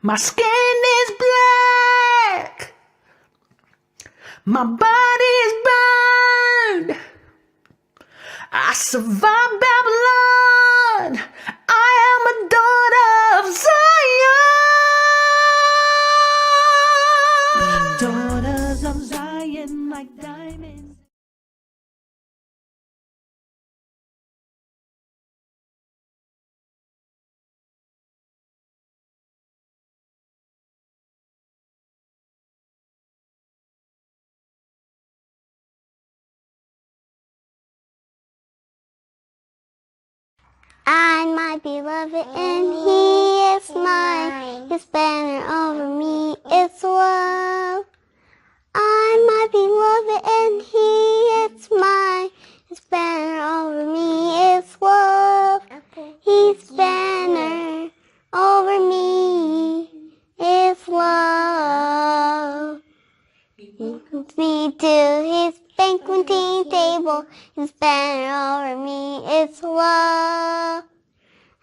My skin is black. My body is burned. I survived Babylon. I am a daughter of Zion. Daughters of Zion like diamonds. I'm my beloved and he is mine. His banner over me is love. I'm my beloved and he is mine. His banner over me is love. His banner over me is love. He brings me to his banqueting table. His banner over me is love.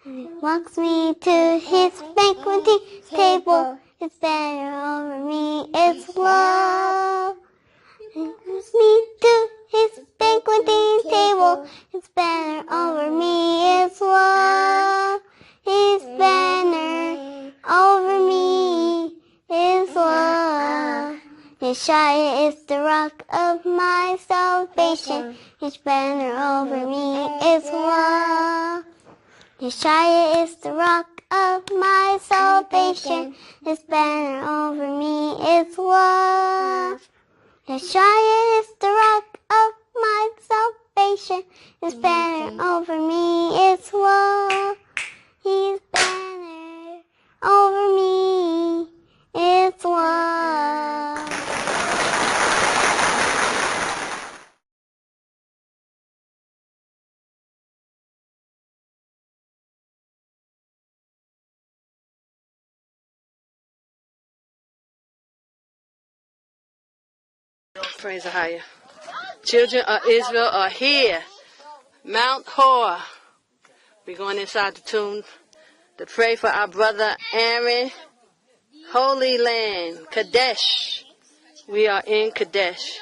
He walks me to his banqueting table. His banner over me is love. He brings me to his banqueting table. His banner over me is love. His banner over me is love. Yeshua is the rock of my salvation. His banner over me is love. Yeshua is the rock of my salvation. His banner over me is love. Yeshua is the rock of my salvation. His banner over me is love. His banner over me is love. Praise the higher. Children of Israel are here. Mount Hor. We're going inside the tomb to pray for our brother Aaron. Holy Land, Kadesh. We are in Kadesh.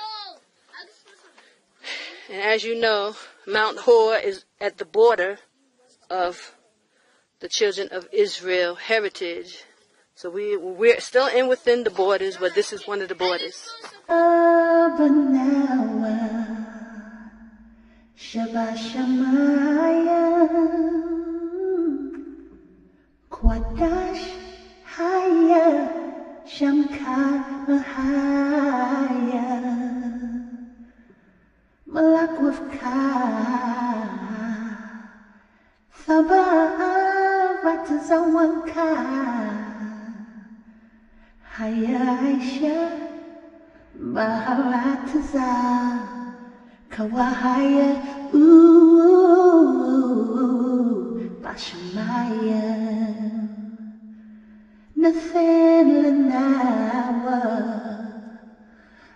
And as you know, Mount Hor is at the border of the children of Israel heritage. So we're still within the borders, but this is one of the borders. Shabbat Shamayim, Kwadash Haya, Shamkat Mahaya, Malak Wavka, Thabavat Zawanka, Haya Aisha, Baharat Zah. Kawahaya, Bashamaya, Nathan Lanawa,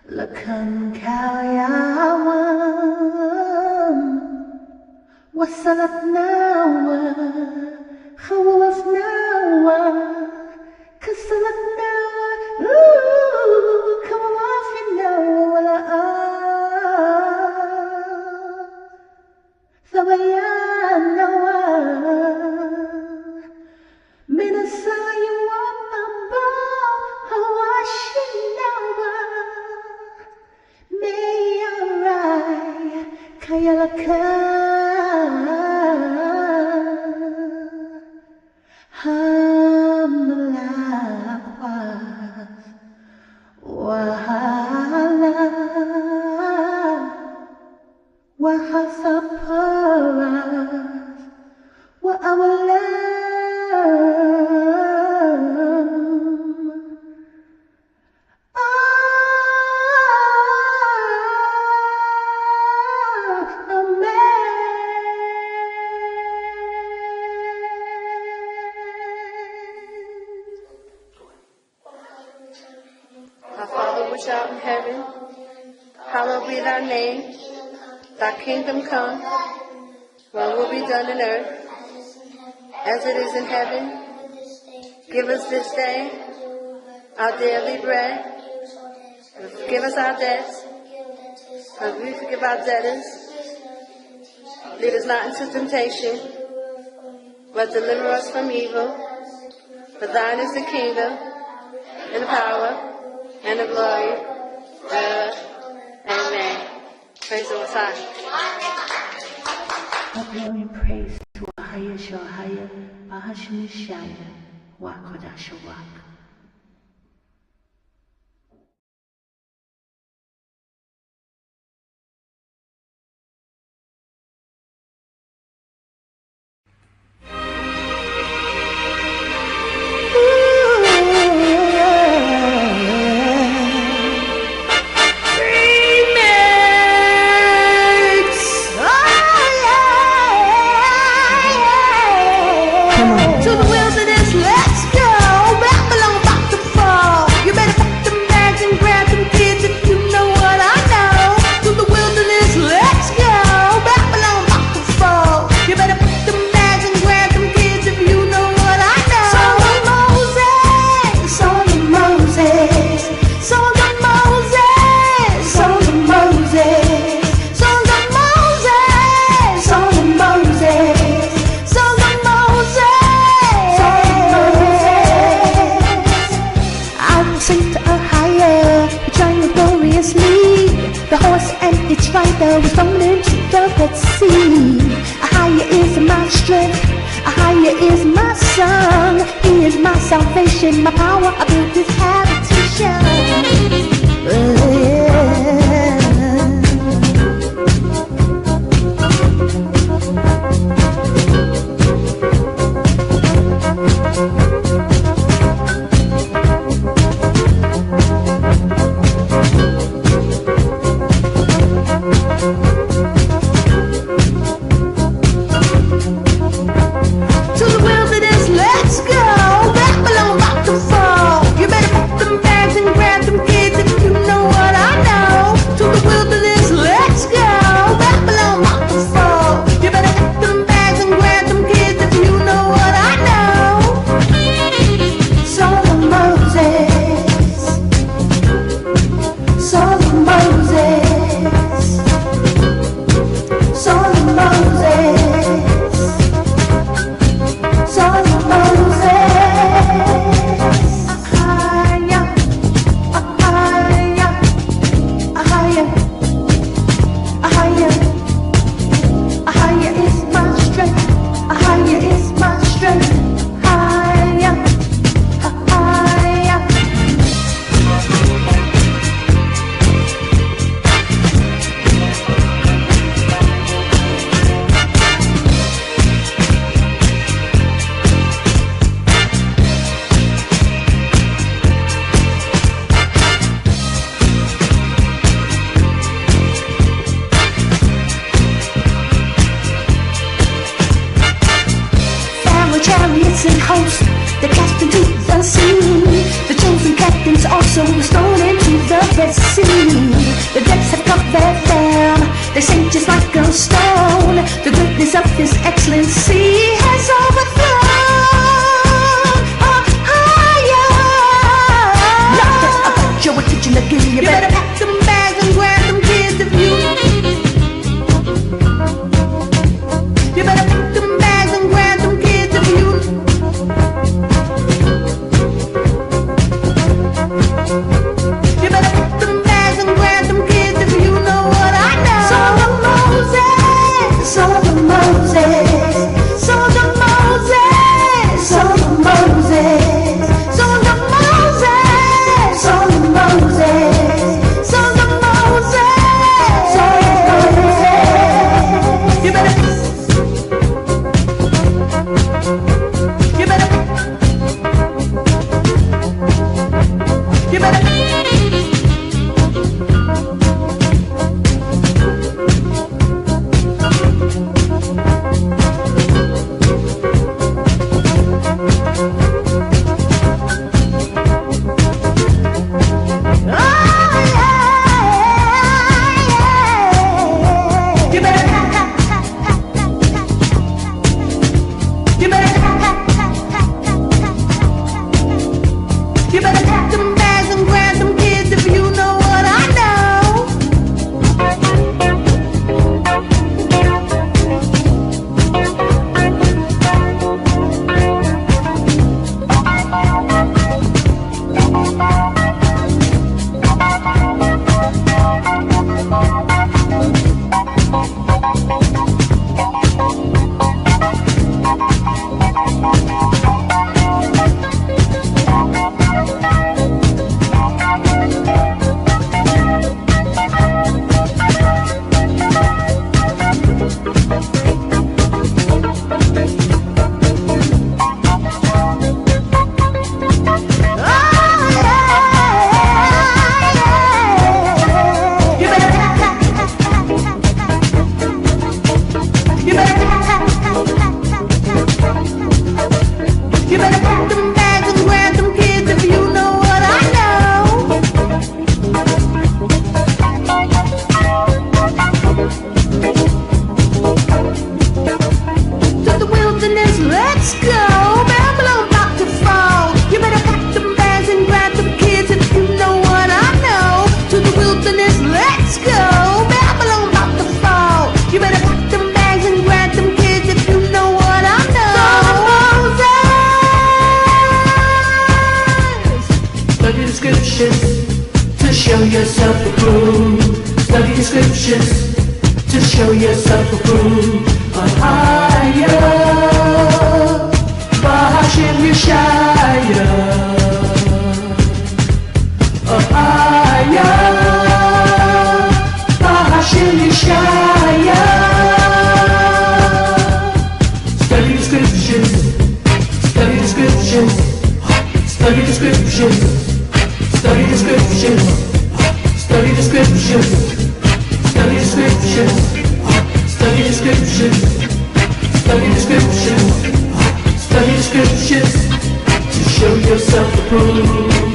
Lakan Kalyawam, Wasalat Nawa, Khawaf Nawa, Kasalat Nawa, Kawaf Nawa, Sabayanawa Minasaya Wapamba Hawashinawa Mayarai Kayalaka Hamlakwa Wahala Wahasaparas wa awalam Amen. Our Father which art in heaven, hallowed be thy name. Thy kingdom come, thy will be done on earth, as it is in heaven. Give us this day our daily bread. And forgive us our debts, as we forgive our debtors. Lead us not into temptation, but deliver us from evil. For thine is the kingdom, and the power, and the glory, forever. Amen. Praise the Most High. All glory and praise to Ahaya Shahaya, Bahashimishaya, Wakodashawak. To the wilderness, let's go. Babylon about to fall. You better pack them bags and grab them kids if you know what I know. To the wilderness, let's go. Babylon about to fall. You better pack them bags and grab them kids if you know what I know. Song of Moses, song of Moses, song of Moses, song of Moses, song of Moses, song of Moses, song of Moses. I will sing to a higher, returning gloriously. The horse and its rider was thrown into the Red Sea. A higher is my strength, a higher is my song. He is my salvation, my power. I built this habitation. To the wilderness, let's go. Babylon about to fall. You better pack them bags and grab them kids if you know what I know. To the wilderness, let's go. Babylon about to fall. You better pack them bags and grab them kids if you know what I know. Song of Moses, song of Moses, song of Moses. Son of Moses, Ahaya, Ahaya, Ahaya, Ahaya, Ahaya is my strength, Ahaya is my strength, Ahaya, Ahaya. Pharaoh chariots and hosts, they cast into the sea. The chosen captains also were thrown into the Red Sea. The depths have covered them, they sink just like a stone. The goodness of His excellency has overflown. Oh, higher. Not just about your attention again. You better pack them bags and grab them kids if you. You better pack them bags and grab them kids if you. You better pack them bags and grab them kids if you know what I know. Song of Moses, song of Moses, song of prescriptions to show yourself approved. Ahaya, Bahashim Yeshaya. Ahaya, Bahashim Yeshaya. Study the scriptures, study the scriptures, study the scriptures, study the scriptures, study the scriptures, study the scriptures, study the scriptures, study the scriptures, study the scriptures to show yourself approved.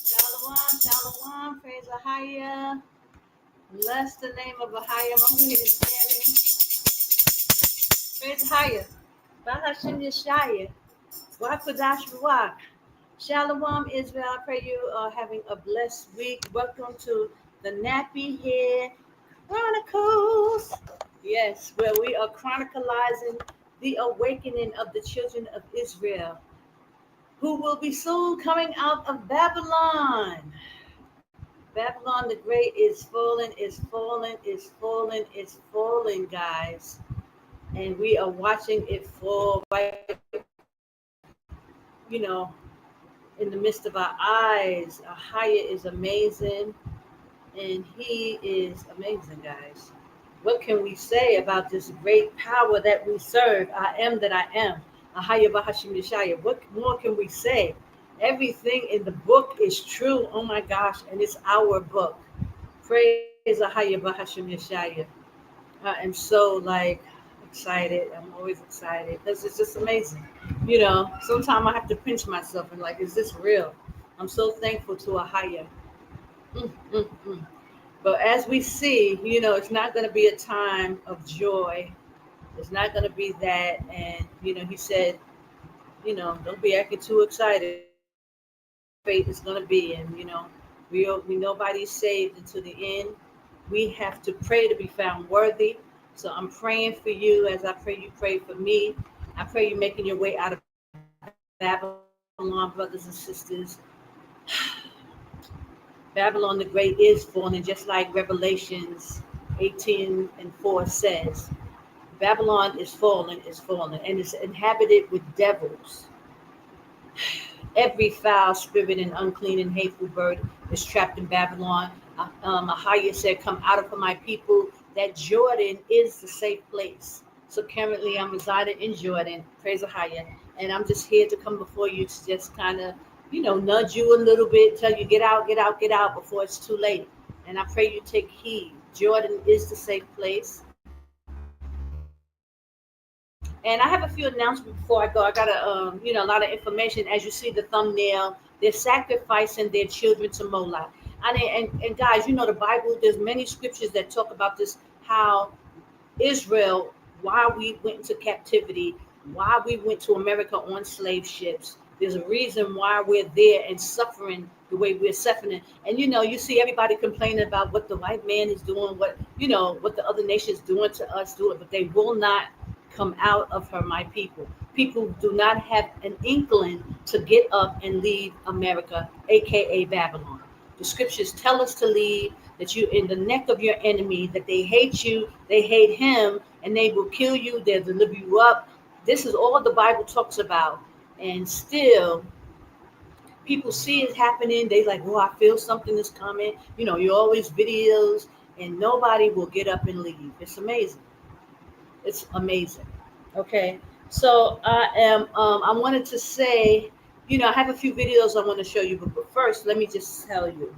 Shalom, shalom, praise Ahaya. Bless the name of Ahaya. I'm going to standing. Praise Ahaya. Bahashim Yeshaya. Wakudash Ruach. Shalom, Israel. I pray you are having a blessed week. Welcome to the Nappy Head Chronicles. Yes, where we are chronicalizing the awakening of the children of Israel, who will be soon coming out of Babylon. Babylon the Great is falling, is falling, is falling, is falling, guys. And we are watching it fall right, in the midst of our eyes. Ahaya is amazing, and he is amazing, guys. What can we say about this great power that we serve? I am that I am. Ahaya Bahashim Yeshaya. What more can we say? Everything in the book is true. Oh my gosh, and it's our book. Praise Ahaya Bahashim Yeshaya. I am so excited. I'm always excited because it's just amazing. Sometimes I have to pinch myself and is this real? I'm so thankful to Ahaya. But as we see, it's not going to be a time of joy. It's not going to be that. And, he said, don't be acting too excited. Faith is going to be. And, we nobody's saved until the end. We have to pray to be found worthy. So I'm praying for you as I pray you pray for me. I pray you're making your way out of Babylon, brothers and sisters. Babylon the Great is falling, just like Revelations 18:4 says. Babylon is falling, and it's inhabited with devils. Every foul spirit and unclean and hateful bird is trapped in Babylon. Ahaya said, come out of my people. That Jordan is the safe place. So currently I'm residing in Jordan. Praise Ahaya. And I'm just here to come before you to just kind of, nudge you a little bit, tell you get out before it's too late. And I pray you take heed. Jordan is the safe place. And I have a few announcements before I go. I got a lot of information. As you see the thumbnail, they're sacrificing their children to Moloch. And guys, the Bible, there's many scriptures that talk about this, how Israel, why we went into captivity, why we went to America on slave ships. There's a reason why we're there and suffering the way we're suffering. And, you see everybody complaining about what the white man is doing, what the other nations doing to us, but they will not come out of her, my people. People do not have an inkling to get up and leave America, aka Babylon. The scriptures tell us to leave, that you're in the neck of your enemy, that they hate you, they hate him, and they will kill you, they'll deliver you up. This is all the Bible talks about. And still, people see it happening. They I feel something is coming. You always videos, and nobody will get up and leave. It's amazing. It's amazing. Okay. So I wanted to say, I have a few videos I want to show you, but first, let me just tell you,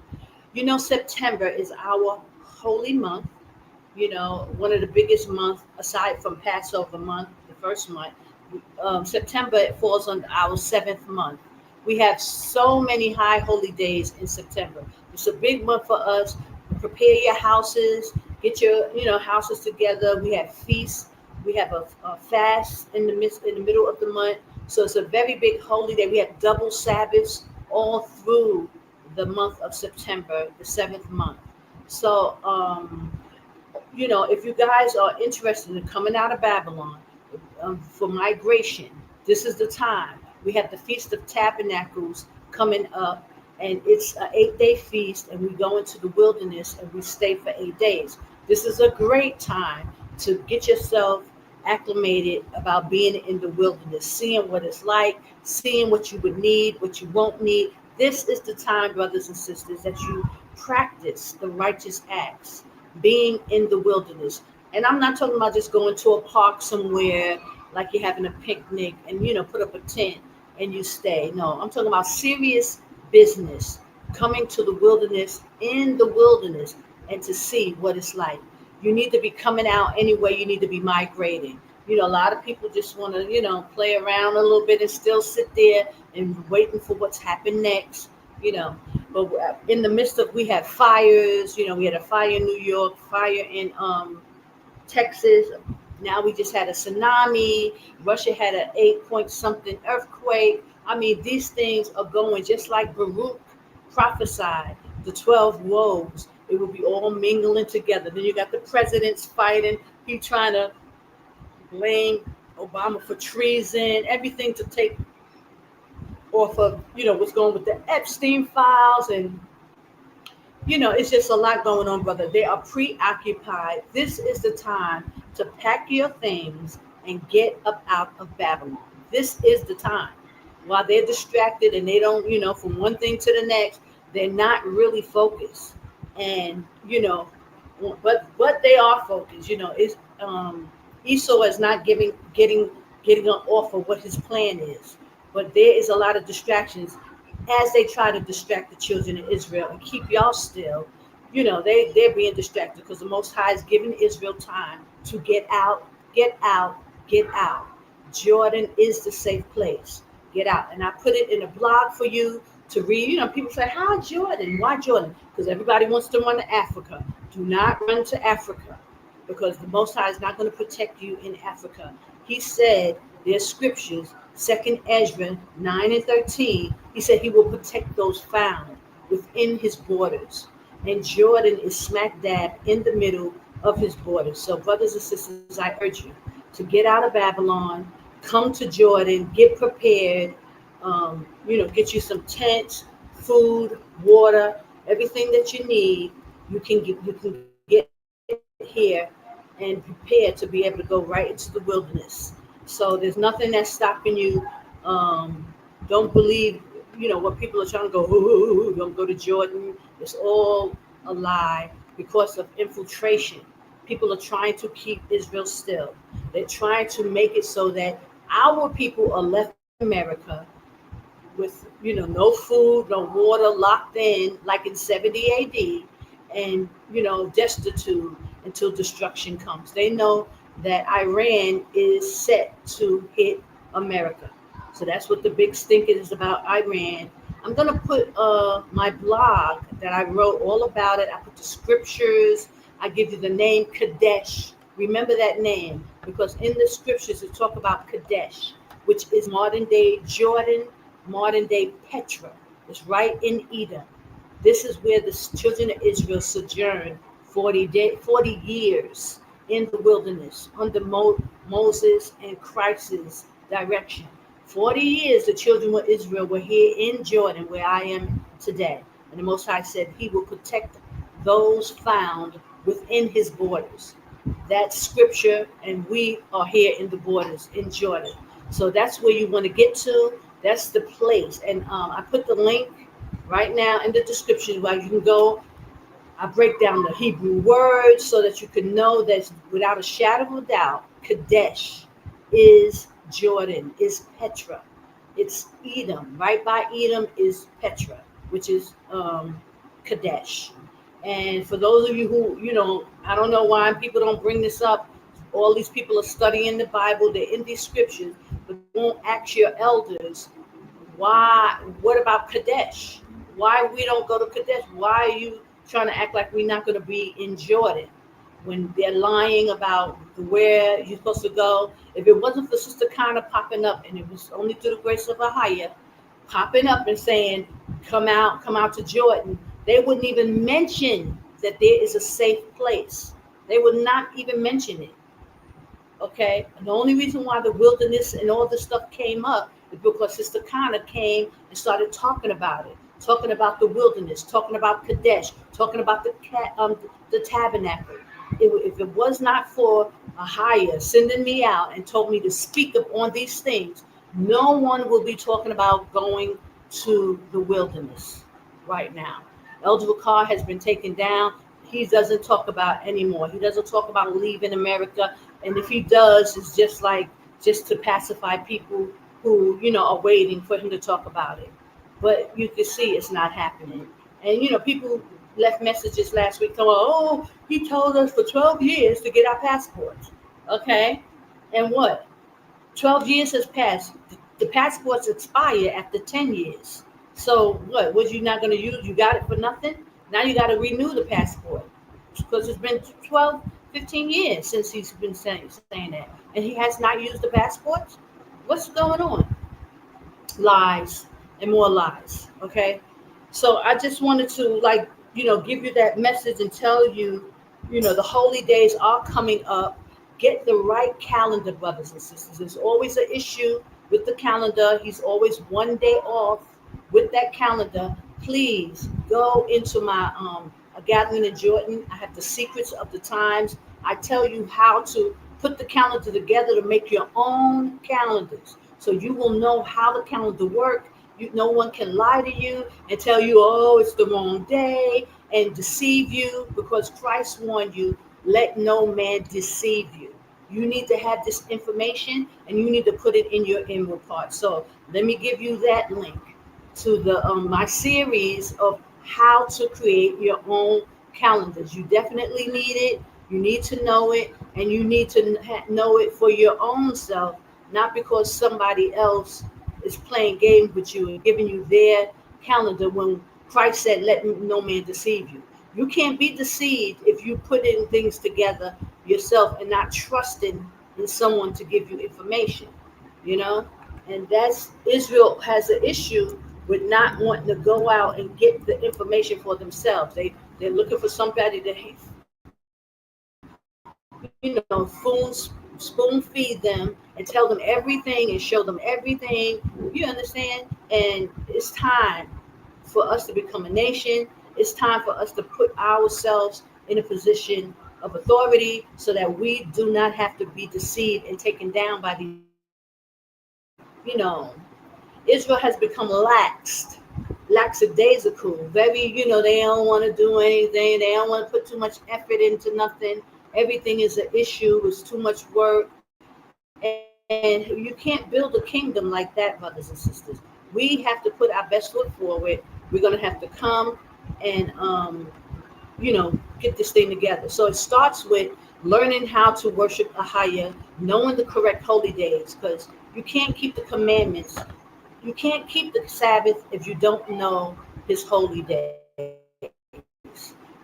September is our holy month, one of the biggest months aside from Passover month, the first month. September, it falls on our 7th month. We have so many high holy days in September. It's a big month for us. prepare your houses, get your houses together. We have feasts. We have a fast in the middle of the month. So it's a very big holy day. We have double Sabbaths all through the month of September, the 7th month. So if you guys are interested in coming out of Babylon for migration, this is the time. We have the Feast of Tabernacles coming up, and it's an 8-day feast, and we go into the wilderness and we stay for 8 days. This is a great time to get yourself acclimated about being in the wilderness, seeing what it's like, seeing what you would need, what you won't need. This is the time, brothers and sisters, that you practice the righteous acts, being in the wilderness. And I'm not talking about just going to a park somewhere like you're having a picnic and put up a tent and you stay. No, I'm talking about serious business, coming to the wilderness, in the wilderness, and to see what it's like. You need to be coming out anyway. You need to be migrating. A lot of people just want to, play around a little bit and still sit there and waiting for what's happened next, But in the midst of, we have fires. We had a fire in New York, fire in Texas. Now we just had a tsunami. Russia had an 8-point-something earthquake. I mean, these things are going just like Baruch prophesied, the 12 woes. It will be all mingling together. Then you got the presidents fighting. He trying to blame Obama for treason, everything to take off of, what's going with the Epstein files. And, it's just a lot going on, brother. They are preoccupied. This is the time to pack your things and get up out of Babylon. This is the time. While they're distracted and they don't, from one thing to the next, they're not really focused. And, but they are focused, is Esau is not getting an offer what his plan is. But there is a lot of distractions as they try to distract the children of Israel and keep y'all still. They're being distracted because the Most High is giving Israel time to get out, get out, get out. Jordan is the safe place. Get out. And I put it in a blog for you to read. People say, how Jordan? Why Jordan? Because everybody wants to run to Africa. Do not run to Africa, because the Most High is not going to protect you in Africa. He said, there's scriptures, 2 Ezra 9 and 13. He said he will protect those found within his borders. And Jordan is smack dab in the middle of his borders. So brothers and sisters, I urge you to get out of Babylon, come to Jordan, get prepared, get you some tents, food, water, everything that you need. You can get here and prepare to be able to go right into the wilderness. So there's nothing that's stopping you. Don't believe, what people are trying to go, don't go to Jordan. It's all a lie because of infiltration. People are trying to keep Israel still. They're trying to make it so that our people are left in America with, no food, no water, locked in like in 70 AD, and, destitute until destruction comes. They know that Iran is set to hit America. So that's what the big stink is about Iran. I'm going to put my blog that I wrote all about it. I put the scriptures. I give you the name Kadesh. Remember that name, because in the scriptures it talk about Kadesh, which is modern day Jordan, modern day Petra. It's right in Edom. This is where the children of Israel sojourned 40 years in the wilderness under Moses and Christ's direction. 40 years the children of Israel were here in Jordan, where I am today. And the Most High said he will protect those found within his borders. That's scripture, and we are here in the borders in Jordan. So that's where you want to get to. That's the place. And I put the link right now in the description where you can go. I break down the Hebrew words so that you can know that without a shadow of a doubt, Kadesh is Jordan, is Petra. It's Edom. Right by Edom is Petra, which is Kadesh. And for those of you who, I don't know why people don't bring this up. All these people are studying the Bible. They're in these scriptures, but won't ask your elders, why, what about Kadesh? Why we don't go to Kadesh? Why are you trying to act like we're not going to be in Jordan when they're lying about where you're supposed to go. If it wasn't for Sister Connor popping up, and it was only through the grace of Ahia, popping up and saying, come out to Jordan, they wouldn't even mention that there is a safe place. They would not even mention it. Okay? And the only reason why the wilderness and all this stuff came up is because Sister Connor came and started talking about it, talking about the wilderness, talking about Kadesh, talking about the tabernacle. If it was not for Ahia sending me out and told me to speak up on these things, no one will be talking about going to the wilderness right now. Elder Bakar has been taken down. He doesn't talk about anymore. He doesn't talk about leaving America. And if he does, it's just to pacify people who, are waiting for him to talk about it. But you can see it's not happening. And, people left messages last week telling, oh, he told us for 12 years to get our passports. Okay. And what? 12 years has passed. The passports expire after 10 years. So what? Was you not going to use? You got it for nothing? Now you got to renew the passport because it's been 12, 15 years since he's been saying that. And he has not used the passports? What's going on? Lies and more lies. Okay. So I just wanted to give you that message and tell you, the holy days are coming up. Get the right calendar, brothers and sisters. There's always an issue with the calendar. He's always one day off with that calendar. Please go into my a gathering in Jordan. I have the secrets of the times. I tell you how to put the calendar together to make your own calendars. So you will know how the calendar works. No one can lie to you and tell you, oh, it's the wrong day and deceive you, because Christ warned you, let no man deceive you. You need to have this information and you need to put it in your inward part. So let me give you that link to the my series of how to create your own calendars. You definitely need it. You need to know it, and you need to know it for your own self, not because somebody else is playing games with you and giving you their calendar when Christ said, let no man deceive you. You can't be deceived if you put in things together yourself and not trusting in someone to give you information, and that's Israel has an issue with not wanting to go out and get the information for themselves. They're looking for somebody to spoon feed them and tell them everything and show them everything. You understand? And it's time for us to become a nation. It's time for us to put ourselves in a position of authority so that we do not have to be deceived and taken down by the, Israel has become lackadaisical, very, they don't want to do anything. They don't want to put too much effort into nothing. Everything is an issue. It's too much work. And you can't build a kingdom like that, brothers and sisters. We have to put our best foot forward. We're going to have to come and, get this thing together. So it starts with learning how to worship Ahia, knowing the correct holy days, because you can't keep the commandments. You can't keep the Sabbath if you don't know his holy days.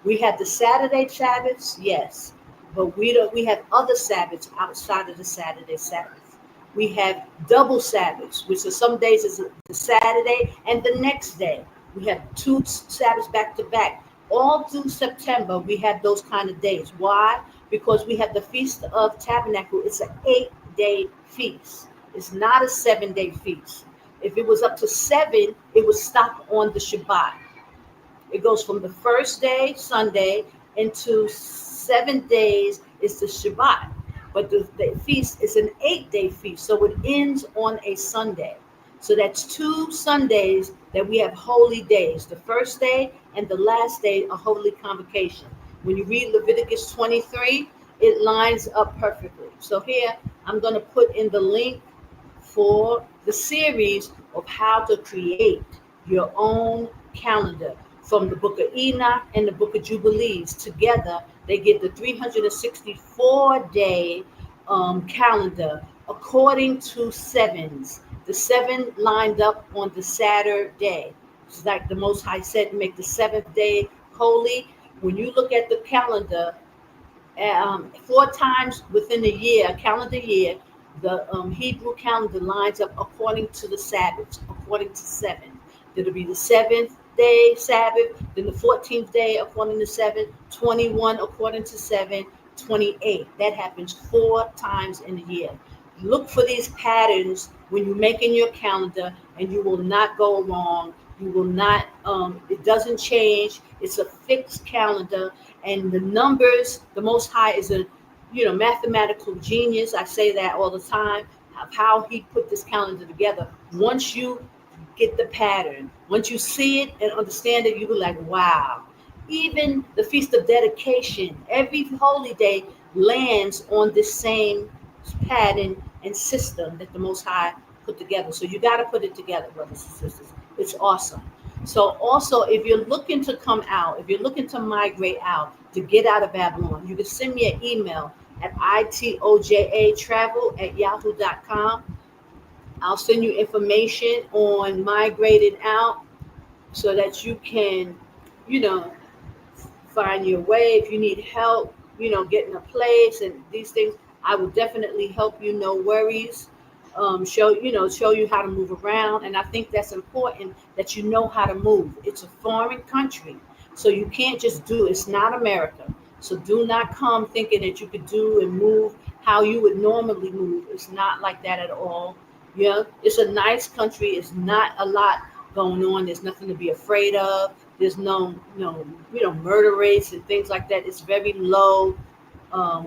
We have the Saturday Sabbaths, yes, but we have other Sabbaths outside of the Saturday Sabbath. We have double Sabbaths, which are some days is the Saturday and the next day. We have 2 Sabbaths back to back. All through September, we have those kind of days. Why? Because we have the Feast of Tabernacle. It's an 8-day feast. It's not a 7-day feast. If it was up to 7, it would stop on the Shabbat. It goes from the first day, Sunday, into 7 days is the Shabbat. But the feast is an 8-day feast, so it ends on a Sunday. So that's 2 Sundays that we have holy days. The first day and the last day are holy convocation. When you read Leviticus 23, it lines up perfectly. So here, I'm going to put in the link for the series of how to create your own calendar from the book of Enoch and the book of Jubilees. Together, they get the 364-day calendar according to sevens. The 7 lined up on the Saturday. It's like the Most High said, make the 7th day holy. When you look at the calendar, 4 times within a year, a calendar year, the Hebrew calendar lines up according to the Sabbaths, according to 7. It'll be the 7th day Sabbath, then the 14th day according to 7, 21 according to 7, 28. That happens 4 times in a year. Look for these patterns when you're making your calendar, and you will not go wrong. You will not, it doesn't change. It's a fixed calendar, and the numbers, the Most High is a, mathematical genius. I say that all the time, of how he put this calendar together. Once you get the pattern, once you see it and understand it, you be like, wow. Even the Feast of Dedication, every holy day lands on this same pattern and system that the Most High put together. So you got to put it together, brothers and sisters. It's awesome. So also, if you're looking to come out, if you're looking to migrate out, to get out of Babylon, you can send me an email at itojatravel@yahoo.com. I'll send you information on migrating out so that you can, find your way. If you need help, getting a place and these things, I will definitely help you. No worries. Show you how to move around. And I think that's important, that you know how to move. It's a foreign country, so you can't just do it. It's not America. So do not come thinking that you could do and move how you would normally move. It's not like that at all. Yeah, it's a nice country. It's not a lot going on. There's nothing to be afraid of. There's no murder rates and things like that. It's very low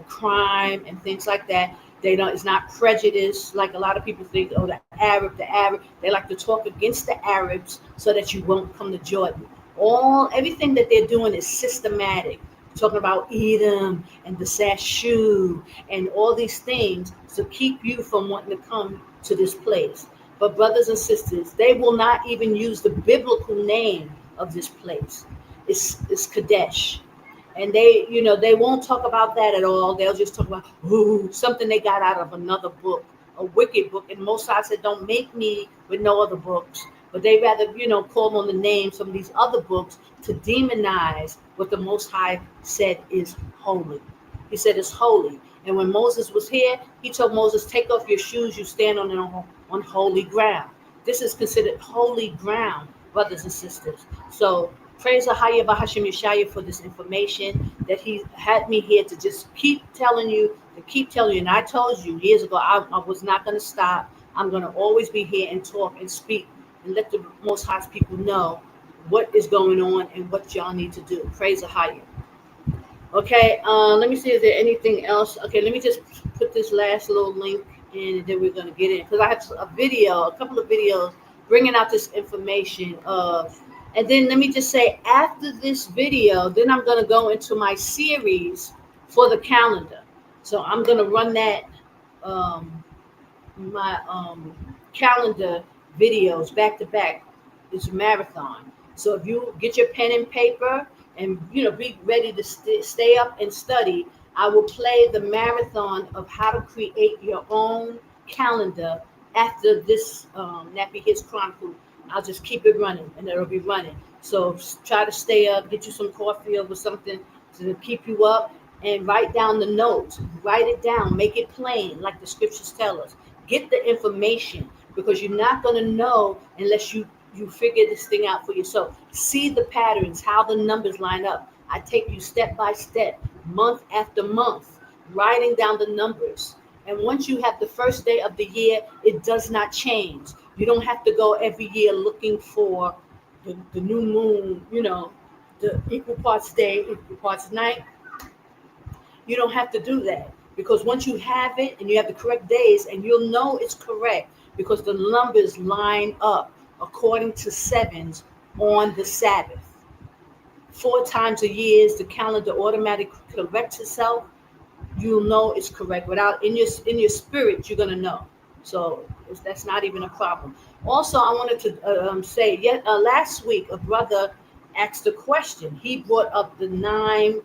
crime and things like that. It's not prejudice like a lot of people think. Oh, the Arab. They like to talk against the Arabs so that you won't come to Jordan. Everything that they're doing is systematic. Talking about Edom and the Sashu and all these things to keep you from wanting to come to this place. But brothers and sisters, they will not even use the biblical name of this place. It's Kadesh. And they won't talk about that at all. They'll just talk about something they got out of another book, a wicked book. And Mosai said, don't make me with no other books. But they rather, call on the names of these other books to demonize what the Most High said is holy. He said it's holy. And when Moses was here, he told Moses, take off your shoes, you stand on holy ground. This is considered holy ground, brothers and sisters. So praise Ahaya Bahashim Yeshaya for this information that he had me here to just keep telling you. And I told you years ago, I was not going to stop. I'm going to always be here and talk and speak and let the Most High people know what is going on and what y'all need to do. Praise Ahaya. Okay, let me see, is there anything else? Okay, let me just put this last little link in, and then we're going to get in. Because I have a couple of videos bringing out this information. And then let me just say, after this video, then I'm going to go into my series for the calendar. So I'm going to run that, my calendar videos back to back. It's a marathon. So if you get your pen and paper and be ready to stay up and study, I will play the marathon of how to create your own calendar after this Nappy Hits Chronicle. I'll just keep it running, and it'll be running. So try to stay up, get you some coffee or something to keep you up, and write down the notes. Write it down, make it plain, like the scriptures tell us. Get the information, because you're not going to know unless you figure this thing out for yourself. See the patterns, how the numbers line up. I take you step by step, month after month, writing down the numbers. And once you have the first day of the year, it does not change. You don't have to go every year looking for the new moon, the equal parts day, equal parts night. You don't have to do that, because once you have it and you have the correct days, and you'll know it's correct because the numbers line up according to 7s on the Sabbath. 4 times a year, the calendar automatically corrects itself. You'll know it's correct. Without in your spirit, you're gonna know. So that's not even a problem. Also, I wanted to say, last week a brother asked a question. He brought up the 9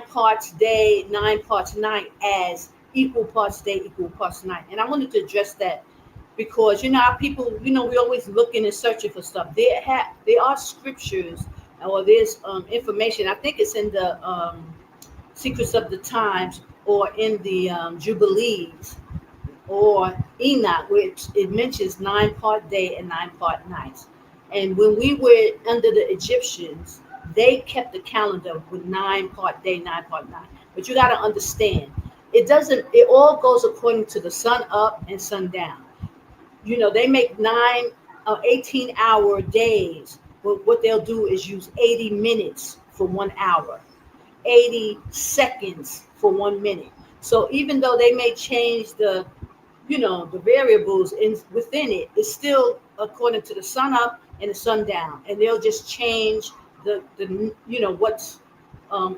parts day, 9 parts night as equal parts day, equal parts night. And I wanted to address that, because our people, we always looking and searching for stuff. There are scriptures or there's information. I think it's in the Secrets of the Times or in the Jubilees or Enoch, which it mentions 9-part day and 9-part nights. And when we were under the Egyptians, they kept the calendar with 9-part day, 9-part night. But you got to understand, it doesn't, it all goes according to the sun up and sun down. You know, they make 18-hour days, but what they'll do is use 80 minutes for 1 hour, 80 seconds for 1 minute. So even though they may change the, you know, the variables within it, it's still according to the sun up and the sun down, and they'll just change the you know, what's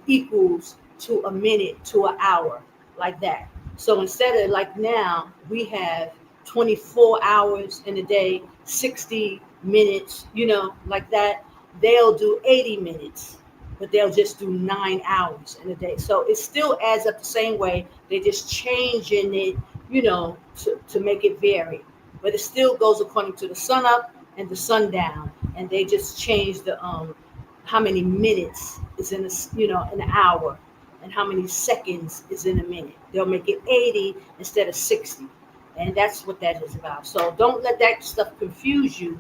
equals to a minute to an hour, like that. So instead of like now, we have 24 hours in a day, 60 minutes, you know, like that. They'll do 80 minutes, but they'll just do 9 hours in a day. So it still adds up the same way. They're just changing it, you know, to make it vary. But it still goes according to the sun up and the sun down. And they just change the how many minutes is in a, you know, an hour, and how many seconds is in a minute. They'll make it 80 instead of 60. And that's what that is about. So don't let that stuff confuse you,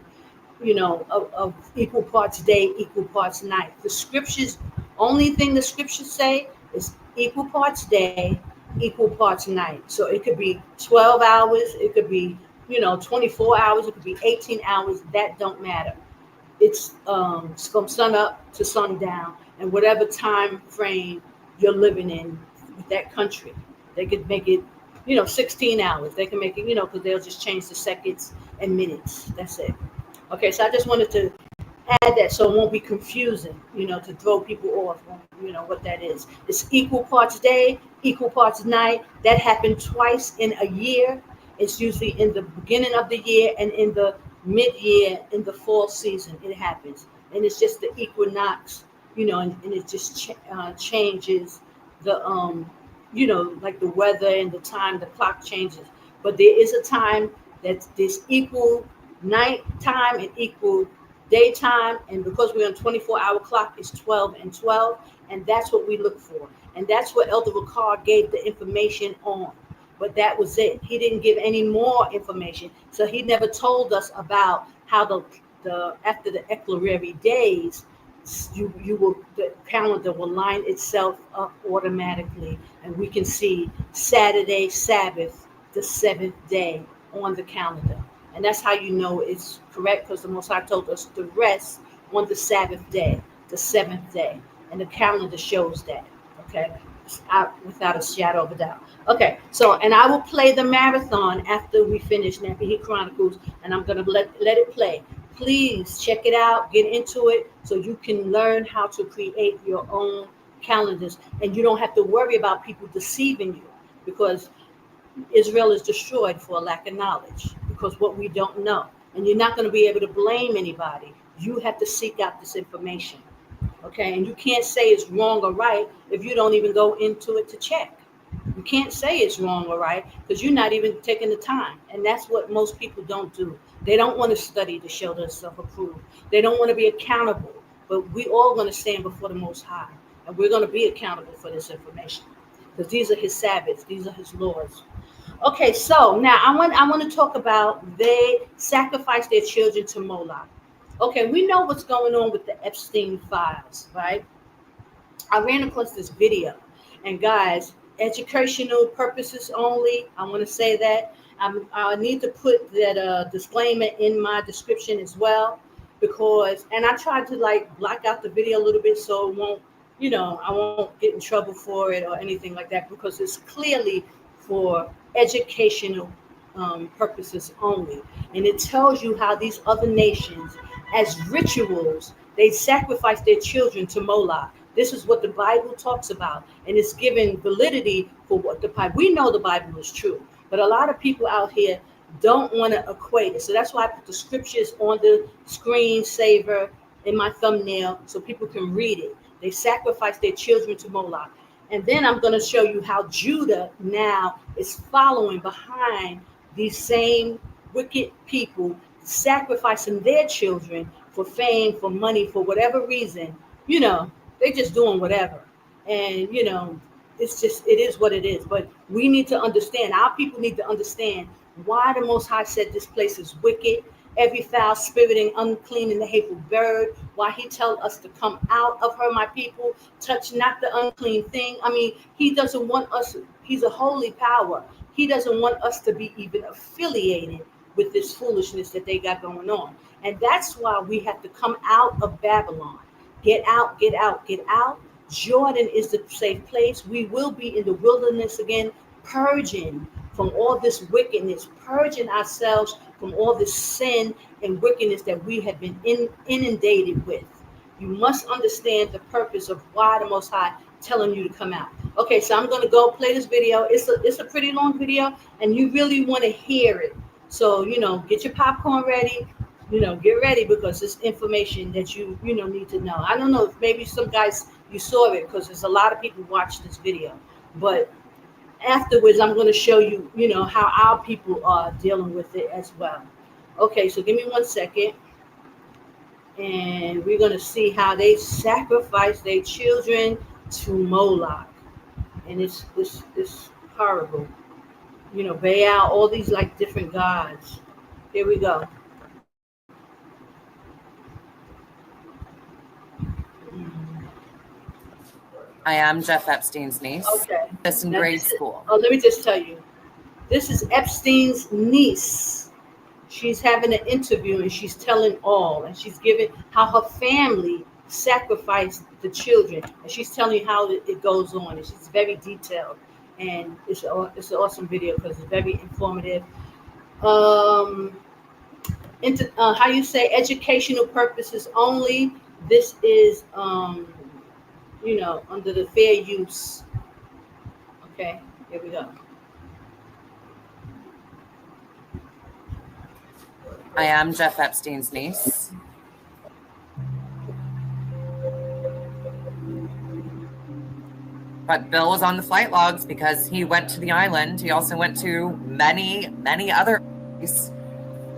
you know, of equal parts day, equal parts night. The scriptures, only thing the scriptures say is equal parts day, equal parts night. So it could be 12 hours, it could be, you know, 24 hours, it could be 18 hours. That don't matter. It's from sun up to sundown, and whatever time frame you're living in with that country. They could make it, you know, 16 hours. They can make it, you know, because they'll just change the seconds and minutes. That's it. Okay, so I just wanted to add that so it won't be confusing, you know, to throw people off on, you know, what that is. It's equal parts day, equal parts night. That happened twice in a year. It's usually in the beginning of the year and in the mid-year, in the fall season. It happens. And it's just the equinox, you know, and it just changes the, you know, like the weather and the time, the clock changes. But there is a time that there's equal night time and equal daytime, and because we're on 24-hour clock, it's 12 and 12, and that's what we look for. And that's what Elder Ricard gave the information on. But that was it. He didn't give any more information. So he never told us about how the after the ecliptic days, the calendar will line itself up automatically, and we can see Saturday, Sabbath, the 7th day on the calendar. And that's how you know it's correct, because the Most High told us to rest on the Sabbath day, the 7th day. And the calendar shows that, okay? Without a shadow of a doubt. Okay, so, and I will play the marathon after we finish Nappi Chronicles, and I'm going to let it play. Please check it out, get into it, so you can learn how to create your own calendars. And you don't have to worry about people deceiving you, because Israel is destroyed for a lack of knowledge, because what we don't know. And you're not going to be able to blame anybody. You have to seek out this information. Okay, and you can't say it's wrong or right if you don't even go into it to check. You can't say it's wrong or right because you're not even taking the time. And that's what most people don't do. They don't want to study to show themselves approved. They don't want to be accountable. But we all going to stand before the Most High, and we're going to be accountable for this information, because these are his Sabbaths, these are his laws. Okay, so now I want to talk about they sacrificed their children to Moloch. Okay, we know what's going on with the Epstein files, right? I ran across this video, and guys, educational purposes only. I want to say that I need to put that disclaimer in my description as well, because, and I tried to like block out the video a little bit so it won't, you know, I won't get in trouble for it or anything like that, because it's clearly for educational purposes only. And it tells you how these other nations, as rituals, they sacrifice their children to Moloch. This is what the Bible talks about, and it's given validity for what the Bible. We know the Bible is true, but a lot of people out here don't want to equate it. So that's why I put the scriptures on the screensaver in my thumbnail so people can read it. They sacrifice their children to Moloch. And then I'm going to show you how Judah now is following behind these same wicked people, sacrificing their children for fame, for money, for whatever reason, you know, they just doing whatever. And, you know, it's just, it is what it is. But we need to understand, our people need to understand why the Most High said this place is wicked, every foul spirit and unclean and the hateful bird, why he tell us to come out of her, my people, touch not the unclean thing. I mean, he doesn't want us, he's a holy power. He doesn't want us to be even affiliated with this foolishness that they got going on. And that's why we have to come out of Babylon. Get out, get out, get out. Jordan is the safe place. We will be in the wilderness again, purging from all this wickedness, purging ourselves from all this sin and wickedness that we have been inundated with. You must understand the purpose of why the Most High telling you to come out. Okay, so I'm going to go play this video. It's a pretty long video, and you really want to hear it. So, you know, get your popcorn ready. You know, get ready, because it's information that you know need to know. I don't know if maybe some guys you saw it, because there's a lot of people watch this video, but afterwards I'm going to show you, you know, how our people are dealing with it as well. Okay, so give me 1 second, and we're going to see how they sacrifice their children to Moloch, and it's horrible. You know, Baal, all these like different gods. Here we go. I am Jeff Epstein's niece. Okay. This in Now, grade school. Oh, let me just tell you. This is Epstein's niece. She's having an interview, and she's telling all, and she's giving how her family sacrificed the children, and she's telling you how it goes on, and she's very detailed, and it's an awesome video because it's very informative. How you say, educational purposes only. This is you know, under the fair use. Okay, here we go. I am Jeff Epstein's niece. But Bill was on the flight logs because he went to the island. He also went to many, many other places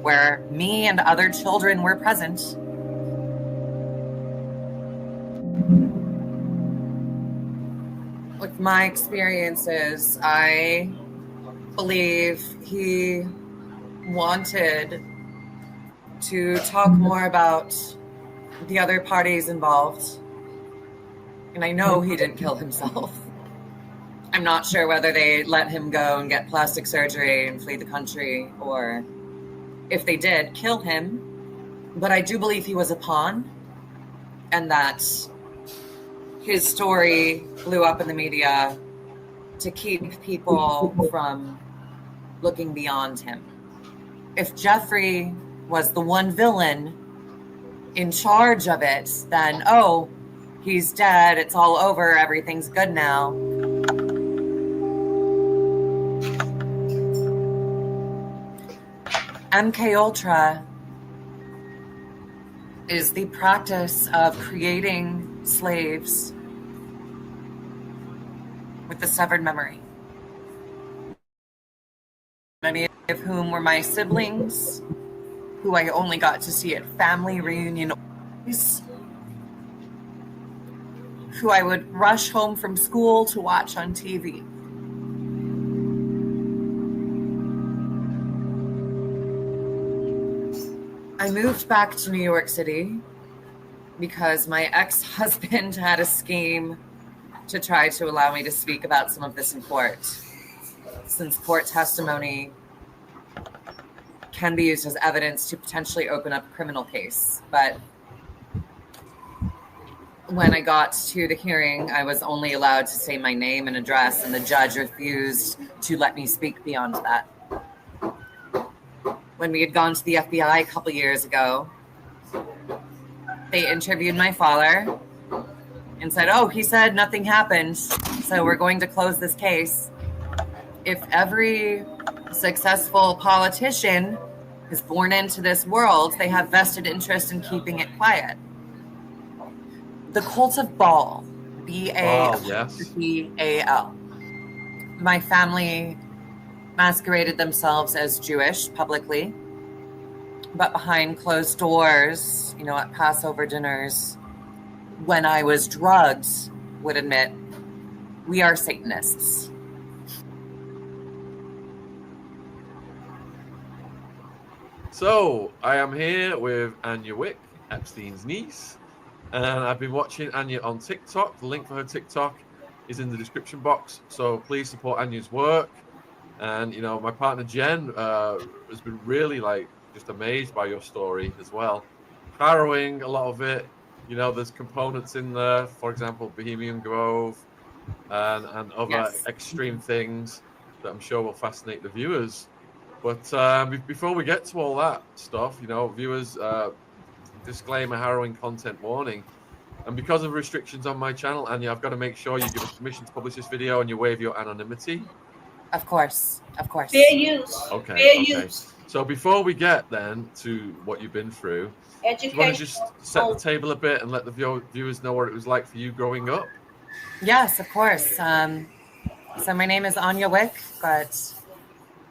where me and other children were present. With my experiences, I believe he wanted to talk more about the other parties involved. And I know he didn't kill himself. I'm not sure whether they let him go and get plastic surgery and flee the country, or if they did kill him. But I do believe he was a pawn, and that his story blew up in the media to keep people from looking beyond him. If Jeffrey was the one villain in charge of it, then, oh, he's dead, it's all over, everything's good now. MK Ultra is the practice of creating slaves with the severed memory, many of whom were my siblings, who I only got to see at family reunions, who I would rush home from school to watch on TV. I moved back to New York City because my ex-husband had a scheme to try to allow me to speak about some of this in court, since court testimony can be used as evidence to potentially open up a criminal case. But when I got to the hearing, I was only allowed to say my name and address, and the judge refused to let me speak beyond that. When we had gone to the FBI a couple years ago, they interviewed my father and said, oh, he said nothing happened, so we're going to close this case. If every successful politician is born into this world, they have vested interest in keeping it quiet. The cult of Baal, B-A-A-L. My family masqueraded themselves as Jewish publicly. but behind closed doors, at Passover dinners, when I was drugged, would admit, we are Satanists. So I am here with Anya Wick, Epstein's niece, and I've been watching Anya on TikTok. The link for her TikTok is in the description box, so please support Anya's work. And my partner Jen has been really just amazed by your story as well. Harrowing, a lot of it. There's components in there, for example, Bohemian Grove, and other extreme things that I'm sure will fascinate the viewers. But before we get to all that stuff, viewers, disclaimer, harrowing content warning. And because of restrictions on my channel, Anya, I've got to make sure you give us permission to publish this video and you waive your anonymity. Of course. Fair use. Okay. Fair use. So before we get then to what you've been through, do you want to just set the table a bit and let the viewers know what it was like for you growing up? Yes, of course. So my name is Anya Wick, but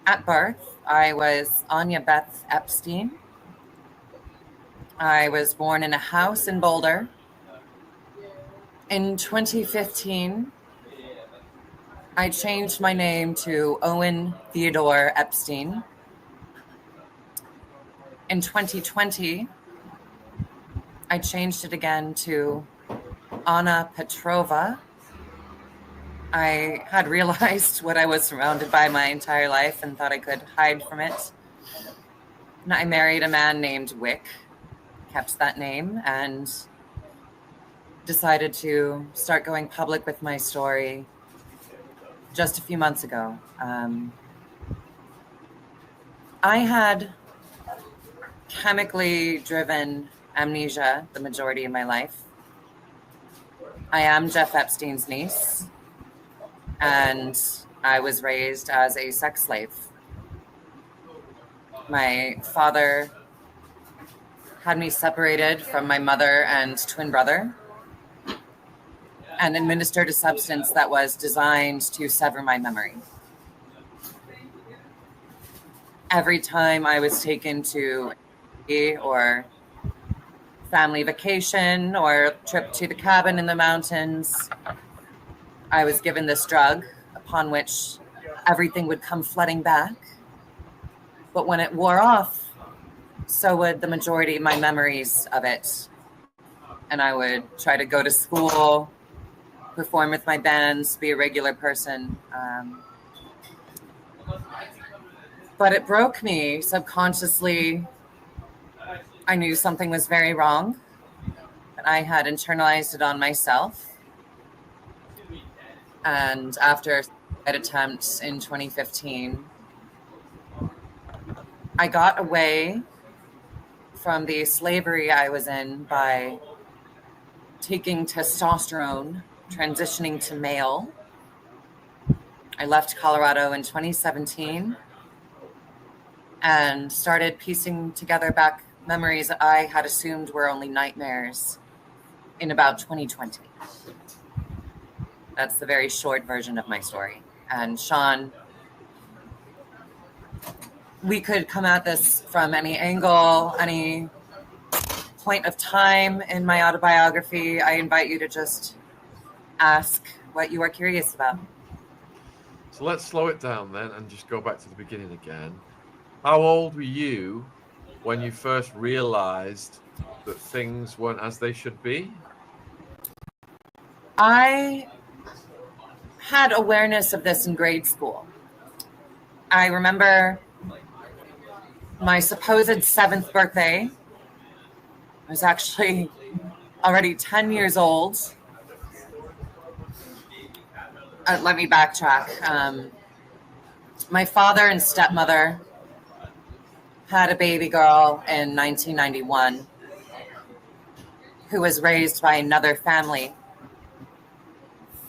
at birth, I was Anya Beth Epstein. I was born in a house in Boulder. In 2015, I changed my name to Owen Theodore Epstein. In 2020, I changed it again to Anna Petrova. I had realized what I was surrounded by my entire life and thought I could hide from it. And I married a man named Wick, kept that name, and decided to start going public with my story just a few months ago. I had chemically driven amnesia the majority of my life. I am Jeff Epstein's niece, and I was raised as a sex slave. My father had me separated from my mother and twin brother and administered a substance that was designed to sever my memory. Every time I was taken to or family vacation or trip to the cabin in the mountains, I was given this drug, upon which everything would come flooding back. But when it wore off, so would the majority of my memories of it. And I would try to go to school, perform with my bands, be a regular person. But it broke me subconsciously. I knew something was very wrong. And I had internalized it on myself. And after an attempt in 2015, I got away from the slavery I was in by taking testosterone, transitioning to male. I left Colorado in 2017 and started piecing together back memories that I had assumed were only nightmares in about 2020. That's the very short version of my story. And Sean, we could come at this from any angle, any point of time in my autobiography. I invite you to just ask what you are curious about. So let's slow it down then and just go back to the beginning again. How old were you when you first realized that things weren't as they should be? I had awareness of this in grade school. I remember my supposed 7th birthday. I was actually already 10 years old. Let me backtrack. My father and stepmother had a baby girl in 1991 who was raised by another family.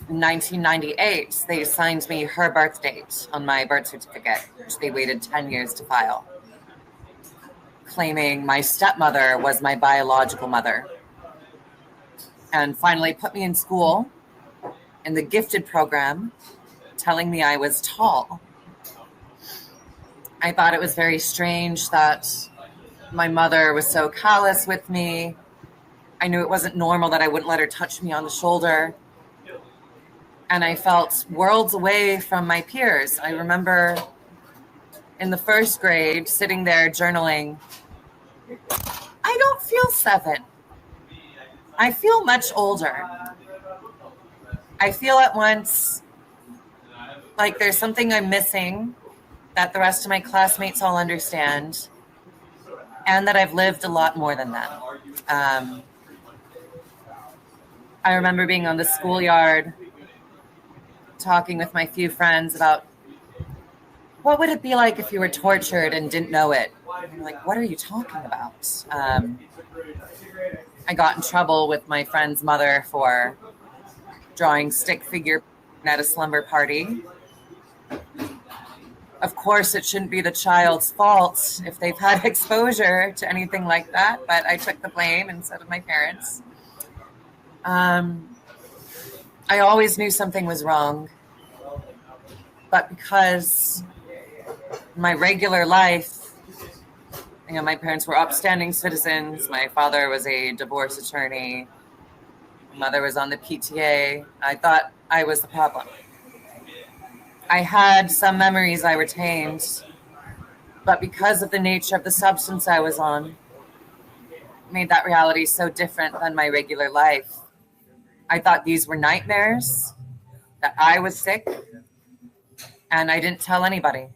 In 1998, they assigned me her birth date on my birth certificate, which they waited 10 years to file, claiming my stepmother was my biological mother, and finally put me in school in the gifted program, telling me I was tall. I thought it was very strange that My mother was so callous with me. I knew it wasn't normal that I wouldn't let her touch me on the shoulder. And I felt worlds away from my peers. I remember in the first grade sitting there journaling, I don't feel 7. I feel much older. I feel at once like there's something I'm missing that the rest of my classmates all understand, and that I've lived a lot more than them. I remember being on the schoolyard talking with my few friends about what would it be like if you were tortured and didn't know it. I'm like, what are you talking about? I got in trouble with my friend's mother for drawing stick figure at a slumber party. Of course, it shouldn't be the child's fault if they've had exposure to anything like that, but I took the blame instead of my parents. I always knew something was wrong, but because my regular life, my parents were upstanding citizens. My father was a divorce attorney. My mother was on the PTA. I thought I was the problem. I had some memories I retained, but because of the nature of the substance I was on, made that reality so different than my regular life. I thought these were nightmares, that I was sick, and I didn't tell anybody.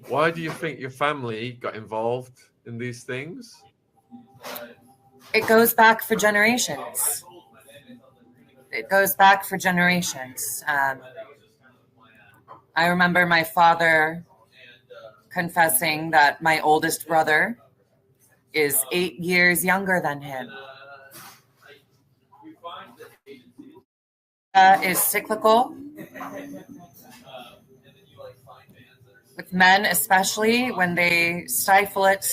Why do you think your family got involved in these things? It goes back for generations. I remember my father confessing that my oldest brother is 8 years younger than him. Is cyclical. With men, especially, when they stifle it,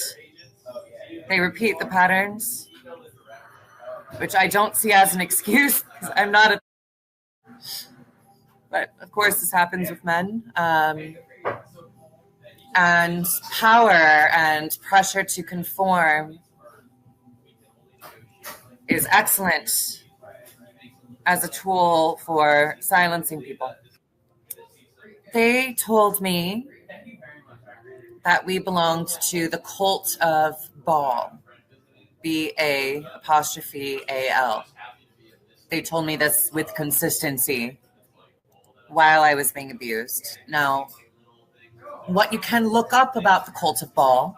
they repeat the patterns, which I don't see as an excuse because I'm not a... But of course, this happens with men. And power and pressure to conform is excellent as a tool for silencing people. They told me that we belonged to the cult of Baal, B-A''A''L. They told me this with consistency while I was being abused. Now, what you can look up about the cult of Baal,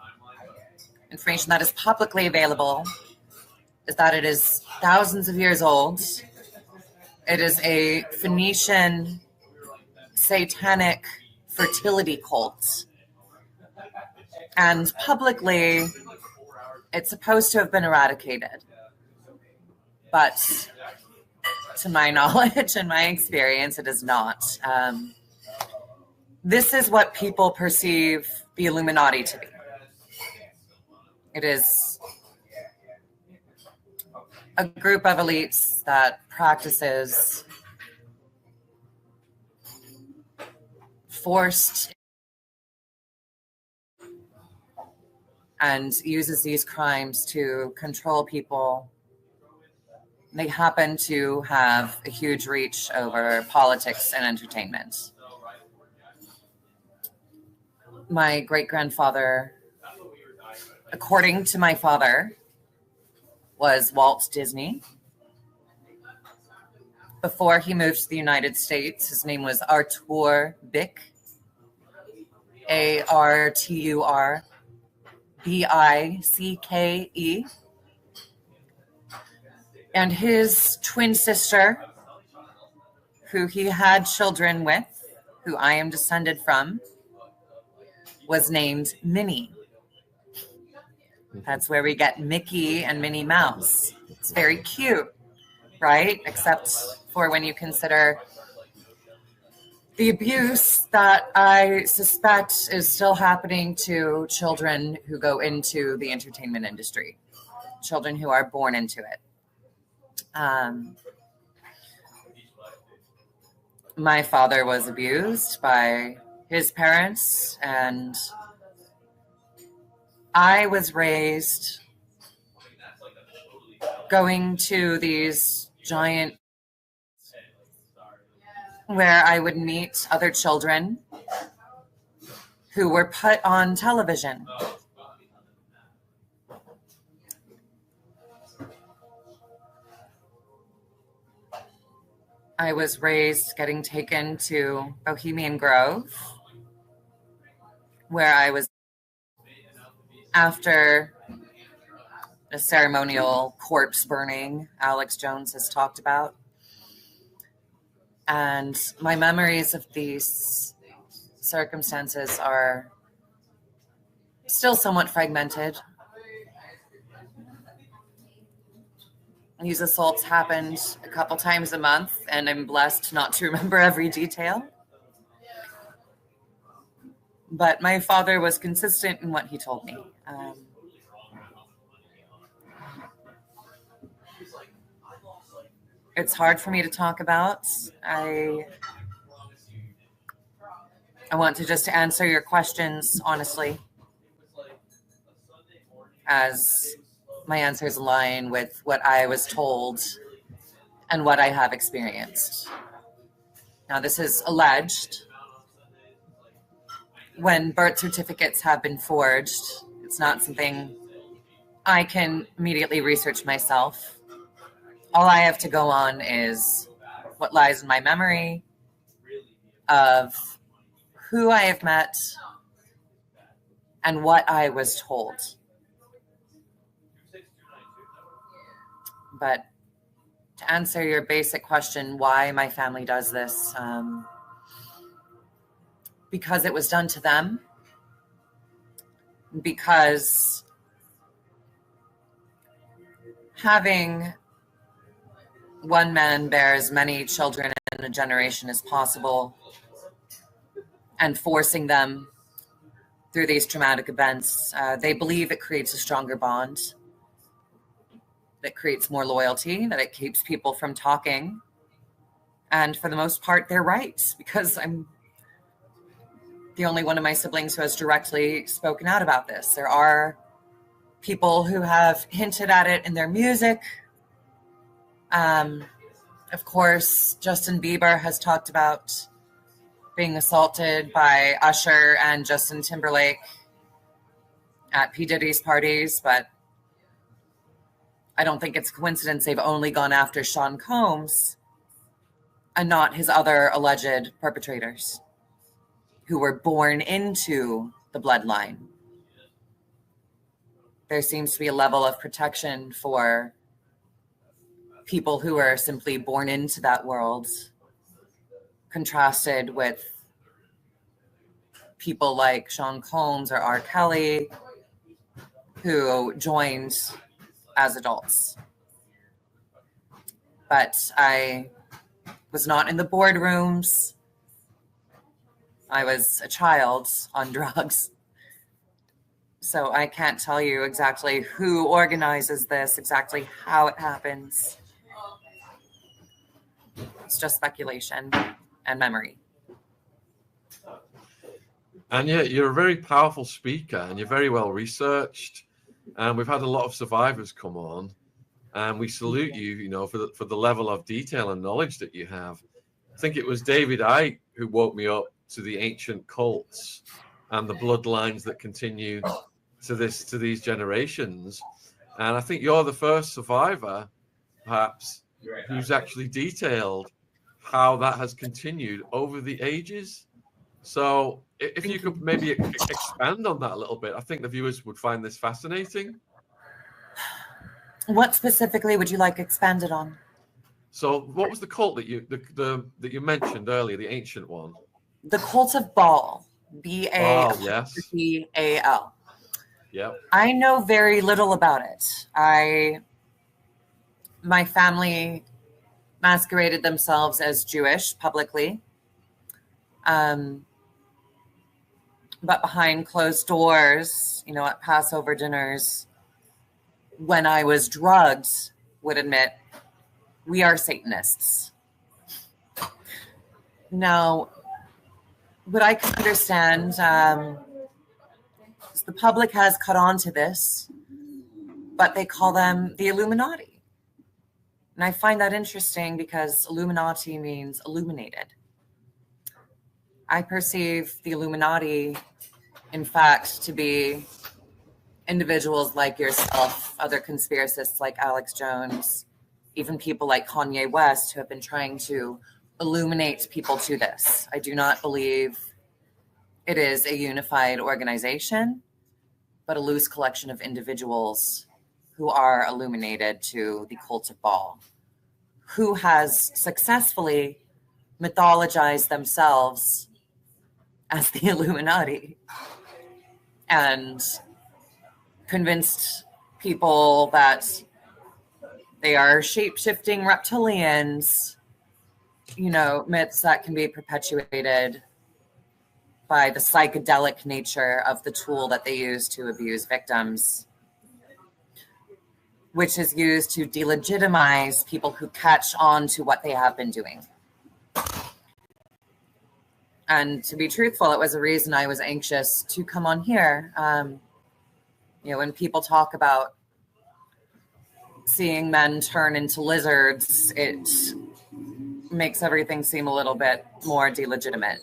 information that is publicly available, is that it is thousands of years old. It is a Phoenician satanic fertility cult. And publicly, it's supposed to have been eradicated. But to my knowledge and my experience, it is not. This is what people perceive the Illuminati to be. It is a group of elites that practices forced and uses these crimes to control people. They happen to have a huge reach over politics and entertainment. My great-grandfather, according to my father, was Walt Disney. Before he moved to the United States, his name was Artur Bick, Arturbicke. And his twin sister, who he had children with, who I am descended from, was named Minnie. That's where we get Mickey and Minnie Mouse. It's very cute, right? Except for when you consider the abuse that I suspect is still happening to children who go into the entertainment industry, children who are born into it. My father was abused by his parents and I was raised going to these giant where I would meet other children who were put on television. I was raised getting taken to Bohemian Grove, where I was, after a ceremonial corpse burning Alex Jones has talked about. And my memories of these circumstances are still somewhat fragmented. These assaults happened a couple times a month, and I'm blessed not to remember every detail. But my father was consistent in what he told me. It's hard for me to talk about. I want to just answer your questions honestly, as my answers align with what I was told and what I have experienced. Now, this is alleged. When birth certificates have been forged, it's not something I can immediately research myself. All I have to go on is what lies in my memory of who I have met and what I was told. But to answer your basic question, why my family does this, because it was done to them, because having one man bear as many children in a generation as possible and forcing them through these traumatic events, they believe it creates a stronger bond, that creates more loyalty, that it keeps people from talking. And for the most part, they're right, because I'm the only one of my siblings who has directly spoken out about this. There are people who have hinted at it in their music. Of course, Justin Bieber has talked about being assaulted by Usher and Justin Timberlake at P. Diddy's parties, but I don't think it's a coincidence they've only gone after Sean Combs and not his other alleged perpetrators who were born into the bloodline. There seems to be a level of protection for people who are simply born into that world, contrasted with people like Sean Combs or R. Kelly, who joined as adults. But I was not in the boardrooms. I was a child on drugs. So I can't tell you exactly who organizes this, exactly how it happens. It's just speculation and memory. And you're a very powerful speaker, and you're very well researched. And we've had a lot of survivors come on, and we salute you, for the level of detail and knowledge that you have. I think it was David Icke who woke me up to the ancient cults and the bloodlines that continue to these generations. And I think you're the first survivor, perhaps, who's actually detailed how that has continued over the ages. So if you could maybe expand on that a little bit, I think the viewers would find this fascinating. What specifically would you like expanded on? So what was the cult that you mentioned earlier, the ancient one? The cult of Baal, B-A-L. Yes. B-A-L. Yeah. I know very little about it. My family masqueraded themselves as Jewish publicly. But behind closed doors, at Passover dinners, when I was drugged, would admit, we are Satanists. Now, what I can understand, So the public has caught on to this, but they call them the Illuminati. And I find that interesting because Illuminati means illuminated. I perceive the Illuminati, in fact, to be individuals like yourself, other conspiracists like Alex Jones, even people like Kanye West, who have been trying to illuminate people to this. I do not believe it is a unified organization, but a loose collection of individuals who are illuminated to the cult of Baal, who has successfully mythologized themselves as the Illuminati and convinced people that they are shape-shifting reptilians, myths that can be perpetuated by the psychedelic nature of the tool that they use to abuse victims, which is used to delegitimize people who catch on to what they have been doing. And to be truthful, it was a reason I was anxious to come on here. When people talk about seeing men turn into lizards, it makes everything seem a little bit more delegitimate.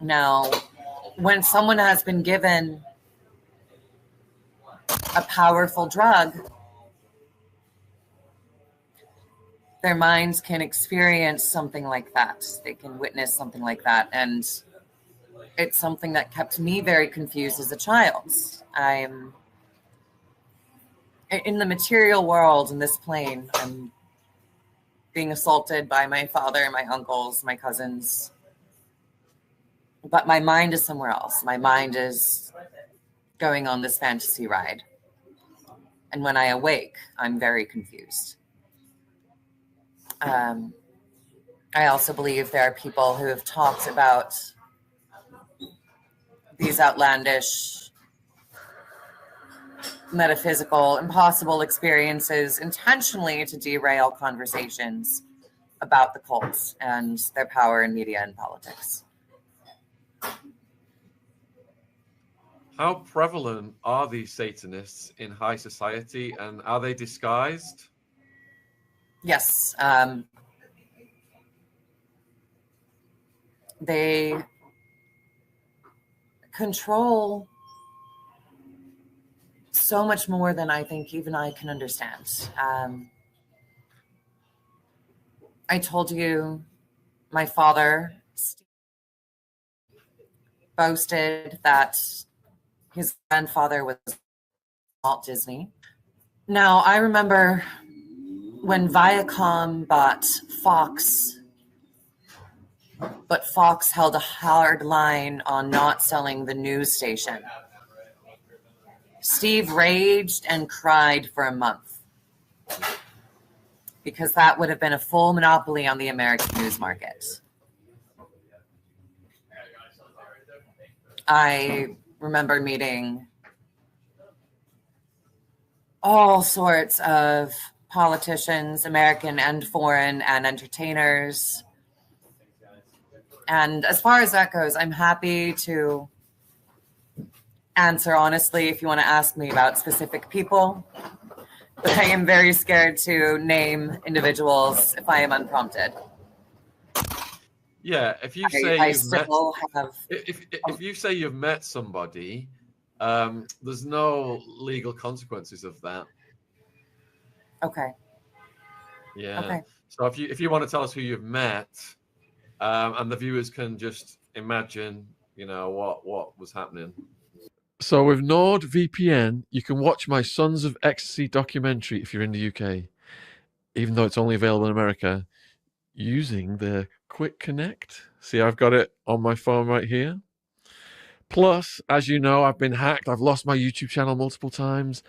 Now, when someone has been given a powerful drug, their minds can experience something like that. They can witness something like that. And it's something that kept me very confused as a child. I'm in the material world, in this plane. I'm being assaulted by my father, my uncles, my cousins. But my mind is somewhere else. My mind is going on this fantasy ride. And when I awake, I'm very confused. I also believe there are people who have talked about these outlandish, metaphysical, impossible experiences intentionally to derail conversations about the cults and their power in media and politics. How prevalent are these Satanists in high society, and are they disguised? Yes. They control so much more than I think even I can understand. I told you my father boasted that his grandfather was Walt Disney. Now, I remember when Viacom bought Fox, but Fox held a hard line on not selling the news station. Steve raged and cried for a month because that would have been a full monopoly on the American news market. I remember meeting all sorts of politicians, American and foreign, and entertainers. And as far as that goes, I'm happy to answer honestly if you want to ask me about specific people. But I am very scared to name individuals if I am unprompted. Yeah, if you say if you say you've met somebody, there's no legal consequences of that. Okay. Yeah. Okay. So if you want to tell us who you've met, and the viewers can just imagine, what was happening. So with NordVPN, you can watch my Sons of Ecstasy documentary if you're in the UK, even though it's only available in America, using the Quick Connect. See, I've got it on my phone right here. Plus, as you know, I've been hacked. I've lost my YouTube channel multiple times.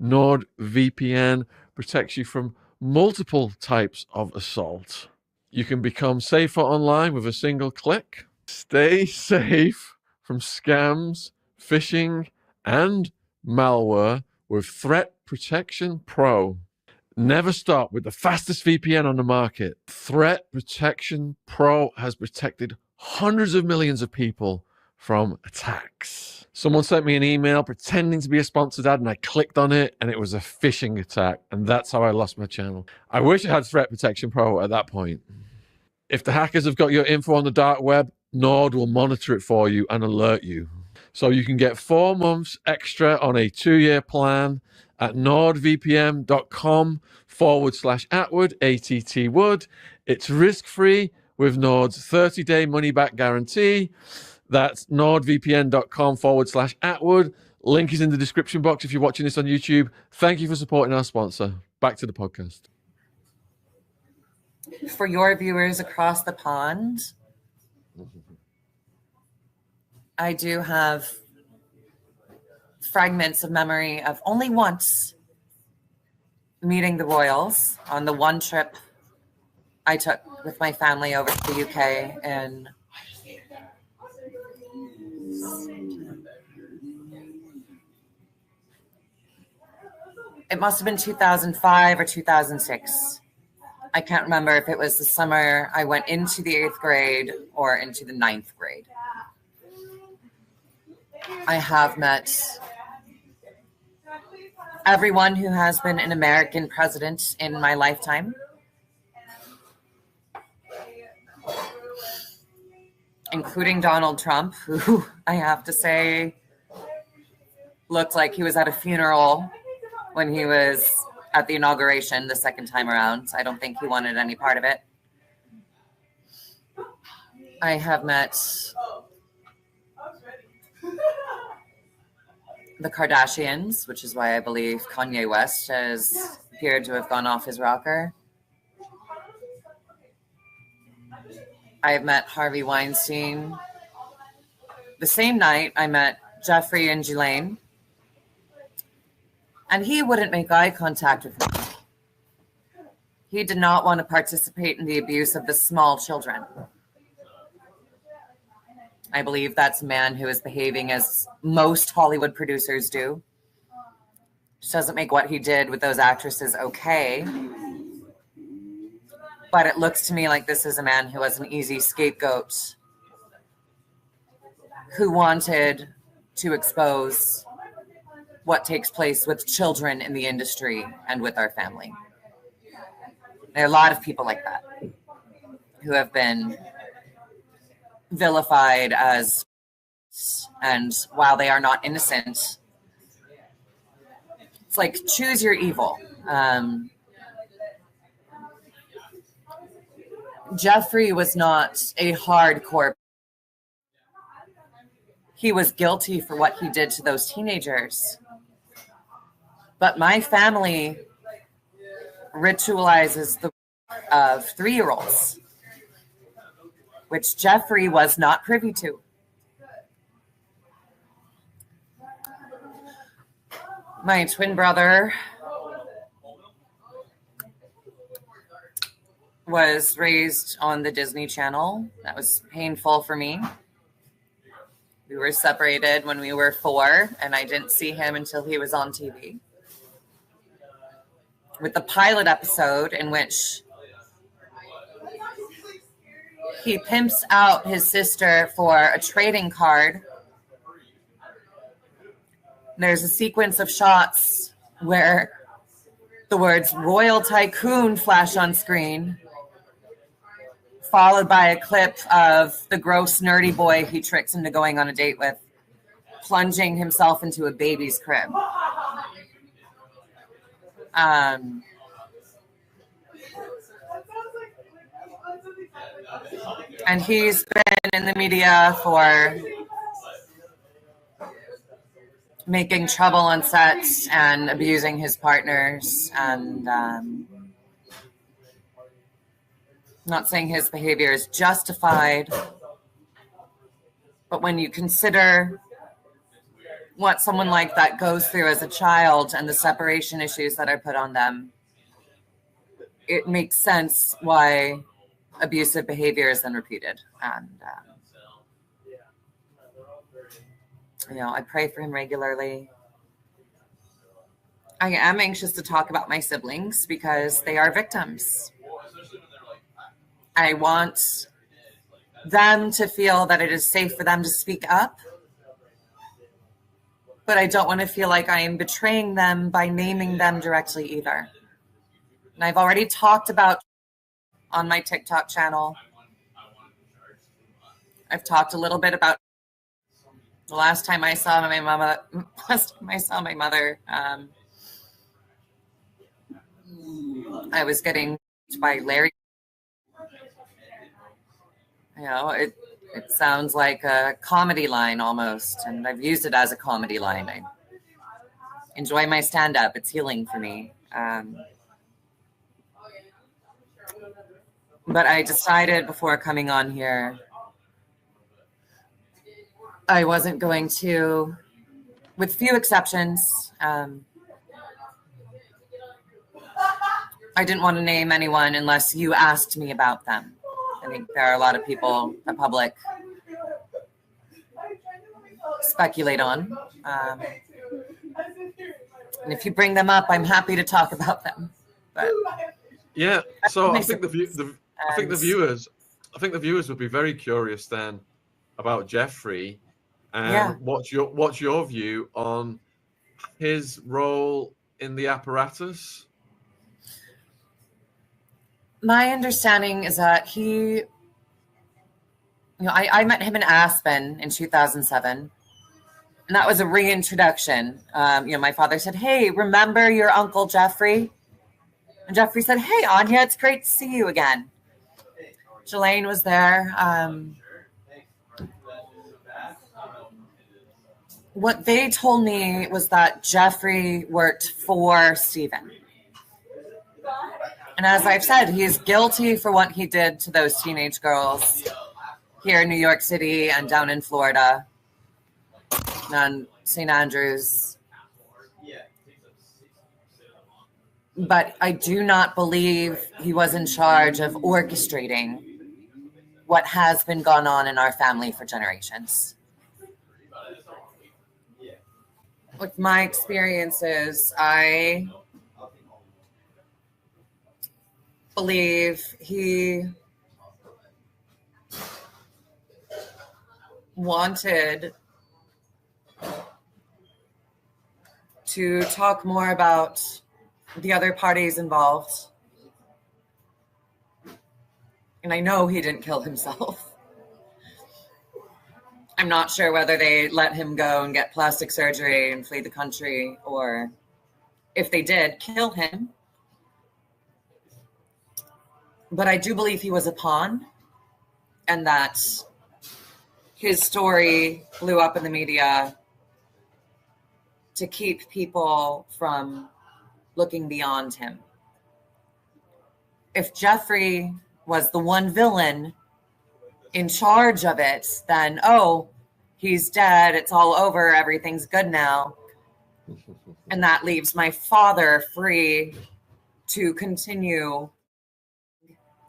NordVPN protects you from multiple types of assault. You can become safer online with a single click. Stay safe from scams, phishing, and malware with Threat Protection Pro. Never stop with the fastest VPN on the market. Threat Protection Pro has protected hundreds of millions of people from attacks. Someone sent me an email pretending to be a sponsored ad, and I clicked on it, and it was a phishing attack, and that's how I lost my channel. I wish I had Threat Protection Pro at that point. If the hackers have got your info on the dark web, Nord will monitor it for you and alert you. So you can get 4 months extra on a 2-year plan at nordvpn.com/Atwood, ATT-Wood. It's risk-free with Nord's 30-day money-back guarantee. That's nordvpn.com/Atwood. Link is in the description box if you're watching this on YouTube. Thank you for supporting our sponsor. Back to the podcast. For your viewers across the pond, I do have fragments of memory of only once meeting the royals on the one trip I took with my family over to the UK, and it must have been 2005 or 2006. I can't remember if it was the summer I went into the 8th grade or into the 9th grade. I have met everyone who has been an American president in my lifetime. Including Donald Trump, who I have to say looked like he was at a funeral when he was at the inauguration the second time around. I don't think he wanted any part of it. I have met the Kardashians, which is why I believe Kanye West has appeared to have gone off his rocker. I have met Harvey Weinstein. The same night, I met Jeffrey and Ghislaine. And he wouldn't make eye contact with me. He did not want to participate in the abuse of the small children. I believe that's a man who is behaving as most Hollywood producers do. Just doesn't make what he did with those actresses okay. But it looks to me like this is a man who was an easy scapegoat, who wanted to expose what takes place with children in the industry and with our family. There are a lot of people like that who have been vilified as, and while they are not innocent, it's like choose your evil. Jeffrey was not a hardcore. He was guilty for what he did to those teenagers. But my family ritualizes the of 3-year-olds, which Jeffrey was not privy to. My twin brother was raised on the Disney Channel. That was painful for me. We were separated when we were 4, and I didn't see him until he was on TV. With the pilot episode in which he pimps out his sister for a trading card, there's a sequence of shots where the words Royal Tycoon flash on screen, followed by a clip of the gross nerdy boy he tricks into going on a date with, plunging himself into a baby's crib. And he's been in the media for making trouble on sets and abusing his partners, and not saying his behavior is justified, but when you consider what someone like that goes through as a child and the separation issues that are put on them, it makes sense why abusive behavior is then repeated. And I pray for him regularly. I am anxious to talk about my siblings because they are victims. I want them to feel that it is safe for them to speak up. But I don't want to feel like I am betraying them by naming them directly either. And I've already talked about on my TikTok channel. I've talked a little bit about the last time I saw my mother. I was getting by Larry. You know, it sounds like a comedy line almost, and I've used it as a comedy line. I enjoy my stand-up. It's healing for me. But I decided before coming on here, I wasn't going to, with few exceptions, I didn't want to name anyone unless you asked me about them. I think there are a lot of people the public speculate on. And if you bring them up, I'm happy to talk about them. But yeah, so I think the viewers would be very curious then about Jeffrey, and what's your view on his role in the apparatus? My understanding is that I met him in Aspen in 2007, and that was a reintroduction. My father said, "Hey, remember your Uncle Jeffrey?" And Jeffrey said, "Hey, Anya, it's great to see you again." Jelaine was there. What they told me was that Jeffrey worked for Stephen. And as I've said, he's guilty for what he did to those teenage girls here in New York City and down in Florida, and St. Andrews. But I do not believe he was in charge of orchestrating what has been going on in our family for generations. With my experiences, I believe he wanted to talk more about the other parties involved. And I know he didn't kill himself. I'm not sure whether they let him go and get plastic surgery and flee the country, or if they did, kill him. But I do believe he was a pawn, and that his story blew up in the media to keep people from looking beyond him. If Jeffrey was the one villain in charge of it, then, he's dead, it's all over, everything's good now. And that leaves my father free to continue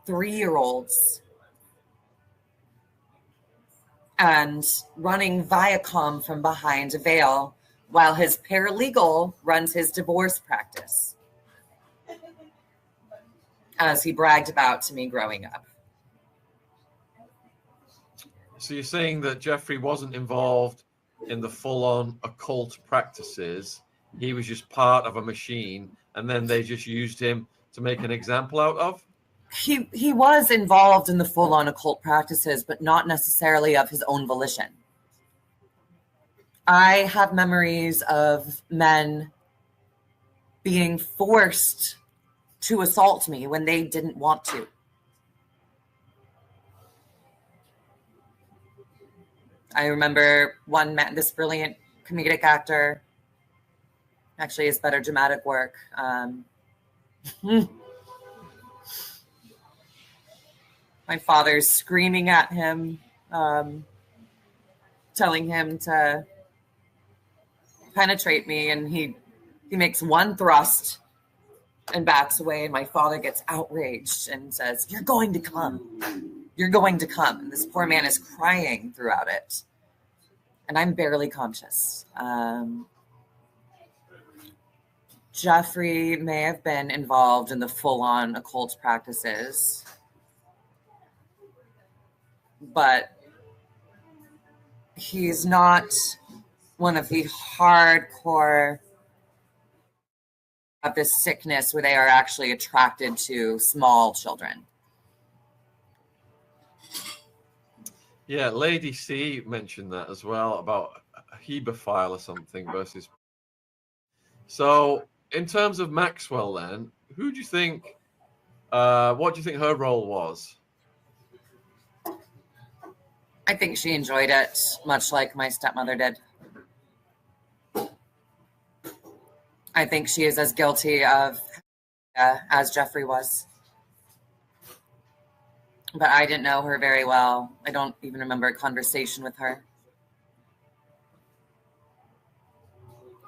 3-year-olds and running Viacom from behind a veil while his paralegal runs his divorce practice, as he bragged about to me growing up. So you're saying that Jeffrey wasn't involved in the full-on occult practices. He was just part of a machine, and then they just used him to make an example out of? He was involved in the full-on occult practices, but not necessarily of his own volition. I have memories of men being forced to assault me when they didn't want to. I remember one man, this brilliant comedic actor, actually has better dramatic work. My father's screaming at him, telling him to penetrate me, and he makes one thrust and backs away, and my father gets outraged and says, "You're going to come. You're going to come." And this poor man is crying throughout it. And I'm barely conscious. Jeffrey may have been involved in the full-on occult practices. but he's not one of the hardcore of this sickness where they are actually attracted to small children. Yeah, Lady C mentioned that as well about a hebephile or something versus. So, in terms of Maxwell, then, who do you think? What do you think her role was? I think she enjoyed it, much like my stepmother did. I think she is as guilty of as Jeffrey was. But I didn't know her very well. I don't even remember a conversation with her.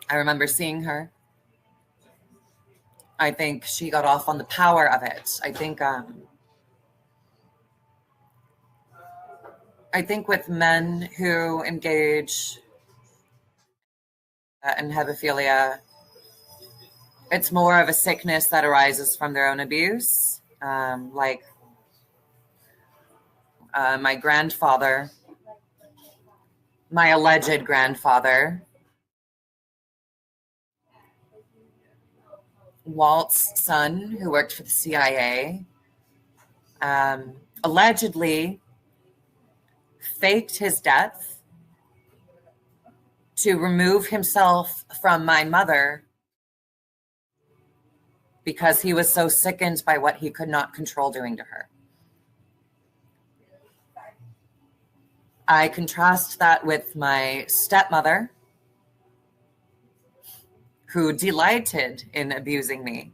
I remember seeing her. I think she got off on the power of it. I think with men who engage in hebephilia, it's more of a sickness that arises from their own abuse. My grandfather, my alleged grandfather, Walt's son, who worked for the CIA, allegedly faked his death to remove himself from my mother because he was so sickened by what he could not control doing to her. I contrast that with my stepmother, who delighted in abusing me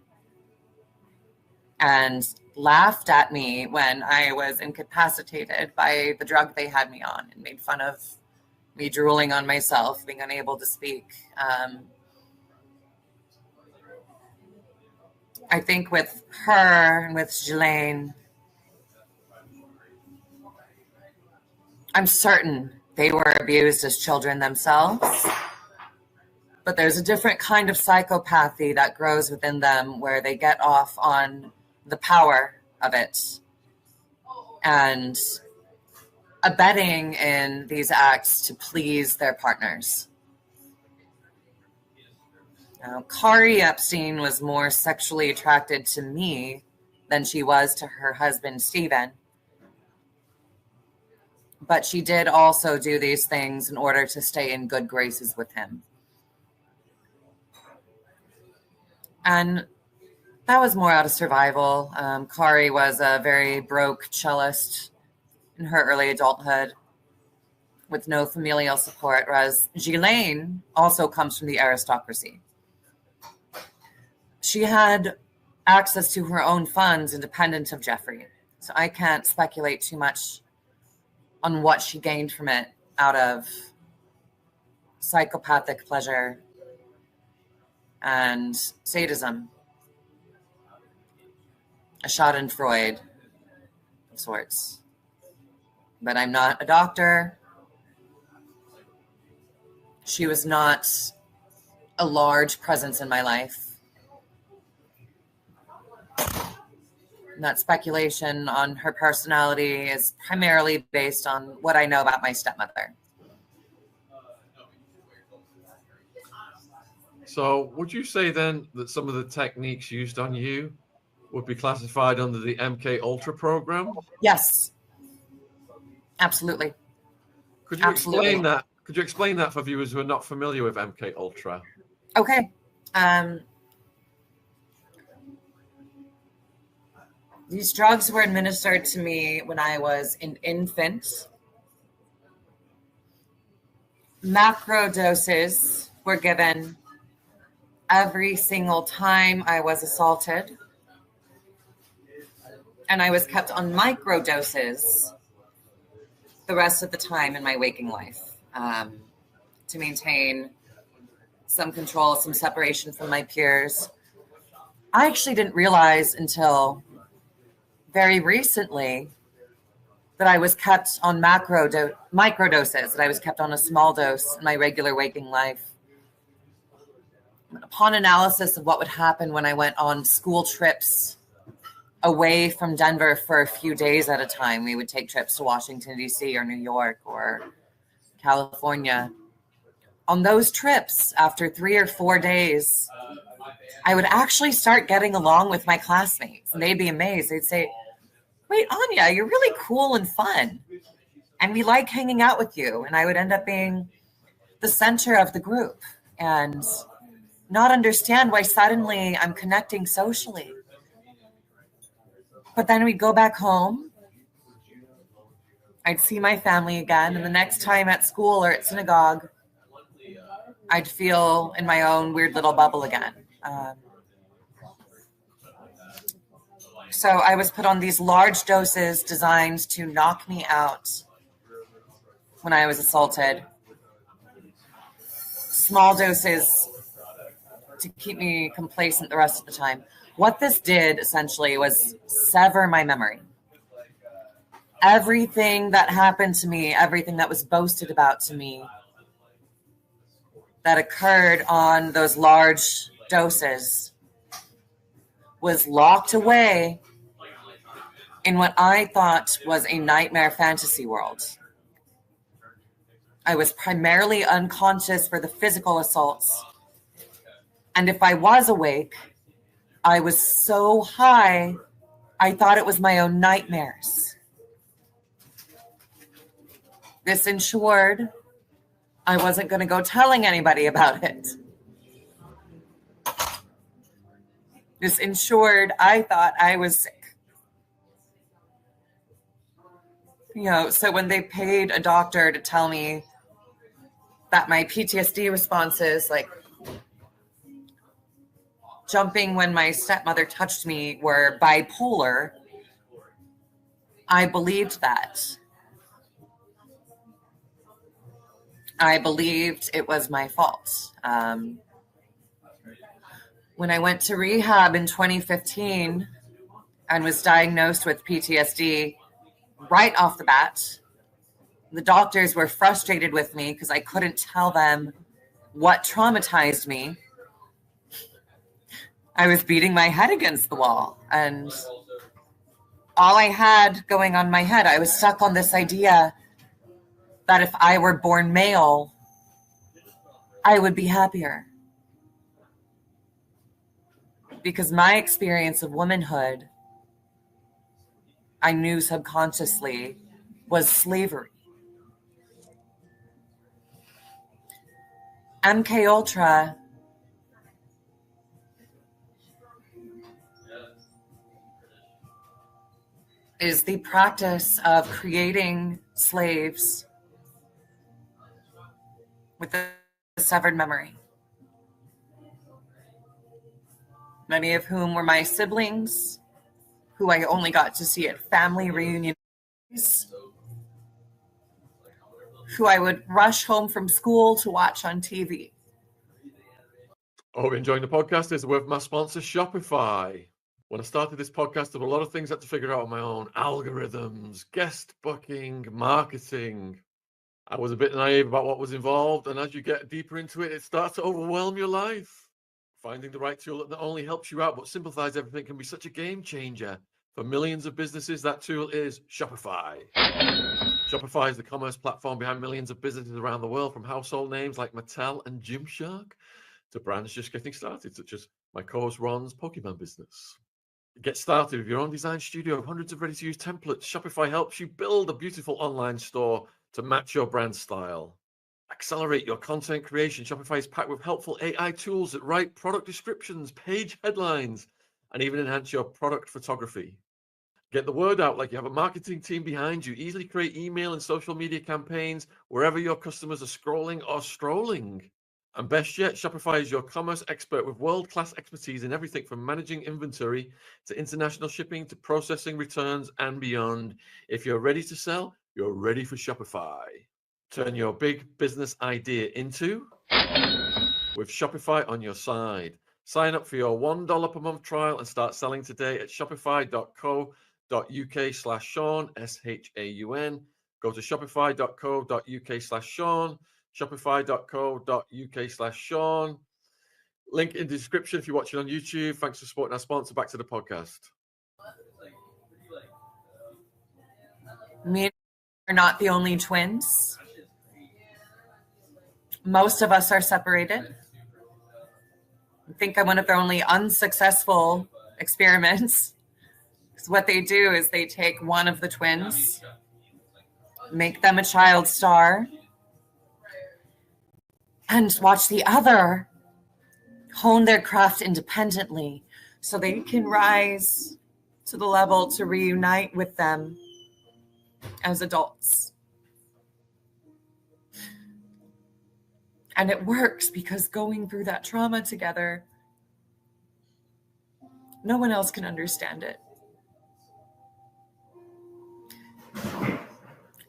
and laughed at me when I was incapacitated by the drug they had me on and made fun of me drooling on myself, being unable to speak. I think with her and with Ghislaine, I'm certain they were abused as children themselves. But there's a different kind of psychopathy that grows within them where they get off on the power of it and abetting in these acts to please their partners. Now, Kari Epstein was more sexually attracted to me than she was to her husband, Stephen. But she did also do these things in order to stay in good graces with him. And that was more out of survival. Kari was a very broke cellist in her early adulthood with no familial support, whereas Ghislaine also comes from the aristocracy. She had access to her own funds independent of Jeffrey. So I can't speculate too much on what she gained from it out of psychopathic pleasure and sadism, a schadenfreude of sorts. But I'm not a doctor. She was not a large presence in my life. That speculation on her personality is primarily based on what I know about my stepmother. So would you say then that some of the techniques used on you would be classified under the MK Ultra program? Yes, absolutely. Could you explain that? Could you explain that for viewers who are not familiar with MK Ultra? Okay. These drugs were administered to me when I was an infant. Macro doses were given every single time I was assaulted. And I was kept on micro doses the rest of the time in my waking life to maintain some control, some separation from my peers. I actually didn't realize until very recently that I was kept on micro doses, that I was kept on a small dose in my regular waking life. Upon analysis of what would happen when I went on school trips away from Denver for a few days at a time. We would take trips to Washington, D.C. or New York or California. On those trips, after 3 or 4 days, I would actually start getting along with my classmates. And they'd be amazed. They'd say, wait, Anya, you're really cool and fun. And we like hanging out with you. And I would end up being the center of the group and not understand why suddenly I'm connecting socially. But then we'd go back home. I'd see my family again. And the next time at school or at synagogue, I'd feel in my own weird little bubble again. So I was put on these large doses designed to knock me out when I was assaulted. Small doses to keep me complacent the rest of the time. What this did essentially was sever my memory. Everything that happened to me, everything that was boasted about to me, that occurred on those large doses was locked away in what I thought was a nightmare fantasy world. I was primarily unconscious for the physical assaults. And if I was awake, I was so high, I thought it was my own nightmares. This ensured I wasn't going to go telling anybody about it. This ensured I thought I was sick. So when they paid a doctor to tell me that my PTSD responses, like jumping when my stepmother touched me, were bipolar, I believed that. I believed it was my fault. When I went to rehab in 2015 and was diagnosed with PTSD right off the bat, the doctors were frustrated with me because I couldn't tell them what traumatized me. I was beating my head against the wall, and all I had going on in my head, I was stuck on this idea that if I were born male, I would be happier. Because my experience of womanhood, I knew subconsciously, was slavery. MK Ultra is the practice of creating slaves with a severed memory. Many of whom were my siblings, who I only got to see at family reunions, who I would rush home from school to watch on TV. I hope you're enjoying the podcast. It's a word from my sponsor, Shopify. When I started this podcast, there were a lot of things I had to figure out on my own. Algorithms, guest booking, marketing. I was a bit naive about what was involved, and as you get deeper into it, it starts to overwhelm your life. Finding the right tool that not only helps you out, but simplifies everything can be such a game changer. For millions of businesses, that tool is Shopify. Shopify is the commerce platform behind millions of businesses around the world, from household names like Mattel and Gymshark to brands just getting started, such as my co-host Ron's Pokemon business. Get started with your own design studio of hundreds of ready-to-use templates. Shopify helps you build a beautiful online store to match your brand style. Accelerate your content creation. Shopify is packed with helpful AI tools that write product descriptions, page headlines, and even enhance your product photography. Get the word out like you have a marketing team behind you. Easily create email and social media campaigns wherever your customers are scrolling or strolling. And best yet, Shopify is your commerce expert with world-class expertise in everything from managing inventory to international shipping to processing returns and beyond. If you're ready to sell, you're ready for Shopify. Turn your big business idea into with Shopify on your side. Sign up for your $1 per month trial and start selling today at shopify.co.uk/Sean, SHAUN. Go to shopify.co.uk/Sean, shopify.co.uk/Sean. Link in the description if you're watching on YouTube. Thanks for supporting our sponsor. Back to the podcast. Me and are not the only twins. Most of us are separated. I think I'm one of their only unsuccessful experiments. Because what they do is they take one of the twins, make them a child star, and watch the other hone their craft independently so they can rise to the level to reunite with them as adults. And it works because going through that trauma together, no one else can understand it.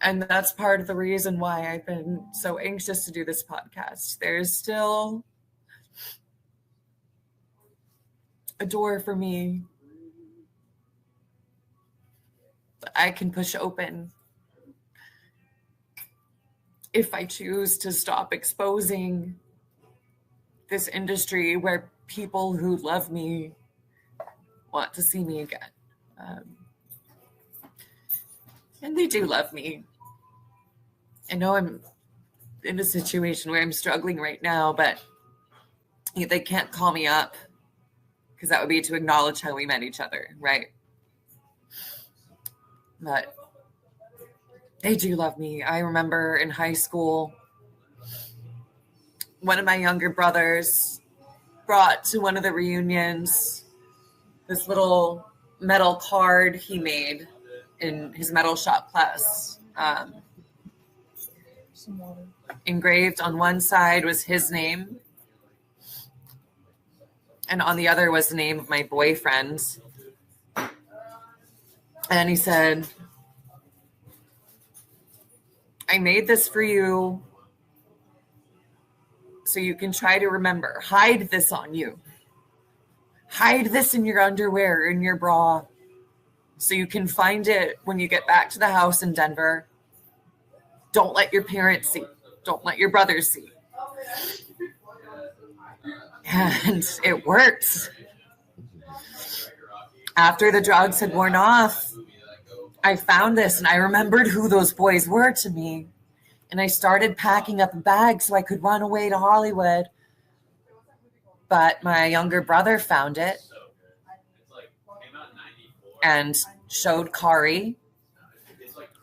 And that's part of the reason why I've been so anxious to do this podcast. There's still a door for me that I can push open if I choose to stop exposing this industry where people who love me want to see me again. And they do love me. I know I'm in a situation where I'm struggling right now, but they can't call me up because that would be to acknowledge how we met each other, right? But they do love me. I remember in high school, one of my younger brothers brought to one of the reunions this little metal card he made in his metal shop class. Engraved on one side was his name, and on the other was the name of my boyfriend. And he said, I made this for you so you can try to remember. Hide this on you. Hide this in your underwear, in your bra, so you can find it when you get back to the house in Denver. Don't let your parents see. Don't let your brothers see. And it worked. After the drugs had worn off, I found this and I remembered who those boys were to me. And I started packing up a bag so I could run away to Hollywood. But my younger brother found it and showed Kari,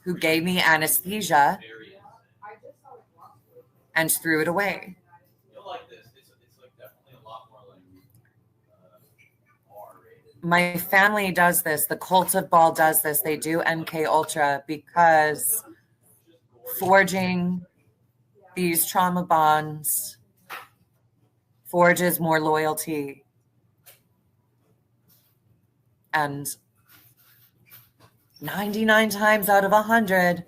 who gave me anesthesia, and threw it away. My family does this. The Cult of Ball does this. They do MK Ultra because forging these trauma bonds forges more loyalty. And 99 times out of 100,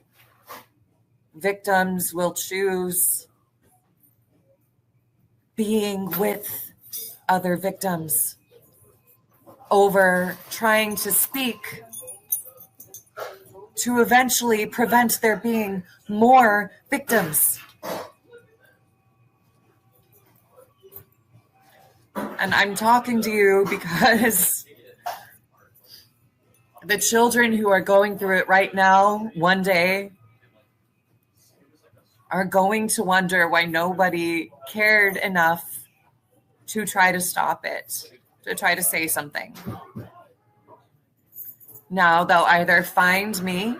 victims will choose being with other victims over trying to speak to eventually prevent there being more victims. And I'm talking to you because the children who are going through it right now, one day, are going to wonder why nobody cared enough to try to stop it, to try to say something. Now they'll either find me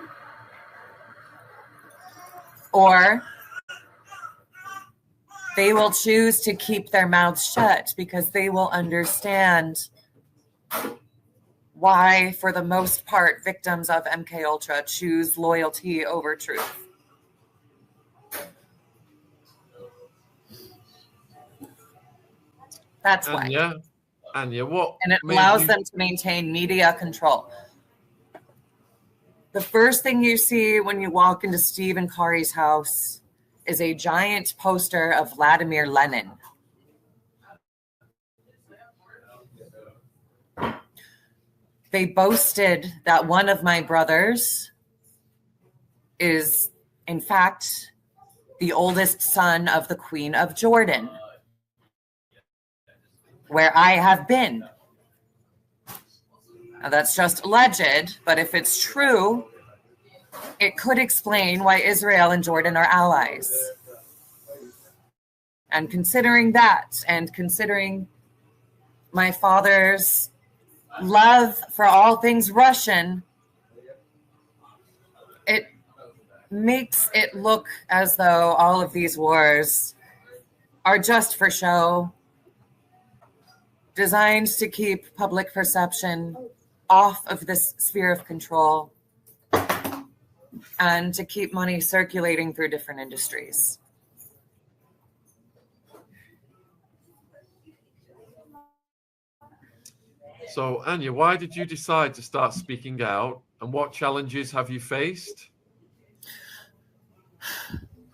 or they will choose to keep their mouths shut because they will understand why, for the most part, victims of MK Ultra choose loyalty over truth. That's why. Anya, what? And it allows them to maintain media control. The first thing you see when you walk into Steve and Kari's house is a giant poster of Vladimir Lenin. They boasted that one of my brothers is, in fact, the oldest son of the Queen of Jordan, where I have been. Now, that's just alleged, but if it's true, it could explain why Israel and Jordan are allies. And considering that, and considering my father's love for all things Russian, it makes it look as though all of these wars are just for show, designed to keep public perception off of this sphere of control and to keep money circulating through different industries. So, Anya, why did you decide to start speaking out, and what challenges have you faced?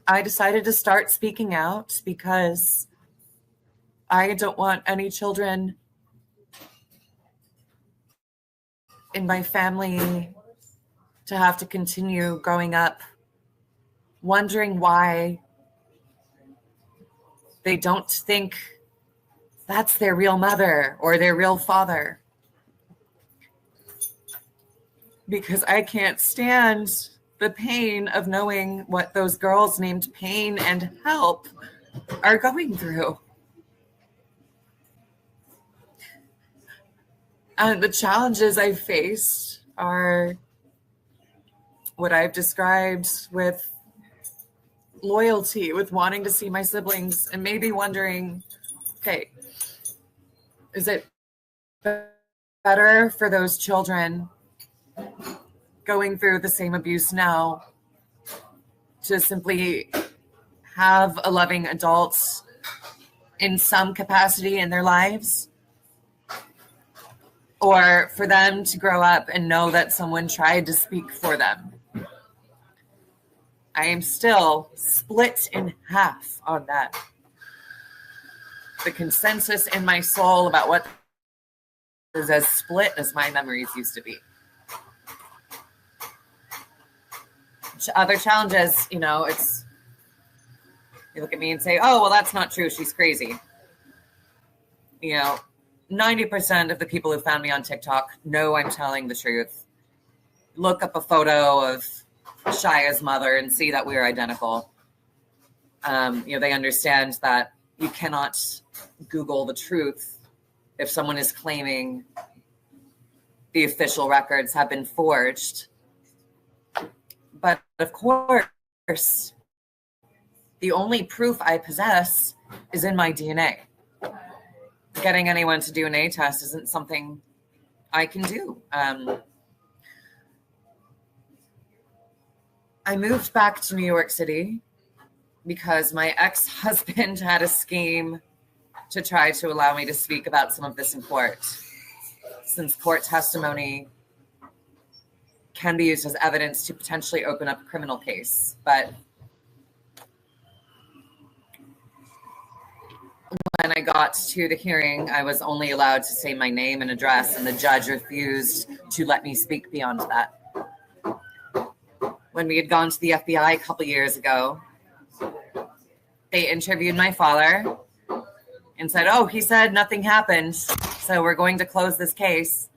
I decided to start speaking out because I don't want any children in my family to have to continue growing up wondering why they don't think that's their real mother or their real father. Because I can't stand the pain of knowing what those girls named Pain and Help are going through. And the challenges I faced are what I've described with loyalty, with wanting to see my siblings and maybe wondering, okay, is it better for those children going through the same abuse now to simply have a loving adult in some capacity in their lives? Or for them to grow up and know that someone tried to speak for them? I am still split in half on that. The consensus in my soul about what is as split as my memories used to be. Other challenges, you know, it's, you look at me and say, oh, well, that's not true. She's crazy. You know, 90% of the people who found me on TikTok know I'm telling the truth. Look up a photo of Shia's mother and see that we're identical. You know, they understand that you cannot Google the truth if someone is claiming the official records have been forged. But of course, the only proof I possess is in my DNA. Getting anyone to do an DNA test isn't something I can do. I moved back to New York City because my ex-husband had a scheme to try to allow me to speak about some of this in court, since court testimony can be used as evidence to potentially open up a criminal case. But when I got to the hearing, I was only allowed to say my name and address, and the judge refused to let me speak beyond that. When we had gone to the FBI a couple years ago, they interviewed my father and said, oh, he said nothing happened, so we're going to close this case.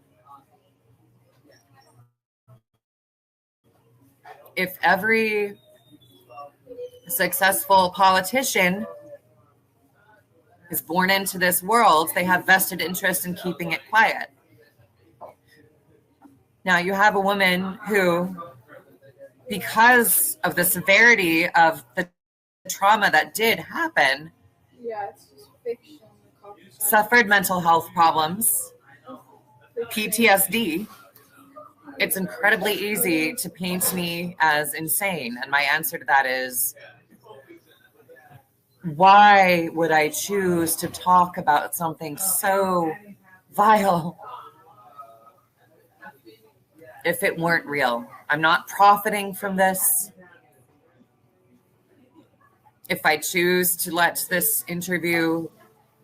If every successful politician is born into this world, they have vested interest in keeping it quiet. Now you have a woman who, because of the severity of the trauma that did happen, it's just fiction. suffered mental health problems, PTSD. It's incredibly easy to paint me as insane. And my answer to that is, why would I choose to talk about something so vile if it weren't real? I'm not profiting from this. If I choose to let this interview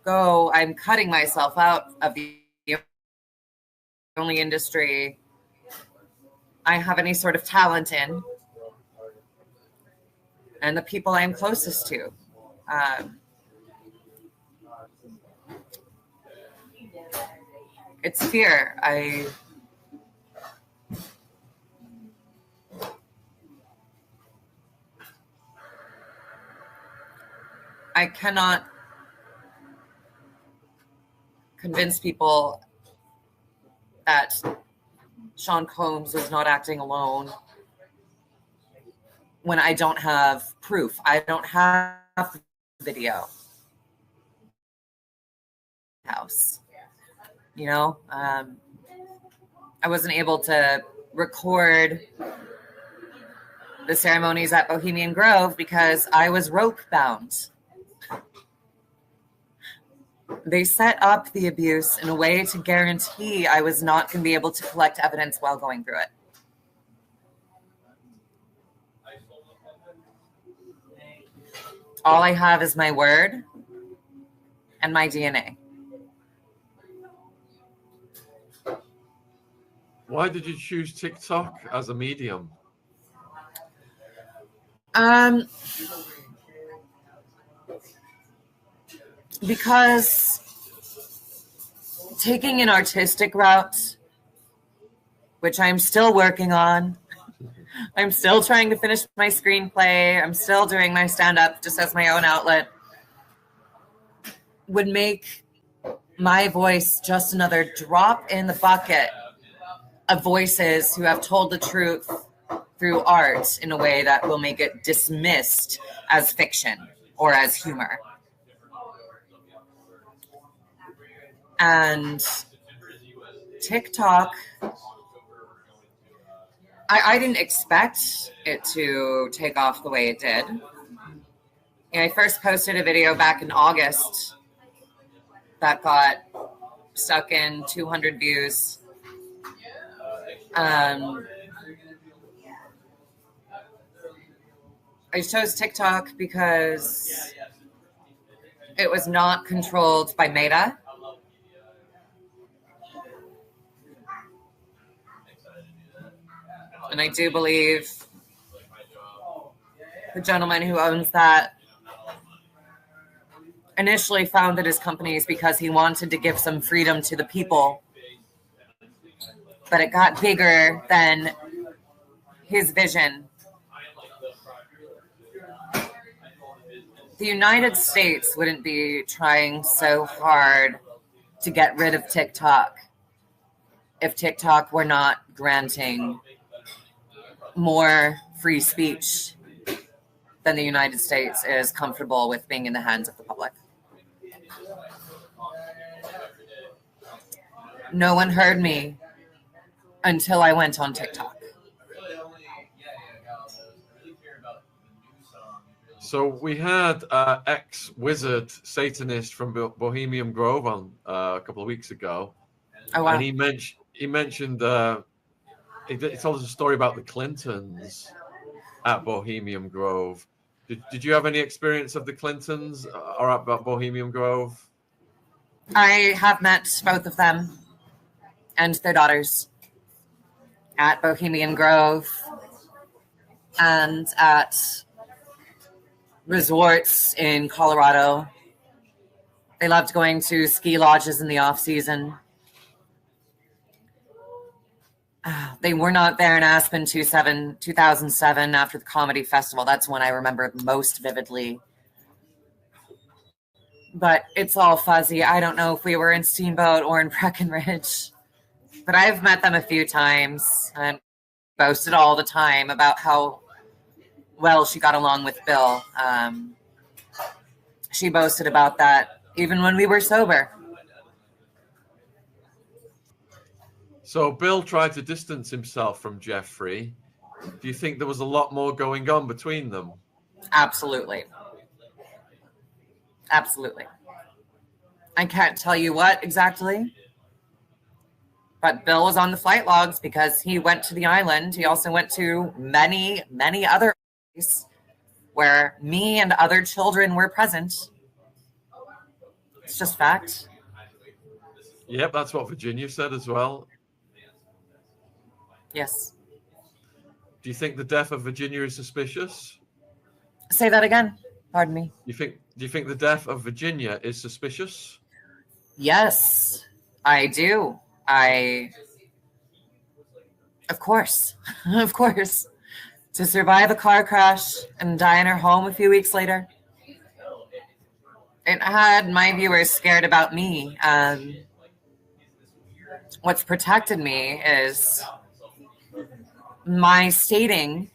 go, I'm cutting myself out of the only industry I have any sort of talent in, and the people I'm closest to. It's fear. I cannot convince people that Sean Combs was not acting alone when I don't have proof. I don't have video. House, you know, I wasn't able to record the ceremonies at Bohemian Grove because I was rope bound. They set up the abuse in a way to guarantee I was not going to be able to collect evidence while going through it. All I have is my word and my DNA. Why did you choose TikTok as a medium? Because taking an artistic route, which I'm still working on, I'm still trying to finish my screenplay, I'm still doing my stand-up just as my own outlet, would make my voice just another drop in the bucket of voices who have told the truth through art in a way that will make it dismissed as fiction or as humor. And TikTok, I didn't expect it to take off the way it did. I first posted a video back in August that got stuck in 200 views. I chose TikTok because it was not controlled by Meta. And I do believe the gentleman who owns that initially founded his companies because he wanted to give some freedom to the people. But it got bigger than his vision. The United States wouldn't be trying so hard to get rid of TikTok if TikTok were not granting more free speech than the United States is comfortable with being in the hands of the public. No one heard me until I went on TikTok. So we had ex-wizard Satanist from Bohemian Grove on a couple of weeks ago. Oh, wow. And he mentioned he told us a story about the Clintons at Bohemian Grove. Did you have any experience of the Clintons or about Bohemian Grove? I have met both of them and their daughters at Bohemian Grove and at resorts in Colorado. They loved going to ski lodges in the off season. They were not there in Aspen 2007 after the comedy festival. That's when I remember most vividly. But it's all fuzzy. I don't know if we were in Steamboat or in Breckenridge. But I've met them a few times and boasted all the time about how well she got along with Bill. She boasted about that even when we were sober. So Bill tried to distance himself from Jeffrey. Do you think there was a lot more going on between them? Absolutely. Absolutely. I can't tell you what exactly, but Bill was on the flight logs because he went to the island. He also went to many, many other places where me and other children were present. It's just fact. Yep, that's what Virginia said as well. Yes. Do you think the death of Virginia is suspicious? Say that again. Pardon me. Do you think the death of Virginia is suspicious? Yes, I do. Of course. Of course. To survive a car crash and die in her home a few weeks later. It had my viewers scared about me. What's protected me is my stating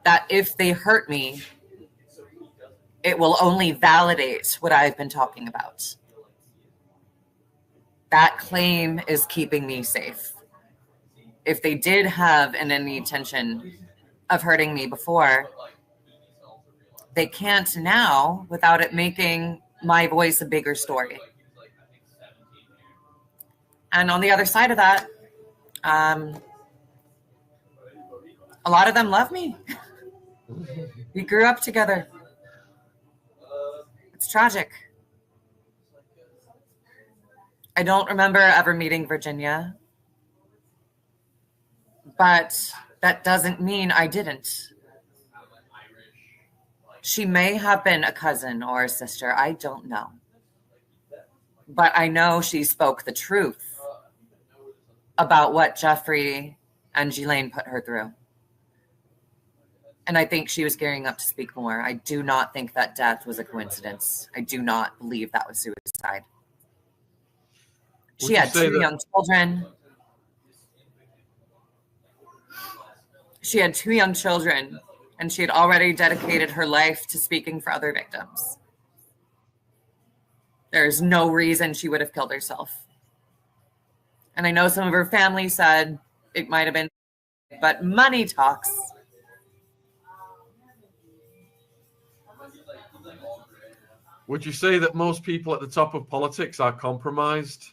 that if they hurt me, it will only validate what I've been talking about. That claim is keeping me safe. If they did have any intention of hurting me before, they can't now without it making my voice a bigger story. And on the other side of that, a lot of them love me. We grew up together. It's tragic. I don't remember ever meeting Virginia, but that doesn't mean I didn't. She may have been a cousin or a sister. I don't know. But I know she spoke the truth about what Jeffrey and Ghislaine put her through. And I think she was gearing up to speak more. I do not think that death was a coincidence. I do not believe that was suicide. She had two young children. She had 2 young children, and she had already dedicated her life to speaking for other victims. There's no reason she would have killed herself. And I know some of her family said it might have been, but money talks. Would you say that most people at the top of politics are compromised?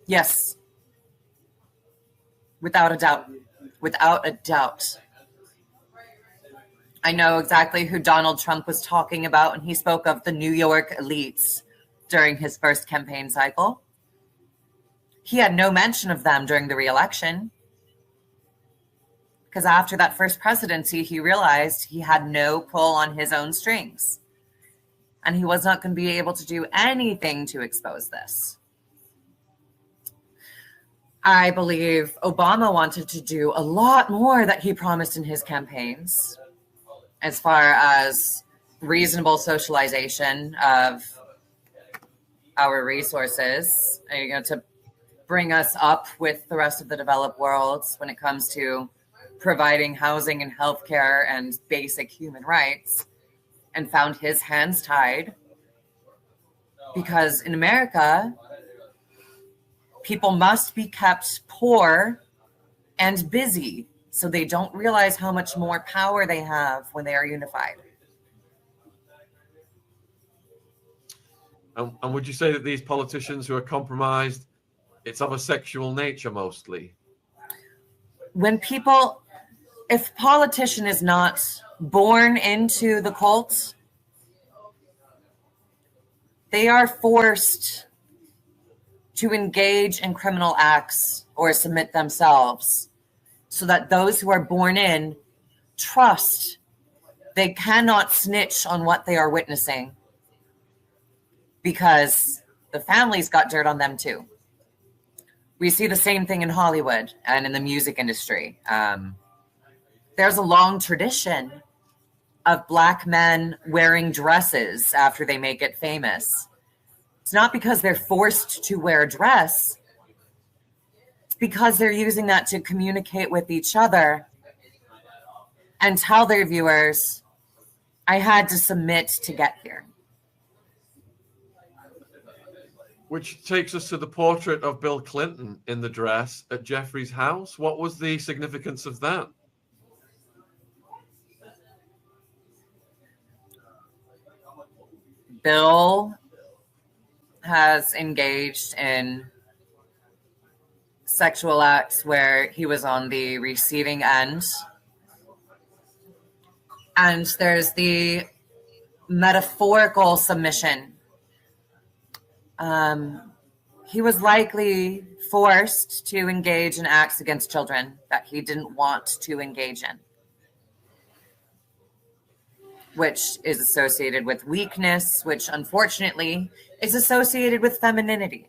Yes. Without a doubt. Without a doubt. I know exactly who Donald Trump was talking about when he spoke of the New York elites during his first campaign cycle. He had no mention of them during the re-election. Because after that first presidency, he realized he had no pull on his own strings. And he was not going to be able to do anything to expose this. I believe Obama wanted to do a lot more that he promised in his campaigns, as far as reasonable socialization of our resources, to bring us up with the rest of the developed world when it comes to providing housing and healthcare and basic human rights, and found his hands tied. Because in America, people must be kept poor and busy so they don't realize how much more power they have when they are unified. And would you say that these politicians who are compromised, it's of a sexual nature mostly? If a politician is not born into the cult, they are forced to engage in criminal acts or submit themselves so that those who are born in trust they cannot snitch on what they are witnessing, because the families got dirt on them too. We see the same thing in Hollywood and in the music industry. There's a long tradition of Black men wearing dresses after they make it famous. It's not because they're forced to wear a dress. It's because they're using that to communicate with each other and tell their viewers, I had to submit to get here. Which takes us to the portrait of Bill Clinton in the dress at Jeffrey's house. What was the significance of that? Bill has engaged in sexual acts where he was on the receiving end. And there's the metaphorical submission. He was likely forced to engage in acts against children that he didn't want to engage in, which is associated with weakness, which unfortunately is associated with femininity.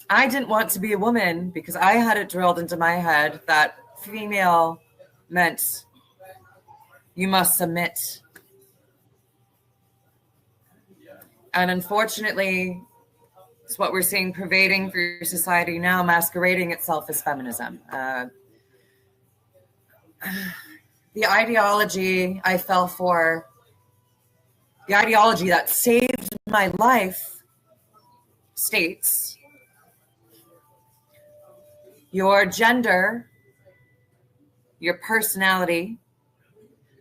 I didn't want to be a woman because I had it drilled into my head that female meant You must submit. And unfortunately, it's what we're seeing pervading through society now, masquerading itself as feminism. The ideology I fell for, the ideology that saved my life, states your gender, your personality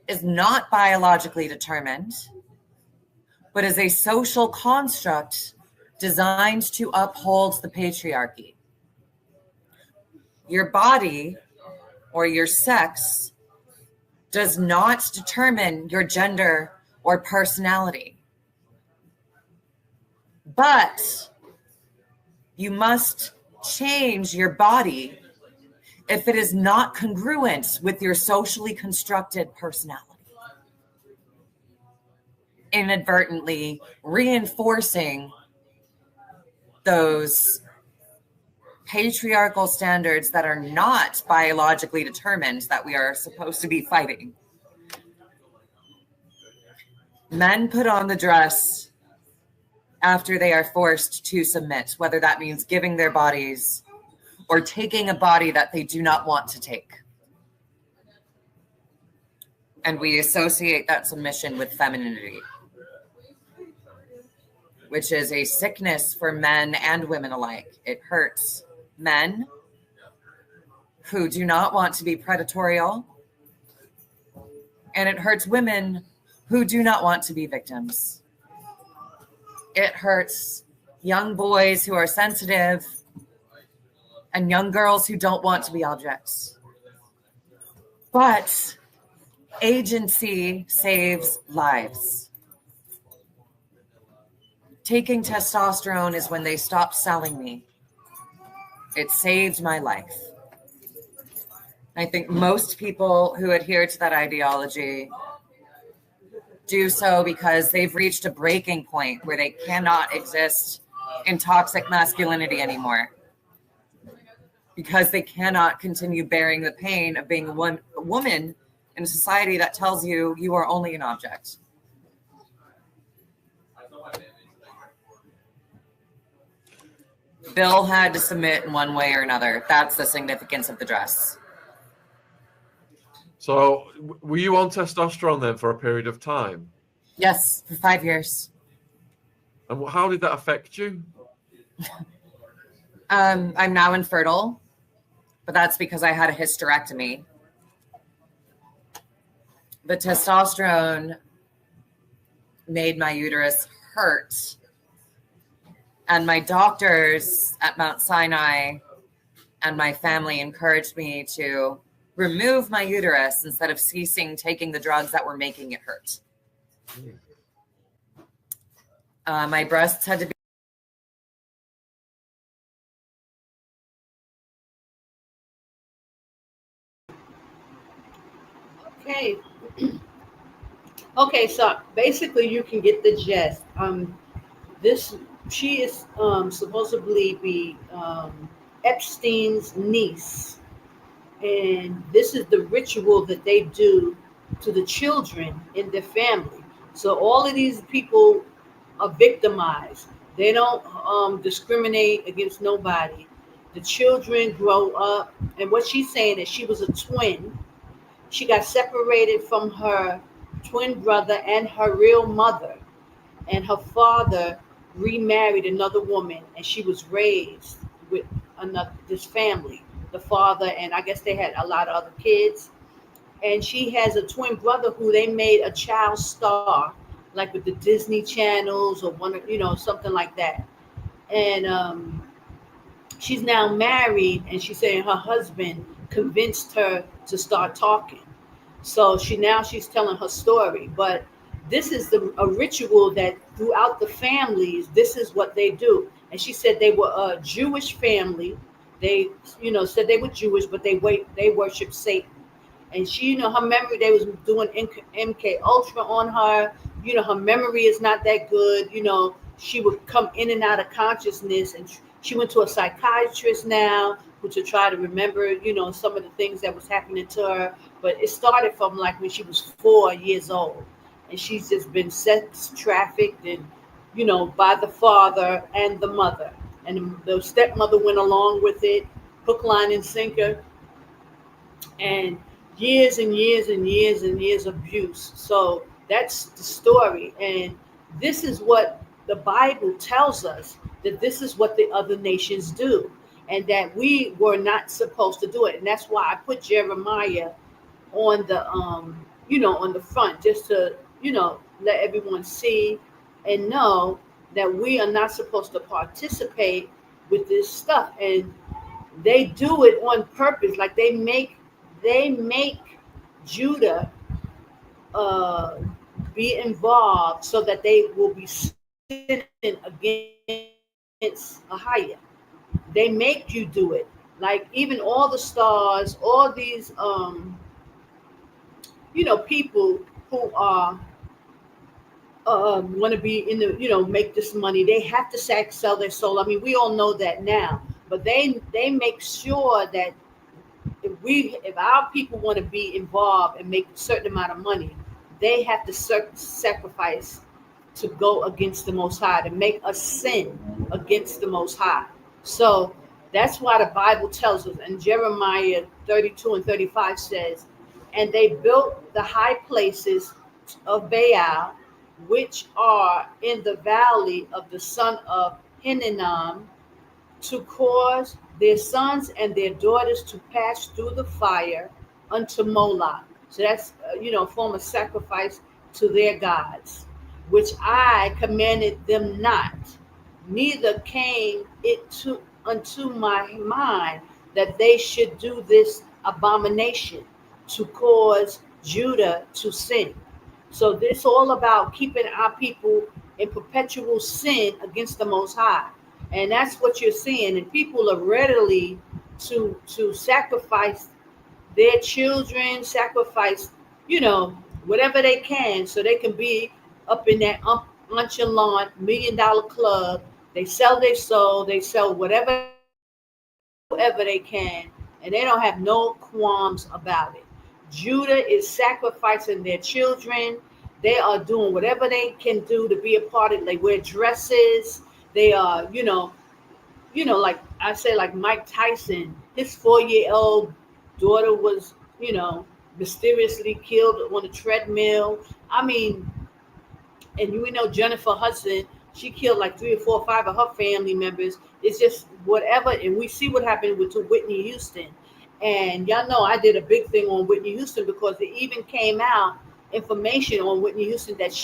is not biologically determined, but is a social construct designed to uphold the patriarchy. Your body or your sex does not determine your gender or personality. But you must change your body if it is not congruent with your socially constructed personality, inadvertently reinforcing those patriarchal standards that are not biologically determined that we are supposed to be fighting. Men put on the dress after they are forced to submit, whether that means giving their bodies or taking a body that they do not want to take. And we associate that submission with femininity, which is a sickness for men and women alike. It hurts men who do not want to be predatorial, and it hurts women who do not want to be victims. It hurts young boys who are sensitive and young girls who don't want to be objects. But agency saves lives. Taking testosterone is when they stopped selling me. It saved my life. I think most people who adhere to that ideology do so because they've reached a breaking point where they cannot exist in toxic masculinity anymore. Because they cannot continue bearing the pain of being a woman in a society that tells you you are only an object. Bill had to submit in one way or another. That's the significance of the dress. So, were you on testosterone then for a period of time? Yes, for 5 years. And how did that affect you? I'm now infertile, but that's because I had a hysterectomy. But testosterone made my uterus hurt. And my doctors at Mount Sinai and my family encouraged me to remove my uterus instead of ceasing taking the drugs that were making it hurt. My breasts had to be Okay. Okay, so basically you can get the gist. She is supposedly be Epstein's niece, and this is the ritual that they do to the children in their family. So all of these people are victimized. They don't discriminate against nobody. The children grow up, and what she's saying is she was a twin. She got separated from her twin brother and her real mother, and her father remarried another woman, and she was raised with this family, the father, and I guess they had a lot of other kids. And she has a twin brother who they made a child star, like with the Disney channels or something like that. And she's now married, and she's saying her husband convinced her to start talking. So she's telling her story, but this is a ritual that throughout the families, this is what they do. And she said they were a Jewish family. They, said they were Jewish, but they worship Satan. And she, her memory, they was doing MK Ultra on her. Her memory is not that good. She would come in and out of consciousness, and she went to a psychiatrist now to try to remember, some of the things that was happening to her. But it started from like when she was 4 years old, and she's just been sex trafficked, and by the father and the mother, and the stepmother went along with it, hook, line, and sinker, and years and years and years and years of abuse. So that's the story, and this is what the Bible tells us, that this is what the other nations do, and that we were not supposed to do it. And that's why I put Jeremiah on the on the front, just to let everyone see and know that we are not supposed to participate with this stuff. And they do it on purpose. Like they make Judah be involved so that they will be sinning against Ahia. They make you do it. Like even all the stars, all these people who are want to be in the make this money, they have to sell their soul. I mean, we all know that now, but they make sure that if our people want to be involved and make a certain amount of money, they have to sacrifice to go against the Most High, to make a sin against the Most High. So that's why the Bible tells us, and Jeremiah 32 and 35 says, and they built the high places of Baal, which are in the valley of the son of Hinnom, to cause their sons and their daughters to pass through the fire unto Moloch. So that's form of sacrifice to their gods, which I commanded them not. Neither came it unto my mind that they should do this abomination, to cause Judah to sin. So this all about keeping our people in perpetual sin against the Most High. And that's what you're seeing. And people are readily to sacrifice their children, sacrifice, whatever they can, so they can be up in that nonchalant $1 million club. They sell their soul, they sell whatever they can, and they don't have no qualms about it. Judah is sacrificing their children. They are doing whatever they can do to be a part of it. They wear dresses. They are, like I say, like Mike Tyson, his 4-year-old daughter was, mysteriously killed on a treadmill. I mean, and Jennifer Hudson, she killed like 3 or 4 or 5 of her family members. It's just whatever. And we see what happened with Whitney Houston. And y'all know I did a big thing on Whitney Houston, because it even came out information on Whitney Houston that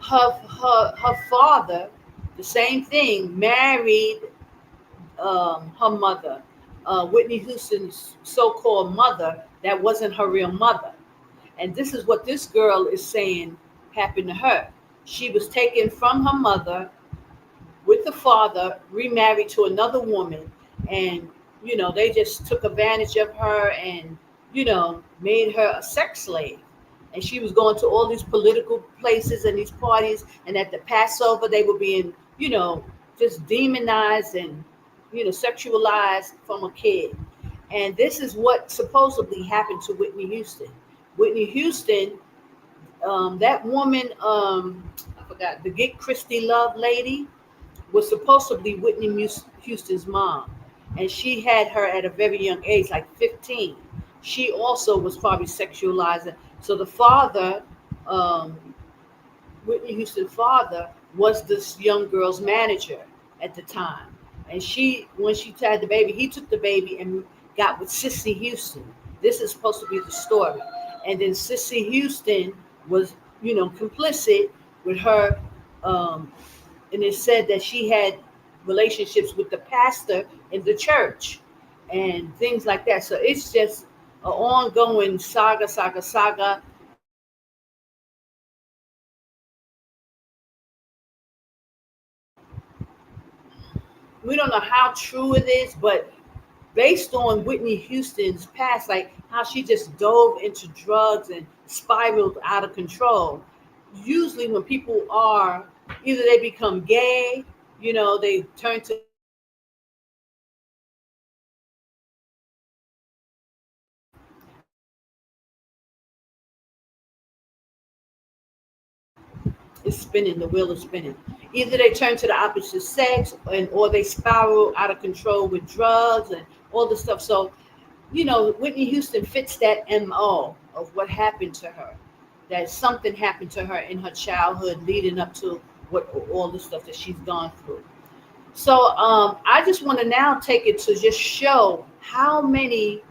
her father, the same thing, married her mother, Whitney Houston's so-called mother, that wasn't her real mother. And this is what this girl is saying happened to her. She was taken from her mother with the father, remarried to another woman, and they just took advantage of her and made her a sex slave. And she was going to all these political places and these parties, and at the Passover they were being just demonized and sexualized from a kid. And this is what supposedly happened to Whitney Houston. Whitney Houston, that woman, I forgot, the Get Christy Love lady, was supposedly Whitney Houston's mom. And she had her at a very young age, like 15. She also was probably sexualizing. So the father, Whitney Houston's father, was this young girl's manager at the time. And when she had the baby, he took the baby and got with Cissy Houston. This is supposed to be the story. And then Cissy Houston was, complicit with her. And it said that she had relationships with the pastor in the church and things like that. So it's just an ongoing saga. We don't know how true it is, but based on Whitney Houston's past, like how she just dove into drugs and spiraled out of control. Usually when people are, either they become gay, they turn to is spinning. The wheel is spinning. Either they turn to the opposite sex, or they spiral out of control with drugs and all this stuff. So, Whitney Houston fits that MO of what happened to her. That something happened to her in her childhood, leading up to all the stuff that she's gone through. So I just want to now take it to just show how many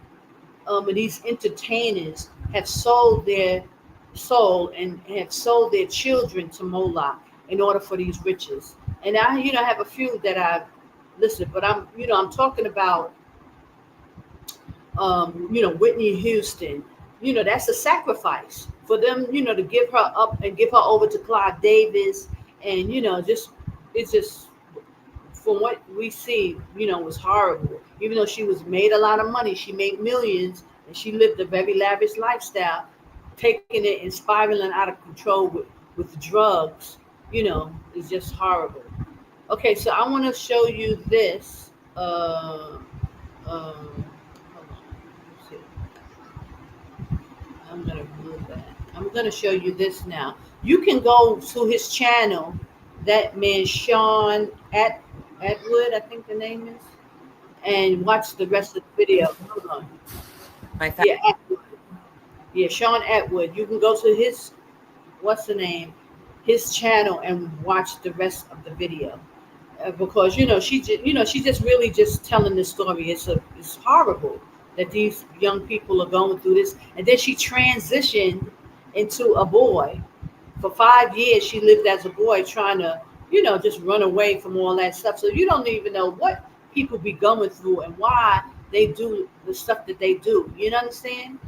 of these entertainers have sold their soul and have sold their children to Moloch in order for these riches. And I, have a few that I've listed, but I'm talking about, Whitney Houston. That's a sacrifice for them, to give her up and give her over to Clive Davis. And, it's just, from what we see, was horrible. Even though she was made a lot of money, she made millions, and she lived a very lavish lifestyle, taking it and spiraling out of control with drugs, is just horrible. Okay, so I want to show you this. Hold on. Let's see. I'm going to remove that. I'm going to show you this now. You can go to his channel, that man Sean Atwood, I think the name is, and watch the rest of the video. Hold on. Yeah, Atwood. Yeah, Sean Atwood. You can go to his, his channel and watch the rest of the video, because she's just really just telling this story. It's horrible that these young people are going through this, and then she transitioned into a boy. For 5 years, she lived as a boy, trying to just run away from all that stuff. So you don't even know what people be going through and why they do the stuff that they do. You understand?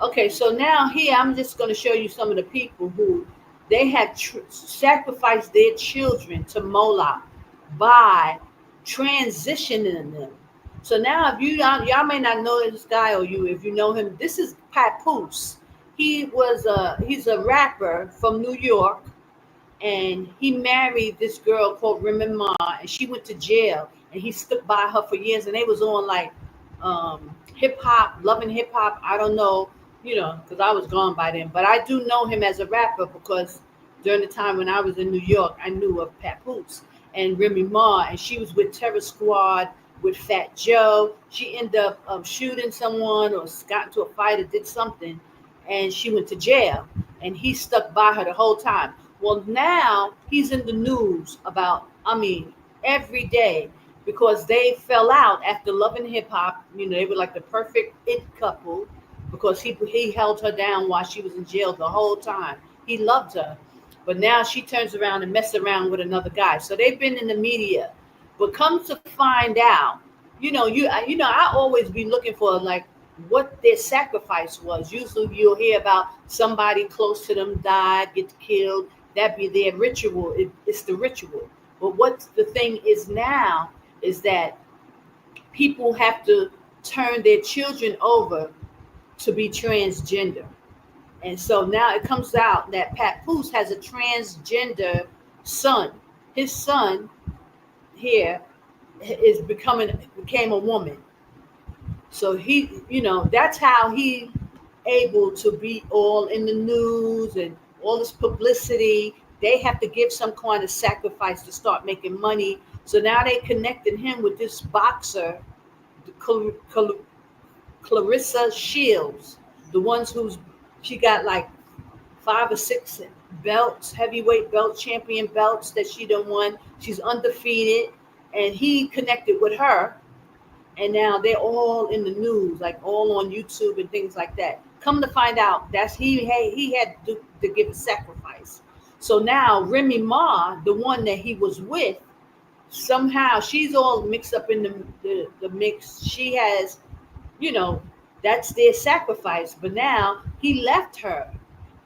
Okay, so now here I'm just going to show you some of the people who they had sacrificed their children to Moloch by transitioning them. So now if y'all may not know this guy, or if you know him, this is Papoose. He's a rapper from New York. And he married this girl called Remy Ma, and she went to jail, and he stuck by her for years, and they was on like hip hop, loving hip hop. I don't know, because I was gone by then, but I do know him as a rapper because during the time when I was in New York, I knew of Papoose and Remy Ma, and she was with Terror Squad with Fat Joe. She ended up shooting someone or got into a fight or did something, and she went to jail, and he stuck by her the whole time. Well, now he's in the news every day, because they fell out after Love and Hip Hop. They were like the perfect it couple, because he held her down while she was in jail the whole time. He loved her, but now she turns around and messes around with another guy. So they've been in the media, but come to find out, I always be looking for like what their sacrifice was. Usually you'll hear about somebody close to them died, get killed. That'd be their ritual. It's the ritual. But what the thing is now is that people have to turn their children over to be transgender. And so now it comes out that Papoose has a transgender son. His son here became a woman. So he, that's how he able to be all in the news and all this publicity. They have to give some kind of sacrifice to start making money. So now they connected him with this boxer, Clarissa Shields, the ones she got like 5 or 6 belts, heavyweight belts, champion belts that she done won. She's undefeated, and he connected with her, and now they're all in the news, like all on YouTube and things like that. Come to find out, he had to give a sacrifice. So now Remy Ma, the one that he was with, somehow she's all mixed up in the mix. She has, that's their sacrifice. But now he left her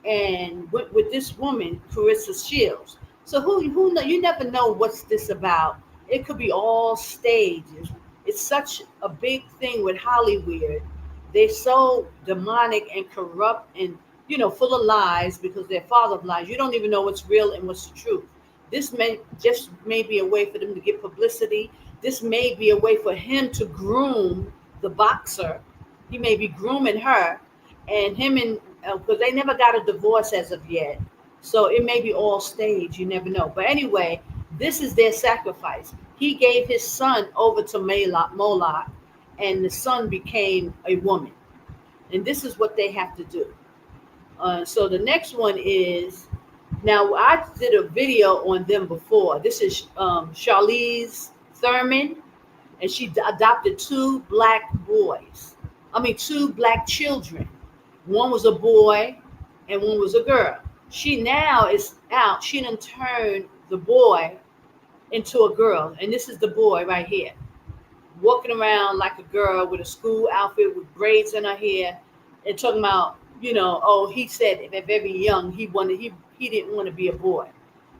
and went with this woman, Clarissa Shields. So who know? You never know what's this about. It could be all stages. It's such a big thing with Hollywood. They're so demonic and corrupt and, full of lies, because they're father of lies. You don't even know what's real and what's the truth. This may be a way for them to get publicity. This may be a way for him to groom the boxer. He may be grooming her, and him and because they never got a divorce as of yet. So it may be all staged. You never know. But anyway, this is their sacrifice. He gave his son over to Moloch, and the son became a woman. And this is what they have to do. So the next one is, now I did a video on them before. This is Charlize Theron, and she adopted two black children. One was a boy and one was a girl. She now is out. She done turned the boy into a girl. And this is the boy right here, walking around like a girl with a school outfit with braids in her hair, and talking about, he said at very young he didn't want to be a boy.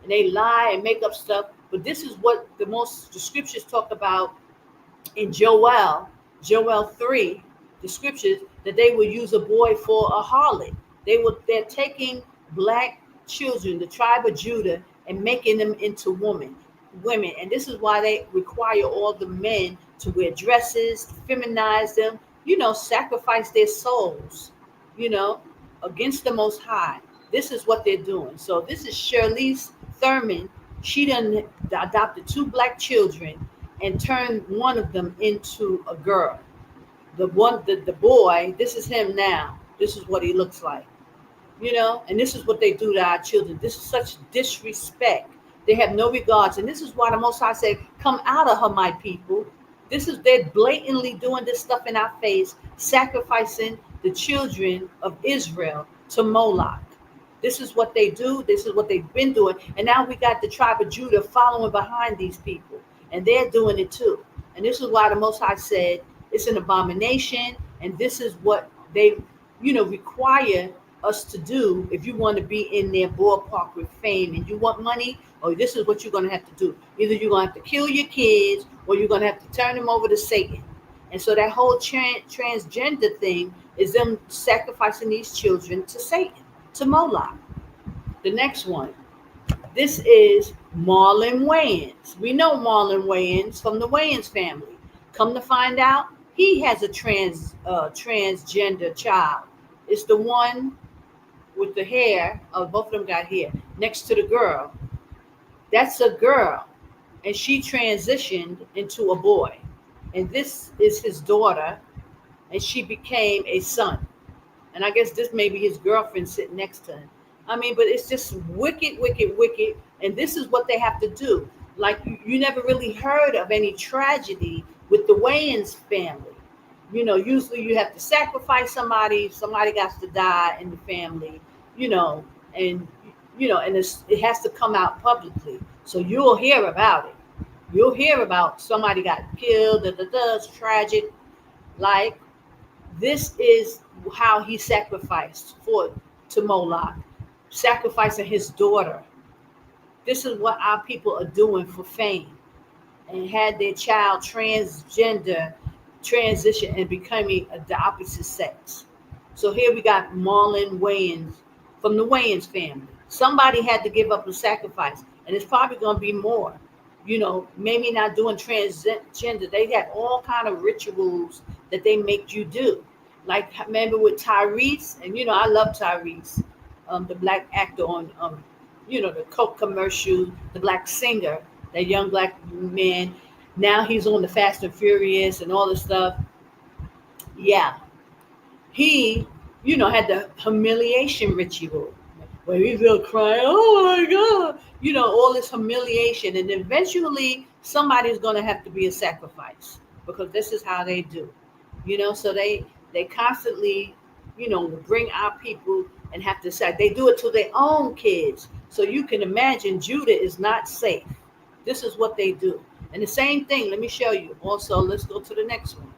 And they lie and make up stuff. But this is what the scriptures talk about in Joel 3, the scriptures, that they will use a boy for a harlot. They're taking black children, the tribe of Judah, and making them into women. And this is why they require all the men to wear dresses, to feminize them, sacrifice their souls, against the Most High. This is what they're doing. So this is Charlize Theron. She done adopted two black children and turned one of them into a girl. The boy, this is him now. This is what he looks like, and this is what they do to our children. This is such disrespect. They have no regards. And this is why the Most High said, come out of her, my people. They're blatantly doing this stuff in our face, sacrificing the children of Israel to Moloch. This is what they do. This is what they've been doing. And now we got the tribe of Judah following behind these people. And they're doing it too. And this is why the Most High said it's an abomination. And this is what they, require us to do if you want to be in their ballpark with fame and you want money. Or this is what you're going to have to do. Either you're going to have to kill your kids or you're going to have to turn them over to Satan. And so that whole transgender thing is them sacrificing these children to Satan, to Moloch. The next one. This is Marlon Wayans. We know Marlon Wayans from the Wayans family. Come to find out, he has a transgender child. It's the one with the hair. Both of them got hair next to the girl. That's a girl, and she transitioned into a boy. And this is his daughter, and she became a son. And I guess this may be his girlfriend sitting next to him. But it's just wicked, wicked, wicked. And this is what they have to do. Like, you never really heard of any tragedy with the Wayans family. Usually you have to sacrifice somebody got to die in the family, and it has to come out publicly. So you'll hear about it. You'll hear about somebody got killed, it's tragic. Like, this is how he sacrificed to Moloch, sacrificing his daughter. This is what our people are doing for fame, and had their child transition and becoming the opposite sex. So here we got Marlon Wayans from the Wayans family. Somebody had to give up a sacrifice, and it's probably going to be more. Maybe not doing transgender. They had all kind of rituals that they make you do. Like, remember with Tyrese, and I love Tyrese, the black actor on the Coke commercial, the black singer, that young black man. Now he's on the Fast and Furious and all this stuff. Yeah. He, had the humiliation ritual where he's really crying, oh my God, all this humiliation. And eventually somebody's going to have to be a sacrifice, because this is how they do, so they constantly, bring our people and have to say, they do it to their own kids. So you can imagine Judah is not safe. This is what they do. And the same thing, let me show you. Also, let's go to the next one.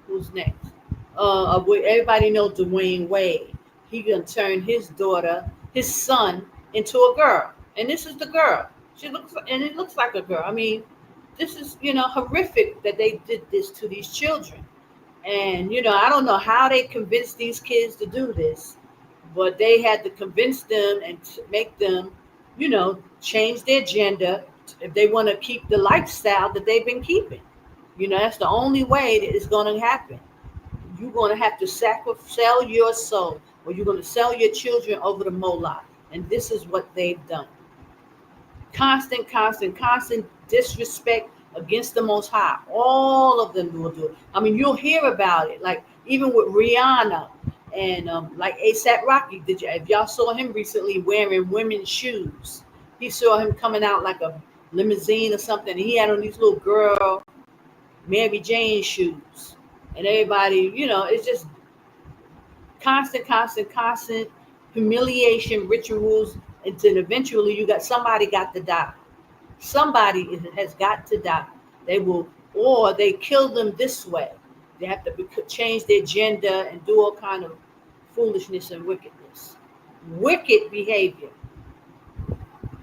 Who's next? Everybody knows Dwayne Wade. He gonna turn his son, into a girl. And this is the girl. It looks like a girl. This is, horrific that they did this to these children. And, I don't know how they convinced these kids to do this, but they had to convince them and make them, change their gender if they want to keep the lifestyle that they've been keeping. That's the only way that it's going to happen. You're going to have to sell your soul, or you're going to sell your children over to Moloch. And this is what they've done. Constant disrespect against the Most High. All of them will do it. I mean, you'll hear about it. Like even with Rihanna and like ASAP Rocky. If y'all saw him recently wearing women's shoes, he saw him coming out like a limousine or something. And he had on these little girl Mary Jane shoes, and everybody, it's just constant humiliation rituals, and then eventually somebody got to die. Somebody has got to die. Or they kill them this way. They have to change their gender and do all kind of foolishness and wickedness. Wicked behavior.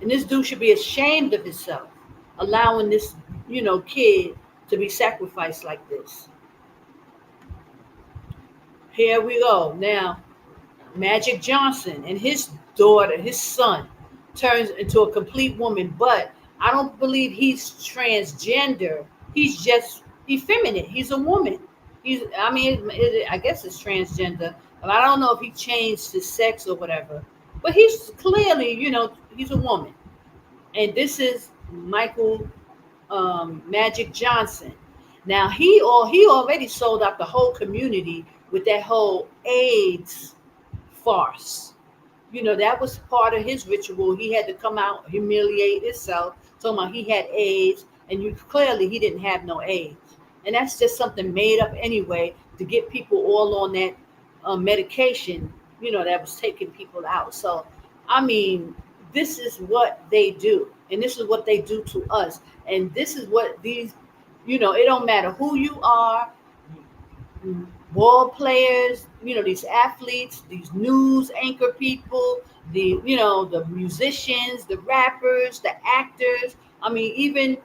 And this dude should be ashamed of himself, allowing this, kid to be sacrificed like this. Here we go. Now, Magic Johnson and his daughter, his son, turns into a complete woman, but I don't believe he's transgender. He's just effeminate. He's a woman. I guess it's transgender, but I don't know if he changed his sex or whatever. But he's clearly, he's a woman. And this is Michael Magic Johnson. Now he already sold out the whole community with that whole AIDS farce. That was part of his ritual. He had to come out, humiliate himself, talking about he had AIDS, and clearly he didn't have no AIDS. And that's just something made up anyway to get people all on that medication, that was taking people out. So, this is what they do. And this is what they do to us. And this is what these, it don't matter who you are, ball players, these athletes, these news anchor people, the musicians, the rappers, the actors. Even,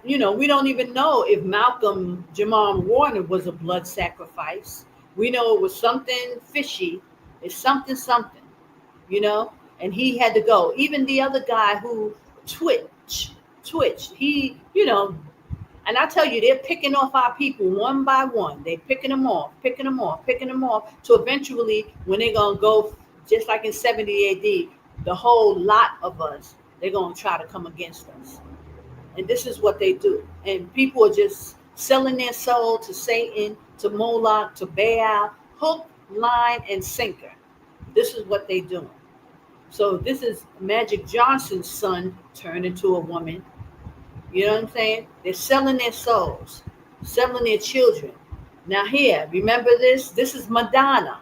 we don't even know if Malcolm Jamal Warner was a blood sacrifice. We know it was something fishy. It's something, and he had to go. Even the other guy who Twitch, he, and I tell you, they're picking off our people one by one. They're picking them off, to eventually, when they're going to go, just like in 70 AD, the whole lot of us, they're going to try to come against us. And this is what they do. And people are just selling their soul to Satan, to Moloch, to Baal, hook, line, and sinker. This is what they do. So this is Magic Johnson's son turned into a woman. You know what I'm saying? They're selling their souls, selling their children. Now here, remember this? This is Madonna.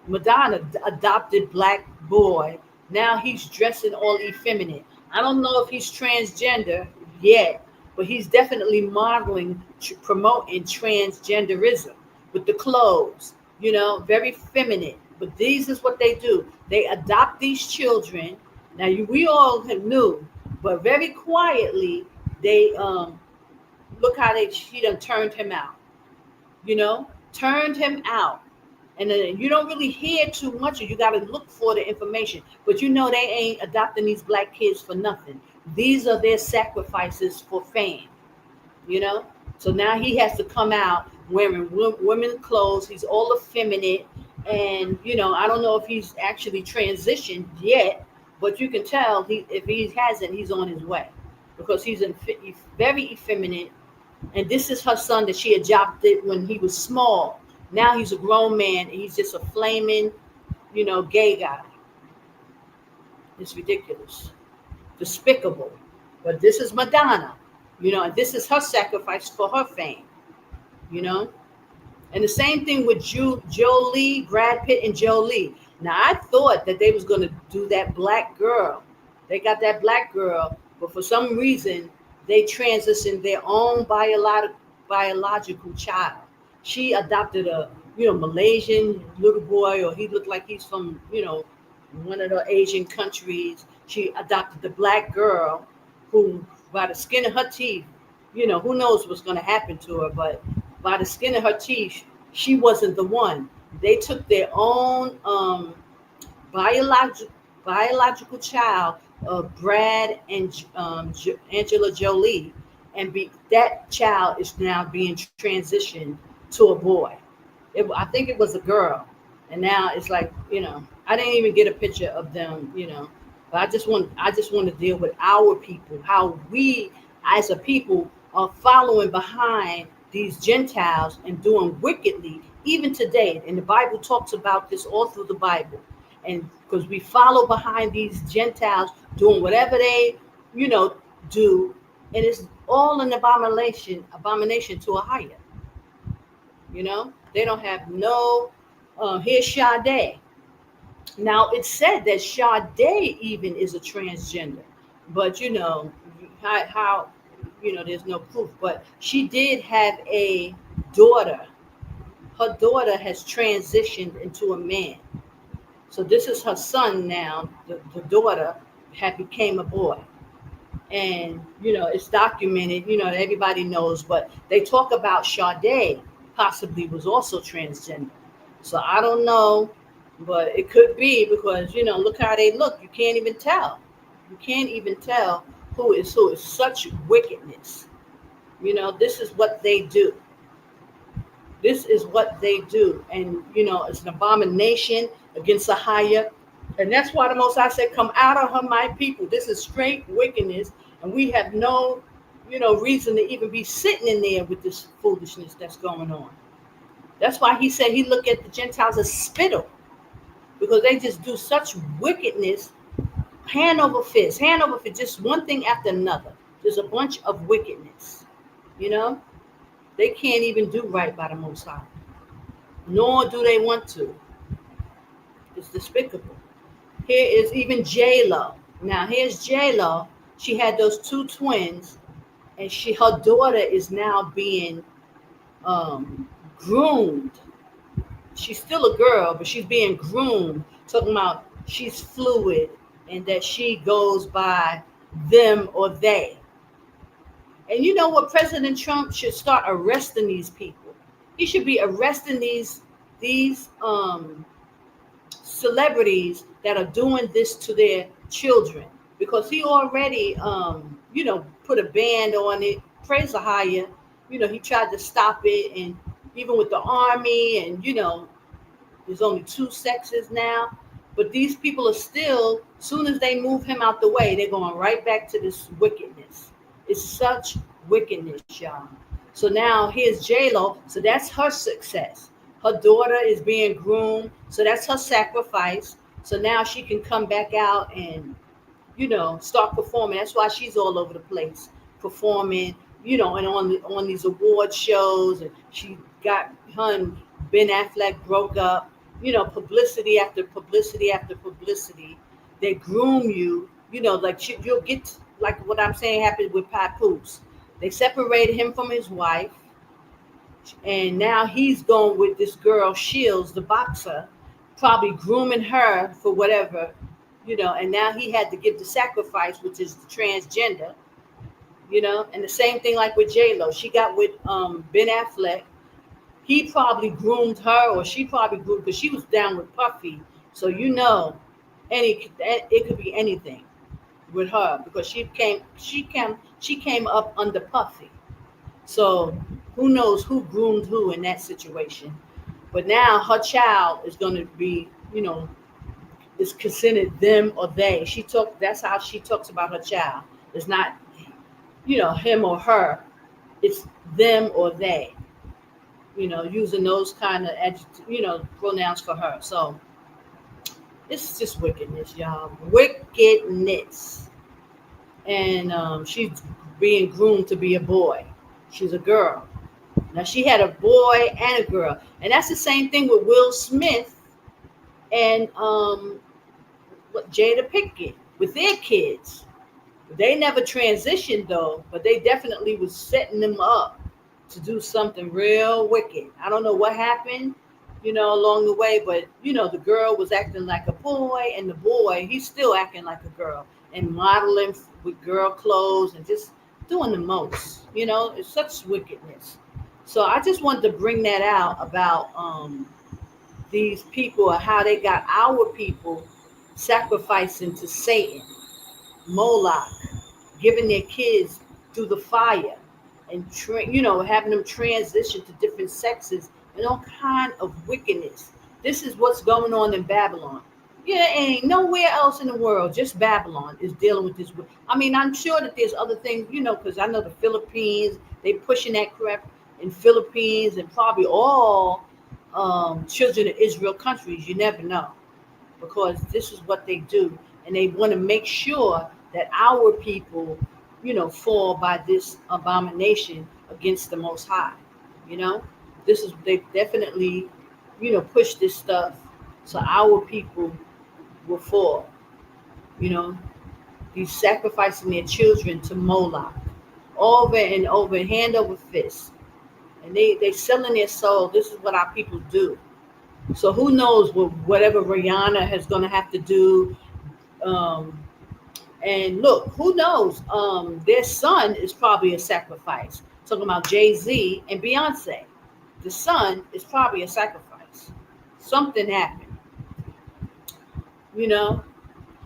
Madonna adopted black boy. Now he's dressing all effeminate. I don't know if he's transgender yet, but he's definitely modeling, promoting transgenderism with the clothes, very feminine. But this is what they do. They adopt these children. Now, we all knew, but very quietly, they look how she done turned him out. Turned him out. And then you don't really hear too much, or you got to look for the information. But they ain't adopting these black kids for nothing. These are their sacrifices for fame, So now he has to come out wearing women's clothes. He's all effeminate. And, I don't know if he's actually transitioned yet, but you can tell if he hasn't, he's on his way, because he's very effeminate. And this is her son that she adopted when he was small. Now he's a grown man, and he's just a flaming, gay guy. It's ridiculous, despicable. But this is Madonna, and this is her sacrifice for her fame, And the same thing with Jolie, Brad Pitt and Jolie. Now, I thought that they was going to do that black girl. They got that black girl, but for some reason, they transitioned their own biological child. She adopted a, Malaysian little boy, or he looked like he's from, one of the Asian countries. She adopted the black girl who, by the skin of her teeth, who knows what's going to happen to her, but by the skin of her teeth, she wasn't the one. They took their own biological child of Brad and Angela Jolie, and that child is now being transitioned to a boy. I think it was a girl, And now it's like, I didn't even get a picture of them, but I just want to deal with our people, how we as a people are following behind these Gentiles and doing wickedly, even today. And the Bible talks about this all through the Bible. And because we follow behind these Gentiles doing whatever they, do, and it's all an abomination to a higher. They don't have no. Here's Sade. Now it's said that Sade even is a transgender, but how there's no proof. But she did have a daughter. Her daughter has transitioned into a man. So this is her son now. The daughter had became a boy. And it's documented, everybody knows, but they talk about Sade possibly was also transgender. So I don't know, but it could be because look how they look. You can't even tell. You can't even tell who is who. It's such wickedness. This is what they do. This is what they do. And it's an abomination against the higher. And that's why the Most High said, come out of her, my people. This is straight wickedness. And we have no, reason to even be sitting in there with this foolishness that's going on. That's why he said he looked at the Gentiles as spittle. Because they just do such wickedness, hand over fist, just one thing after another. There's a bunch of wickedness. They can't even do right by the Most High. Nor do they want to. It's despicable. Here is even J-Lo. Now here's J-Lo. She had those two twins, and her daughter is now being groomed. She's still a girl, but she's being groomed, talking about she's fluid and that she goes by them or they. And you know what? President Trump should start arresting these people. He should be arresting these celebrities that are doing this to their children, because he already put a ban on it. Praise the higher. He tried to stop it, and even with the army, and there's only two sexes now. But these people are still, soon as they move him out the way, they're going right back to this wickedness. It's such wickedness, y'all. So now here's J-Lo. So that's her success. Her daughter is being groomed. So that's her sacrifice. So now she can come back out and, start performing. That's why she's all over the place performing, and on these award shows. And she got her and Ben Affleck broke up. Publicity after publicity after publicity. They groom you, you'll get, like what I'm saying happened with Papoose. They separated him from his wife, and now he's going with this girl, Shields, the boxer, probably grooming her for whatever, and now he had to give the sacrifice, which is the transgender, and the same thing like with J-Lo. She got with Ben Affleck. He probably groomed her, or she probably groomed, because she was down with Puffy. So it could be anything with her, because she came up under Puffy. So who knows who groomed who in that situation? But now her child is going to be, is considered them or they. That's how she talks about her child. It's not, him or her. It's them or they. Using those kind of pronouns for her. So it's just wickedness, y'all. Wickedness. And she's being groomed to be a boy. She's a girl. Now she had a boy and a girl. And that's the same thing with Will Smith and Jada Pinkett with their kids. They never transitioned though, but they definitely was setting them up to do something real wicked. I don't know what happened, along the way, but the girl was acting like a boy, and the boy, he's still acting like a girl and modeling with girl clothes and just doing the most. It's such wickedness. So I just wanted to bring that out about these people and how they got our people sacrificing to Satan, Moloch, giving their kids through the fire, and having them transition to different sexes and all kind of wickedness. This is what's going on in Babylon. Yeah, ain't nowhere else in the world, just Babylon is dealing with this. I mean, I'm sure that there's other things, because I know the Philippines, they pushing that crap in Philippines and probably all children of Israel countries. You never know, because this is what they do, and they want to make sure that our people, fall by this abomination against the Most High. This is they definitely, push this stuff so our people will fall. These sacrificing their children to Moloch over and over, hand over fist, and they selling their soul. This is what our people do. So who knows whatever Rihanna is going to have to do. And look, who knows? Their son is probably a sacrifice. Talking about Jay-Z and Beyonce. The son is probably a sacrifice. Something happened.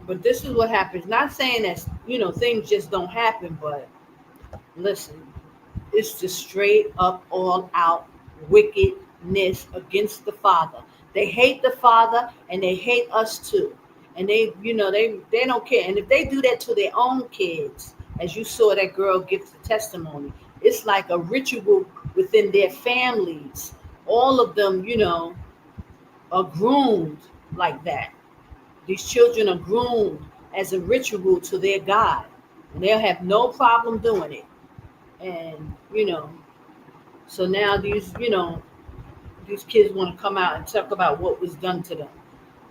But this is what happens. Not saying that, things just don't happen, but listen, it's just straight up all out wickedness against the Father. They hate the Father and they hate us too. And they don't care. And if they do that to their own kids, as you saw that girl give the testimony, it's like a ritual within their families. All of them, are groomed like that. These children are groomed as a ritual to their God. And they'll have no problem doing it. And, so now these kids want to come out and talk about what was done to them.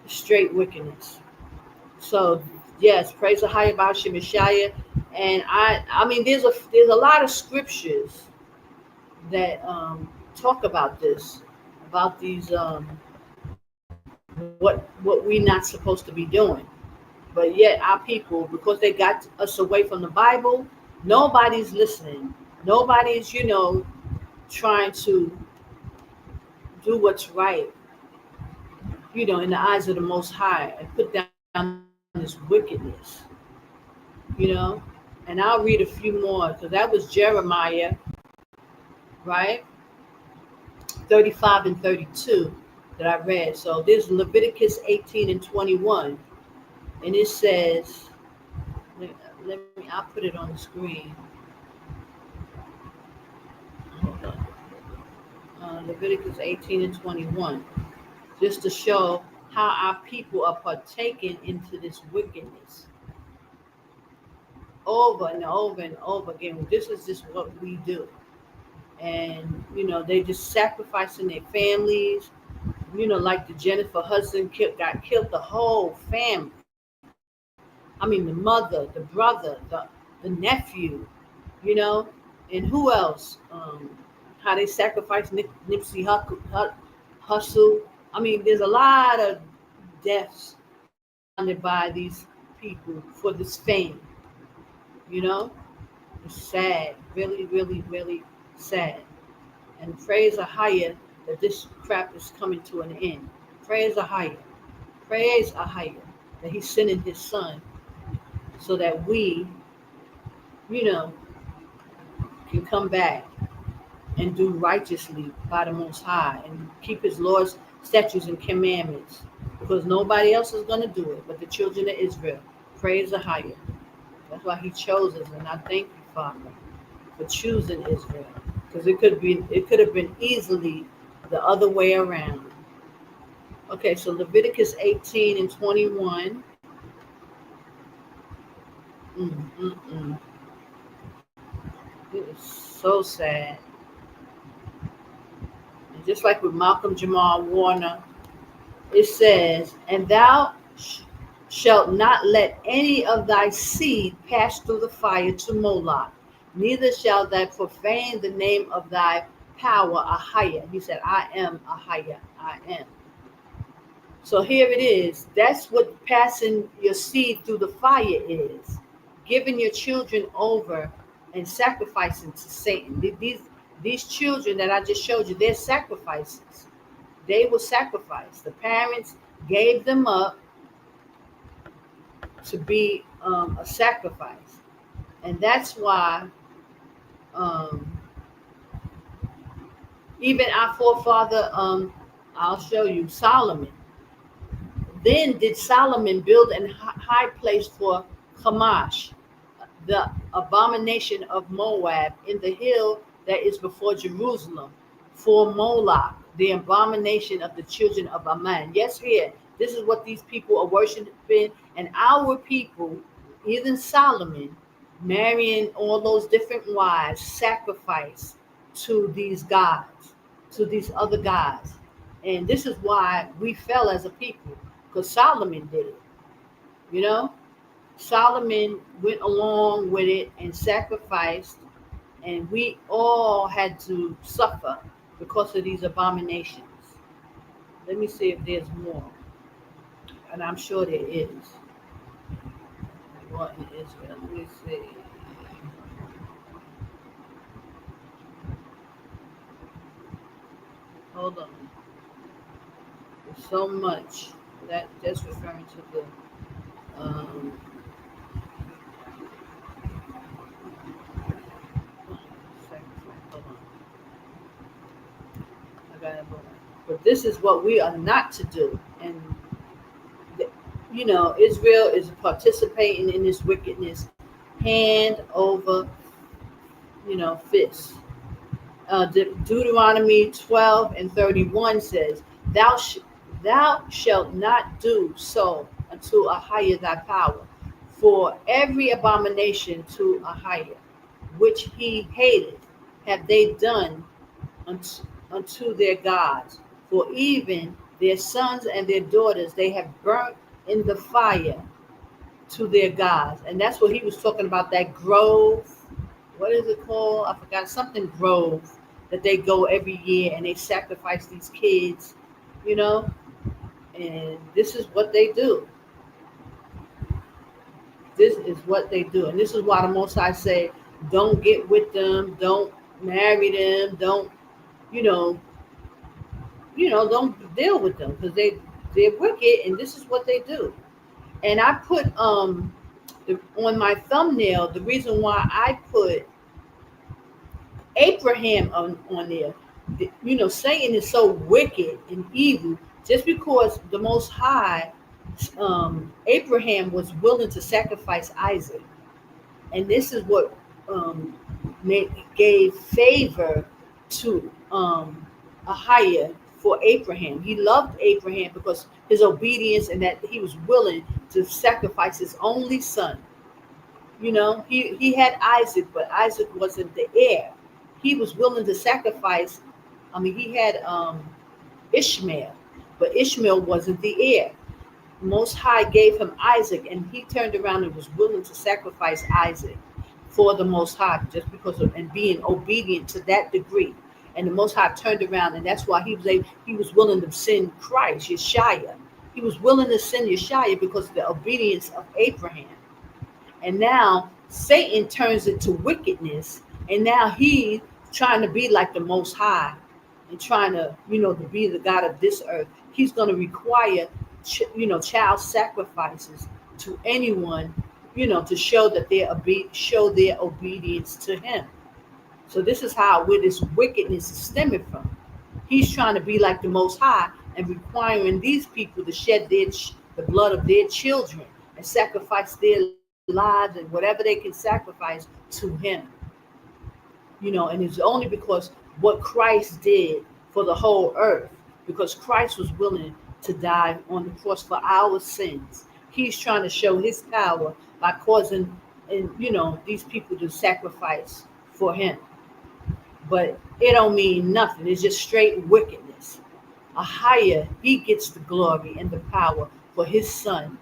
Straight wickedness. So yes, praise the High about Shemashaya. And I mean there's a lot of scriptures that talk about this, about these what we're not supposed to be doing. But yet our people, because they got us away from the Bible, nobody's listening. Nobody's, trying to do what's right, in the eyes of the Most High, and put down this wickedness, And I'll read a few more, because that was Jeremiah, right? 35 and 32 that I read. So there's Leviticus 18 and 21. And it says, I'll put it on the screen. Hold on. Leviticus 18 and 21. Just to show how our people are partaking into this wickedness. Over and over and over again. This is just what we do. And, they just sacrificing their families. Like the Jennifer husband got killed, the whole family. I mean, the mother, the brother, the nephew, and who else? How they sacrificed Nipsey Hussle. I mean, there's a lot of deaths funded by these people for this fame. It's sad, really, really, really sad. And praise Ahaya that this crap is coming to an end. Praise Ahaya. Praise Ahaya that he's sending his son so that we, can come back and do righteously by the Most High and keep his laws, statutes, and commandments, because nobody else is going to do it but the children of Israel. Praise Ahaya. That's why he chose us, and I thank you, Father, for choosing Israel, because it could have been easily the other way around. Okay, so Leviticus 18 and 21. It is so sad. And just like with Malcolm Jamal Warner, it says, "And thou shalt not let any of thy seed pass through the fire to Moloch, neither shalt thou profane the name of thy power, Ahaya." He said, "I am Ahaya, I am." So here it is. That's what passing your seed through the fire is. Giving your children over and sacrificing to Satan. These children that I just showed you, they're sacrifices. They were sacrificed. The parents gave them up to be a sacrifice. And that's why even our forefather I'll show you. Solomon. Then did Solomon build an high place for Chemosh, the abomination of Moab, in the hill that is before Jerusalem, for Moloch, the abomination of the children of Ammon. Yes, here, this is what these people are worshiping, and our people, even Solomon, marrying all those different wives, sacrifice to these gods, to these other gods. And this is why we fell as a people, because Solomon did it. You know, Solomon went along with it and sacrificed, and we all had to suffer because of these abominations. Let me see if there's more, and I'm sure there is. What in Israel? Let me see. Hold on. There's so much that's referring to the hold on. I got it. But this is what we are not to do, and you know, Israel is participating in this wickedness, hand over, fist. Deuteronomy 12:31 says, Thou shalt not do so unto Ahiah thy power, for every abomination to Ahiah, which he hated, have they done unto their gods. For even their sons and their daughters they have burnt in the fire to their gods. And that's what he was talking about, that grove. What is it called? I forgot, something grove that they go every year and they sacrifice these kids, and this is what they do. This is what they do. And this is why the Most High say, don't get with them, don't marry them, don't don't deal with them, because they're wicked, and this is what they do. And I put on my thumbnail, the reason why I put Abraham on there. Satan is so wicked and evil just because the Most High, Abraham was willing to sacrifice Isaac. And this is what gave favor to Ahiah for Abraham. He loved Abraham because his obedience, and that he was willing to sacrifice his only son. He had Isaac, but Isaac wasn't the heir. He was willing to sacrifice. He had Ishmael, but Ishmael wasn't the heir. Most High gave him Isaac, and he turned around and was willing to sacrifice Isaac for the Most High, just because of and being obedient to that degree. And the Most High turned around, and that's why he was willing to send Christ, Yeshua. He was willing to send Yeshua because of the obedience of Abraham. And now Satan turns it to wickedness, and now he's trying to be like the Most High and trying to, to be the God of this earth. He's going to require, child sacrifices to anyone, to show that show their obedience to him. So this is where this wickedness is stemming from. He's trying to be like the Most High and requiring these people to shed the blood of their children and sacrifice their lives and whatever they can sacrifice to him. And it's only because what Christ did for the whole earth, because Christ was willing to die on the cross for our sins. He's trying to show his power by causing, these people to sacrifice for him. But it don't mean nothing. It's just straight wickedness. Ahiah, he gets the glory and the power for his son,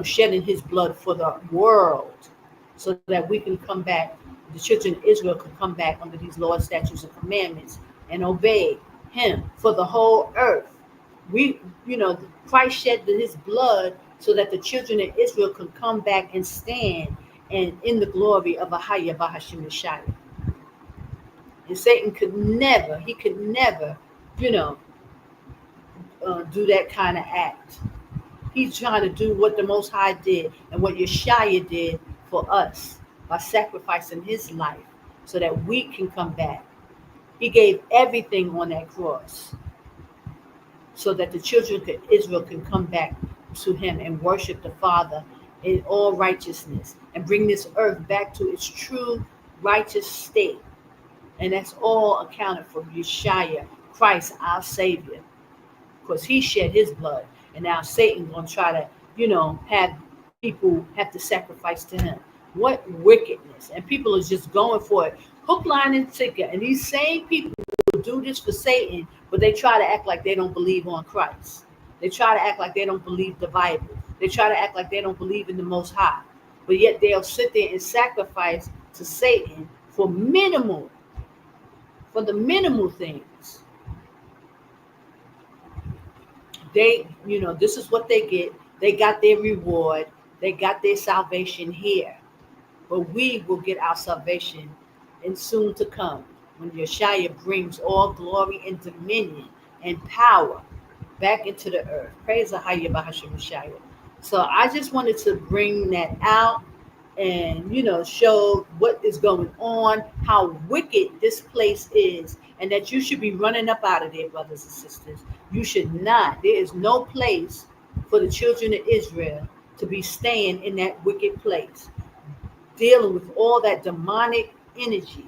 shedding his blood for the world, so that we can come back, the children of Israel can come back under these laws, statutes, and commandments and obey him for the whole earth. Christ shed his blood so that the children of Israel can come back and stand and in the glory of Ahiah Bahashim Yeshaya. And Satan could never, do that kind of act. He's trying to do what the Most High did and what Yeshua did for us by sacrificing his life so that we can come back. He gave everything on that cross. so that the children of Israel can come back to him and worship the Father in all righteousness and bring this earth back to its true righteous state. And that's all accounted for Yeshua, Christ, our Savior, because he shed his blood. And now Satan gonna try to, have people have to sacrifice to him. What wickedness. And people are just going for it. Hook, line, and sinker. And these same people will do this for Satan, but they try to act like they don't believe on Christ. They try to act like they don't believe the Bible. They try to act like they don't believe in the Most High. But yet they'll sit there and sacrifice to Satan for the minimal things. They, this is what they get. They got their reward. They got their salvation here. But we will get our salvation and soon to come when Yeshua brings all glory and dominion and power back into the earth. Praise Ahaya Bahashim Yeshua. So I just wanted to bring that out and, show what is going on, how wicked this place is, and that you should be running up out of there, brothers and sisters. You should not. There is no place for the children of Israel to be staying in that wicked place, dealing with all that demonic energy,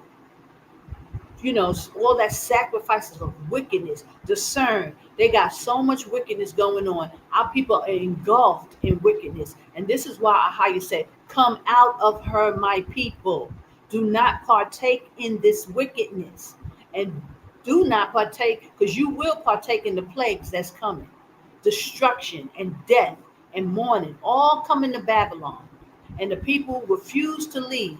all that sacrifices of wickedness. Discern. They got so much wickedness going on. Our people are engulfed in wickedness. And this is why Ahaya said, come out of her, my people. Do not partake in this wickedness. And do not partake, because you will partake in the plagues that's coming. Destruction and death and mourning, all coming to Babylon. And the people refuse to leave.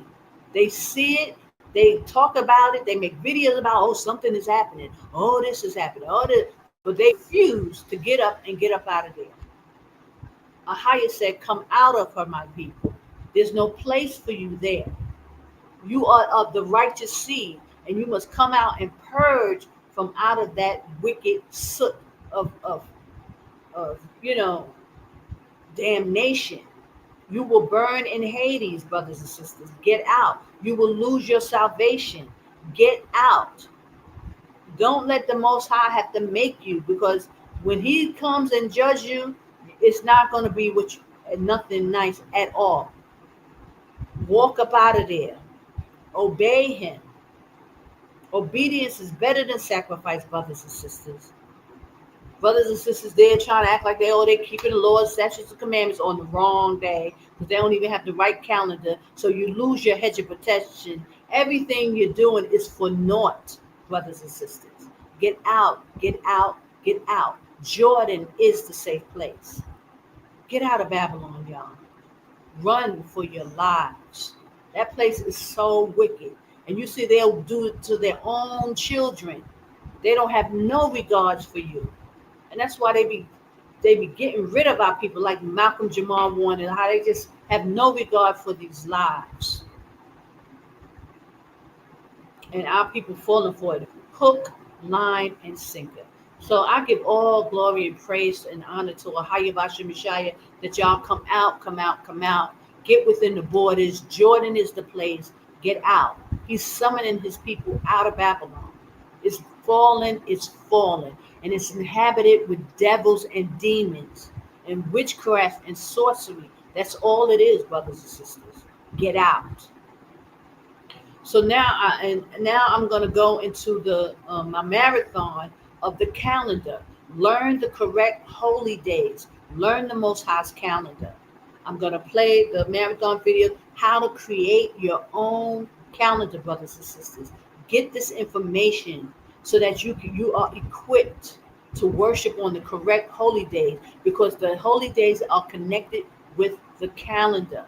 They see it. They talk about it. They make videos about, something is happening. This is happening. This. But they refuse to get up and get up out of there. Ahaya said, come out of her, my people. There's no place for you there. You are of the righteous seed, and you must come out and purge from out of that wicked soot of damnation. You will burn in Hades, brothers and sisters. Get out. You will lose your salvation. Get out. Don't let the Most High have to make you, because when he comes and judge you, it's not going to be with nothing nice at all. Walk up out of there. Obey him. Obedience is better than sacrifice, brothers and sisters. Brothers and sisters, they're trying to act like they're keeping the Lord's statutes and commandments on the wrong day, because they don't even have the right calendar. So you lose your hedge of protection. Everything you're doing is for naught, brothers and sisters. Get out, get out, get out. Jordan is the safe place. Get out of Babylon, y'all. Run for your lives. That place is so wicked. And you see, they'll do it to their own children. They don't have no regards for you. And that's why they be getting rid of our people, like Malcolm Jamal Warner, how they just have no regard for these lives. And our people falling for it. Hook, line, and sinker. So I give all glory and praise and honor to Ahaya Bashem Yeshaya, that y'all come out, come out, come out. Get within the borders. Jordan is the place. Get out. He's summoning his people out of Babylon. It's fallen, and it's inhabited with devils and demons and witchcraft and sorcery. That's all it is, brothers and sisters. Get out. So now I'm going to go into the my marathon of the calendar. Learn the correct holy days. Learn the Most High's calendar. I'm going to play the marathon video, how to create your own calendar, brothers and sisters. Get this information so that you are equipped to worship on the correct holy days, because the holy days are connected with the calendar.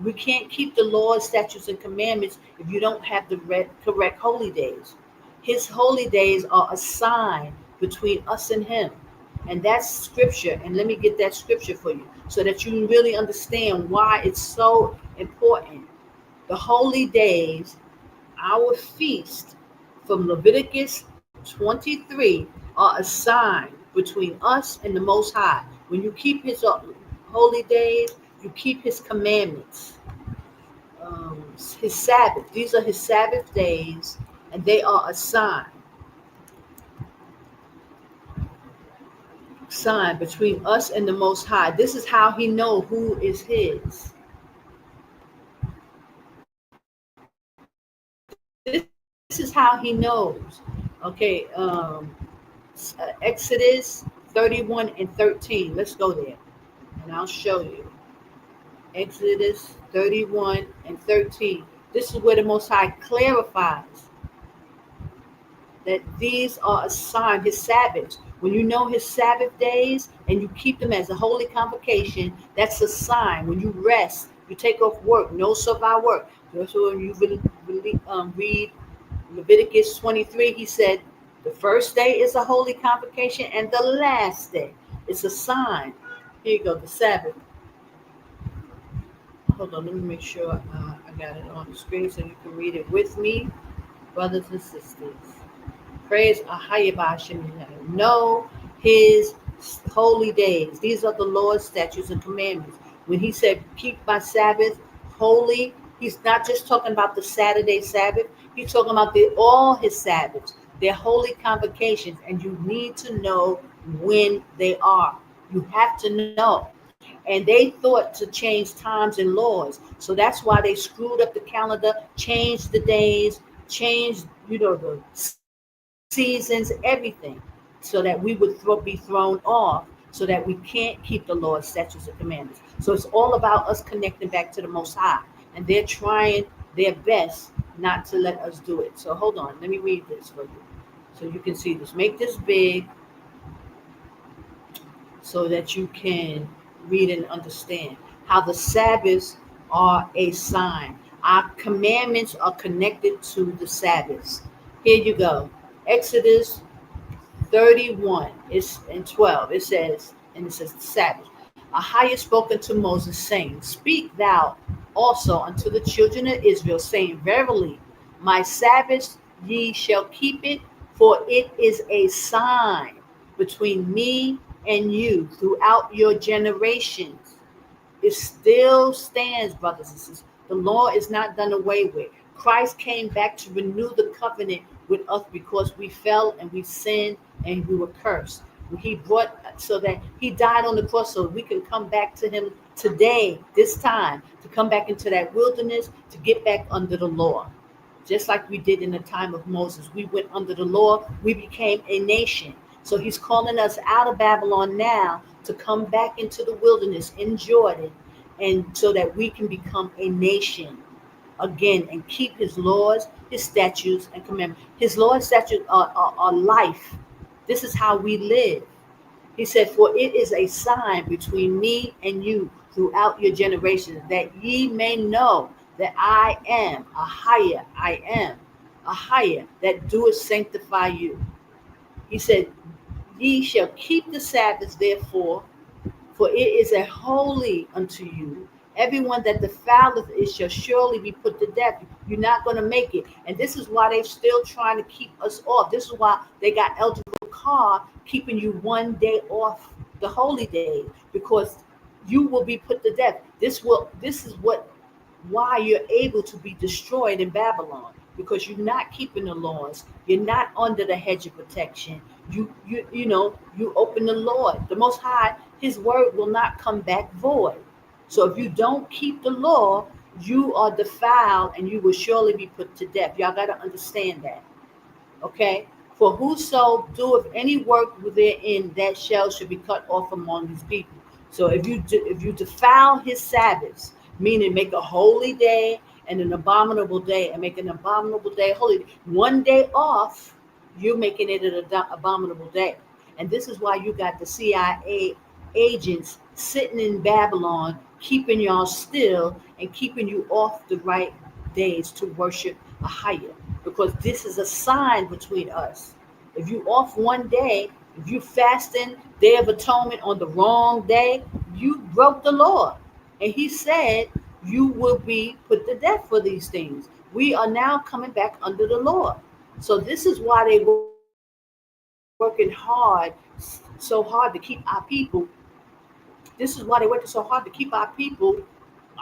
We can't keep the Lord's statutes and commandments if you don't have the correct holy days. His holy days are a sign between us and him. And that's scripture. And let me get that scripture for you so that you really understand why it's so important. The holy days, our feast from Leviticus 23, are a sign between us and the Most High. When you keep his holy days, you keep his commandments. His Sabbath. These are his Sabbath days, and they are a sign. sign between us and the Most High. This is how he know who is his. This is how he knows. Okay, Exodus 31 and 13. Let's go there, and I'll show you. Exodus 31 and 13. This is where the Most High clarifies that these are a sign, his Sabbaths. When you know his Sabbath days and you keep them as a holy convocation, that's a sign. When you rest, you take off work, no servile work. So when you read Leviticus 23, he said, the first day is a holy convocation and the last day is a sign. Here you go, the Sabbath. Hold on, let me make sure I got it on the screen so you can read it with me, brothers and sisters. Praise Ahayabashim. Know his holy days. These are the Lord's statutes and commandments. When he said, keep my Sabbath holy, he's not just talking about the Saturday Sabbath. He's talking about all his Sabbaths. They're holy convocations, and you need to know when they are. You have to know. And they thought to change times and laws. So that's why they screwed up the calendar, changed the days, changed, the seasons, everything, so that we would be thrown off, so that we can't keep the Lord's statutes and commandments. So it's all about us connecting back to the Most High, and they're trying their best not to let us do it. So hold on, let me read this for you so you can see this. Make this big so that you can read and understand how the Sabbaths are a sign. Our commandments are connected to the Sabbaths. Here you go. Exodus 31 and 12. It says the Sabbath. Ahijah spoken to Moses, saying, speak thou also unto the children of Israel, saying, verily, my Sabbaths ye shall keep it, for it is a sign between me and you throughout your generations. It still stands, brothers and sisters. The law is not done away with. Christ came back to renew the covenant with us because we fell and we sinned and we were cursed. He brought, so that he died on the cross so we can come back to him today, this time, to come back into that wilderness, to get back under the law. Just like we did in the time of Moses. We went under the law, we became a nation. So he's calling us out of Babylon now to come back into the wilderness in Jordan, and so that we can become a nation again and keep his laws, his statutes, and commandments. His laws, statutes are life. This is how we live. He said, for it is a sign between me and you throughout your generations, that ye may know that I am Ahijah. I am Ahijah, that doeth sanctify you. He said, ye shall keep the Sabbath, therefore, for it is a holy unto you. Everyone that defileth it shall surely be put to death. You're not going to make it. And this is why they're still trying to keep us off. This is why they got Elder Carr keeping you one day off the holy day, because you will be put to death. This is why you're able to be destroyed in Babylon, because you're not keeping the laws. You're not under the hedge of protection. You open the Lord, the Most High. His word will not come back void. So if you don't keep the law, you are defiled and you will surely be put to death. Y'all got to understand that. Okay? For whoso doeth any work therein, that should be cut off among his people. So if you defile his Sabbaths, meaning make a holy day and an abominable day, and make an abominable day holy, one day off, you're making it an abominable day. And this is why you got the CIA agents sitting in Babylon, keeping y'all still and keeping you off the right days to worship Ahijah, because this is a sign between us. If you off one day, if you fasting Day of Atonement on the wrong day, you broke the law. And he said you will be put to death for these things. We are now coming back under the law. So this is why they were working so hard to keep our people. This is why they're working so hard to keep our people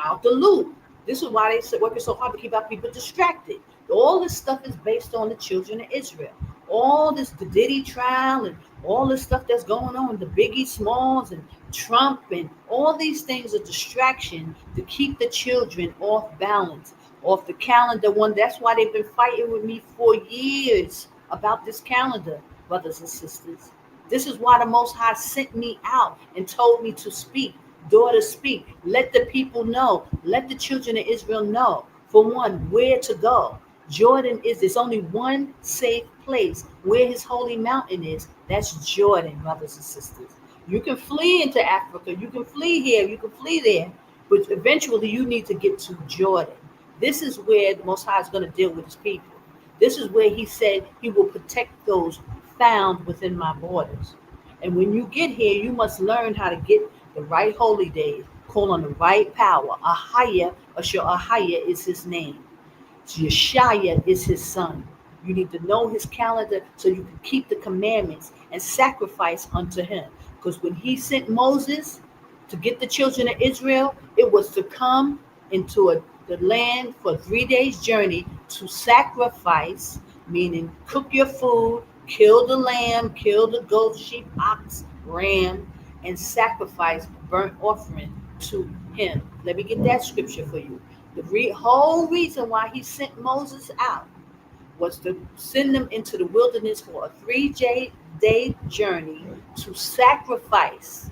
out the loop. This is why they're working so hard to keep our people distracted. All this stuff is based on the children of Israel. All this, the Diddy trial and all this stuff that's going on, the Biggie Smalls and Trump and all these things are distraction to keep the children off balance, off the calendar one. That's why they've been fighting with me for years about this calendar, brothers and sisters. This is why the Most High sent me out and told me to speak. Daughter, speak. Let the people know. Let the children of Israel know, for one, where to go. Jordan is, there's only one safe place where his holy mountain is. That's Jordan, brothers and sisters. You can flee into Africa. You can flee here. You can flee there. But eventually you need to get to Jordan. This is where the Most High is going to deal with his people. This is where he said he will protect those found within my borders. And when you get here, you must learn how to get the right holy days, call on the right power. Ahaya, Ashur Ahaya is his name. Yeshaya is his son. You need to know his calendar so you can keep the commandments and sacrifice unto him. Because when he sent Moses to get the children of Israel, it was to come into the land for 3 days' journey to sacrifice, meaning cook your food, kill the lamb, kill the goat, sheep, ox, ram, and sacrifice burnt offering to him. Let me get that scripture for you. The whole reason why he sent Moses out was to send them into the wilderness for a 3-day journey to sacrifice,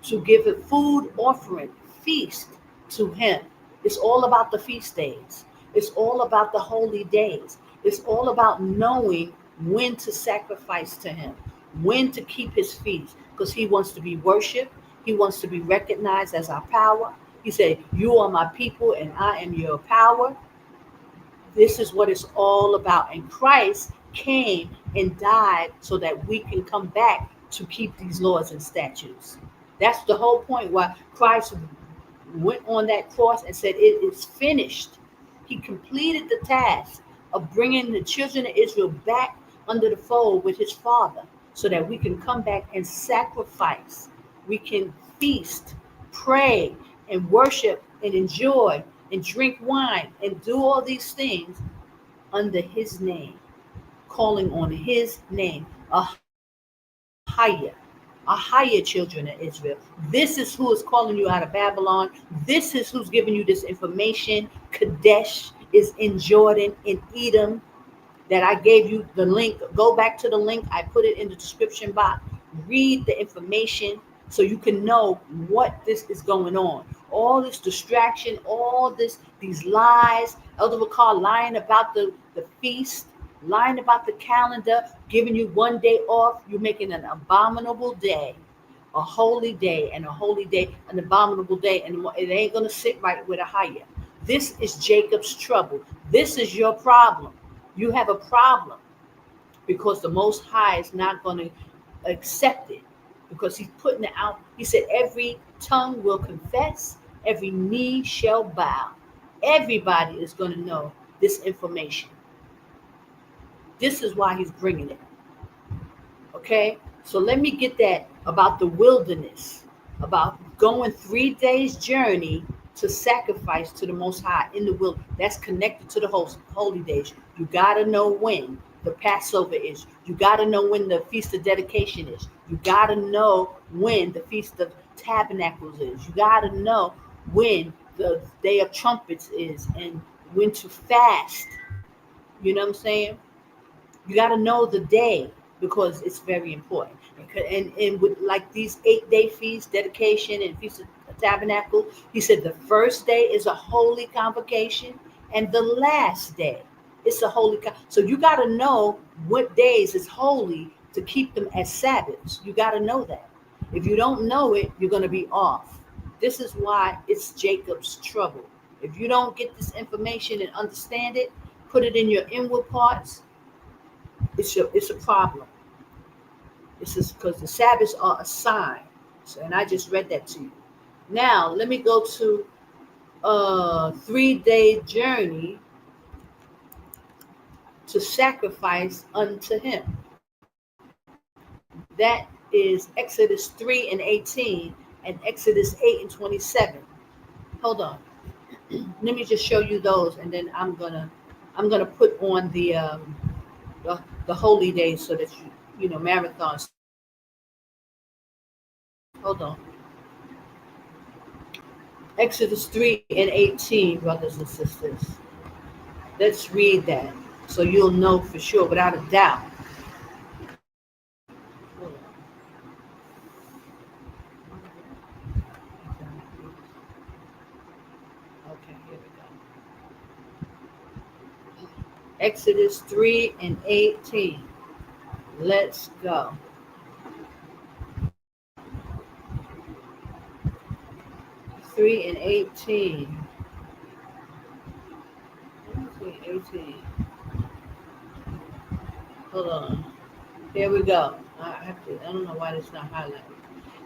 to give a food offering, feast to him. It's all about the feast days. It's all about the holy days. It's all about knowing when to sacrifice to him, when to keep his feast, because he wants to be worshiped. He wants to be recognized as our power. He said, you are my people and I am your power. This is what it's all about. And Christ came and died so that we can come back to keep these laws and statutes. That's the whole point why Christ went on that cross and said, it is finished. He completed the task of bringing the children of Israel back under the fold with his Father so that we can come back and sacrifice. We can feast, pray, and worship and enjoy and drink wine and do all these things under his name, calling on his name. Ahaya, children of Israel. This is who is calling you out of Babylon. This is who's giving you this information. Kadesh is in Jordan, in Edom, that I gave you the link. Go back to the link. I put it in the description box. Read the information so you can know what this is going on. All this distraction, all these lies. Elder Ricard lying about the feast, lying about the calendar, giving you 1 day off. You're making an abominable day, a holy day, and a holy day, an abominable day, and it ain't going to sit right with Ahaya. This is Jacob's trouble. This is your problem. You have a problem because the Most High is not going to accept it because he's putting it out. He said, every tongue will confess, every knee shall bow. Everybody is going to know this information. This is why he's bringing it. Okay? So let me get that about the wilderness, about going 3 days journey to sacrifice to the Most High in the wilderness. That's connected to the holy days. You got to know when the Passover is. You got to know when the Feast of Dedication is. You got to know when the Feast of Tabernacles is. You got to know when the Day of Trumpets is and when to fast. You know what I'm saying? You got to know the day because it's very important. And with like these 8-day feasts, dedication and Feast of Tabernacle, he said the first day is a holy convocation and the last day it's a holy. So you got to know what days is holy to keep them as Sabbaths. You got to know that. If you don't know it, you're going to be off. This is why it's Jacob's trouble. If you don't get this information and understand it, put it in your inward parts, it's a problem. It's just because the Sabbaths are a sign. So, and I just read that to you. Now, let me go to a 3-day journey to sacrifice unto him. That is Exodus 3:18 and Exodus 8:27. Hold on. Let me just show you those, and then I'm gonna put on the the holy days, so that you know, marathons. Hold on. Exodus 3 and 18, brothers and sisters. Let's read that so you'll know for sure, without a doubt. Okay, here we go. Exodus 3 and 18. Let's go. 3 and 18. 18. Hold on. Here we go. I don't know why it's not highlighted.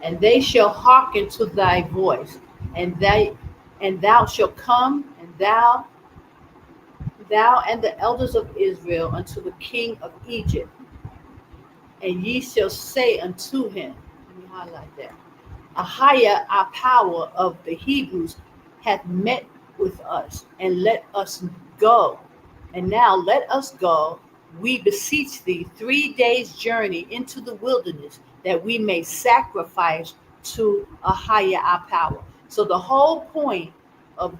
And they shall hearken to thy voice, and thou shalt come, and thou and the elders of Israel unto the king of Egypt, and ye shall say unto him, let me highlight that. Ahijah, our power of the Hebrews, hath met with us, and let us go. And now let us go, we beseech thee, 3 days' journey into the wilderness, that we may sacrifice to Ahijah our power. So the whole point of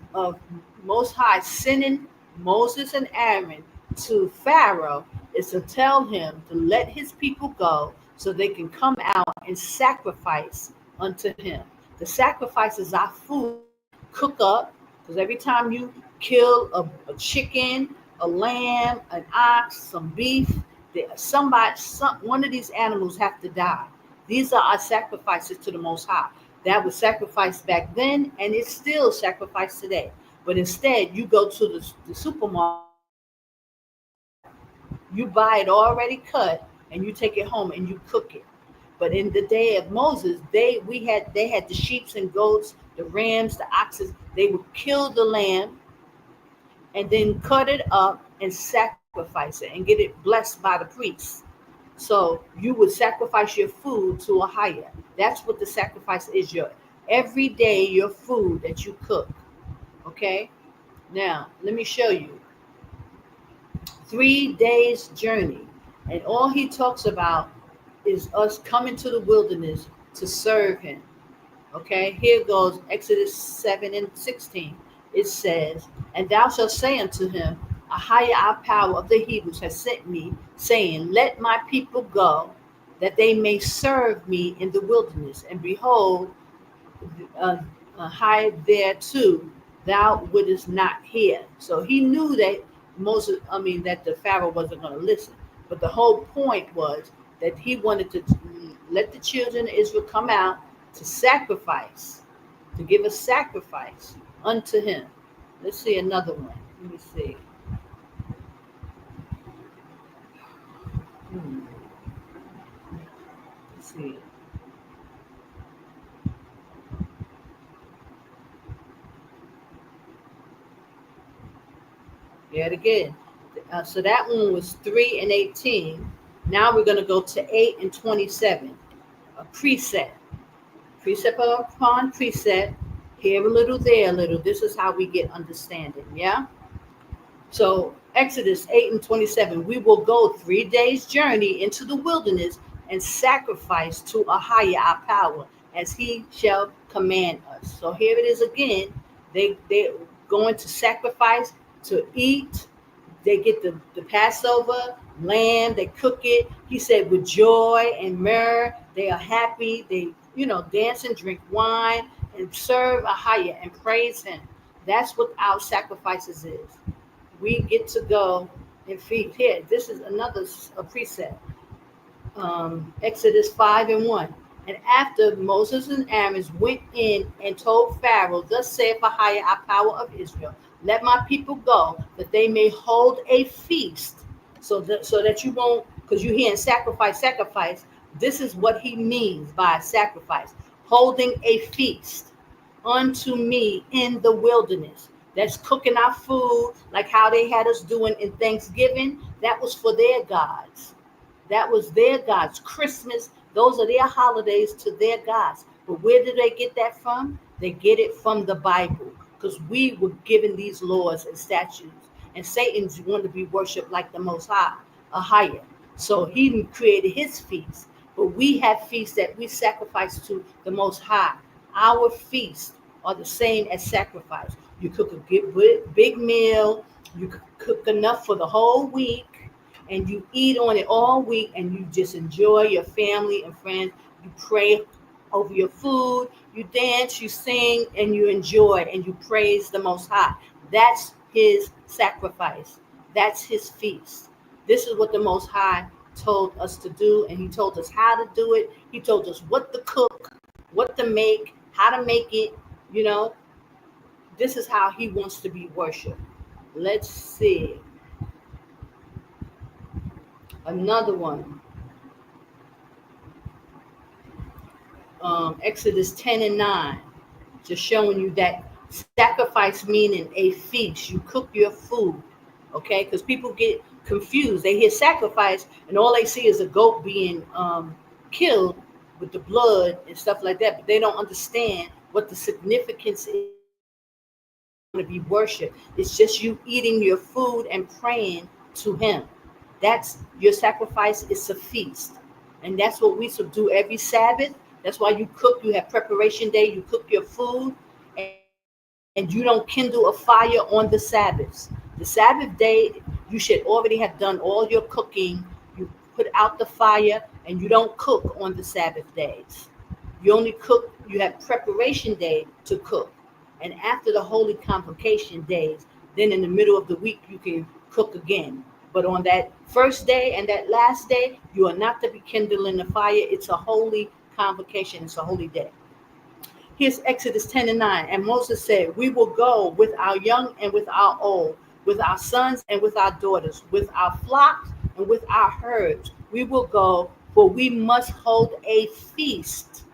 Most High sending Moses and Aaron to Pharaoh is to tell him to let his people go so they can come out and sacrifice unto him. The sacrifice is our food, cook up, because every time you kill a chicken, a lamb, an ox, some beef, one of these animals have to die. These are our sacrifices to the Most High. That was sacrificed back then, and it's still sacrificed today. But instead, you go to the supermarket, you buy it already cut, and you take it home and you cook it. But in the day of Moses, they had the sheep and goats, the rams, the oxen. They would kill the lamb and then cut it up and sacrifice it and get it blessed by the priest. So you would sacrifice your food to Ahijah. That's what the sacrifice is, your everyday, your food that you cook. Okay? Now, let me show you. 3 days journey. And all he talks about is us coming to the wilderness to serve him. Okay? Here goes Exodus 7 and 16. It says, and thou shalt say unto him, Ahijah, our power of the Hebrews, has sent me, saying, let my people go, that they may serve me in the wilderness. And behold, hide there too, thou wouldest not hear. So he knew that that the Pharaoh wasn't going to listen. But the whole point was that he wanted to let the children of Israel come out to sacrifice, to give a sacrifice unto him. Let's see another one. Let me see. Let's see. Yet again. So that one was 3 and 18. Now we're going to go to 8 and 27. A precept. Precept upon precept. Here a little, there a little. This is how we get understanding. Yeah? So Exodus 8 and 27. We will go 3 days' journey into the wilderness and sacrifice to Ahijah our power, as he shall command us. So here it is again. They're going to sacrifice to eat. They get the Passover lamb, they cook it. He said with joy and myrrh, they are happy. They, dance and drink wine and serve Ahijah and praise him. That's what our sacrifices is. We get to go and feed. Here, this is another precept. Exodus 5 and 1. And after Moses and Aaron went in and told Pharaoh, thus saith Ahijah, our power of Israel, let my people go, that they may hold a feast, so that you won't, because you're hearing sacrifice. This is what he means by sacrifice. Holding a feast unto me in the wilderness. That's cooking our food, like how they had us doing in Thanksgiving. That was for their gods. That was their gods. Christmas, those are their holidays to their gods. But where did they get that from? They get it from the Bible. Because we were given these laws and statutes, and Satan's wanted to be worshipped like the Most High. Ahia. So he created his feast. But we have feasts that we sacrifice to the Most High. Our feasts are the same as sacrifice. You cook a big meal, you cook enough for the whole week, and you eat on it all week, and you just enjoy your family and friends. You pray over your food, you dance, you sing, and you enjoy, and you praise the Most High. That's his sacrifice. That's his feast. This is what the Most High told us to do, and he told us how to do it. He told us what to cook, what to make, how to make it. You know, this is how he wants to be worshiped. Let's see. Another one. Exodus 10 and 9. Just showing you that sacrifice meaning a feast. You cook your food. Okay? Because people get confused. They hear sacrifice and all they see is a goat being killed with the blood and stuff like that. But they don't understand what the significance is to be worshipped. It's just you eating your food and praying to him. That's your sacrifice. It's a feast. And that's what we should do every Sabbath. That's why you cook. You have preparation day. You cook your food. And you don't kindle a fire on the Sabbaths. The Sabbath day, you should already have done all your cooking. You put out the fire, and you don't cook on the Sabbath days. You only cook. You have preparation day to cook. And after the holy convocation days, then in the middle of the week, you can cook again. But on that first day and that last day, you are not to be kindling the fire. It's a holy convocation. It's a holy day. Here's Exodus 10 and 9. And Moses said, we will go with our young and with our old, with our sons and with our daughters, with our flocks and with our herds. We will go, for we must hold a feast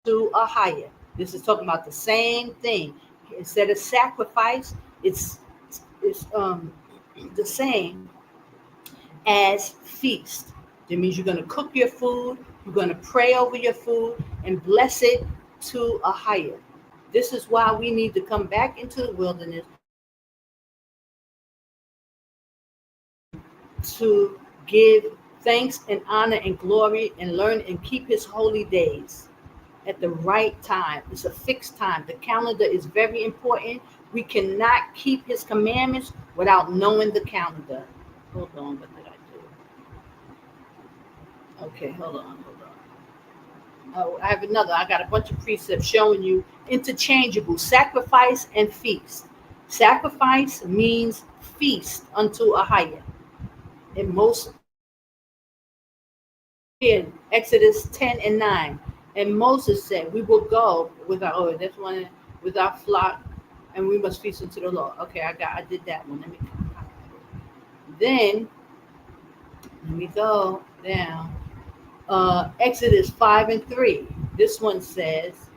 to Ahia. This is talking about the same thing. Instead of sacrifice, it's the same as feast. That means you're going to cook your food, you're going to pray over your food, and bless it to Ahia. This is why we need to come back into the wilderness to give thanks and honor and glory and learn and keep his holy days at the right time. It's a fixed time. The calendar is very important. We cannot keep his commandments without knowing the calendar. Hold on, what did I do? Okay, hold on. Oh, I have another. I got a bunch of precepts showing you interchangeable sacrifice and feast. Sacrifice means feast unto Ahia. In most, in Exodus 10 and 9. And Moses said, we will go with our, that's one, with our flock, and we must feast unto the Lord. Okay, I did that one. Then, let me go down. Exodus 5 and 3. This one says,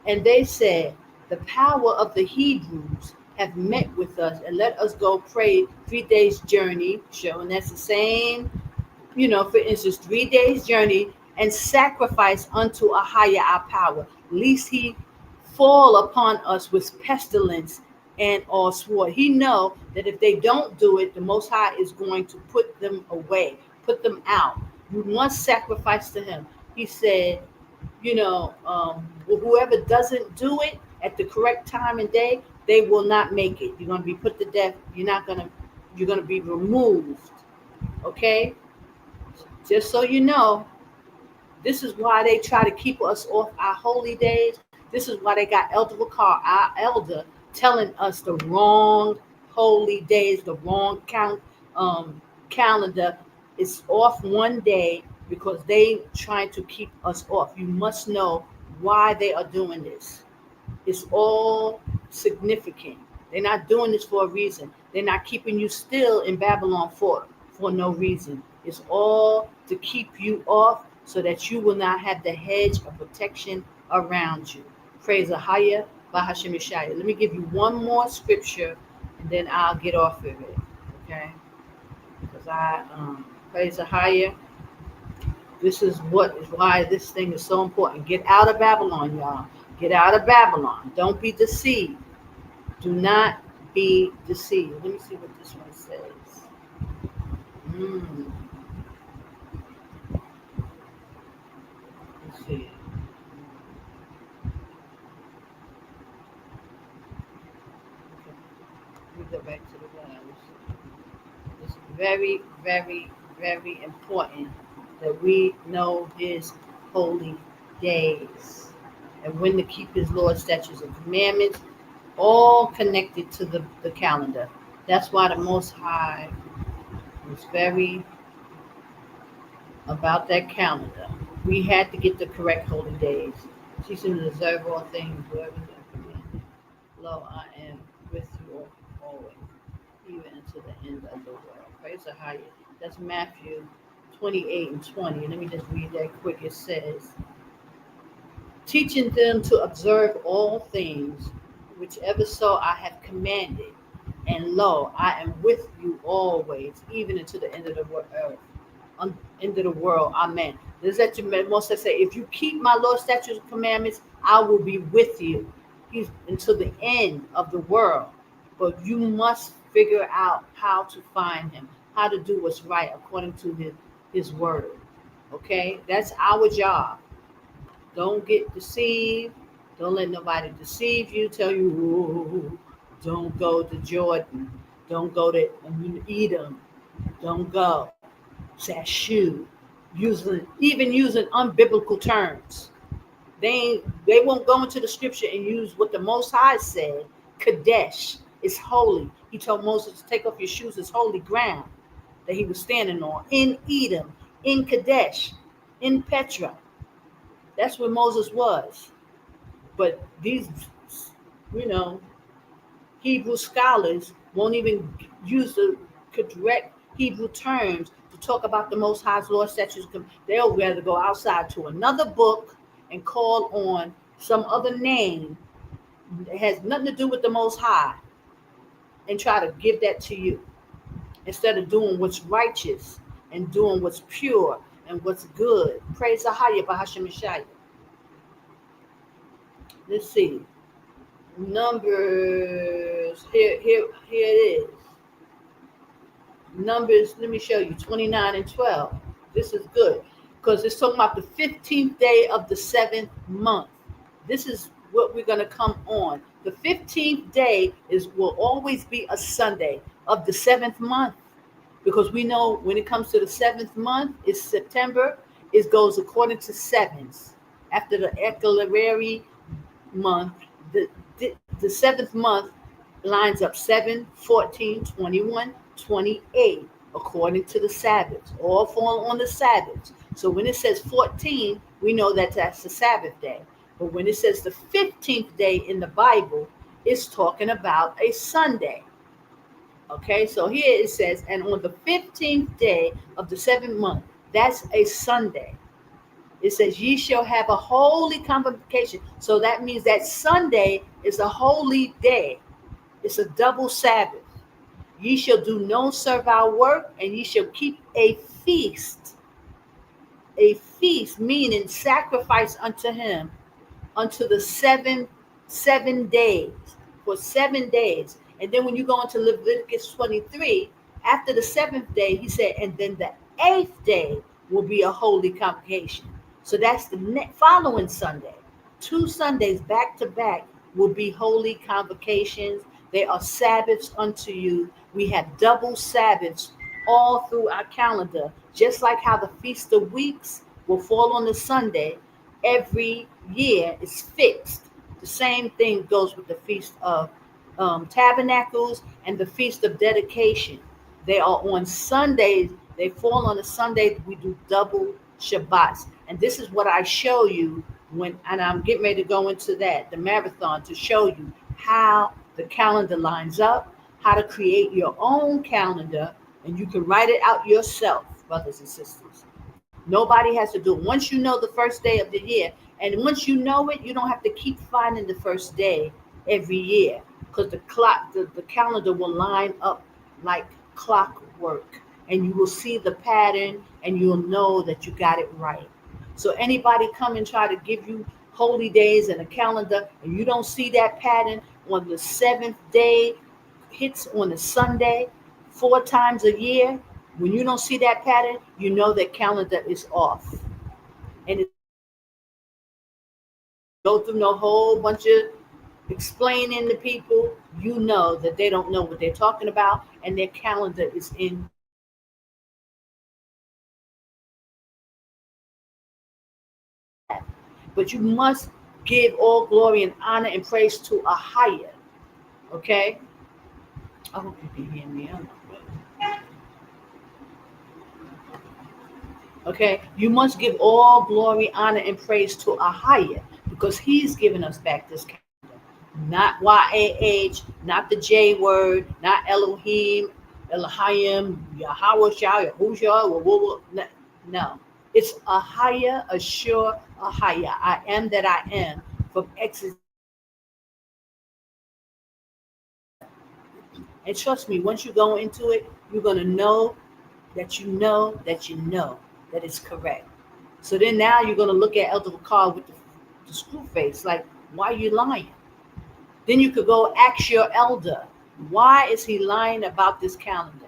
and they said, the power of the Hebrews have met with us, and let us go pray 3 days journey, showing that's the same, for instance, 3 days journey, and sacrifice unto Ahia our power, lest he fall upon us with pestilence and all sword. He know that if they don't do it, the Most High is going to put them away, put them out. You must sacrifice to him. He said, whoever doesn't do it at the correct time and day, they will not make it. You're going to be put to death. You're going to be removed. Okay? Just so you know, this is why they try to keep us off our holy days. This is why they got Elder Bakar, our elder, telling us the wrong holy days, the wrong calendar. It's off one day because they trying to keep us off. You must know why they are doing this. It's all significant. They're not doing this for a reason. They're not keeping you still in Babylon for no reason. It's all to keep you off so that you will not have the hedge of protection around you. Praise Ahia Bahashim Yeshaya. Let me give you one more scripture and then I'll get off of it. Okay? Because praise Ahia. This is why this thing is so important. Get out of Babylon, y'all. Get out of Babylon. Don't be deceived. Do not be deceived. Let me see what this one says. to you. Okay. We go back to the ones. It's very, very, very important that we know his holy days and when to keep his Lord's statutes and commandments, all connected to the calendar. That's why the Most High was very about that calendar. We had to get the correct holy days. Teach them to observe all things, whatever they commanded. Lo, I am with you always, even unto the end of the world. Praise the highest. That's Matthew 28 and 20. And let me just read that quick. It says, teaching them to observe all things, whichever so I have commanded. And lo, I am with you always, even unto the end of the end of the world. Amen. Does that Moses say, if you keep my Lord's statutes and commandments, I will be with you. He's until the end of the world. But you must figure out how to find him, how to do what's right according to his word. Okay? That's our job. Don't get deceived. Don't let nobody deceive you, tell you, ooh, don't go to Jordan. Don't go to Edom. Don't go. Sashu. Even using unbiblical terms. They won't go into the scripture and use what the Most High said. Kadesh is holy. He told Moses to take off your shoes. It's holy ground that he was standing on. In Edom, in Kadesh, in Petra. That's where Moses was. But these, Hebrew scholars won't even use the correct Hebrew terms to talk about the Most High's Lord statutes. They'll rather go outside to another book and call on some other name that has nothing to do with the Most High and try to give that to you instead of doing what's righteous and doing what's pure and what's good. Praise the Hayah Bahasham Messiah. Let's see. Numbers. Here it is. Numbers, let me show you, 29 and 12. This is good because it's talking about the 15th day of the 7th month. This is what we're going to come on. The 15th day will always be a Sunday of the 7th month because we know when it comes to the 7th month, it's September. It goes according to sevens. After the echolary month, the 7th month lines up 7, 14, 21, 28 according to the Sabbaths. All fall on the Sabbaths. So when it says 14, we know that that's the Sabbath day. But when it says the 15th day in the Bible, it's talking about a Sunday. Okay, so here it says, and on the 15th day of the 7th month, that's a Sunday. It says, ye shall have a holy convocation. So that means that Sunday is a holy day. It's a double Sabbath. Ye shall do no servile work, and ye shall keep a feast. A feast, meaning sacrifice unto him, unto the 7 days, for 7 days. And then when you go into Leviticus 23, after the 7th day, he said, and then the 8th day will be a holy convocation. So that's the following Sunday. 2 Sundays back to back will be holy convocations. They are Sabbaths unto you. We have double Sabbaths all through our calendar, just like how the Feast of Weeks will fall on a Sunday. Every year is fixed. The same thing goes with the Feast of Tabernacles and the Feast of Dedication. They are on Sundays. They fall on a Sunday. We do double Shabbats. And this is what I show you and I'm getting ready to go into that, the marathon, to show you how the calendar lines up, how to create your own calendar, and you can write it out yourself, brothers and sisters. Nobody has to do it. Once you know the first day of the year, and once you know it, you don't have to keep finding the first day every year, because the calendar will line up like clockwork, and you will see the pattern, and you'll know that you got it right. So anybody come and try to give you holy days and a calendar, and you don't see that pattern on the 7th day, hits on a Sunday, 4 times a year, when you don't see that pattern, you know that calendar is off. And Go through no whole bunch of explaining to people. You know that they don't know what they're talking about, and their calendar is in. But you must give all glory and honor and praise to a higher. Okay? I hope you can hear me. Okay? You must give all glory, honor, and praise to a higher because he's given us back this calendar. Not YAH, not the J word, not Elohim, Elohim, Yahweh, Yahushua, no. It's a higher, a sure, a higher. I am that I am from Exodus. And trust me, once you go into it, you're going to know that you know that you know that it's correct. So then now you're going to look at Elder Ricard with the screw face, like, why are you lying? Then you could go ask your elder, why is he lying about this calendar?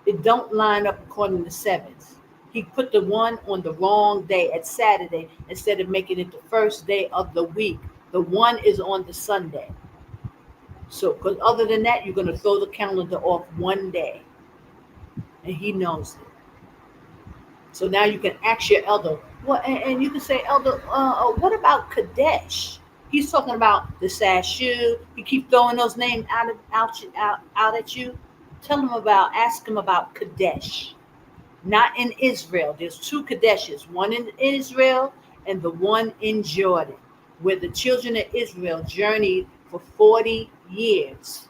It don't line up according to sevens. He put the one on the wrong day at Saturday instead of making it the first day of the week. The one is on the Sunday. So, because other than that, you're going to throw the calendar off one day. And he knows it. So now you can ask your elder, well, and you can say, Elder, what about Kadesh? He's talking about the Sashu. He keep throwing those names out at you. Ask him about Kadesh. Not in Israel. There's two Kadeshes, one in Israel and the one in Jordan, where the children of Israel journeyed for 40 years.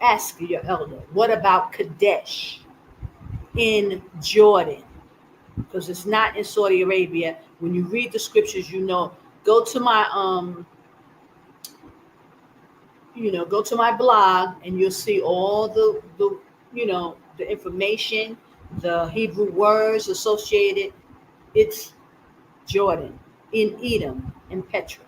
Ask your elder, what about Kadesh in Jordan? Because it's not in Saudi Arabia. When you read the scriptures, you know, go to my go to my blog and you'll see all the the information, the Hebrew words associated. It's Jordan, in Edom, in Petra.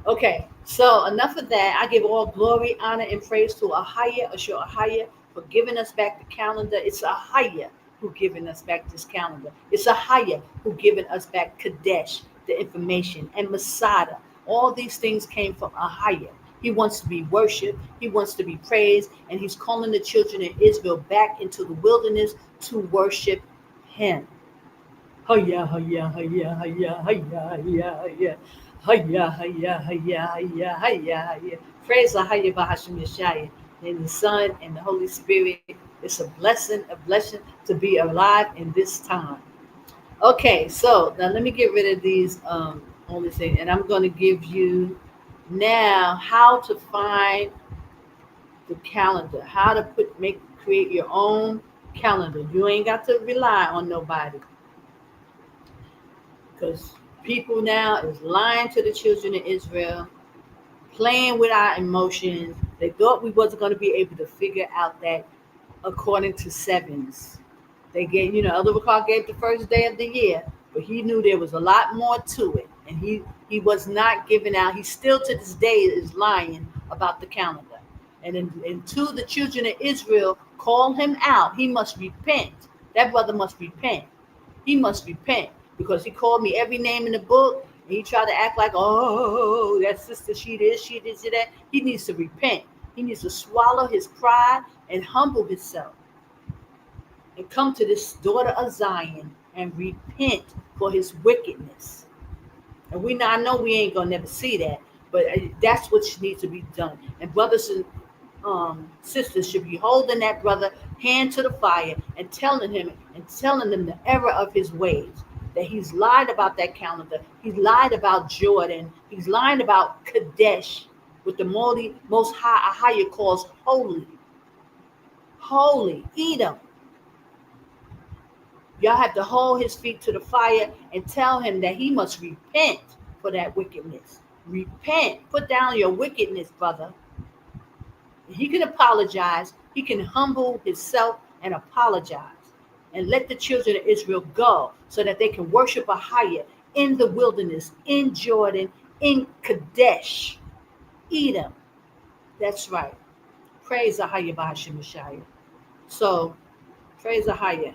Okay, so enough of that. I give all glory, honor, and praise to Ahaya, Ashur Ahaya, for giving us back the calendar. It's Ahaya who given us back this calendar. It's Ahaya who given us back Kadesh, the information, and Masada. All these things came from Ahaya. He wants to be worshipped. He wants to be praised. And he's calling the children of Israel back into the wilderness to worship him. Hiya, hiya, hiya, hiya, hiya, hiya, hiya. Hiya, hiya, hiya, hiya, hiya, hiya. Praise the Hiya Bahashim Yeshaya and the Son and the Holy Spirit. It's a blessing to be alive in this time. Okay, so now let me get rid of these only things, and I'm going to give you now how to find the calendar, how to create your own calendar. You ain't got to rely on nobody, because people now is lying to the children of Israel, playing with our emotions. They thought we wasn't going to be able to figure out that according to sevens. They gave, Elder Ricard gave the first day of the year, but he knew there was a lot more to it. And he was not giving out. He still to this day is lying about the calendar. And until the children of Israel call him out, he must repent. That brother must repent. He must repent because he called me every name in the book. And he tried to act like, oh, that sister, she this, that. He needs to repent. He needs to swallow his pride and humble himself and come to this daughter of Zion and repent for his wickedness. And I know we ain't gonna never see that, but that's what needs to be done. And brothers and sisters should be holding that brother hand to the fire and telling them the error of his ways. That he's lied about that calendar. He's lied about Jordan. He's lying about Kadesh, with the most high Ahaya calls holy. Holy, Edom. Y'all have to hold his feet to the fire and tell him that he must repent for that wickedness. Repent. Put down your wickedness, brother. He can apologize. He can humble himself and apologize. And let the children of Israel go so that they can worship Ahaya in the wilderness, in Jordan, in Kadesh, Edom. That's right. Praise Ahaya Bahashim Messiah. So, praise Ahaya.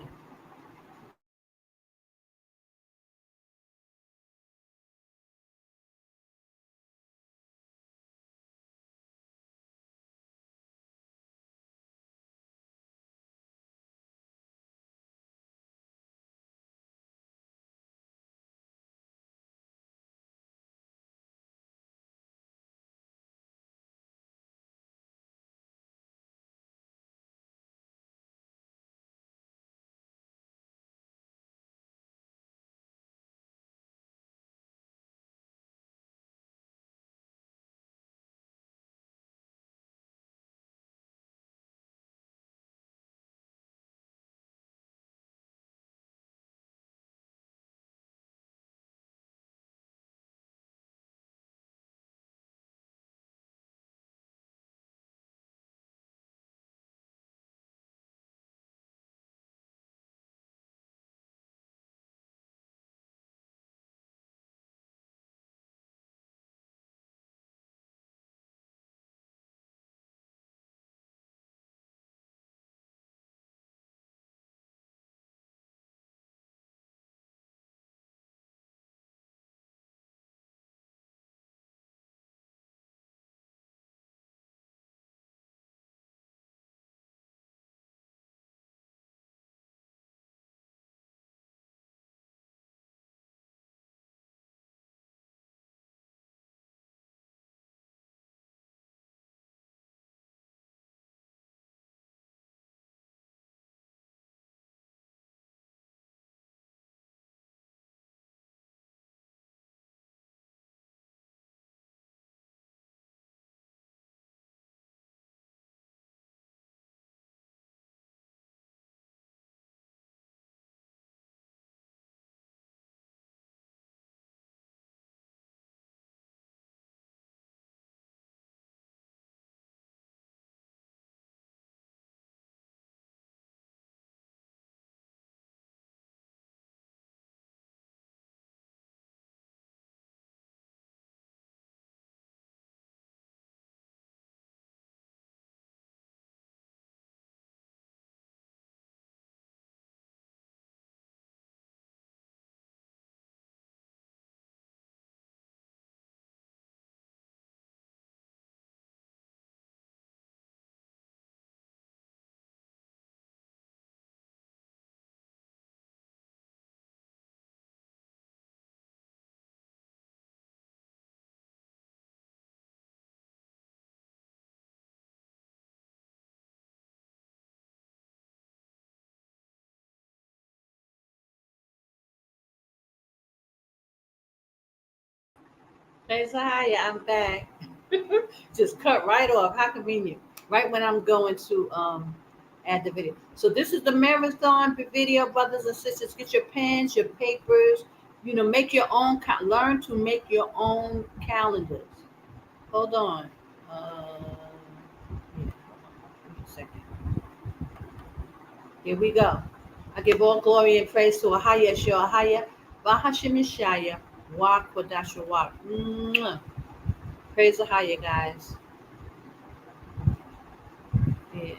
Hey, Zahaya, I'm back. Just cut right off. How convenient. Right when I'm going to add the video. So this is the marathon video, brothers and sisters. Get your pens, your papers. Make your own. Learn to make your own calendars. Hold on. Yeah, hold on. Give me a second. Here we go. I give all glory and praise to Ahaya Shoahaya, Bahashimishaya, Wak Wadashawak. Praise Ahaya, guys. Yeah.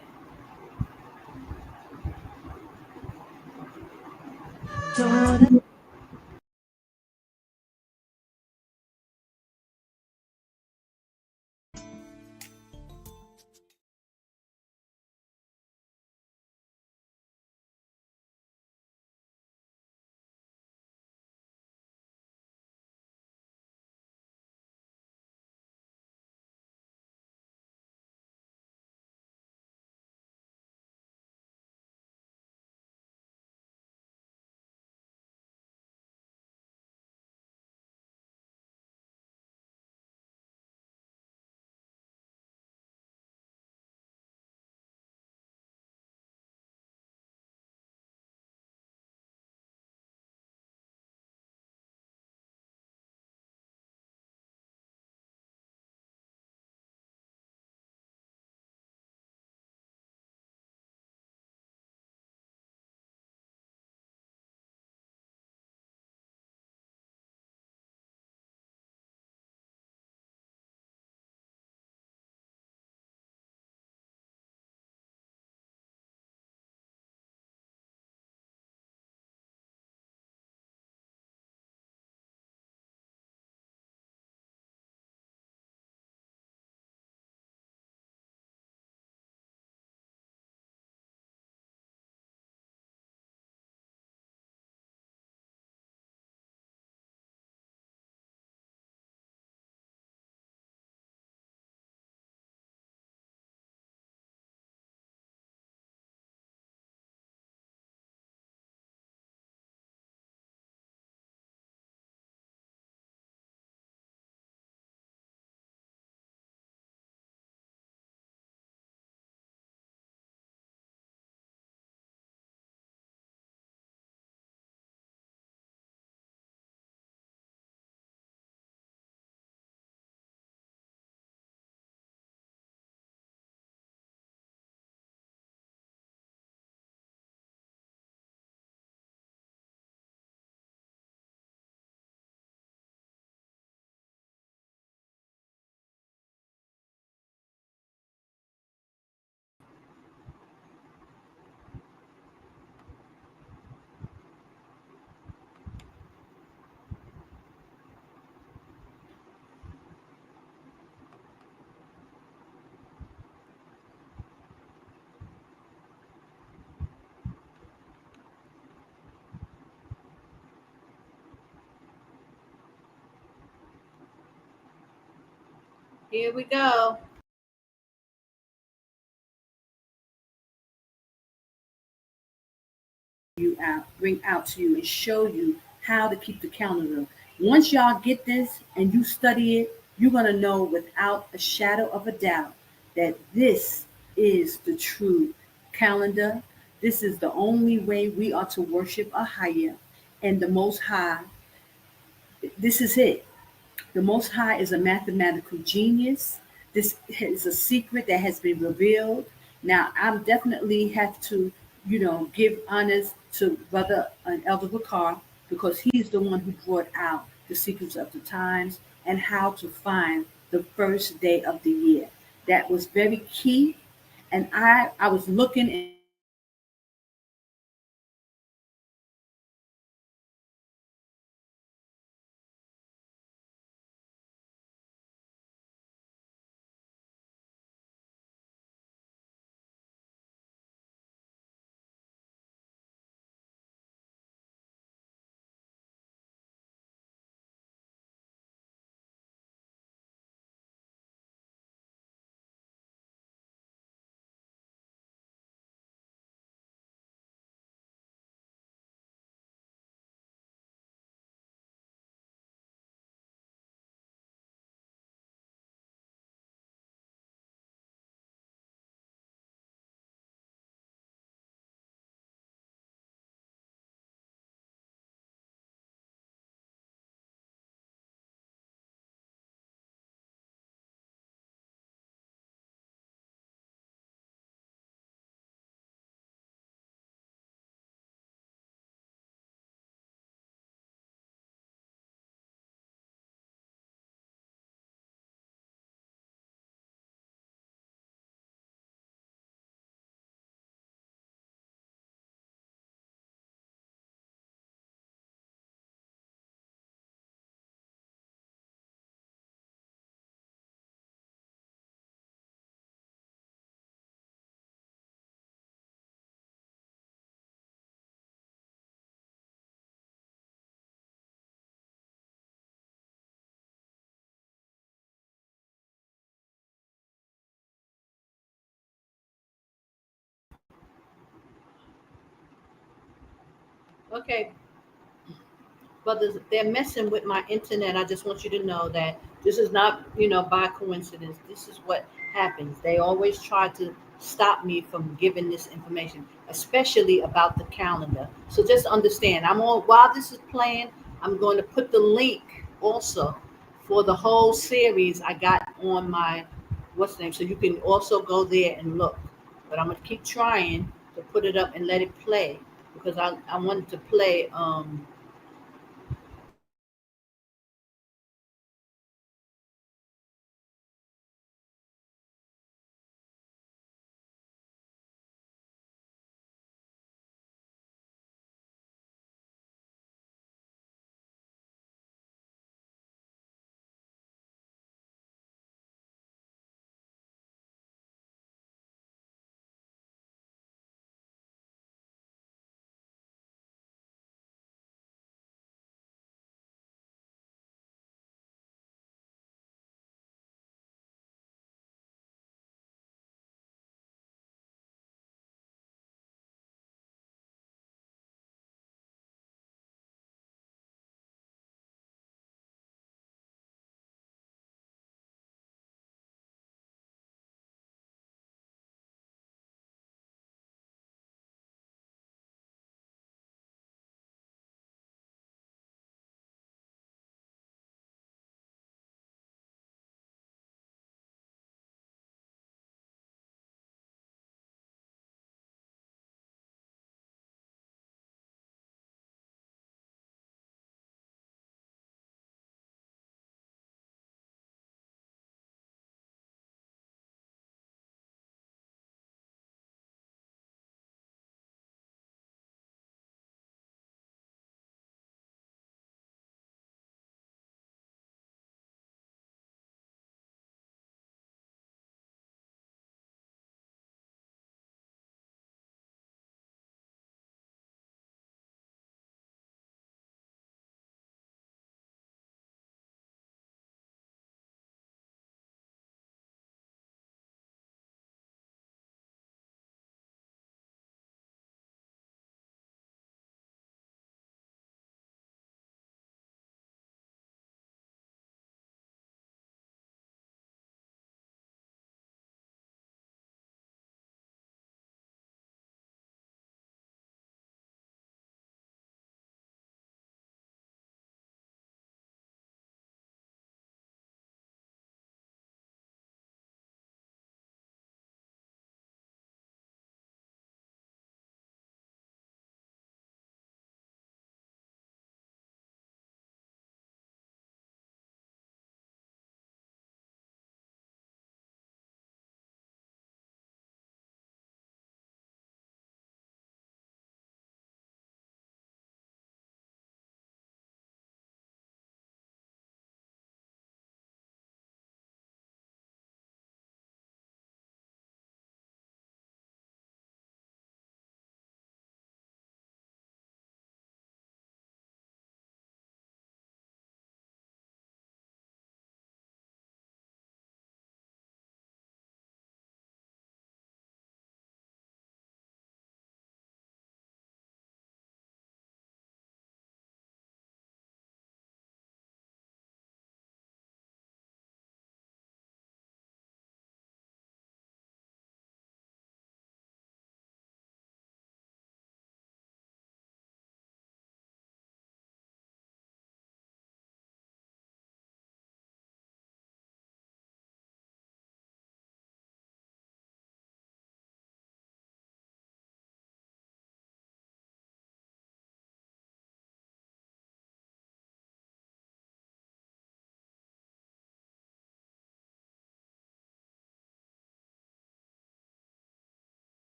Here we go. Bring out to you and show you how to keep the calendar. Once y'all get this and you study it, you're going to know without a shadow of a doubt that this is the true calendar. This is the only way we are to worship Ahaya and the Most High. This is it. The Most High is a mathematical genius. This is a secret that has been revealed. Now, I definitely have to, give honors to Brother Elder Bakar because he's the one who brought out the secrets of the times and how to find the first day of the year. That was very key. And I was looking Okay, brothers, they're messing with my internet. I just want you to know that this is not, by coincidence. This is what happens. They always try to stop me from giving this information, especially about the calendar. So just understand, while this is playing, I'm going to put the link also for the whole series I got on my what's the name, so you can also go there and look. But I'm gonna keep trying to put it up and let it play because I wanted to play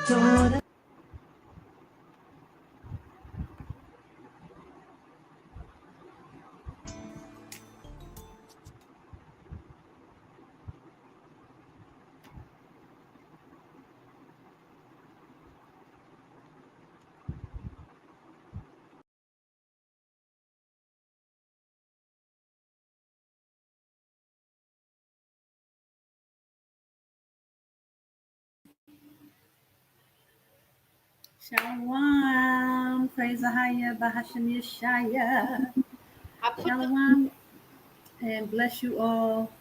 daughter. Shalom. Praise Ahaya Bahasham Yeshaya. I put the Shalom. And bless you all.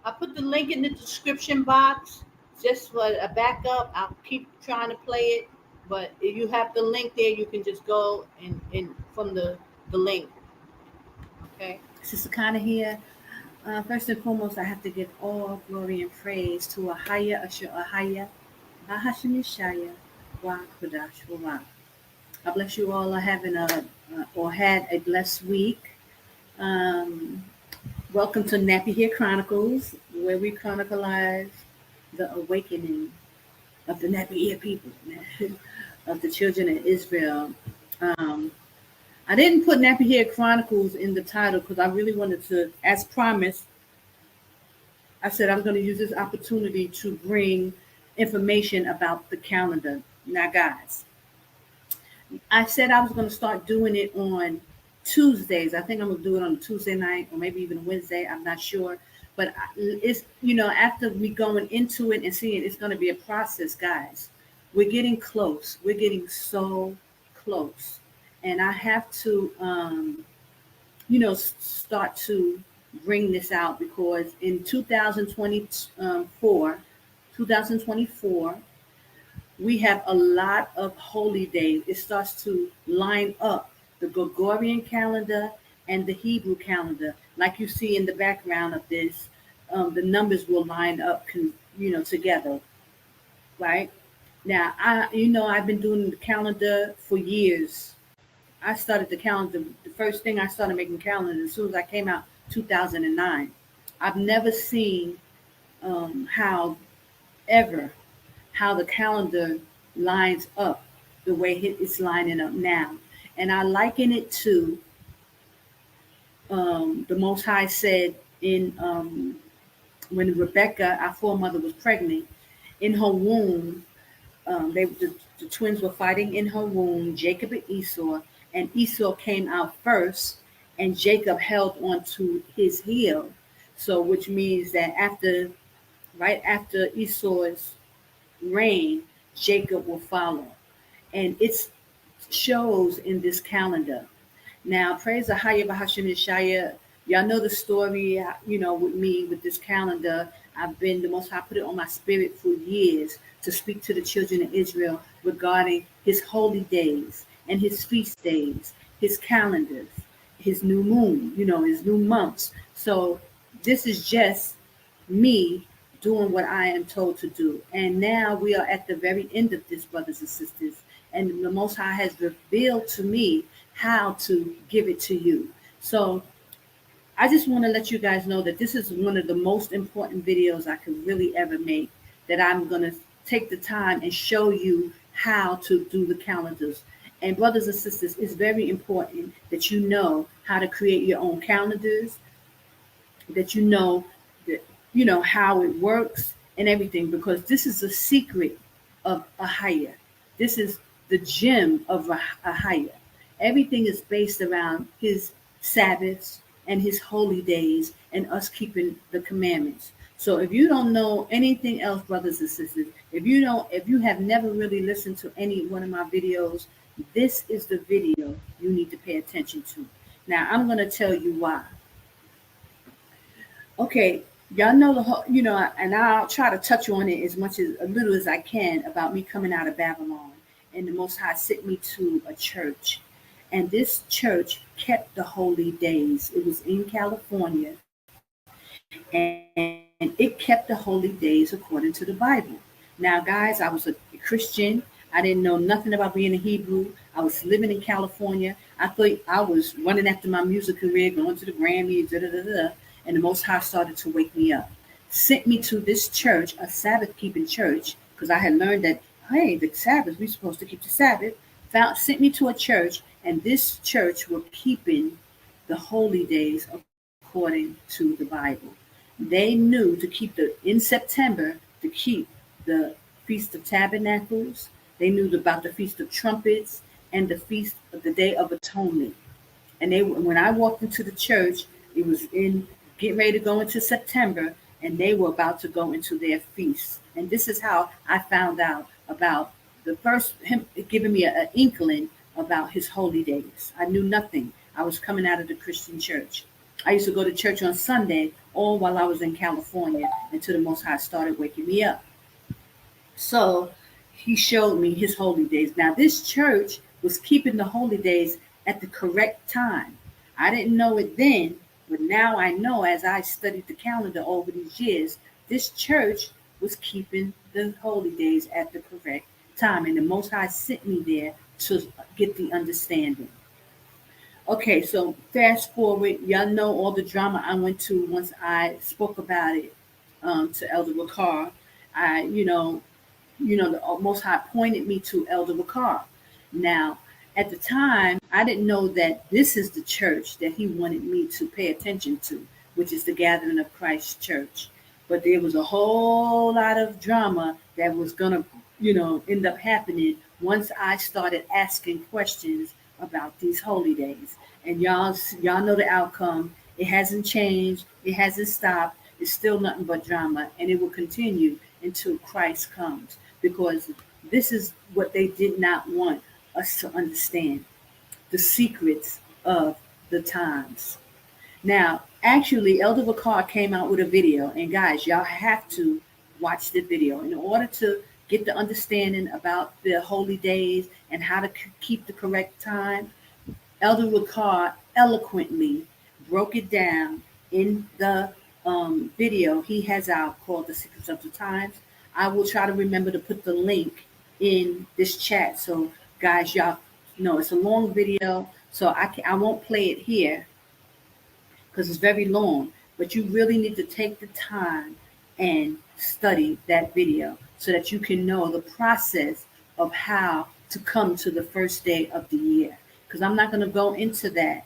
I put the link in the description box just for a backup. I'll keep trying to play it, but if you have the link there, you can just go and from the link. Okay. Sister Kana here. First and foremost, I have to give all glory and praise to Ahaya Asher Ahaya Bahasham Yeshaya Wa Kodash Wa. I bless you all are having or had a blessed week. Welcome to Nappy Hair Chronicles, where we chronicleize the awakening of the Nappy Hair people, of the children of Israel. I didn't put Nappy Hair Chronicles in the title because I really wanted to, as promised, I said I'm going to use this opportunity to bring information about the calendar. Now, guys, I said I was going to start doing it on Tuesdays. I think I'm going to do it on a Tuesday night or maybe even Wednesday. I'm not sure. But it's, after we going into it and seeing it, it's going to be a process, guys. We're getting close. We're getting so close. And I have to, start to bring this out because in 2024, we have a lot of holy days. It starts to line up the Gregorian calendar and the Hebrew calendar. Like you see in the background of this, the numbers will line up, together, right? Now, I've been doing the calendar for years. I started the calendar. The first thing I started making calendars as soon as I came out, 2009. I've never seen how the calendar lines up the way it's lining up now. And I liken it to the Most High said in when Rebecca, our foremother, was pregnant, in her womb, the twins were fighting in her womb, Jacob and Esau came out first, and Jacob held on to his heel. So, which means that right after Esau's reign, Jacob will follow. And it shows in this calendar. Now, praise Ahaya Bahasham Yeshaya. Y'all know the story, with me, with this calendar. The Most High put it on my spirit for years to speak to the children of Israel regarding his holy days and his feast days, his calendars, his new moon, his new months. So this is just me doing what I am told to do. And now we are at the very end of this, brothers and sisters. And the Most High has revealed to me how to give it to you. So I just want to let you guys know that this is one of the most important videos I could really ever make, that I'm going to take the time and show you how to do the calendars. And brothers and sisters, it's very important that you know how to create your own calendars, that you know how it works and everything, because this is the secret of Ahaya. This is the gem of Ahaya. Everything is based around his Sabbaths and his holy days and us keeping the commandments. So if you don't know anything else, brothers and sisters, if you have never really listened to any one of my videos, this is the video you need to pay attention to. Now, I'm going to tell you why. Okay, y'all know the whole, and I'll try to touch on it a little as I can about me coming out of Babylon. And the Most High sent me to a church. And this church kept the holy days. It was in California. And it kept the holy days according to the Bible. Now, guys, I was a Christian. I didn't know nothing about being a Hebrew. I was living in California. I thought I was running after my music career, going to the Grammys, and the Most High started to wake me up. Sent me to this church, a Sabbath-keeping church, because I had learned that hey, the Sabbath, we're supposed to keep the Sabbath. Sent me to a church, and this church were keeping the holy days according to the Bible. They knew to keep in September to keep the Feast of Tabernacles. They knew about the Feast of Trumpets and the Feast of the Day of Atonement. And when I walked into the church, it was in getting ready to go into September, and they were about to go into their feast. And this is how I found out about the first him giving me an inkling about his holy days. I knew nothing. I was coming out of the Christian church. I used to go to church on Sunday, all while I was in California, until the Most High started waking me up. So he showed me his holy days. Now, this church was keeping the holy days at the correct time. I didn't know it then, but now I know as I studied the calendar over these years, this church was keeping the holy days at the correct time. And the Most High sent me there to get the understanding. Okay, so fast forward, y'all know all the drama I went to once I spoke about it to Elder Ricard. The Most High pointed me to Elder Ricard. Now, at the time, I didn't know that this is the church that he wanted me to pay attention to, which is the Gathering of Christ Church. But there was a whole lot of drama that was going to, end up happening once I started asking questions about these holy days. And y'all know the outcome. It hasn't changed. It hasn't stopped. It's still nothing but drama. And it will continue until Christ comes, because this is what they did not want us to understand, the secrets of the times. Now, actually, Elder Ricard came out with a video, and guys, y'all have to watch the video in order to get the understanding about the holy days and how to keep the correct time. Elder Ricard eloquently broke it down in the video he has out called The Secrets of the Times. I will try to remember to put the link in this chat. So guys, y'all know it's a long video, so I won't play it here because it's very long, but you really need to take the time and study that video so that you can know the process of how to come to the first day of the year. Because I'm not going to go into that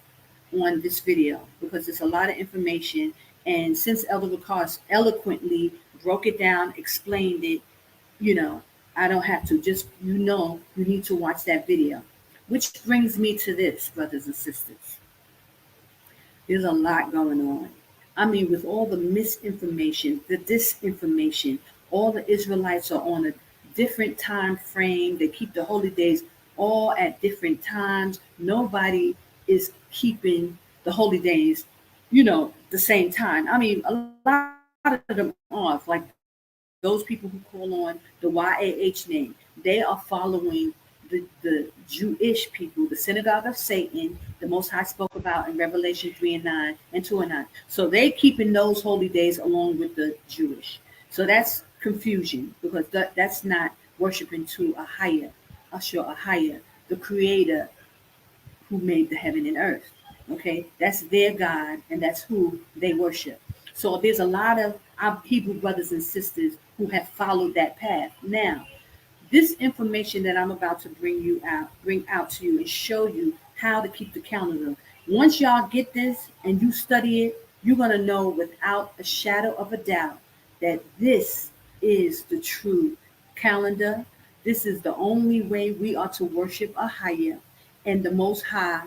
on this video because it's a lot of information. And since Elder Ricard eloquently broke it down, explained it, I don't have to. Just, you need to watch that video. Which brings me to this, brothers and sisters. There's a lot going on. I mean, with all the misinformation, the disinformation, all the Israelites are on a different time frame. They keep the holy days all at different times. Nobody is keeping the holy days, the same time. I mean, a lot of them are, like those people who call on the YAH name. They are following the Jewish people, the synagogue of Satan, the Most High spoke about in Revelation 3:9 and 2:9. So they keeping those holy days along with the Jewish. So that's confusion, because that's not worshiping to a higher, the creator who made the heaven and earth. Okay, that's their God, and that's who they worship. So there's a lot of our Hebrew brothers and sisters who have followed that path. Now, this information that I'm about to bring out to you and show you how to keep the calendar. Once y'all get this and you study it, you're going to know without a shadow of a doubt that this is the true calendar. This is the only way we are to worship Ahaya and the Most High.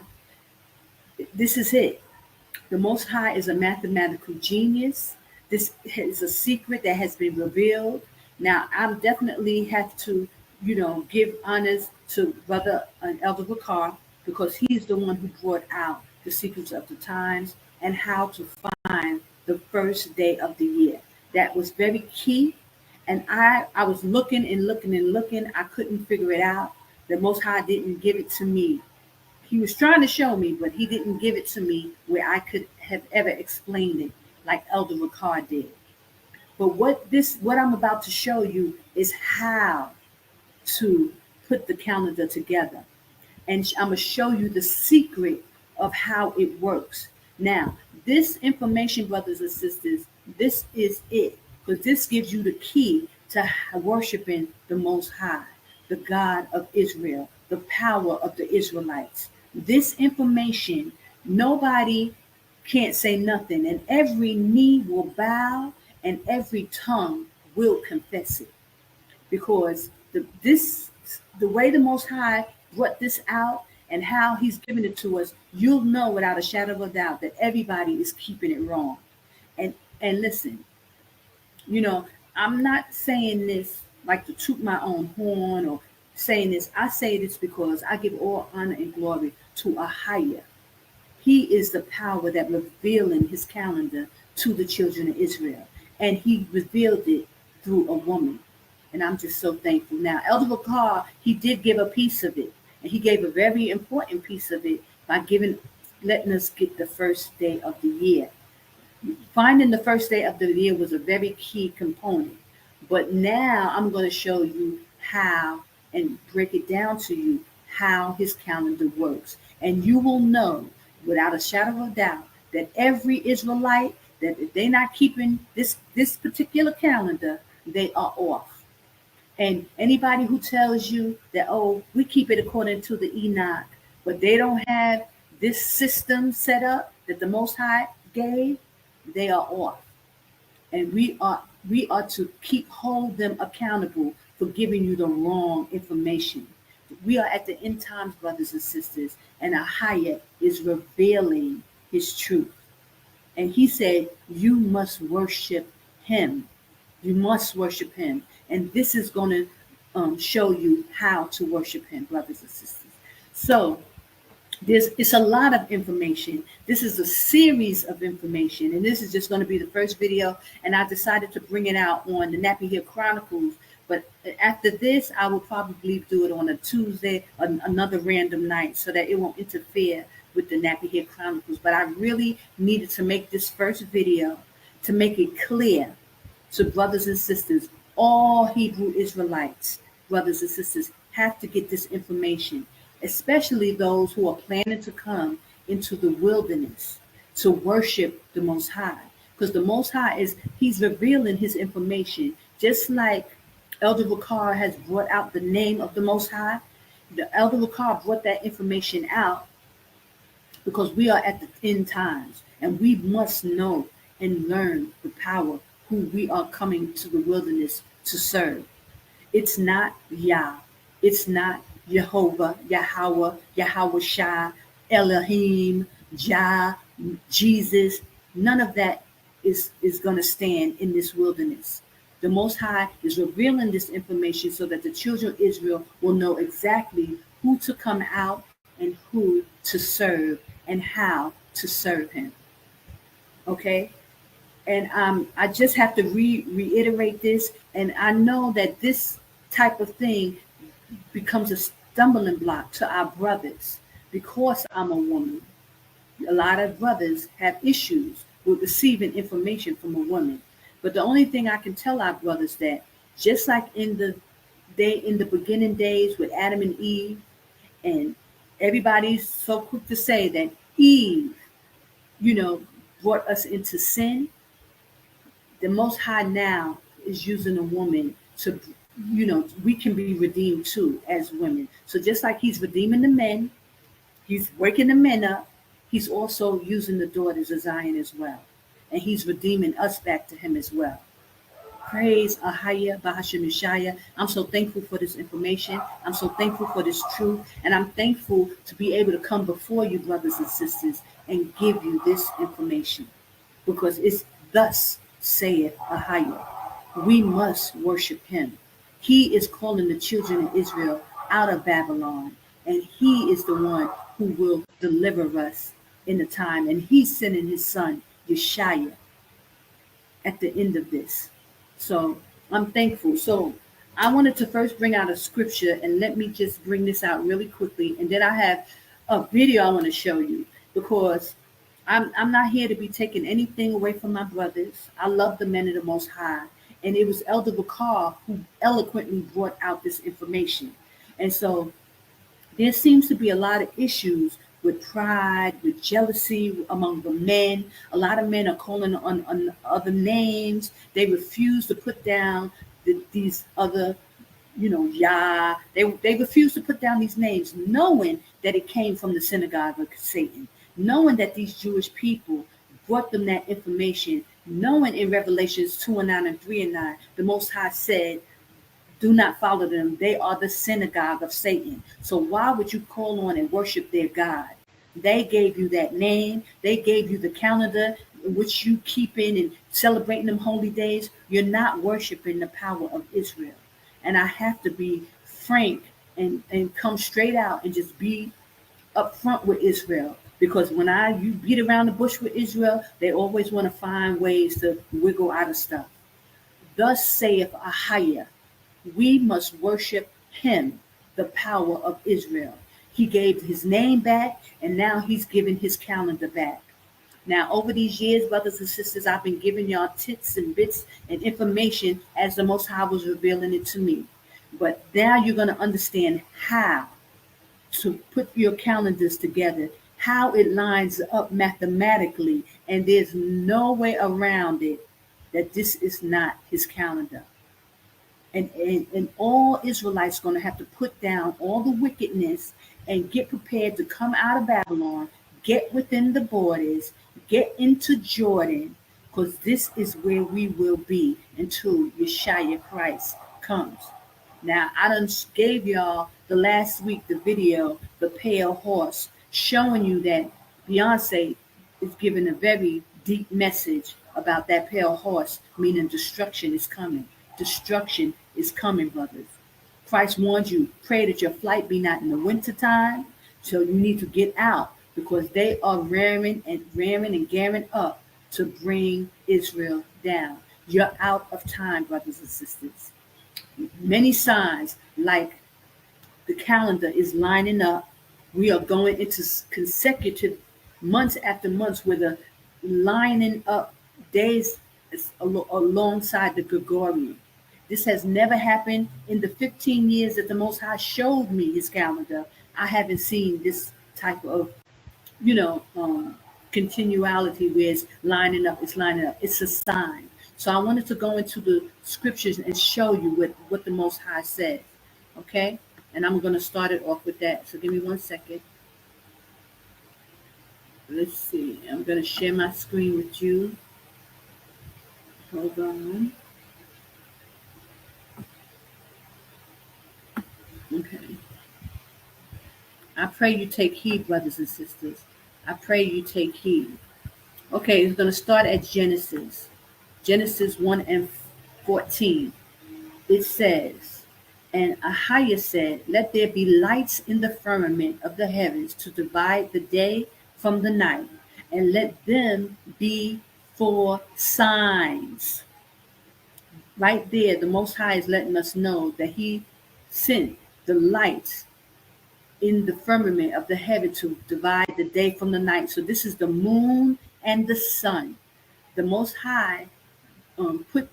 This is it. The Most High is a mathematical genius. This is a secret that has been revealed. Now, I definitely have to, give honors to Brother Elder Ricard, because he's the one who brought out the secrets of the times and how to find the first day of the year. That was very key. And I was looking and looking and looking. I couldn't figure it out. The Most High didn't give it to me. He was trying to show me, but he didn't give it to me where I could have ever explained it like Elder Ricard did. But what I'm about to show you is how to put the calendar together. And I'm going to show you the secret of how it works. Now, this information, brothers and sisters, this is it. Because this gives you the key to worshiping the Most High. the God of Israel, the power of the Israelites. This information, nobody can't say nothing, and every knee will bow and every tongue will confess it. Because the way the Most High brought this out and how He's given it to us, you'll know without a shadow of a doubt that everybody is keeping it wrong. And listen, I'm not saying this like to toot my own horn or saying this. I say this because I give all honor and glory to a higher. He is the power that revealing His calendar to the children of Israel. And He revealed it through a woman. And I'm just so thankful. Now, Elder Bakar, he did give a piece of it. And he gave a very important piece of it by letting us get the first day of the year. Finding the first day of the year was a very key component. But now I'm going to show you how and break it down to you how His calendar works. And you will know without a shadow of a doubt that every Israelite, that if they're not keeping this particular calendar, they are off. And anybody who tells you that, oh, we keep it according to the Enoch, but they don't have this system set up that the Most High gave, they are off. And we are to hold them accountable for giving you the wrong information. We are at the end times, brothers and sisters, and Ahaya is revealing His truth. And He said, you must worship Him. You must worship Him. And this is going to show you how to worship Him, brothers and sisters. So it's a lot of information. This is a series of information. And this is just going to be the first video. And I decided to bring it out on the Nappy Hill Chronicles. But after this, I will probably do it on a Tuesday, another random night, so that it won't interfere with the Nappy Hill Chronicles. But I really needed to make this first video to make it clear to brothers and sisters. All Hebrew Israelites, brothers and sisters, have to get this information, especially those who are planning to come into the wilderness to worship the Most High. Because the Most High He's revealing His information, just like Elder Bakar has brought out the name of the Most High. The Elder Bakar brought that information out because we are at the end times, and we must know and learn the power who we are coming to the wilderness to serve. It's not Yah. It's not Jehovah, Yahweh, Yahweh Shai, Elohim, Jah, Jesus. None of that is going to stand in this wilderness. The Most High is revealing this information so that the children of Israel will know exactly who to come out and who to serve and how to serve Him. Okay? And I just have to reiterate this. And I know that this type of thing becomes a stumbling block to our brothers because I'm a woman. A lot of brothers have issues with receiving information from a woman. But the only thing I can tell our brothers that just like in the beginning days with Adam and Eve, and everybody's so quick to say that Eve, brought us into sin. The Most High now is using a woman to, we can be redeemed too as women. So just like He's redeeming the men, He's waking the men up, He's also using the daughters of Zion as well. And He's redeeming us back to Him as well. Praise Ahaya Bahashim Yeshaya. I'm so thankful for this information. I'm so thankful for this truth. And I'm thankful to be able to come before you, brothers and sisters, and give you this information. Because it's thus saith Ahaya. We must worship Him. He is calling the children of Israel out of Babylon. And He is the one who will deliver us in the time. And He's sending His Son, Yeshaya, at the end of this. So I'm thankful. So I wanted to first bring out a scripture, and let me just bring this out really quickly. And then I have a video I want to show you, because I'm not here to be taking anything away from my brothers. I love the men of the Most High. And it was Elder Bakar who eloquently brought out this information. And so there seems to be a lot of issues with pride, with jealousy among the men. A lot of men are calling on other names. They refuse to put down these other Yah. They refused to put down these names, knowing that it came from the synagogue of Satan, knowing that these Jewish people brought them that information, knowing in Revelations 2:9 and 3:9, the Most High said, do not follow them. They are the synagogue of Satan. So why would you call on and worship their God? They gave you that name. They gave you the calendar in which you keep in and celebrating them holy days. You're not worshiping the power of Israel. And I have to be frank and come straight out and just be upfront with Israel. Because when you beat around the bush with Israel, they always want to find ways to wiggle out of stuff. Thus saith Ahia, we must worship him, the power of Israel. He gave his name back, and now he's giving his calendar back. Now, over these years, brothers and sisters, I've been giving y'all tits and bits and information as the Most High was revealing it to me. But now you're going to understand how to put your calendars together, how it lines up mathematically, and there's no way around it that this is not his calendar. And all Israelites are going to have to put down all the wickedness and get prepared to come out of Babylon, get within the borders, get into Jordan, because this is where we will be until Yeshua Christ comes. Now, I done gave y'all the last week the video, The Pale Horse, showing you that Beyonce is giving a very deep message about that pale horse, meaning destruction is coming. Destruction is coming, brothers. Christ warned you, pray that your flight be not in the wintertime, so you need to get out, because they are ramming and gearing up to bring Israel down. You're out of time, brothers and sisters. Many signs, like the calendar is lining up. We are going into consecutive months after months with a lining up days alongside the Gregorian. This has never happened in the 15 years that the Most High showed me his calendar. I haven't seen this type of, continuality where it's lining up. It's a sign. So I wanted to go into the scriptures and show you what the Most High said. Okay? And I'm going to start it off with that. So give me 1 second. Let's see. I'm going to share my screen with you. Hold on. Okay. I pray you take heed, brothers and sisters. I pray you take heed. Okay, it's going to start at Genesis. Genesis 1:14. It says, and Ahia said, let there be lights in the firmament of the heavens to divide the day from the night, and let them be for signs. Right there, the Most High is letting us know that he sent the lights in the firmament of the heaven to divide the day from the night. So this is the moon and the sun. The Most High put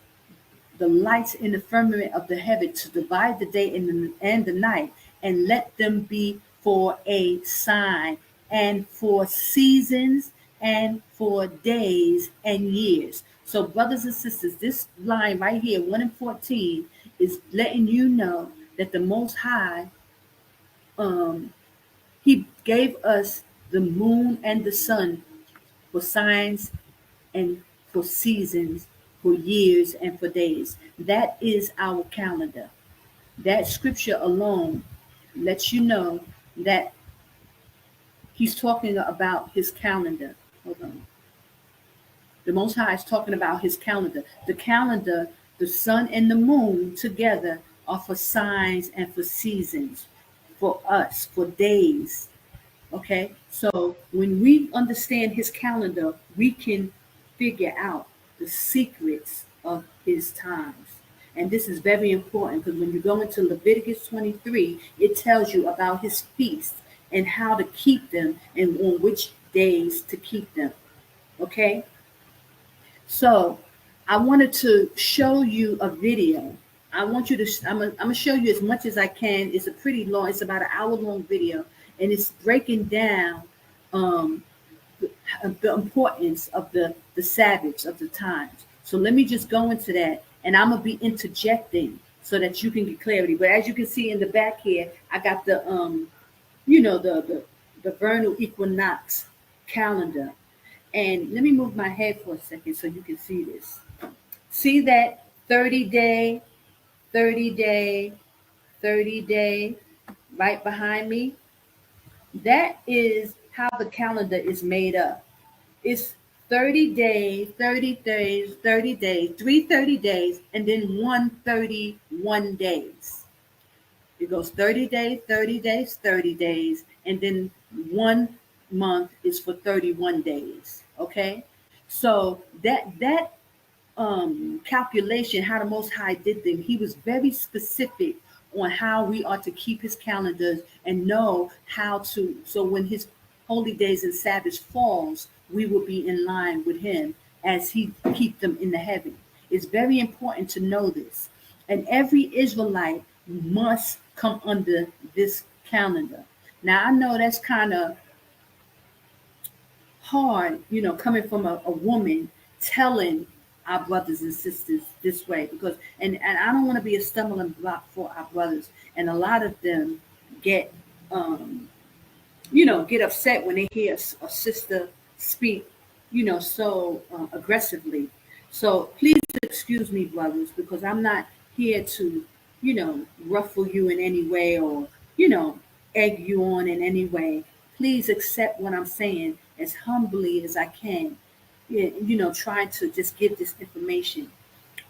the lights in the firmament of the heaven to divide the day and the night, and let them be for a sign, and for seasons, and for days and years. So, brothers and sisters, this line right here, 1:14, is letting you know that the Most High, he gave us the moon and the sun for signs and for seasons, for years and for days. That is our calendar. That scripture alone lets you know that he's talking about his calendar. Hold on. The Most High is talking about his calendar. The calendar, the sun and the moon together are for signs and for seasons, for us, for days. Okay? So when we understand his calendar, we can figure out the secrets of his times. And this is very important, because when you go into Leviticus 23, it tells you about his feasts and how to keep them and on which days to keep them. Okay? So I wanted to show you a video. I'm going to show you as much as I can. It's a pretty long, it's about an hour-long video, and it's breaking down the importance of the Sabbaths of the times. So let me just go into that, and I'm going to be interjecting so that you can get clarity. But as you can see in the back here, I got the you know, the vernal equinox calendar. And let me move my head for a second so you can see this. See that 30 day, 30 day, 30 day right behind me? That is how the calendar is made up. It's 30 days, 30 days, 30 days, 330 days, and then 131 days. It goes 30 days, 30 days, 30 days, and then 1 month is for 31 days. Okay? So that calculation, how the Most High did them, he was very specific on how we are to keep his calendars and know how to, so when his holy days and Sabbaths falls, we will be in line with him as he keep them in the heaven. It's very important to know this. And every Israelite must come under this calendar. Now I know that's kind of hard, you know, coming from a woman telling our brothers and sisters this way because and I don't want to be a stumbling block for our brothers. And a lot of them get get upset when they hear a sister speak, so aggressively. So please excuse me, brothers, because I'm not here to, ruffle you in any way or, egg you on in any way. Please accept what I'm saying as humbly as I can, trying to just give this information.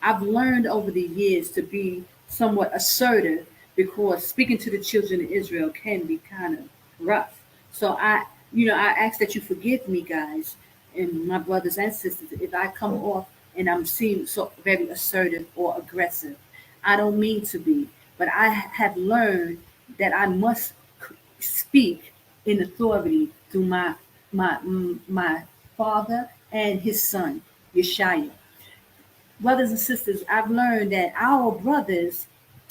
I've learned over the years to be somewhat assertive because speaking to the children of Israel can be kind of rough. So I ask that you forgive me, guys, and my brothers and sisters, if I come off and I'm seen so very assertive or aggressive. I don't mean to be, but I have learned that I must speak in authority through my father and his son, Yeshaya. Brothers and sisters, I've learned that our brothers,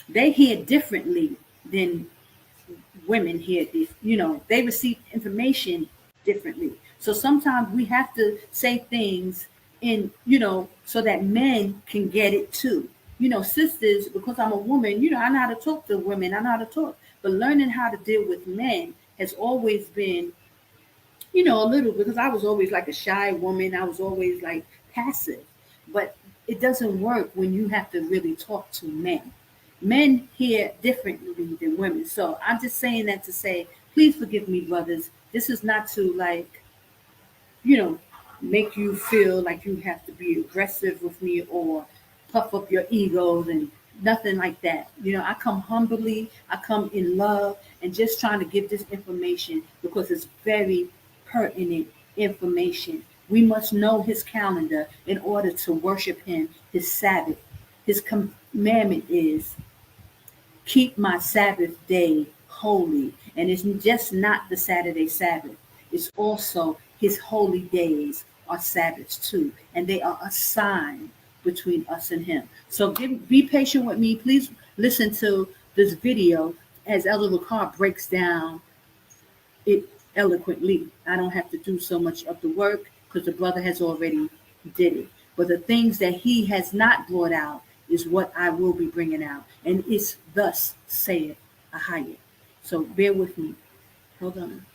they hear differently than women hear this. They receive information differently. So sometimes we have to say things in, so that men can get it too. Sisters, because I'm a woman, I know how to talk to women, I know how to talk. But learning how to deal with men has always been, a little, because I was always like a shy woman. I was always like passive. But it doesn't work when you have to really talk to men. Men hear differently than women. So I'm just saying that to say, please forgive me, brothers. This is not to make you feel like you have to be aggressive with me or puff up your egos and nothing like that. I come humbly, I come in love and just trying to give this information because it's very pertinent information. We must know his calendar in order to worship him, his Sabbath. His commandment is keep my Sabbath day holy. And it's just not the Saturday Sabbath. It's also his holy days are Sabbaths too. And they are a sign between us and him. So be patient with me. Please listen to this video as Elder Ricard breaks down it eloquently. I don't have to do so much of the work because the brother has already did it. But the things that he has not brought out is what I will be bringing out. And it's thus saith Ahaya. So bear with me. Hold on.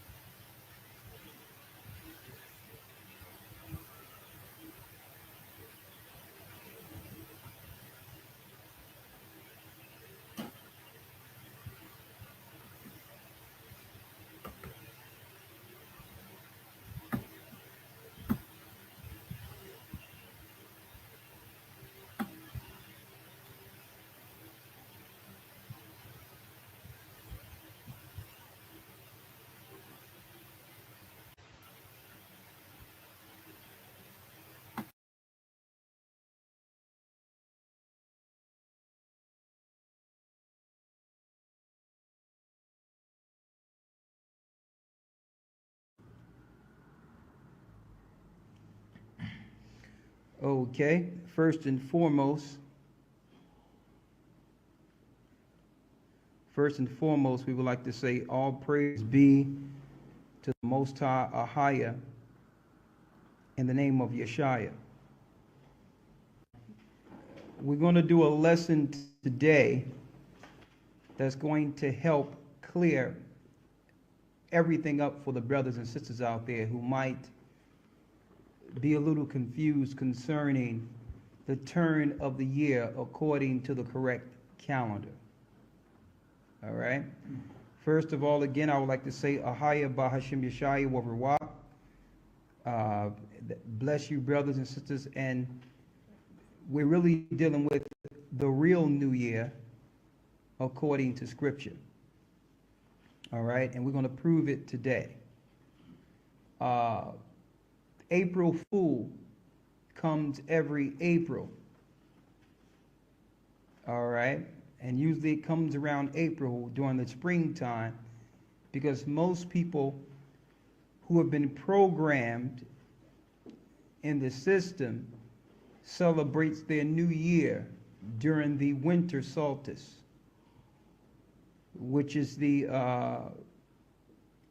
Okay, first and foremost, we would like to say all praise be to the Most High Ahaya in the name of Yeshaya. We're going to do a lesson today that's going to help clear everything up for the brothers and sisters out there who might be a little confused concerning the turn of the year according to the correct calendar. All right? First of all, again, I would like to say, Ahaya Bahashim Yeshaya Wabarwa. Bless you, brothers and sisters. And we're really dealing with the real new year according to Scripture. All right? And we're going to prove it today. April Fool comes every April. All right? And usually it comes around April during the springtime because most people who have been programmed in the system celebrates their new year during the winter solstice, which is the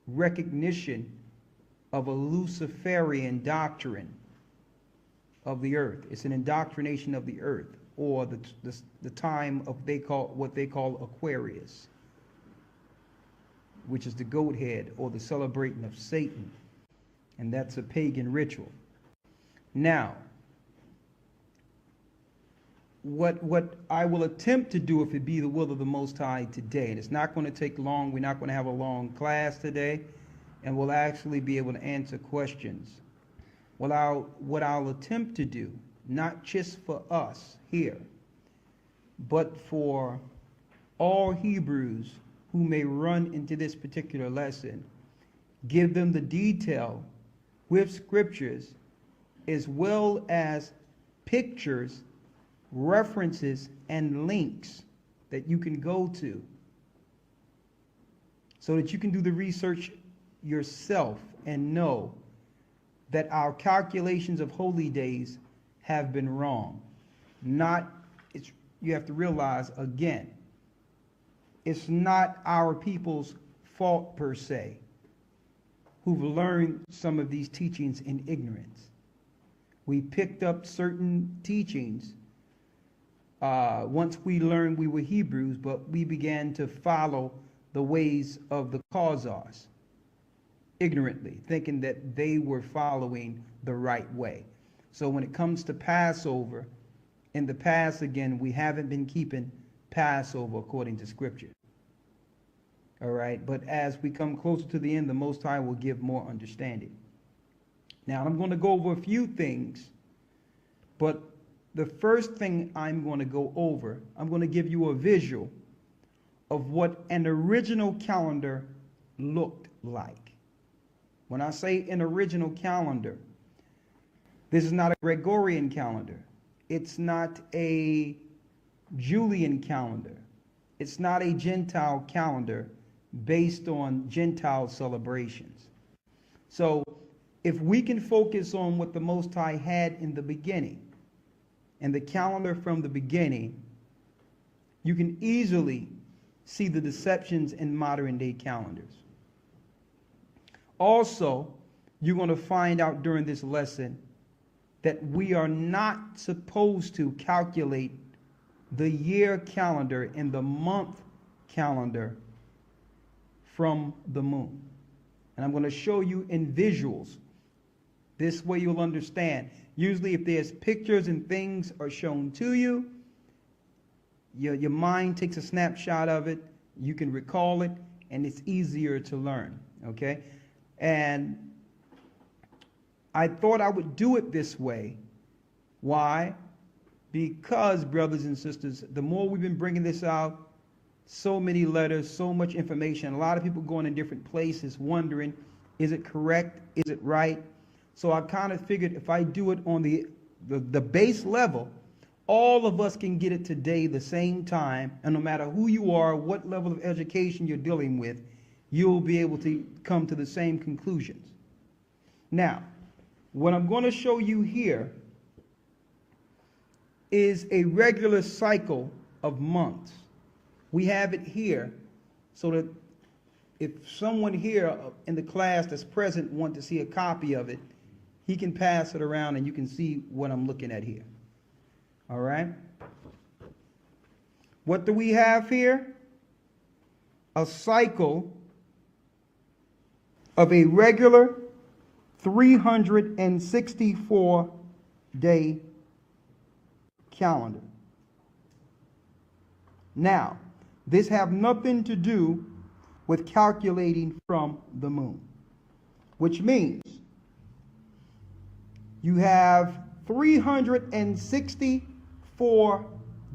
recognition of a Luciferian doctrine of the earth. It's an indoctrination of the earth, or the time of what they call Aquarius, which is the goat head or the celebrating of Satan, and that's a pagan ritual. Now, what I will attempt to do, if it be the will of the Most High today, and it's not going to take long, we're not going to have a long class today, and we'll actually be able to answer questions. What I'll attempt to do, not just for us here, but for all Hebrews who may run into this particular lesson, give them the detail with scriptures as well as pictures, references, and links that you can go to so that you can do the research yourself and know that our calculations of holy days have been wrong. You have to realize, again, it's not our people's fault per se who've learned some of these teachings in ignorance. We picked up certain teachings once we learned we were Hebrews, but we began to follow the ways of the Khazars ignorantly, thinking that they were following the right way. So when it comes to Passover, in the past, again, we haven't been keeping Passover according to Scripture. All right, but as we come closer to the end, the Most High will give more understanding. Now, I'm going to go over a few things, but the first thing I'm going to go over, I'm going to give you a visual of what an original calendar looked like. When I say an original calendar, this is not a Gregorian calendar. It's not a Julian calendar. It's not a Gentile calendar based on Gentile celebrations. So if we can focus on what the Most High had in the beginning, and the calendar from the beginning, you can easily see the deceptions in modern day calendars. Also, you're going to find out during this lesson that we are not supposed to calculate the year calendar and the month calendar from the moon. And I'm going to show you in visuals. This way you'll understand. Usually if there's pictures and things are shown to you, your mind takes a snapshot of it, you can recall it, and it's easier to learn, okay? And I thought I would do it this way. Why? Because, brothers and sisters, the more we've been bringing this out, so many letters, so much information, a lot of people going in different places wondering, is it correct? Is it right? So I kind of figured if I do it on the base level, all of us can get it today the same time, and no matter who you are, what level of education you're dealing with, you'll be able to come to the same conclusions. Now, what I'm going to show you here is a regular cycle of months. We have it here so that if someone here in the class that's present wants to see a copy of it, he can pass it around and you can see what I'm looking at here. All right? What do we have here? A cycle of a regular 364-day calendar. Now, this have nothing to do with calculating from the moon, which means you have 364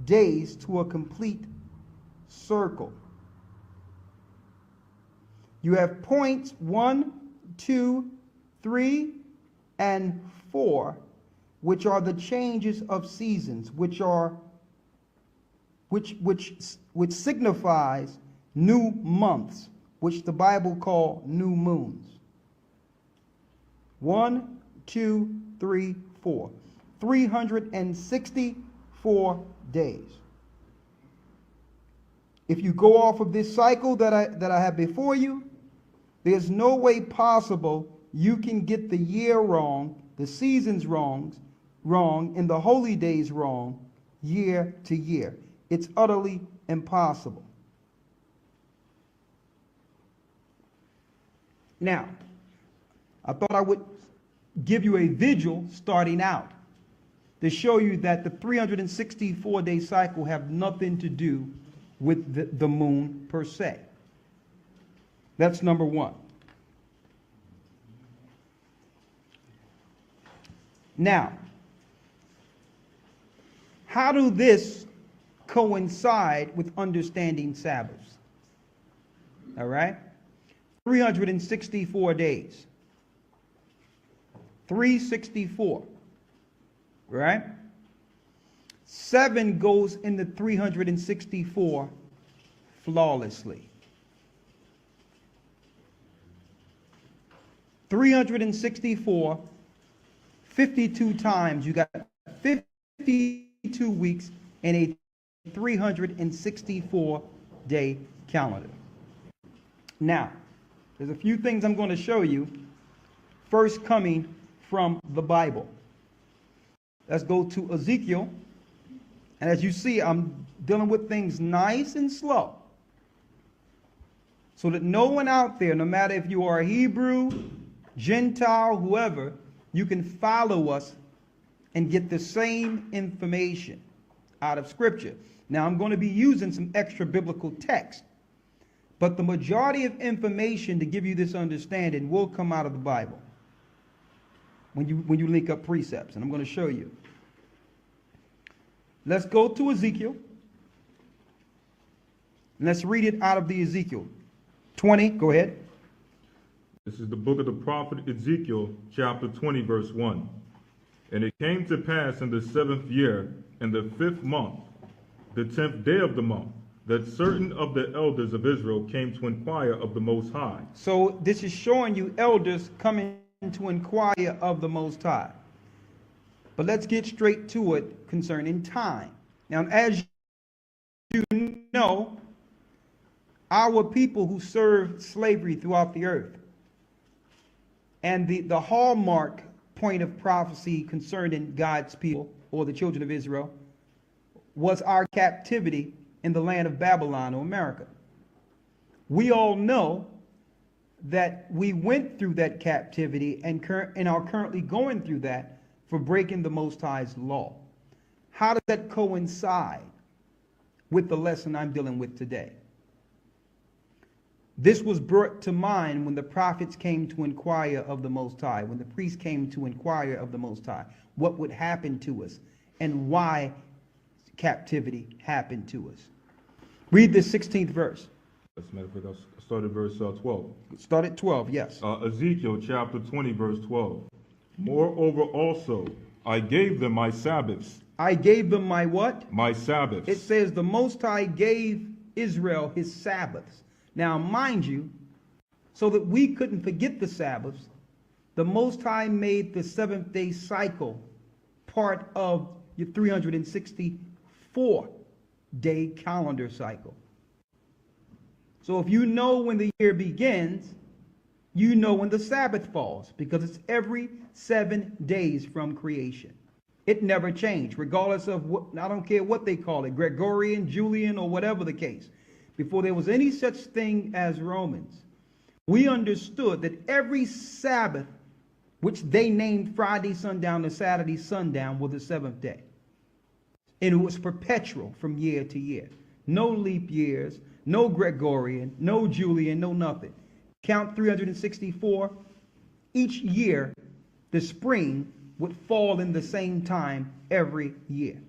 days to a complete circle. You have points 1, 2, 3, and 4, which are the changes of seasons, which signifies new months, which the Bible call new moons. 1, 2, 3, 4. 364 days. If you go off of this cycle that I have before you, there's no way possible you can get the year wrong, the seasons wrong, and the holy days wrong year to year. It's utterly impossible. Now, I thought I would give you a visual starting out to show you that the 364-day cycle have nothing to do with the moon per se. That's number one. Now, how do this coincide with understanding Sabbaths? All right? 364 days. 364. Right? 7 goes into 364 flawlessly. 364, 52 times, you got 52 weeks in a 364-day calendar. Now, there's a few things I'm going to show you, first coming from the Bible. Let's go to Ezekiel. And as you see, I'm dealing with things nice and slow, so that no one out there, no matter if you are a Hebrew, Gentile, whoever, you can follow us and get the same information out of Scripture. Now, I'm going to be using some extra biblical text, but the majority of information to give you this understanding will come out of the Bible when you link up precepts, and I'm going to show you. Let's go to Ezekiel. Let's read it out of the Ezekiel 20. Go ahead. This is the book of the prophet Ezekiel, chapter 20, verse 1. And it came to pass in the 7th year, in the 5th month, the 10th day of the month, that certain of the elders of Israel came to inquire of the Most High. So this is showing you elders coming to inquire of the Most High. But let's get straight to it concerning time. Now, as you know, our people who served slavery throughout the earth, and the hallmark point of prophecy concerning God's people, or the children of Israel, was our captivity in the land of Babylon, or America. We all know that we went through that captivity and are currently going through that for breaking the Most High's law. How does that coincide with the lesson I'm dealing with today? This was brought to mind when the prophets came to inquire of the Most High, when the priests came to inquire of the Most High, what would happen to us and why captivity happened to us. Read the 16th verse. As a matter of fact, I'll start at verse 12. Start at 12, yes. Ezekiel chapter 20, verse 12. Moreover also, I gave them my Sabbaths. I gave them my what? My Sabbaths. It says the Most High gave Israel his Sabbaths. Now, mind you, so that we couldn't forget the Sabbaths, the Most High made the 7th-day cycle part of your 364-day calendar cycle. So if you know when the year begins, you know when the Sabbath falls, because it's every 7 days from creation. It never changed, regardless of what, I don't care what they call it, Gregorian, Julian, or whatever the case. Before there was any such thing as Romans, we understood that every Sabbath, which they named Friday sundown to Saturday sundown, was the seventh day. And it was perpetual from year to year. No leap years, no Gregorian, no Julian, no nothing. Count 364. Each year, the spring would fall in the same time every year.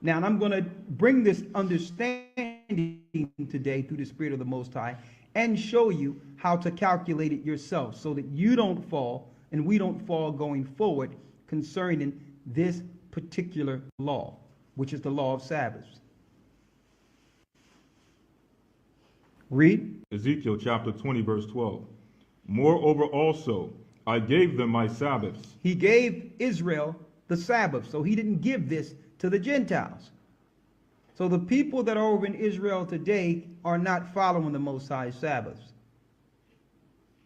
Now, and I'm going to bring this understanding today through the Spirit of the Most High and show you how to calculate it yourself so that you don't fall and we don't fall going forward concerning this particular law, which is the law of Sabbaths. Read. Ezekiel chapter 20, verse 12. Moreover also, I gave them my Sabbaths. He gave Israel the Sabbath, so he didn't give this to the Gentiles. So the people that are over in Israel today are not following the Most High's Sabbaths.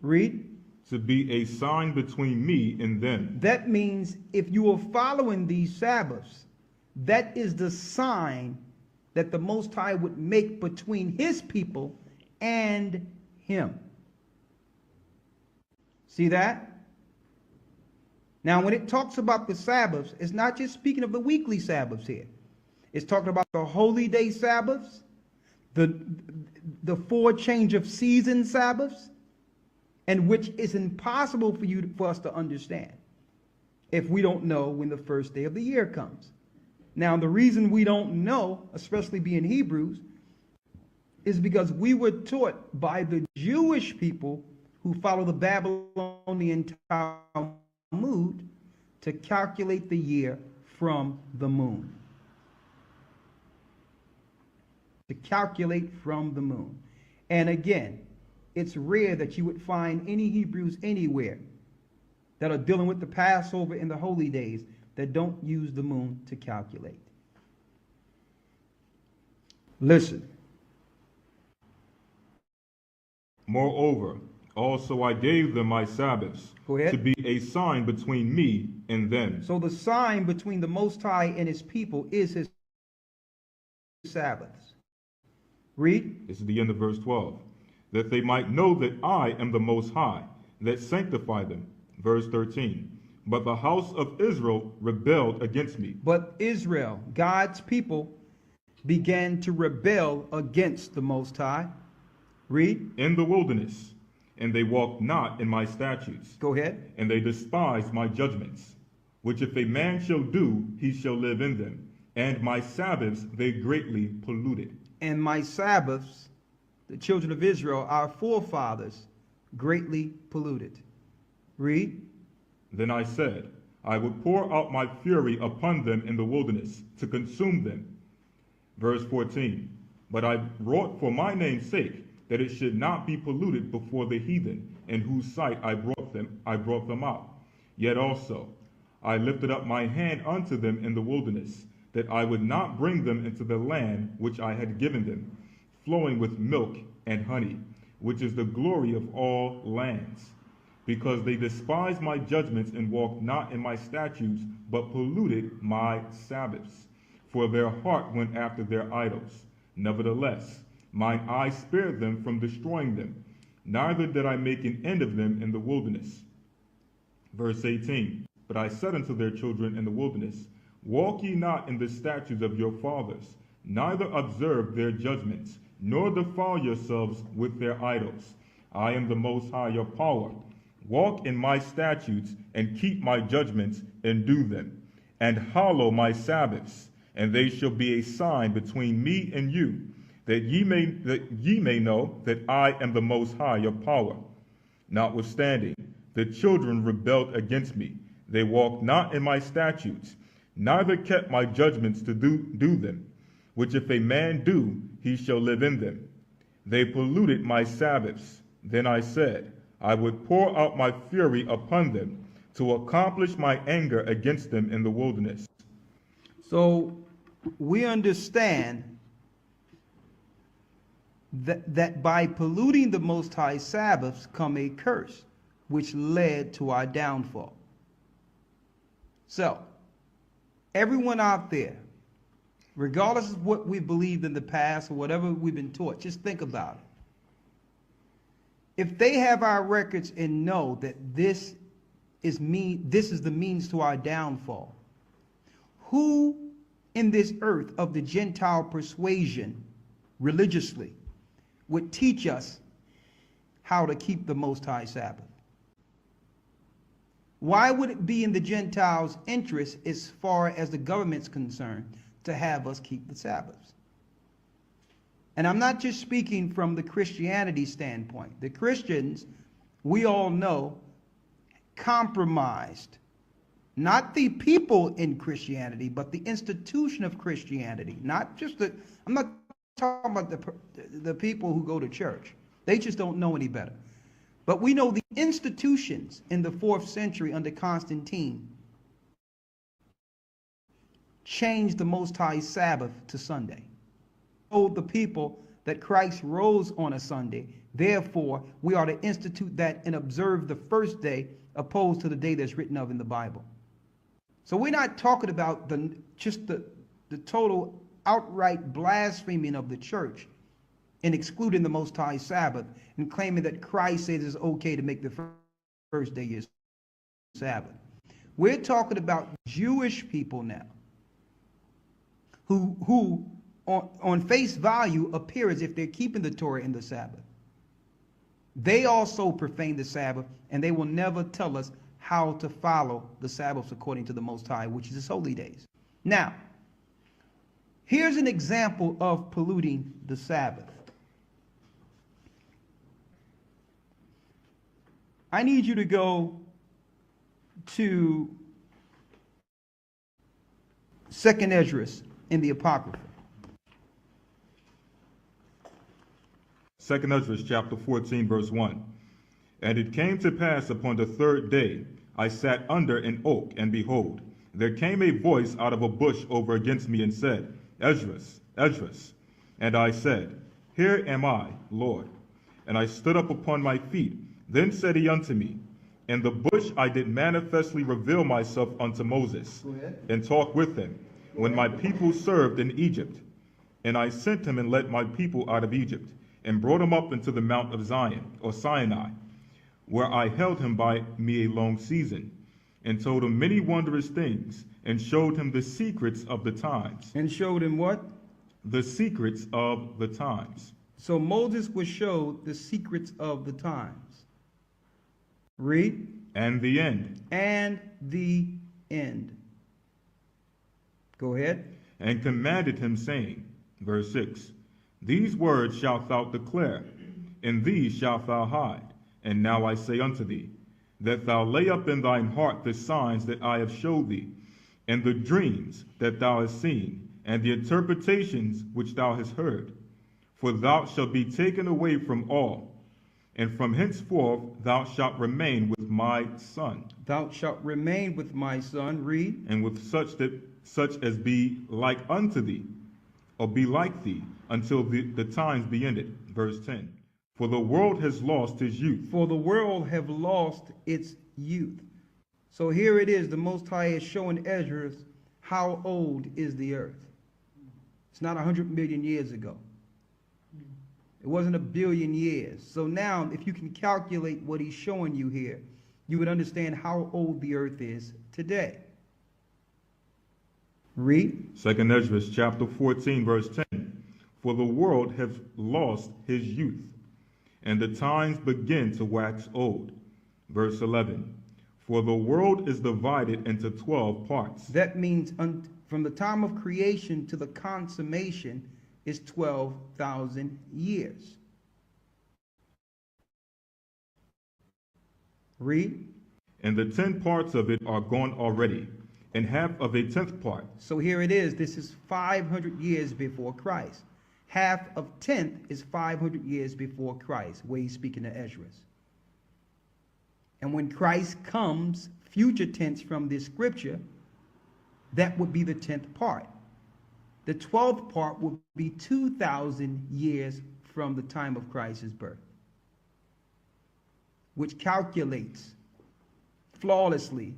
Read. To be a sign between me and them. That means if you are following these Sabbaths, that is the sign that the Most High would make between his people and him. See that? Now, when it talks about the Sabbaths, it's not just speaking of the weekly Sabbaths here. It's talking about the holy day Sabbaths, the 4 change of season Sabbaths, and which is impossible for us to understand if we don't know when the first day of the year comes. Now, the reason we don't know, especially being Hebrews, is because we were taught by the Jewish people who follow the Babylonian Talmud to calculate the year from the moon. To calculate from the moon. And again, it's rare that you would find any Hebrews anywhere that are dealing with the Passover and the holy days that don't use the moon to calculate. Listen. Moreover, also I gave them my Sabbaths. Go ahead. To be a sign between me and them. So the sign between the Most High and his people is his Sabbaths. Read. This is the end of verse 12. That they might know that I am the Most High, that sanctify them. Verse 13. But the house of Israel rebelled against me. But Israel, God's people, began to rebel against the Most High. Read. In the wilderness, and they walked not in my statutes. Go ahead. And they despised my judgments, which if a man shall do, he shall live in them. And my Sabbaths they greatly polluted. And my Sabbaths, the children of Israel, our forefathers, greatly polluted. Read. Then I said, I would pour out my fury upon them in the wilderness to consume them. Verse 14. But I wrought for my name's sake, that it should not be polluted before the heathen, in whose sight I brought them out. Yet also I lifted up my hand unto them in the wilderness, that I would not bring them into the land which I had given them, flowing with milk and honey, which is the glory of all lands. Because they despised my judgments and walked not in my statutes, but polluted my Sabbaths. For their heart went after their idols. Nevertheless, mine eye spared them from destroying them, neither did I make an end of them in the wilderness. Verse 18. But I said unto their children in the wilderness, walk ye not in the statutes of your fathers, neither observe their judgments, nor defile yourselves with their idols. I am the Most High your power. Walk in my statutes, and keep my judgments, and do them, and hallow my Sabbaths, and they shall be a sign between me and you, that ye may know that I am the Most High your power. Notwithstanding, the children rebelled against me. They walked not in my statutes, neither kept my judgments to do them, which if a man do, he shall live in them. They polluted my Sabbaths. Then I said, I would pour out my fury upon them to accomplish my anger against them in the wilderness. So we understand that by polluting the Most High Sabbaths come a curse, which led to our downfall. So, everyone out there, regardless of what we believed in the past or whatever we've been taught, just think about it. If they have our records and know that this is the means to our downfall, who in this earth of the Gentile persuasion religiously would teach us how to keep the Most High Sabbath? Why would it be in the Gentiles' interest, as far as the government's concerned, to have us keep the Sabbaths? And I'm not just speaking from the Christianity standpoint. The Christians, we all know, compromised not the people in Christianity, but the institution of Christianity. Not just the, I'm not talking about the people who go to church. They just don't know any better. But we know the institutions in the 4th century under Constantine changed the Most High Sabbath to Sunday. Told the people that Christ rose on a Sunday. Therefore, we are to institute that and observe the first day opposed to the day that's written of in the Bible. So we're not talking about just the total outright blaspheming of the church and excluding the Most High Sabbath and claiming that Christ says it's okay to make the first day your Sabbath. We're talking about Jewish people now who on face value appear as if they're keeping the Torah and the Sabbath. They also profane the Sabbath, and they will never tell us how to follow the Sabbaths according to the Most High, which is his holy days. Now, here's an example of polluting the Sabbath. I need you to go to 2nd Esdras in the Apocrypha. 2nd Esdras chapter 14, verse 1. And it came to pass upon the 3rd day, I sat under an oak, and behold, there came a voice out of a bush over against me, and said, Esdras, Esdras. And I said, Here am I, Lord. And I stood up upon my feet. Then said he unto me, In the bush I did manifestly reveal myself unto Moses, and talk with him, when my people served in Egypt. And I sent him and led my people out of Egypt, and brought him up into the Mount of Zion, or Sinai, where I held him by me a long season, and told him many wondrous things, and showed him the secrets of the times. And showed him what? The secrets of the times. So Moses was showed the secrets of the times. Read. And the end. And the end. Go ahead. And commanded him, saying, verse 6, These words shalt thou declare, and these shalt thou hide. And now I say unto thee, that thou lay up in thine heart the signs that I have showed thee, and the dreams that thou hast seen, and the interpretations which thou hast heard. For thou shalt be taken away from all, and from henceforth thou shalt remain with my son. Thou shalt remain with my son. Read. And with such as be like unto thee, or be like thee, until the times be ended. Verse 10. For the world has lost his youth. For the world have lost its youth. So here it is, the Most High is showing Esdras how old is the earth. It's not 100 million years ago. It wasn't a billion years. So now, if you can calculate what he's showing you here, you would understand how old the earth is today. Read. 2nd Esdras chapter 14, verse 10. For the world has lost his youth, and the times begin to wax old. Verse 11. For the world is divided into 12 parts. That means from the time of creation to the consummation is 12,000 years. Read. And the 10 parts of it are gone already, and half of a 10th part. So here it is. This is 500 years before Christ. Half of 10th is 500 years before Christ, where he's speaking to Esdras. And when Christ comes, future tense from this scripture, that would be the 10th part. The 12th part would be 2,000 years from the time of Christ's birth, which calculates flawlessly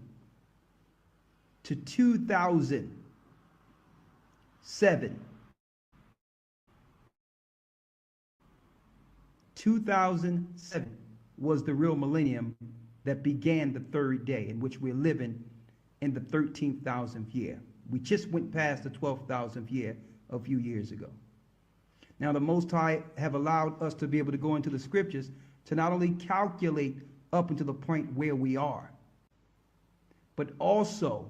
to 2007. 2007 was the real millennium that began the third day, in which we're living in the 13,000th year. We just went past the 12,000th year a few years ago. Now, the Most High have allowed us to be able to go into the scriptures to not only calculate up until the point where we are, but also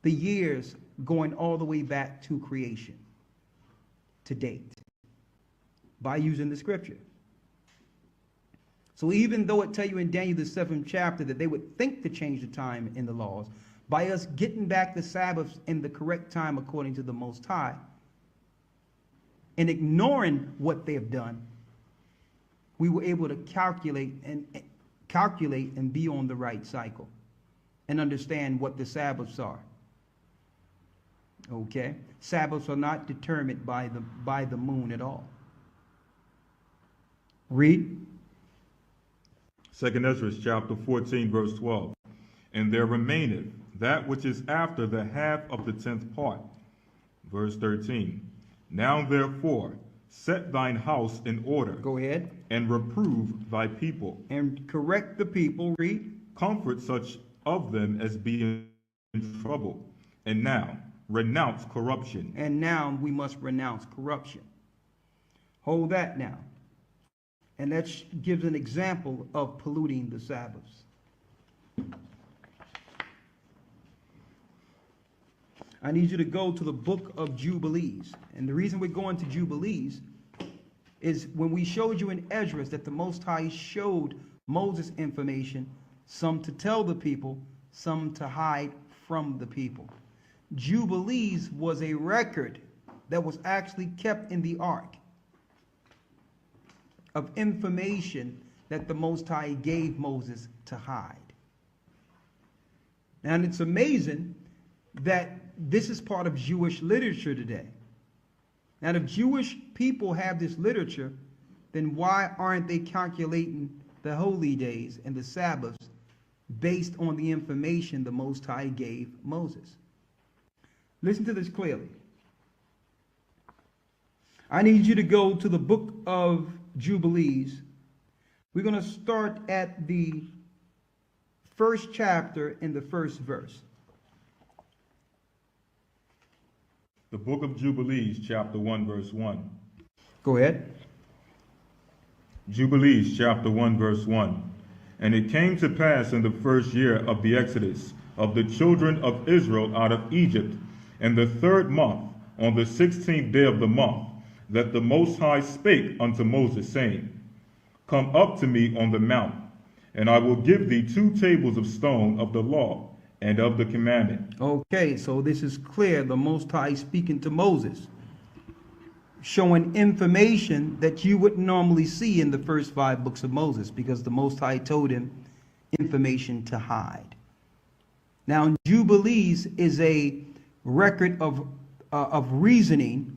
the years going all the way back to creation, to date, by using the scripture. So even though it tell you in Daniel the 7th chapter that they would think to change the time in the laws, by us getting back the Sabbaths in the correct time according to the Most High, and ignoring what they have done, we were able to calculate and be on the right cycle and understand what the Sabbaths are. Okay? Sabbaths are not determined by the moon at all. Read. 2 Ezra chapter 14, verse 12. And there remaineth that which is after the half of the 10th part. Verse 13. Now therefore, set thine house in order. Go ahead. And reprove thy people. And correct the people. Read. Comfort such of them as be in trouble. And now, renounce corruption. And now we must renounce corruption. Hold that now. And that gives an example of polluting the Sabbaths. I need you to go to the book of Jubilees. And the reason we're going to Jubilees is when we showed you in Ezra that the Most High showed Moses information, some to tell the people, some to hide from the people. Jubilees was a record that was actually kept in the ark of information that the Most High gave Moses to hide. And it's amazing that this is part of Jewish literature today. Now, if Jewish people have this literature, then why aren't they calculating the holy days and the Sabbaths based on the information the Most High gave Moses? Listen to this clearly. I need you to go to the book of Jubilees. We're going to start at the first chapter in the first verse. The book of Jubilees, chapter 1, verse 1. Go ahead. Jubilees, chapter 1, verse 1. And it came to pass in the first year of the Exodus of the children of Israel out of Egypt, in the 3rd month, on the 16th day of the month, that the Most High spake unto Moses, saying, Come up to me on the mount, and I will give thee 2 tables of stone of the law and of the commandment. Okay, so this is clear. The Most High speaking to Moses, showing information that you wouldn't normally see in the first 5 books of Moses, because the Most High told him information to hide. Now, Jubilees is a record of reasoning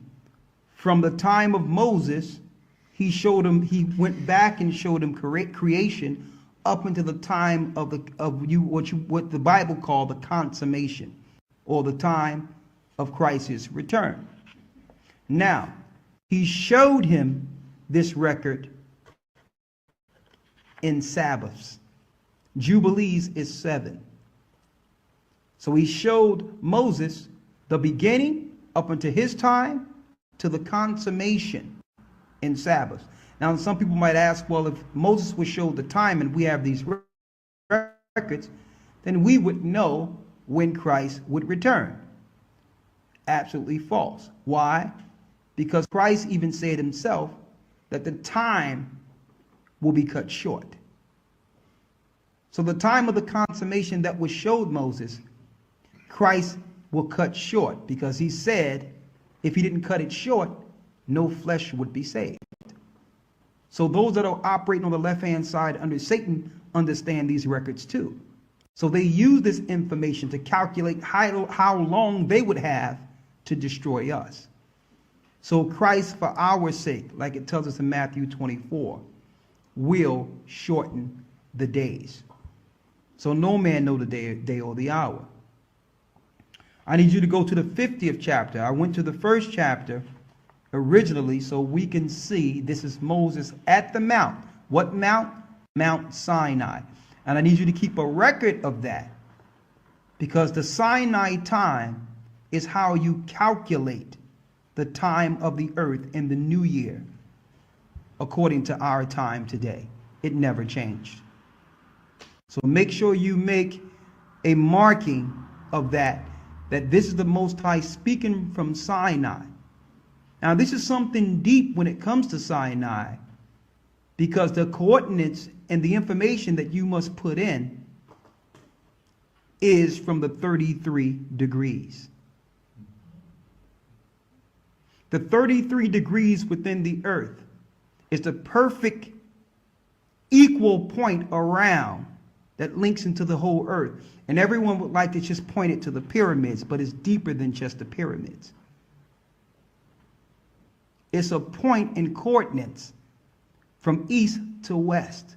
from the time of Moses. He went back and showed him creation up until the time of what the Bible called the consummation, or the time of Christ's return. Now, he showed him this record in Sabbaths. Jubilees is 7. So he showed Moses the beginning up until his time to the consummation in Sabbath. Now, some people might ask, well, if Moses was showed the time and we have these records, then we would know when Christ would return. Absolutely false. Why? Because Christ even said himself that the time will be cut short. So the time of the consummation that was showed Moses, Christ will cut short, because he said if he didn't cut it short, no flesh would be saved. So those that are operating on the left-hand side under Satan understand these records too. So they use this information to calculate how long they would have to destroy us. So Christ, for our sake, like it tells us in Matthew 24, will shorten the days. So no man know the day or the hour. I need you to go to the 50th chapter. I went to the first chapter originally so we can see this is Moses at the mount. What mount? Mount Sinai. And I need you to keep a record of that, because the Sinai time is how you calculate the time of the earth in the new year according to our time today. It never changed. So make sure you make a marking of that this is the Most High speaking from Sinai. Now, this is something deep when it comes to Sinai, because the coordinates and the information that you must put in is from the 33 degrees. The 33 degrees within the earth is the perfect equal point around that links into the whole earth. And everyone would like to just point it to the pyramids, but it's deeper than just the pyramids. It's a point in coordinates from east to west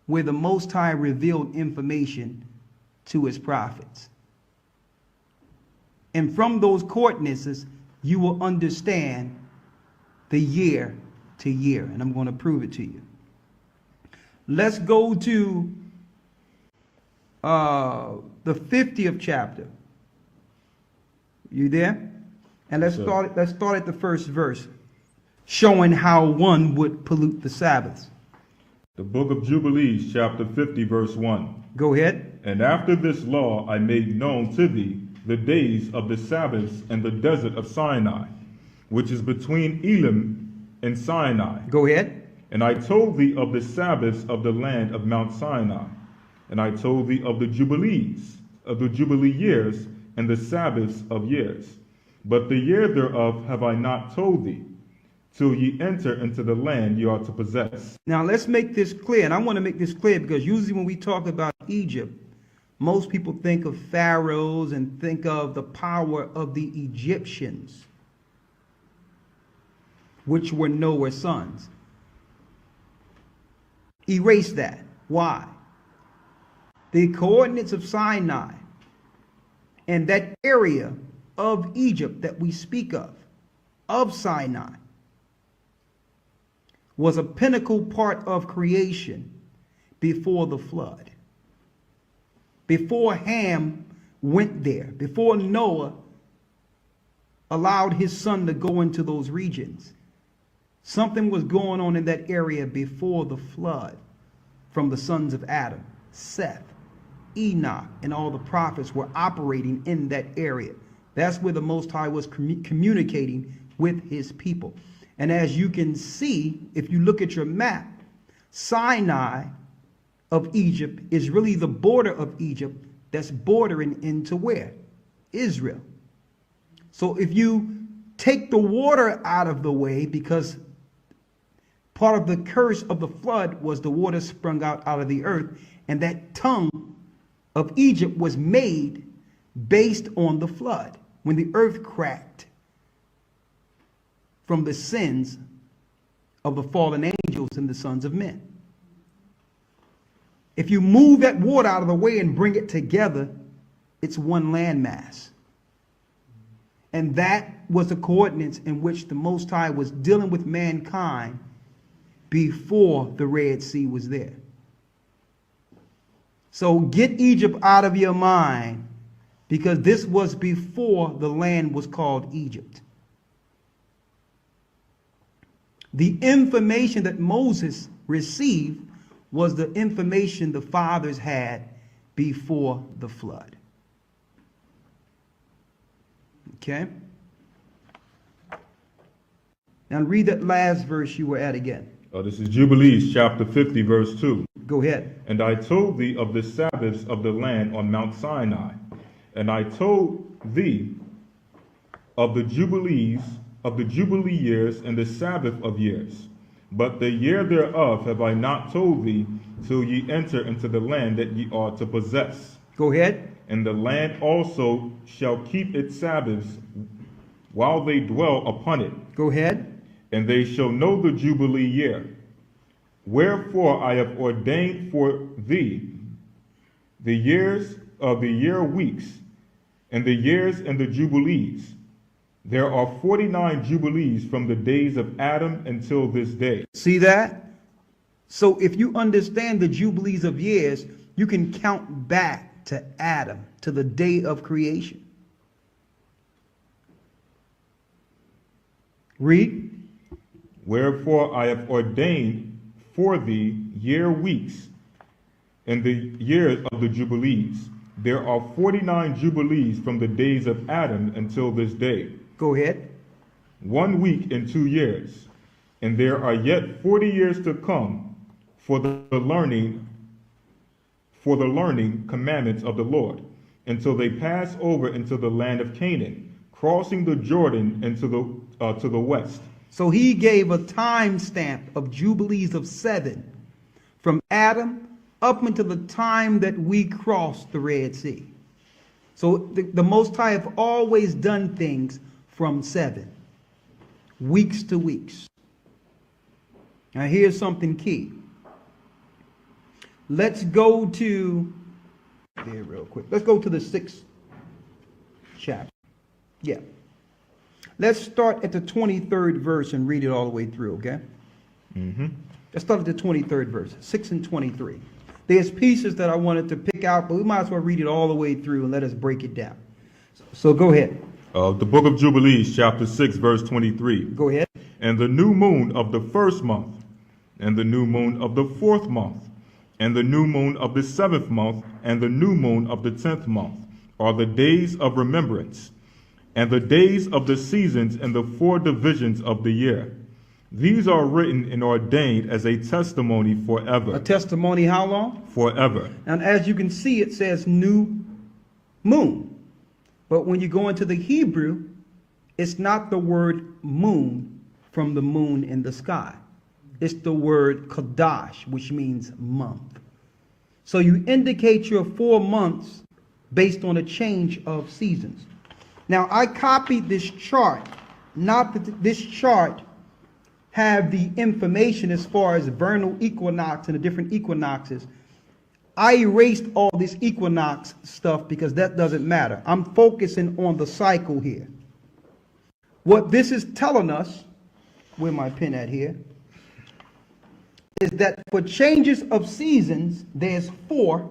where the Most High revealed information to his prophets. And from those coordinates, you will understand the year to year. And I'm going to prove it to you. Let's go to the 50th chapter. You there? And let's start at the first verse, showing how one would pollute the Sabbaths. The book of Jubilees, chapter 50, verse 1. Go ahead. And after this law I made known to thee the days of the Sabbaths in the desert of Sinai, which is between Elim and Sinai. Go ahead. And I told thee of the Sabbaths of the land of Mount Sinai. And I told thee of the Jubilees, of the Jubilee years, and the Sabbaths of years. But the year thereof have I not told thee, till ye enter into the land ye are to possess. Now let's make this clear, and I want to make this clear because usually when we talk about Egypt, most people think of pharaohs and think of the power of the Egyptians, which were Noah's sons. Erase that. Why? The coordinates of Sinai and that area of Egypt that we speak of Sinai, was a pinnacle part of creation before the flood. Before Ham went there, before Noah allowed his son to go into those regions, something was going on in that area before the flood from the sons of Adam. Seth, Enoch, and all the prophets were operating in that area. That's where the Most High was communicating with his people. And as you can see, if you look at your map, Sinai of Egypt is really the border of Egypt that's bordering into where? Israel. So if you take the water out of the way, because part of the curse of the flood was the water sprung out of the earth, and that tongue of Egypt was made based on the flood, when the earth cracked from the sins of the fallen angels and the sons of men. If you move that water out of the way and bring it together, it's one landmass. And that was the coordinates in which the Most High was dealing with mankind before the Red Sea was there. So get Egypt out of your mind, because this was before the land was called Egypt. The information that Moses received was the information the fathers had before the flood. Okay? Now read that last verse you were at again. This is Jubilees, chapter 50, verse 2. Go ahead. And I told thee of the Sabbaths of the land on Mount Sinai. And I told thee of the Jubilees, of the Jubilee years, and the Sabbath of years. But the year thereof have I not told thee, till ye enter into the land that ye are to possess. Go ahead. And the land also shall keep its Sabbaths while they dwell upon it. Go ahead. And they shall know the Jubilee year. Wherefore I have ordained for thee the years of the year weeks, and the years and the jubilees. There are 49 jubilees from the days of Adam until this day. See that? So if you understand the jubilees of years, you can count back to Adam, to the day of creation. Read. Wherefore I have ordained for thee year weeks and the years of the jubilees. There are 49 jubilees from the days of Adam until this day. Go ahead. 1 week and 2 years. And there are yet 40 years to come for the learning commandments of the Lord, until they pass over into the land of Canaan, crossing the Jordan into to the west. So he gave a time stamp of jubilees of 7 from Adam up until the time that we crossed the Red Sea. So the Most High have always done things from 7, weeks to weeks. Now here's something key. Let's go to, there real quick. Let's go to the 6th chapter. Yeah. Let's start at the 23rd verse and read it all the way through, okay? Let's start at the 23rd verse, 6 and 23. There's pieces that I wanted to pick out, but we might as well read it all the way through and let us break it down. So go ahead. The book of Jubilees, chapter 6, verse 23. Go ahead. And the new moon of the first month, and the new moon of the 4th month, and the new moon of the 7th month, and the new moon of the 10th month are the days of remembrance, and the days of the seasons and the 4 divisions of the year. These are written and ordained as a testimony forever. A testimony how long? Forever. And as you can see, it says new moon. But when you go into the Hebrew, it's not the word moon from the moon in the sky. It's the word Kadash, which means month. So you indicate your 4 months based on a change of seasons. Now, I copied this chart, not that this chart have the information as far as vernal equinox and the different equinoxes. I erased all this equinox stuff because that doesn't matter. I'm focusing on the cycle here. What this is telling us, where my pen at here, is that for changes of seasons, there's 4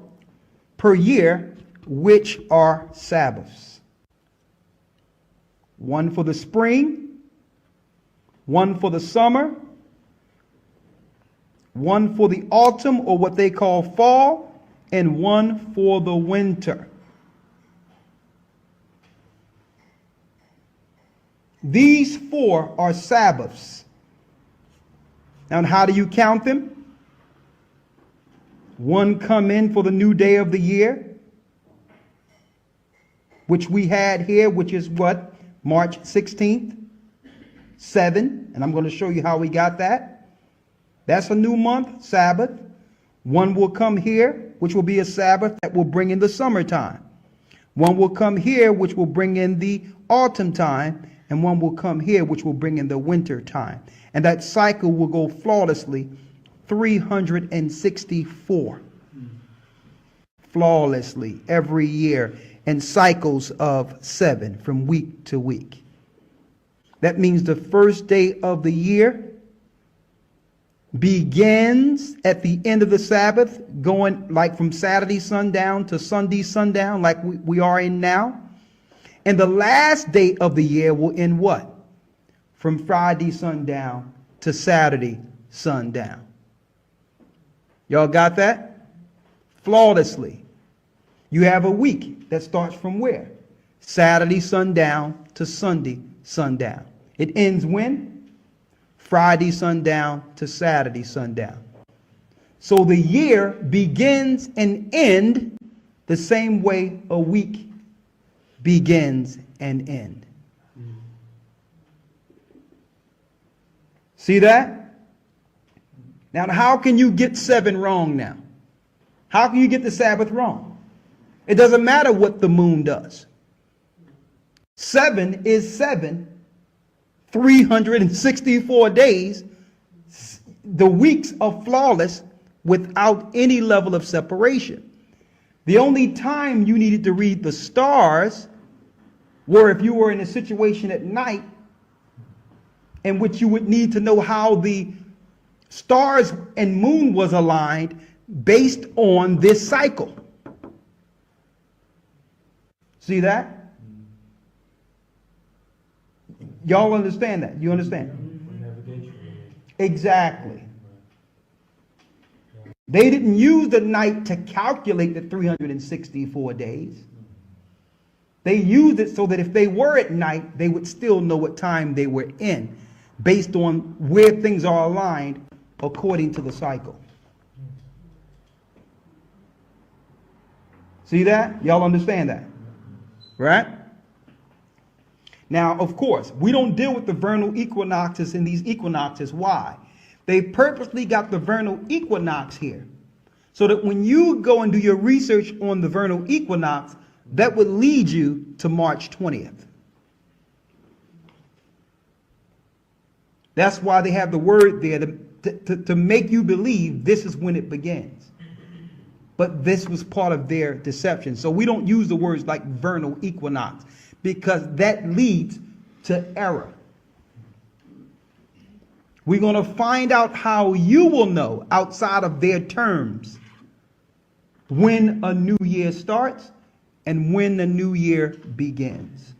per year, which are Sabbaths. 1 for the spring, 1 for the summer, 1 for the autumn or what they call fall, and 1 for the winter. These 4 are Sabbaths. Now, how do you count them? 1 come in for the new day of the year, which we had here, which is what? March 16th, 7, and I'm going to show you how we got that. That's a new month, Sabbath. 1 will come here, which will be a Sabbath that will bring in the summertime. 1 will come here, which will bring in the autumn time, and 1 will come here, which will bring in the winter time. And that cycle will go flawlessly 364. Flawlessly every year in cycles of 7 from week to week. That means the first day of the year begins at the end of the Sabbath, going like from Saturday sundown to Sunday sundown, like we are in now. And the last day of the year will end what? From Friday sundown to Saturday sundown. Y'all got that? Flawlessly. You have a week that starts from where? Saturday sundown to Sunday sundown. It ends when? Friday sundown to Saturday sundown. So the year begins and ends the same way a week begins and ends. See that? Now, how can you get 7 wrong now? How can you get the Sabbath wrong? It doesn't matter what the moon does. 7 is 7, 364 days. The weeks are flawless without any level of separation. The only time you needed to read the stars Where if you were in a situation at night in which you would need to know how the stars and moon was aligned based on this cycle. See that? Y'all understand that? You understand? Exactly. They didn't use the night to calculate the 364 days. They used it so that if they were at night, they would still know what time they were in, based on where things are aligned according to the cycle. See that? Y'all understand that? Right? Now, of course, we don't deal with the vernal equinoxes in these equinoxes. Why? They purposely got the vernal equinox here, so that when you go and do your research on the vernal equinox, that would lead you to March 20th. That's why they have the word there to make you believe this is when it begins. But this was part of their deception. So we don't use the words like vernal equinox, because that leads to error. We're going to find out how you will know outside of their terms when a new year starts and when the new year begins.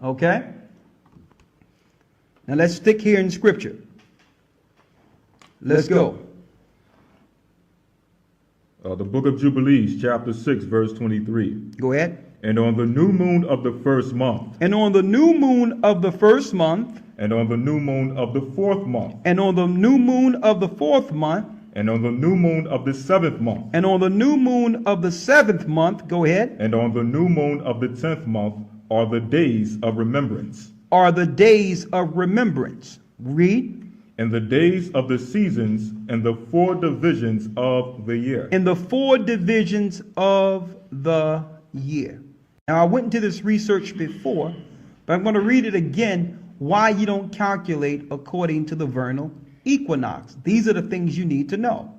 Okay? Now let's stick here in scripture. Let's go. The book of Jubilees, chapter 6, verse 23. Go ahead. And on the new moon of the first month. And on the new moon of the first month. And on the new moon of the fourth month. And on the new moon of the fourth month. And on the new moon of the seventh month. And on the new moon of the seventh month. Go ahead. And on the new moon of the 10th month are the days of remembrance. Are the days of remembrance. Read. And the days of the seasons and the 4 divisions of the year. In the 4 divisions of the year. Now, I went into this research before, but I'm going to read it again, why you don't calculate according to the vernal equinox. These are the things you need to know.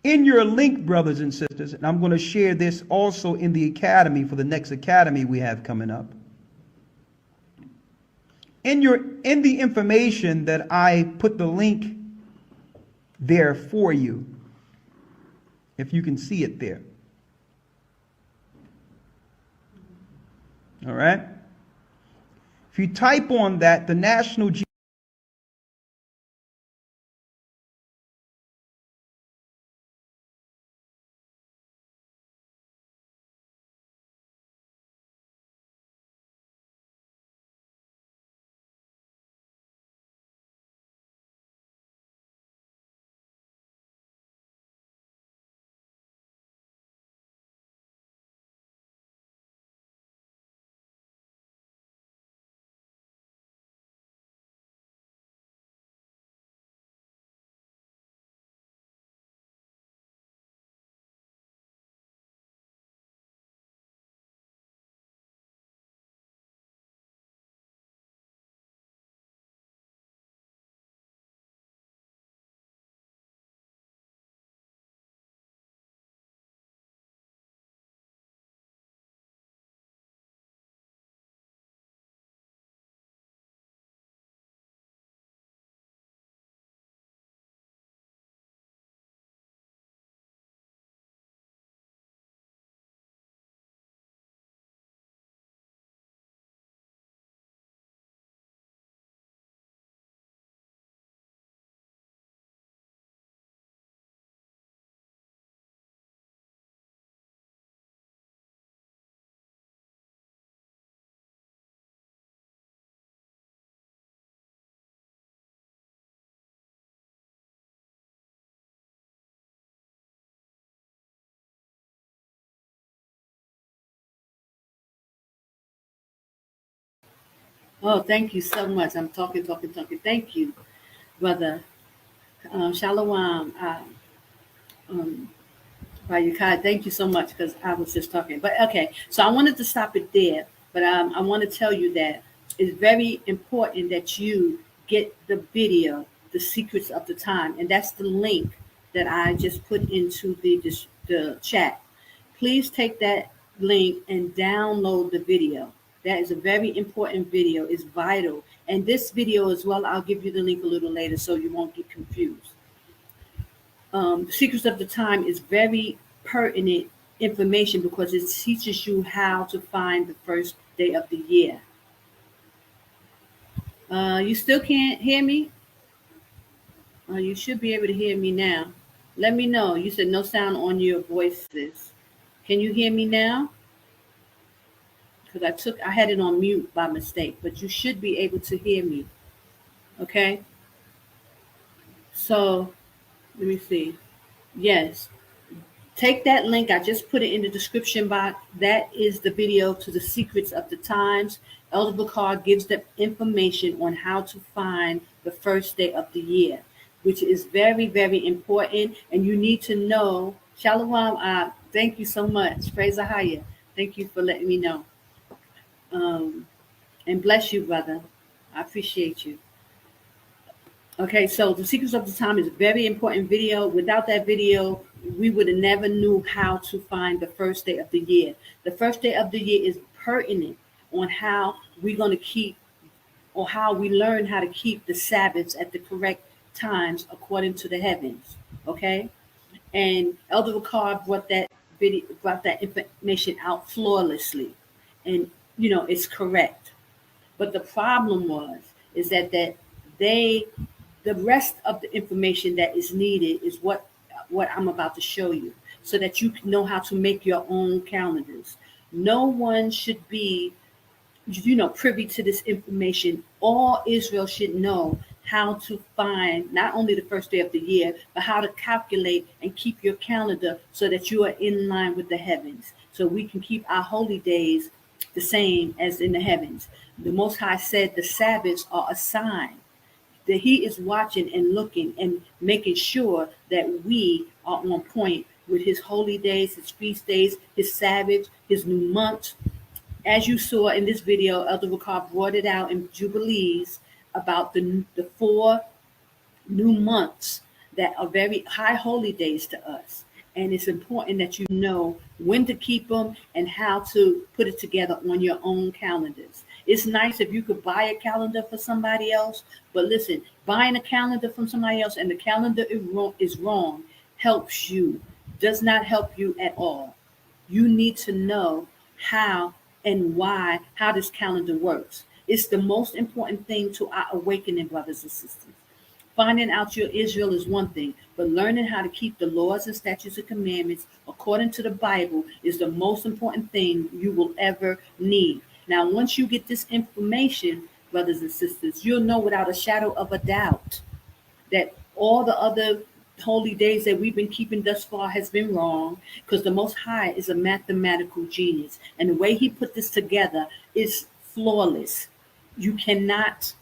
In your link, brothers and sisters, and I'm going to share this also in the academy for the next academy we have coming up. In the information that I put the link there for you, if you can see it there. All right. If you type on that, the National Oh, thank you so much. I'm talking. Thank you, brother. Shalom. Bayukai, thank you so much, because I was just talking. But okay, so I wanted to stop it there. But I want to tell you that it's very important that you get the video, The Secrets of the Time. And that's the link that I just put into the chat. Please take that link and download the video. That is a very important video. It's vital. And this video as well, I'll give you the link a little later so you won't get confused. The Secrets of the Time is very pertinent information because it teaches you how to find the first day of the year. You still can't hear me? You should be able to hear me now. Let me know. You said no sound on your voices. Can you hear me now? Because I had it on mute by mistake, but you should be able to hear me. Okay? So, let me see. Yes. Take that link. I just put it in the description box. That is the video to the Secrets of the Times. Elder Bacard gives the information on how to find the first day of the year, which is very, very important. And you need to know. Shalom. Thank you so much. Praise Ahaya. Thank you for letting me know. And bless you, brother. I appreciate you. Okay, so the Secrets of the Time is a very important video. Without that video, we would have never knew how to find the first day of the year. The first day of the year is pertinent on how we're going to keep, or how we learn how to keep the Sabbaths at the correct times according to the heavens. Okay, and Elder Ricard brought that information out flawlessly, and it's correct. But the problem is that the rest of the information that is needed is what I'm about to show you, so that you can know how to make your own calendars. No one should be, privy to this information. All Israel should know how to find not only the first day of the year, but how to calculate and keep your calendar so that you are in line with the heavens, so we can keep our holy days the same as in the heavens. The Most High said the Sabbaths are a sign that He is watching and looking and making sure that we are on point with His holy days, His feast days, His Sabbaths, His new months. As you saw in this video, Elder Ricard brought it out in Jubilees about the 4 new months that are very high holy days to us. And it's important that you know when to keep them and how to put it together on your own calendars. It's nice if you could buy a calendar for somebody else, but listen, buying a calendar from somebody else and the calendar is wrong helps you, does not help you at all. You need to know how and why, how this calendar works. It's the most important thing to our awakening, brothers and sisters. Finding out your Israel is one thing, but learning how to keep the laws and statutes and commandments according to the Bible is the most important thing you will ever need. Now, once you get this information, brothers and sisters, you'll know without a shadow of a doubt that all the other holy days that we've been keeping thus far has been wrong, because the Most High is a mathematical genius. And the way He put this together is flawless. You cannot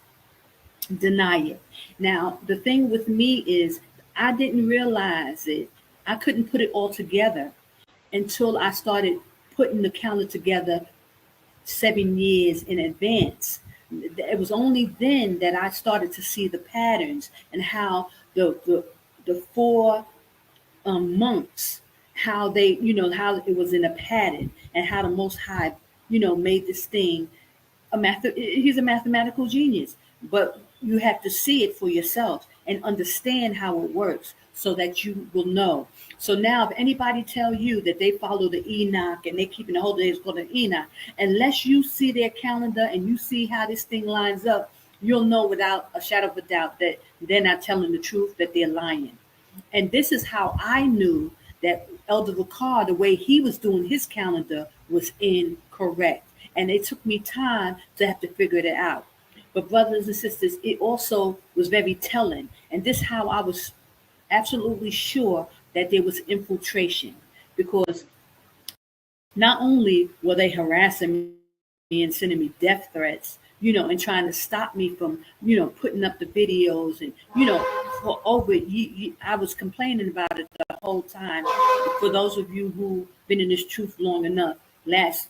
deny it. Now, the thing with me is I didn't realize it. I couldn't put it all together until I started putting the calendar together 7 years in advance. It was only then that I started to see the patterns and how the 4 months, how they, how it was in a pattern, and how the Most High, made this thing He's a mathematical genius. But you have to see it for yourself and understand how it works so that you will know. So now if anybody tell you that they follow the Enoch and they keeping the holy days called an Enoch, unless you see their calendar and you see how this thing lines up, you'll know without a shadow of a doubt that they're not telling the truth, that they're lying. And this is how I knew that Elder Ricard, the way he was doing his calendar, was incorrect. And it took me time to have to figure it out. But brothers and sisters, it also was very telling. And this is how I was absolutely sure that there was infiltration, because not only were they harassing me and sending me death threats, and trying to stop me from, putting up the videos and, for over, I was complaining about it the whole time. For those of you who've been in this truth long enough, last,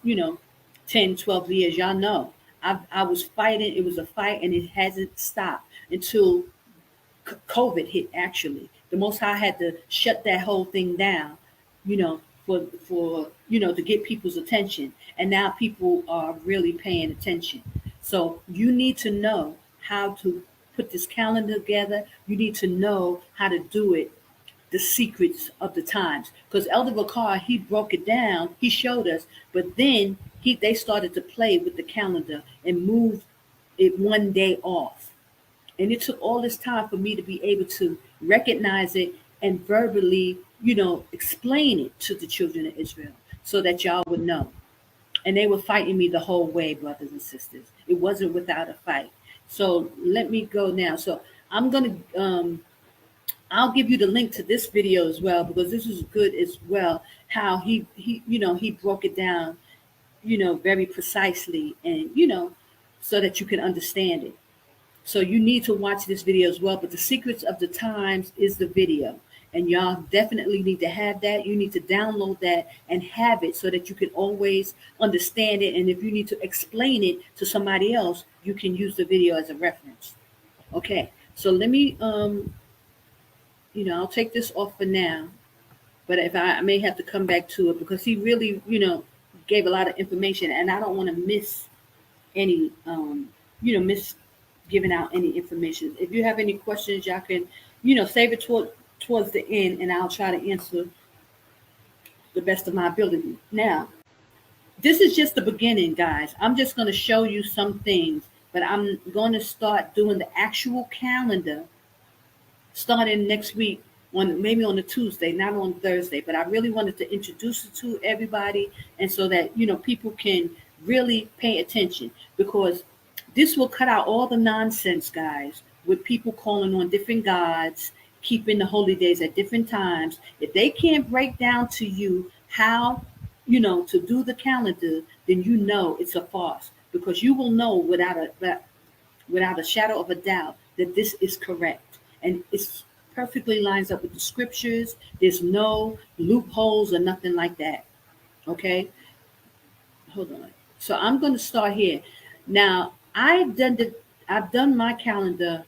10, 12 years, y'all know, I was fighting. It was a fight, and it hasn't stopped until COVID hit, actually. The Most High had to shut that whole thing down, for to get people's attention. And now people are really paying attention. So you need to know how to put this calendar together. You need to know how to do it, the secrets of the times. Because Elder Bakar, he broke it down, he showed us, but then they started to play with the calendar and move it one day off. And it took all this time for me to be able to recognize it and verbally, explain it to the children of Israel so that y'all would know. And they were fighting me the whole way, brothers and sisters. It wasn't without a fight. So let me go now. So I'm going to, I'll give you the link to this video as well, because this is good as well, how he broke it down, very precisely and, so that you can understand it. So you need to watch this video as well. But the Secrets of the Times is the video. And y'all definitely need to have that. You need to download that and have it so that you can always understand it. And if you need to explain it to somebody else, you can use the video as a reference. Okay, so let me, I'll take this off for now. But if I may have to come back to it because he really, gave a lot of information. And I don't want to miss any, miss giving out any information. If you have any questions, y'all can, save it towards the end, and I'll try to answer the best of my ability. Now, this is just the beginning, guys. I'm just going to show you some things, but I'm going to start doing the actual calendar starting next week, maybe on a Tuesday, not on Thursday. But I really wanted to introduce it to everybody, and so that people can really pay attention, because this will cut out all the nonsense, guys, with people calling on different gods, keeping the holy days at different times. If they can't break down to you how, to do the calendar, then it's a farce, because you will know without a shadow of a doubt that this is correct. And it's perfectly lines up with the scriptures. There's no loopholes or nothing like that. Okay? Hold on. So I'm going to start here. Now, I've done my calendar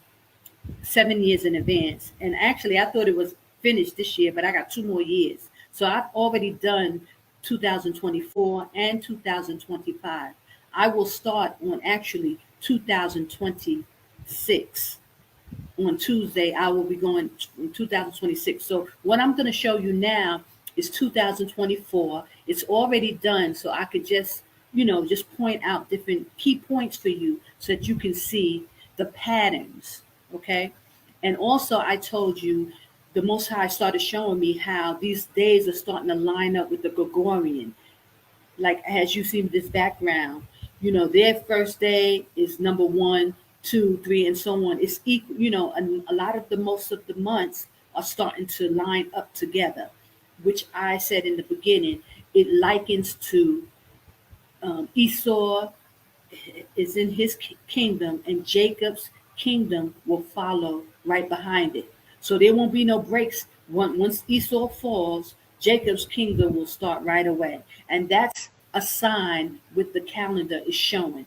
7 years in advance. And actually, I thought it was finished this year, but I got 2 more years. So I've already done 2024 and 2025. I will start on actually 2026. On Tuesday, I will be going in 2026. So what I'm going to show you now is 2024. It's already done, so I could just point out different key points for you so that you can see the patterns. Okay. And also I told you the Most High started showing me how these days are starting to line up with the Gregorian. Like, as you see this background, their first day is number 1, 2, 3, and so on. It's equal, and a lot of most of the months are starting to line up together, which I said in the beginning, it likens to Esau is in his kingdom, and Jacob's kingdom will follow right behind it. So there won't be no breaks. Once Esau falls, Jacob's kingdom will start right away. And that's a sign with the calendar is showing.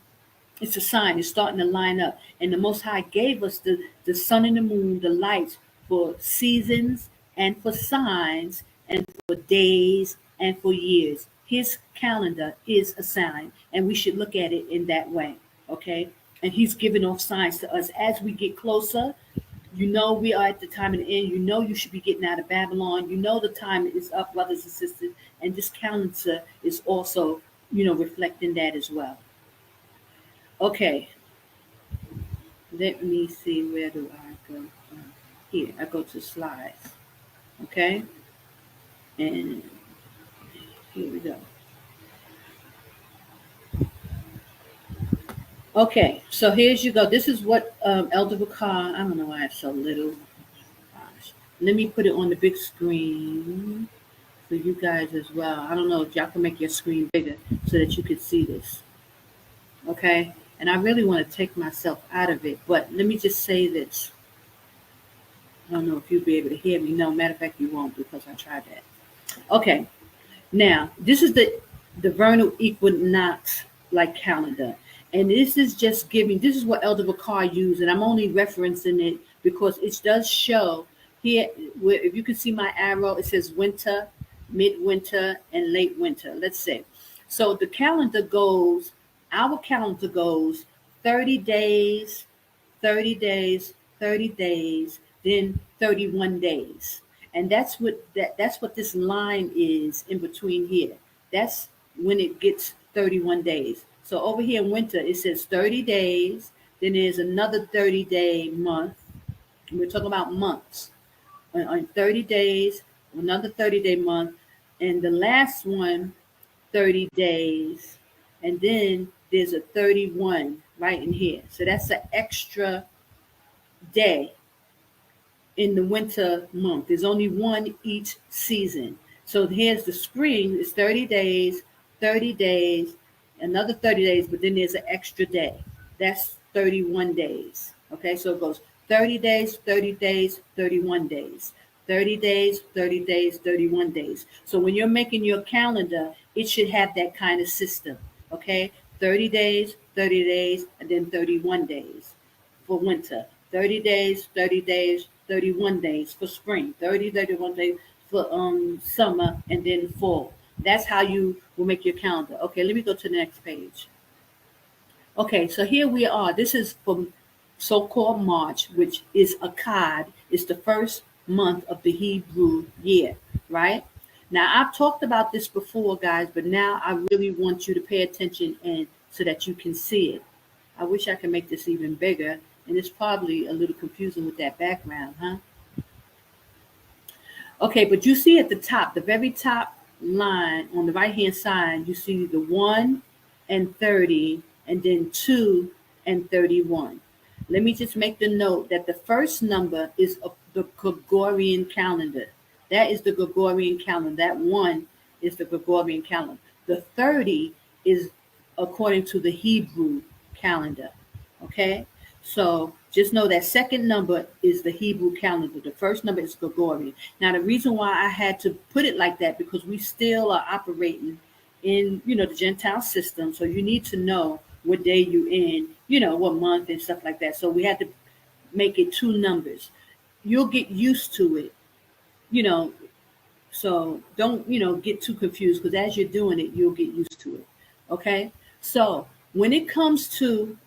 It's a sign. It's starting to line up. And the Most High gave us the sun and the moon, the lights, for seasons and for signs and for days and for years. His calendar is a sign, and we should look at it in that way. Okay? And he's giving off signs to us as we get closer. We are at the time of the end. You should be getting out of Babylon. The time is up, brothers and sisters. And this calendar is also, reflecting that as well. Okay. Let me see. Where do I go? Here. I go to slides. Okay. And here we go. Okay, so here's you go. This is what Elder Bakar, I don't know why it's so little. Gosh. Let me put it on the big screen for you guys as well. I don't know if y'all can make your screen bigger so that you can see this. Okay, and I really want to take myself out of it, but let me just say this. I don't know if you'll be able to hear me. No, matter of fact, you won't, because I tried that. Okay, now this is the vernal equinox calendar. And this is just this is what Elder Bakar used, and I'm only referencing it because it does show here, where if you can see my arrow, it says winter, midwinter, and late winter. Let's say. So the calendar goes, our calendar goes 30 days, 30 days, 30 days, then 31 days. And that's what this line is in between here. That's when it gets 31 days. So over here in winter, it says 30 days, then there's another 30-day month. And we're talking about months. On 30 days, another 30-day month, and the last one, 30 days, and then there's a 31 right in here. So that's an extra day in the winter month. There's only one each season. So here's the spring, it's 30 days, another 30 days, but then there's an extra day. That's 31 days. Okay, so it goes 30 days, 30 days, 31 days. 30 days, 30 days, 31 days. So when you're making your calendar, it should have that kind of system. Okay, 30 days, and then 31 days for winter. 30 days, 30 days, 31 days for spring. 30, 31 days for summer, and then fall. That's how you will make your calendar. Okay, let me go to the next page. Okay, so here we are. This is from so-called March, which is Akkad. It's the first month of the Hebrew year, right? Now, I've talked about this before, guys, but now I really want you to pay attention and so that you can see it. I wish I could make this even bigger, and it's probably a little confusing with that background, huh? Okay, but you see at the top, the very top line on the right-hand side, you see the 1 and 30, and then 2 and 31. Let me just make the note that the first number is the Gregorian calendar. That is the Gregorian calendar. That 1 is the Gregorian calendar. The 30 is according to the Hebrew calendar. Okay? So just know that second number is the Hebrew calendar. The first number is Gregorian. Now, the reason why I had to put it like that, because we still are operating in, the Gentile system. So you need to know what day you're in, what month and stuff like that. So we had to make it 2 numbers. You'll get used to it, so don't, get too confused, because as you're doing it, you'll get used to it. Okay. So when it comes to,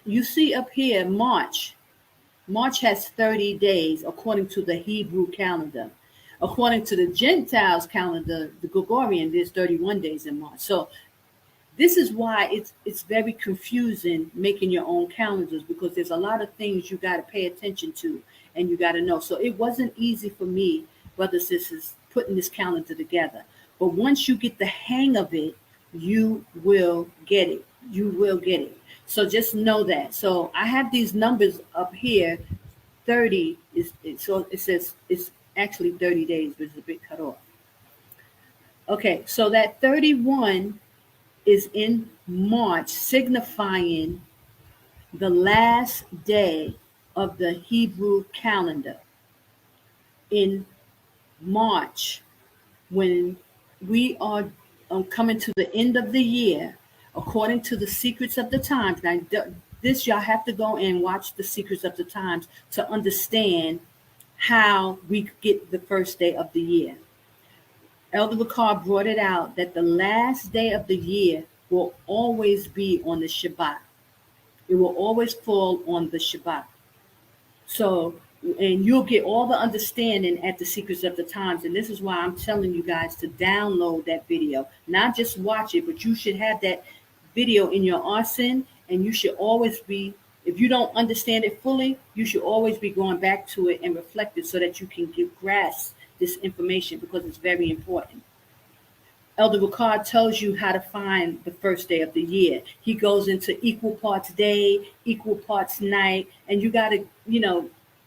you see up here, March has 30 days according to the Hebrew calendar. According to the Gentiles calendar, the Gregorian, there's 31 days in March. So this is why it's very confusing making your own calendars, because there's a lot of things you got to pay attention to and you got to know. So it wasn't easy for me, brothers and sisters, putting this calendar together. But once you get the hang of it, you will get it. You will get it. So just know that. So I have these numbers up here. 30 so it says it's actually 30 days, but it's a bit cut off. Okay, so that 31 is in March, signifying the last day of the Hebrew calendar. In March, when we are coming to the end of the year, according to the Secrets of the Times. Now, this y'all have to go and watch the Secrets of the Times to understand how we get the first day of the year. Elder Ricard brought it out that the last day of the year will always be on the Shabbat. It will always fall on the Shabbat. So, and you'll get all the understanding at the Secrets of the Times. And this is why I'm telling you guys to download that video. Not just watch it, but you should have that video in your arsenal. And you should always be, if you don't understand it fully, you should always be going back to it and reflect it so that you can grasp this information, because it's very important. Elder Ricard tells you how to find the first day of the year. He goes into equal parts day, equal parts night, and you got to,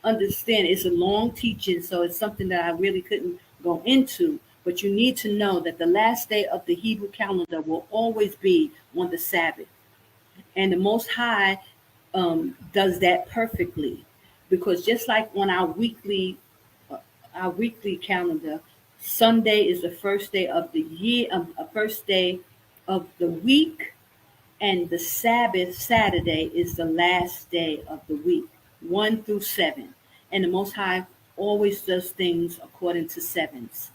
understand it's a long teaching, so it's something that I really couldn't go into, but you need to know that the last day of the Hebrew calendar will always be on the Sabbath. And the Most High does that perfectly, because just like on our weekly calendar, Sunday is the first day of the year, first day of the week, and the Sabbath, Saturday, is the last day of the week, 1 through 7. And the Most High always does things according to sevens.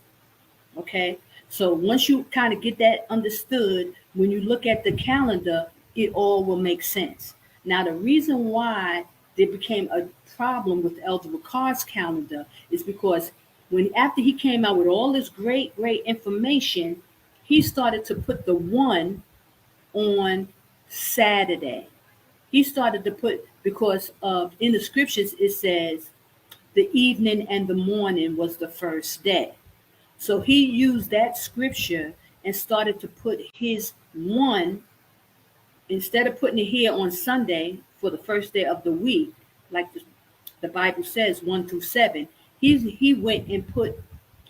Okay. Okay. So once you kind of get that understood, when you look at the calendar, it all will make sense. Now, the reason why there became a problem with Elder Ricard's calendar is because when after he came out with all this great information, he started to put the one on Saturday. He started to put because of in the scriptures it says the evening and the morning was the first day. So he used that scripture and started to put his one, instead of putting it here on Sunday for the first day of the week, like the Bible says, 1 through 7, he went and put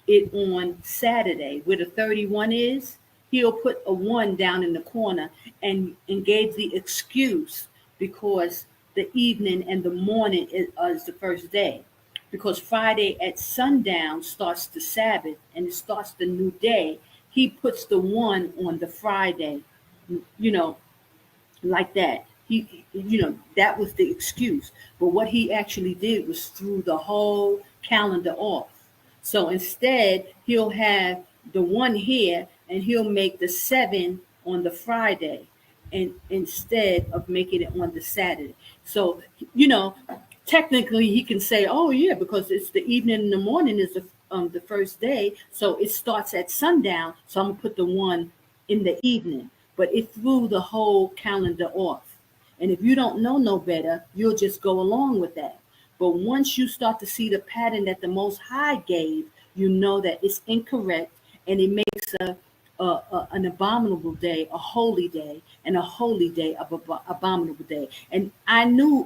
it on Saturday where the 31 is. He'll put a 1 down in the corner and gave the excuse because the evening and the morning is the first day. Because Friday at sundown starts the Sabbath and it starts the new day. He puts the 1 on the Friday, you know, like that. That was the excuse. But what he actually did was threw the whole calendar off. So instead, he'll have the 1 here and he'll make the 7 on the Friday and instead of making it on the Saturday. So, technically he can say, oh yeah, because it's the evening and the morning is the first day. So it starts at sundown. So I'm gonna put the 1 in the evening, but it threw the whole calendar off. And if you don't know no better, you'll just go along with that. But once you start to see the pattern that the Most High gave, you know that it's incorrect and it makes an abominable day a holy day and a holy day of abominable day. And I knew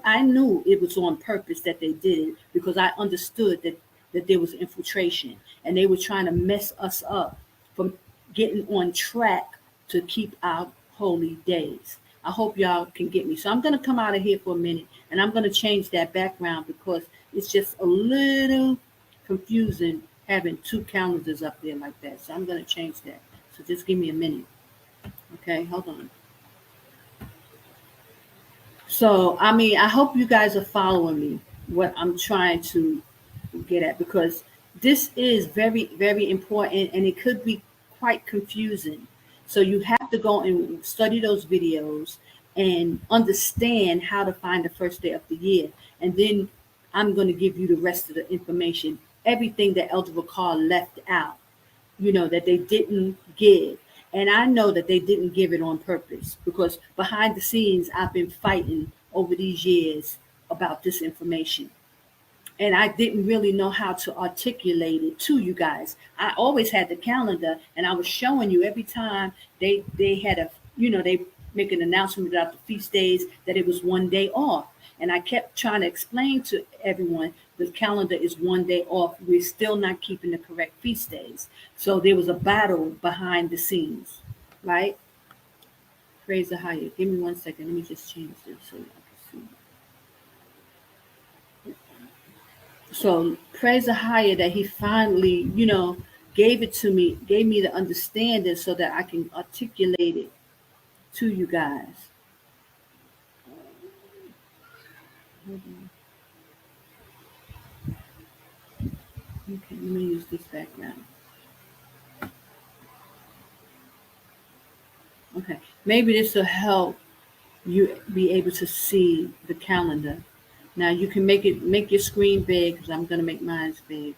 it was on purpose that they did it because I understood that there was infiltration and they were trying to mess us up from getting on track to keep our holy days. I hope y'all can get me. So I'm going to come out of here for a minute and I'm going to change that background because it's just a little confusing having 2 calendars up there like that. So I'm going to change that. So just give me a minute. Okay, hold on. So, I hope you guys are following me, what I'm trying to get at, because this is very, very important and it could be quite confusing. So you have to go and study those videos and understand how to find the first day of the year. And then I'm going to give you the rest of the information, everything that Elder Ricard left out, that they didn't give. And I know that they didn't give it on purpose because behind the scenes, I've been fighting over these years about this information. And I didn't really know how to articulate it to you guys. I always had the calendar and I was showing you every time they had they make an announcement about the feast days that it was 1 day off. And I kept trying to explain to everyone the calendar is 1 day off. We're still not keeping the correct feast days. So there was a battle behind the scenes, right? Praise the higher. Give me 1 second. Let me just change this so you can see. So praise the higher that he finally, gave it to me, gave me the understanding so that I can articulate it to you guys. Hold on. Okay, let me use this background. Okay, maybe this will help you be able to see the calendar. Now you can make your screen big because I'm going to make mine big,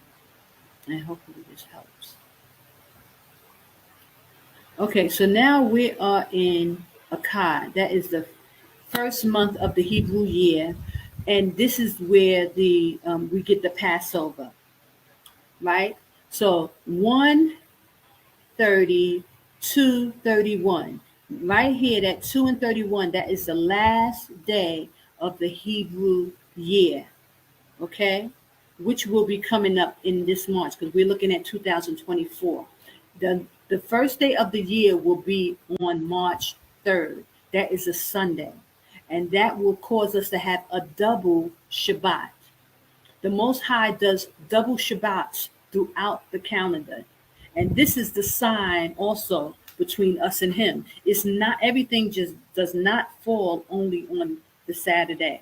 and hopefully this helps. Okay, so now we are in Akkad. That is the first month of the Hebrew year, and this is where we get the Passover, right? So 1:30, 2:31, right here. That 2 and 31. That is the last day of the Hebrew year, okay, which will be coming up in this March because we're looking at 2024. The first day of the year will be on March 3rd. That is a Sunday, and that will cause us to have a double Shabbat. The Most High does double Shabbats throughout the calendar, and this is the sign also between us and him. It's not everything just does not fall only on the Saturday.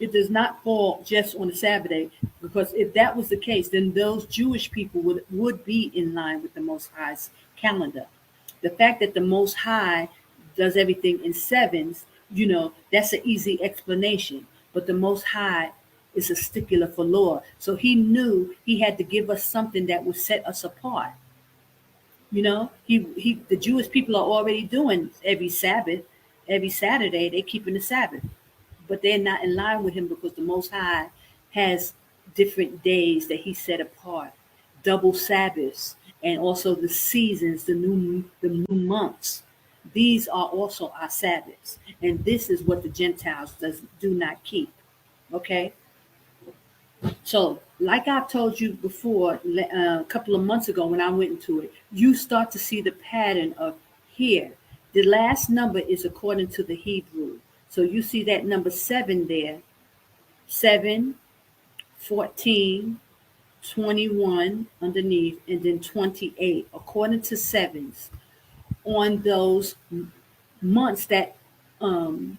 It does not fall just on the Sabbath day, because if that was the case, then those Jewish people would be in line with the Most High's calendar. The fact that the Most High does everything in sevens, that's an easy explanation. But the Most High is a stickler for law. So he knew he had to give us something that would set us apart. The Jewish people are already doing every Sabbath, every Saturday, they're keeping the Sabbath. But they're not in line with him because the Most High has different days that he set apart, double Sabbaths, and also the seasons, the new months. These are also our Sabbaths. And this is what the Gentiles do not keep. Okay? So, like I've told you before, a couple of months ago when I went into it, you start to see the pattern of here. The last number is according to the Hebrew. So you see that number 7 there. 7, 14, 21 underneath, and then 28, according to sevens. On those months on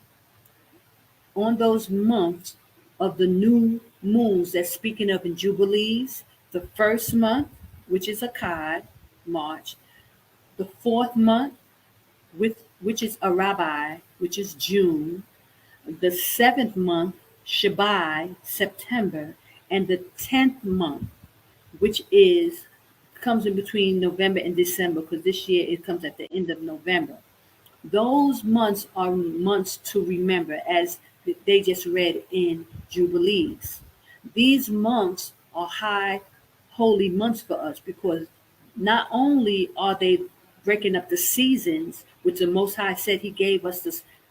those months of the new moons that's speaking of in Jubilees, the first month, which is Akkad, March, the fourth month, which is Arabi, which is June, the seventh month, Shabai, September, and the 10th month, which comes in between November and December, because this year it comes at the end of November. Those months are months to remember, as they just read in Jubilees. These months are high holy months for us, because not only are they breaking up the seasons, which the Most High said he gave us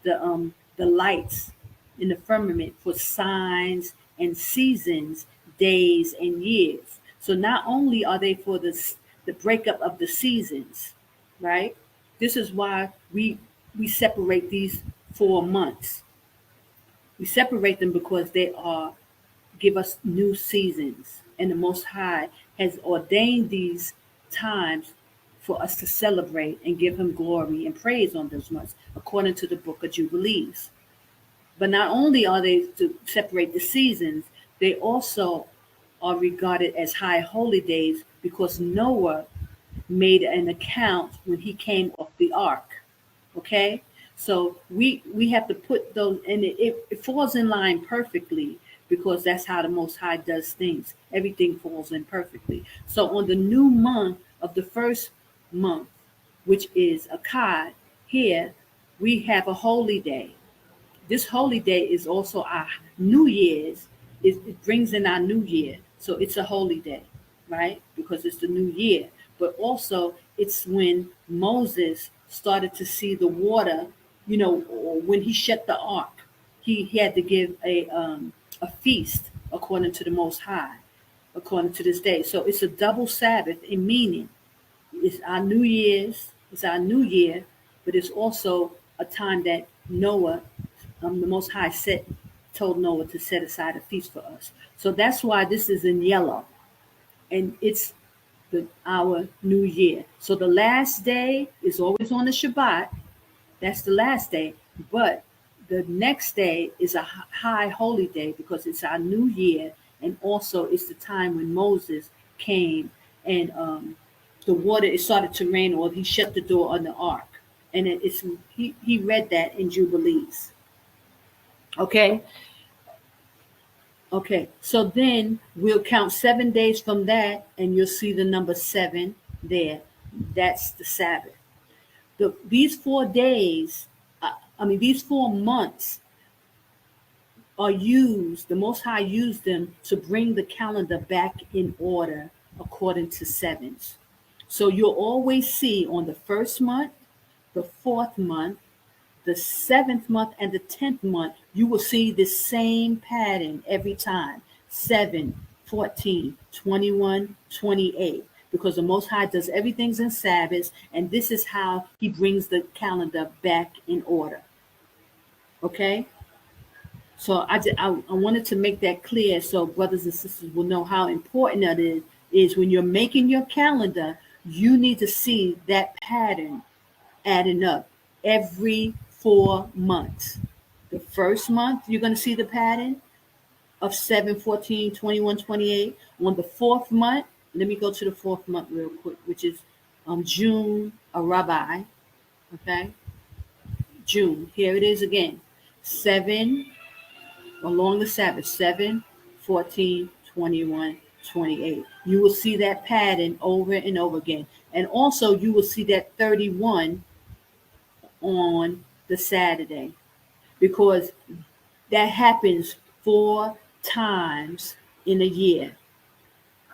the lights in the firmament for signs and seasons, days and years. So not only are they for the breakup of the seasons, right? This is why we separate these 4 months. We separate them because they give us new seasons, and the Most High has ordained these times for us to celebrate and give him glory and praise on those months, according to the book of Jubilees. But not only are they to separate the seasons, they also are regarded as high holy days, because Noah made an account when he came off the ark. Okay? So we have to put those, and it falls in line perfectly, because that's how the Most High does things. Everything falls in perfectly. So on the new month of the first month, which is Akkad, here we have a holy day. This holy day is also our New Year's. It brings in our new year. So it's a holy day, right? Because it's the new year. But also it's when Moses started to see the water, when he shut the ark. He had to give a feast according to the Most High, according to this day. So it's a double Sabbath in meaning. It's our New Year's, it's our new year, but it's also a time that Noah, the Most High told Noah to set aside a feast for us. So that's why this is in yellow, and it's our new year. So the last day is always on the Shabbat. That's the last day, but the next day is a high holy day, because it's our new year, and also it's the time when Moses came and the water, it started to rain, or he shut the door on the ark, and he read that in Jubilees. Okay. So then we'll count 7 days from that, and you'll see the number 7 there. That's the Sabbath. These 4 days, these 4 months are used, the Most High used them to bring the calendar back in order according to sevens. So you'll always see on the first month, the 4th month, the 7th month, and the 10th month, you will see the same pattern every time. 7, 14, 21, 28. Because the Most High does everything in Sabbaths, and this is how he brings the calendar back in order. Okay? So I wanted to make that clear, so brothers and sisters will know how important it is when you're making your calendar. You need to see that pattern adding up every 4 months. The first month, you're going to see the pattern. of 7, 14, 21, 28. On the fourth month, let me go to the fourth month real quick, which is June, a rabbi. Okay, June. Here it is again. 7 along the Sabbath, 7, 14, 21, 28. You will see that pattern over and over again. And also you will see that 31 on the Saturday, because that happens 4 times in a year.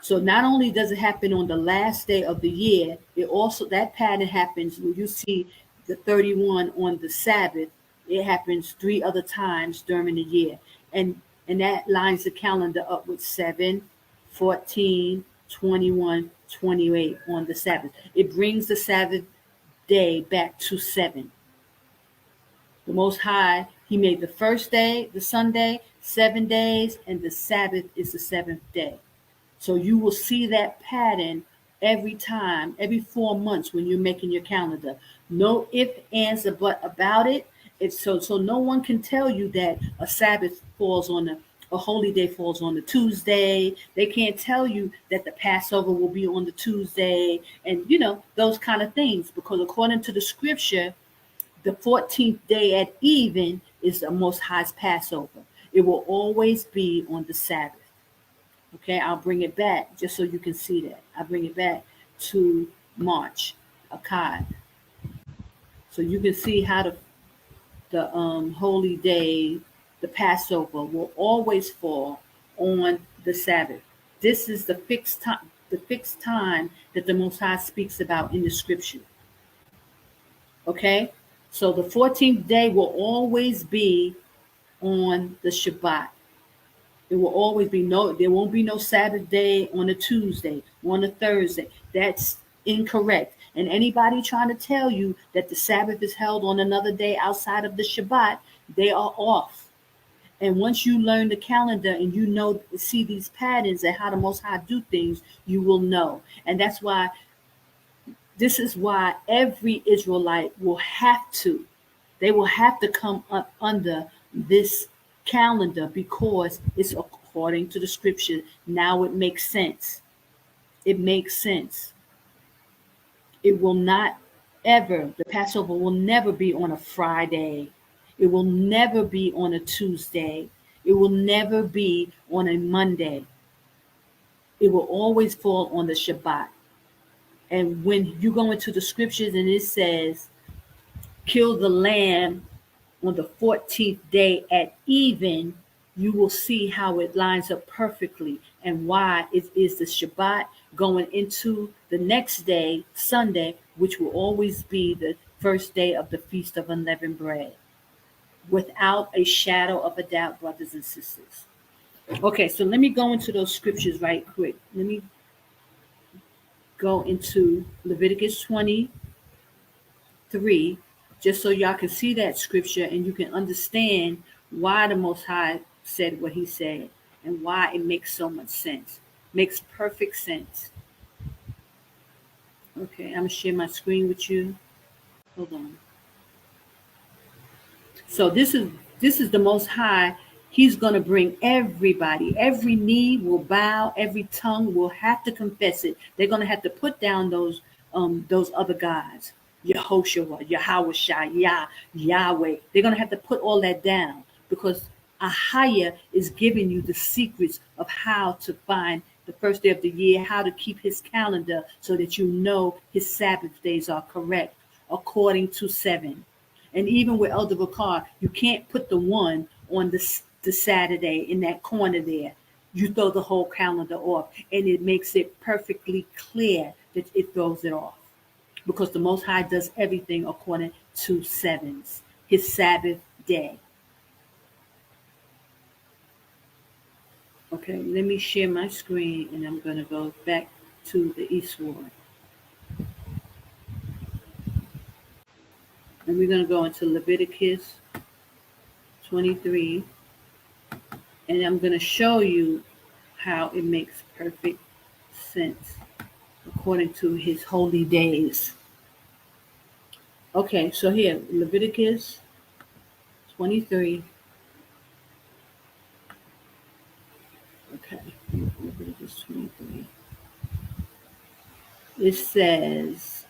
So not only does it happen on the last day of the year, it also, that pattern happens when you see the 31 on the Sabbath. It happens 3 other times during the year. And that lines the calendar up with 7, 14, 21, 28 on the Sabbath. It brings the Sabbath day back to 7. The Most High, he made the first day, the Sunday, 7 days, and the Sabbath is the 7th day. So you will see that pattern every time, every 4 months when you're making your calendar. No ifs, ands, or but about it. It's so no one can tell you that a Sabbath falls on a holy day falls on the Tuesday. They can't tell you that the Passover will be on the Tuesday, and those kind of things, because according to the scripture, the 14th day at even is the Most High's Passover. It will always be on the Sabbath. Okay, I'll bring it back just so you can see that. I'll bring it back to March, Akkad. So you can see how the holy day, the Passover, will always fall on the Sabbath. This is the fixed time that the Most High speaks about in the scripture. Okay, so the 14th day will always be on the Shabbat. It will always be there won't be no Sabbath day on a Tuesday, on a Thursday. That's incorrect. And anybody trying to tell you that the Sabbath is held on another day outside of the Shabbat, they are off. And once you learn the calendar and see these patterns and how the Most High do things, you will know. And this is why every Israelite will have to come up under this calendar, because it's according to the scripture. Now it makes sense. It makes sense. It will not ever, the Passover will never be on a Friday. It will never be on a Tuesday. It will never be on a Monday. It will always fall on the Shabbat. And when you go into the scriptures and it says, kill the lamb on the 14th day at even, you will see how it lines up perfectly and why it is the Shabbat going into the next day, Sunday, which will always be the first day of the Feast of Unleavened Bread, without a shadow of a doubt, brothers and sisters. Okay, so let me go into those scriptures right quick. Let me go into Leviticus 23, just so y'all can see that scripture and you can understand why the Most High said what he said and why it makes so much sense. Makes perfect sense. Okay, I'm going to share my screen with you. Hold on. So this is the Most High. He's going to bring everybody. Every knee will bow. Every tongue will have to confess it. They're going to have to put down those other gods. Yehoshua, Yahweh, Yahweh. They're going to have to put all that down, because Ahaya is giving you the secrets of how to find the first day of the year, how to keep his calendar so that you know his Sabbath days are correct according to 7. And even with Elder Bakar, you can't put the 1 on the Saturday in that corner there. You throw the whole calendar off, and it makes it perfectly clear that it throws it off, because the Most High does everything according to 7s, his Sabbath day. Okay, let me share my screen, and I'm going to go back to the eastward. And we're going to go into Leviticus 23, and I'm going to show you how it makes perfect sense according to his holy days. Okay, so here, Leviticus 23. It says,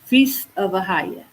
Feast of Ahiah.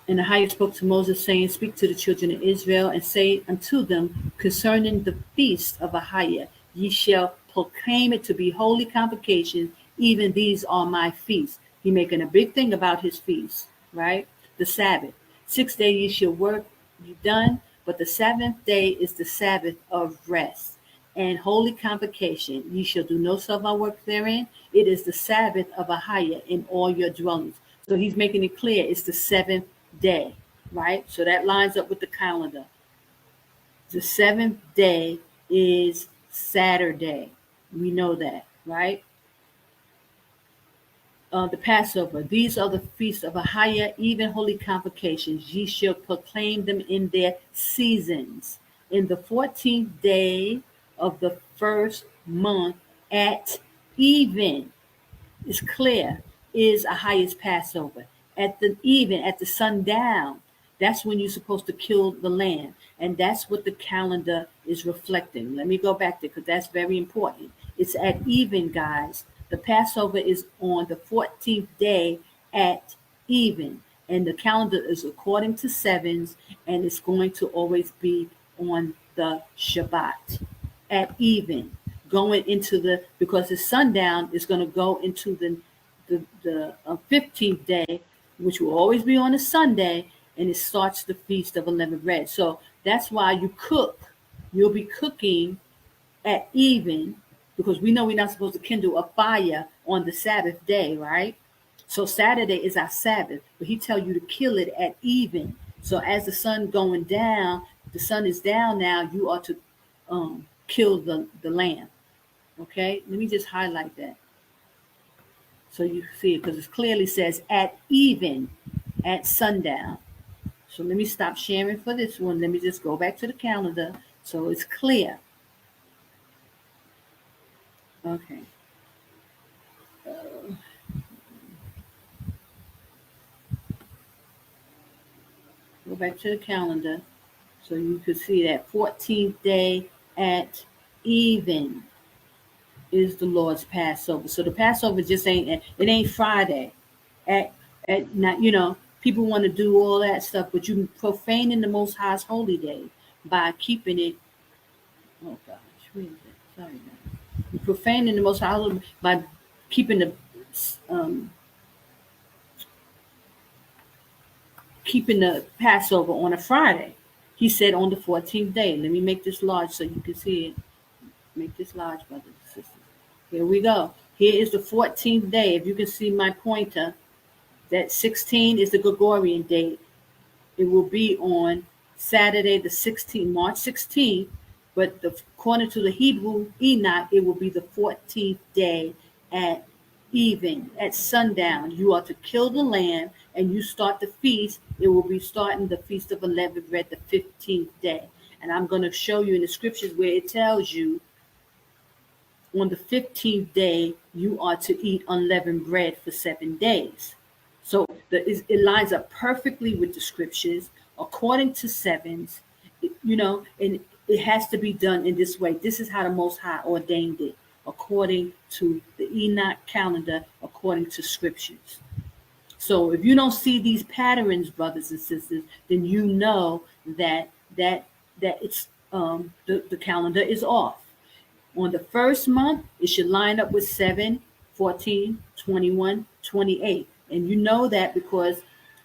And Ahiah spoke to Moses, saying, Speak to the children of Israel, and say unto them concerning the feast of Ahiah, ye shall proclaim it to be holy convocations, even these are my feasts. He making a big thing about his feast, right? The Sabbath. 6 days ye shall work, ye done, but the seventh day is the Sabbath of rest. And holy convocation, ye shall do no servile work therein. It is the Sabbath of Ahiah in all your dwellings. So he's making it clear it's the seventh day, right? So that lines up with the calendar. The seventh day is Saturday. We know that, right? The Passover. These are the feasts of Ahiah, even holy convocations. Ye shall proclaim them in their seasons. In the 14th day of the first month at even, it's clear, is Ahiah's Passover. At the even, at the sundown, that's when you're supposed to kill the lamb. And that's what the calendar is reflecting. Let me go back there because that's very important. It's at even, guys. The Passover is on the 14th day at even. And the calendar is according to sevens, and it's going to always be on the Shabbat at even. Going into the, because the sundown is going to go into the 15th day, which will always be on a Sunday, and it starts the Feast of Unleavened Bread. So that's why you cook. You'll be cooking at even, because we know we're not supposed to kindle a fire on the Sabbath day, right? So Saturday is our Sabbath, but he tell you to kill it at even. So as the sun going down, the sun is down now, you are to kill the lamb. Okay, let me just highlight that so you see it, because it clearly says at even, at sundown. So let me stop sharing for this one. Let me just go back to the calendar so it's clear. Okay. Go back to the calendar so you can see that 14th day at even is the Lord's Passover. So the Passover just ain't Friday. At not, people want to do all that stuff, but you profaning the Most High's holy day by keeping it. Oh gosh, where is it? Sorry, man. You're profaning the Most High holy by keeping the Passover on a Friday. He said on the 14th day. Let me make this large so you can see it. Make this large, brothers and sisters. Here we go. Here is the 14th day. If you can see my pointer, that 16 is the Gregorian date. It will be on Saturday, the 16th, March 16th, but according to the Hebrew Enoch, it will be the 14th day at even, at sundown. You are to kill the lamb and you start the feast. It will be starting the Feast of Unleavened Bread the 15th day. And I'm going to show you in the scriptures where it tells you on the 15th day, you are to eat unleavened bread for 7 days. So it lines up perfectly with the scriptures, according to sevens, and it has to be done in this way. This is how the Most High ordained it, according to the Enoch calendar, according to scriptures. So if you don't see these patterns, brothers and sisters, then you know that it's the calendar is off. On the first month, it should line up with 7, 14, 21, 28. And you know that because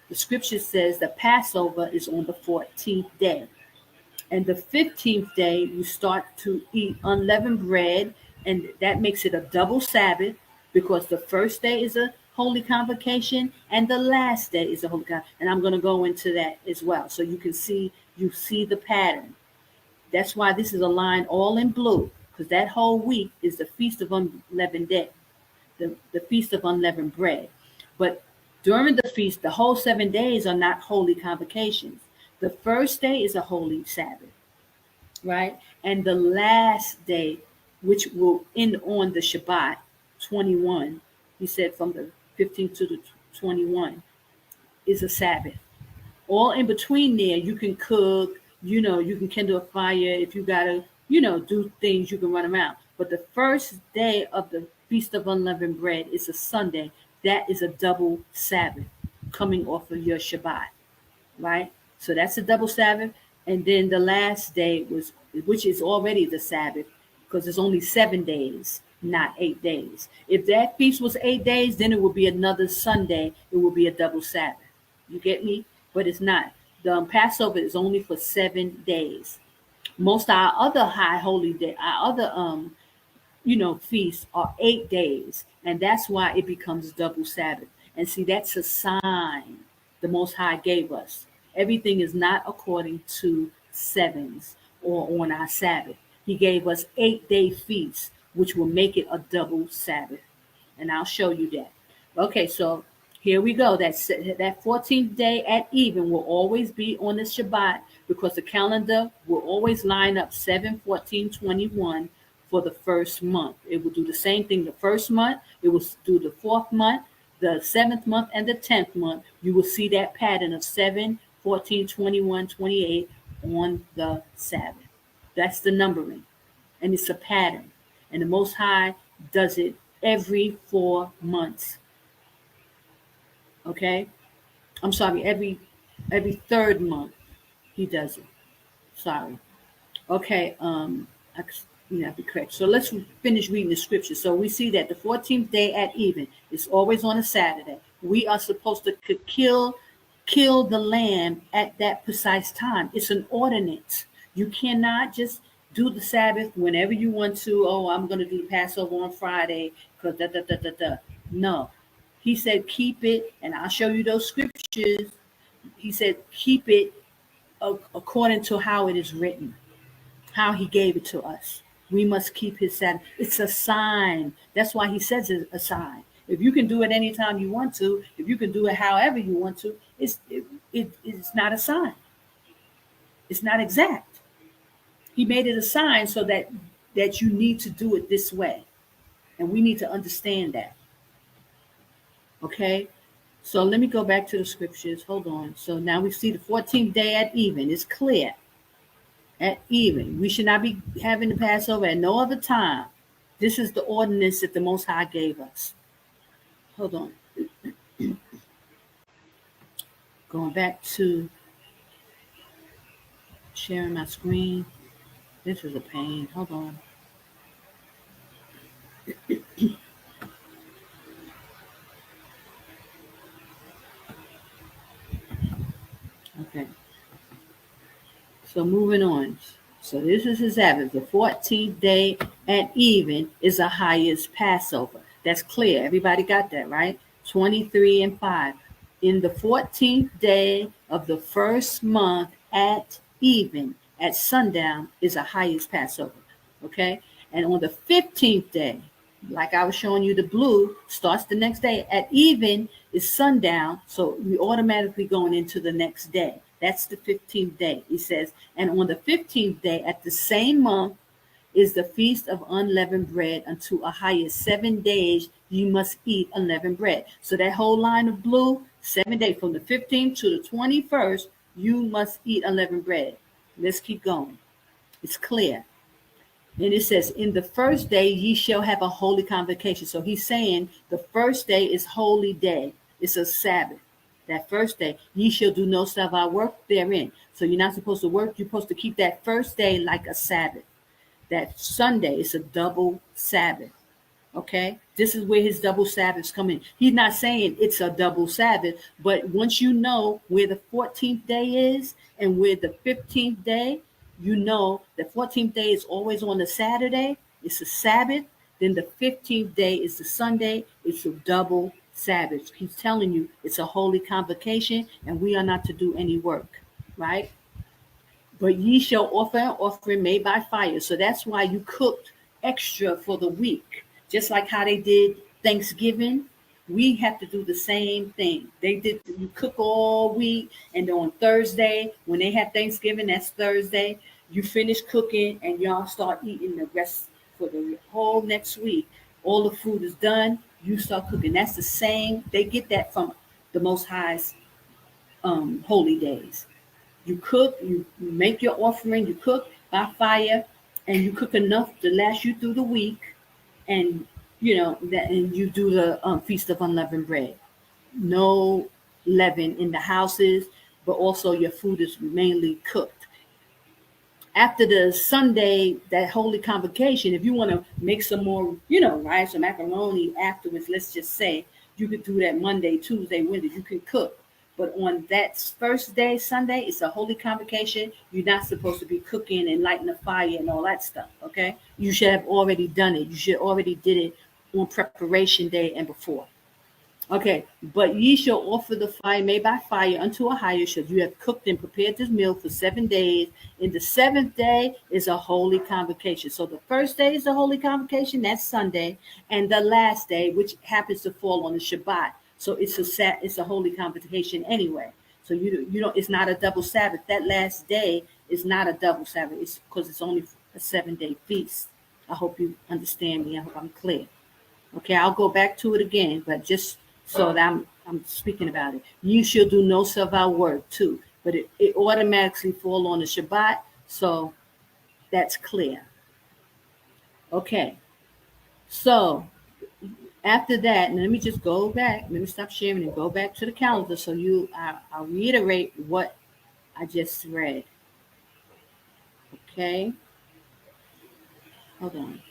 the scripture says the Passover is on the 14th day. And the 15th day, you start to eat unleavened bread, and that makes it a double Sabbath because the first day is a holy convocation and the last day is a holy convocation. And I'm going to go into that as well. So you see the pattern. That's why this is a line all in blue, because that whole week is the Feast of Unleavened Day, the Feast of Unleavened Bread. But during the feast, the whole 7 days are not holy convocations. The first day is a holy Sabbath, right? And the last day, which will end on the Shabbat, 21, he said from the 15th to the 21, is a Sabbath. All in between there, you can cook, you can kindle a fire. If you got to, do things, you can run them out. But the first day of the Feast of Unleavened Bread is a Sunday. That is a double Sabbath coming off of your Shabbat, right? So that's a double Sabbath. And then the last day was, which is already the Sabbath, because it's only 7 days, not 8 days. If that feast was 8 days, then it would be another Sunday. It would be a double Sabbath. You get me? But it's not. The Passover is only for 7 days. Most of our other high holy day, our other feasts are 8 days, and that's why it becomes double Sabbath. And see, that's a sign the Most High gave us. Everything is not according to sevens or on our Sabbath. He gave us 8-day feasts, which will make it a double Sabbath. And I'll show you that. Okay, so here we go. That 14th day at even will always be on the Shabbat, because the calendar will always line up 7/14/21 for the first month. It will do the same thing the first month. It will do the 4th month, the 7th month, and the 10th month. You will see that pattern of 7/14/21/28 on the Sabbath. That's the numbering, and it's a pattern. And the Most High does it every 4 months. Okay, I'm sorry, every 3rd month he does it. Sorry. Okay, you have to be correct. So let's finish reading the scripture. So we see that the 14th day at even is always on a Saturday. We are supposed to kill the lamb at that precise time. It's an ordinance. You cannot just do the Sabbath whenever you want to. Oh, I'm going to do the Passover on Friday because No. He said, keep it, and I'll show you those scriptures. He said, keep it according to how it is written, how he gave it to us. We must keep his Sabbath. It's a sign. That's why he says it's a sign. If you can do it anytime you want to, if you can do it however you want to, it's not a sign. It's not exact. He made it a sign so that you need to do it this way. And we need to understand that. Okay? So let me go back to the scriptures. Hold on. So now we see the 14th day at even. It's clear. At even. We should not be having the Passover at no other time. This is the ordinance that the Most High gave us. Hold on. Going back to sharing my screen. This is a pain. Hold on. Okay. So moving on. So this is his Sabbath. The 14th day at even is the highest Passover. That's clear. Everybody got that, right? 23:5. In the 14th day of the first month at even, at sundown, is the highest Passover. Okay? And on the 15th day, like I was showing you, the blue starts the next day. At even is sundown, so we automatically going into the next day. That's the 15th day, he says. And on the 15th day at the same month is the Feast of Unleavened Bread. Unto a highest 7 days you must eat unleavened bread. So that whole line of blue, 7 days, from the 15th to the 21st, you must eat unleavened bread. Let's keep going. It's clear. And it says, in the first day ye shall have a holy convocation. So he's saying the first day is holy day. It's a Sabbath. That first day, ye shall do no servile work therein. So you're not supposed to work. You're supposed to keep that first day like a Sabbath. That Sunday is a double Sabbath. Okay? This is where his double Sabbaths come in. He's not saying it's a double Sabbath, but once you know where the 14th day is and where the 15th day, you know the 14th day is always on a Saturday. It's a Sabbath. Then the 15th day is the Sunday. It's a double Sabbath. He's telling you it's a holy convocation and we are not to do any work, right? But ye shall offer an offering made by fire. So that's why you cooked extra for the week. Just like how they did Thanksgiving, we have to do the same thing. You cook all week, and on Thursday, when they have Thanksgiving, that's Thursday, you finish cooking and y'all start eating the rest for the whole next week. All the food is done, you start cooking. That's the same. They get that from the Most High's holy days. You cook, you make your offering, you cook by fire, and you cook enough to last you through the week. And that, and you do the Feast of Unleavened Bread. No leaven in the houses, but also your food is mainly cooked. After the Sunday, that holy convocation, if you want to make some more, rice or macaroni afterwards, let's just say, you could do that Monday, Tuesday, Wednesday, you can cook. But on that first day, Sunday, it's a holy convocation. You're not supposed to be cooking and lighting a fire and all that stuff, okay? You should have already done it. You should already did it on preparation day and before. Okay, but ye shall offer the fire made by fire unto Ahijah. You have cooked and prepared this meal for 7 days. In the seventh day is a holy convocation. So the first day is a holy convocation, that's Sunday, and the last day, which happens to fall on the Shabbat. So it's a holy convocation anyway. So it's not a double Sabbath. That last day is not a double Sabbath. It's because it's only a 7-day feast. I hope you understand me. I hope I'm clear. Okay, I'll go back to it again, but just so that I'm speaking about it. You shall do no servile work too, but it automatically fall on the Shabbat, so that's clear. Okay, so after that, and let me just go back. Let me stop sharing and go back to the calendar so I'll reiterate what I just read. Okay, hold on.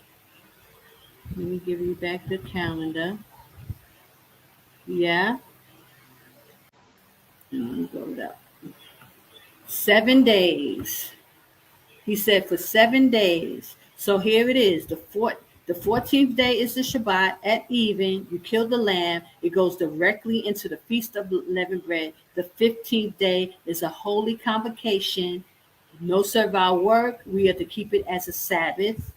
Let me give you back the calendar. Yeah. Let me go it up. 7 days. He said for 7 days. So here it is. The 14th day is the Shabbat at even. You kill the lamb. It goes directly into the Feast of Unleavened Bread. The 15th day is a holy convocation. No servile work. We are to keep it as a Sabbath.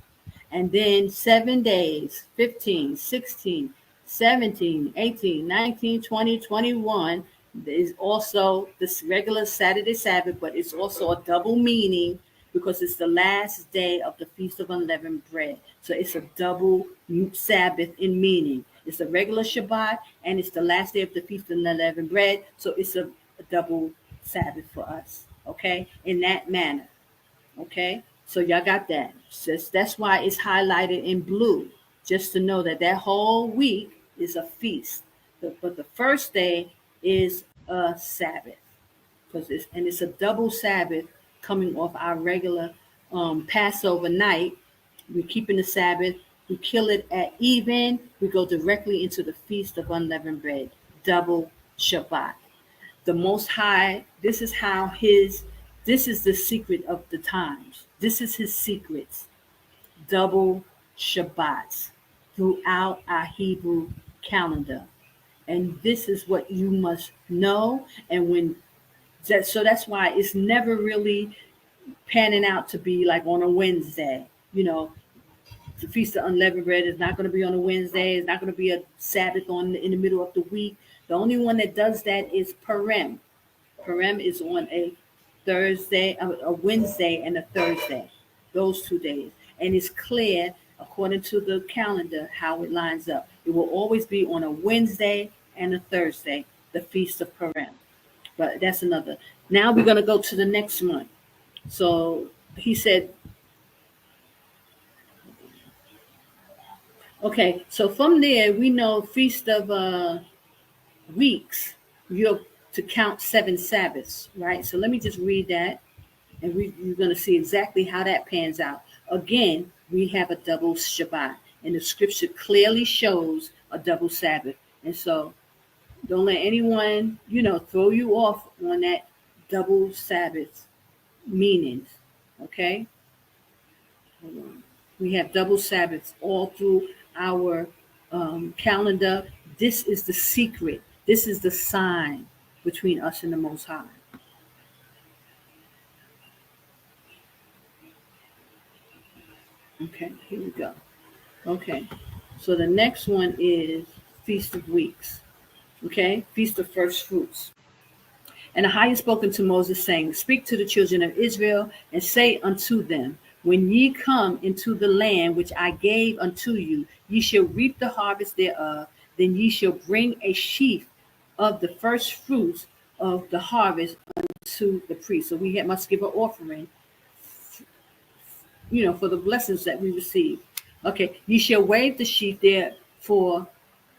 And then 7 days, 15, 16, 17, 18, 19, 20, 21 is also this regular Saturday Sabbath, but it's also a double meaning because it's the last day of the Feast of Unleavened Bread. So it's a double Sabbath in meaning. It's a regular Shabbat and it's the last day of the Feast of Unleavened Bread. So it's a double Sabbath for us, okay, in that manner, okay? So y'all got that. That's why it's highlighted in blue, just to know that whole week is a feast. But the first day is a Sabbath, it's a double Sabbath coming off our regular Passover night. We're keeping the Sabbath. We kill it at even. We go directly into the Feast of Unleavened Bread, double Shabbat. The Most High, this is the secret of the times. This is his secrets. Double Shabbats throughout our Hebrew calendar. And this is what you must know. And so that's why it's never really panning out to be like on a Wednesday. The Feast of Unleavened Bread is not going to be on a Wednesday. It's not going to be a Sabbath in the middle of the week. The only one that does that is Purim. Purim is on a Thursday, a Wednesday and a Thursday, those 2 days. And it's clear, according to the calendar, how it lines up. It will always be on a Wednesday and a Thursday, the Feast of Purim. But that's another. Now we're going to go to the next one. So he said, okay, so from there, we know Feast of Weeks, you're to count 7 Sabbaths, right? So let me just read that, and you're going to see exactly how that pans out. Again, we have a double Shabbat, and the scripture clearly shows a double Sabbath. And so don't let anyone, throw you off on that double Sabbath meanings, okay? Hold on. We have double Sabbaths all through our calendar. This is the secret. This is the sign between us and the Most High. Okay, here we go. Okay, so the next one is Feast of Weeks. Okay, Feast of First Fruits. And Ahijah spoke unto Moses, saying, Speak to the children of Israel, and say unto them, When ye come into the land which I gave unto you, ye shall reap the harvest thereof. Then ye shall bring a sheaf of the first fruits of the harvest unto the priest. So we must give an offering, for the blessings that we receive. Okay, ye shall wave the sheaf for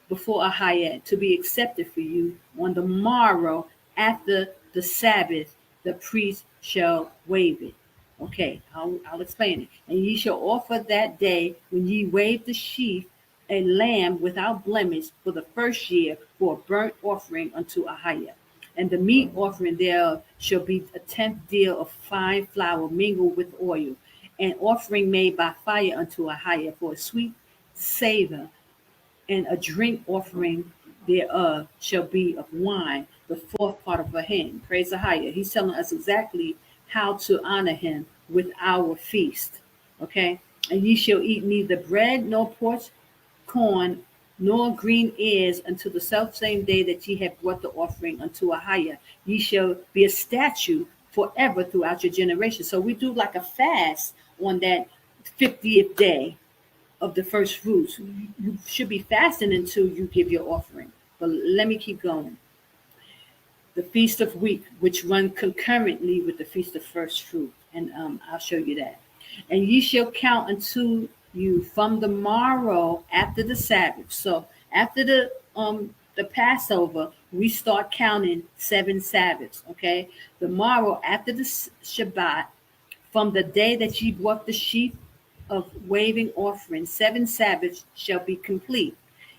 before Ahayat to be accepted for you on the morrow after the Sabbath, the priest shall wave it. Okay, I'll explain it. And ye shall offer that day when ye wave the sheaf a lamb without blemish for the first year for a burnt offering unto Ahayah. And the meat offering thereof shall be a tenth deal of fine flour mingled with oil, an offering made by fire unto Ahayah for a sweet savor, and a drink offering thereof shall be of wine, the fourth part of a hin. Praise the higher. He's telling us exactly how to honor him with our feast. Okay? And ye shall eat neither bread nor pork corn nor green ears until the selfsame day that ye have brought the offering unto Ahayah. Ye shall be a statute forever throughout your generation. So we do like a fast on that 50th day of the first fruits. You should be fasting until you give your offering. But let me keep going. The Feast of Weeks, which run concurrently with the Feast of First Fruit. And I'll show you that. And ye shall count unto you from the morrow after the Sabbath. So after the Passover, we start counting 7 Sabbaths, okay? The morrow after the Shabbat, from the day that ye brought the sheaf of waving offering, 7 Sabbaths shall be complete,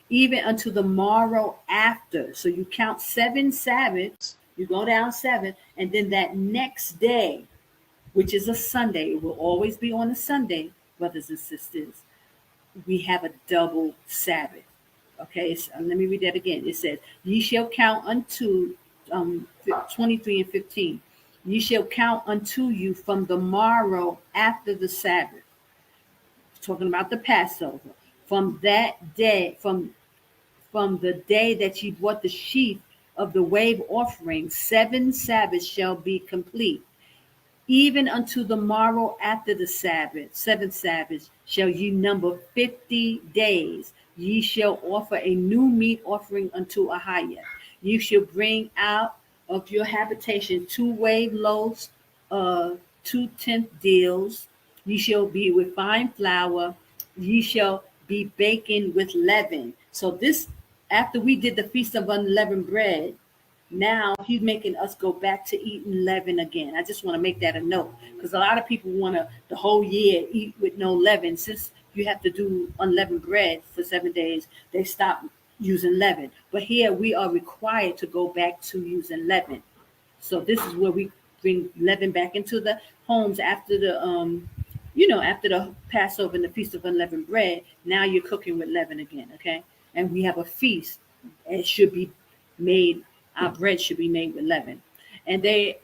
even unto the morrow after. So you count 7 Sabbaths, you go down 7, and then that next day, which is a Sunday, it will always be on a Sunday, brothers and sisters, we have a double Sabbath. Okay, let me read that again. It says, ye shall count unto 23 and 15. Ye shall count unto you from the morrow after the Sabbath. Talking about the Passover. From that day, from the day that ye brought the sheaf of the wave offering, 7 Sabbaths shall be complete. Even unto the morrow after the Sabbath, 7th Sabbath, shall ye number 50 days. Ye shall offer a new meat offering unto Ahayah. Ye shall bring out of your habitation 2 wave loaves, 2/10 deals. Ye shall be with fine flour. Ye shall be baking with leaven. So this, after we did the Feast of Unleavened Bread, now he's making us go back to eating leaven again. I just want to make that a note, because a lot of people want to the whole year eat with no leaven. Since you have to do unleavened bread for 7 days, they stop using leaven. But here we are required to go back to using leaven. So this is where we bring leaven back into the homes after the after the Passover and the Feast of Unleavened Bread. Now you're cooking with leaven again, okay? And we have a feast. It should be made. Our bread should be made with leaven. And they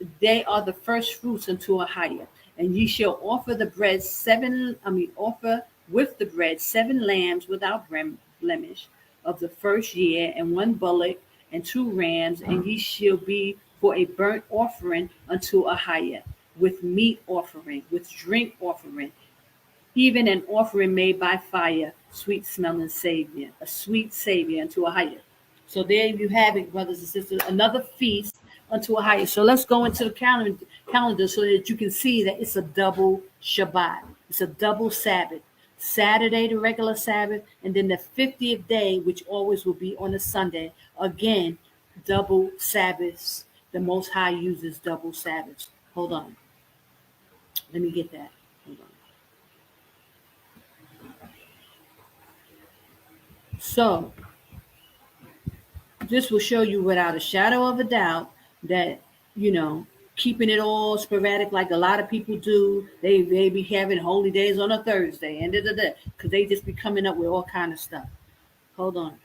are the first fruits unto Ahayah. And ye shall offer the bread offer with the bread 7 lambs without blemish of the first year, and 1 bullock and 2 rams, and ye shall be for a burnt offering unto Ahayah, with meat offering, with drink offering, even an offering made by fire, sweet smelling savior, a sweet savior unto Ahayah. So there you have it, brothers and sisters, another feast unto Ahayah. So let's go into the calendar so that you can see that it's a double Shabbat. It's a double Sabbath. Saturday, the regular Sabbath, and then the 50th day, which always will be on a Sunday. Again, double Sabbaths. The Most High uses double Sabbaths. Hold on. Let me get that. Hold on. So, this will show you without a shadow of a doubt that, keeping it all sporadic like a lot of people do. They be having holy days on a Thursday and because they just be coming up with all kind of stuff. Hold on.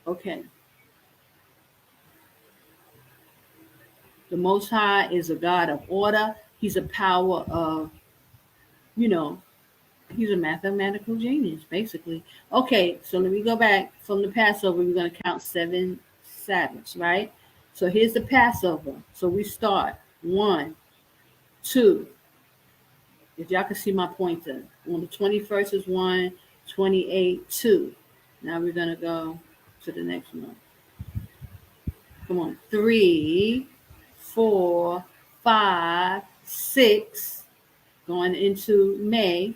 Okay. The Most High is a God of order. He's a power of, he's a mathematical genius, basically. Okay, so let me go back from the Passover. We're going to count 7 Sabbaths, right? So here's the Passover. So we start 1, 2. If y'all can see my pointer. On the 21st is 1, 28, 2. Now we're going to go to the next one. Come on. 3, 4, 5, 6. Going into May.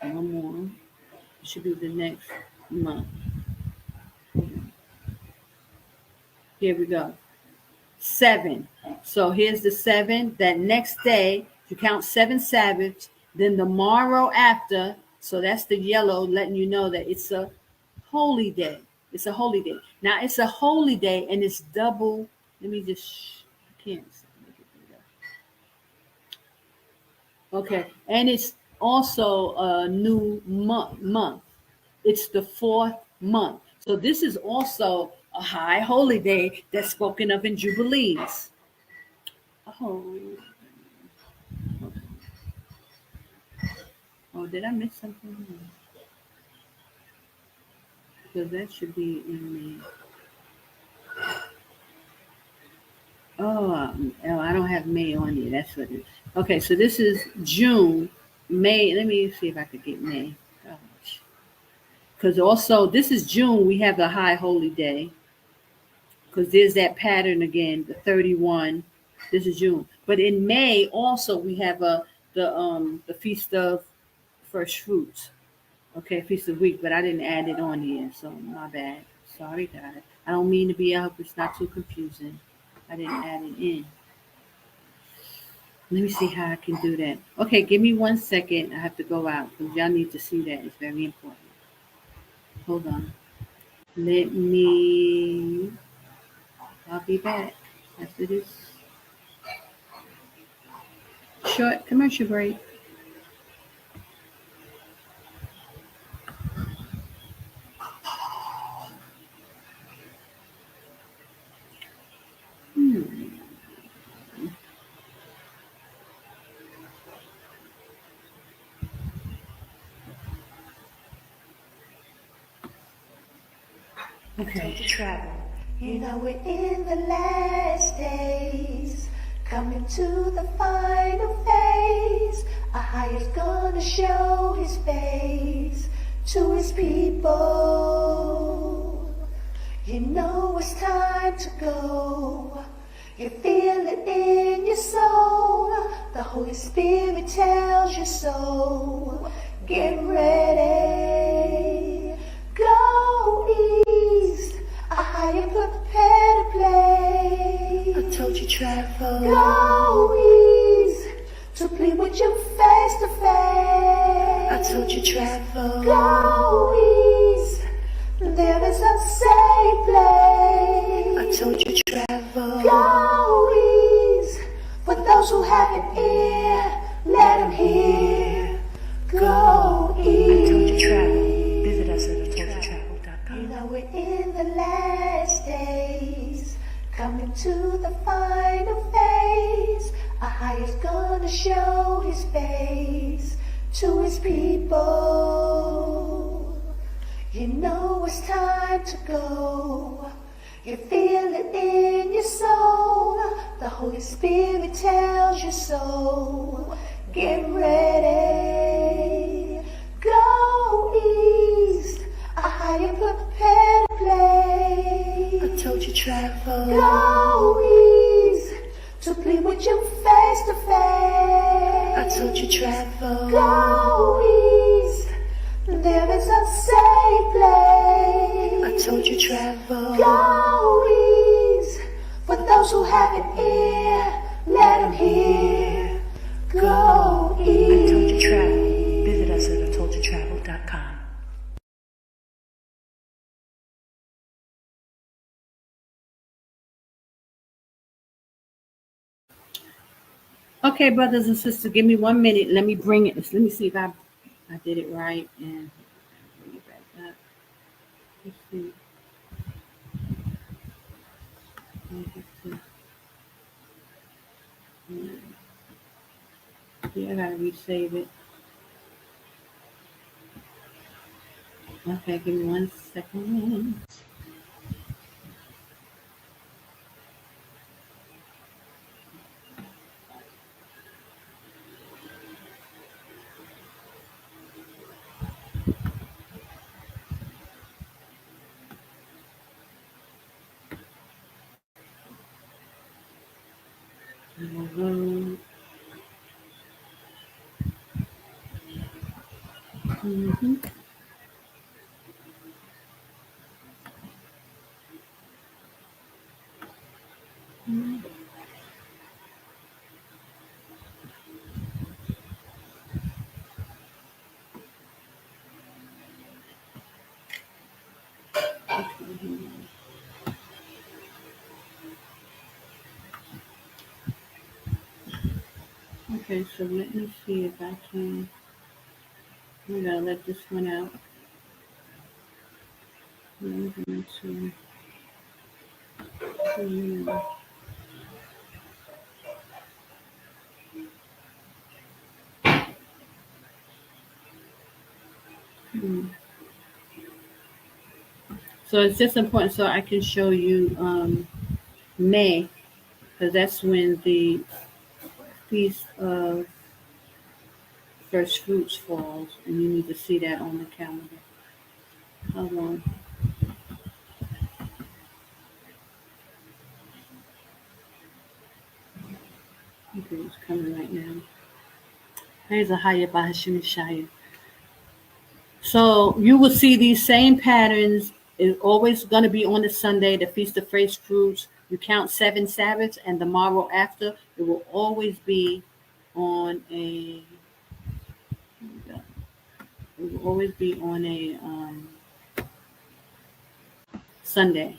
One more. It should be the next month. Here we go. 7. So here's the 7. That next day, you count 7 Sabbaths. Then the morrow after, so that's the yellow, letting you know that it's a holy day. It's a holy day. Now it's a holy day and it's double. Let me just, I can't. Okay, and it's also a new month. It's the 4th month. So this is also a high holy day that's spoken of in Jubilees. Oh, did I miss something? Because that should be in the. I don't have May on here. That's what it is. Okay, so this is June. May. Let me see if I could get May. Because also, this is June. We have the high holy day. Because there's that pattern again, the 31. This is June. But in May also we have the feast of first fruits. Okay, feast of week, but I didn't add it on here, so my bad. Sorry, guys. I don't mean to be out, but it's not too confusing. I didn't add it in. Let me see how I can do that. Okay, give me 1 second. I have to go out because y'all need to see that. It's very important. Hold on. I'll be back after this short commercial break. Okay. To travel. You know we're in the last days, coming to the final phase. Our highest gonna show his face to his people. You know it's time to go. You feel it in your soul. The Holy Spirit tells you so. Get ready. Go east. A higher prepare to play. I told you travel. Go east. To plead with you face to face. I told you travel. Go east. There is a safe place. I told you travel. Go east. For those who have an ear, let them hear. Go east. I told you travel. Visit us at AtoldYouTravel.com. You know we're in the last days, coming to the final phase. Our highest gonna show his face to his people. You know it's time to go. You feel it in your soul. The Holy Spirit tells you so. Get ready. Go east. A higher prepare to play. I told you travel. Go east. To plead with you face to face. I told you travel. Go east. There is a safe place. I told you travel. Go east. For those who have an ear, let them hear. Go east. I told you travel. Visit us at AtoldYouTravel.com. Okay, brothers and sisters, give me 1 minute. Let me bring it. Let me see if I did it right and bring it back up. Let's see. Yeah, I gotta resave it. Okay, give me 1 second. Mhm. Okay, so let me see if I can. We gotta let this one out. I'm going to. Hmm. So it's just important so I can show you May, because that's when the Feast of First Fruits falls, and you need to see that on the calendar. Hold on. Okay, it's coming right now. Here's a higher Bahashimishaya. So you will see these same patterns. It's always going to be on the Sunday, the Feast of First Fruits. You count 7 Sabbaths, and the morrow after, it will always be on a. It will always be on a Sunday,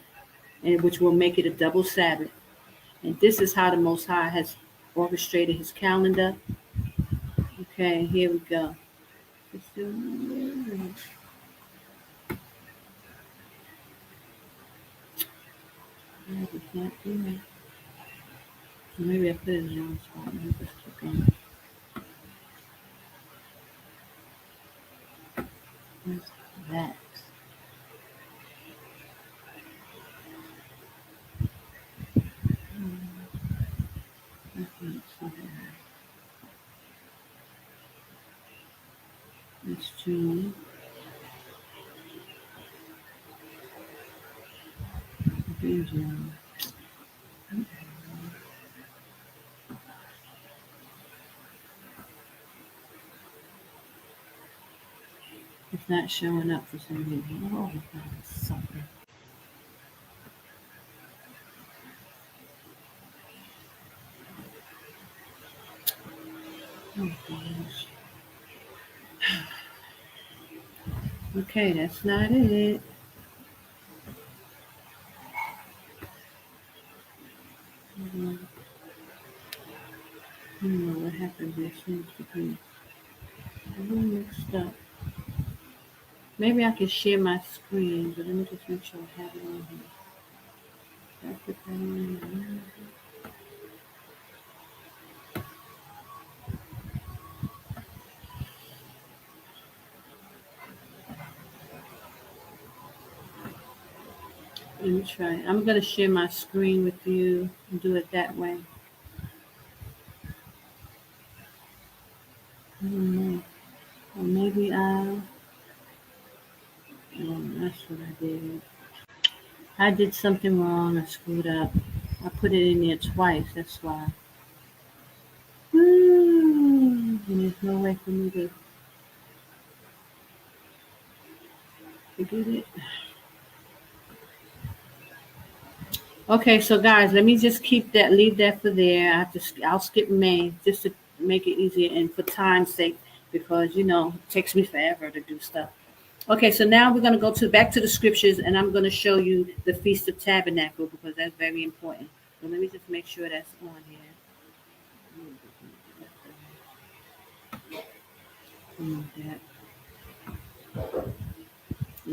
and which will make it a double Sabbath. And this is how the Most High has orchestrated His calendar. Okay, here we go. I just not do that. Maybe I put it in the wrong spot. Let me just keep going. Where's that? I can't see that. It's June. Okay, June. It's not showing up for some reason. Oh, God, something. Oh, gosh. Okay, that's not it. I don't know what happened. There seems to be a little mixed up. Maybe I can share my screen, but let me just make sure I have it on here. That's the thing. Let me try. I'm going to share my screen with you and do it that way. I don't know. Or maybe that's what I did. I did something wrong. I screwed up. I put it in there twice. That's why. And there's no way for me to get it. Okay, so guys, let me just leave that for there. I'll skip May just to make it easier and for time's sake, because it takes me forever to do stuff. Okay, so now we're going to go back to the scriptures, and I'm going to show you the Feast of Tabernacle because that's very important. So let me just make sure that's on here.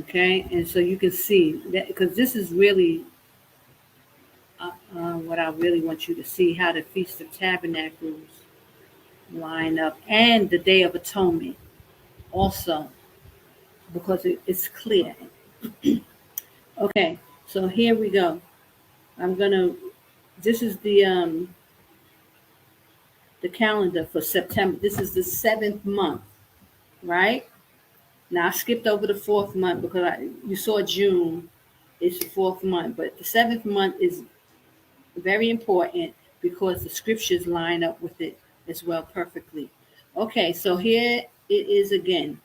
Okay, and so you can see that because this is really what I really want you to see, how the Feast of Tabernacles line up, and the Day of Atonement also, because it's clear. Okay, so here we go. This is the calendar for September. This is the 7th month, right? Now I skipped over the 4th month because you saw June. It's the 4th month, but the 7th month is very important because the scriptures line up with it as well perfectly. Okay, so here it is again.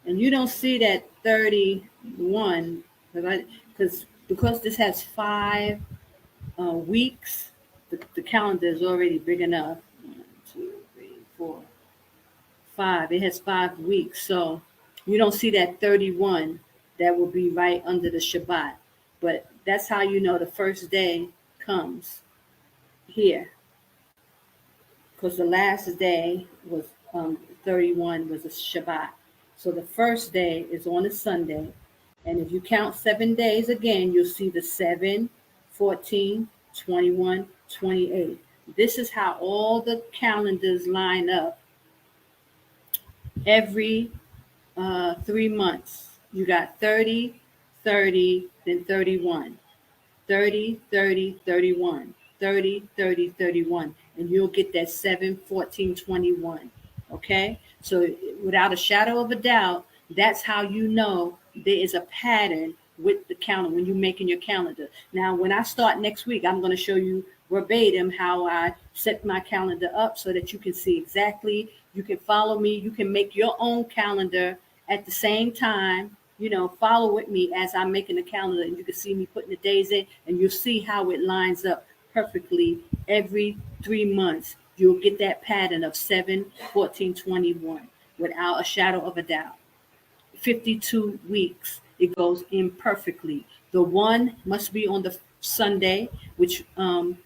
And you don't see that 31 because this has 5 weeks. The calendar is already big enough. 1, 2, 3, 4, 5. It has 5 weeks, so you don't see that 31. That will be right under the Shabbat. But that's how you know the first day comes here, because the last day was 31 was a Shabbat. So the first day is on a Sunday. And if you count 7 days again, you'll see the 7, 14, 21, 28. This is how all the calendars line up every 3 months. You got 30, 30, then 31. 30, 30, 31. 30, 30, 31. And you'll get that 7, 14, 21. Okay? So without a shadow of a doubt, that's how you know there is a pattern with the calendar when you're making your calendar. Now, when I start next week, I'm going to show you verbatim how I set my calendar up so that you can see exactly. You can follow me. You can make your own calendar at the same time. You know, follow with me as I'm making the calendar, and you can see me putting the days in, and you'll see how it lines up perfectly every 3 months. You'll get that pattern of 7, 14, 21 without a shadow of a doubt. 52 weeks, it goes in perfectly. The 1 must be on the Sunday, which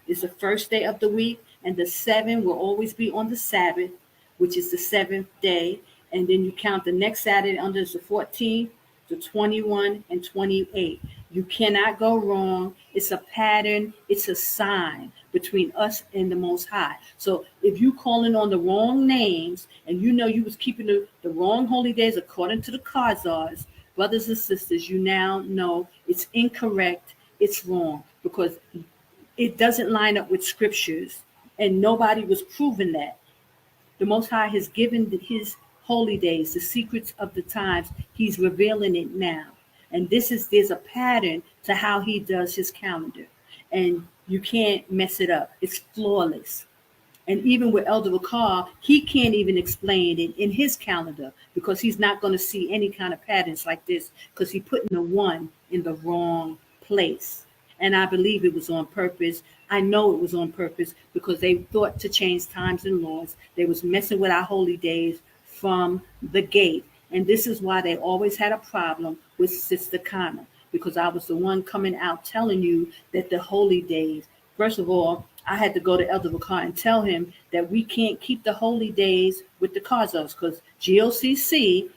is the first day of the week, and the 7 will always be on the Sabbath, which is the 7th day. And then you count the next Saturday under the 14th, the 21, and 28. You cannot go wrong. It's a pattern. It's a sign between us and the Most High. So if you calling on the wrong names and you know you was keeping the wrong holy days according to the Khazars, brothers and sisters, you now know it's incorrect. It's wrong because it doesn't line up with scriptures, and nobody was proving that. The Most High has given his holy days, the secrets of the times. He's revealing it now. And there's a pattern to how he does his calendar. And you can't mess it up. It's flawless. And even with Elder Bakar, he can't even explain it in his calendar because he's not going to see any kind of patterns like this because he's putting the 1 in the wrong place. And I believe it was on purpose. I know it was on purpose because they thought to change times and laws. They was messing with our holy days from the gate. And this is why they always had a problem with Sister Kana, because I was the one coming out telling you that the holy days, first of all, I had to go to Elder Bakar and tell him that we can't keep the holy days with the Khazars because GOCC,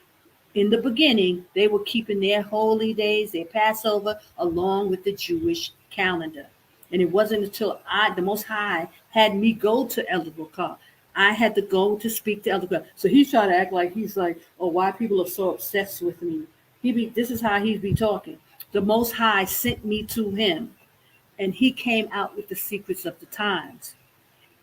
in the beginning, they were keeping their holy days, their Passover, along with the Jewish calendar. And it wasn't until the Most High had me go to Elder Bakar. I had to go to speak to Elder Bakar. So he's trying to act like he's like, oh, why people are so obsessed with me. This is how he'd be talking. The Most High sent me to him, and he came out with the secrets of the times.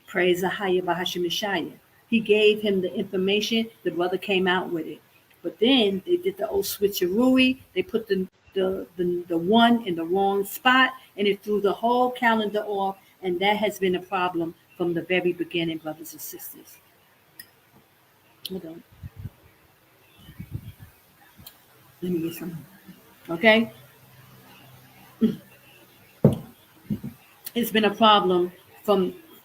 Praise Ahaya Bahashim Yeshaya. He gave him the information. The brother came out with it. But then they did the old switcheroo. They put the 1 in the wrong spot, and it threw the whole calendar off. And that has been a problem from the very beginning, brothers and sisters. Hold on. Let me get some. Okay? It's been a problem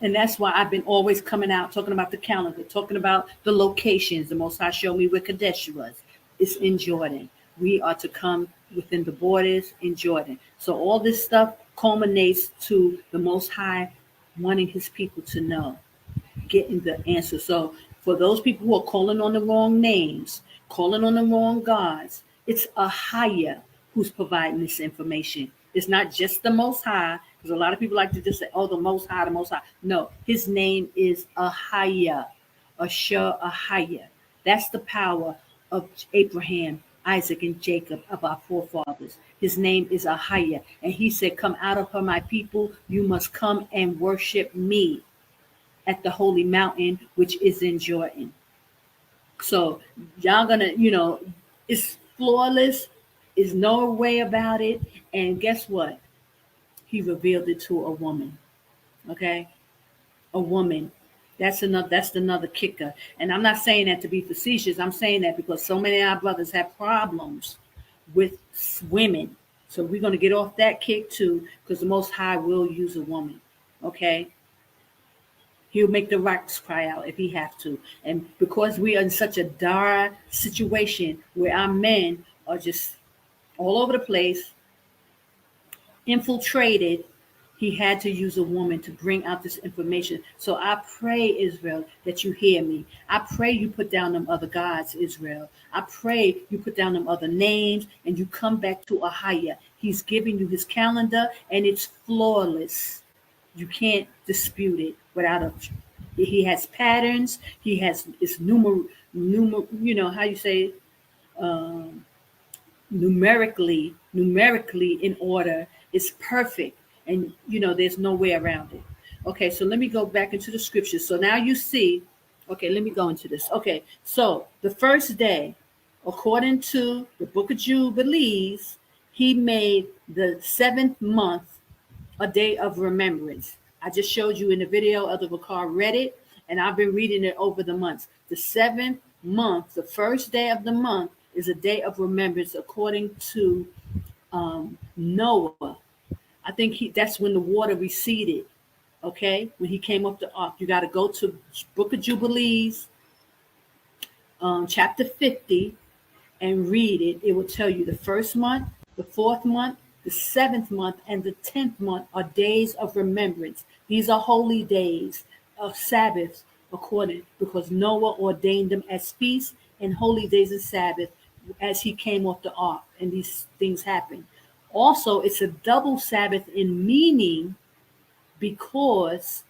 and that's why I've been always coming out, talking about the calendar, talking about the locations. The Most High showed me where Kadesh was. It's in Jordan. We are to come within the borders in Jordan. So all this stuff culminates to the Most High wanting his people to know, getting the answer. So for those people who are calling on the wrong names, calling on the wrong gods, it's Ahaya who's providing this information. It's not just the Most High, because a lot of people like to just say, oh, the Most High, the Most High. No, his name is Ahaya, Asher Ahaya. That's the power of Abraham, Isaac, and Jacob, of our forefathers. His name is Ahaya. And he said, come out of her, my people. You must come and worship me at the holy mountain, which is in Jordan. So y'all gonna, it's flawless. There's no way about it. And guess what? He revealed it to a woman. Okay? A woman That's another kicker. And I'm not saying that to be facetious. I'm saying that because so many of our brothers have problems with women. So we're going to get off that kick too, because the Most High will use a woman. Okay? He'll make the rocks cry out if he have to. And because we are in such a dire situation where our men are just all over the place, infiltrated, he had to use a woman to bring out this information. So I pray, Israel, that you hear me. I pray you put down them other gods, Israel. I pray you put down them other names and you come back to Ahaya. He's giving you his calendar and it's flawless. You can't dispute it without a. He has patterns. He has it's numer. You know how you say, numerically in order. It's perfect, and you know there's no way around it. Okay, so let me go back into the scriptures. So now you see. Okay, let me go into this. Okay, so the first day, according to the Book of Jubilees, he made the 7th month a day of remembrance. I just showed you in the video. Elder Bakar read it, and I've been reading it over the months. The 7th month, the first day of the month, is a day of remembrance according to Noah. I think that's when the water receded. Okay, when he came up the ark. You got to go to Book of Jubilees, chapter 50, and read it. It will tell you the first month, the 4th month, the 7th month, and the 10th month are days of remembrance. These are holy days of Sabbaths, because Noah ordained them as feasts and holy days of Sabbath as he came off the ark, and these things happened. Also, it's a double Sabbath in meaning because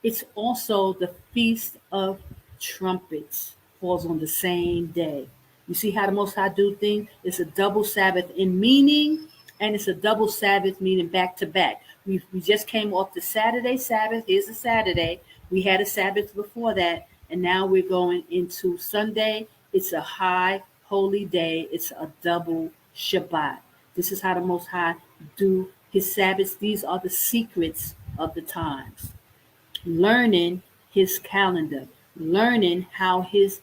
it's also the Feast of Trumpets, falls on the same day. You see how the Most High do things? It's a double Sabbath in meaning, and it's a double Sabbath meaning back to back. We just came off the Saturday Sabbath. Here's a Saturday. We had a Sabbath before that, and now we're going into Sunday. It's a high holy day. It's a double Shabbat. This is how the Most High do his Sabbaths. These are the secrets of the times. Learning his calendar, learning how his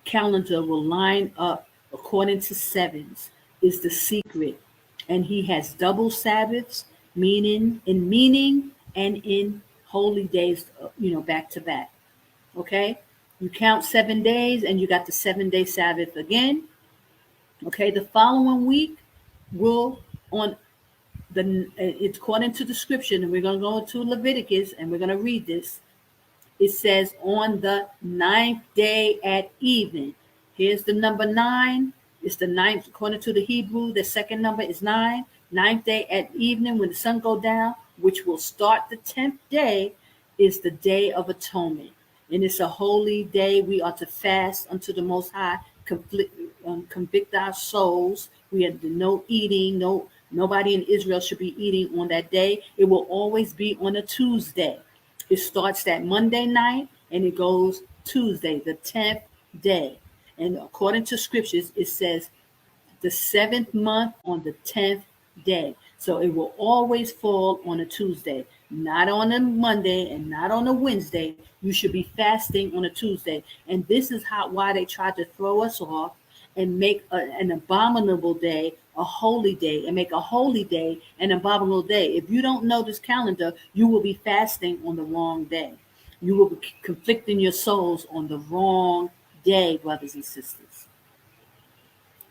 calendar will line up according to sevens is the secret. And he has double Sabbaths, meaning and in holy days, back to back. Okay, you count 7 days and you got the 7-day Sabbath again. Okay, the following week it's according to the scripture, and we're going to go to Leviticus and we're going to read this. It says on the 9th day at evening. Here's the number 9. It's the 9th, according to the Hebrew. The second number is 9. 9th day at evening when the sun go down, which will start the 10th day, is the Day of Atonement. And it's a holy day. We are to fast unto the Most High, convict our souls. We have no eating. Nobody in Israel should be eating on that day. It will always be on a Tuesday. It starts that Monday night and it goes Tuesday, the 10th day. And according to scriptures, it says the 7th month on the 10th day. So it will always fall on a Tuesday, not on a Monday and not on a Wednesday. You should be fasting on a Tuesday. And this is why they tried to throw us off and make an abominable day a holy day, and make a holy day an abominable day. If you don't know this calendar, you will be fasting on the wrong day. You will be conflicting your souls on the wrong day, brothers and sisters.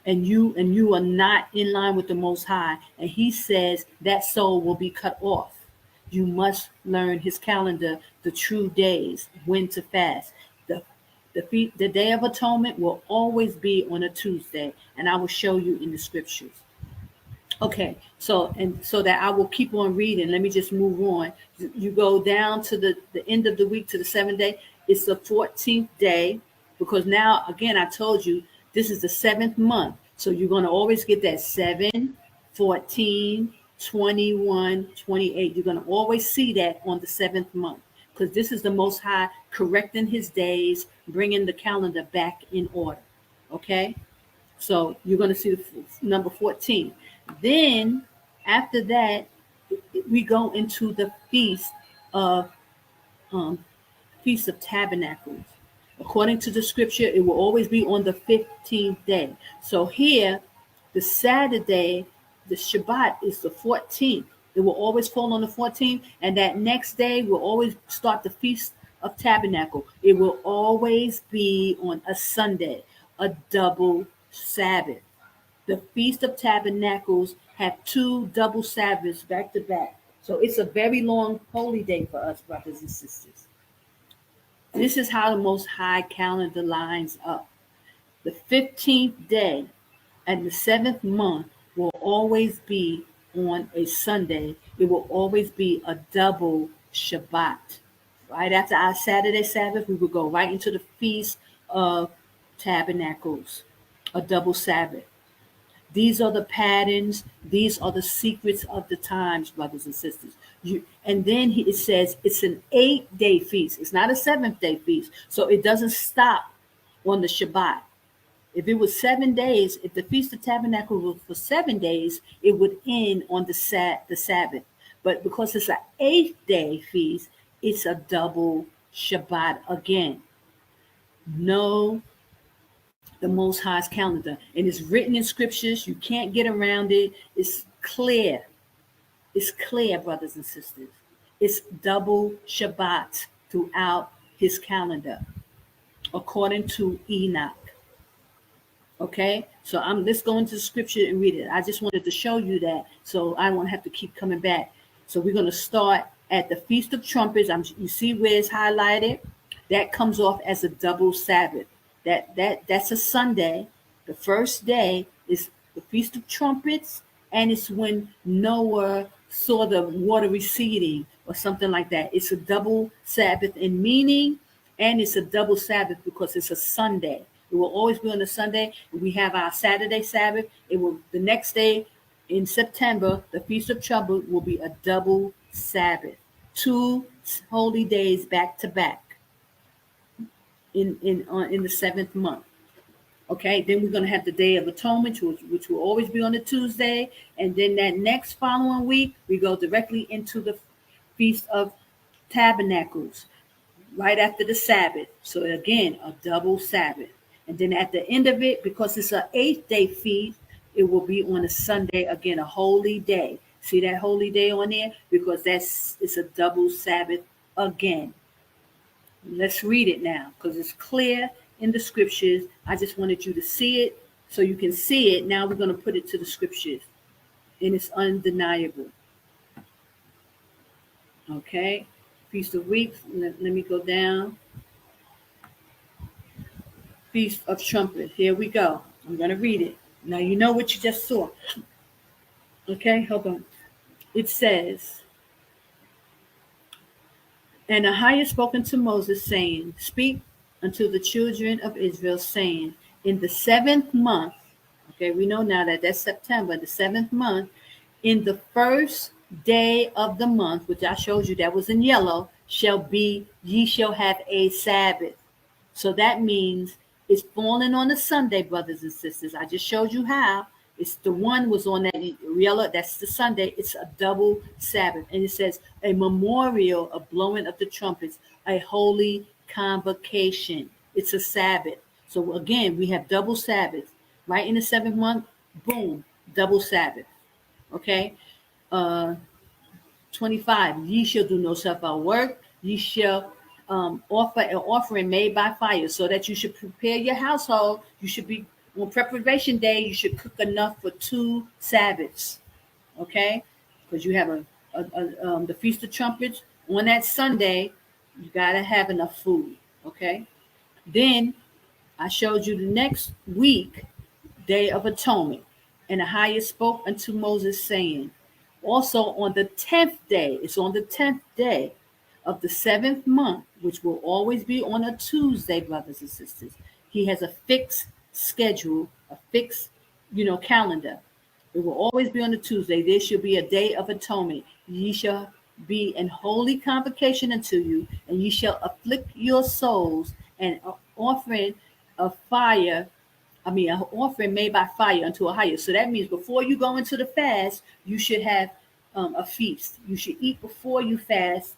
And you are not in line with the Most High. And he says that soul will be cut off. You must learn his calendar, the true days, when to fast. The Day of Atonement will always be on a Tuesday, and I will show you in the scriptures. Okay, so that I will keep on reading. Let me just move on. You go down to the end of the week to the 7th day. It's the 14th day, because now, again, I told you, this is the 7th month. So you're going to always get that 7, 14, 21, 28. You're going to always see that on the 7th month, because this is the Most High correcting his days, bringing the calendar back in order. Okay, so you're going to see the number 14. Then after that, we go into the feast of Feast of Tabernacles. According to the scripture, it will always be on the 15th day. So here, the Saturday, the Shabbat is the 14th. It will always fall on the 14th, and that next day will always start the Feast of Tabernacle. It will always be on a Sunday, a double Sabbath. The Feast of Tabernacles have 2 double Sabbaths back to back. So it's a very long holy day for us, brothers and sisters. This is how the Most High calendar lines up. The 15th day and the 7th month will always be on a Sunday. It will always be a double Shabbat. Right after our Saturday Sabbath, we will go right into the Feast of Tabernacles, a double Sabbath. These are the patterns. These are the secrets of the times, brothers and sisters. And then it says it's an 8-day feast. It's not a 7th-day feast. So it doesn't stop on the Shabbat. If it was 7 days, if the Feast of Tabernacle was for 7 days, it would end on the Sabbath. But because it's an 8-day feast, it's a double Shabbat again. No, the Most High's calendar. And it's written in scriptures. You can't get around it. It's clear. It's clear, brothers and sisters. It's double Shabbat throughout his calendar, according to Enoch. Okay, so let's go into the scripture and read it. I just wanted to show you that so I won't have to keep coming back. So we're going to start at the Feast of Trumpets. You see where it's highlighted? That comes off as a double Sabbath. That's a Sunday. The first day is the Feast of Trumpets, and it's when Noah saw the water receding or something like that. It's a double Sabbath in meaning, and it's a double Sabbath because it's a Sunday. It will always be on a Sunday. We have our Saturday Sabbath. It will the next day in September, the Feast of Trumpets will be a double Sabbath. 2 holy days back to back in the 7th month. Okay, then we're going to have the Day of Atonement, which will always be on a Tuesday. And then that next following week, we go directly into the Feast of Tabernacles, right after the Sabbath. So again, a double Sabbath. And then at the end of it, because it's an 8-day feast, it will be on a Sunday, again, a holy day. See that holy day on there? Because it's a double Sabbath again. Let's read it now, because it's clear in the scriptures. I just wanted you to see it so you can see it. Now we're going to put it to the scriptures, and it's undeniable. Okay, Feast of Weeks. Let me go down. Feast of Trumpets. Here we go. I'm going to read it. Now you know what you just saw. Okay, hold on. It says, and Ahiah spoken to Moses, saying, speak unto the children of Israel, saying, in the 7th month, okay, we know now that that's September, the 7th month, in the first day of the month, which I showed you that was in yellow, ye shall have a Sabbath. So that means it's falling on a Sunday, brothers and sisters. I just showed you how. It's the one was on that yellow, that's the Sunday. It's a double Sabbath. And it says a memorial of blowing of the trumpets, a holy convocation. It's a Sabbath. So again, we have double Sabbath. Right in the 7th month, boom, double Sabbath. Okay. 25, ye shall do no self-out work. Ye shall offer an offering made by fire, so that you should prepare your household. You should be on preparation day. You should cook enough for 2 Sabbaths, okay? Because you have the Feast of Trumpets on that Sunday. You gotta have enough food, okay? Then I showed you the next week, Day of Atonement, and Ahiah spoke unto Moses, saying, also on the 10th day. It's on the 10th day of the 7th month, which will always be on a Tuesday, brothers and sisters. He has a fixed schedule, a fixed, calendar. It will always be on a Tuesday. There shall be a Day of Atonement. Ye shall be an holy convocation unto you, and ye shall afflict your souls, and offering of fire, an offering made by fire unto Ahiah. So that means before you go into the fast, you should have a feast. You should eat before you fast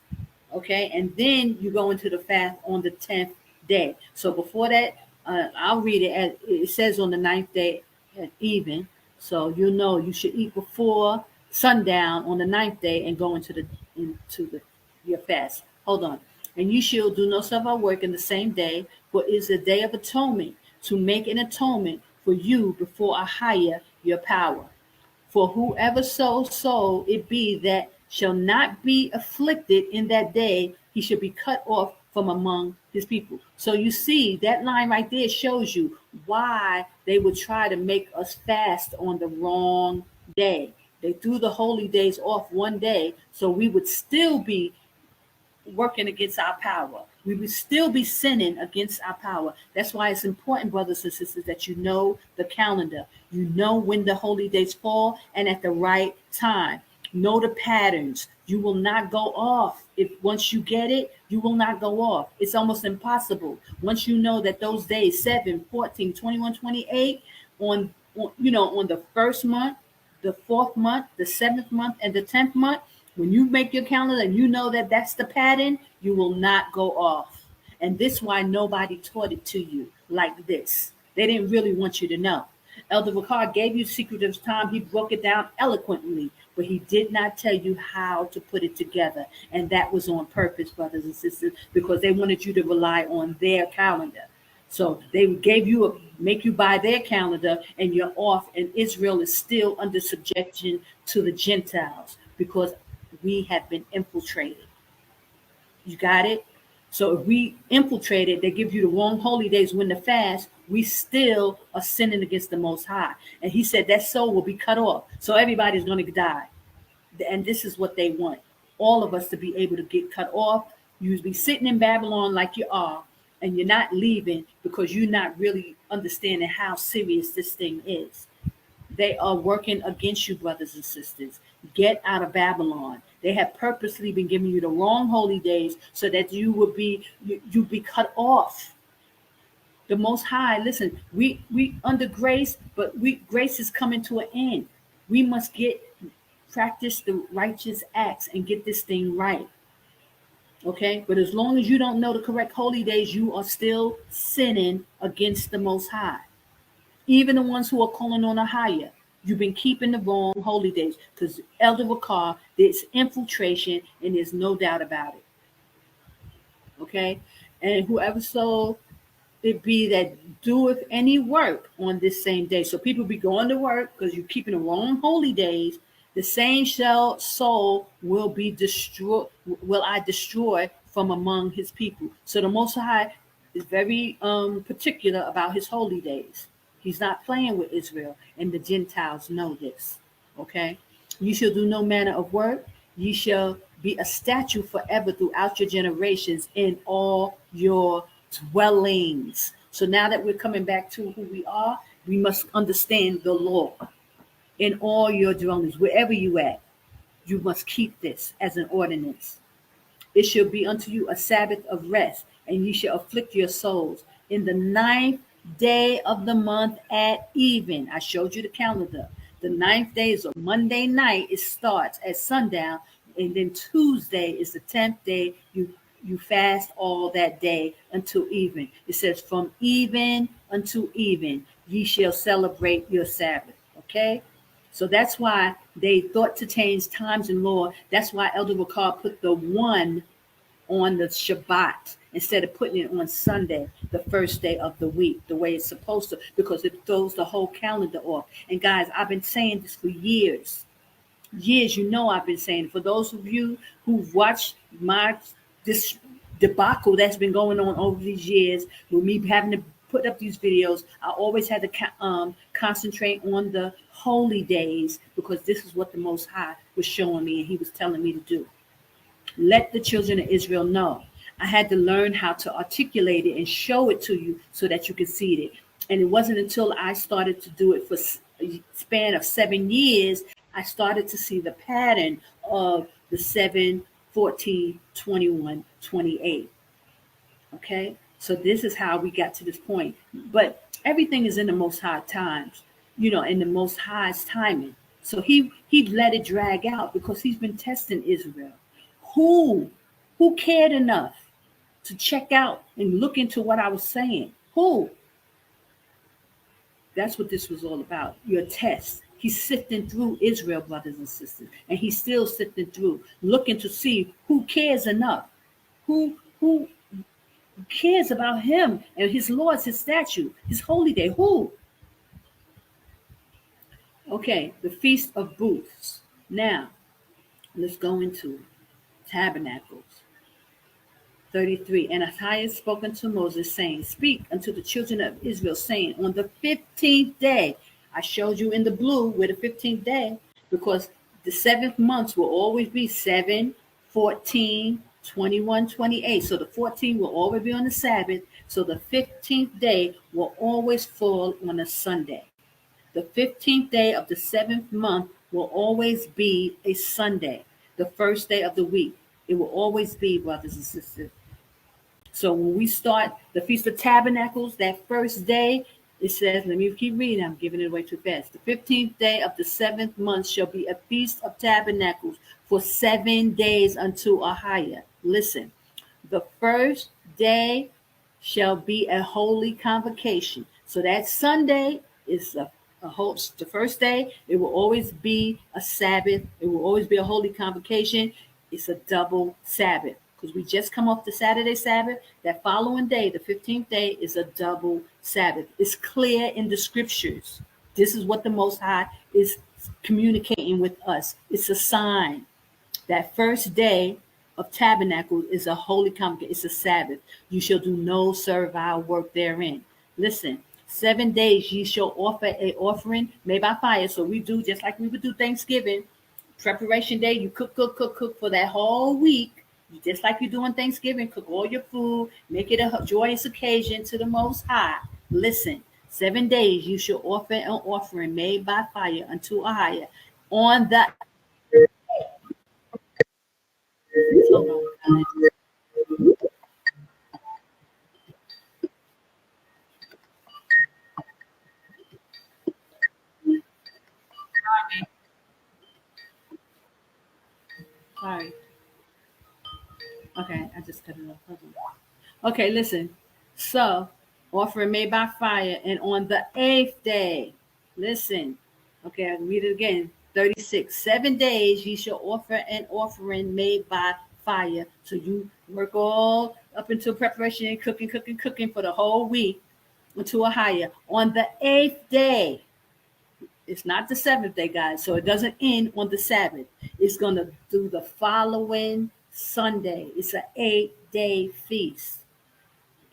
Okay, and then you go into the fast on the 10th day. So before that, I'll read it. It says on the 9th day at even. So you know you should eat before sundown on the 9th day and go into the your fast. Hold on. And you shall do no servile work in the same day, for it is a day of atonement, to make an atonement for you before I hire your power. For whoever so it be that shall not be afflicted in that day, he shall be cut off from among his people. So you see, that line right there shows you why they would try to make us fast on the wrong day. They threw the holy days off one day, so we would still be working against our power. We would still be sinning against our power. That's why it's important, brothers and sisters, that you know the calendar. You know when the holy days fall and at the right time. Know the patterns. You will not go off. If once you get it, you will not go off. It's almost impossible. Once you know that those days, 7, 14, 21, 28, on the first month, the 4th month, the 7th month, and the 10th month, when you make your calendar and you know that that's the pattern, you will not go off. And this is why nobody taught it to you like this. They didn't really want you to know. Elder Ricard gave you secret of time. He broke it down eloquently, but he did not tell you how to put it together. And that was on purpose, brothers and sisters, because they wanted you to rely on their calendar. So they make you buy their calendar and you're off, and Israel is still under subjection to the Gentiles because we have been infiltrated. You got it? So if we infiltrated, they give you the wrong holy days when the fast, we still are sinning against the Most High. And he said that soul will be cut off. So everybody's going to die. And this is what they want. All of us to be able to get cut off. You'll be sitting in Babylon like you are, and you're not leaving because you're not really understanding how serious this thing is. They are working against you, brothers and sisters. Get out of Babylon. They have purposely been giving you the wrong holy days so that you be cut off. The Most High, listen, we under grace, but grace is coming to an end. We must practice the righteous acts and get this thing right. Okay, but as long as you don't know the correct holy days, you are still sinning against the Most High. Even the ones who are calling on a higher, you've been keeping the wrong holy days, because Elder Ricard, there's infiltration and there's no doubt about it. Okay, and whoever so it be that doeth any work on this same day. So people be going to work because you're keeping the wrong holy days. The same soul will be destroyed. Will I destroy from among his people? So the Most High is very particular about his holy days. He's not playing with Israel, and the Gentiles know this. Okay, you shall do no manner of work. Ye shall be a statute forever throughout your generations in all your dwellings. So now that we're coming back to who we are, we must understand the law. In all your dwellings, wherever you at, you must keep this as an ordinance. It shall be unto you a Sabbath of rest, and ye shall afflict your souls. In the 9th day of the month at even. I showed you the calendar. The 9th day is a Monday night. It starts at sundown, and then Tuesday is the 10th day. You fast all that day until even. It says from even until even, ye shall celebrate your Sabbath. Okay? So that's why they thought to change times and law. That's why Elder Ricard put the 1 on the Shabbat instead of putting it on Sunday, the first day of the week, the way it's supposed to, because it throws the whole calendar off. And guys, I've been saying this for years. I've been saying, for those of you who've watched this debacle that's been going on over these years, with me having to put up these videos, I always had to concentrate on the holy days, because this is what the Most High was showing me and he was telling me to do. Let the children of Israel know. I had to learn how to articulate it and show it to you so that you could see it. And it wasn't until I started to do it for a span of 7 years, I started to see the pattern of the 7, 14, 21, 28. Okay? So this is how we got to this point. But everything is in the Most High times, in the Most High's timing. So he let it drag out because he's been testing Israel. Who Who cared enough to check out and look into what I was saying? Who? That's what this was all about. Your test. He's sifting through Israel, brothers and sisters, and he's still sifting through, looking to see who cares enough, who cares about him and his laws, his statute, his holy day. Who? Okay, the Feast of Booths. Now, let's go into Tabernacles. 33. And Ahiah spoke unto Moses, saying, Speak unto the children of Israel, saying, On the 15th day, I showed you in the blue where the 15th day, because the 7th months will always be 7, 14, 21, 28. So the 14th will always be on the Sabbath. So the 15th day will always fall on a Sunday. The 15th day of the 7th month will always be a Sunday, the first day of the week. It will always be, brothers and sisters. So when we start the Feast of Tabernacles, that first day, it says, let me keep reading, I'm giving it away too fast. The 15th day of the 7th month shall be a Feast of Tabernacles for 7 days unto Ahiah. Listen, the first day shall be a holy convocation. So that Sunday is the first day. It will always be a Sabbath. It will always be a holy convocation. It's a double Sabbath because we just come off the Saturday Sabbath. That following day, the 15th day, is a double Sabbath. It's clear in the scriptures. This is what the Most High is communicating with us. It's a sign. That first day of tabernacle is a holy convocation. It's a Sabbath. You shall do no servile work therein. Listen, 7 days ye shall offer a offering made by fire. So we do just like we would do Thanksgiving. Preparation day, you cook for that whole week. Just like you do on Thanksgiving, cook all your food, make it a joyous occasion to the Most High. Listen, 7 days you shall offer an offering made by fire unto Ahiah on the. Hold on, guys. Sorry. Okay, I just cut it off. Hold on. Okay, listen. So, offering made by fire, and on the 8th day, listen. Okay, I'll read it again. 36. 7 days ye shall offer an offering made by fire. So you work all up until preparation and cooking for the whole week until Ahiah. On the 8th day, it's not the 7th day, guys. So it doesn't end on the Sabbath. It's going to do the following Sunday. It's an 8-day feast.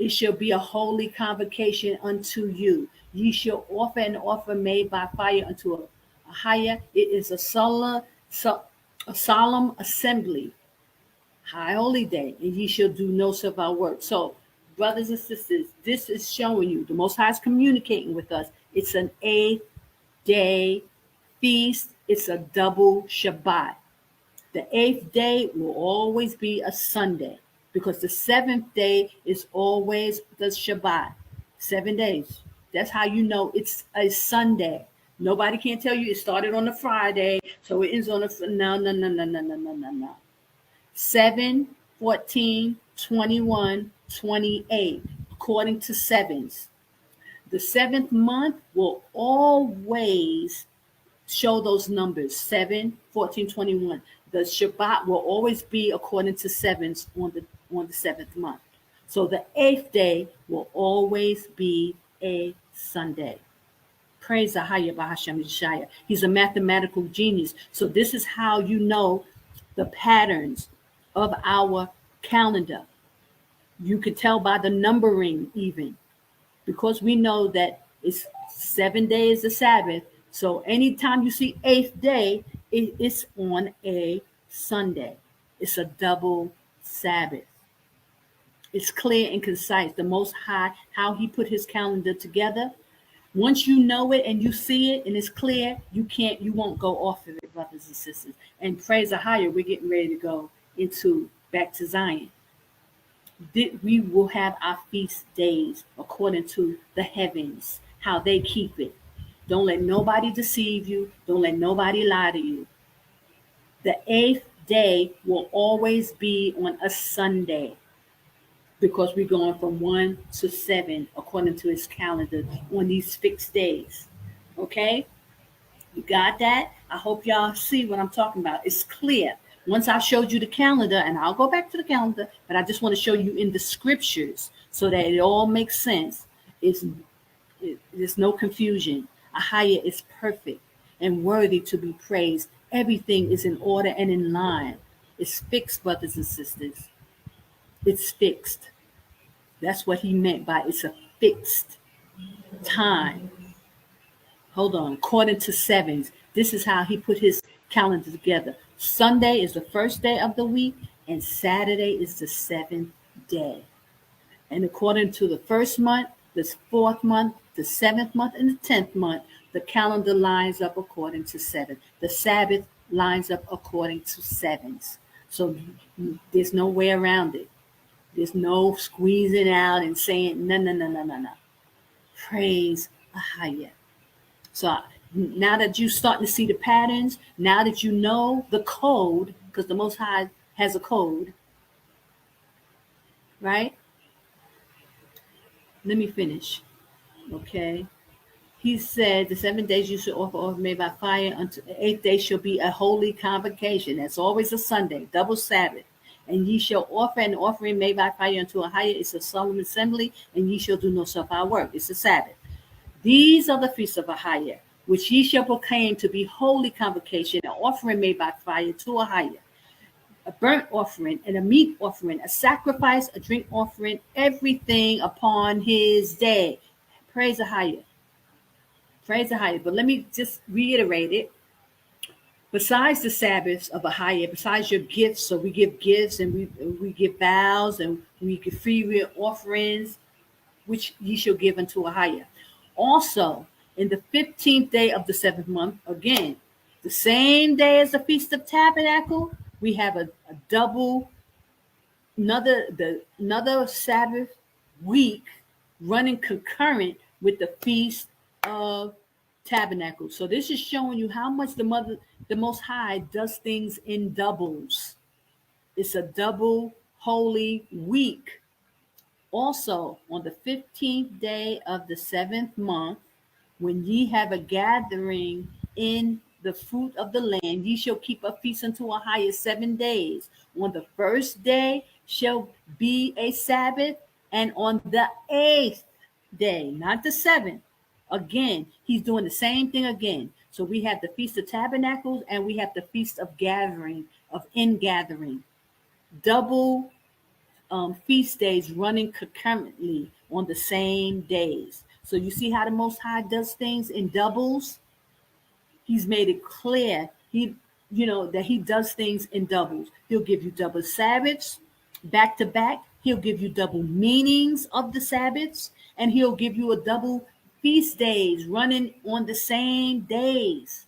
It shall be a holy convocation unto you. Ye shall offer an offer made by fire unto Ahiah. It is a solemn assembly, high holy day, and ye shall do no servile work. So, brothers and sisters, this is showing you the Most High is communicating with us. It's an 8-day feast. It's a double Shabbat. The 8th day will always be a Sunday because the 7th day is always the Shabbat. 7 days. That's how you know it's a Sunday. Nobody can tell you it started on a Friday, so it ends on a no. 7, 14, 21, 28, according to sevens. The 7th month will always show those numbers, 7, 14, 21. The Shabbat will always be according to sevens on the 7th month. So the 8th day will always be a Sunday. Praise Ahiah Bahashem Yeshaya. He's a mathematical genius. So this is how you know the patterns of our calendar. You could tell by the numbering even, because we know that it's 7 days of Sabbath. So anytime you see 8th day, it's on a Sunday. It's a double Sabbath. It's clear and concise. The Most High, how he put his calendar together. Once you know it and you see it and it's clear, you won't go off of it, brothers and sisters. And praise Ahiah, we're getting ready to go back to Zion. We will have our feast days according to the heavens, how they keep it. Don't let nobody deceive you. Don't let nobody lie to you. The 8th day will always be on a Sunday, because we're going from 1 to 7 according to his calendar on these fixed days. Okay? You got that? I hope y'all see what I'm talking about. It's clear. Once I showed you the calendar, and I'll go back to the calendar, but I just want to show you in the scriptures so that it all makes sense. There's no confusion. Ahaya is perfect and worthy to be praised. Everything is in order and in line. It's fixed, brothers and sisters. It's fixed. That's what he meant by it's a fixed time. Hold on. According to sevens, this is how he put his calendar together. Sunday is the first day of the week, and Saturday is the 7th day. And according to the first month, the 4th month, the 7th month, and the 10th month, the calendar lines up according to 7. The Sabbath lines up according to sevens. So there's no way around it. There's no squeezing out and saying, no. Praise Ahaya. So now that you're starting to see the patterns, now that you know the code, because the Most High has a code, right? Let me finish. Okay. He said, the 7 days you should offer made by fire, until the 8th day shall be a holy convocation. That's always a Sunday, double Sabbath. And ye shall offer an offering made by fire unto Ahaya. It's a solemn assembly, and ye shall do no self-our work. It's a Sabbath. These are the feasts of Ahaya, which ye shall proclaim to be holy convocation, an offering made by fire to Ahaya, a burnt offering and a meat offering, a sacrifice, a drink offering, everything upon his day. Praise Ahaya. Praise Ahaya. But let me just reiterate it. Besides the Sabbaths of Ahaya, besides your gifts, so we give gifts and we give vows and we give free will offerings, which ye shall give unto Ahaya. Also, in the 15th day of the 7th month, again, the same day as the Feast of Tabernacle, we have a double, another Sabbath week running concurrent with the Feast of Tabernacle. So this is showing you how much the Most High does things in doubles. It's a double holy week. Also, on the 15th day of the 7th month, when ye have a gathering in the fruit of the land, ye shall keep a feast unto Ahaya 7 days. On the first day shall be a Sabbath, and on the 8th day, not the 7th. Again, he's doing the same thing again. So we have the Feast of Tabernacles and we have the Feast of Gathering, of Ingathering. Double feast days running concurrently on the same days. So you see how the Most High does things in doubles? He's made it clear that he does things in doubles. He'll give you double Sabbaths back to back. He'll give you double meanings of the Sabbaths, and he'll give you a double feast days running on the same days.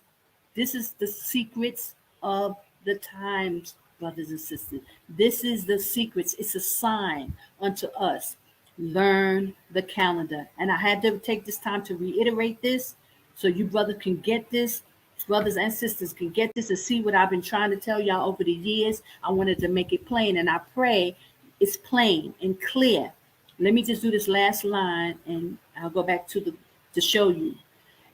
This is the secrets of the times, brothers and sisters. This is the secrets. It's a sign unto us. Learn the calendar. And I had to take this time to reiterate this so you brothers can get this. Brothers and sisters can get this and see what I've been trying to tell y'all over the years. I wanted to make it plain, and I pray it's plain and clear. Let me just do this last line, and I'll go back to show you.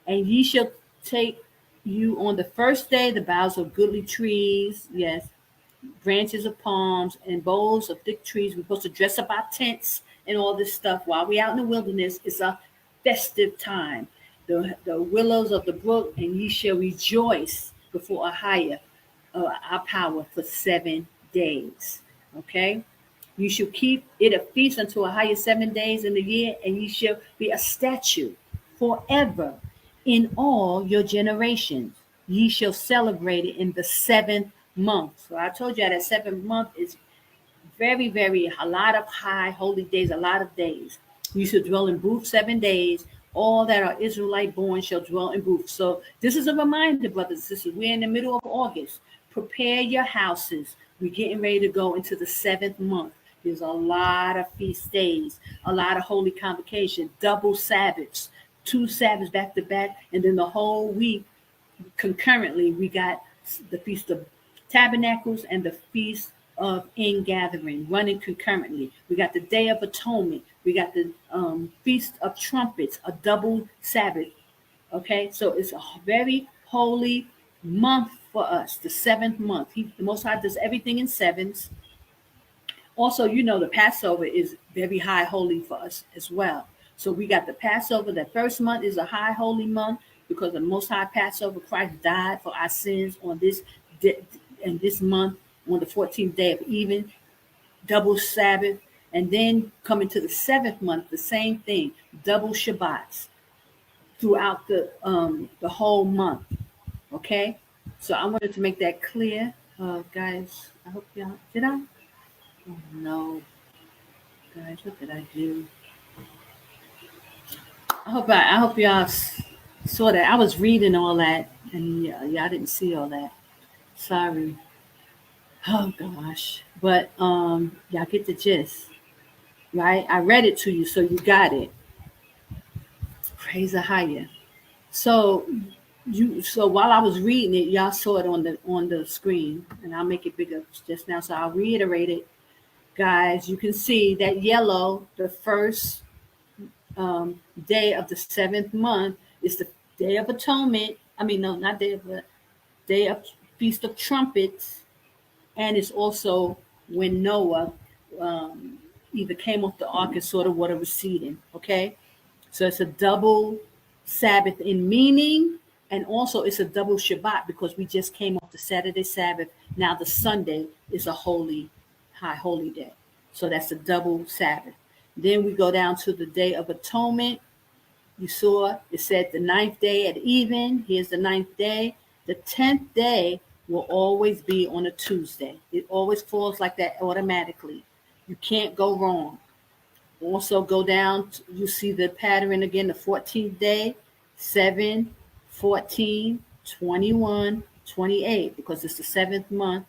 And ye shall take you on the first day the boughs of goodly trees, yes, branches of palms and boughs of thick trees. We're supposed to dress up our tents and all this stuff while we're out in the wilderness. It's a festive time. The willows of the brook, and ye shall rejoice before Ahaya, our power, for 7 days. Okay? You shall keep it a feast unto Ahaya 7 days in the year, and ye shall be a statute forever in all your generations. Ye shall celebrate it in the 7th month. So I told you that 7th month is very, very, a lot of high holy days, a lot of days. You shall dwell in booths 7 days. All that are Israelite born shall dwell in booths. So this is a reminder, brothers and sisters. We're in the middle of August. Prepare your houses. We're getting ready to go into the 7th month. There's a lot of feast days, a lot of holy convocation, double Sabbaths, 2 Sabbaths back to back, and then the whole week concurrently we got the Feast of Tabernacles and the Feast of Ingathering running concurrently. We got the Day of Atonement. We got the Feast of Trumpets, a double Sabbath. Okay, so it's a very holy month for us, the seventh month. The Most High does everything in sevens. Also, you know, the Passover is very high holy for us as well. So we got the Passover. That first month is a high holy month because the Most High Passover, Christ died for our sins on this in this month on the 14th day of even, double Sabbath, and then coming to the seventh month, the same thing, double Shabbats throughout the whole month. Okay, so I wanted to make that clear, guys. I hope y'all did I? Oh no, guys, what did I do? I hope y'all saw that. I was reading all that, and y'all didn't see all that. Sorry. Oh gosh, but y'all get the gist, right? I read it to you, so you got it. Praise the higher. So while I was reading it, y'all saw it on the screen, and I'll make it bigger just now. So I'll reiterate it, guys. You can see that yellow, the first day of the seventh month is the Day of Atonement. I mean, no, not day of, but Day of Feast of Trumpets, and it's also when Noah either came off the ark and saw the water receding. Okay, so it's a double Sabbath in meaning, and also it's a double Shabbat because we just came off the Saturday Sabbath. Now the Sunday is a high holy day. So that's a double Sabbath. Then we go down to the Day of Atonement. You saw it said the ninth day at even. Here's the ninth day. The 10th day will always be on a Tuesday. It always falls like that automatically. You can't go wrong. Also go down, you see the pattern again, the 14th day, 7, 14, 21, 28, because it's the seventh month.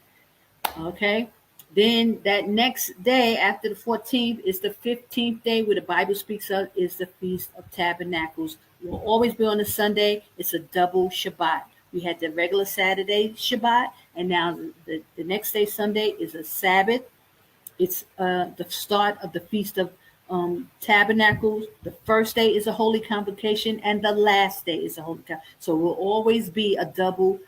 Okay. Then that next day after the 14th is the 15th day where the Bible speaks of is the Feast of Tabernacles. It will always be on a Sunday. It's a double Shabbat. We had the regular Saturday Shabbat, and now the next day, Sunday, is a Sabbath. It's the start of the Feast of Tabernacles. The first day is a holy convocation, and the last day is a holy convocation. So it will always be a double,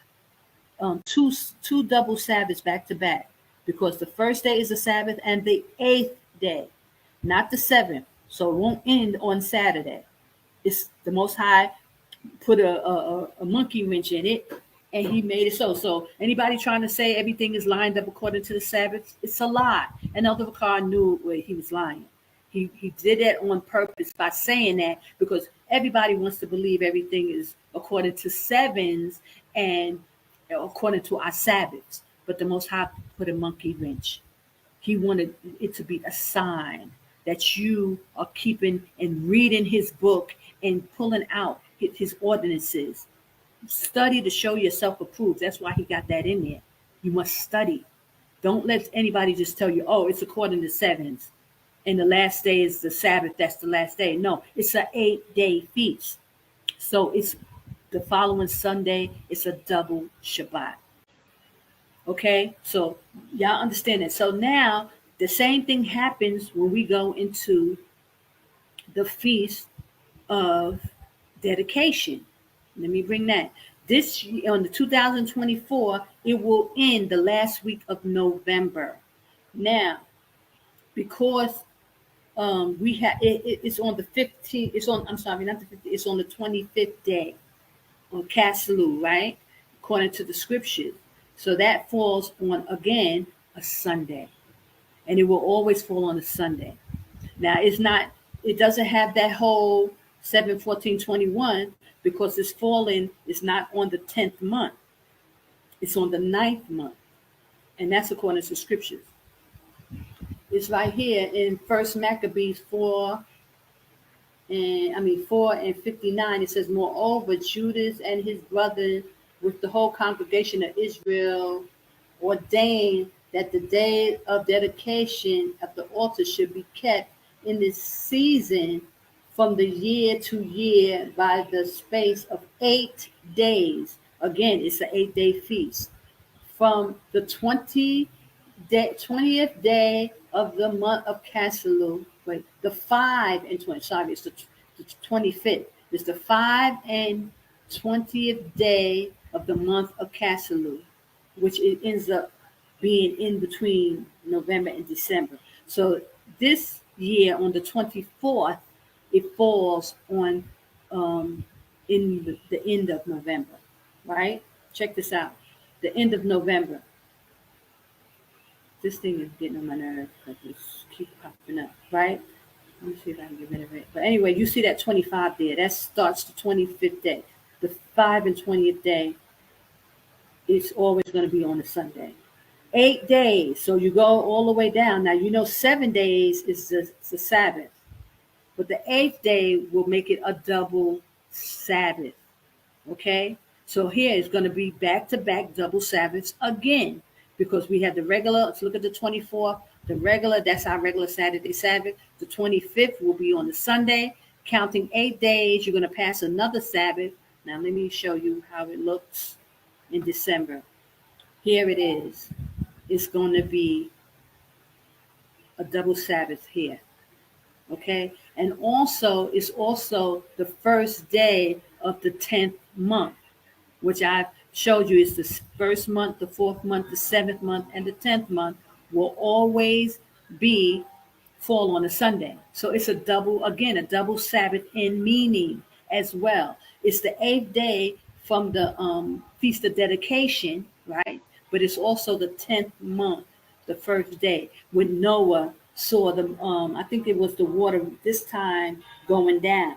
two double Sabbaths back to back, because the first day is a Sabbath and the 8th day, not the 7th. So it won't end on Saturday. It's the Most High put a monkey wrench in it, and he made it so. So anybody trying to say everything is lined up according to the Sabbath, it's a lie. And Elder Vakar knew where he was lying. He did that on purpose by saying that, because everybody wants to believe everything is according to sevens and according to our Sabbaths. But the Most High put a monkey wrench. He wanted it to be a sign that you are keeping and reading his book and pulling out his ordinances. Study to show yourself approved. That's why he got that in there. You must study. Don't let anybody just tell you, oh, it's according to sevens, and the last day is the Sabbath. That's the last day. No, it's an 8-day feast. So it's the following Sunday. It's a double Shabbat. Okay, so y'all understand that. So now the same thing happens when we go into the Feast of Dedication. Let me bring that. This on the 2024, it will end the last week of November. Now, because we have it's on the 15th. It's on. I'm sorry, not the 15th. It's on the 25th day on Caslu, right? According to the scriptures. So that falls on again a Sunday, and it will always fall on a Sunday. Now it's not. It doesn't have that whole 7, 14, 21 because it's falling. It's not on the 10th month. It's on the 9th month, and that's according to scriptures. It's right here in First Maccabees 4 and 59. It says, moreover, Judas and his brothers with the whole congregation of Israel ordained that the day of dedication of the altar should be kept in this season from the year to year by the space of 8 days. Again, it's an 8-day feast. from the 20th day of the month of Caselu. Wait, the 5 and 20. Sorry, it's the 25th. It's the 5 and 20th day of the month of Caselu, which it ends up being in between November and December. So this year on the 24th, it falls on in the end of November, right? Check this out. The end of November. This thing is getting on my nerves because it keeps popping up, right? Let me see if I can get rid of it. But anyway, you see that 25 there. That starts the 25th day. The 5 and 20th day, it's always going to be on a Sunday. 8 days. So you go all the way down. Now, 7 days is the Sabbath. But the 8th day will make it a double Sabbath. Okay? So here it's going to be back-to-back double Sabbaths again. Because we have the regular, let's look at the 24th. The regular, that's our regular Saturday Sabbath. The 25th will be on the Sunday. Counting 8 days, you're going to pass another Sabbath. Now, let me show you how it looks in December. Here it is. It's going to be a double Sabbath here. Okay? And also, it's also the first day of the 10th month, which I've showed you is the first month, the 4th month, the 7th month, and the 10th month will always fall on a Sunday. So it's a double Sabbath in meaning as well. It's the 8th day from the Feast of Dedication, right? But it's also the 10th month, the first day, when Noah saw the, I think it was the water this time going down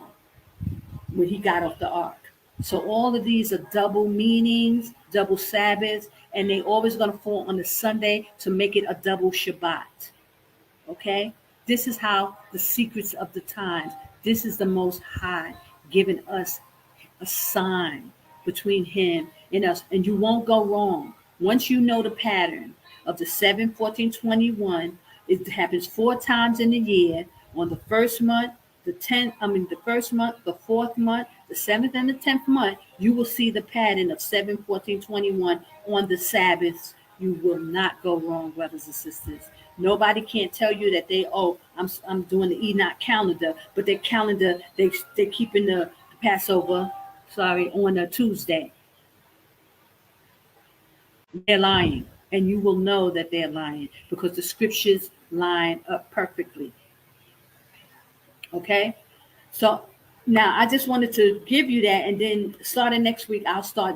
when he got off the ark. So all of these are double meanings, double Sabbaths, and they always going to fall on the Sunday to make it a double Shabbat. Okay? This is how the secrets of the times, this is the Most High giving us a sign between him and us. And you won't go wrong. Once you know the pattern of the 7, 14, 21, it happens 4 times in the year. On the first month, the 1st month, the 4th month, the 7th and the 10th month, you will see the pattern of 7, 14, 21 on the Sabbaths. You will not go wrong, brothers and sisters. Nobody can't tell you that I'm doing the Enoch calendar, but their calendar, they're keeping the Passover, on a Tuesday. They're lying, and you will know that they're lying because the scriptures line up perfectly. Okay? So now I just wanted to give you that, and then starting next week, I'll start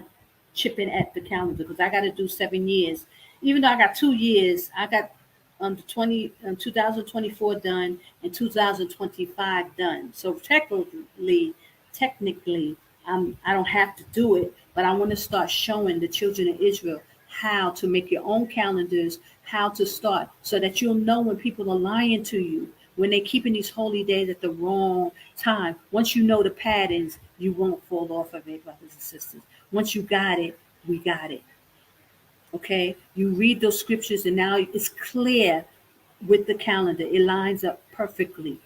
chipping at the calendar because I got to do 7 years. Even though I got 2 years, I got 2024 done and 2025 done. So technically, I don't have to do it, but I want to start showing the children of Israel how to make your own calendars, how to start, so that you'll know when people are lying to you, when they're keeping these holy days at the wrong time. Once you know the patterns, you won't fall off of it, brothers and sisters. Once you got it, we got it. Okay? You read those scriptures and now it's clear with the calendar. It lines up perfectly.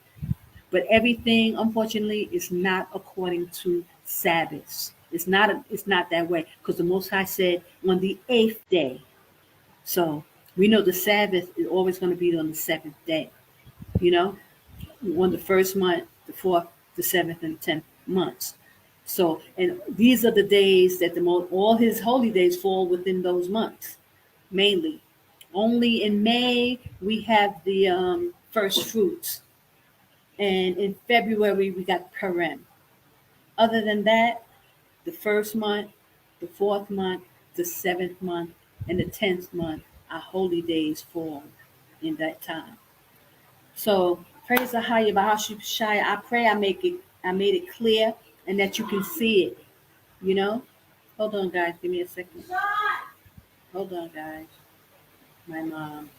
But everything, unfortunately, is not according to Sabbaths. It's not that way because the Most High said on the 8th day. So we know the Sabbath is always going to be on the 7th day. On the 1st month, the 4th, the 7th, and 10th months. So, and these are the days that all his holy days fall within those months, mainly. Only in May, we have the first fruits. And in February, we got Purim. Other than that, the 1st month, the 4th month, the 7th month, and the 10th month, our holy days fall in that time. So praise the Higher Bahashu Shai. I pray I made it clear and that you can see it. Hold on, guys. Give me a second. Hold on, guys. My mom.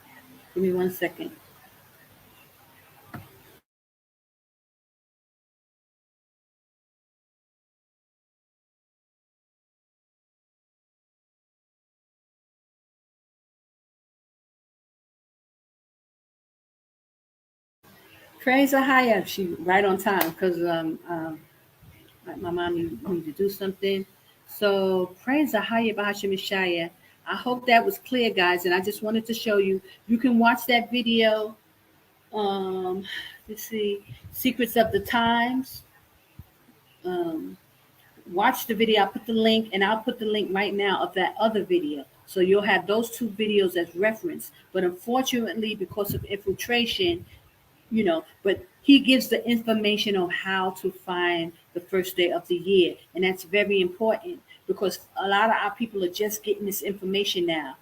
Give me 1 second. Praise Ahaya. She right on time because my mom need to do something. So praise Ahaya Bahashem Messiah. I hope that was clear, guys. And I just wanted to show you. You can watch that video. Let's see, Secrets of the Times. Watch the video. I'll put the link, and I'll put the link right now of that other video. So you'll have those two videos as reference. But unfortunately, because of infiltration, but he gives the information on how to find the first day of the year. And that's very important because a lot of our people are just getting this information now.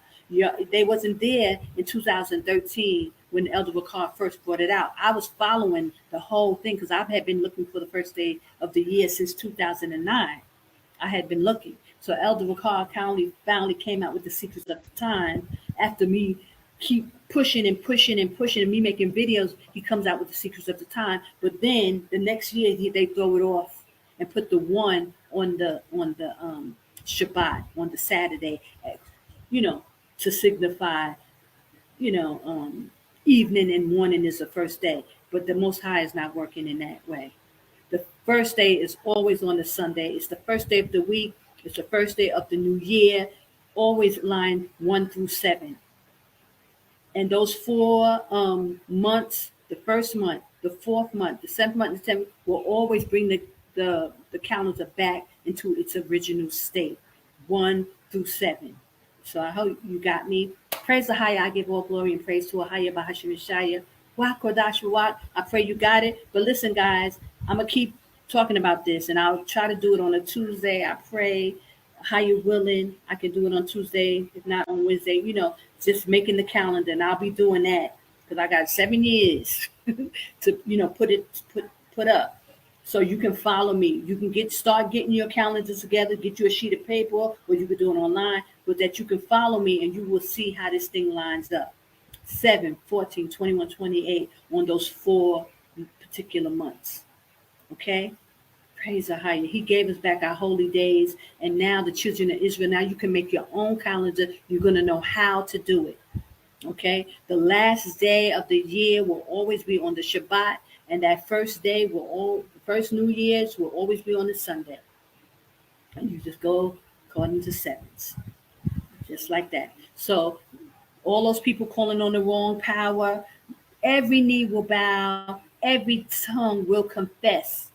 They wasn't there in 2013 when Elder Ricard first brought it out. I was following the whole thing because I had been looking for the first day of the year since 2009. I had been looking. So Elder Ricard finally came out with the Secrets of the Time after me keep pushing and pushing and pushing and me making videos. He comes out with the Secrets of the Time. But then the next year they throw it off and put the one on the Shabbat, on the Saturday, to signify, evening and morning is the first day. But the Most High is not working in that way. The first day is always on the Sunday. It's the first day of the week. It's the first day of the new year. Always line 1 through 7. And those 4 months, the first month, the 4th month, the 7th month, the 10th, will always bring the calendar back into its original state, 1 through 7. So I hope you got me. Praise the High. I give all glory and praise to Ahaya Bahashim Shaya. I pray you got it. But listen, guys, I'm going to keep talking about this, and I'll try to do it on a Tuesday. I pray, how you're willing, I can do it on Tuesday, if not on Wednesday, just making the calendar, and I'll be doing that because I got 7 years to put up. So you can follow me. You can start getting your calendars together, get you a sheet of paper, or you can do it online, but that you can follow me and you will see how this thing lines up. 7, 14, 21, 28 on those 4 particular months. Okay? Praise the Higher. He gave us back our holy days, and now the children of Israel, now you can make your own calendar. You're going to know how to do it. Okay? The last day of the year will always be on the Shabbat, and that first day the first New Year's will always be on the Sunday. And you just go according to sevens. Just like that. So all those people calling on the wrong power, every knee will bow, every tongue will confess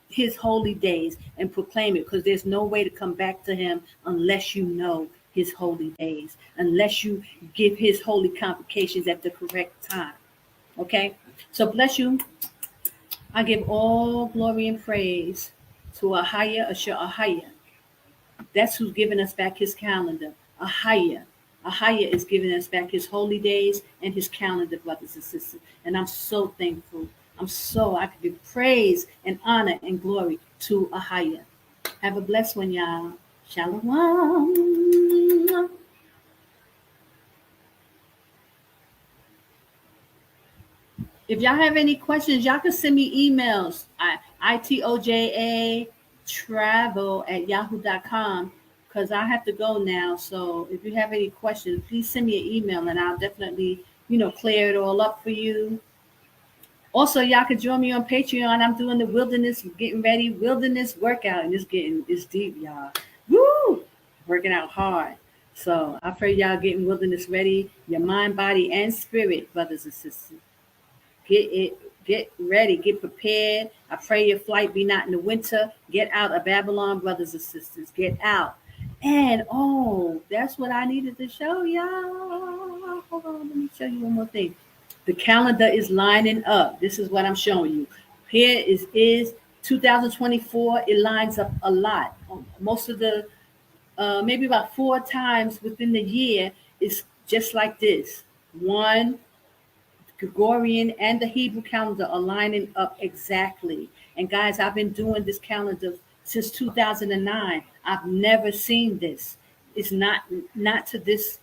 his holy days and proclaim it, because there's no way to come back to him unless you know his holy days, unless you give his holy convocations at the correct time. Okay? So bless you. I give all glory and praise to Ahaya Asher Ahaya. That's who's giving us back his calendar. Ahaya. Ahaya is giving us back his holy days and his calendar, brothers and sisters. And I'm so thankful. I can give praise and honor and glory to Ahaya. Have a blessed one, y'all. Shalom. If y'all have any questions, y'all can send me emails. itojatravel@yahoo.com, because I have to go now. So if you have any questions, please send me an email and I'll definitely, clear it all up for you. Also, y'all can join me on Patreon. I'm doing the wilderness workout, and it's deep, y'all. Woo! Working out hard. So I pray y'all getting wilderness ready, your mind, body, and spirit, brothers and sisters. Get ready, get prepared. I pray your flight be not in the winter. Get out of Babylon, brothers and sisters. Get out. And that's what I needed to show y'all. Hold on, let me show you one more thing. The calendar is lining up. This is what I'm showing you. Here is 2024. It lines up a lot. Most of the, maybe about 4 times within the year is just like this. One, Gregorian and the Hebrew calendar are lining up exactly. And guys, I've been doing this calendar since 2009. I've never seen this. It's not to this,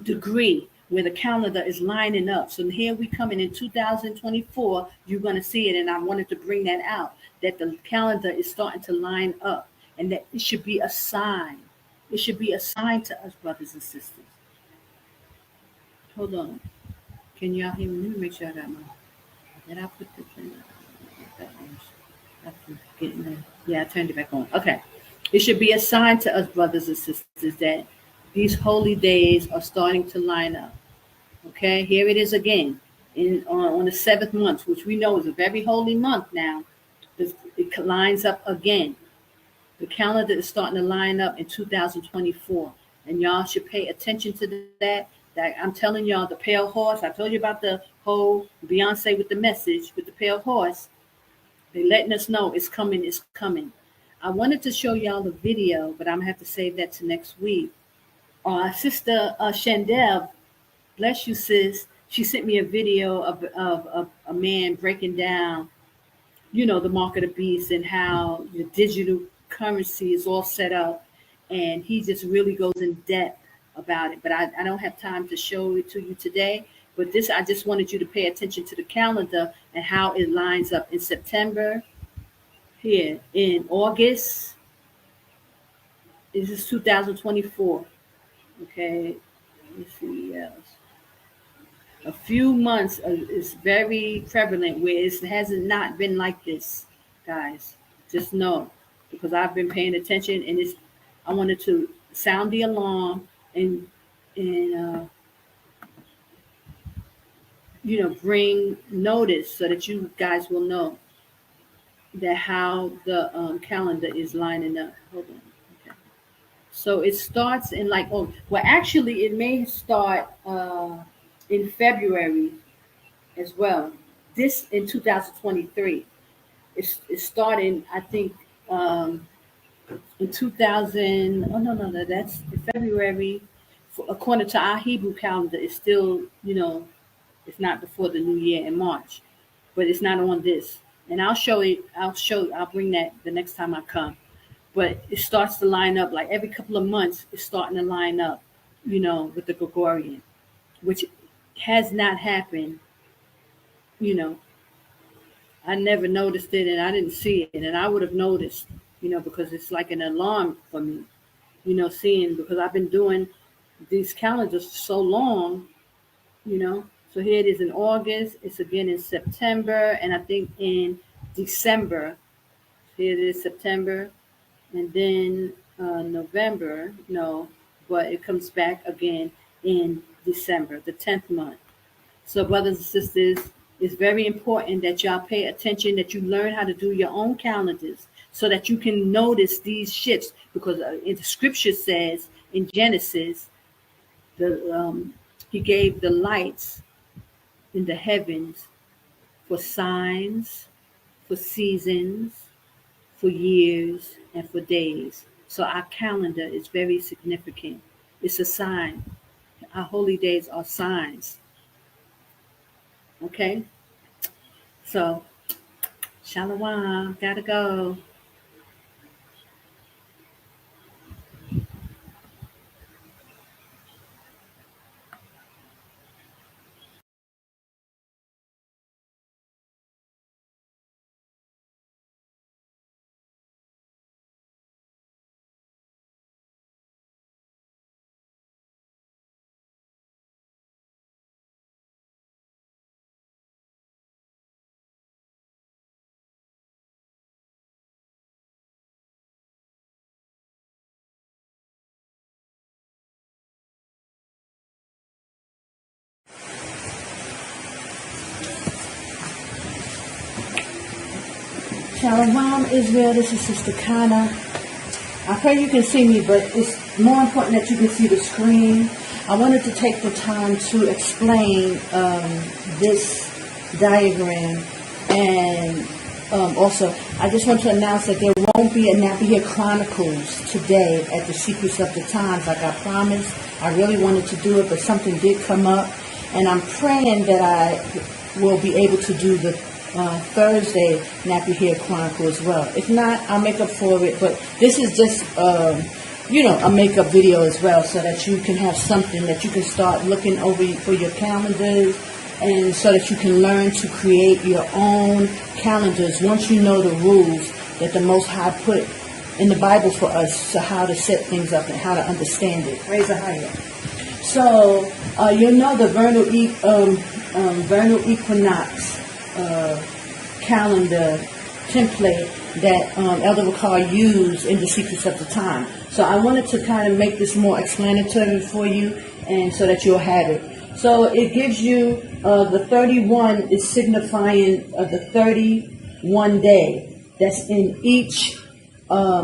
degree where the calendar is lining up. So here we coming in 2024, you're going to see it. And I wanted to bring that out, that the calendar is starting to line up, and that it should be a sign. It should be a sign to us, brothers and sisters. Hold on. Can y'all hear me? Let me make sure I got my. Did I put the thing? Yeah, I turned it back on. Okay. It should be a sign to us, brothers and sisters, that these holy days are starting to line up. Okay, here it is again on the 7th month, which we know is a very holy month now. It lines up again. The calendar is starting to line up in 2024, and y'all should pay attention to that. That I'm telling y'all, the pale horse. I told you about the whole Beyonce with the message with the pale horse. They're letting us know it's coming. It's coming. I wanted to show y'all the video, but I'm gonna have to save that to next week. Sister Shandell, bless you, sis. She sent me a video of a man breaking down, you know, the mark of the beast and how the digital currency is all set up, and he just really goes in depth about it. But I don't have time to show it to you today. But this, I just wanted you to pay attention to the calendar and how it lines up in September. Here in August, this is 2024. Okay, let me see else. A few months is very prevalent where it hasn't not been like this, guys. Just know, because I've been paying attention, and I wanted to sound the alarm and you know, bring notice so that you guys will know that how the calendar is lining up. Hold on. Okay. So it starts in actually it may start in February as well. This in 2023. It's starting, I think, in 2000. Oh no, that's in February. According to our Hebrew calendar, it's still, you know, it's not before the new year in March, but it's not on this. And I'll bring that the next time I come. But it starts to line up like every couple of months. It's starting to line up, you know, with the Gregorian, which has not happened. You know, I never noticed it, and I didn't see it, and I would have noticed, you know, because it's like an alarm for me, you know, seeing, because I've been doing these calendars for so long, you know. So here it is in August. It's again in September, and I think in December. Here it is September, and then November. No, but it comes back again in December, the 10th month. So, brothers and sisters, it's very important that y'all pay attention, that you learn how to do your own calendars, so that you can notice these shifts. Because the scripture says in Genesis, he gave the lights in the heavens for signs, for seasons, for years, and for days. So our calendar is very significant. It's a sign. Our holy days are signs. Okay? So, shalom, gotta go. Shalom, Israel. This is Sister Kana. I pray you can see me, but it's more important that you can see the screen. I wanted to take the time to explain this diagram, and also I just want to announce that there won't be a Nappy Hair Chronicles today at the Secrets of the Times like I promised. I really wanted to do it, but something did come up, and I'm praying that I will be able to do the Thursday Nappy Hair Chronicle as well. If not, I'll make up for it. But this is just, a makeup video as well, so that you can have something that you can start looking over for your calendars, and so that you can learn to create your own calendars once you know the rules that the Most High put in the Bible for us, to how to set things up and how to understand it. Praise Ahaya. So you'll know the vernal equinox calendar template that Elder Ricard used in the Secrets of the Time. So I wanted to kind of make this more explanatory for you, and so that you'll have it. So it gives you the 31 is signifying the 31 day that's in each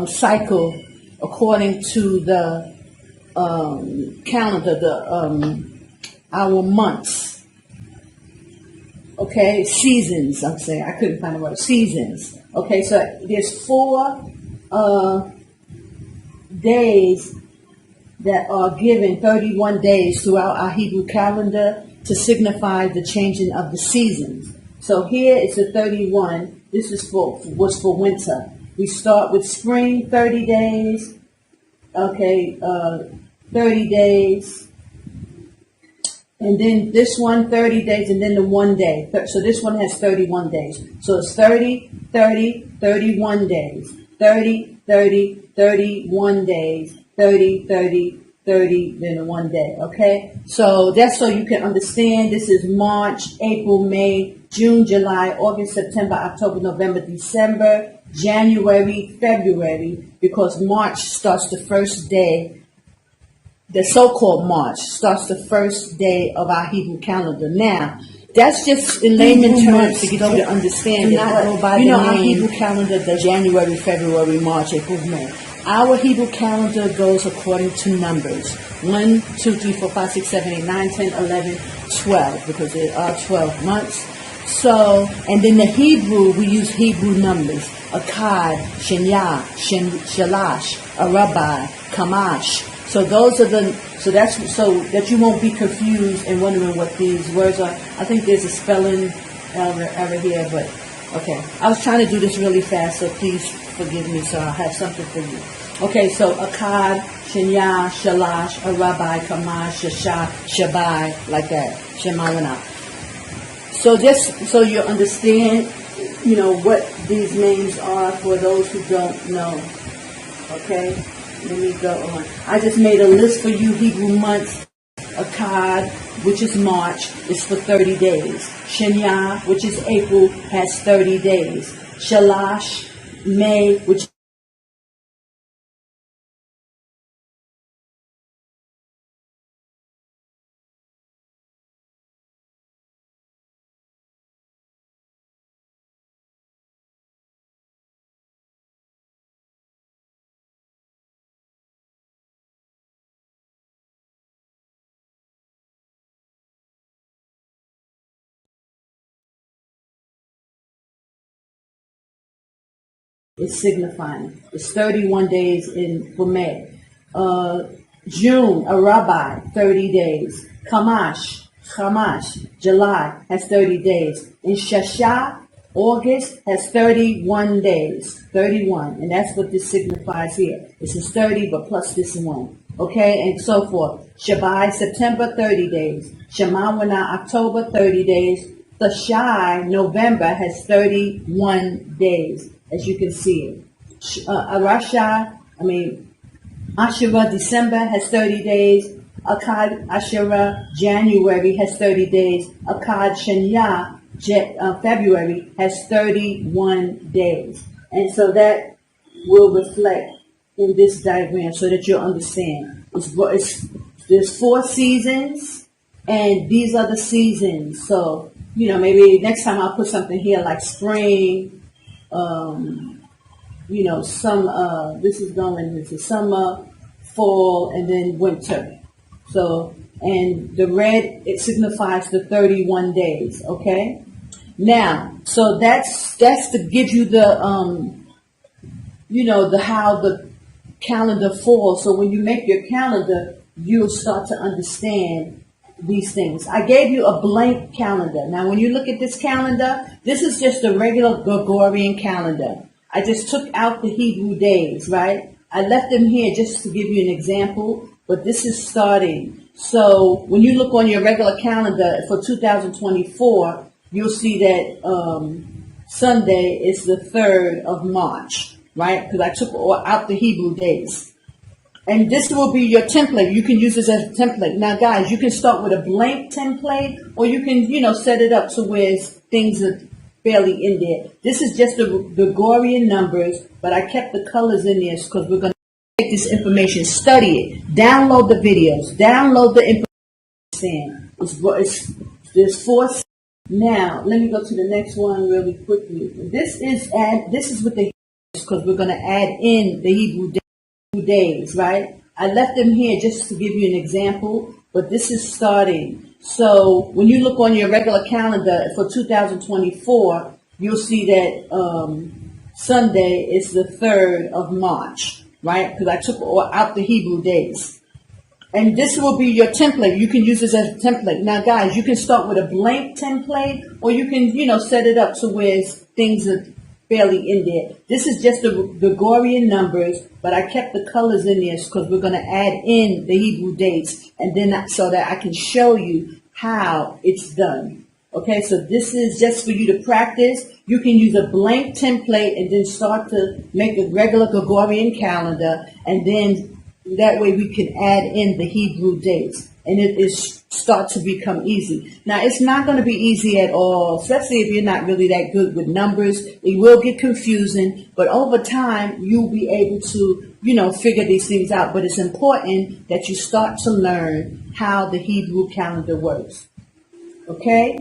cycle according to the calendar, our months. Okay, seasons, I'm saying. I couldn't find the word. Seasons. Okay, so there's 4 days that are given, 31 days throughout our Hebrew calendar to signify the changing of the seasons. So here it's the 31. This is was for winter. We start with spring, 30 days. Okay, 30 days. And then this one, 30 days, and then the 1 day. So this one has 31 days. So it's 30, 30, 31 days. 30, 30, 31 days. 30, 30, 30, then 1 day. Okay? So that's so you can understand. This is March, April, May, June, July, August, September, October, November, December, January, February, because March starts the first day. The so-called March starts the first day of our Hebrew calendar. Now, that's just in layman terms to get you to understand it. But, you know, our Hebrew calendar, the January, February, March, April, May. Our Hebrew calendar goes according to numbers. 1, 2, 3, 4, 5, 6, 7, 8, 9, 10, 11, 12, because there are 12 months. So, and then the Hebrew, we use Hebrew numbers. Akkad, Shenya, Shalash, Arabai, Kamash. So those are so that you won't be confused and wondering what these words are. I think there's a spelling error here, but okay. I was trying to do this really fast, so please forgive me, so I'll have something for you. Okay, so Akkad, Shenya, Shalash, Arabai, Kamash, Shasha, Shabai, like that. Shemayana. So just so you understand, you know, what these names are for those who don't know. Okay? Let me go on. I just made a list for you. Hebrew months. Akkad, which is March, is for 30 days. Shenya, which is April, has 30 days. Shalash, May, which is signifying. It's 31 days for May. June, Arabai, 30 days. Kamash, July, has 30 days. And Shasha, August, has 31 days. 31. And that's what this signifies here. This is 30, but plus this one. Okay, and so forth. Shabai, September, 30 days. Shemawana, October, 30 days. Thashai, November, has 31 days. As you can see it. Asherah, December, has 30 days. Akkad, Asherah, January, has 30 days. Akkad, Shenya, February, has 31 days. And so that will reflect in this diagram so that you'll understand. There's 4 seasons, and these are the seasons. So, you know, maybe next time I'll put something here like spring, you know, this is going into summer, fall, and then winter. So, and the red, it signifies the 31 days, okay? Now, so that's to give you the, you know, how the calendar falls. So when you make your calendar, you'll start to understand these things. I gave you a blank calendar. Now, when you look at this calendar, this is just a regular Gregorian calendar. I just took out the Hebrew days, right? I left them here just to give you an example, but this is starting. So when you look on your regular calendar for 2024, you'll see that Sunday is the 3rd of March, right? Because I took out the Hebrew days. And this will be your template. You can use this as a template. Now, guys, you can start with a blank template, or you can, you know, set it up to where things are barely in there. This is just the Gregorian numbers, but I kept the colors in there because we're going to take this information, study it, download the videos, download the information. There's 4. Now, let me go to the next one really quickly. This is with the because we're going to add in the Hebrew days, right? I left them here just to give you an example, but this is starting. So when you look on your regular calendar for 2024, you'll see that Sunday is the 3rd of March, right? Because I took out the Hebrew days. And this will be your template. You can use this as a template. Now, guys, you can start with a blank template, or you can, set it up to where things are barely in there. This is just the Gregorian numbers, but I kept the colors in there because we're going to add in the Hebrew dates, and then so that I can show you how it's done. Okay, so this is just for you to practice. You can use a blank template and then start to make a regular Gregorian calendar, and then that way we can add in the Hebrew dates, and it is start to become easy. Now, it's not going to be easy at all, especially if you're not really that good with numbers. It will get confusing, but over time, you'll be able to, figure these things out. But it's important that you start to learn how the Hebrew calendar works. Okay?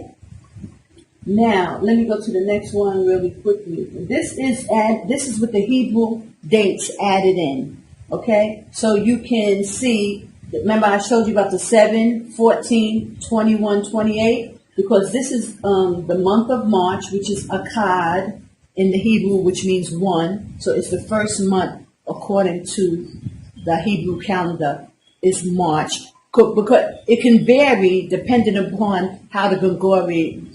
Now, let me go to the next one really quickly. This is with the Hebrew dates added in. Okay, so you can see, remember I showed you about the 7, 14, 21, 28, because this is the month of March, which is Akkad in the Hebrew, which means 1. So it's the first month according to the Hebrew calendar is March. Because it can vary depending upon how the Gregorian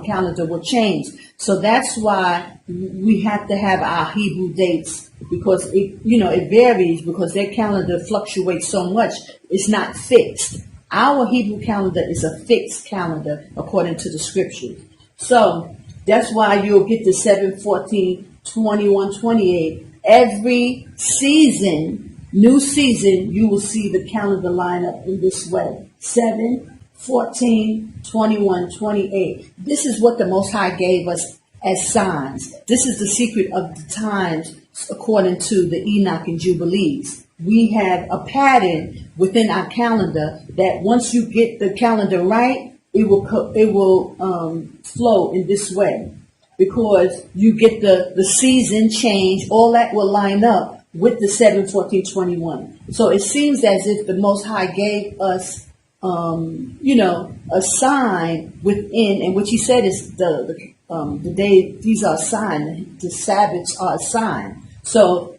calendar will change. So that's why we have to have our Hebrew dates, because it varies because their calendar fluctuates so much. It's not fixed. Our Hebrew calendar is a fixed calendar according to the scriptures. So that's why you'll get the 7, 14, 21, 28. Every season, new season, you will see the calendar line up in this way. 7, 14, 21, 28. This is what the Most High gave us as signs. This is the secret of the times according to the Enoch and Jubilees. We have a pattern within our calendar that once you get the calendar right, it will flow in this way, because you get the season change. All that will line up with the 7, 14, 21. So it seems as if the Most High gave us a sign within, and what he said is the day, these are a sign, the Sabbaths are a sign. So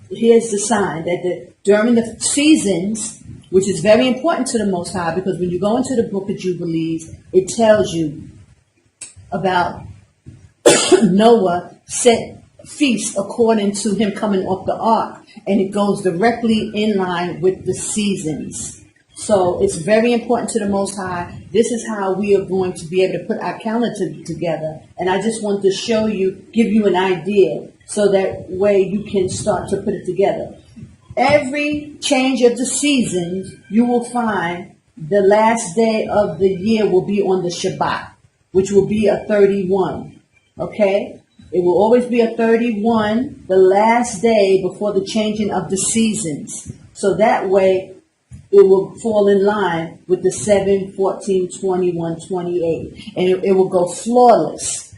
here's the sign that during the seasons, which is very important to the Most High, because when you go into the book of Jubilees, it tells you about Noah set feast according to him coming off the ark, and it goes directly in line with the seasons. So it's very important to the Most High. This is how we are going to be able to put our calendar together. And I just want to show you, give you an idea, so that way you can start to put it together. Every change of the seasons, you will find the last day of the year will be on the Shabbat, which will be a 31. Okay? It will always be a 31, the last day before the changing of the seasons. So that way, it will fall in line with the 7, 14, 21, 28. And it will go flawless.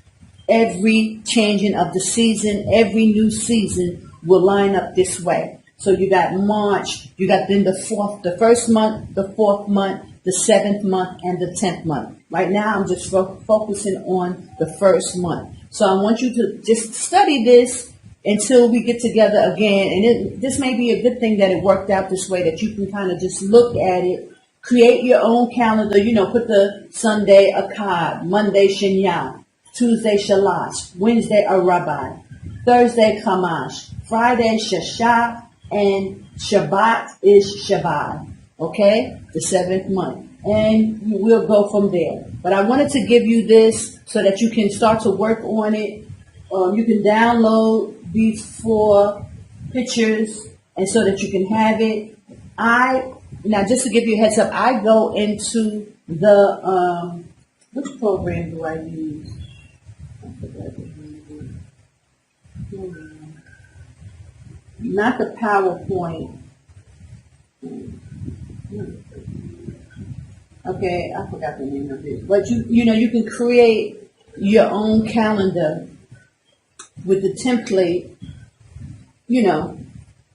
Every changing of the season, every new season will line up this way. So you got March, you got then the first month, the 4th month, the 7th month, and the 10th month. Right now, I'm just focusing on the first month. So I want you to just study this until we get together again. And this may be a good thing that it worked out this way, that you can kind of just look at it, create your own calendar, put the Sunday Akkad, Monday Shinya, Tuesday Shalash, Wednesday Arabai, Thursday Kamash, Friday Shashah, and Shabbat is Shabbat. Okay? The 7th month. And we'll go from there. But I wanted to give you this so that you can start to work on it. You can download these 4 pictures, and so that you can have it. Now just to give you a heads up, I go into the Which program do I use? I forgot the name of it. Not the PowerPoint. Okay, I forgot the name of it. But you know, you can create your own calendar with the template, you know,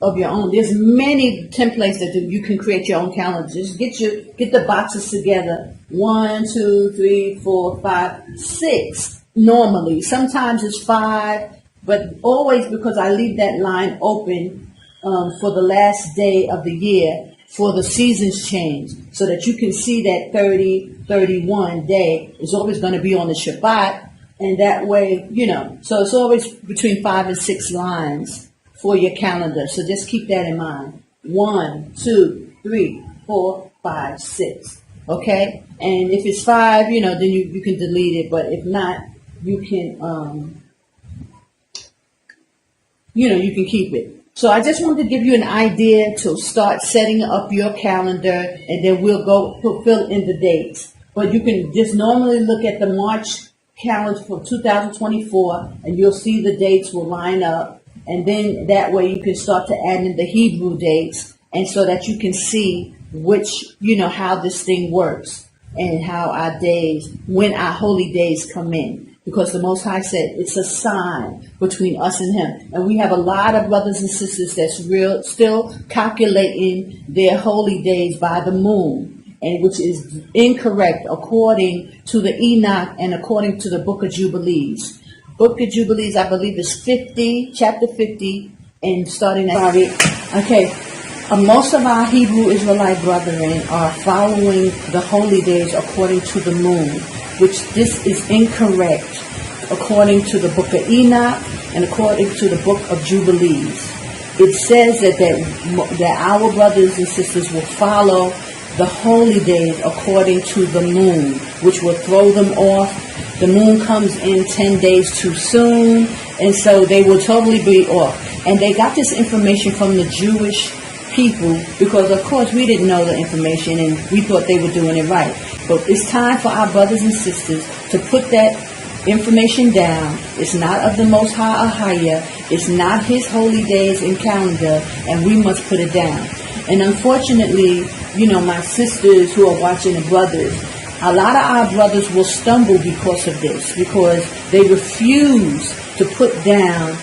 of your own. There's many templates that you can create your own calendar. Just get the boxes together. 1, 2, 3, 4, 5, 6 normally. Sometimes it's 5, but always because I leave that line open for the last day of the year for the seasons change, so that you can see that 30, 31 day is always going to be on the Shabbat, and that way, you know, so it's always between 5 and 6 lines for your calendar. So just keep that in mind. 1, 2, 3, 4, 5, 6. Okay? And if it's 5, you know, then you can delete it, but if not, you can, you know, you can keep it. So I just wanted to give you an idea to start setting up your calendar, and then we'll go fill in the dates. But you can just normally look at the March calendar for 2024, and you'll see the dates will line up. And then that way you can start to add in the Hebrew dates, and so that you can see which, you know, how this thing works and how our days, when our holy days come in. Because the Most High said it's a sign between us and Him. And we have a lot of brothers and sisters that's still calculating their holy days by the moon, and which is incorrect according to the Enoch and according to the Book of Jubilees. Book of Jubilees, I believe, is 50, chapter 50, and starting at... Okay, most of our Hebrew Israelite brethren are following the holy days according to the moon, which this is incorrect according to the Book of Enoch and according to the Book of Jubilees. It says that our brothers and sisters will follow the holy days according to the moon, which will throw them off. The moon comes in 10 days too soon, and so they will totally be off. And they got this information from the Jewish people because, of course, we didn't know the information and we thought they were doing it right. But it's time for our brothers and sisters to put that information down. It's not of the Most High Ahaya. It's not His holy days and calendar, and we must put it down. And unfortunately, you know, my sisters who are watching, the brothers, a lot of our brothers will stumble because of this, because they refuse to put down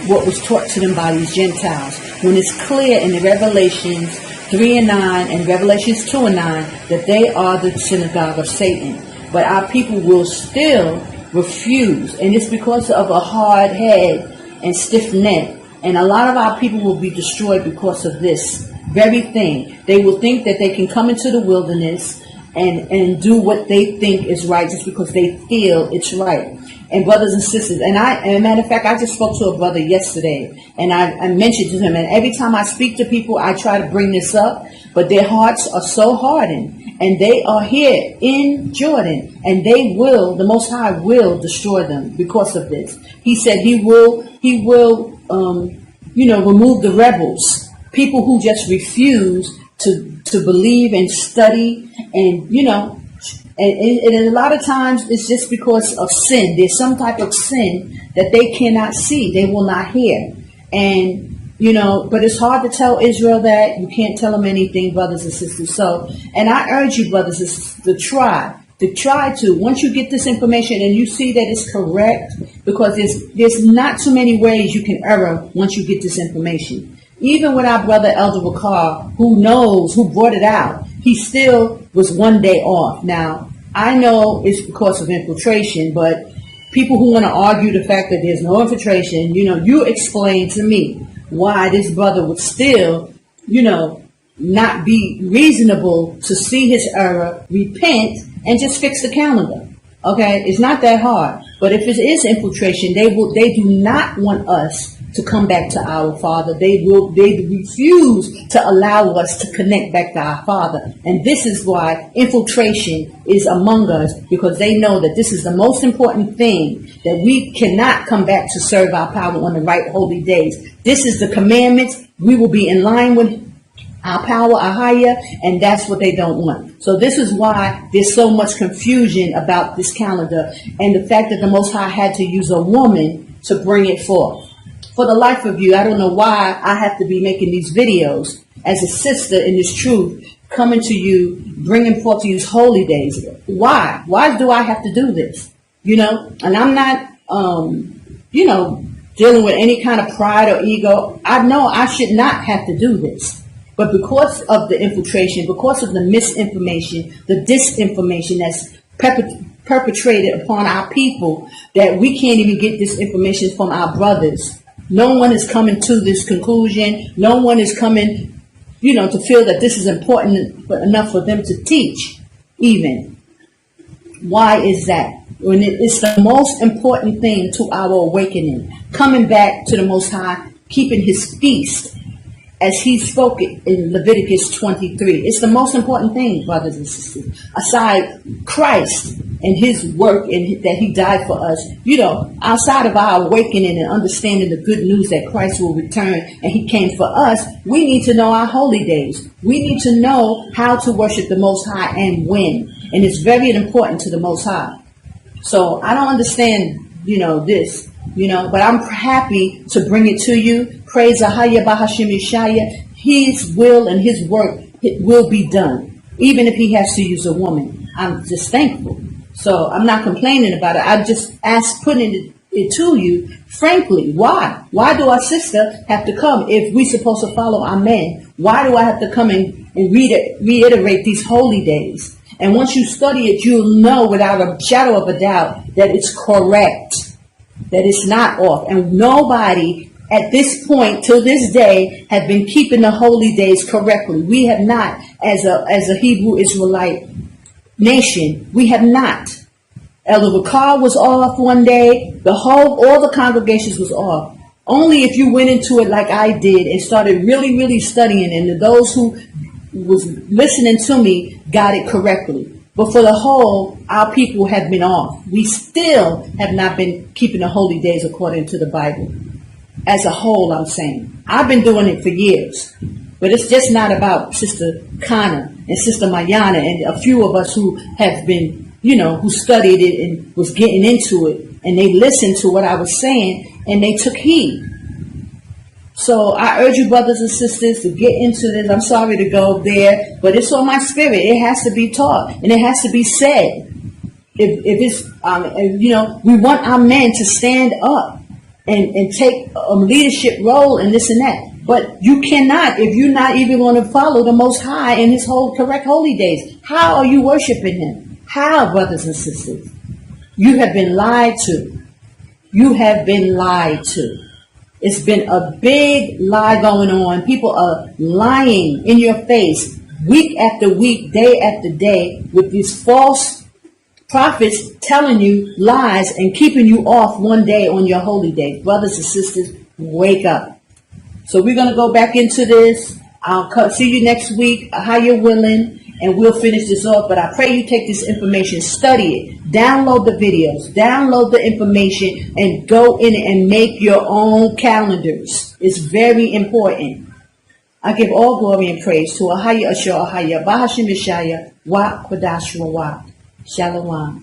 what was taught to them by these Gentiles. When it's clear in the Revelations 3 and 9 and Revelations 2 and 9 that they are the synagogue of Satan. But our people will still refuse, and it's because of a hard head and stiff neck. And a lot of our people will be destroyed because of this very thing. They will think that they can come into the wilderness and do what they think is right just because they feel it's right. And brothers and sisters, and a matter of fact, I just spoke to a brother yesterday, and I mentioned to him, and every time I speak to people, I try to bring this up, but their hearts are so hardened, and they are here in Jordan, and they will, the Most High will destroy them because of this. He said He will, remove the rebels, people who just refuse to believe and study, and, you know, and a lot of times it's just because of sin. There's some type of sin that they cannot see, they will not hear. And, you know, but it's hard to tell Israel that. You can't tell them anything, brothers and sisters. So, and I urge you, brothers and sisters, to try to, once you get this information and you see that it's correct, because there's not too many ways you can err once you get this information. Even with our brother Elder Wakar, who brought it out, he still was one day off. Now, I know it's because of infiltration, but people who want to argue the fact that there's no infiltration, you know, you explain to me why this brother would still, you know, not be reasonable to see his error, repent, and just fix the calendar. Okay? It's not that hard. But if it is infiltration, they do not want us to come back to our Father. They refuse to allow us to connect back to our Father. And this is why infiltration is among us, because they know that this is the most important thing, that we cannot come back to serve our power on the right holy days. This is the commandments. We will be in line with our power, our higher, and that's what they don't want. So this is why there's so much confusion about this calendar and the fact that the Most High had to use a woman to bring it forth. For the life of you, I don't know why I have to be making these videos as a sister in this truth, coming to you, bringing forth these holy days. Why? Why do I have to do this? You know, and I'm not, you know, dealing with any kind of pride or ego. I know I should not have to do this. But because of the infiltration, because of the misinformation, the disinformation that's perpetrated upon our people, that we can't even get this information from our brothers. No one is coming to this conclusion. No one is coming, you know, to feel that this is important enough for them to teach even. Why is that? When it's the most important thing to our awakening, coming back to the Most High, keeping his feast as he spoke it in Leviticus 23. It's the most important thing, brothers and sisters, aside Christ and his work and that he died for us. You know, outside of our awakening and understanding the good news that Christ will return and he came for us, we need to know our holy days. We need to know how to worship the Most High and when. And it's very important to the Most High. So I don't understand, you know, this, you know, but I'm happy to bring it to you. Praise Ahaya Bahashim Yeshaya. His will and his work, it will be done, even if he has to use a woman. I'm just thankful. So I'm not complaining about it. I just putting it to you, frankly. Why? Why do our sister have to come if we're supposed to follow our men? Why do I have to come and reiterate these holy days? And once you study it, you'll know without a shadow of a doubt that it's correct, that it's not off. And nobody at this point, till this day, have been keeping the holy days correctly. We have not, as a Hebrew Israelite nation, we have not. Elder Ricard was off one day. All the congregations was off. Only if you went into it like I did and started really, really studying, and those who was listening to me got it correctly. But for the whole, our people have been off. We still have not been keeping the holy days according to the Bible. As a whole, I'm saying. I've been doing it for years. But it's just not about Sister Kana and Sister Mayana and a few of us who have been, you know, who studied it and was getting into it. And they listened to what I was saying and they took heed. So I urge you, brothers and sisters, to get into this. I'm sorry to go there, but it's on my spirit. It has to be taught and it has to be said. If it's, you know, we want our men to stand up and take a leadership role and this and that. But you cannot if you're not even going to follow the Most High in his correct holy days. How are you worshiping him? How, brothers and sisters? You have been lied to. You have been lied to. It's been a big lie going on. People are lying in your face week after week, day after day, with these false prophets telling you lies and keeping you off one day on your holy day. Brothers and sisters, wake up. So we're going to go back into this. I'll see you next week, how you're willing, and we'll finish this off. But I pray you take this information, study it, download the videos, download the information, and go in and make your own calendars. It's very important. I give all glory and praise to Ahaya Asher Ahaya, Bahashim Yeshaya, Wa Kodash Wa. Shalom.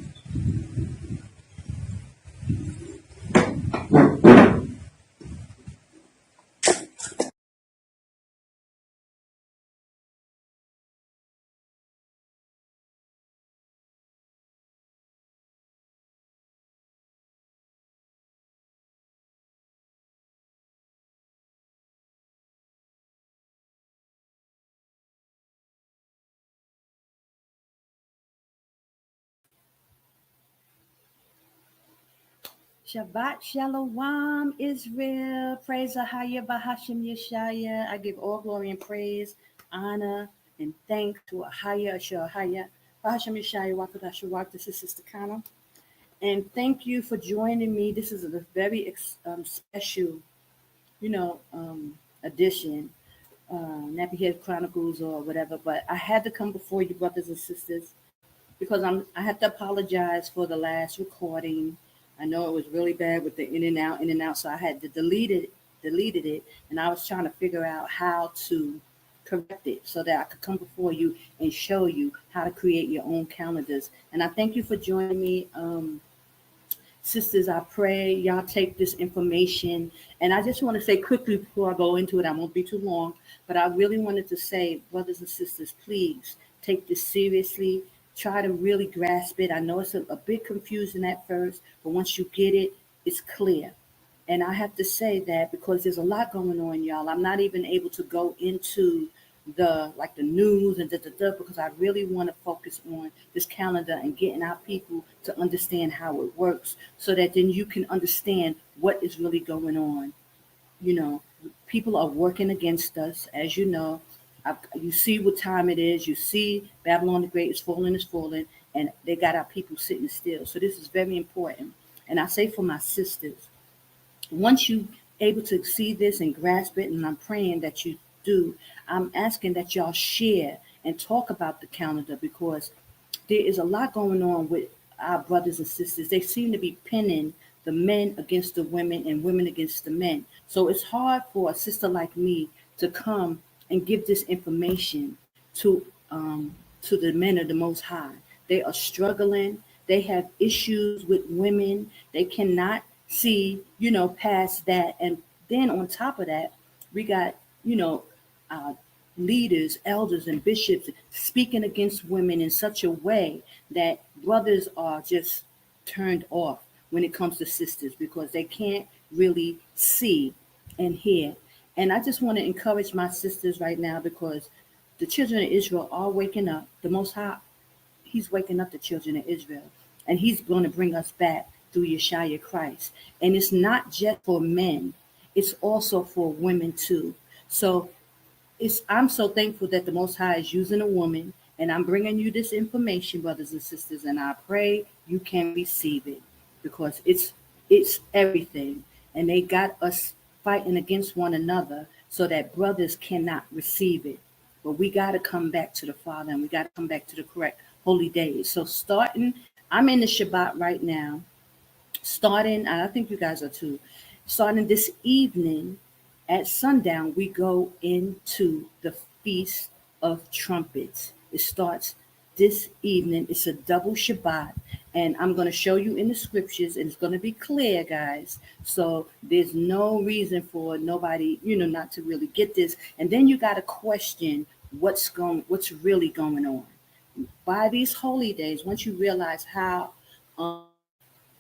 Shabbat Shalom, Israel. Praise Ahaya Bahashim Yeshaya. I give all glory and praise, honor, and thanks to Ahaya Asher Ahaya Bahashim Yeshaya Wakadash Wak. This is Sister Kana. And thank you for joining me. This is a very special, you know, edition, Nappy Head Chronicles or whatever. But I had to come before you, brothers and sisters, because I have to apologize for the last recording. I know it was really bad with the in and out, so I had to deleted it, and I was trying to figure out how to correct it so that I could come before you and show you how to create your own calendars. And I thank you for joining me. Sisters, I pray y'all take this information. And I just want to say quickly before I go into it, I won't be too long, but I really wanted to say, brothers and sisters, please take this seriously. Try to really grasp it. I know it's a bit confusing at first, but once you get it, it's clear. And I have to say that because there's a lot going on, y'all. I'm not even able to go into the news and because I really want to focus on this calendar and getting our people to understand how it works so that then you can understand what is really going on. You know, people are working against us, as you know. You see what time it is. You see Babylon the Great is falling, and they got our people sitting still. So this is very important. And I say for my sisters, once you able to see this and grasp it, and I'm praying that you do, I'm asking that y'all share and talk about the calendar because there is a lot going on with our brothers and sisters. They seem to be pinning the men against the women and women against the men. So it's hard for a sister like me to come and give this information to the men of the Most High. They are struggling. They have issues with women. They cannot see, past that. And then on top of that, we got, leaders, elders, and bishops speaking against women in such a way that brothers are just turned off when it comes to sisters because they can't really see and hear. And I just want to encourage my sisters right now because the children of Israel are waking up. The Most High, He's waking up the children of Israel, and He's going to bring us back through Yeshua Christ. And it's not just for men, it's also for women too. So I'm so thankful that the Most High is using a woman, and I'm bringing you this information, brothers and sisters, and I pray you can receive it because it's everything. And they got us fighting against one another so that brothers cannot receive it. But we got to come back to the Father, and we got to come back to the correct holy days. So I'm in the Shabbat right now, and I think you guys are too, starting this evening at sundown, we go into the Feast of Trumpets. It starts this evening. It's a double Shabbat, and I'm going to show you in the scriptures, and it's going to be clear, guys. So there's no reason for nobody, not to really get this. And then you got to question what's really going on. By these holy days, once you realize how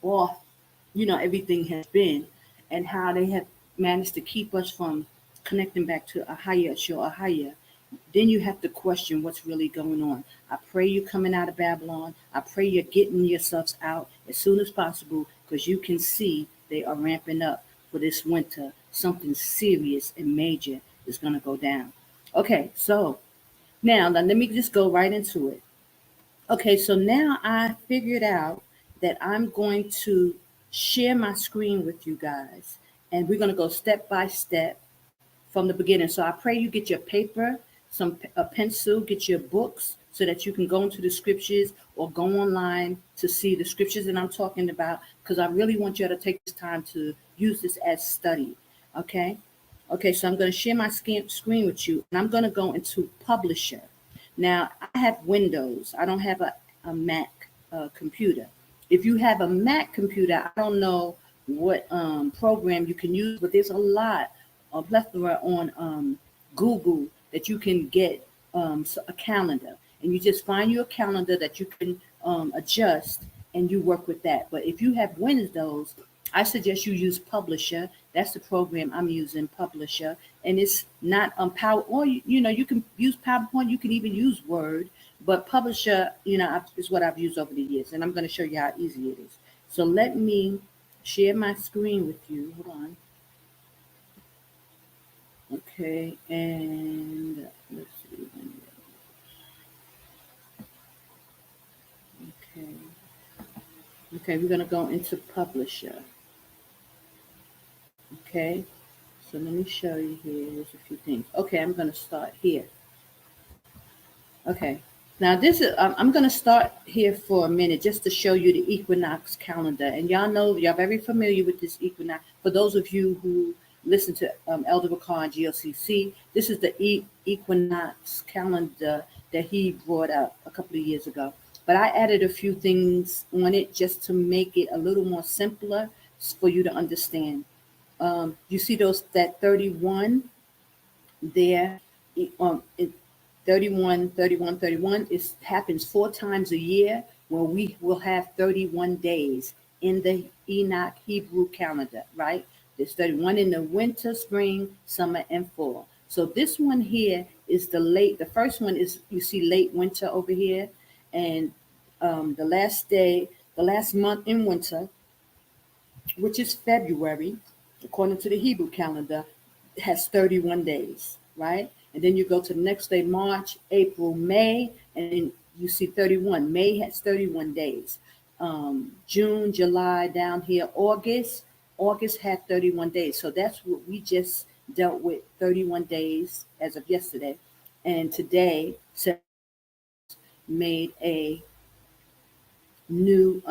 off, everything has been and how they have managed to keep us from connecting back to Ahaya, Ahaya, then you have to question what's really going on. I pray you're coming out of Babylon. I pray you're getting yourselves out as soon as possible because you can see they are ramping up for this winter. Something serious and major is going to go down. Okay, so now let me just go right into it. Okay, so now I figured out that I'm going to share my screen with you guys, and we're going to go step by step from the beginning. So I pray you get your paper, a pencil, get your books so that you can go into the scriptures or go online to see the scriptures that I'm talking about, because I really want you to take this time to use this as study. Okay, so I'm going to share my screen with you, and I'm going to go into Publisher. Now, I have Windows. I don't have a Mac computer. If you have a Mac computer, I don't know what program you can use, but there's a plethora on Google that you can get a calendar. And you just find your calendar that you can adjust, and you work with that. But if you have Windows, I suggest you use Publisher. That's the program I'm using, Publisher. And it's not Power, or you can use PowerPoint, you can even use Word, but Publisher, is what I've used over the years. And I'm going to show you how easy it is. So let me share my screen with you. Hold on. Okay, and let's see. Okay, we're going to go into Publisher. Okay, so let me show you here. There's a few things. Okay, I'm going to start here. Okay, now I'm going to start here for a minute just to show you the equinox calendar. And y'all know, y'all very familiar with this equinox. For those of you who listen to Elder Bakar and GOCC. This is the equinox calendar that he brought up a couple of years ago. But I added a few things on it just to make it a little more simpler for you to understand. You see that 31 there, it 31, 31, 31. It happens 4 times a year where we will have 31 days in the Enoch Hebrew calendar, right? There's 31 in the winter, spring, summer, and fall. So this one here is the first one is, you see late winter over here. And the last month in winter, which is February, according to the Hebrew calendar, has 31 days, right? And then you go to the next day, March, April, May, and then you see 31. May has 31 days. June, July, down here, August had 31 days. So that's what we just dealt with, 31 days as of yesterday. And today, made a new,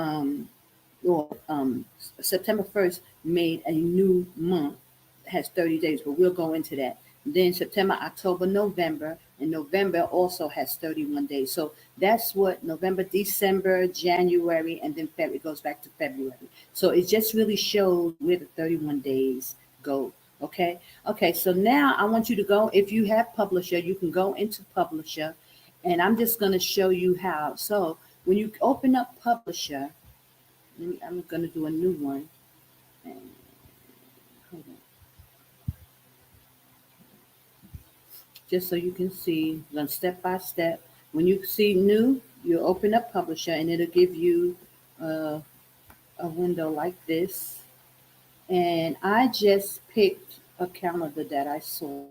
September 1st made a new month, has 30 days, but we'll go into that. Then September, October, November, and November also has 31 days. So that's what November, December, January, and then February, it goes back to February. So it just really shows where the 31 days go. Okay. Okay. So now I want you to go, if you have Publisher, you can go into Publisher, and I'm just going to show you how. So when you open up Publisher, I'm going to do a new one. And, hold on. Just so you can see, run step by step. When you see new, you open up Publisher, and it'll give you a window like this. And I just picked a calendar that I saw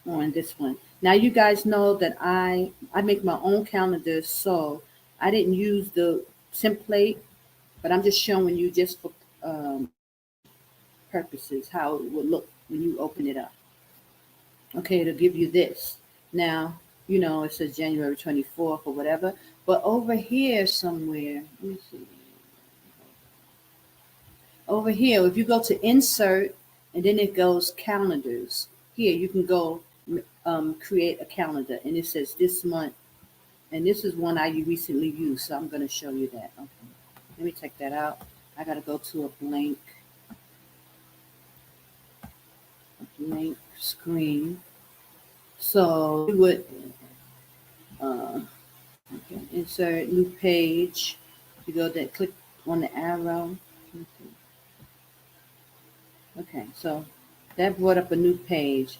on this one. Now you guys know that I make my own calendar, so I didn't use the template, but I'm just showing you just for purposes how it would look when you open it up. Okay, it'll give you this. Now, you know, it says January 24th or whatever, but over here somewhere, let me see. Over here, if you go to insert and then it goes calendars, here you can go create a calendar, and it says this month, and this is one I recently used, so I'm going to show you that. Okay, let me take that out. I got to go to a blank screen. So we would okay, insert new page. You go there, click on the arrow. Okay, so that brought up a new page.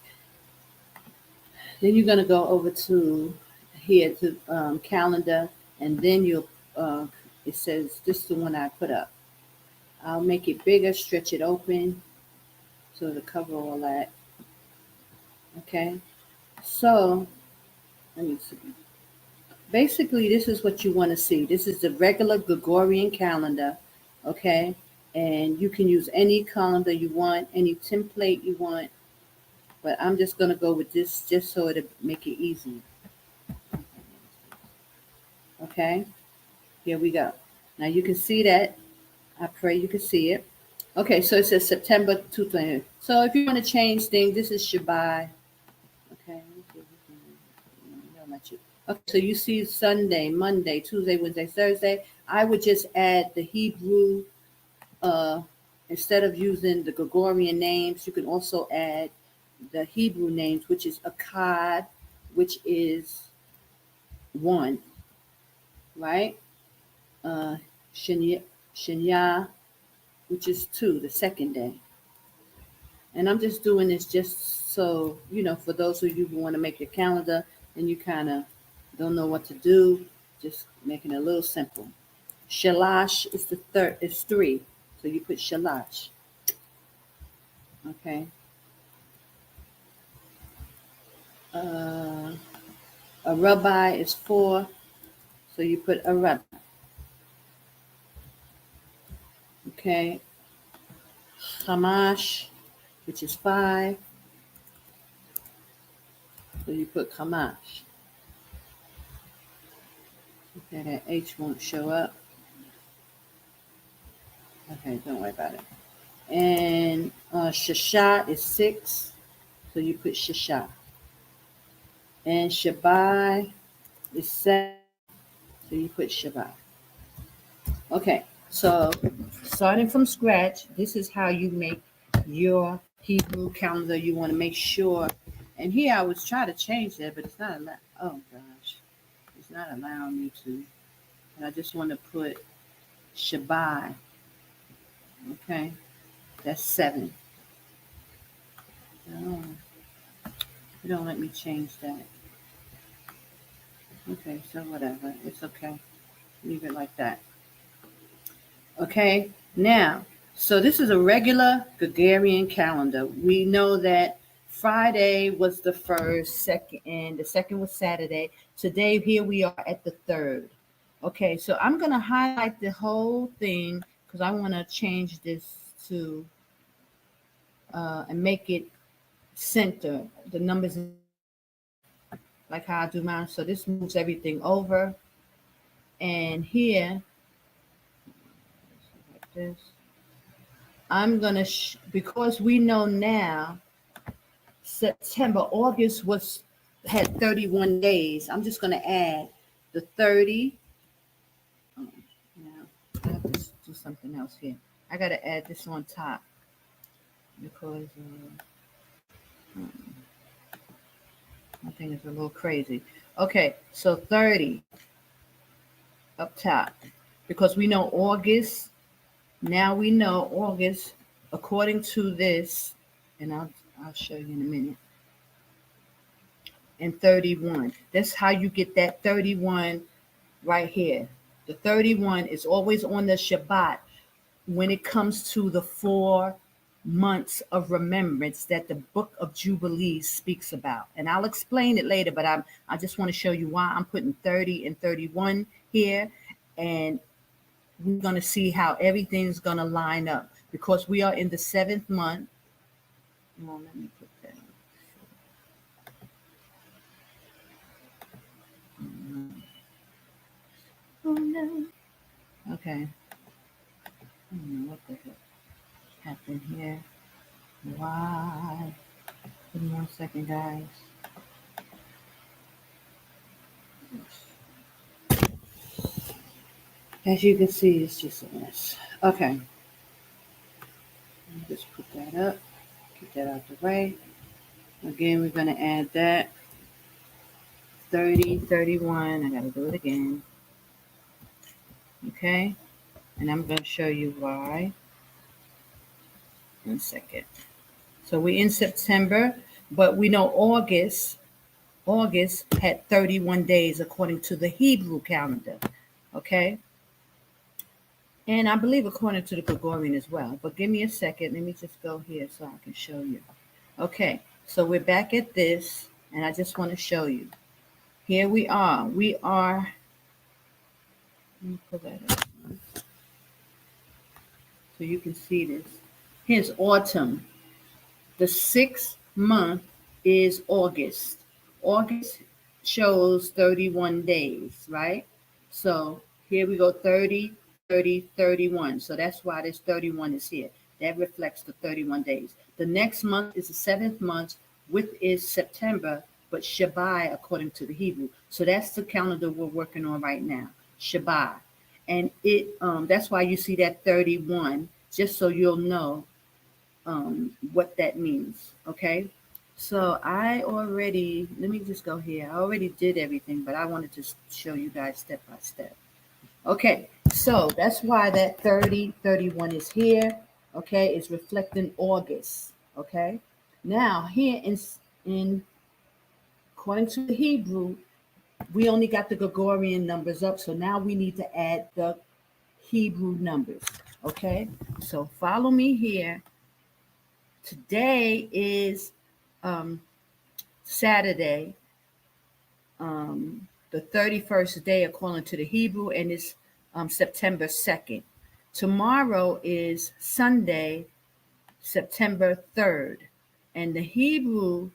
Then you're going to go over to here to calendar, and then you'll it says this is the one I put up. I'll make it bigger, stretch it open so to cover all that. Okay, so let me see. Basically, this is what you want to see. This is the regular Gregorian calendar, okay? And you can use any calendar you want, any template you want, but I'm just going to go with this just so it'll make it easy. Okay, here we go. Now you can see that. I pray you can see it. Okay, so it says September 2020. So if you want to change things, this is Shabbat. Okay, okay, so you see Sunday, Monday, Tuesday, Wednesday, Thursday. I would just add the Hebrew, instead of using the Gregorian names, you can also add the Hebrew names, which is Akkad, which is 1, right? Shinya, which is 2, the second day. And I'm just doing this just so, you know, for those of you who want to make your calendar and you kind of don't know what to do, just making it a little simple. Shalash is the third, is 3. So you put Shalash. Okay. A rabbi is 4. So you put a rabbi. Okay. Hamash, which is 5. So you put Hamash. Okay, that H won't show up. Okay, don't worry about it. And Shashat is 6, so you put Shashat. And Shabbai is 7, so you put Shabbai. Okay, so starting from scratch, this is how you make your Hebrew calendar. You want to make sure, and here I was trying to change that, but it's not allowed. Oh gosh, it's not allowing me to. And I just want to put Shabbai. Okay, that's 7. Oh, you don't let me change that. Okay, so whatever, it's okay. Leave it like that. Okay, now, so this is a regular Gregorian calendar. We know that Friday was the first, second, and the second was Saturday. Today, here we are at the 3rd. Okay, so I'm going to highlight the whole thing because I want to change this to and make it center, the numbers like how I do mine. So this moves everything over. And here, like this, I'm going to, because we know now, September, August had 31 days. I'm just going to add the 30. Oh, now, I have to do something else here. I got to add this on top because my thing is a little crazy. Okay, so 30 up top because we know August. Now we know August, according to this, and I'll show you in a minute. And 31. That's how you get that 31 right here. The 31 is always on the Shabbat when it comes to the 4 months of remembrance that the book of Jubilees speaks about. And I'll explain it later, but I just want to show you why I'm putting 30 and 31 here. And we're going to see how everything's going to line up because we are in the 7th month. Well, let me put that on. Oh, no. Okay. I don't know what the heck happened here. Why? Give me 1 second, guys. As you can see, it's just a mess. Okay. Just put that up. Get that out the way. Again, we're going to add that. 30, 31. I got to do it again. Okay. And I'm going to show you why. 1 second. So we're in September, but we know August had 31 days according to the Hebrew calendar. Okay. And I believe according to the Gregorian as well. But give me a second. Let me just go here so I can show you. Okay. So we're back at this, and I just want to show you. Here we are. We are. Let me pull that up so you can see this. Here's autumn. The 6th month is August. August shows 31 days, right? So here we go, 30, 30, 31. So that's why this 31 is here. That reflects the 31 days. The next month is the 7th month, which is September, but Shabbai according to the Hebrew. So that's the calendar we're working on right now, Shabbai. And it that's why you see that 31, just so you'll know what that means. Okay. So let me just go here. I already did everything, but I wanted to show you guys step by step. Okay. So that's why that 30, 31 is here. Okay. It's reflecting August. Okay. Now here in according to the Hebrew, we only got the Gregorian numbers up. So now we need to add the Hebrew numbers. Okay. So follow me here. Today is Saturday, the 31st day according to the Hebrew, and it's September 2nd. Tomorrow is Sunday, September 3rd, and the Hebrew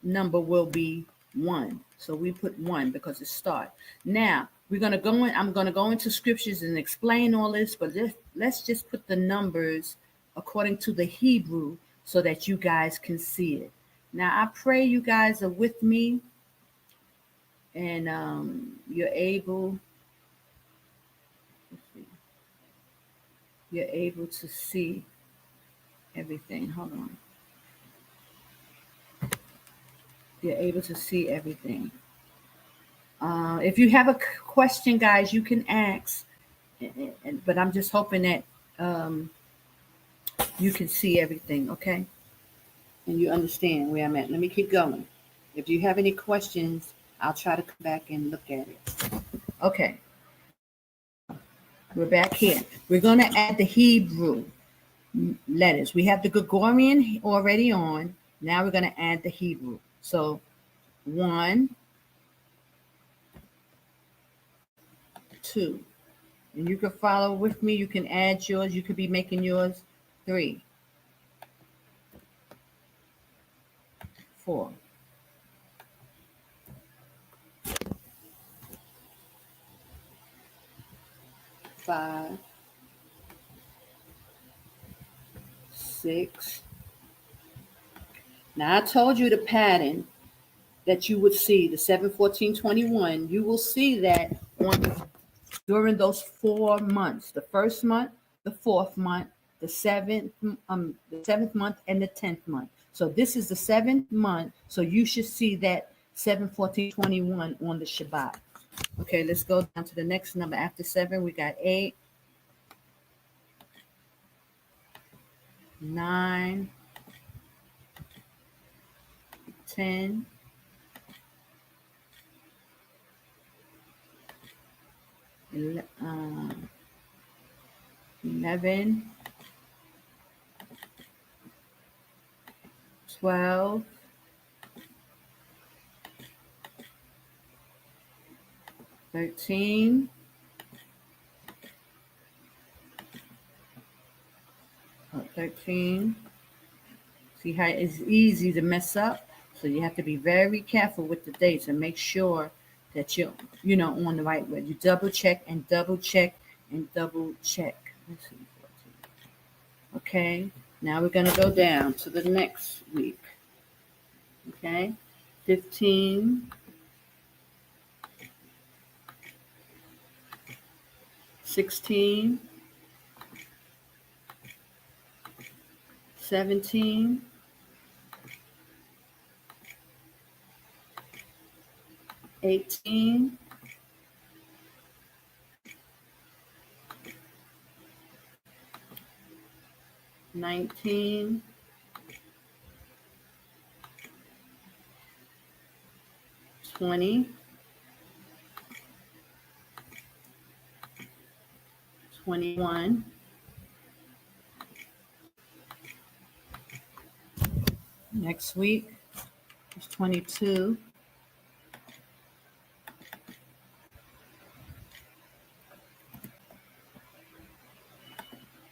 number will be 1. So we put 1 because it's start. Now we're going to go in. I'm going to go into scriptures and explain all this, but let's just put the numbers according to the Hebrew so that you guys can see it. Now, I pray you guys are with me and you're able to see everything. Hold on. You're able to see everything. If you have a question, guys, you can ask. But I'm just hoping that you can see everything, okay? And you understand where I'm at. Let me keep going. If you have any questions, I'll try to come back and look at it. Okay. We're back here. We're going to add the Hebrew letters. We have the Gregorian already on. Now we're going to add the Hebrew. So 1, 2. And you can follow with me. You can add yours. You could be making yours 3, 4. 5, 6. Now I told you the pattern that you would see, the 7, 14, 21. You will see that during those 4 months, the first month, the 4th month, the 7th month, and the 10th month. So this is the 7th month. So you should see that 7, 14, 21 on the Shabbat. Okay, let's go down to the next number. After 7, we got 8, 9, 10, 11, 12, 13, 13. See how it's easy to mess up? So you have to be very careful with the dates and make sure that you're on the right way. You double check and double check and double check. Let's see, 14. Okay, now we're going to go down to the next week. Okay, 15, 16, 17, 18, 19, 20, 21, next week is 22,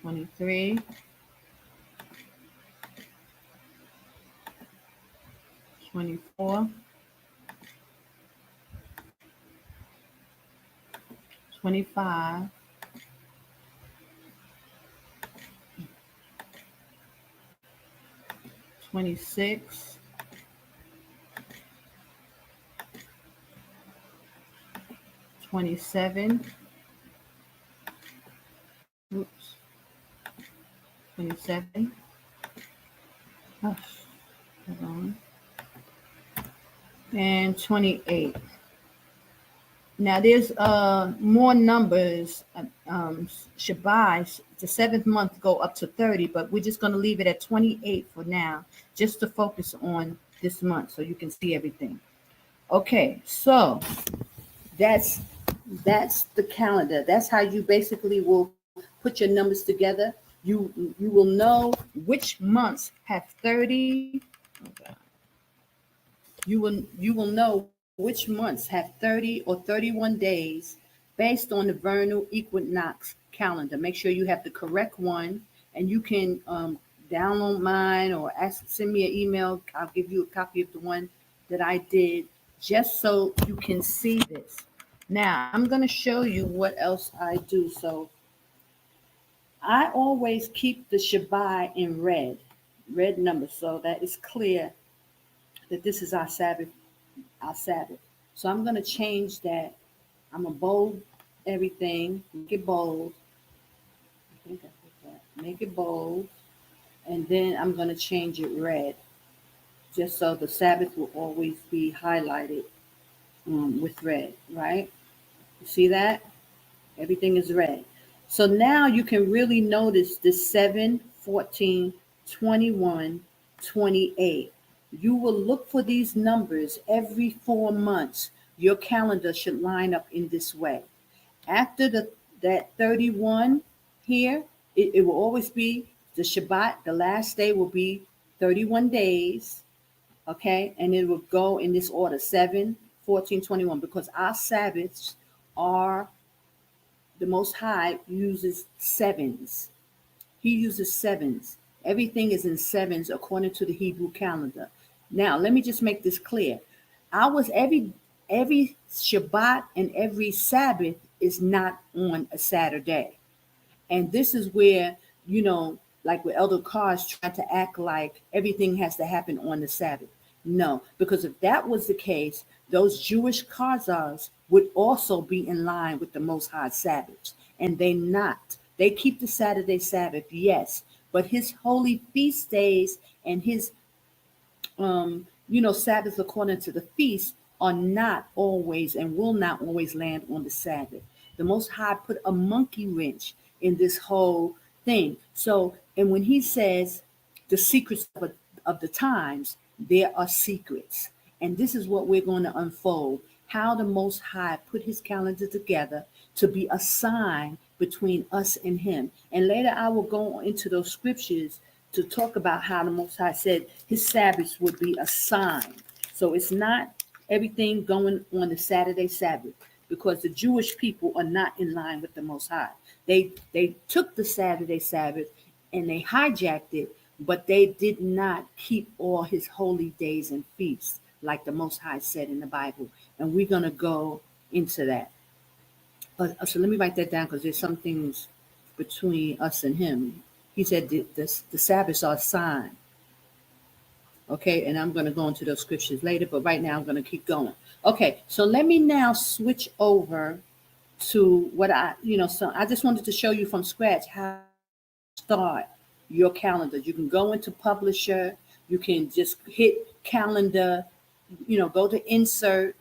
23, 24, 25, 26, 27, 27, oh, hold on, and 28. Now there's more numbers. Shabbat, the 7th month go up to 30, but we're just going to leave it at 28 for now, just to focus on this month so you can see everything. Okay, so that's the calendar. That's how you basically will put your numbers together. You will know which months have 30. Okay. You will know which months have 30 or 31 days based on the vernal equinox calendar. Make sure you have the correct one, and you can download mine or send me an email. I'll give you a copy of the one that I did just so you can see this. Now, I'm going to show you what else I do. So I always keep the Shabbat in red numbers, so that it's clear that this is our Sabbath, our Sabbath. So I'm going to change that. I'm going to bold everything, make it bold. I think I put that. Make it bold. And then I'm going to change it red, just so the Sabbath will always be highlighted with red, right? You see that? Everything is red. So now you can really notice the 7, 14, 21, 28. You will look for these numbers every 4 months. Your calendar should line up in this way. After that 31 here, it will always be the Shabbat. The last day will be 31 days, okay? And it will go in this order, 7, 14, 21, because our Sabbaths are, the Most High uses sevens. He uses sevens. Everything is in sevens according to the Hebrew calendar. Now, let me just make this clear. Every Shabbat and every Sabbath is not on a Saturday. And this is where, like with Elder Carr's trying to act like everything has to happen on the Sabbath. No, because if that was the case, those Jewish Khazars would also be in line with the Most High Sabbaths, and they not. They keep the Saturday Sabbath, yes, but his holy feast days and his, Sabbaths according to the feast are not always and will not always land on the Sabbath. The Most High put a monkey wrench in this whole thing. So, and when he says the secrets of the times, there are secrets. And this is what we're going to unfold, how the Most High put his calendar together to be a sign between us and him. And later I will go into those scriptures to talk about how the Most High said his Sabbaths would be a sign. So it's not everything going on the Saturday Sabbath, because the Jewish people are not in line with the Most High. They took the Saturday Sabbath and they hijacked it, but they did not keep all his holy days and feasts like the Most High said in the Bible. And we're going to go into that. So let me write that down, because there's some things between us and him. He said the Sabbaths are a sign. Okay, and I'm going to go into those scriptures later, but right now I'm going to keep going. Okay, so let me now switch over to what so I just wanted to show you from scratch how to start your calendar. You can go into Publisher, you can just hit calendar, go to insert,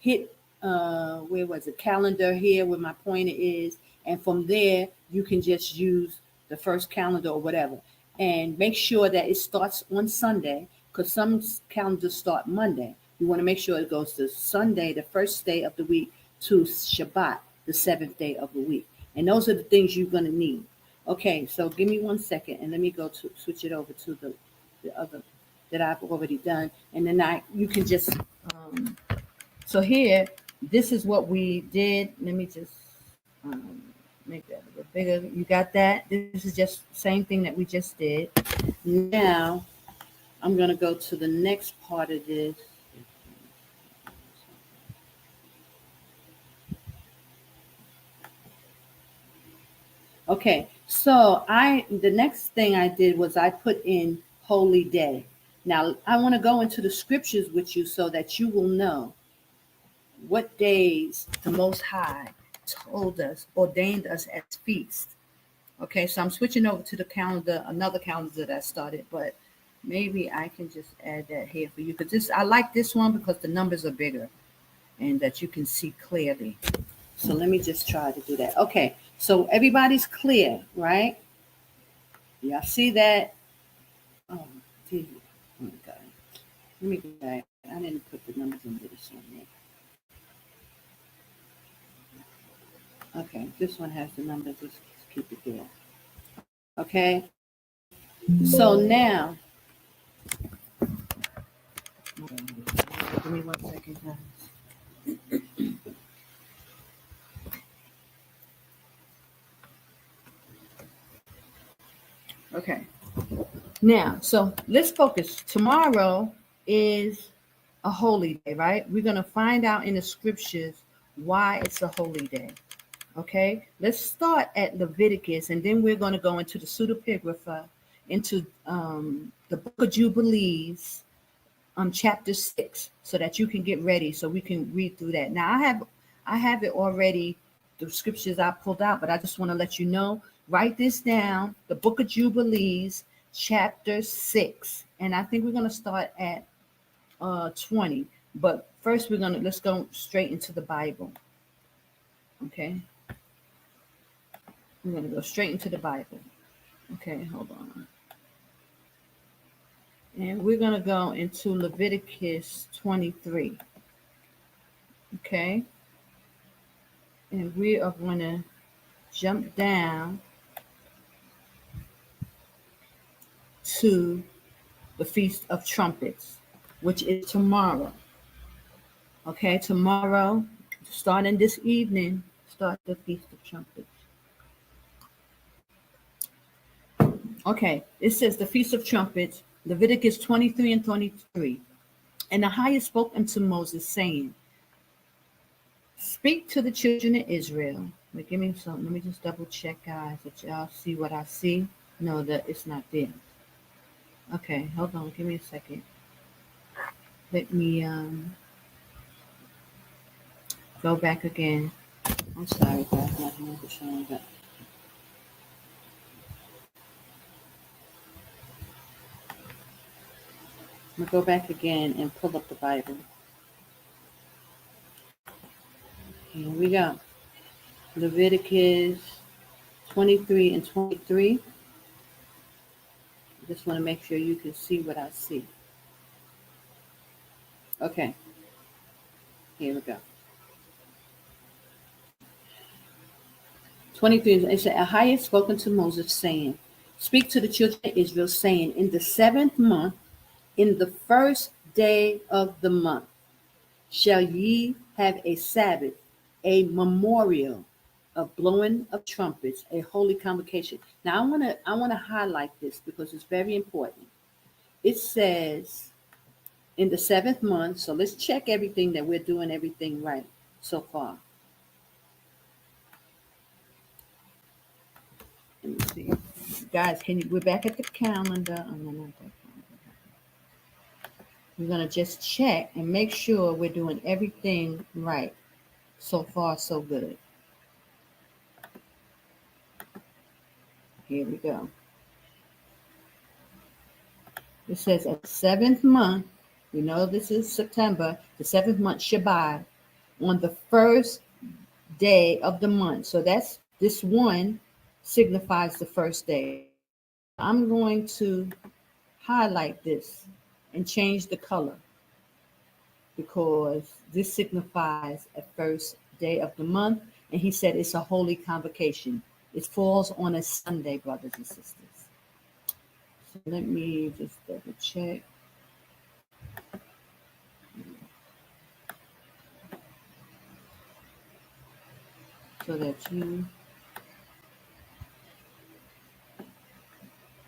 hit where was it, calendar here where my pointer is, and from there you can just use the first calendar or whatever, and make sure that it starts on Sunday, because some calendars start Monday. You want to make sure it goes to Sunday, the first day of the week, to Shabbat, the seventh day of the week. And those are the things you're going to need. Okay, so give me 1 second, and let me go to switch it over to the other that I've already done. And then you can just, so here, this is what we did. Let me just make that a little bigger. You got that? This is just the same thing that we just did. Now, I'm going to go to the next part of this. Okay, so the next thing I did was I put in holy day. Now, I want to go into the scriptures with you so that you will know what days the Most High told us, ordained us as feast. Okay, so I'm switching over to the calendar, another calendar that I started, but maybe I can just add that here for you, because I like this one because the numbers are bigger and that you can see clearly. So let me just try to do that. Okay, so everybody's clear, right? Y'all see that? Oh, gee. Oh my God. Let me go back. I didn't put the numbers into this one yet. Okay, this one has the numbers. Let's keep it there. Okay, so now, give me 1 second, guys. Okay, now, so let's focus. Tomorrow is a holy day, right? We're going to find out in the scriptures why it's a holy day. Okay, let's start at Leviticus, and then we're going to go into the pseudepigrapha, into the Book of Jubilees, chapter 6, so that you can get ready, so we can read through that. Now, I have it already, the scriptures I pulled out, but I just want to let you know. Write this down: the Book of Jubilees, chapter 6, and I think we're going to start at 20. But first, let's go straight into the Bible. Okay. We're going to go straight into the Bible. Okay, hold on. And we're going to go into Leviticus 23. Okay. And we are going to jump down to the Feast of Trumpets, which is tomorrow. Okay, tomorrow, starting this evening, start the Feast of Trumpets. Okay, it says the Feast of Trumpets, Leviticus 23 and 23. And the highest spoke unto Moses, saying, speak to the children of Israel. Wait, give me something. Let me just double check, guys, that y'all see what I see. No, that it's not there. Okay, hold on. Give me a second. Let me go back again. I'm sorry, guys. My hands are showing up. I'm going to go back again and pull up the Bible. Here we go. Leviticus 23 and 23. I just want to make sure you can see what I see. Okay. Here we go. 23, it said, Ahijah had spoken to Moses, saying, speak to the children of Israel, saying, in the 7th month, in the 1st day of the month, shall ye have a Sabbath, a memorial of blowing of trumpets, a holy convocation. Now I want to highlight this because it's very important. It says in the 7th month, so let's check everything that we're doing everything right so far. Let me see. Guys, we're back at the calendar. Oh, no, not that calendar. We're going to just check and make sure we're doing everything right. So far, so good. Here we go. It says at the 7th month, we know this is September, the 7th month Shabbat, on the 1st day of the month. So that's this one signifies the 1st day. I'm going to highlight this and change the color because this signifies a 1st day of the month. And he said it's a holy convocation. It falls on a Sunday, brothers and sisters. So let me just double check. So that you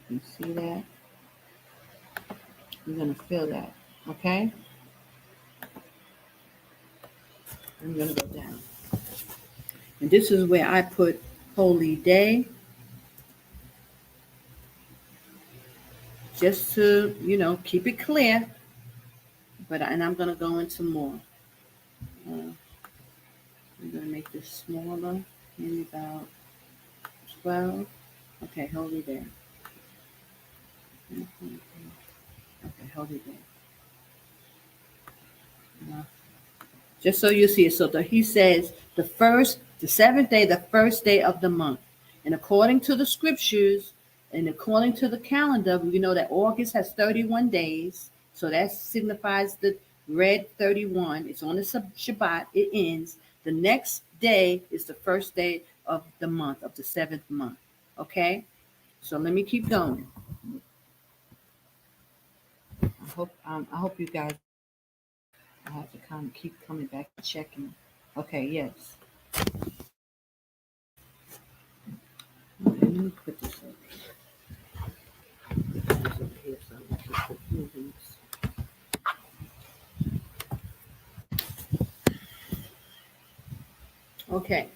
can see that. You're going to feel that, okay? I'm going to go down. And this is where I put holy day. Just to, keep it clear. And I'm going to go into more. I'm going to make this smaller, maybe about 12. Okay, holy day. Okay, holy day. Just so you see it. So he says the 7th day, the 1st day of the month. And according to the scriptures and according to the calendar, we know that August has 31 days. So that signifies the red 31. It's on the Shabbat. It ends. The next day is the 1st day of the month, of the 7th month. Okay? So let me keep going. I hope you guys, I have to keep coming back and checking. Okay, yes. Okay, let me put this up. Put this up here so I can keep moving this. Okay.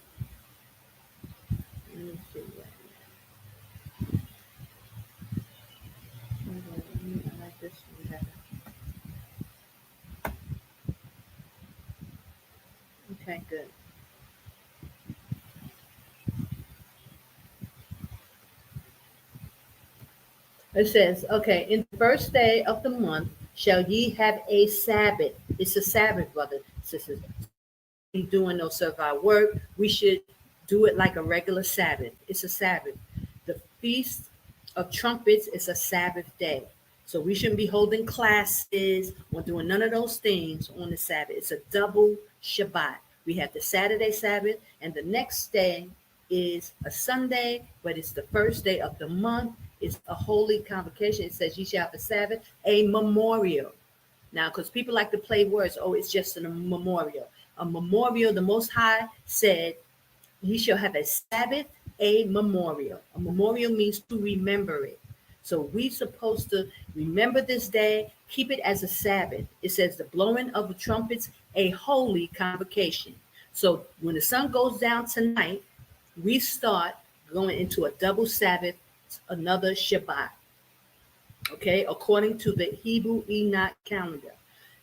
Okay, good. It says, okay, in the first day of the month shall ye have a Sabbath. It's a Sabbath, brothers and sisters. We doing no servile work. We should do it like a regular Sabbath. It's a Sabbath. The Feast of Trumpets is a Sabbath day. So we shouldn't be holding classes or doing none of those things on the Sabbath. It's a double Shabbat. We have the Saturday Sabbath, and the next day is a Sunday, but it's the first day of the month. It's a holy convocation. It says, ye shall have a Sabbath, a memorial. Now, because people like to play words, oh, it's just a memorial. A memorial, the Most High said, ye shall have a Sabbath, a memorial. A memorial means to remember it. So we're supposed to remember this day, keep it as a Sabbath. It says the blowing of the trumpets, a holy convocation. So when the sun goes down tonight, we start going into a double Sabbath, another Shabbat. Okay, according to the Hebrew Enoch calendar.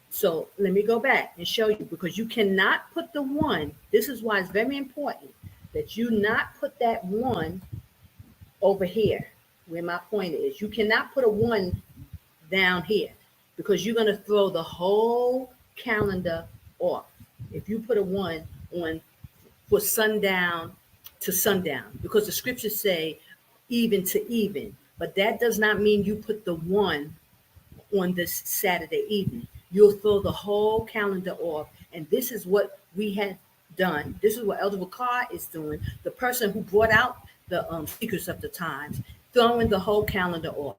So let me go back and show you, because you cannot put the one. This is why it's very important that you not put that one over here where my point is. You cannot put a one down here, because you're going to throw the whole calendar off. If you put a one on for sundown to sundown, because the scriptures say even to even, but that does not mean you put the one on this Saturday evening. You'll throw the whole calendar off. And this is what we had done. This is what Elder Bakar is doing. The person who brought out the Secrets of the Times, throwing the whole calendar off.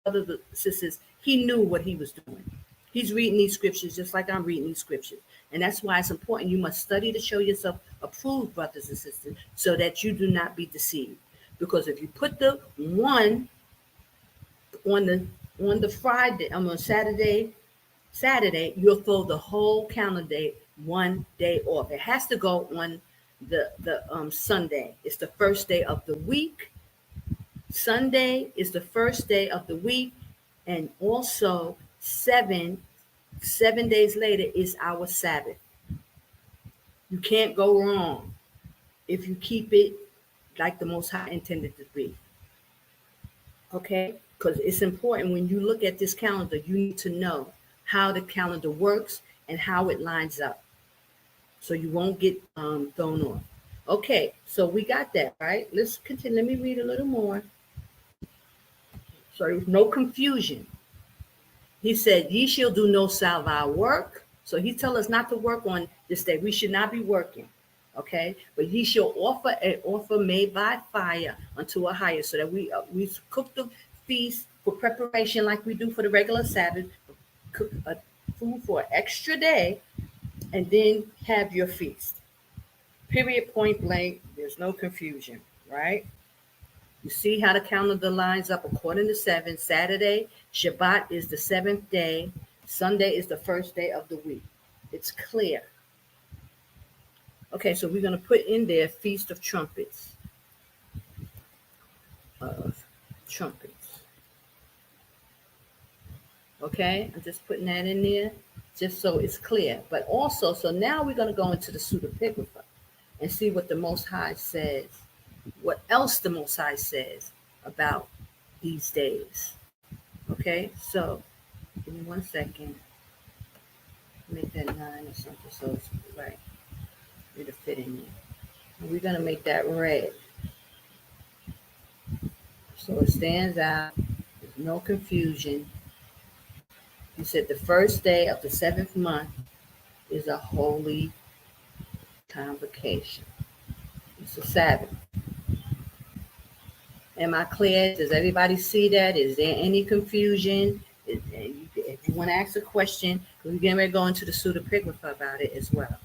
Other sisters, he knew what he was doing. He's reading these scriptures just like I'm reading these scriptures. And that's why it's important. You must study to show yourself approved, brothers and sisters, so that you do not be deceived. Because if you put the one on the Friday, on Saturday, you'll throw the whole calendar one day off. It has to go on the Sunday. It's the first day of the week. Sunday is the first day of the week, and also seven days later is our Sabbath. You can't go wrong if you keep it like the Most High intended to be. Okay? Because it's important when you look at this calendar, you need to know how the calendar works and how it lines up, so you won't get thrown off. Okay, so we got that, right? Let's continue. Let me read a little more. So there's no confusion. He said, ye shall do no servile work. So he tell us not to work on this day. We should not be working. Okay, but ye shall offer an offer made by fire unto a higher, so that we cook the feast for preparation like we do for the regular Sabbath, cook a food for an extra day, and then have your feast. Period, point blank. There's no confusion, right? You see how the calendar lines up according to 7. Saturday, Shabbat is the 7th day. Sunday is the first day of the week. It's clear. Okay, so we're going to put in there Feast of Trumpets. Okay, I'm just putting that in there just so it's clear. But also, so now we're going to go into the pseudepigrapha and see what the Most High says, what else the Most High says about these days. Okay, so give me 1 second. Make that 9 or something so it's right. It'll fit in there. And we're going to make that red, so it stands out. There's no confusion. He said the first day of the 7th month is a holy convocation. It's a Sabbath. Am I clear? Does everybody see that? Is there any confusion? If you want to ask a question, we're getting ready to go into the pseudepigrapha about it as well.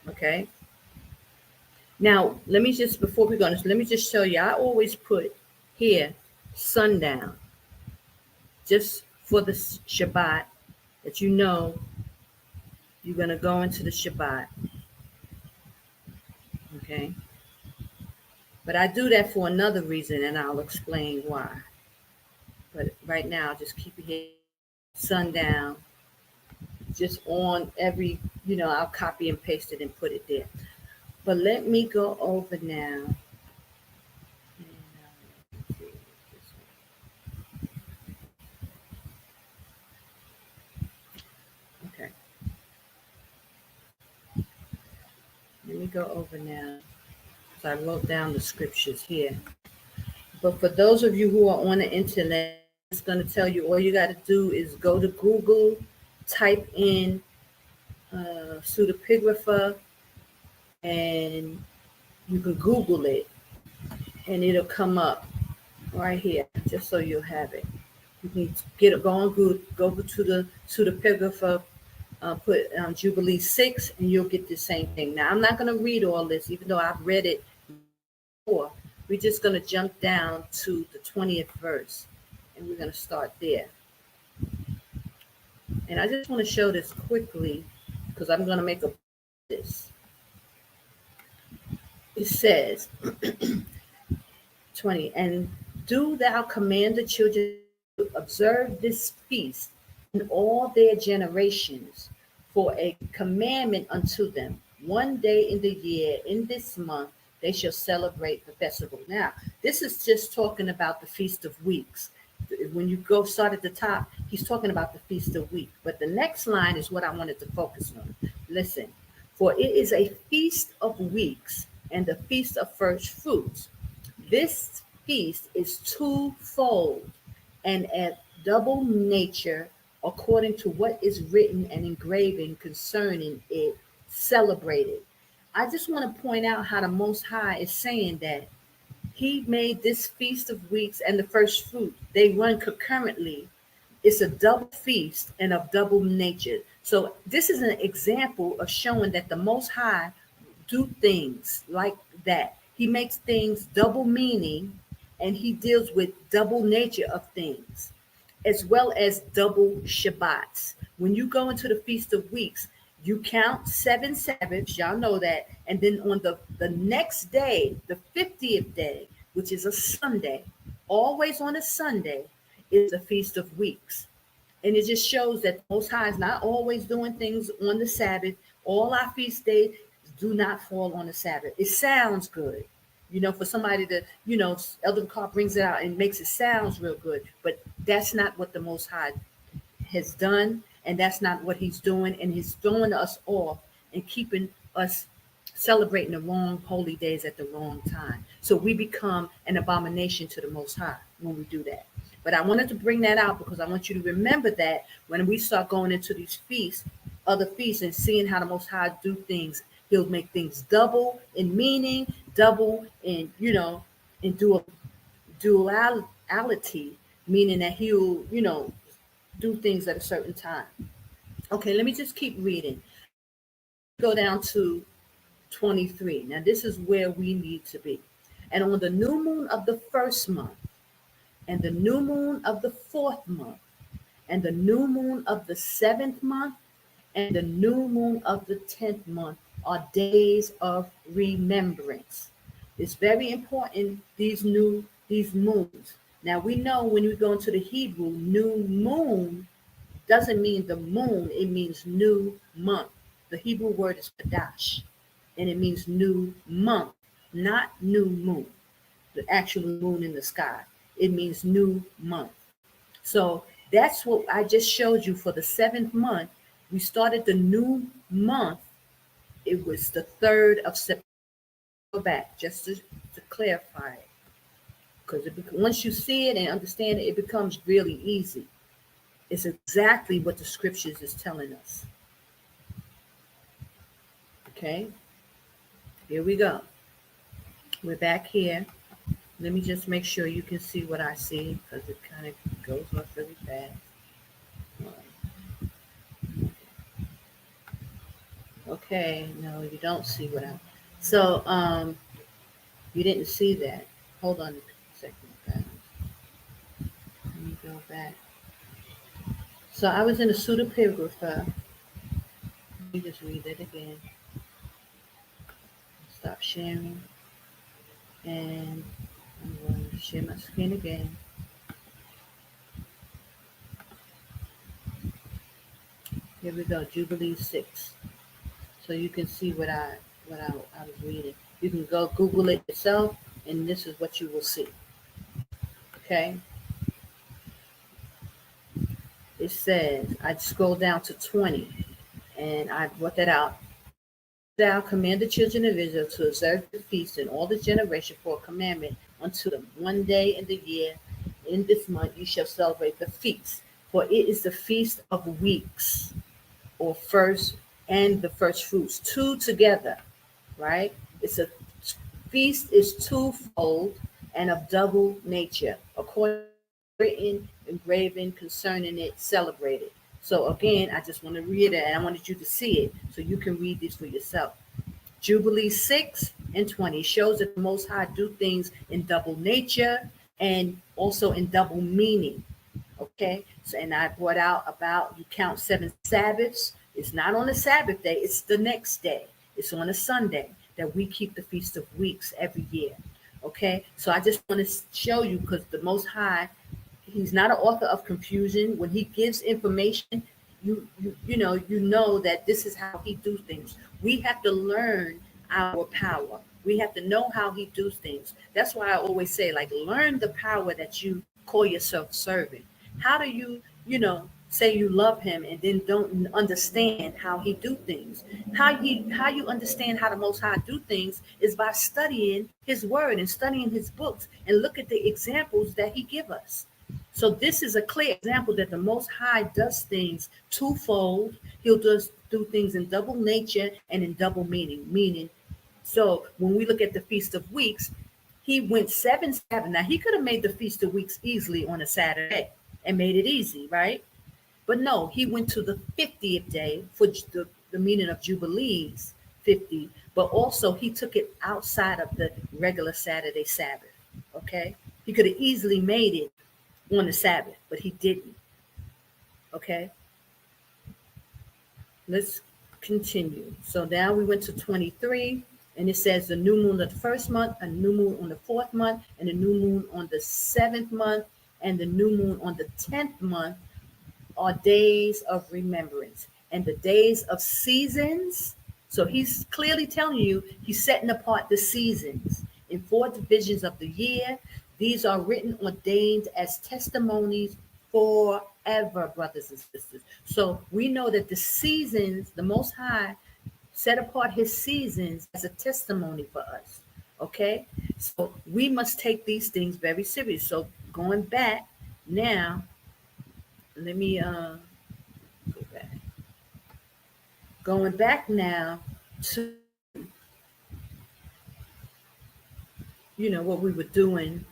Okay? Now, let me just, before we go on this, let me just show you. I always put here sundown, just for the Shabbat, that you know you're going to go into the Shabbat. Okay? But I do that for another reason, and I'll explain why. But right now, just keep it here, sundown, just on every, I'll copy and paste it and put it there. But let me go over now. Let's see, okay. Let me go over now. So I wrote down the scriptures here. But for those of you who are on the internet, it's going to tell you all you got to do is go to Google, type in pseudepigrapha, and you can Google it, and it'll come up right here, just so you'll have it. You can go on Google, go to the pseudepigrapha, put Jubilee 6, and you'll get the same thing. Now, I'm not going to read all this, even though I've read it before. We're just going to jump down to the 20th verse, and we're going to start there. And I just want to show this quickly, because I'm going to make a this. It says, 20, and do thou command the children to observe this feast in all their generations for a commandment unto them. One day in the year, in this month, they shall celebrate the festival. Now, this is just talking about the Feast of Weeks. When you start at the top, he's talking about the Feast of Weeks. But the next line is what I wanted to focus on. Listen, for it is a Feast of Weeks and the Feast of First Fruits. This feast is twofold and a double nature, according to what is written and engraven concerning it, celebrated. I just want to point out how the Most High is saying that he made this Feast of Weeks and the First Fruit. They run concurrently. It's a double feast and of double nature. So this is an example of showing that the Most High do things like that. He makes things double meaning, and he deals with double nature of things, as well as double Shabbats. When you go into the Feast of Weeks, you count 7 Sabbaths, y'all know that, and then on the next day, the 50th day, which is a Sunday, always on a Sunday, is the Feast of Weeks. And it just shows that Most High is not always doing things on the Sabbath. All our feast days do not fall on the Sabbath. It sounds good, for somebody to, Elder Carr brings it out and makes it sounds real good, but that's not what the Most High has done, and that's not what he's doing, and he's throwing us off and keeping us celebrating the wrong holy days at the wrong time. So we become an abomination to the Most High when we do that. But I wanted to bring that out because I want you to remember that when we start going into these feasts, other feasts, and seeing how the Most High do things, he'll make things double in meaning, double in, in duality, meaning that he'll, do things at a certain time. Okay, let me just keep reading. Go down to 23. Now, this is where we need to be. And on the new moon of the first month, and the new moon of the fourth month, and the new moon of the seventh month, and the new moon of the 10th month are days of remembrance. It's very important, these moons. Now, we know when we go into the Hebrew, new moon doesn't mean the moon, it means new month. The Hebrew word is Kadash, and it means new month, not new moon, the actual moon in the sky. It means new month. So that's what I just showed you for the 7th month. We started the new month. It was the 3rd of September. Go back just to clarify it. Because once you see it and understand it, it becomes really easy. It's exactly what the scriptures is telling us. Okay, here we go. We're back here. Let me just make sure you can see what I see, because it kind of goes up really fast. Okay, no, you don't see what I. So, you didn't see that. Hold on a second, guys. Let me go back. So I was in a pseudepigrapha. Let me just read it again. Stop sharing. And I'm going to share my screen again. Here we go, Jubilee 6. so you can see what I was reading. You can go Google it yourself, and this is what you will see. Okay. It says, I scroll down to 20, and I brought that out. Thou command the children of Israel to observe the feast in all the generation for a commandment unto them. One day in the year, in this month, you shall celebrate the feast, for it is the feast of weeks, or first and the first fruits, two together, right? It's a feast is twofold and of double nature, according to written, engraven concerning it, celebrated. So again, I just want to read it, and I wanted you to see it so you can read this for yourself. Jubilee 6 and 20 shows that the Most High do things in double nature and also in double meaning. Okay, so and I brought out about you count 7 Sabbaths. It's not on the Sabbath day, it's the next day. It's on a Sunday that we keep the Feast of Weeks every year. Okay, so I just want to show you, because the Most High, he's not an author of confusion. When he gives information, you know that this is how he do things. We have to learn our power. We have to know how he does things. That's why I always say, like, learn the power that you call yourself serving. How do you say you love him and then don't understand how he do things? How you understand how the Most High do things is by studying his word and studying his books and look at the examples that he give us. So this is a clear example that the Most High does things twofold. He'll just do things in double nature and in double meaning. So when we look at the Feast of Weeks, he went 7 Sabbaths. Now he could have made the Feast of Weeks easily on a Saturday and made it easy, right? But no, he went to the 50th day for the meaning of Jubilees 50, but also he took it outside of the regular Saturday Sabbath. Okay, he could have easily made it on the Sabbath, but he didn't. Okay, let's continue. So now we went to 23, and it says the new moon of the first month, a new moon on the 4th month, and a new moon on the 7th month, and the new moon on the 10th month are days of remembrance. And the days of seasons, so he's clearly telling you he's setting apart the seasons in 4 divisions of the year. These are written, ordained as testimonies forever, brothers and sisters. So we know that the seasons, the Most High set apart his seasons as a testimony for us. Okay, so we must take these things very serious. So going back now, let me go back. Going back now to what we were doing.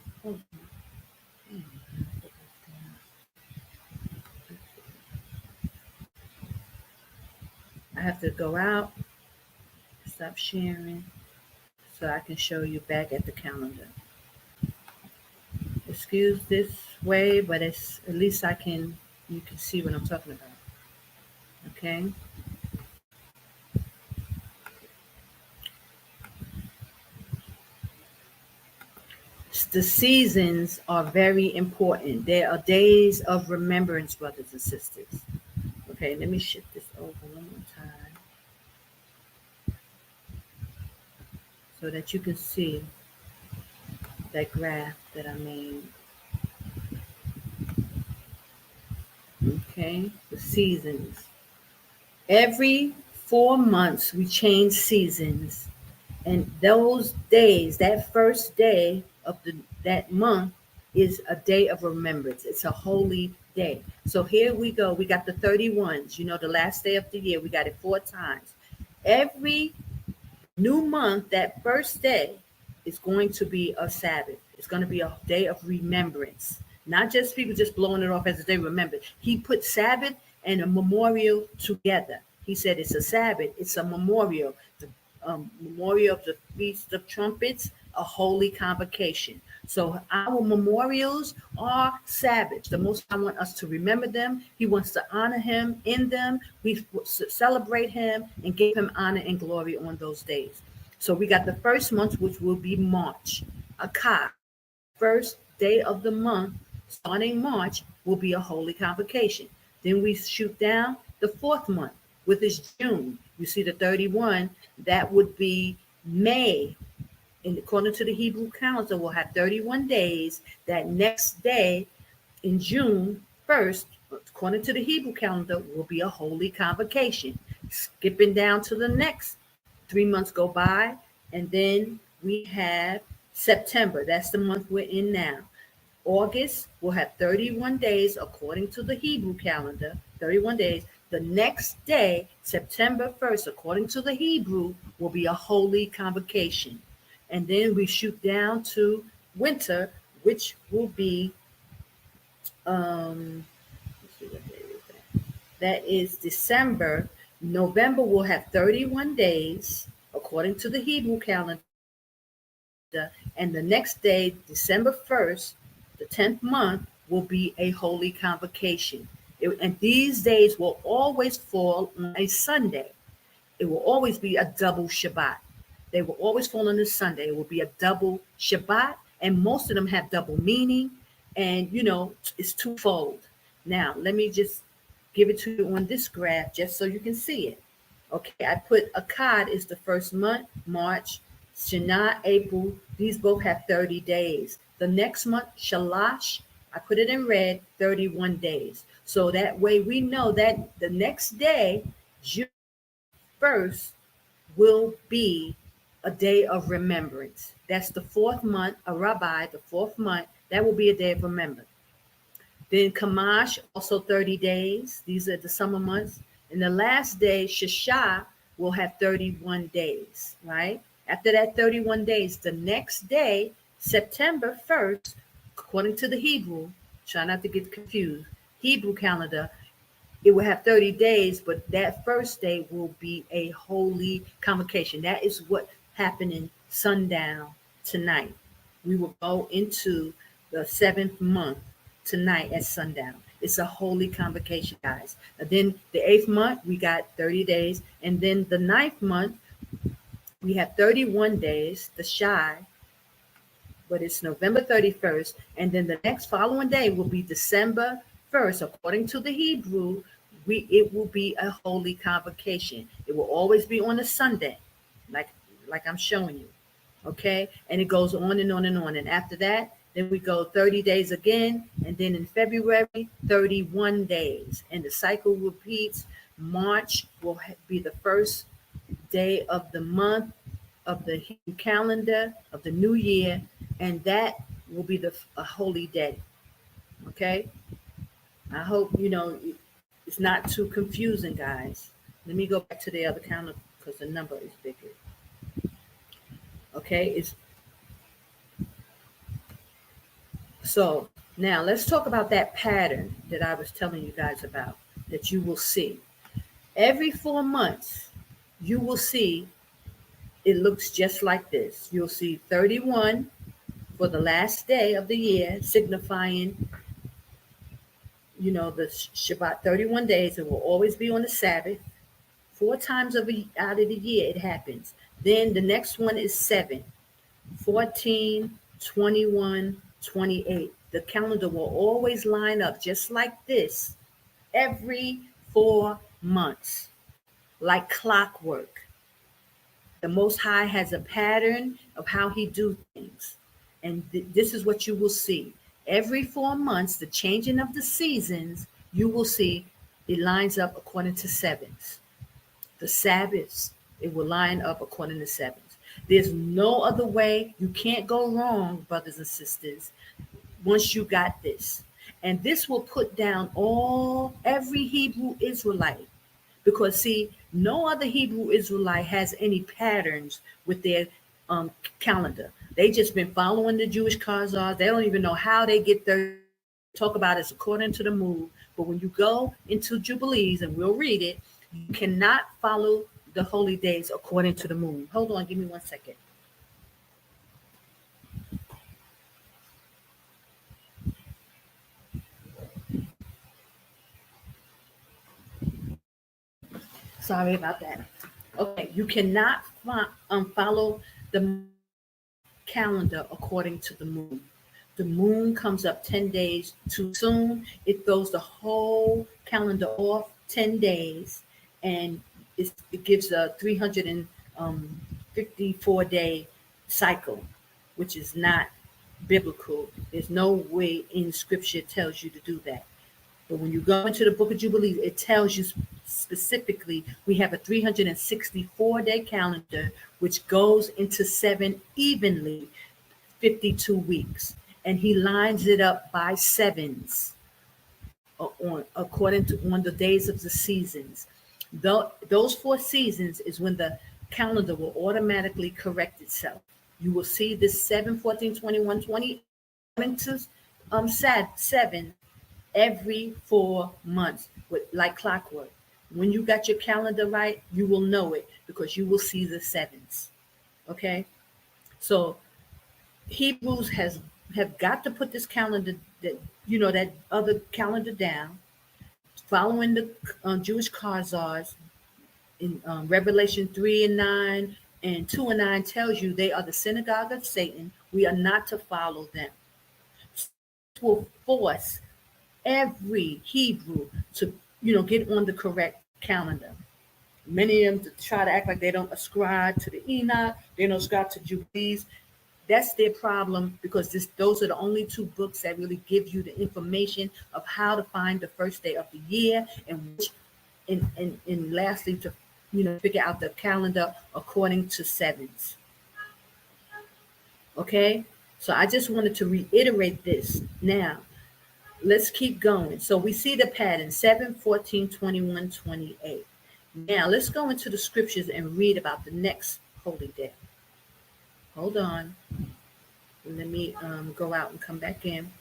I have to go out, stop sharing, so I can show you back at the calendar. Excuse this way, but it's at least you can see what I'm talking about. Okay. The seasons are very important. There are days of remembrance, brothers and sisters. Okay, let me shift this over one more time so that you can see that graph that I made. Okay, the seasons. Every 4 months we change seasons, and those days, that first day of that month is a day of remembrance. It's a holy day. So here we go. We got the 31s, the last day of the year. We got it 4 times. Every new month, that first day is going to be a Sabbath. It's going to be a day of remembrance. Not just people just blowing it off as a day remembered. He put Sabbath and a memorial together. He said it's a Sabbath. It's a memorial. The memorial of the Feast of Trumpets, a holy convocation. So our memorials are Sabbaths. The Most High wants us to remember them. He wants to honor him in them. We celebrate him and give him honor and glory on those days. So we got the first month, which will be March. Akar, first day of the month, starting March, will be a holy convocation. Then we shoot down the 4th month, with is June. You see the 31, that would be May. And according to the Hebrew calendar, we'll have 31 days. That next day in June 1st, according to the Hebrew calendar, will be a holy convocation. Skipping down to the next 3 months go by, and then we have September. That's the month we're in now. August will have 31 days according to the Hebrew calendar, 31 days. The next day, September 1st, according to the Hebrew, will be a holy convocation. And then we shoot down to winter, which will be, let's see what day is that? That is December. November will have 31 days according to the Hebrew calendar. And the next day, December 1st, the 10th month, will be a holy convocation. And these days will always fall on a Sunday. It will always be a double Shabbat. They will always fall on a Sunday. It will be a double Shabbat, and most of them have double meaning, and it's twofold. Now, let me just give it to you on this graph just so you can see it. Okay, I put Akkad is the first month, March, Shana, April. These both have 30 days. The next month, Shalash, I put it in red, 31 days. So that way we know that the next day, June 1st, will be a day of remembrance. That's the fourth month, a Rabbi, the fourth month, that will be a day of remembrance. Then Kamash, also 30 days. These are the summer months. And the last day, Shashah, will have 31 days, right? After that 31 days, the next day, September 1st, according to the Hebrew, try not to get confused, Hebrew calendar, it will have 30 days, but that first day will be a holy convocation. That is what happened in sundown tonight. We will go into the 7th month tonight at sundown. It's a holy convocation, guys. And then the 8th month, we got 30 days. And then the 9th month, we have 31 days, the Shai, but it's November 31st. And then the next following day will be December 1st. According to the Hebrew, it will be a holy convocation. It will always be on a Sunday, like I'm showing you. Okay? And it goes on and on and on. And after that, then we go 30 days again. And then in February, 31 days. And the cycle repeats. March will be the first day of the month of the Hebrew calendar of the new year. And that will be a holy day. Okay? I hope, it's not too confusing, guys. Let me go back to the other calendar because the number is bigger. Okay, so now let's talk about that pattern that I was telling you guys about that you will see. Every 4 months, you will see it looks just like this. You'll see 31 for the last day of the year, signifying, the Shabbat, 31 days. It will always be on the Sabbath. 4 times out of the year it happens. Then the next one is 7, 14, 21, 28. The calendar will always line up just like this every 4 months, like clockwork. The Most High has a pattern of how he do things. And this is what you will see. Every 4 months, the changing of the seasons, you will see it lines up according to sevens. The Sabbaths, it will line up according to sevens. There's no other way. You can't go wrong, brothers and sisters, once you got this. And this will put down every Hebrew Israelite. Because, see, no other Hebrew Israelite has any patterns with their calendar. They just been following the Jewish Khazars. They don't even know how they get there. Talk about it's according to the moon. But when you go into Jubilees, and we'll read it, you cannot follow the holy days according to the moon. Hold on, give me 1 second. Sorry about that. Okay, you cannot follow the calendar according to the moon. The moon comes up 10 days too soon. It throws the whole calendar off 10 days. and it gives a 354-day cycle, which is not biblical. There's no way in scripture tells you to do that. But when you go into the book of Jubilees, it tells you specifically we have a 364-day calendar, which goes into 7 evenly, 52 weeks. And he lines it up by sevens according to on the days of the seasons. Those 4 seasons is when the calendar will automatically correct itself. You will see this 7, 14, 21, 20 into 7 every 4 months, with like clockwork. When you got your calendar right, you will know it because you will see the sevens. Okay, so Hebrews have got to put this calendar, that that other calendar down, following the Jewish Khazars. In Revelation 3:9 and 2:9 tells you they are the synagogue of Satan. We are not to follow them. It will force every Hebrew to get on the correct calendar. Many of them try to act like they don't ascribe to the Enoch, they don't ascribe to Jubilees. That's their problem, because those are the only 2 books that really give you the information of how to find the first day of the year, and lastly to figure out the calendar according to sevens. Okay, so I just wanted to reiterate this. Now let's keep going. So we see the pattern 7, 14, 21, 28. Now let's go into the scriptures and read about the next holy day. Hold on. Let me go out and come back in.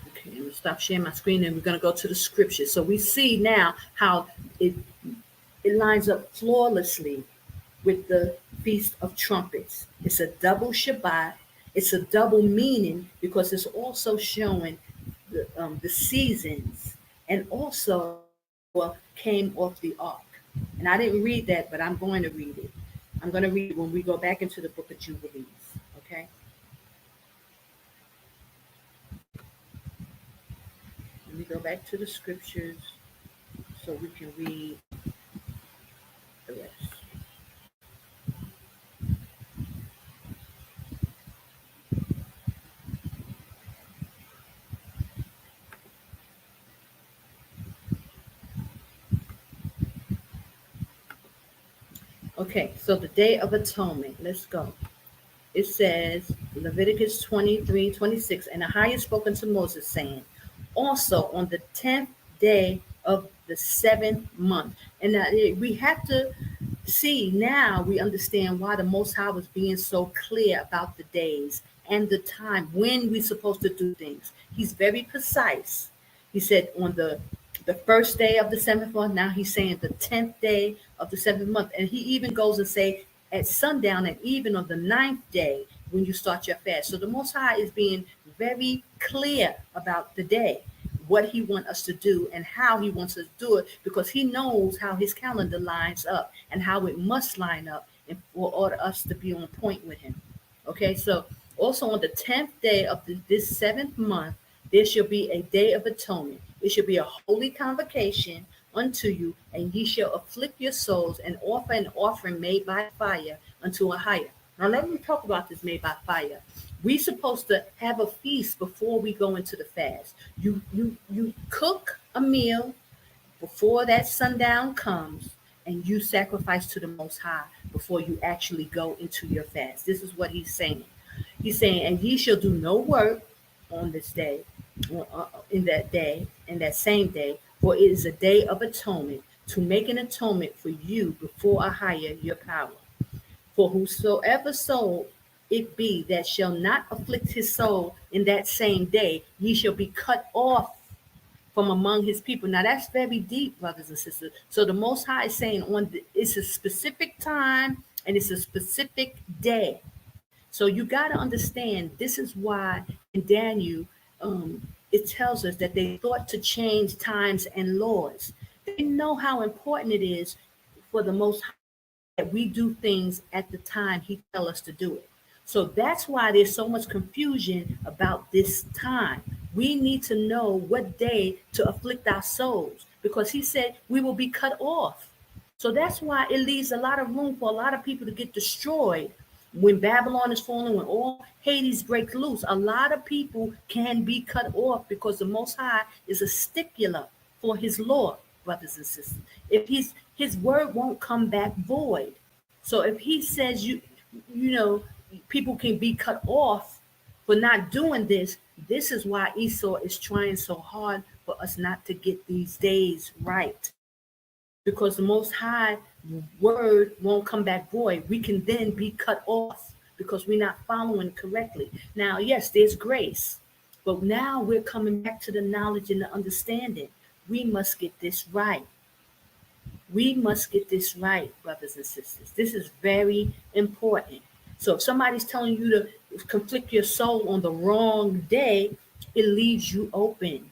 Okay, I'm going to stop sharing my screen and we're going to go to the scriptures. So we see now how it lines up flawlessly with the Feast of Trumpets. It's a double Shabbat. It's a double meaning because it's also showing the seasons, and also came off the ark. And I didn't read that, but I'm going to read it. I'm going to read it when we go back into the book of Jubilees. Okay. Let me go back to the scriptures so we can read the rest. Okay, so the Day of Atonement, let's go. It says, Leviticus 23:26, and the highest spoke unto Moses, saying, also on the 10th day of the 7th month. And now we have to see, now we understand why the Most High was being so clear about the days and the time when we're supposed to do things. He's very precise. He said on the first day of the 7th month. Now he's saying the 10th day of the 7th month. And he even goes and say at sundown and even on the 9th day when you start your fast. So the Most High is being very clear about the day, what he wants us to do and how he wants us to do it, because he knows how his calendar lines up and how it must line up in order us to be on point with him. Okay, so also on the 10th day of this 7th month, there shall be a day of atonement. It shall be a holy convocation unto you, and ye shall afflict your souls and offer an offering made by fire unto a higher. Now let me talk about this made by fire. We're supposed to have a feast before we go into the fast. You cook a meal before that sundown comes, and you sacrifice to the Most High before you actually go into your fast. This is what he's saying. He's saying, and ye shall do no work on this day, in that same day, for it is a day of atonement, to make an atonement for you before I hire your power. For whosoever soul it be that shall not afflict his soul in that same day, ye shall be cut off from among his people. Now that's very deep, brothers and sisters. So the Most High is saying it's a specific time and it's a specific day. So you got to understand, this is why in Daniel, it tells us that they thought to change times and laws. They know how important it is for the Most High that we do things at the time he tells us to do it. So that's why there's so much confusion about this time. We need to know what day to afflict our souls, because he said we will be cut off. So that's why it leaves a lot of room for a lot of people to get destroyed. When Babylon is falling, when all Hades breaks loose, a lot of people can be cut off because the Most High is a stickler for his law, brothers and sisters. If his word won't come back void. So if he says you know, people can be cut off for not doing this, this is why Esau is trying so hard for us not to get these days right. Because the Most High word won't come back void. We can then be cut off because we're not following correctly. Now, yes, there's grace, but now we're coming back to the knowledge and the understanding. We must get this right. We must get this right, brothers and sisters. This is very important. So if somebody's telling you to conflict your soul on the wrong day, it leaves you open.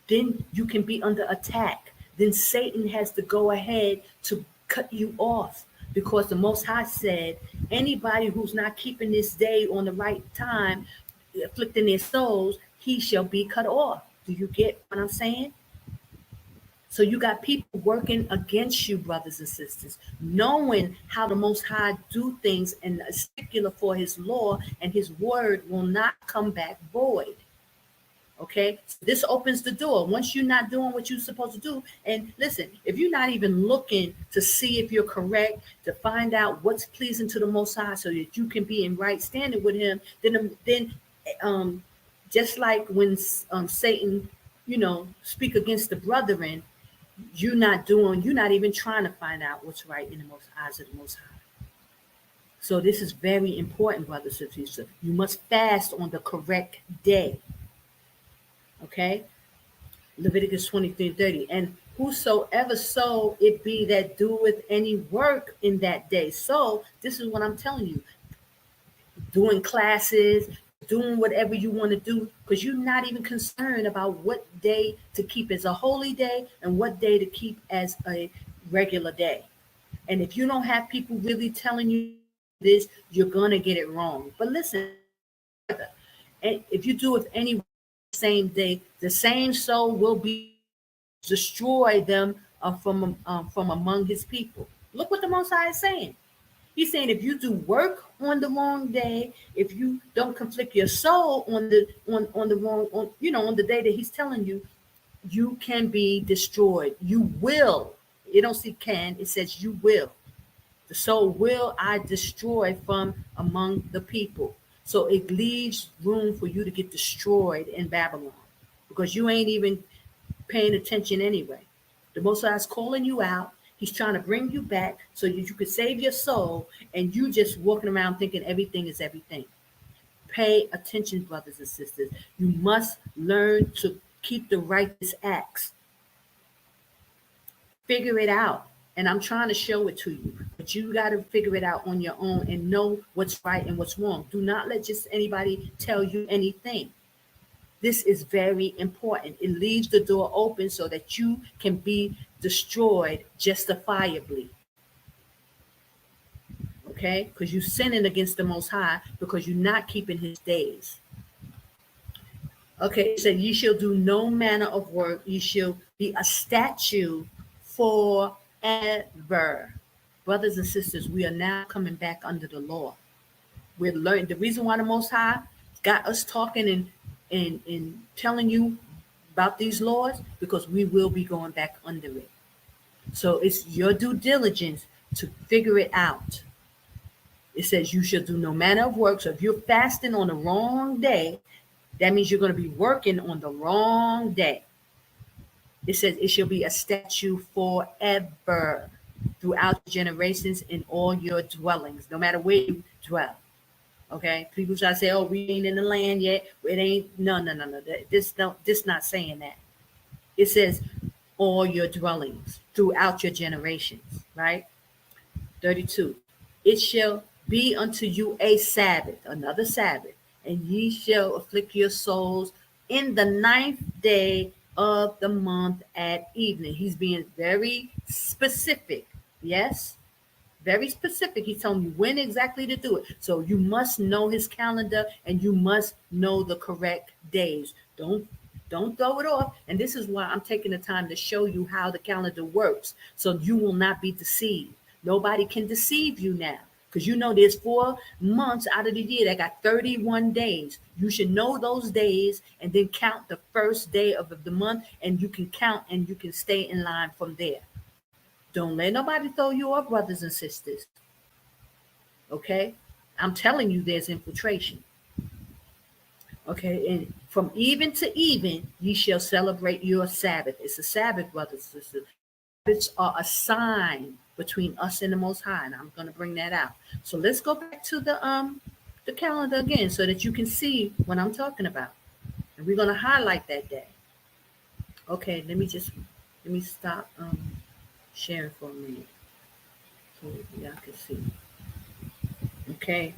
Then you can be under attack. Then Satan has to go ahead to cut you off, because the Most High said, anybody who's not keeping this day on the right time, afflicting their souls, he shall be cut off. Do you get what I'm saying? So you got people working against you, brothers and sisters, knowing how the Most High do things and a stickler for his law, and his word will not come back void. Okay, so this opens the door. Once you're not doing what you're supposed to do, and listen, if you're not even looking to see if you're correct, to find out what's pleasing to the Most High, so that you can be in right standing with him, then just like when Satan, speak against the brethren, you're not even trying to find out what's right in the eyes of the Most High. So this is very important, brothers and sisters. You must fast on the correct day. Okay, Leviticus 23:30. And whosoever so it be that doeth any work in that day. So this is what I'm telling you. Doing classes, doing whatever you want to do, because you're not even concerned about what day to keep as a holy day and what day to keep as a regular day. And if you don't have people really telling you this, you're going to get it wrong. But listen, if you do it any same day, the same soul will be destroy them from among his people. Look what the Most High is saying. He's saying if you do work on the wrong day, if you don't conflict your soul on the day that he's telling you, you can be destroyed. You will. It don't say can, it says you will. The soul will I destroy from among the people. So it leaves room for you to get destroyed in Babylon, because you ain't even paying attention anyway. The Most High is calling you out. He's trying to bring you back so that you could save your soul, and you just walking around thinking everything is everything. Pay attention, brothers and sisters. You must learn to keep the righteous acts. Figure it out. And I'm trying to show it to you, but you got to figure it out on your own and know what's right and what's wrong. Do not let just anybody tell you anything. This is very important. It leaves the door open so that you can be destroyed justifiably. Okay? Because you're sinning against the Most High because you're not keeping his days. Okay, so ye shall do no manner of work. Ye shall be a statue forever. Brothers and sisters, we are now coming back under the law. We're learning. The reason why the Most High got us talking and telling you about these laws, because we will be going back under it. So it's your due diligence to figure it out. It says you shall do no manner of work. So if you're fasting on the wrong day, that means you're going to be working on the wrong day. It says it shall be a statue forever throughout generations in all your dwellings, no matter where you dwell. Okay, people try to say, "Oh, we ain't in the land yet." It ain't. No. This not saying that. It says all your dwellings throughout your generations. Right. 32. It shall be unto you a Sabbath, another Sabbath, and ye shall afflict your souls in the 9th day of the month at evening. He's being very specific. Yes. Very specific. He's telling you when exactly to do it. So you must know his calendar and you must know the correct days. Don't throw it off. And this is why I'm taking the time to show you how the calendar works so you will not be deceived. Nobody can deceive you now because you know there's 4 months out of the year that got 31 days. You should know those days and then count the first day of the month, and you can count and you can stay in line from there. Don't let nobody throw you off, brothers and sisters. Okay? I'm telling you there's infiltration. Okay, and from even to even, ye shall celebrate your Sabbath. It's a Sabbath, brothers and sisters. Sabbaths are a sign between us and the Most High, and I'm going to bring that out. So let's go back to the calendar again so that you can see what I'm talking about. And we're going to highlight that day. Okay, let me stop sharing for a minute so y'all can see. Okay.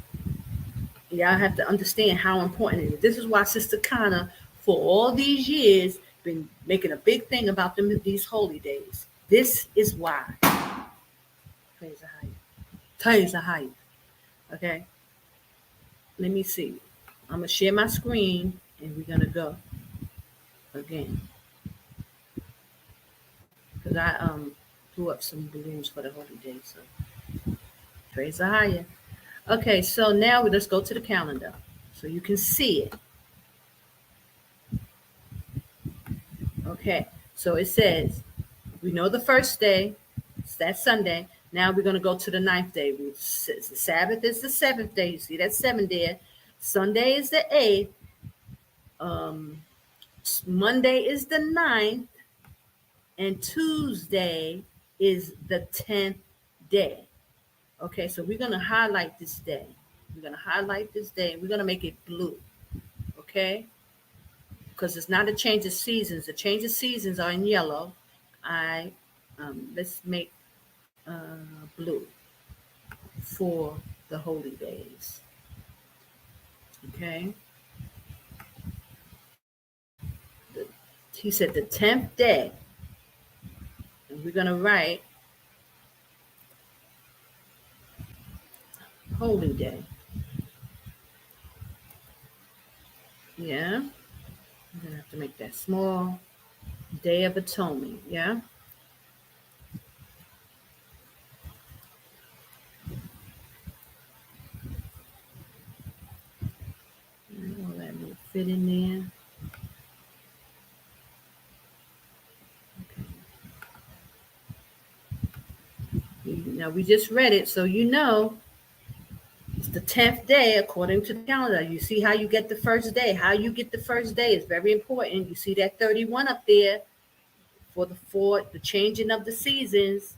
Y'all have to understand how important it is. This is why Sister Connor, for all these years, been making a big thing about these holy days. This is why. Praise the high. Praise the high. Okay. Let me see. I'm gonna share my screen and we're gonna go again. Because I blew up some balloons for the holy day. So praise the higher. Okay, so now let's go to the calendar so you can see it. Okay, so it says, we know the first day, it's that Sunday. Now we're going to go to the 9th day. The Sabbath is the 7th day. You see that 7 there. Sunday is the 8th. Monday is the 9th. And Tuesday is the 10th day. Okay, so we're going to highlight this day. We're going to highlight this day. We're going to make it blue. Okay? Because it's not a change of seasons. The change of seasons are in yellow. Let's make blue for the holy days. Okay? He said the 10th day. And we're going to write holy day. Yeah. I'm going to have to make that small. Day of Atonement. Yeah. All that will fit in there. Okay. Now we just read it, so you know it's the 10th day according to the calendar. You see how you get the first day. How you get the first day is very important. You see that 31 up there for the changing of the seasons.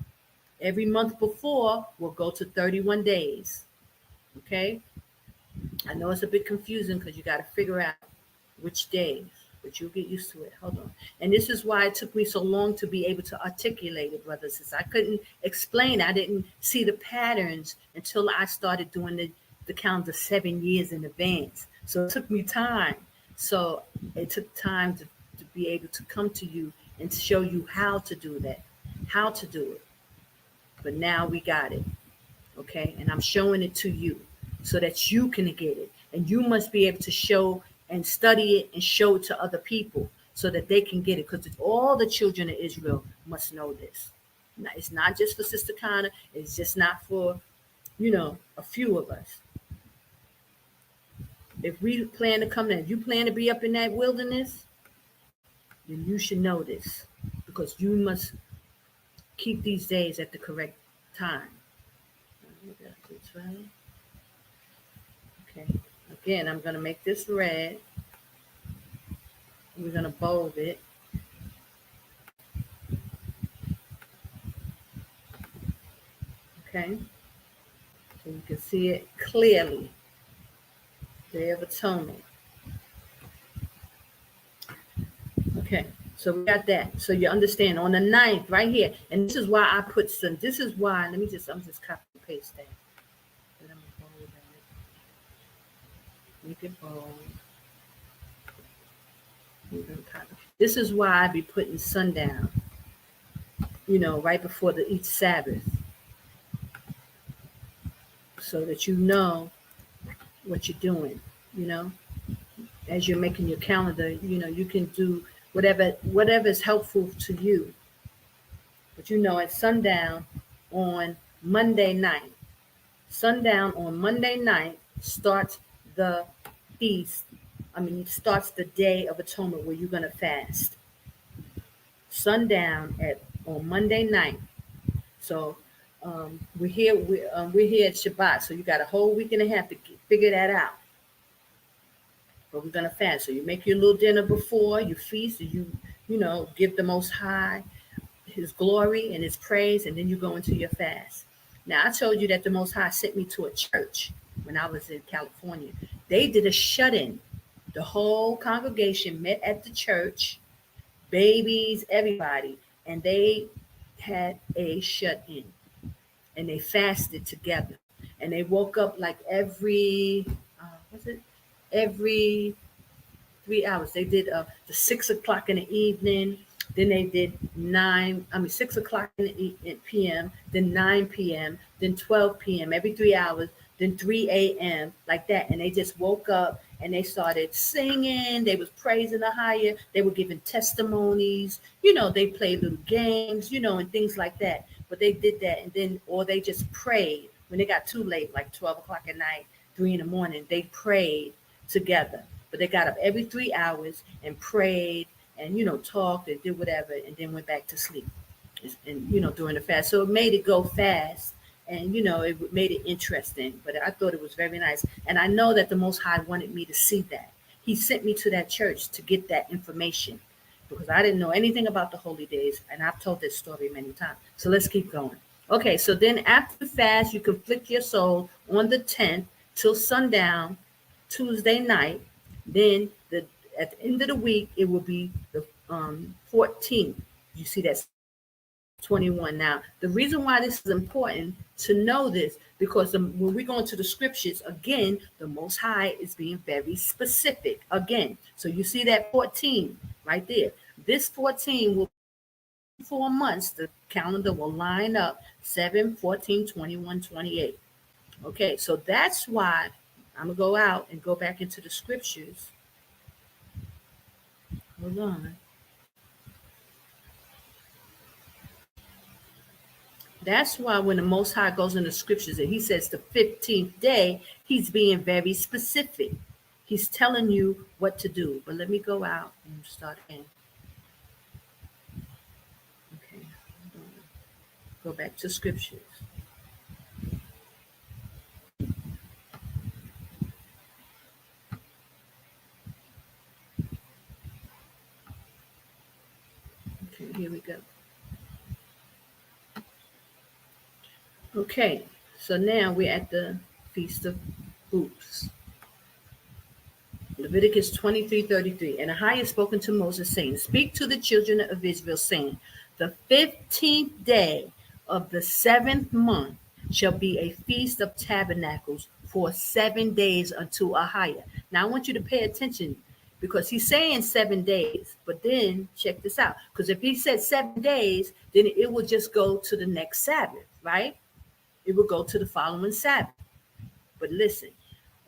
Every month before will go to 31 days. Okay? I know it's a bit confusing because you got to figure out which days, but you'll get used to it. Hold on. And this is why it took me so long to be able to articulate it, brothers. Since I couldn't explain, I didn't see the patterns until I started doing the calendar 7 years in advance. So it took me time. So it took time to be able to come to you and show you how to do that, how to do it. But now we got it. Okay? And I'm showing it to you so that you can get it. And you must be able to show and study it and show it to other people so that they can get it. Because all the children of Israel must know this. Now, it's not just for Sister Connor. It's just not for, a few of us. If we plan to come in, if you plan to be up in that wilderness, then you should know this. Because you must keep these days at the correct time. Okay. Again, I'm going to make this red. We're going to bold it. Okay. So you can see it clearly. Day of Atonement. Okay. So we got that. So you understand on the 9th right here. And this is why I put some, this is why, I'm just copy and paste that. Then I'm going to bold that. Make it bold. This is why I be putting sundown, right before each Sabbath. so that you know what you're doing, you know, as you're making your calendar, you know, you can do whatever is helpful to you. But you know, at on Monday night, sundown on Monday night starts the feast. Starts the Day of Atonement where you're gonna fast. Sundown on Monday night. So we're here at Shabbat, so you got a whole week and a half to figure that out. But we're gonna fast. So you make your little dinner before you feast, and you know, give the Most High His glory and His praise, and then you go into your fast. Now I told you that the Most High sent me to a church when I was in California. They did a shut-in. The whole congregation met at the church, babies, everybody, and they had a shut-in, and they fasted together, and they woke up like every 3 hours. They did the 6 o'clock in the evening, then they did 6 o'clock in p.m., then 9 p.m., then 12 p.m. every 3 hours, then 3 a.m. like that. And they just woke up and they started singing. They was praising the higher. They were giving testimonies. You know, they played little games, you know, and things like that. But they did that, and then, or they just prayed when it got too late, like 12 o'clock at night, 3 in the morning. They prayed together, but they got up every 3 hours and prayed and, you know, talked and did whatever, and then went back to sleep. And, you know, during the fast. So it made it go fast. And, you know, it made it interesting, but I thought it was very nice. And I know that the Most High wanted me to see that. He sent me to that church to get that information because I didn't know anything about the holy days. And I've told this story many times. So let's keep going. Okay, so then after the fast, you conflict your soul on the 10th till sundown, Tuesday night. Then at the end of the week, it will be the 14th. You see that 21. Now, the reason why this is important to know this, because when we go into the scriptures, again, the Most High is being very specific again. So you see that 14 right there. This 14 will be 4 months. The calendar will line up 7, 14, 21, 28. Okay, so that's why I'm going to go out and go back into the scriptures. Hold on. That's why when the Most High goes in the scriptures and he says the 15th day, he's being very specific. He's telling you what to do. But let me go out and start in. Okay. Go back to scriptures. Okay, here we go. Okay, so now we're at the Feast of Booths. Leviticus 23:33. And Ahijah spoken to Moses, saying, Speak to the children of Israel, saying, The 15th day of the 7th month shall be a feast of tabernacles for 7 days unto Ahijah. Now I want you to pay attention because he's saying 7 days, but then check this out. Because if he said 7 days, then it will just go to the next Sabbath, right? It will go to the following Sabbath. But listen,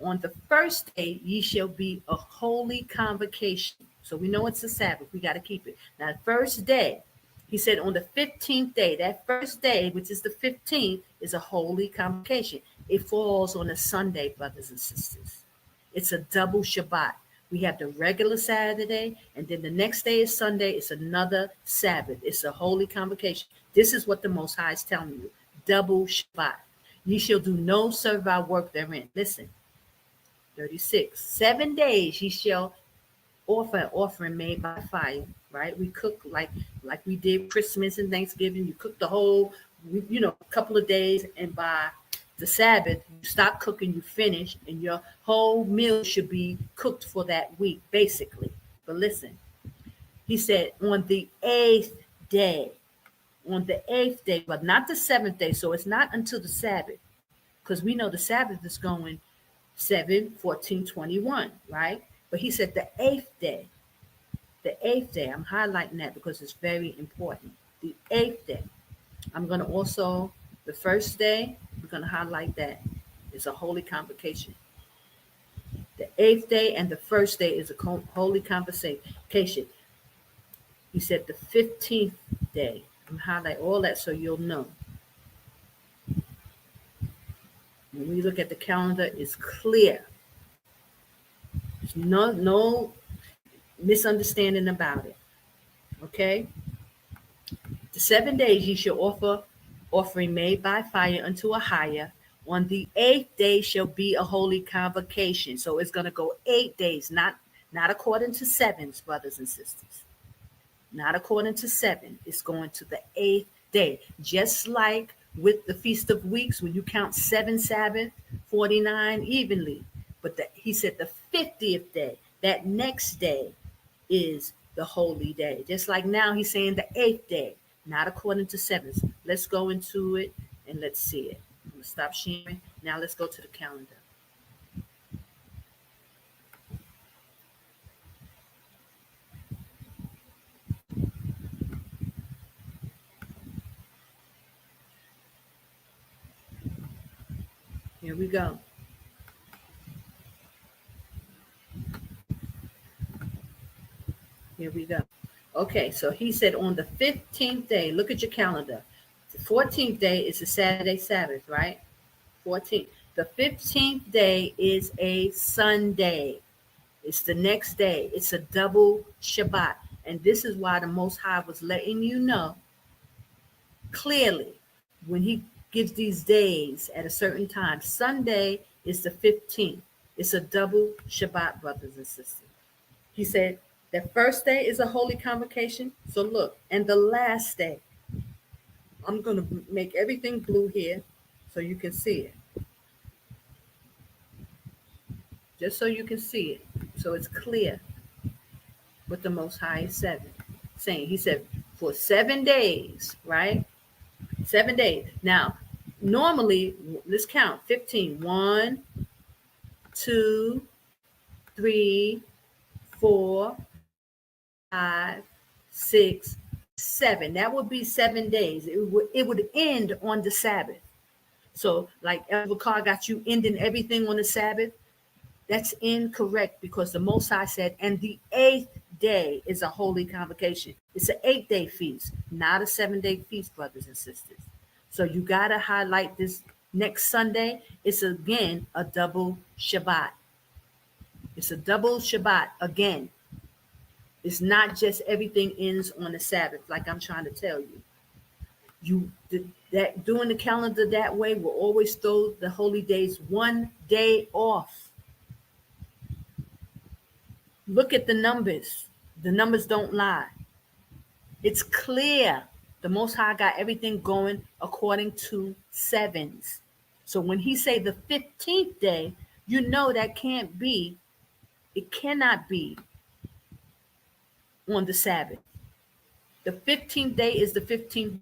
on the first day, ye shall be a holy convocation. So we know it's a Sabbath. We got to keep it. Now, the first day, he said on the 15th day, that first day, which is the 15th, is a holy convocation. It falls on a Sunday, brothers and sisters. It's a double Shabbat. We have the regular Saturday, and then the next day is Sunday. It's another Sabbath. It's a holy convocation. This is what the Most High is telling you. Double Shabbat. Ye shall do no servile work therein. Listen, 36. 7 days ye shall offer an offering made by fire, right? We cook like we did Christmas and Thanksgiving. You cook the whole, couple of days, and by the Sabbath, you stop cooking, you finish, and your whole meal should be cooked for that week, basically. But listen, he said on the 8th day, but not the 7th day. So it's not until the Sabbath, because we know the Sabbath is going 7, 14, 21, right? But he said the 8th day, I'm highlighting that because it's very important. The 8th day, I'm going to also, the first day, we're going to highlight that It's a holy convocation. The 8th day and the first day is a holy convocation. He said the 15th day. I'm highlight all that so you'll know. When we look at the calendar, it's clear. There's no misunderstanding about it. Okay? The 7 days ye shall offer offering made by fire unto a higher. On the 8th day shall be a holy convocation. So it's going to go 8 days, not according to sevens, brothers and sisters. Not according to 7. It's going to the 8th day. Just like with the Feast of Weeks, when you count 7 Sabbath, 49 evenly. But he said the 50th day, that next day is the holy day. Just like now he's saying the 8th day, not according to sevens. Let's go into it and let's see it. I'm going to stop sharing. Now let's go to the calendar. Here we go. Here we go. Okay, so he said on the 15th day, look at your calendar. The 14th day is a Saturday Sabbath, right? 14th. The 15th day is a Sunday. It's the next day. It's a double Shabbat. And this is why the Most High was letting you know clearly when he gives these days at a certain time. Sunday is the 15th. It's a double Shabbat, brothers and sisters. He said the first day is a holy convocation. So look, and the last day, I'm going to make everything blue here so you can see it. Just so you can see it. So it's clear what the Most High is saying. He said for 7 days, right? 7 days. Now, normally, let's count 15. 1, 2, 3, 4, 5, 6, 7. That would be 7 days. It would end on the Sabbath. So, like Elder Carr got you ending everything on the Sabbath. That's incorrect because the Most High said, and the 8th day is a holy convocation. It's an 8-day feast, not a 7-day feast, brothers and sisters. So you got to highlight this next Sunday. It's again a double Shabbat. It's a double Shabbat again. It's not just everything ends on the Sabbath, like I'm trying to tell you. That doing the calendar that way will always throw the holy days 1 day off. Look at the numbers. The numbers don't lie. It's clear. The Most High got everything going according to sevens. So when he say the 15th day, you know that can't be, it cannot be on the Sabbath. The 15th day is the 15th.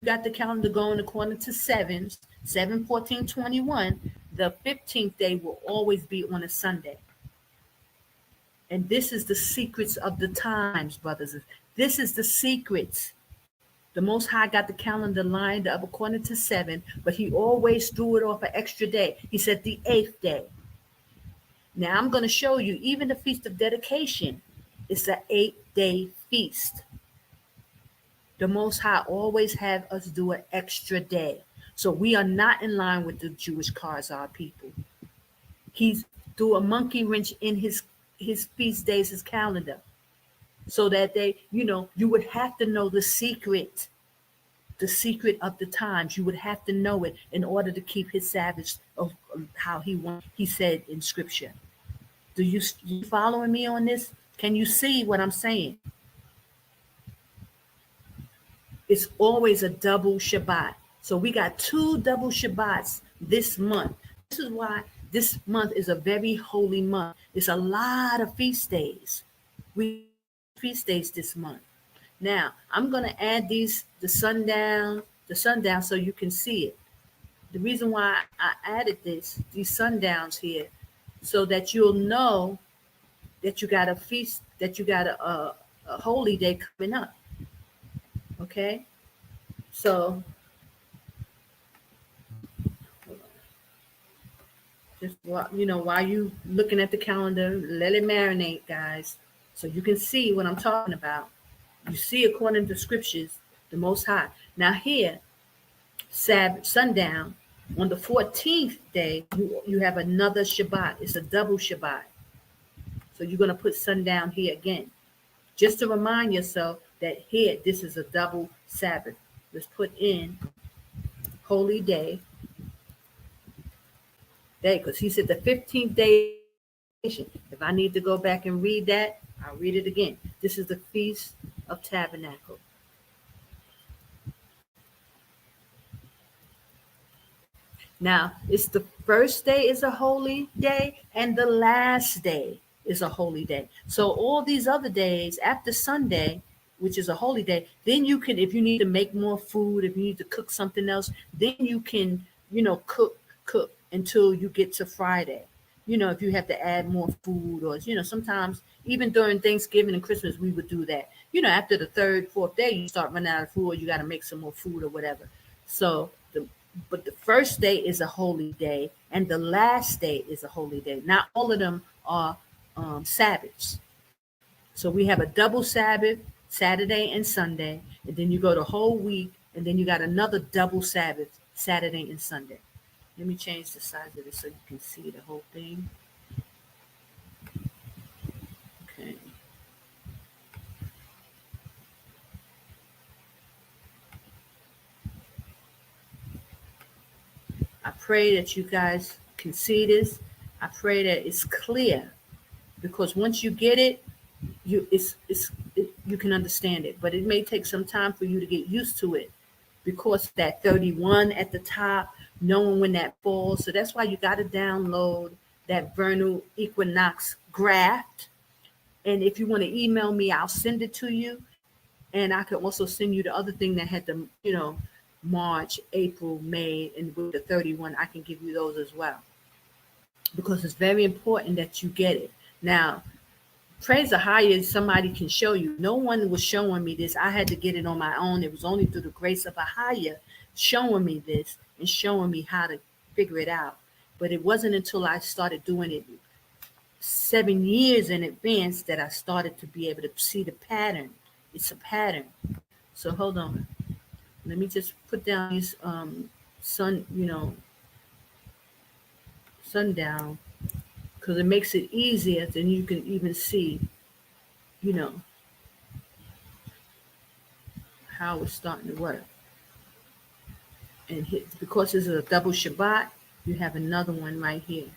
You got the calendar going according to sevens, 7, 14, 21. The 15th day will always be on a Sunday. And this is the secrets of the times, brothers. This is the secrets. The Most High got the calendar lined up according to 7, but he always threw it off an extra day. He said the 8th day. Now I'm going to show you, even the Feast of Dedication is an 8-day feast. The Most High always have us do an extra day. So we are not in line with the Jewish Khazar people. He's threw a monkey wrench in his feast days, his calendar, so that they, you would have to know the secret of the times. You would have to know it in order to keep his Sabbath of how he said in Scripture. You following me on this? Can you see what I'm saying? It's always a double Shabbat. So we got 2 double Shabbats this month. This is why this month is a very holy month. It's a lot of feast days. We feast days this month. Now, I'm going to add the sundown, so you can see it. The reason why I added these sundowns here, so that you'll know that you got a feast, that you got a holy day coming up. Okay? So, Just while you looking at the calendar, let it marinate, guys, so you can see what I'm talking about. You see, according to scriptures, the Most High. Now here, Sabbath sundown on the 14th day, you have another Shabbat. It's a double Shabbat. So you're gonna put sundown here again, just to remind yourself that here this is a double Sabbath. Let's put in holy day, because he said the 15th day. If I need to go back and read that, I'll read it again. This is the Feast of Tabernacle. Now, it's the first day is a holy day and the last day is a holy day. So all these other days after Sunday, which is a holy day, then you can, if you need to make more food, if you need to cook something else, then you can, cook until you get to Friday. If you have to add more food, or, sometimes even during Thanksgiving and Christmas, we would do that. After the third, fourth day, you start running out of food, or you got to make some more food or whatever. So but the first day is a holy day and the last day is a holy day. Not all of them are Sabbaths. So we have a double Sabbath, Saturday and Sunday, and then you go the whole week, and then you got another double Sabbath, Saturday and Sunday. Let me change the size of this so you can see the whole thing. Okay. I pray that you guys can see this. I pray that it's clear, because once you get it, you can understand it. But it may take some time for you to get used to it, because that 31 at the top, knowing when that falls. So that's why you got to download that vernal equinox graph. And if you want to email me, I'll send it to you. And I can also send you the other thing that had the, March, April, May, and with the 31, I can give you those as well, because it's very important that you get it. Now, praise the highest, somebody can show you. No one was showing me this. I had to get it on my own. It was only through the grace of a higher showing me this and showing me how to figure it out. But it wasn't until I started doing it 7 years in advance that I started to be able to see the pattern. It's a pattern. So hold on. Let me just put down these sundown, because it makes it easier. Then you can even see, how it's starting to work. And because this is a double Shabbat, you have another one right here.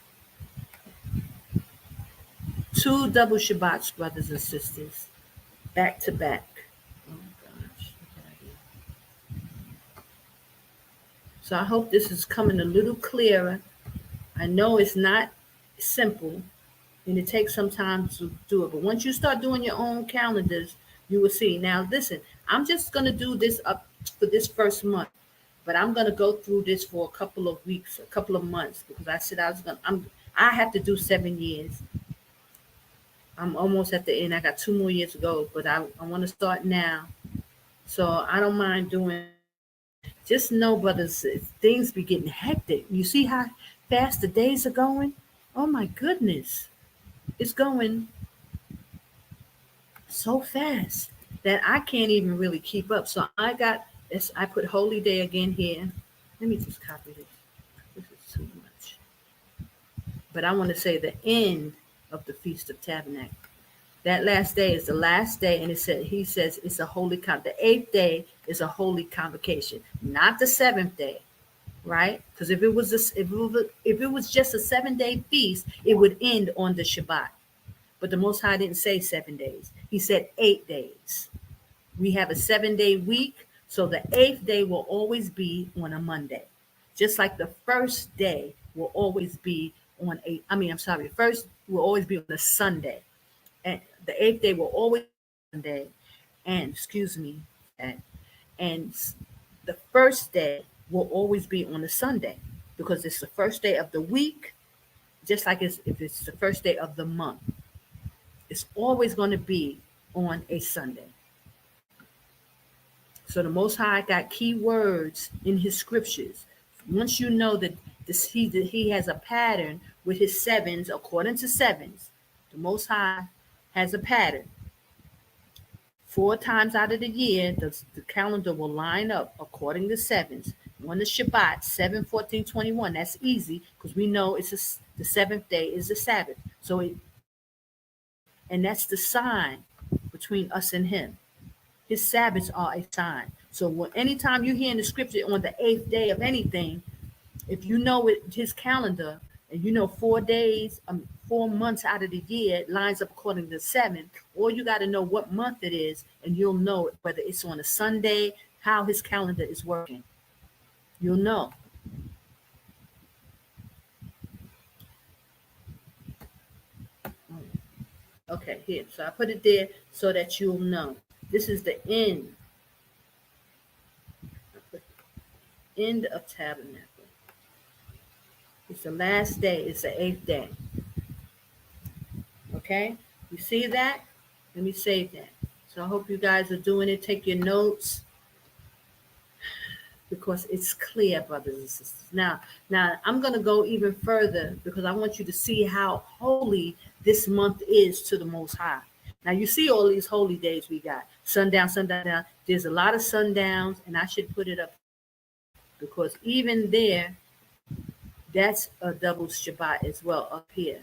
2 double Shabbats, brothers and sisters, back to back. Oh gosh, look at that. So I hope this is coming a little clearer. I know it's not simple, and it takes some time to do it. But once you start doing your own calendars, you will see. Now, listen, I'm just going to do this up for this first month, but I'm going to go through this for a couple of weeks, a couple of months, because I said I have to do 7 years. I'm almost at the end. I got 2 more years to go, but I want to start now. So I don't mind doing. Just know, brothers, things be getting hectic. You see how fast the days are going? Oh my goodness. It's going so fast that I can't even really keep up. So I got this. I put holy day again here. Let me just copy this. This is too much. But I want to say the end of the Feast of Tabernacle. That last day is the last day, and he says it's a holy the 8th day is a holy convocation, not the 7th day, right? Because if it was just a 7-day feast, it would end on the Shabbat. But the Most High didn't say 7 days; He said 8 days. We have a 7-day week, so the 8th day will always be on a Monday, just like the first day will always be on first will always be on a Sunday, and the 8th day will always be on Sunday, and the first day will always be on a Sunday, because it's the first day of the week, just like if it's the first day of the month. It's always going to be on a Sunday. So the Most High got key words in His scriptures. Once you know that he has a pattern with his sevens, according to sevens. The Most High has a pattern. 4 times out of the year, the calendar will line up according to sevens. On the Shabbat, 7, 14, 21, that's easy because we know the seventh day is the Sabbath. And that's the sign between us and him. His Sabbaths are a sign. So anytime you hear in the scripture on the 8th day of anything, if you know his calendar, and you know 4 days, 4 months out of the year lines up according to 7, or you got to know what month it is, and you'll know whether it's on a Sunday, how his calendar is working. You'll know. Okay, here. So I put it there so that you'll know. This is the end. End of Tabernacle. It's the last day. It's the 8th day. Okay? You see that? Let me save that. So I hope you guys are doing it. Take your notes because it's clear, brothers and sisters. Now I'm going to go even further because I want you to see how holy this month is to the Most High. Now you see all these holy days we got. Sundown, sundown. There's a lot of sundowns, and I should put it up because even there, that's a double Shabbat as well up here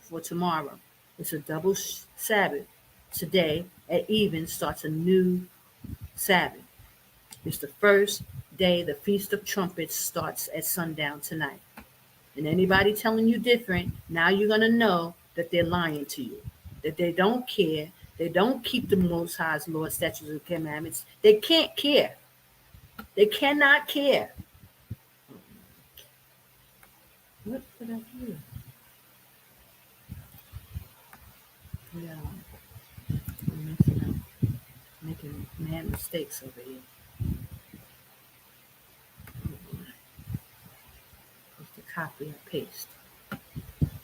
for tomorrow. It's a double Sabbath. Today at even starts a new Sabbath. It's the first day. The Feast of Trumpets starts at sundown tonight. And anybody telling you different, now you're going to know that they're lying to you, that they don't care. They don't keep the Most High's law, statutes, and commandments. They can't care. They cannot care. What did I do? Yeah, I'm messing up, making mad mistakes over here. Just a copy and paste.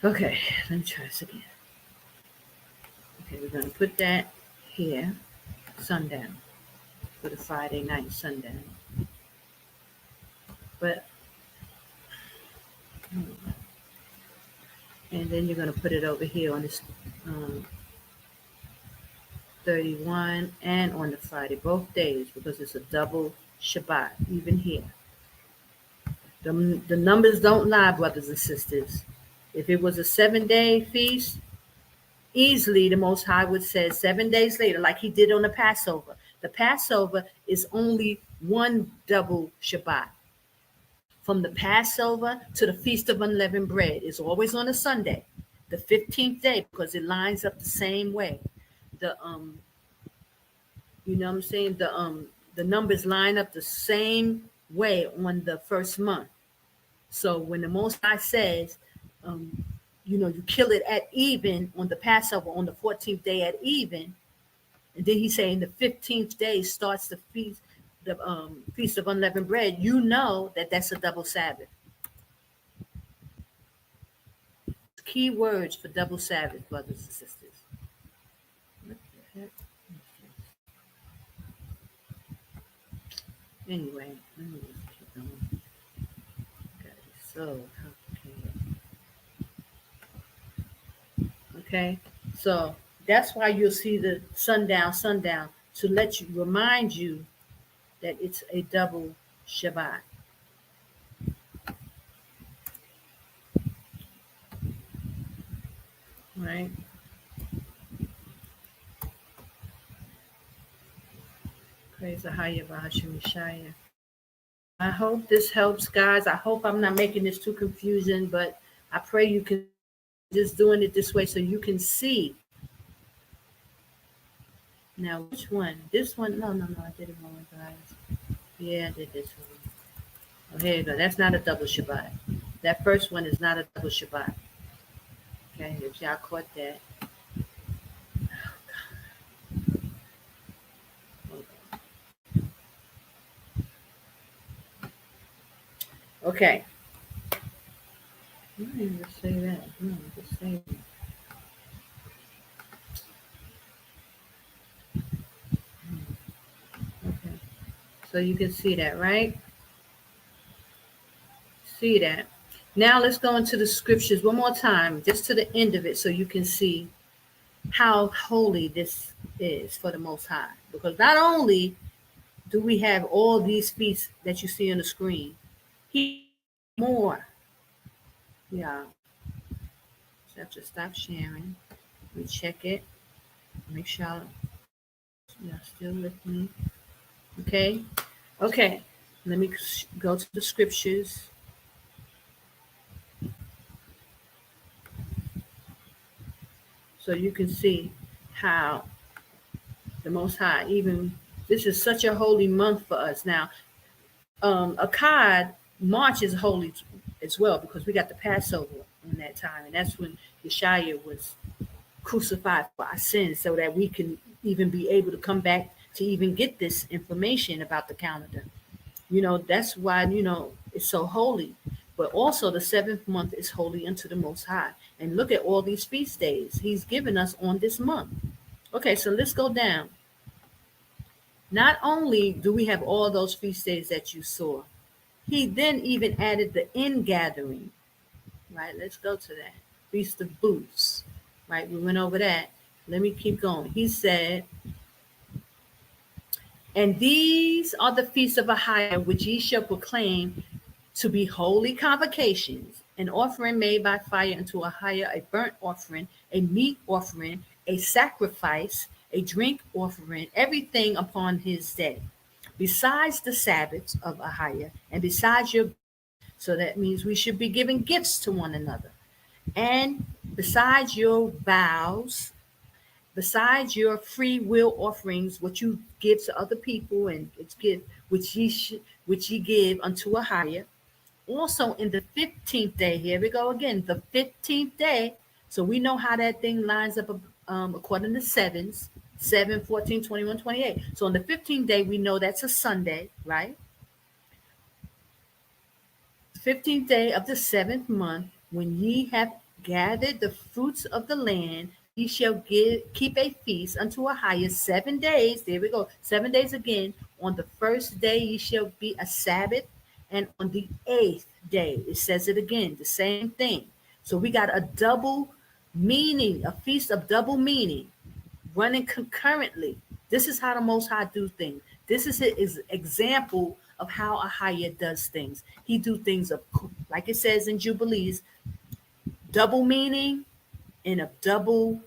Okay, let me try this again. Okay, we're going to put that here, sundown, for the Friday night sundown. But, and then you're going to put it over here on this 31 and on the Friday, both days, because it's a double Shabbat, even here. The numbers don't lie, brothers and sisters. If it was a 7-day feast, easily the Most High would say 7 days later, like he did on the Passover. The Passover is only one double Shabbat. From the Passover to the Feast of Unleavened Bread is always on a Sunday, the 15th day, because it lines up the same way. The you know what I'm saying? The numbers line up the same way on the first month. So when the Most High says, you kill it at even on the Passover on the 14th day at even, and then he's saying the 15th day starts the Feast of Unleavened Bread, you know that that's a double Sabbath. Key words for double Sabbath, brothers and sisters. What the heck? Anyway, let me just keep going. God, it's so complicated. Okay, so that's why you'll see the sundown to remind you that it's a double Shabbat. Right? Praise the Hayah Bahashim Shaya. I hope this helps, guys. I hope I'm not making this too confusing, but I pray you can just doing it this way so you can see. Now, which one? This one? No, I did it wrong, guys. Yeah, I did this one. Oh, here you go. That's not a double Shabbat. That first one is not a double Shabbat. Okay, if y'all caught that. Okay. I didn't even say that. No, just say it. Okay. So you can see that, right? See that. Now let's go into the scriptures one more time, just to the end of it, so you can see how holy this is for the Most High. Because not only do we have all these feasts that you see on the screen, he more. Yeah. So I have to stop sharing. We check it. Make sure you're still with me. Okay. Okay. Let me go to the scriptures. So you can see how the Most High, even this is such a holy month for us. Now, Akkad, March is holy as well, because we got the Passover in that time, and that's when Yeshua was crucified for our sins, so that we can even be able to come back to even get this information about the calendar. That's why, it's so holy. But also the 7th month is holy unto the Most High. And look at all these feast days he's given us on this month. Okay, so let's go down. Not only do we have all those feast days that you saw, he then even added the ingathering, right? Let's go to that. Feast of Booths, right? We went over that. Let me keep going. He said, and these are the feasts of Ahiah, which ye shall proclaim to be holy convocations, an offering made by fire unto Ahiah, a burnt offering, a meat offering, a sacrifice, a drink offering, everything upon his day. Besides the Sabbaths of Ahiah, and besides your, so that means we should be giving gifts to one another. And besides your vows, besides your free will offerings, what you give to other people, and it's give which ye give unto Ahiah. Also in the 15th day, here we go again, the 15th day. So we know how that thing lines up according to sevens, 7, 14, 21, 28. So on the 15th day, we know that's a Sunday, right? The 15th day of the 7th month, when ye have gathered the fruits of the land, ye shall keep a feast unto Ahiah 7 days. There we go, 7 days again. On the first day ye shall be a Sabbath, and on the 8th day, it says it again, the same thing. So we got a double meaning, a feast of double meaning, running concurrently. This is how the Most High do things. This is his example of how Ahiah does things. He do things of, like it says in Jubilees, double meaning and a double,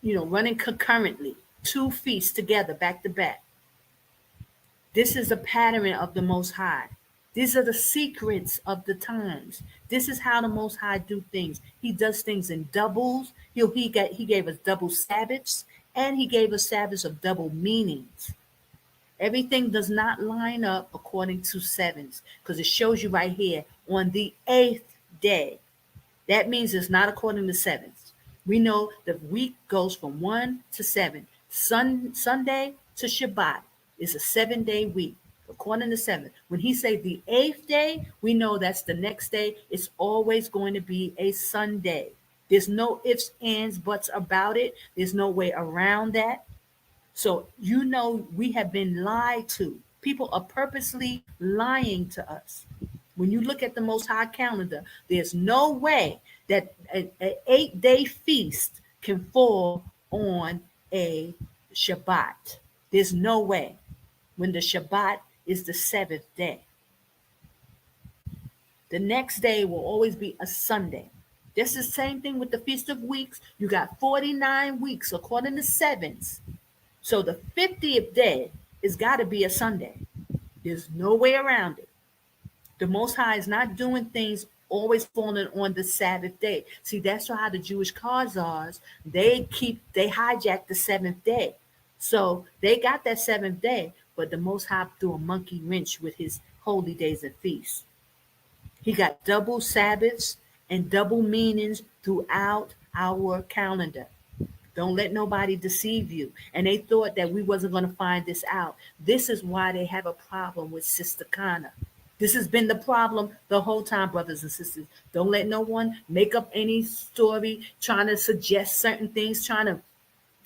running concurrently, 2 feasts together, back to back. This is a pattern of the Most High. These are the secrets of the times. This is how the Most High do things. He does things in doubles. He gave us double Sabbaths, and he gave us Sabbaths of double meanings. Everything does not line up according to sevens, because it shows you right here on the 8th day. That means it's not according to sevens. We know the week goes from 1 to 7. Sunday to Shabbat is a 7-day week, according to 7. When he say the 8th day, we know that's the next day. It's always going to be a Sunday. There's no ifs, ands, buts about it. There's no way around that. So we have been lied to. People are purposely lying to us. When you look at the Most High calendar, there's no way that an 8-day feast can fall on a Shabbat. There's no way, when the Shabbat is the 7th day. The next day will always be a Sunday. That's the same thing with the Feast of Weeks. You got 49 weeks according to sevens. So the 50th day has got to be a Sunday. There's no way around it. The Most High is not doing things always falling on the Sabbath day. See, that's how the Jewish Khazars, they hijack the 7th day. So they got that 7th day, but the Most High threw a monkey wrench with his holy days and feasts. He got double Sabbaths and double meanings throughout our calendar. Don't let nobody deceive you. And they thought that we wasn't going to find this out. This is why they have a problem with Sister Kana. This has been the problem the whole time, brothers and sisters. Don't let no one make up any story trying to suggest certain things, trying to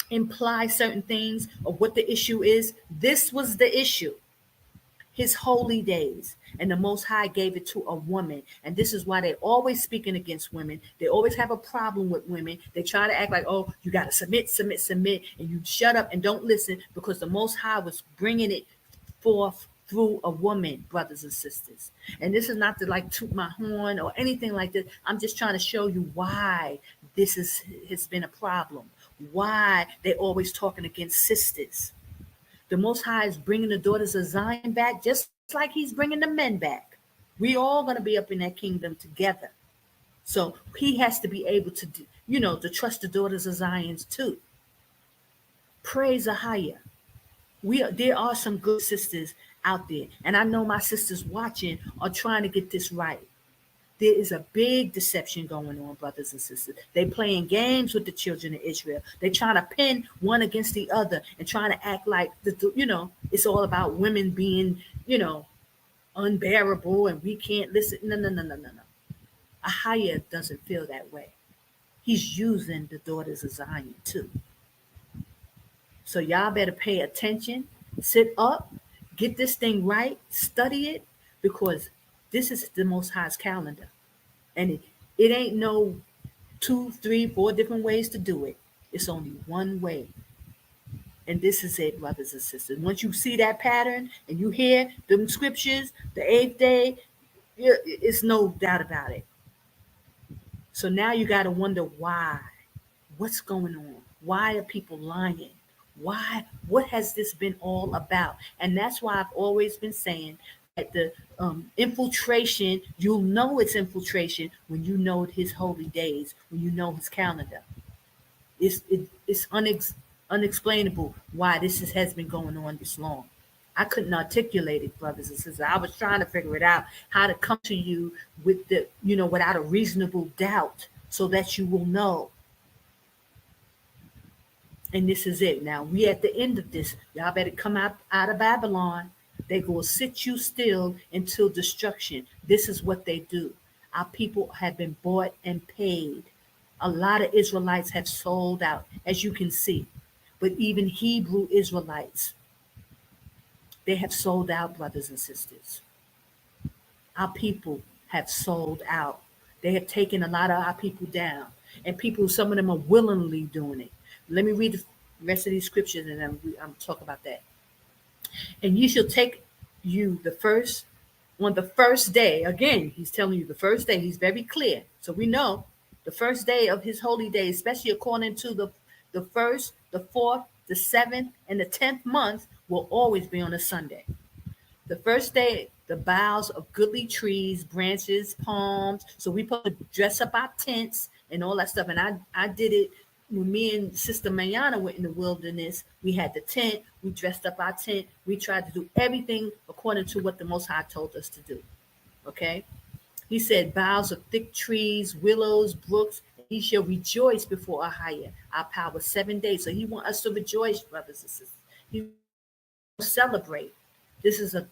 imply certain things of what the issue is. This was the issue. his holy days. And the Most High gave it to a woman. And this is why they're always speaking against women. They always have a problem with women. They try to act like, oh, you got to submit, submit, submit. And you shut up and don't listen, because the Most High was bringing it forth through a woman, brothers and sisters. And this is not to like toot my horn or anything like this. I'm just trying to show you why this has been a problem. Why they're always talking against sisters. The Most High is bringing the daughters of Zion back, just like he's bringing the men back. We all going to be up in that kingdom together. So he has to be able to, to trust the daughters of Zion too. Praise Ahaya. There are some good sisters out there. And I know my sisters watching are trying to get this right. There is a big deception going on, brothers and sisters. They playing games with the children of Israel. They trying to pin one against the other and trying to act like, it's all about women being, unbearable and we can't listen. No. Ahaya doesn't feel that way. He's using the daughters of Zion too. So y'all better pay attention, sit up, get this thing right, study it, because this is the Most High's calendar. And it ain't no 2, 3, 4 different ways to do it. It's only one way. And this is it, brothers and sisters. Once you see that pattern and you hear them scriptures, the 8th day, it's no doubt about it. So now you got to wonder why. What's going on? Why are people lying? Why? What has this been all about? And that's why I've always been saying that the infiltration, you'll know it's infiltration when you know his holy days, when you know his calendar. It's unexplainable why this has been going on this long. I couldn't articulate it, brothers and sisters. I was trying to figure it out, how to come to you with the, without a reasonable doubt, so that you will know. And this is it. Now we at the end of this. Y'all better come out of Babylon. They go sit you still until destruction. This is what they do. Our people have been bought and paid. A lot of Israelites have sold out, as you can see. But even Hebrew Israelites, they have sold out, brothers and sisters. Our people have sold out. They have taken a lot of our people down. And people, some of them are willingly doing it. Let me read the rest of these scriptures and I'm talk about that. And you shall take you on the first day. Again, he's telling you the first day. He's very clear. So we know the first day of his holy day, especially according to the first, the 4th, the 7th, and the 10th month, will always be on a Sunday. The first day, the boughs of goodly trees, branches, palms. So we put to dress up our tents and all that stuff. And I did it when me and Sister Mayana went in the wilderness. We had the tent. We dressed up our tent. We tried to do everything according to what the Most High told us to do. Okay? He said, boughs of thick trees, willows, brooks, he shall rejoice before Ahaya, our power, 7 days. So he wants us to rejoice, brothers and sisters. He wants to celebrate. This is a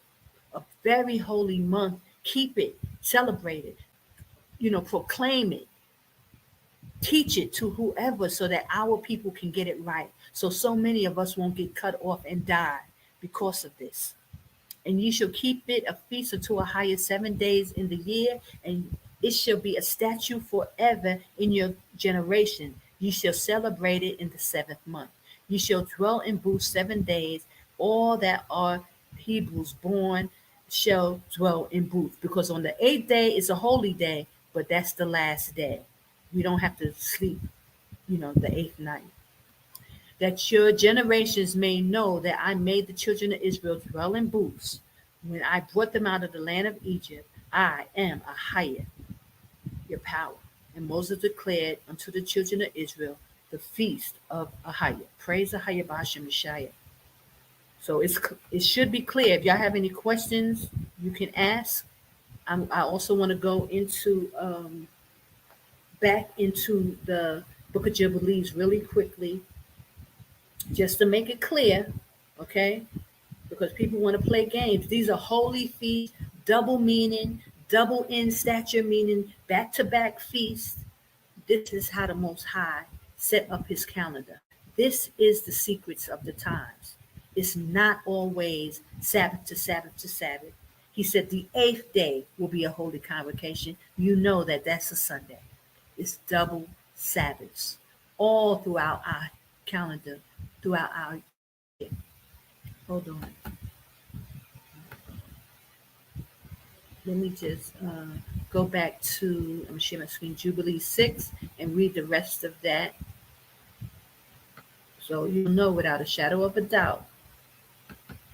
very holy month. Keep it, celebrate it, proclaim it. Teach it to whoever so that our people can get it right. So many of us won't get cut off and die because of this. And ye shall keep it a feast unto Ahaya 7 days in the year, and it shall be a statute forever in your generation. Ye shall celebrate it in the 7th month. Ye shall dwell in booths 7 days. All that are Hebrews born shall dwell in booths. Because on the 8th day is a holy day, but that's the last day. We don't have to sleep, the 8th night. That your generations may know that I made the children of Israel dwell in booths. When I brought them out of the land of Egypt, I am Ahaya, your power. And Moses declared unto the children of Israel the feast of Ahaya. Praise Ahaya B'Hashem Messiah. So it should be clear. If y'all have any questions, you can ask. I also want to go into back into the Book of Jubilees really quickly, just to make it clear, okay? Because people want to play games. These are holy feasts, double meaning, double in stature, meaning back-to-back feasts. This is how the Most High set up his calendar. This is the secrets of the times. It's not always Sabbath to Sabbath to Sabbath. He said the 8th day will be a holy convocation. You know that that's a Sunday. It's double Sabbaths all throughout our calendar, throughout our year. Hold on. Let me just go back to, I'm share my screen, Jubilee 6, and read the rest of that. So you'll know without a shadow of a doubt,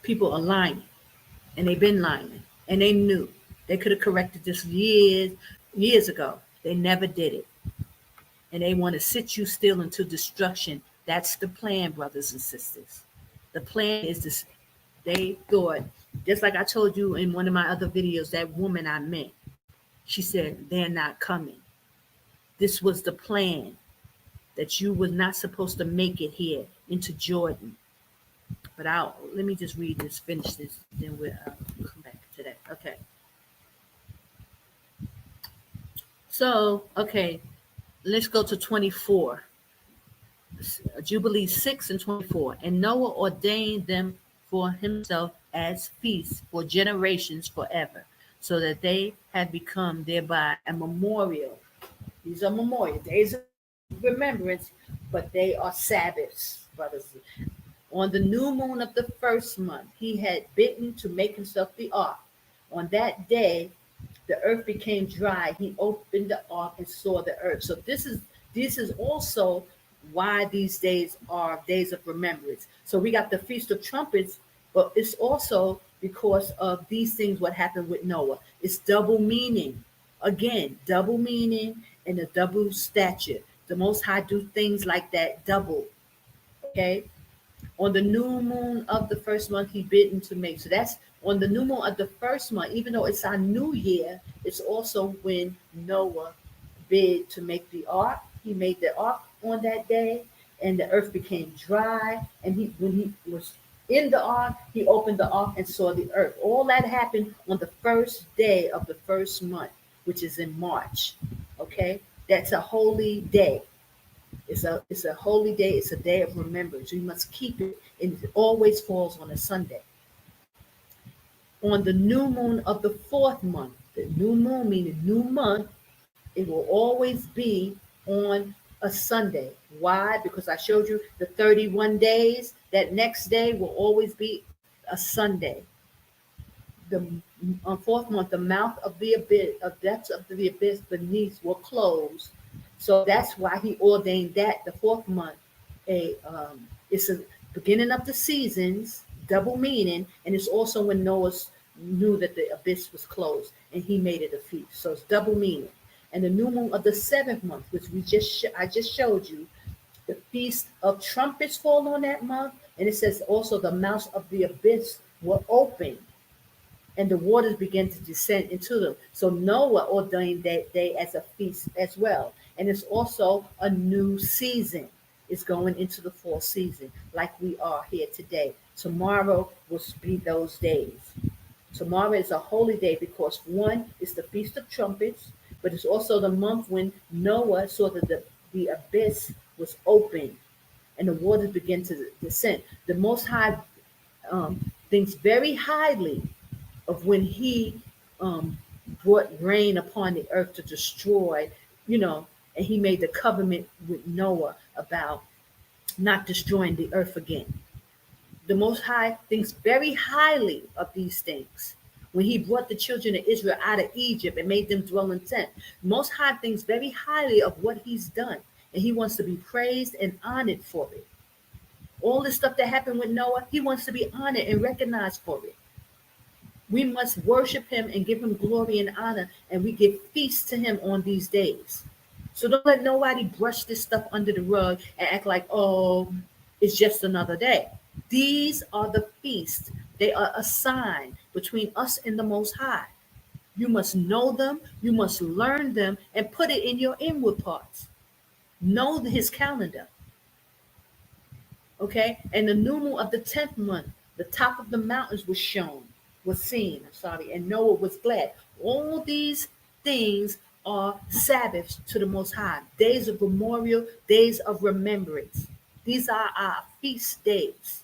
people are lying, and they've been lying, and they knew. They could have corrected this years ago. They never did it. And they want to sit you still into destruction. That's the plan, brothers and sisters. The plan is this. They thought, just like I told you in one of my other videos, that woman I met, she said, they're not coming. This was the plan, that you were not supposed to make it here into Jordan. But let me just read this, finish this, then we'll come back to that. Okay. So, okay, let's go to 24. Jubilee 6 and 24. And Noah ordained them for himself as feasts for generations forever, so that they have become thereby a memorial. These are memorial days of remembrance, but they are Sabbaths, brothers. On the new moon of the first month, he had bidden to make himself the ark. On that day, the earth became dry. He opened the ark and saw the earth. So this is also why these days are days of remembrance. So we got the Feast of Trumpets, but it's also because of these things, what happened with Noah. It's double meaning. Again, double meaning and a double stature. The Most High do things like that double. Okay? On the new moon of the first month, he bidden to make. So that's on the new moon of the first month, even though it's our new year, it's also when Noah bid to make the ark. He made the ark on that day, and the earth became dry. And when he was in the ark, he opened the ark and saw the earth. All that happened on the first day of the first month, which is in March. Okay, that's a holy day. It's a holy day. It's a day of remembrance. You must keep it, and it always falls on a Sunday. On the new moon of the fourth month, the new moon meaning new month, it will always be on a Sunday. Why? Because I showed you the 31 days. That next day will always be a Sunday. The fourth month, the mouth of the abyss, of depths of the abyss beneath will close. So that's why he ordained that the fourth month. It's a beginning of the seasons, double meaning, and it's also when Noah knew that the abyss was closed, and he made it a feast. So it's double meaning. And the new moon of the seventh month, which I just showed you, the Feast of Trumpets fall on that month, and it says also the mouths of the abyss were open, and the waters began to descend into them. So Noah ordained that day as a feast as well. And it's also a new season. It's going into the fall season, like we are here today. Tomorrow will be those days. Tomorrow is a holy day because one is the Feast of Trumpets, but it's also the month when Noah saw that the abyss was open and the waters began to descend. The Most High thinks very highly of when he brought rain upon the earth to destroy, and he made the covenant with Noah about not destroying the earth again. The Most High thinks very highly of these things. When he brought the children of Israel out of Egypt and made them dwell in tents, Most High thinks very highly of what he's done, and he wants to be praised and honored for it. All this stuff that happened with Noah, he wants to be honored and recognized for it. We must worship him and give him glory and honor, and we give feasts to him on these days. So don't let nobody brush this stuff under the rug and act like, oh, it's just another day. These are the feasts. They are a sign between us and the Most High. You must know them, you must learn them, and put it in your inward parts. Know his calendar. Okay? And the new moon of the 10th month, the top of the mountains was seen, and Noah was glad. All these things are Sabbaths to the Most High, days of memorial, days of remembrance. These are our feast days.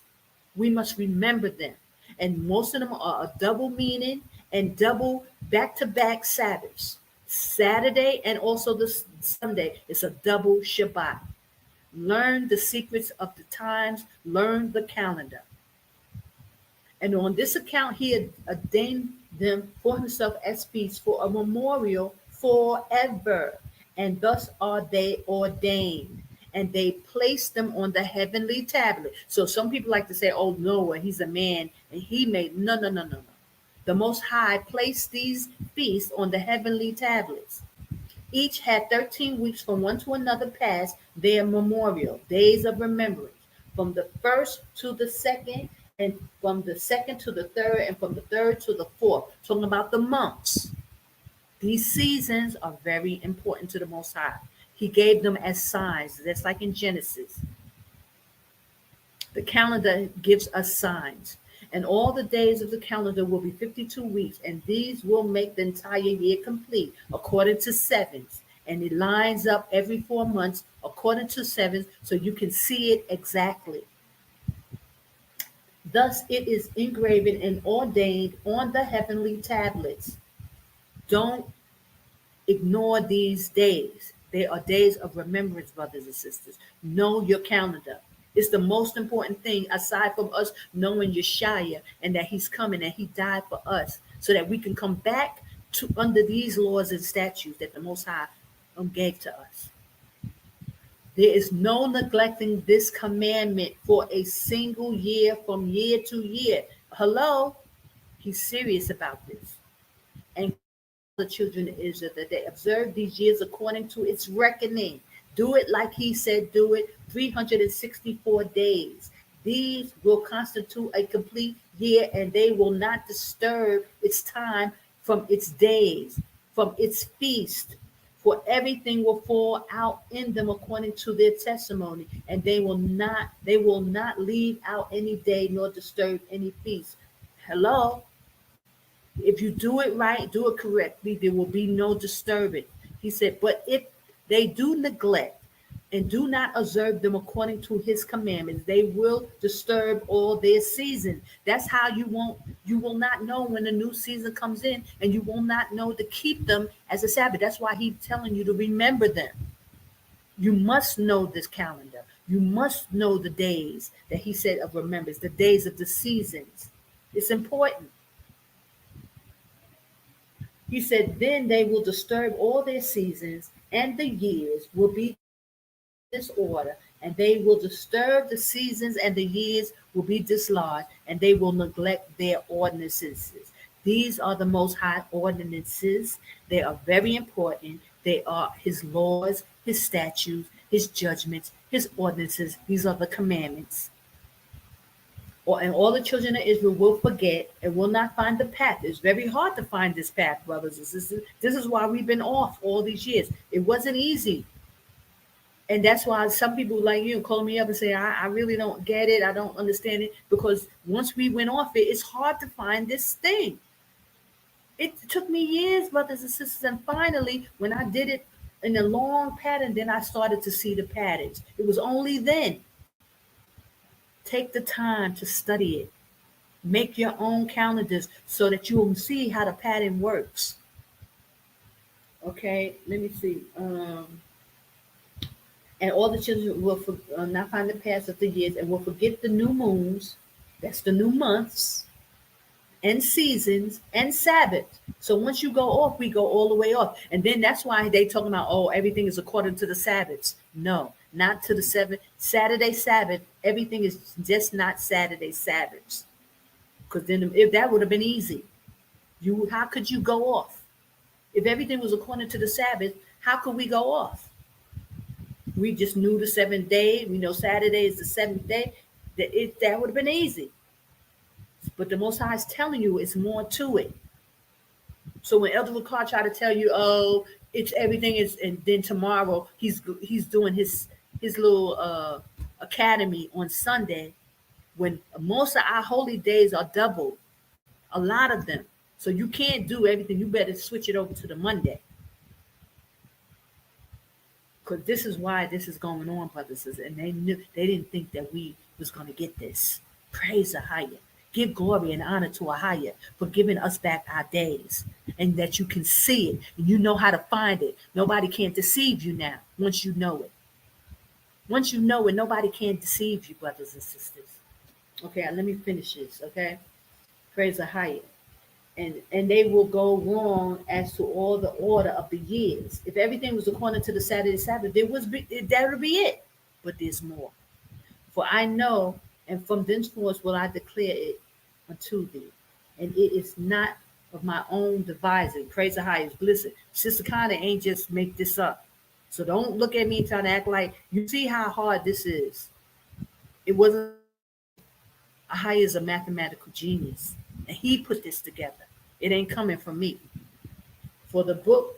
We must remember them. And most of them are a double meaning and double back-to-back Sabbaths. Saturday and also the Sunday is a double Shabbat. Learn the secrets of the times, learn the calendar. And on this account, he had ordained them for himself as feasts for a memorial forever. And thus are they ordained. And they placed them on the heavenly tablet. So some people like to say, oh, Noah, he's a man, and he made. No, no, no, no, no. The Most High placed these feasts on the heavenly tablets. Each had 13 weeks from one to another past their memorial, days of remembrance, from the first to the second, and from the second to the third, and from the third to the fourth. Talking about the months. These seasons are very important to the Most High. He gave them as signs, just like in Genesis. The calendar gives us signs. And all the days of the calendar will be 52 weeks, and these will make the entire year complete according to sevens. And it lines up every 4 months according to sevens, so you can see it exactly. Thus it is engraven and ordained on the heavenly tablets. Don't ignore these days. They are days of remembrance, brothers and sisters. Know your calendar. It's the most important thing aside from us knowing Yeshua and that he's coming and he died for us so that we can come back to under these laws and statutes that the Most High gave to us. There is no neglecting this commandment for a single year from year to year. Hello? He's serious about this. And the children of Israel that they observe these years according to its reckoning. Do it like he said, do it 364 days. These will constitute a complete year, and they will not disturb its time from its days, from its feast. For everything will fall out in them according to their testimony, and they will not leave out any day nor disturb any feast. Hello? If you do it right, do it correctly, there will be no disturbance. He said, but if they do neglect and do not observe them according to his commandments, they will disturb all their season. That's how you will not know when the new season comes in, and you will not know to keep them as a Sabbath. That's why he's telling you to remember them. You must know this calendar. You must know the days that he said of remembrance, the days of the seasons. It's important. He said, then they will disturb all their seasons, and the years will be disorder, and they will disturb the seasons, and the years will be dislodged, and they will neglect their ordinances. These are the Most High ordinances. They are very important. They are his laws, his statutes, his judgments, his ordinances. These are the commandments. And all the children of Israel will forget and will not find the path. It's very hard to find this path, brothers and sisters. This is why we've been off all these years. It wasn't easy. And that's why some people like you call me up and say, I really don't get it. I don't understand it. Because once we went off it, it's hard to find this thing. It took me years, brothers and sisters. And finally, when I did it in a long pattern, then I started to see the patterns. It was only then. Take the time to study it. Make your own calendars so that you will see how the pattern works. Okay, let me see. And all the children will not find the past of the years, and will forget the new moons. That's the new months and seasons and Sabbath. So once you go off, we go all the way off. And then that's why they talking about, oh, everything is according to the Sabbaths. No, not to the Saturday Sabbath. Everything is just not Saturday Sabbaths. Because then if that would have been easy, how could you go off? If everything was according to the Sabbath, how could we go off? We just knew the seventh day. We know Saturday is the seventh day. That would have been easy. But the Most High is telling you it's more to it. So when Elder Ricard tried to tell you, oh, it's everything is, and then tomorrow he's doing his little academy on Sunday, when most of our holy days are doubled, a lot of them. So you can't do everything. You better switch it over to the Monday. Because this is why this is going on, brothers, and they didn't think that we was going to get this. Praise Ahaya. Give glory and honor to Ahaya for giving us back our days, and that you can see it and you know how to find it. Nobody can deceive you now once you know it. Once you know it, nobody can deceive you, brothers and sisters. Okay, let me finish this, okay? Praise Ahaya. And they will go wrong as to all the order of the years. If everything was according to the Saturday Sabbath, that would be it. But there's more. For I know, and from thenceforth will I declare it unto thee. And it is not of my own devising. Praise the highest. Listen, Sister Conner ain't just make this up. So don't look at me trying to act like you see how hard this is. It wasn't. Ahaya is a mathematical genius, and he put this together. It ain't coming from me. For the book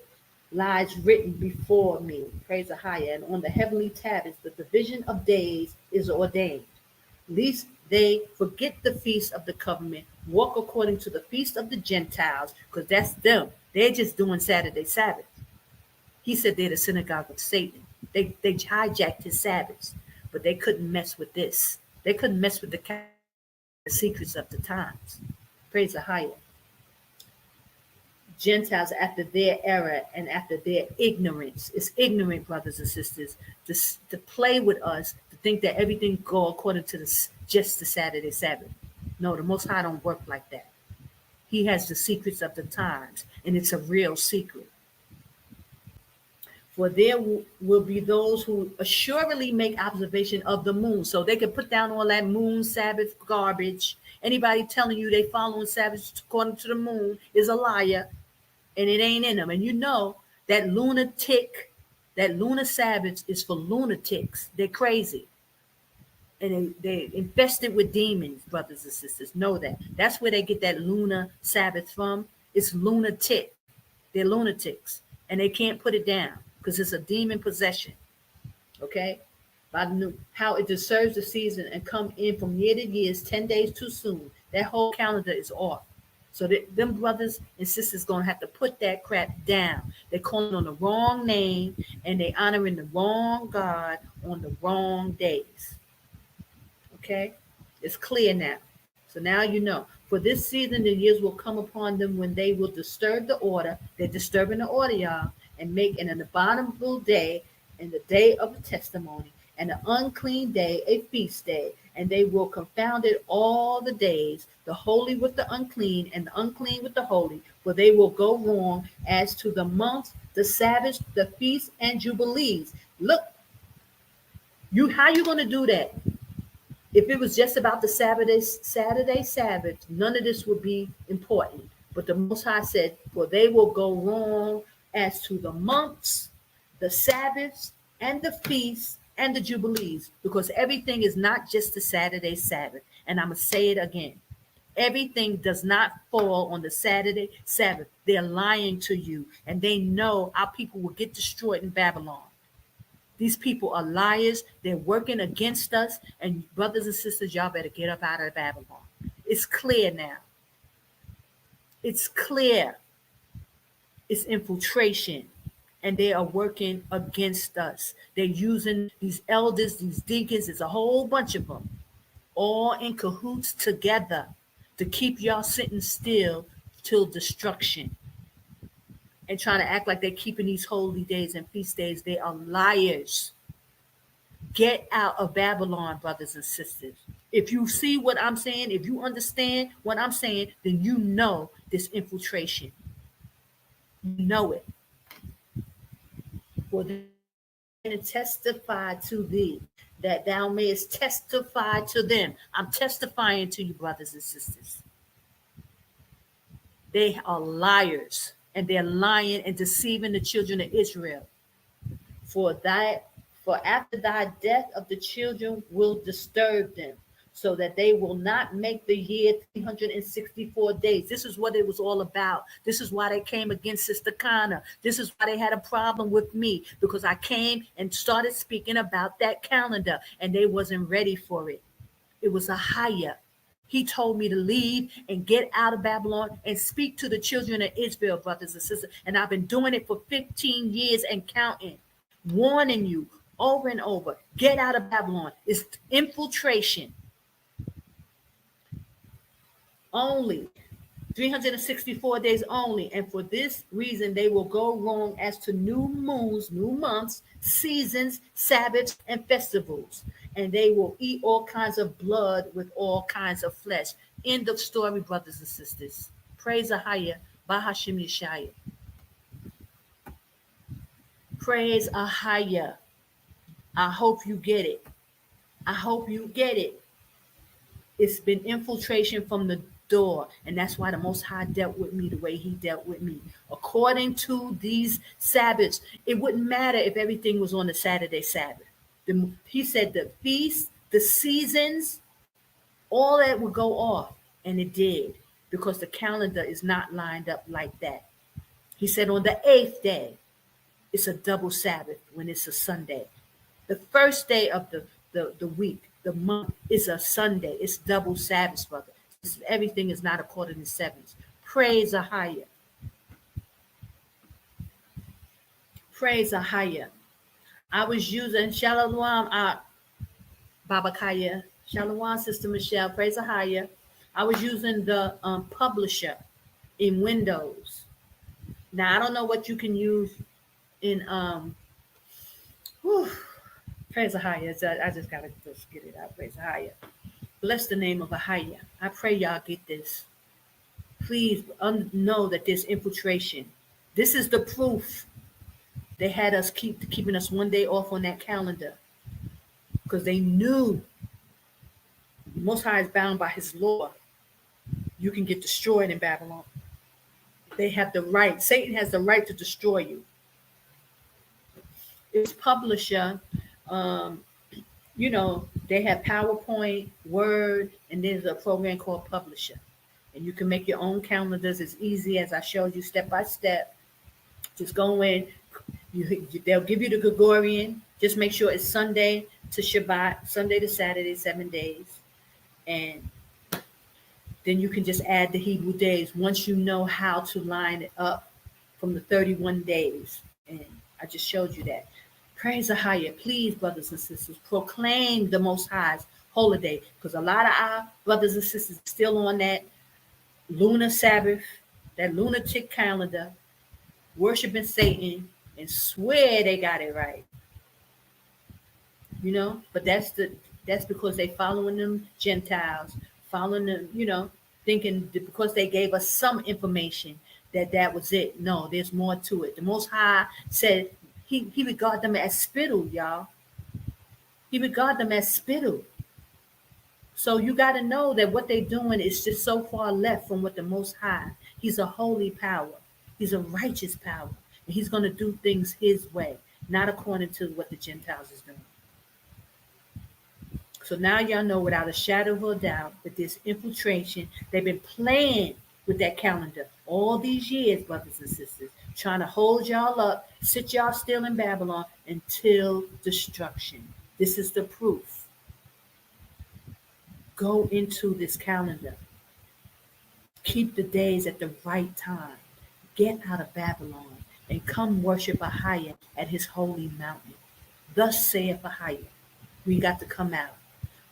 lies written before me. Praise Ahaya. And on the heavenly tablets, the division of days is ordained. Lest they forget the feast of the covenant, walk according to the feast of the Gentiles, because that's them. They're just doing Saturday Sabbath. He said they're the synagogue of Satan. They hijacked his Sabbaths, but they couldn't mess with this. They couldn't mess with the secrets of the times. Praise Ahaya. Gentiles after their error and after their ignorance. It's ignorant, brothers and sisters, to play with us, to think that everything go according to just the Saturday Sabbath. No, the Most High don't work like that. He has the secrets of the times, and it's a real secret. For there will be those who assuredly make observation of the moon. So they can put down all that moon Sabbath garbage. Anybody telling you they following Sabbath according to the moon is a liar, and it ain't in them. And you know that lunar Sabbath is for lunatics. They're crazy. And they infested with demons, brothers and sisters. Know that. That's where they get that lunar Sabbath from. It's lunatic. They're lunatics. And they can't put it down because it's a demon possession. Okay? How it deserves the season and come in from year to year is 10 days too soon. That whole calendar is off. So them brothers and sisters going to have to put that crap down. They're calling on the wrong name and they honoring the wrong God on the wrong days. Okay? It's clear now. So now you know. For this season, the years will come upon them when they will disturb the order. They're disturbing the order, y'all, and make an abominable day and the day of the testimony and an unclean day, a feast day. And they will confound it all the days, the holy with the unclean and the unclean with the holy. For they will go wrong as to the months, the Sabbaths, the feasts, and jubilees. Look, how you going to do that? If it was just about the Saturday Sabbath, none of this would be important. But the Most High said, for they will go wrong as to the months, the Sabbaths, and the feasts, and the jubilees, because everything is not just the Saturday Sabbath. And I'm going to say it again. Everything does not fall on the Saturday Sabbath. They're lying to you, and they know our people will get destroyed in Babylon. These people are liars. They're working against us. And brothers and sisters, y'all better get up out of Babylon. It's clear now. It's clear. It's infiltration. And they are working against us. They're using these elders, these deacons. It's a whole bunch of them. All in cahoots together to keep y'all sitting still till destruction. And trying to act like they're keeping these holy days and feast days. They are liars. Get out of Babylon, brothers and sisters. If you see what I'm saying, if you understand what I'm saying, then you know this infiltration. You know it. For them to testify to thee, that thou mayest testify to them. I'm testifying to you, brothers and sisters. They are liars. And they're lying and deceiving the children of Israel. For after thy death of the children will disturb them, so that they will not make the year 364 days. This is what it was all about. This is why they came against Sister Conner. This is why they had a problem with me, because I came and started speaking about that calendar, and they wasn't ready for it. It was Ahaya. He told me to leave and get out of Babylon and speak to the children of Israel, brothers and sisters. And I've been doing it for 15 years and counting, warning you over and over. Get out of Babylon. It's infiltration. only. 364 days only. And for this reason, they will go wrong as to new moons, new months, seasons, Sabbaths, and festivals. And they will eat all kinds of blood with all kinds of flesh. End of story, brothers and sisters. Praise Ahaya, Bahashim Yeshaya. Praise Ahaya. I hope you get it. I hope you get it. It's been infiltration from the door, and that's why the Most High dealt with me the way He dealt with me. According to these Sabbaths, it wouldn't matter if everything was on the Saturday Sabbath. He said the feasts, the seasons, all that would go off, and it did, because the calendar is not lined up like that. He said on the 8th day, it's a double Sabbath when it's a Sunday. The first day of the week, the month, is a Sunday. It's double Sabbath, brother. Everything is not according to sevens. Praise Ahaya. Praise Ahaya. I was using Shalom Babakaya. Shalom, Sister Michelle. Praise Ahaya. I was using the publisher in Windows. Now I don't know what you can use in praise Ahaya. I just gotta just get it out. Praise Ahaya. Bless the name of Ahaya. I pray y'all get this. Please know that there's infiltration. This is the proof. They had us keeping us one day off on that calendar because they knew the Most High is bound by His law. You can get destroyed in Babylon. They have the right. Satan has the right to destroy you. Its publisher, they have PowerPoint, Word, and there's a program called Publisher. And you can make your own calendars as easy as I showed you step by step. Just go in. They'll give you the Gregorian. Just make sure it's Sunday to Shabbat, Sunday to Saturday, 7 days. And then you can just add the Hebrew days once you know how to line it up from the 31 days. And I just showed you that. Praise Ahaya. Please, brothers and sisters, proclaim the Most High's holiday, because a lot of our brothers and sisters are still on that lunar Sabbath, that lunatic calendar, worshiping Satan, and swear they got it right. But that's because they following them Gentiles, following them, thinking that because they gave us some information that was it. No, there's more to it. The Most High said he regard them as spittle, y'all. He regard them as spittle. So you got to know that what they're doing is just so far left from what the Most High. He's a holy power. He's a righteous power. And He's going to do things His way, not according to what the Gentiles is doing. So now y'all know without a shadow of a doubt that this infiltration, they've been playing with that calendar all these years, brothers and sisters, trying to hold y'all up, sit y'all still in Babylon until destruction. This is the proof. Go into this calendar. Keep the days at the right time. Get out of Babylon and come worship Ahaya at His holy mountain. Thus saith Ahaya. We got to come out.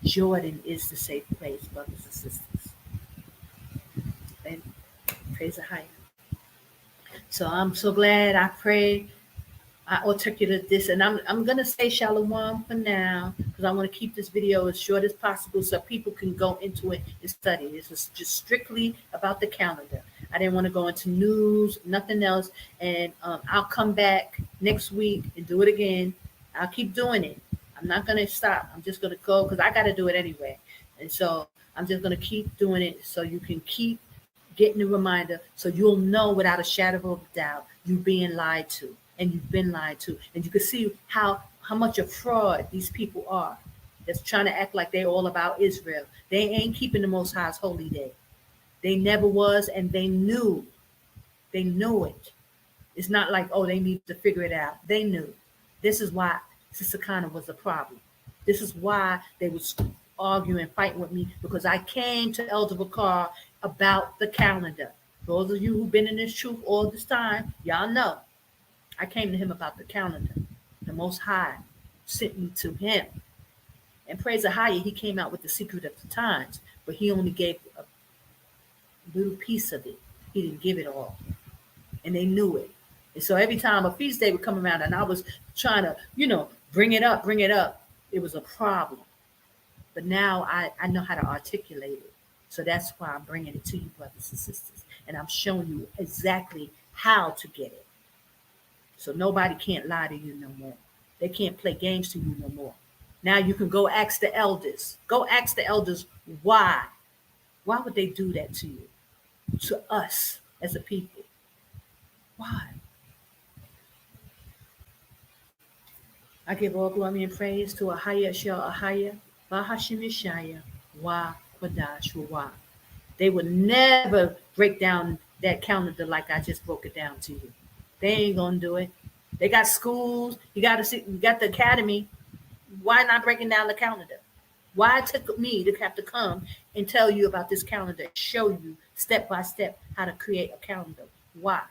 Jordan is the safe place, brothers and sisters. And praise Ahaya. So I'm so glad. I pray I articulated this, and I'm gonna say Shalom for now because I want to keep this video as short as possible so people can go into it and study. This is just strictly about the calendar. I didn't want to go into news, nothing else, and I'll come back next week and do it again. I'll keep doing it. I'm not gonna stop. I'm just gonna go because I got to do it anyway, and so I'm just gonna keep doing it so you can keep getting the reminder, so you'll know without a shadow of a doubt you're being lied to. And you've been lied to. And you can see how much of fraud these people are that's trying to act like they're all about Israel. They ain't keeping the Most High's holy day. They never was, and they knew. They knew it. It's not like, oh, they need to figure it out. They knew. This is why Sister Connor was a problem. This is why they was arguing, fighting with me, because I came to Elder Bakar about the calendar. Those of you who've been in this truth all this time, y'all know. I came to him about the calendar. The Most High sent me to him. And praise Ahaya, he came out with the secret of the times, but he only gave little piece of it. He didn't give it all. And they knew it. And so every time a feast day would come around and I was trying to, bring it up, it was a problem. But now I know how to articulate it. So that's why I'm bringing it to you, brothers and sisters. And I'm showing you exactly how to get it. So nobody can't lie to you no more. They can't play games to you no more. Now you can go ask the elders. Go ask the elders why. Why would they do that to you? To us as a people. Why? I give all glory and praise to Ahaya Shel Ahaya, Bahashim Yeshaya, Wa Kwadash Wa. They would never break down that calendar like I just broke it down to you. They ain't gonna do it. They got schools. You got the academy. Why not breaking down the calendar? Why it took me to have to come and tell you about this calendar, show you step by step how to create a calendar? Why?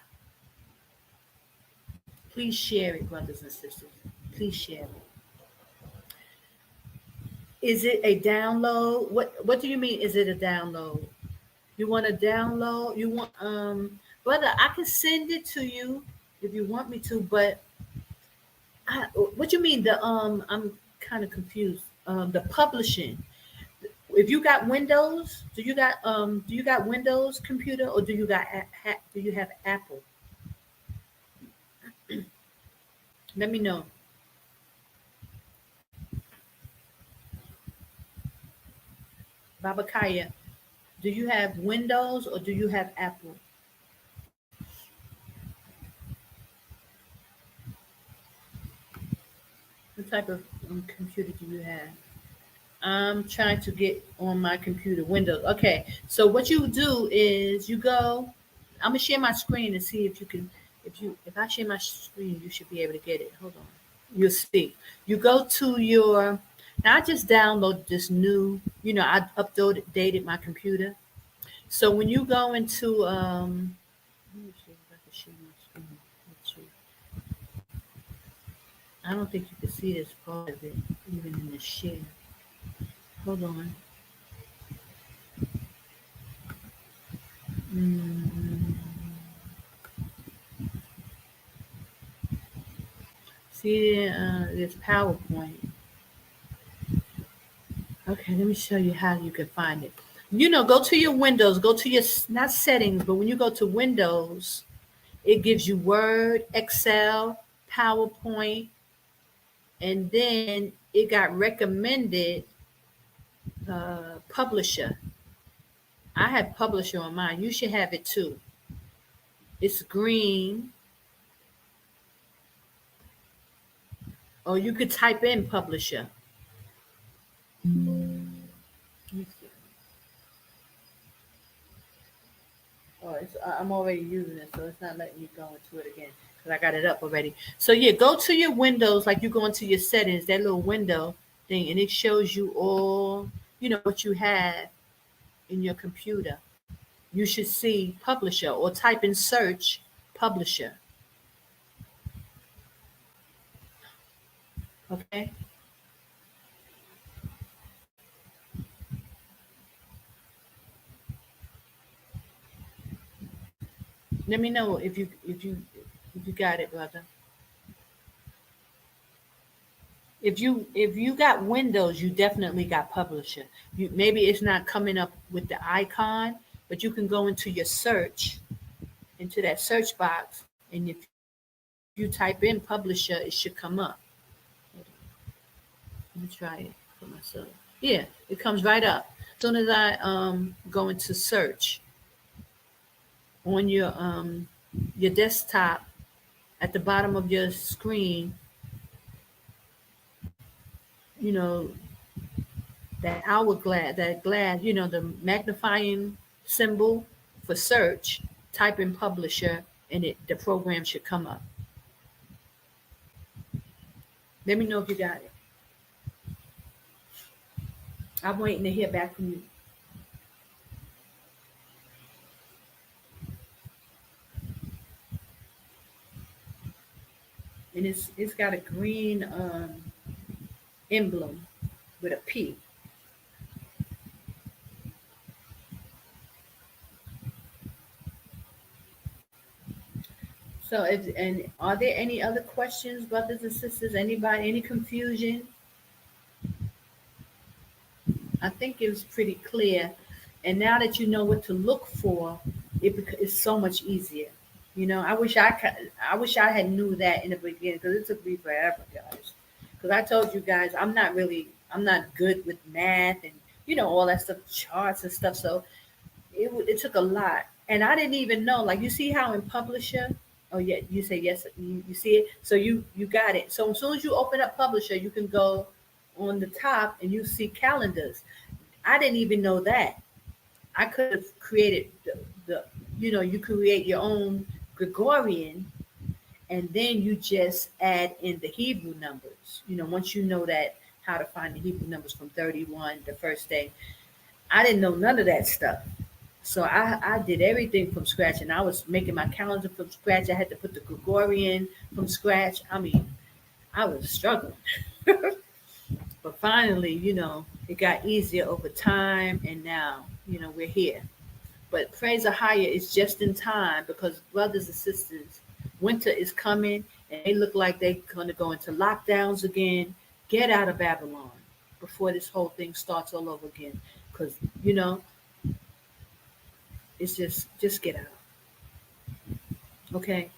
Please share it, brothers and sisters. Please share it. Is it a download? What do you mean? Is it a download? You want a download? You want brother? I can send it to you if you want me to, but what you mean? I'm kind of confused. The publishing. If you got Windows, do you got Windows computer or do you have Apple? Let me know. Baba Kaya, do you have Windows or do you have Apple? What type of computer do you have? I'm trying to get on my computer, Windows. Okay, so what you do is you go. I'm gonna share my screen and see if you can. If I share my screen, you should be able to get it. Hold on. You'll see. You go to your. Now I just downloaded this new. I updated my computer. So when you go into let me see if I can share my screen. Let's see. I don't think you can see this part of it, even in the share. Hold on. See, this PowerPoint. Okay, let me show you how you can find it. Go to your Windows, go to your, not settings, but when you go to Windows, it gives you Word, Excel, PowerPoint, and then it got recommended Publisher. I have Publisher on mine. You should have it too. It's green. Or you could type in Publisher. Oh, I'm already using it, so it's not letting me go into it again because I got it up already. So yeah, go to your Windows, like you go into your settings, that little window thing, and it shows you all, what you have in your computer. You should see Publisher or type in search Publisher. Okay. Let me know if you got it, brother. If you got Windows, you definitely got Publisher. Maybe it's not coming up with the icon, but you can go into your search, into that search box, and if you type in Publisher, it should come up. Let me try it for myself. Yeah, it comes right up. As soon as I go into search on your desktop, at the bottom of your screen, that hourglass, that glass, the magnifying symbol for search, type in Publisher, and the program should come up. Let me know if you got it. I'm waiting to hear back from you. And it's got a green emblem with a P. So, and are there any other questions, brothers and sisters? Anybody, any confusion? I think it was pretty clear. And now that you know what to look for, it's so much easier. I wish I had knew that in the beginning because it took me forever, guys. Because I told you guys, I'm not good with math and all that stuff, charts and stuff. So it took a lot, and I didn't even know. Like you see how in Publisher, oh yeah, you say yes, you see it. So you got it. So as soon as you open up Publisher, you can go on the top and you see calendars. I didn't even know that. I could have created the you create your own Gregorian, and then you just add in the Hebrew numbers. Once you know that how to find the Hebrew numbers from 31, the first day. I didn't know none of that stuff. So I did everything from scratch, and I was making my calendar from scratch. I had to put the Gregorian from scratch. I mean, I was struggling. But finally, it got easier over time, and now, we're here. But praise the higher is just in time because brothers and sisters, winter is coming, and they look like they're going to go into lockdowns again. Get out of Babylon before this whole thing starts all over again, because it's just get out. Okay.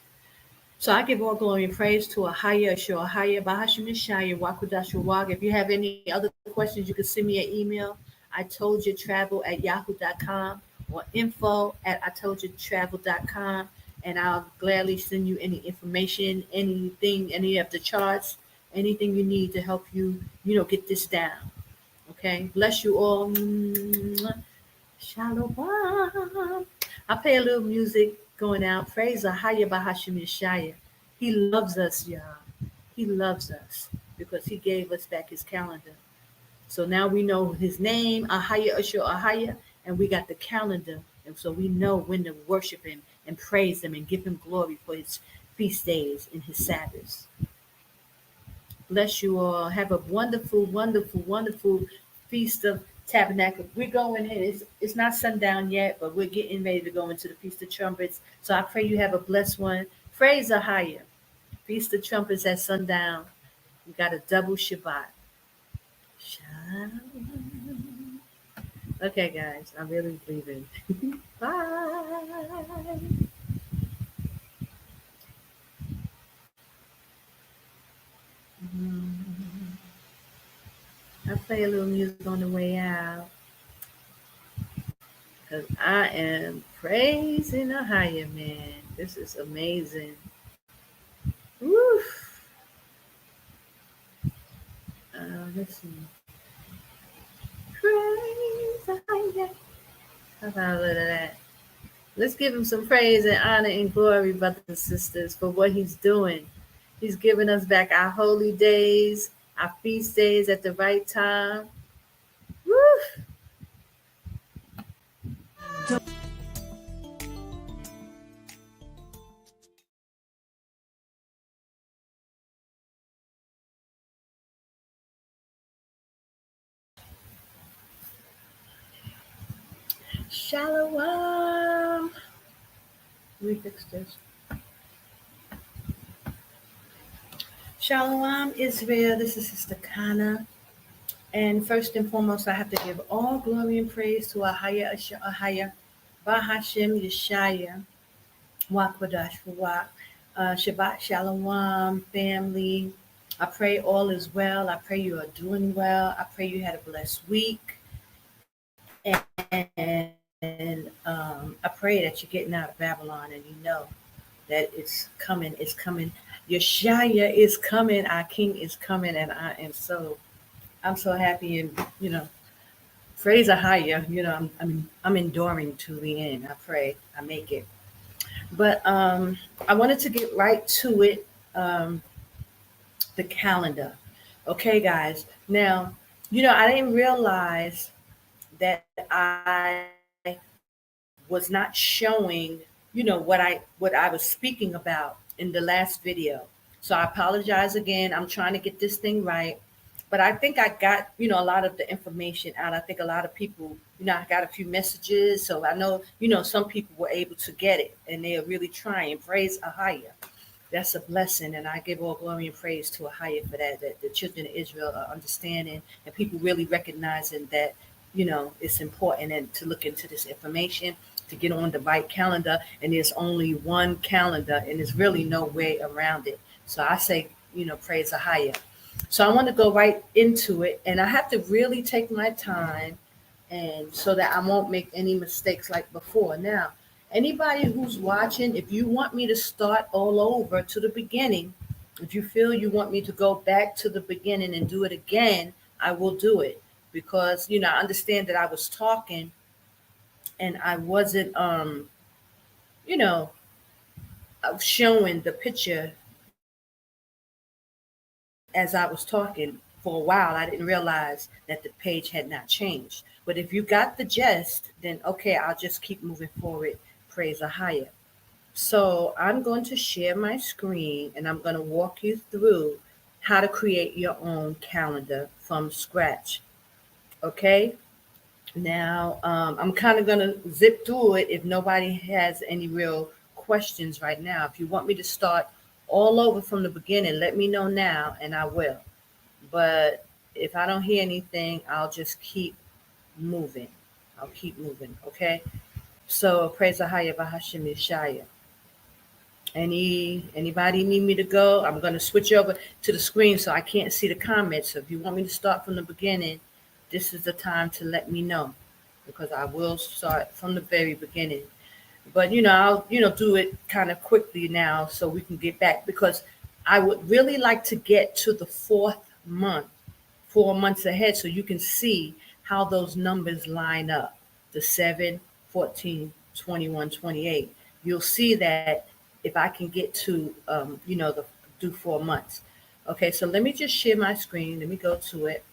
So I give all glory and praise to Ahaya, Shoahaya, Bahashim Nishaya, Wakudash Wag. If you have any other questions, you can send me an email. I told you travel at yahoo.com or info at I told you travel.com, and I'll gladly send you any information, anything, any of the charts, anything you need to help you, get this down. Okay. Bless you all. Shalom. I'll play a little music going out. Praise Ahaya Bahashim Yeshaya. He loves us, y'all. He loves us because he gave us back his calendar. So now we know his name, Ahaya Ashur Ahaya, and we got the calendar. And so we know when to worship him and praise him and give him glory for his feast days and his Sabbaths. Bless you all. Have a wonderful, wonderful, wonderful Feast of Tabernacle. We're going in. It's not sundown yet, but we're getting ready to go into the Feast of Trumpets. So I pray you have a blessed one. Praise Ahaya. Feast of Trumpets at sundown. We got a double Shabbat. Shalom. Okay, guys, I'm really leaving. Bye. I'll play a little music on the way out. Because I am praising a higher man. This is amazing. Woo. Let's see. Praise a higher. How about a little of that? Let's give him some praise and honor and glory, brothers and sisters, for what he's doing. He's giving us back our holy days, our feast days at the right time. Woo! Shalom. Let me fix this. Shalom, Israel. This is Sister Kana. And first and foremost, I have to give all glory and praise to Ahaya Ahaya, Bahashim Yeshaya, Wakwadash Wak, Shabbat Shalom, family. I pray all is well. I pray you are doing well. I pray you had a blessed week. And I pray that you're getting out of Babylon and you know that it's coming. It's coming. Yeshaya is coming. Our King is coming. And I'm so happy and, praise Ahaya. I'm enduring to the end. I pray I make it. But I wanted to get right to it. The calendar. Okay, guys. Now, I didn't realize that I was not showing, what I was speaking about in the last video. So I apologize again. I'm trying to get this thing right. But I think I got, a lot of the information out. I think a lot of people, I got a few messages. So I know, some people were able to get it and they are really trying. Praise Ahaya. That's a blessing. And I give all glory and praise to Ahaya for that the children of Israel are understanding and people really recognizing that, it's important and to look into this information, to get on the right calendar. And there's only one calendar and there's really no way around it. So I say, praise Ahaya. So I want to go right into it, and I have to really take my time, and so that I won't make any mistakes like before. Now, anybody who's watching, if you want me to start all over to the beginning, if you feel you want me to go back to the beginning and do it again, I will do it because I understand that I was talking and I wasn't showing the picture as I was talking for a while. I didn't realize that the page had not changed. But if you got the gist, then okay, I'll just keep moving forward. Praise Ahaya. So I'm going to share my screen and I'm going to walk you through how to create your own calendar from scratch. Okay? Now, I'm kind of going to zip through it if nobody has any real questions right now. If you want me to start all over from the beginning, let me know now and I will. But if I don't hear anything, I'll just keep moving. I'll keep moving, okay? So praise Ahaya Bahashim Yeshaya. Anybody need me to go? I'm going to switch over to the screen so I can't see the comments. So if you want me to start from the beginning, this is the time to let me know because I will start from the very beginning. But, I'll, do it kind of quickly now so we can get back because I would really like to get to the fourth month, 4 months ahead, so you can see how those numbers line up, the 7, 14, 21, 28. You'll see that if I can get to, do 4 months. Okay, so let me just share my screen. Let me go to it.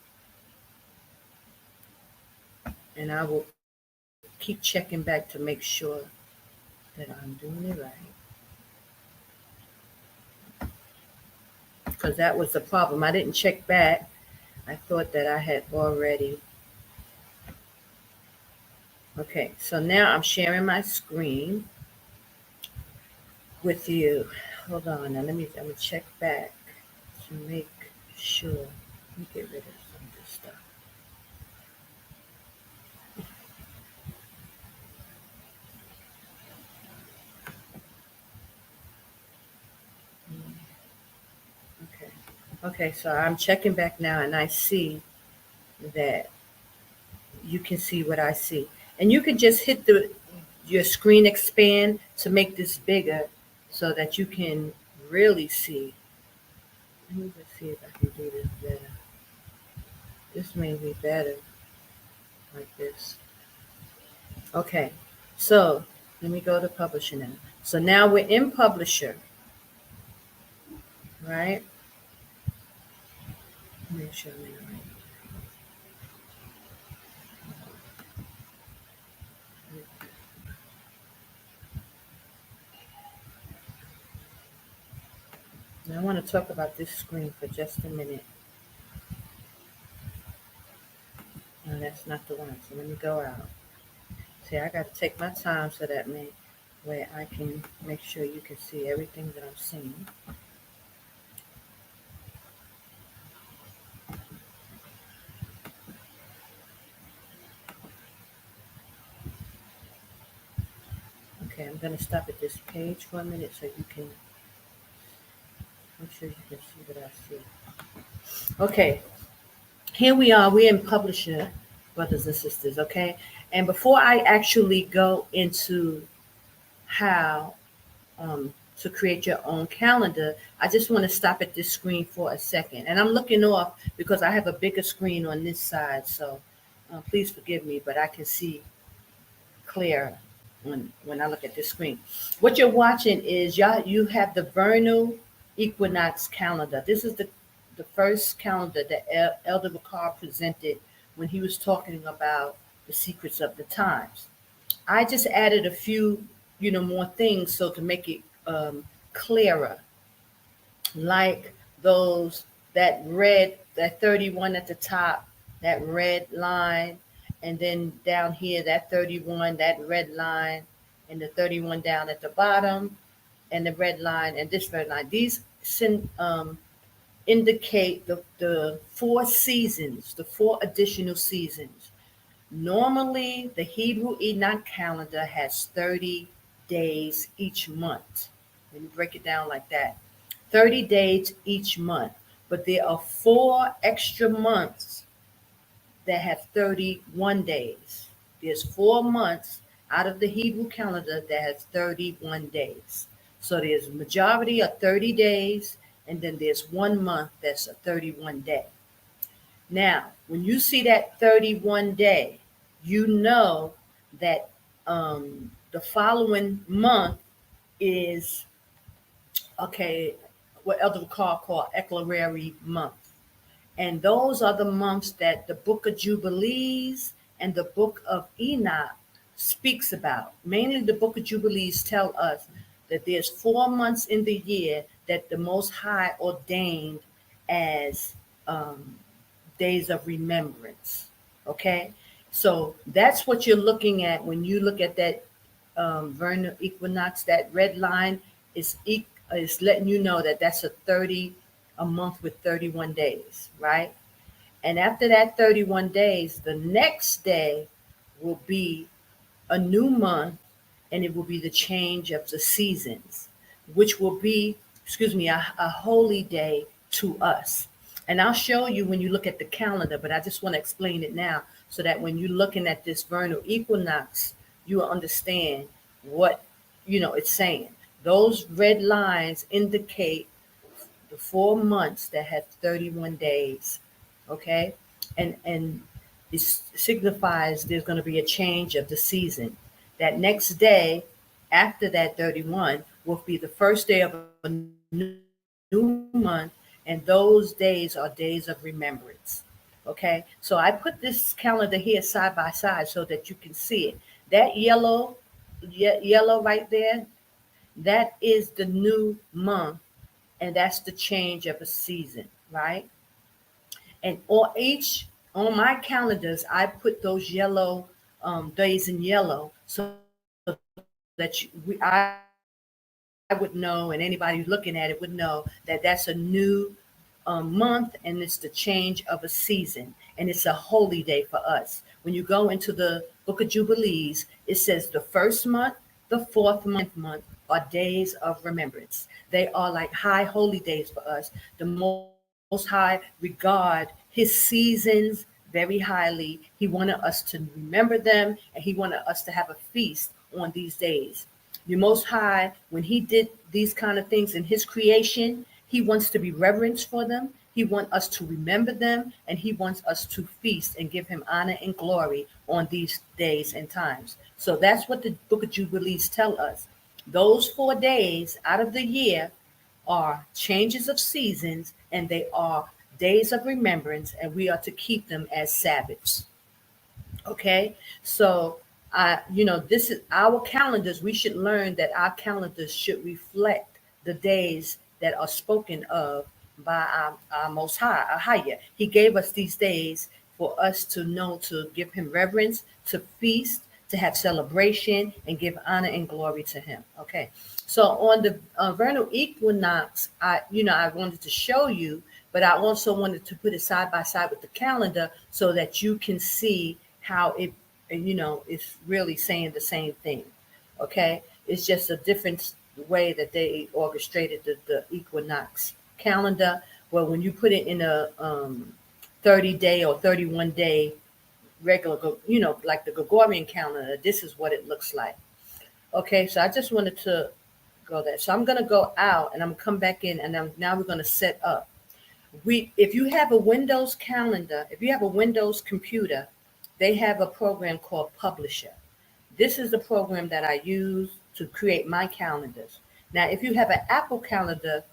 And I will keep checking back to make sure that I'm doing it right. Because that was the problem. I didn't check back. I thought that I had already. Okay, so now I'm sharing my screen with you. Hold on, now I'm gonna check back to make sure. Let me get rid of some of this stuff. Okay, so I'm checking back now and I see that you can see what I see. And you can just hit your screen expand to make this bigger so that you can really see. Let me just see if I can do this better. This may be better like this. Okay, so let me go to Publisher now. So now we're in Publisher, right? Make sure I'm in the right. Now I want to talk about this screen for just a minute. No, that's not the one. So let me go out. See, I got to take my time so that way I can make sure you can see everything that I'm seeing. Okay, I'm going to stop at this page for a minute so you can make sure you can see what I see. Okay, here we are. We're in Publisher, brothers and sisters, okay? And before I actually go into how to create your own calendar, I just want to stop at this screen for a second. And I'm looking off because I have a bigger screen on this side, so please forgive me, but I can see clearer when I look at this screen. What you're watching is you have the vernal equinox calendar. This is the first calendar that Elder Bakar presented when he was talking about the secrets of the times. I just added a few, more things so to make it clearer, like those that 31 at the top, that red line, and then down here, that 31, that red line, and the 31 down at the bottom, and the red line, and this red line. These indicate the 4 seasons, the 4 additional seasons. Normally, the Hebrew Enoch calendar has 30 days each month. When you break it down like that, 30 days each month. But there are 4 extra months that have 31 days. There's 4 months out of the Hebrew calendar that has 31 days. So there's a majority of 30 days, and then there's 1 month that's a 31 day. Now, when you see that 31 day, you know that the following month is, okay, what Elder Carl called Eclerary month. And those are the months that the Book of Jubilees and the Book of Enoch speaks about. Mainly the Book of Jubilees tell us that there's 4 months in the year that the Most High ordained as days of remembrance. Okay? So that's what you're looking at when you look at that vernal equinox. That red line is letting you know that that's a month with 31 days, right? And after that 31 days, the next day will be a new month, and it will be the change of the seasons, which will be, a holy day to us. And I'll show you when you look at the calendar, but I just want to explain it now so that when you're looking at this vernal equinox, you will understand what, it's saying. Those red lines indicate the 4 months that have 31 days, okay? And it signifies there's going to be a change of the season. That next day, after that 31, will be the first day of a new month, and those days are days of remembrance, okay? So I put this calendar here side by side so that you can see it. That yellow right there, that is the new month, and that's the change of a season, right? And on my calendars, I put those yellow days in yellow so that I would know, and anybody who's looking at it would know that that's a new month, and it's the change of a season, and it's a holy day for us. When you go into the Book of Jubilees, it says the first month, the 4th month are days of remembrance. They are like high holy days for us. The Most High regard his seasons very highly. He wanted us to remember them, and he wanted us to have a feast on these days. The Most High, when he did these kind of things in his creation, he wants to be reverenced for them. He wants us to remember them, and he wants us to feast and give him honor and glory on these days and times. So that's what the Book of Jubilees tell us. Those 4 days out of the year are changes of seasons, and they are days of remembrance, and we are to keep them as Sabbaths. Okay? So this is our calendars. We should learn that our calendars should reflect the days that are spoken of by our Most High, our Higher. He gave us these days for us to know, to give him reverence, to feast, to have celebration, and give honor and glory to him. Okay. So on the vernal equinox, I wanted to show you, but I also wanted to put it side by side with the calendar so that you can see how it, it's really saying the same thing. Okay. It's just a different way that they orchestrated the equinox calendar. Well, when you put it in a 30-day or 31-day regular, like the Gregorian calendar, this is what it looks like. Okay, so I just wanted to go there. So I'm going to go out, and I'm going to come back in, and now we're going to set up. If you have a Windows calendar, if you have a Windows computer, they have a program called Publisher. This is the program that I use to create my calendars. Now, if you have an Apple calendar,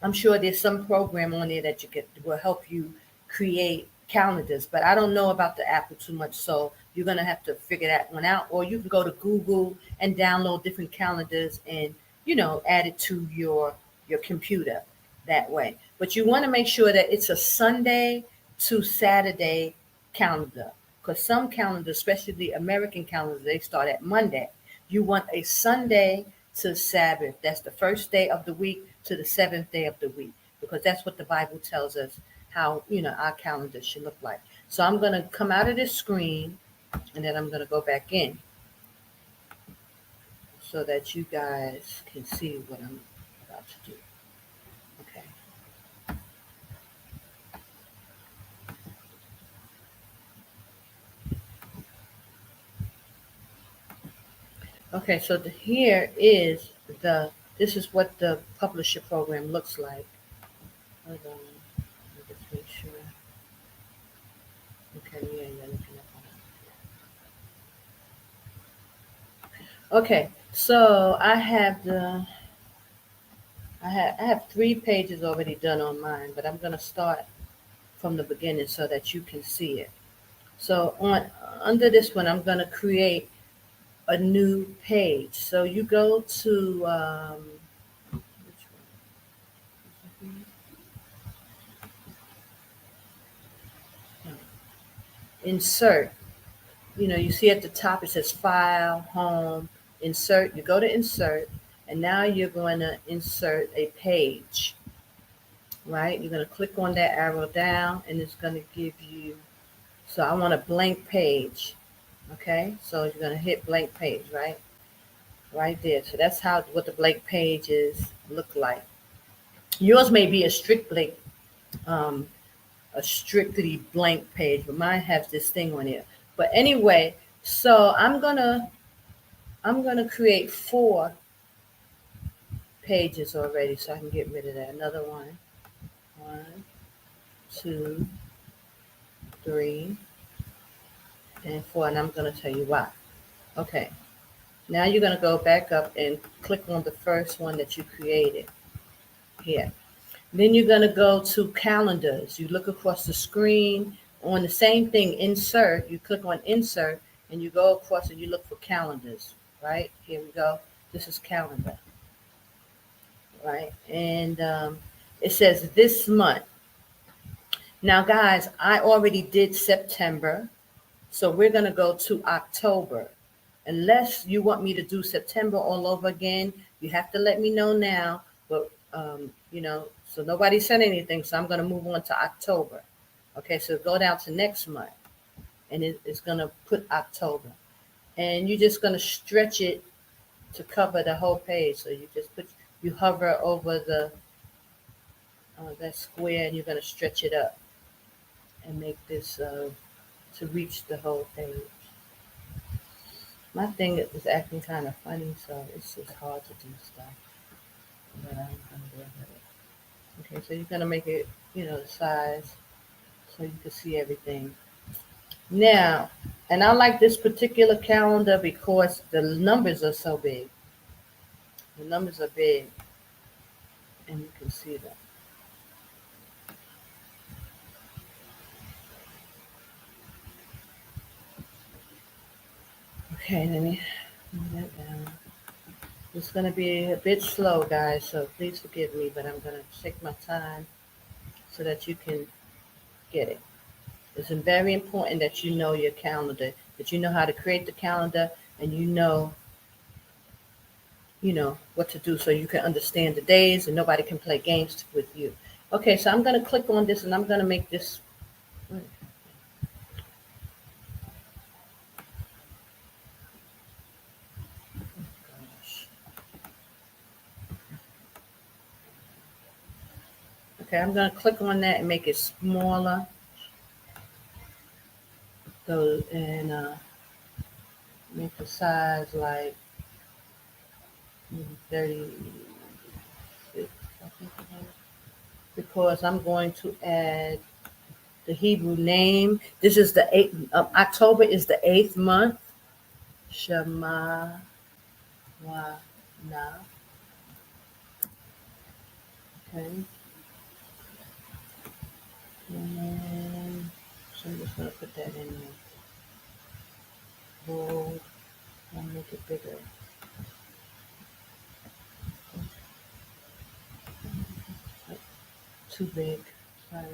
I'm sure there's some program on there that will help you create calendars, but I don't know about the Apple too much, so you're going to have to figure that one out. Or you can go to Google and download different calendars and, add it to your computer that way. But you want to make sure that it's a Sunday to Saturday calendar. Because some calendars, especially the American calendars, they start at Monday. You want a Sunday to Sabbath. That's the first day of the week to the seventh day of the week. Because that's what the Bible tells us how, our calendar should look like. So I'm going to come out of this screen and then I'm going to go back in so that you guys can see what I'm about to do. Okay. Okay, so here is this is what the publisher program looks like. Hold on, let me just make sure. Okay, yeah, looking at. Okay, so I have 3 pages already done on mine, but I'm gonna start from the beginning so that you can see it. So under this one, I'm gonna create a new page. So you go to which one? Insert. You see at the top it says File, Home, Insert. You go to Insert, and now you're going to insert a page. Right? You're going to click on that arrow down, and it's going to give you. So I want a blank page. Okay, so you're going to hit blank page, right there. So that's what the blank pages look like. Yours may be a strictly blank page, but mine has this thing on it. But anyway, so I'm gonna create 4 pages already, so I can get rid of that. Another one, 2, 3, and 4, and I'm gonna tell you why. Okay. Now you're going to go back up and click on the first one that you created here. Then you're going to go to calendars. You look across the screen on the same thing, insert. You click on insert and you go across and you look for calendars, right? Here we go. This is calendar, right? And it says this month. Now, guys, I already did September, so we're going to go to October. Unless you want me to do September all over again, you have to let me know now. But, so nobody said anything, so I'm going to move on to October. Okay, so go down to next month, and it's going to put October. And you're just going to stretch it to cover the whole page. So you hover over that square, and you're going to stretch it up and make this to reach the whole page. My thing is acting kind of funny, so it's just hard to do stuff. But I'm going to do it. Okay, so you're going to make it, the size so you can see everything. Now, and I like this particular calendar because the numbers are so big. The numbers are big, and you can see them. Okay, let me move that down. It's going to be a bit slow, guys, so please forgive me, but I'm going to take my time so that you can get it. It's very important that you know your calendar, that you know how to create the calendar, and you know what to do so you can understand the days and nobody can play games with you. Okay, so I'm going to click on this and I'm going to make this. Okay, I'm going to click on that and make it smaller. Go and make the size like 36, I think, because I'm going to add the Hebrew name. This is the 8th. October is the 8th month. Shema wa na. Okay. And so I'm just going to put that in there. Bold. I'll make it bigger. too big. Sorry.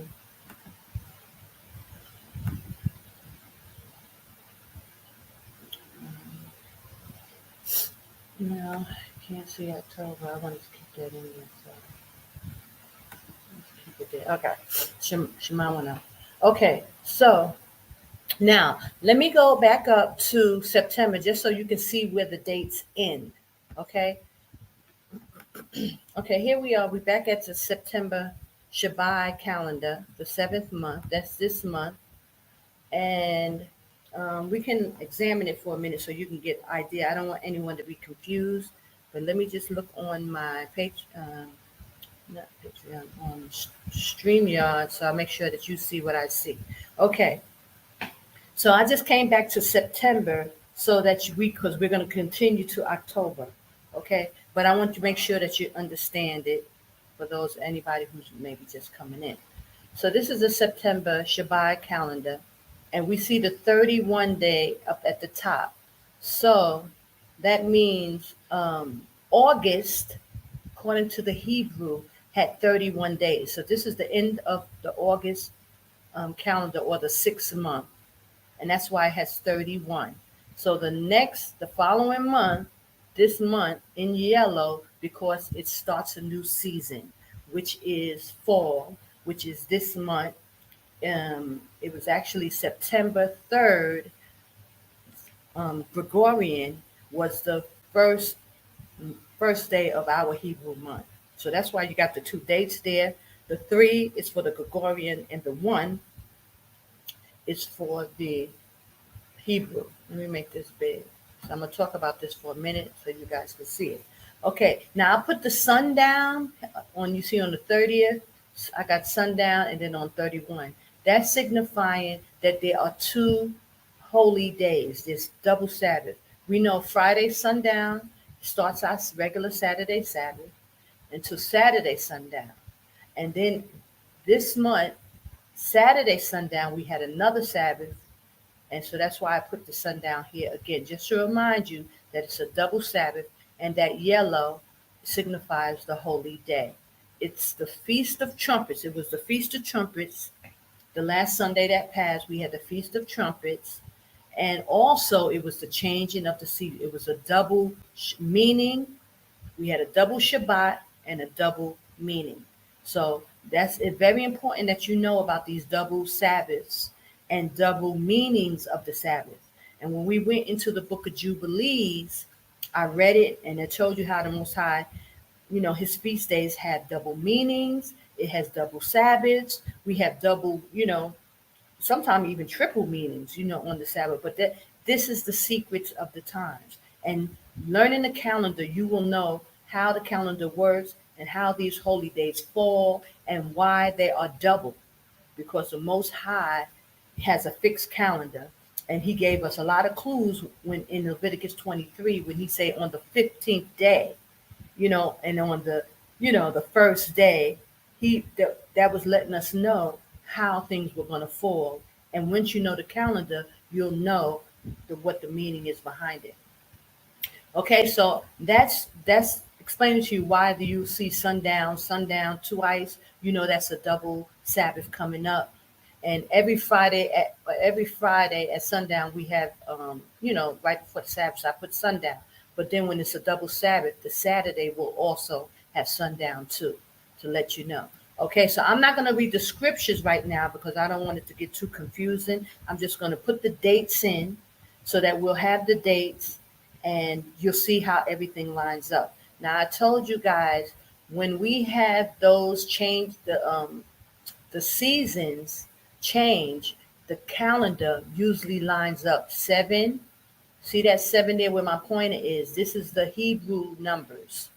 No, I can't see October. I want to keep that in there. So let's keep it there. Okay. Shemawana. Okay. So now let me go back up to September just so you can see where the dates end. Okay. Okay. Here we are. We're back at the September Shabbai calendar, the 7th month. That's this month. And we can examine it for a minute so you can get an idea. I don't want anyone to be confused, but let me just look on my page, not Patreon, on StreamYard, so I'll make sure that you see what I see. Okay, so I just came back to September so that because we're going to continue to October, okay? But I want to make sure that you understand it for anybody who's maybe just coming in. So this is the September Shabbat calendar. And we see the 31 day up at the top. So that means August, according to the Hebrew, had 31 days. So this is the end of the August calendar, or the 6th month. And that's why it has 31. So the following month, this month in yellow, because it starts a new season, which is fall, which is this month. It was actually September 3rd. Gregorian was the first day of our Hebrew month. So that's why you got the 2 dates there. The 3 is for the Gregorian, and the 1 is for the Hebrew. Let me make this big. So I'm going to talk about this for a minute so you guys can see it. Okay, now I'll put the sundown you see on the 30th. I got sundown, and then on 31. That's signifying that there are 2 holy days. There's double Sabbath. We know Friday sundown starts our regular Saturday Sabbath until Saturday sundown. And then this month, Saturday sundown, we had another Sabbath. And so that's why I put the sundown here again, just to remind you that it's a double Sabbath, and that yellow signifies the holy day. It's the Feast of Trumpets. It was the Feast of Trumpets. The last Sunday that passed, we had the Feast of Trumpets. And also, it was the changing of the season. It was a double meaning. We had a double Shabbat and a double meaning. So that's very important that you know about these double Sabbaths and double meanings of the Sabbath. And when we went into the book of Jubilees, I read it, and it told you how the Most High, his feast days had double meanings. It has double Sabbaths. We have double, sometimes even triple meanings, on the Sabbath. But this is the secrets of the times. And learning the calendar, you will know how the calendar works and how these holy days fall and why they are double. Because the Most High has a fixed calendar. And he gave us a lot of clues when in Leviticus 23, when he said on the 15th day, and on the first day, that was letting us know how things were going to fall. And once you know the calendar, you'll know what the meaning is behind it. Okay, so that's explaining to you why do you see sundown twice. That's a double Sabbath coming up. And every Friday at sundown, we have, right before the Sabbath, so I put sundown. But then when it's a double Sabbath, the Saturday will also have sundown too, to let you know. Okay, so I'm not going to read the scriptures right now because I don't want it to get too confusing. I'm just going to put the dates in so that we'll have the dates and you'll see how everything lines up. Now, I told you guys, when we have those change, the seasons change, the calendar usually lines up 7. See that 7 there where my pointer is? This is the Hebrew numbers.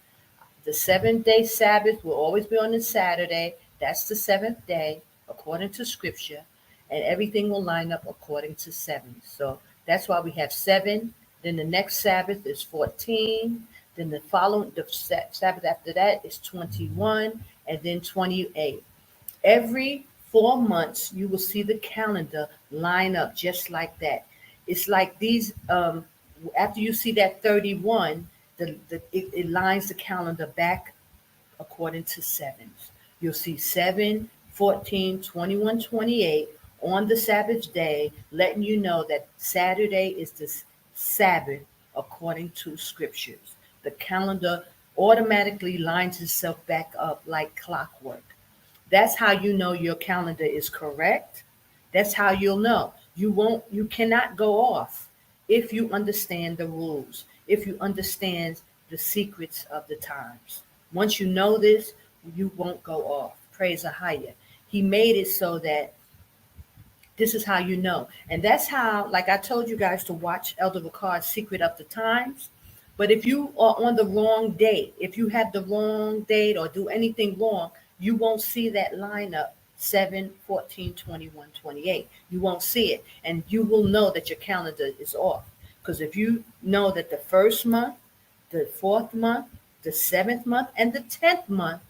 The 7th-day Sabbath will always be on the Saturday. That's the 7th day, according to Scripture. And everything will line up according to 7. So that's why we have 7. Then the next Sabbath is 14. Then the Sabbath after that is 21. And then 28. Every 4 months, you will see the calendar line up just like that. It's like these, after you see that 31, it lines the calendar back according to 7s. You'll see 7, 14, 21, 28 on the Sabbath day, letting you know that Saturday is the Sabbath according to scriptures. The calendar automatically lines itself back up like clockwork. That's how you know your calendar is correct. That's how you'll know. You cannot go off if you understand the rules, if you understand the secrets of the times. Once you know this, you won't go off. Praise Ahaya. He made it so that this is how you know. And that's how, like I told you guys to watch Elder Ricard's Secret of the Times. But if you are on the wrong date, if you have the wrong date or do anything wrong, you won't see that lineup 7, 14, 21, 28. You won't see it. And you will know that your calendar is off. Because if you know that the first month, the fourth month, the seventh month, and the 10th month,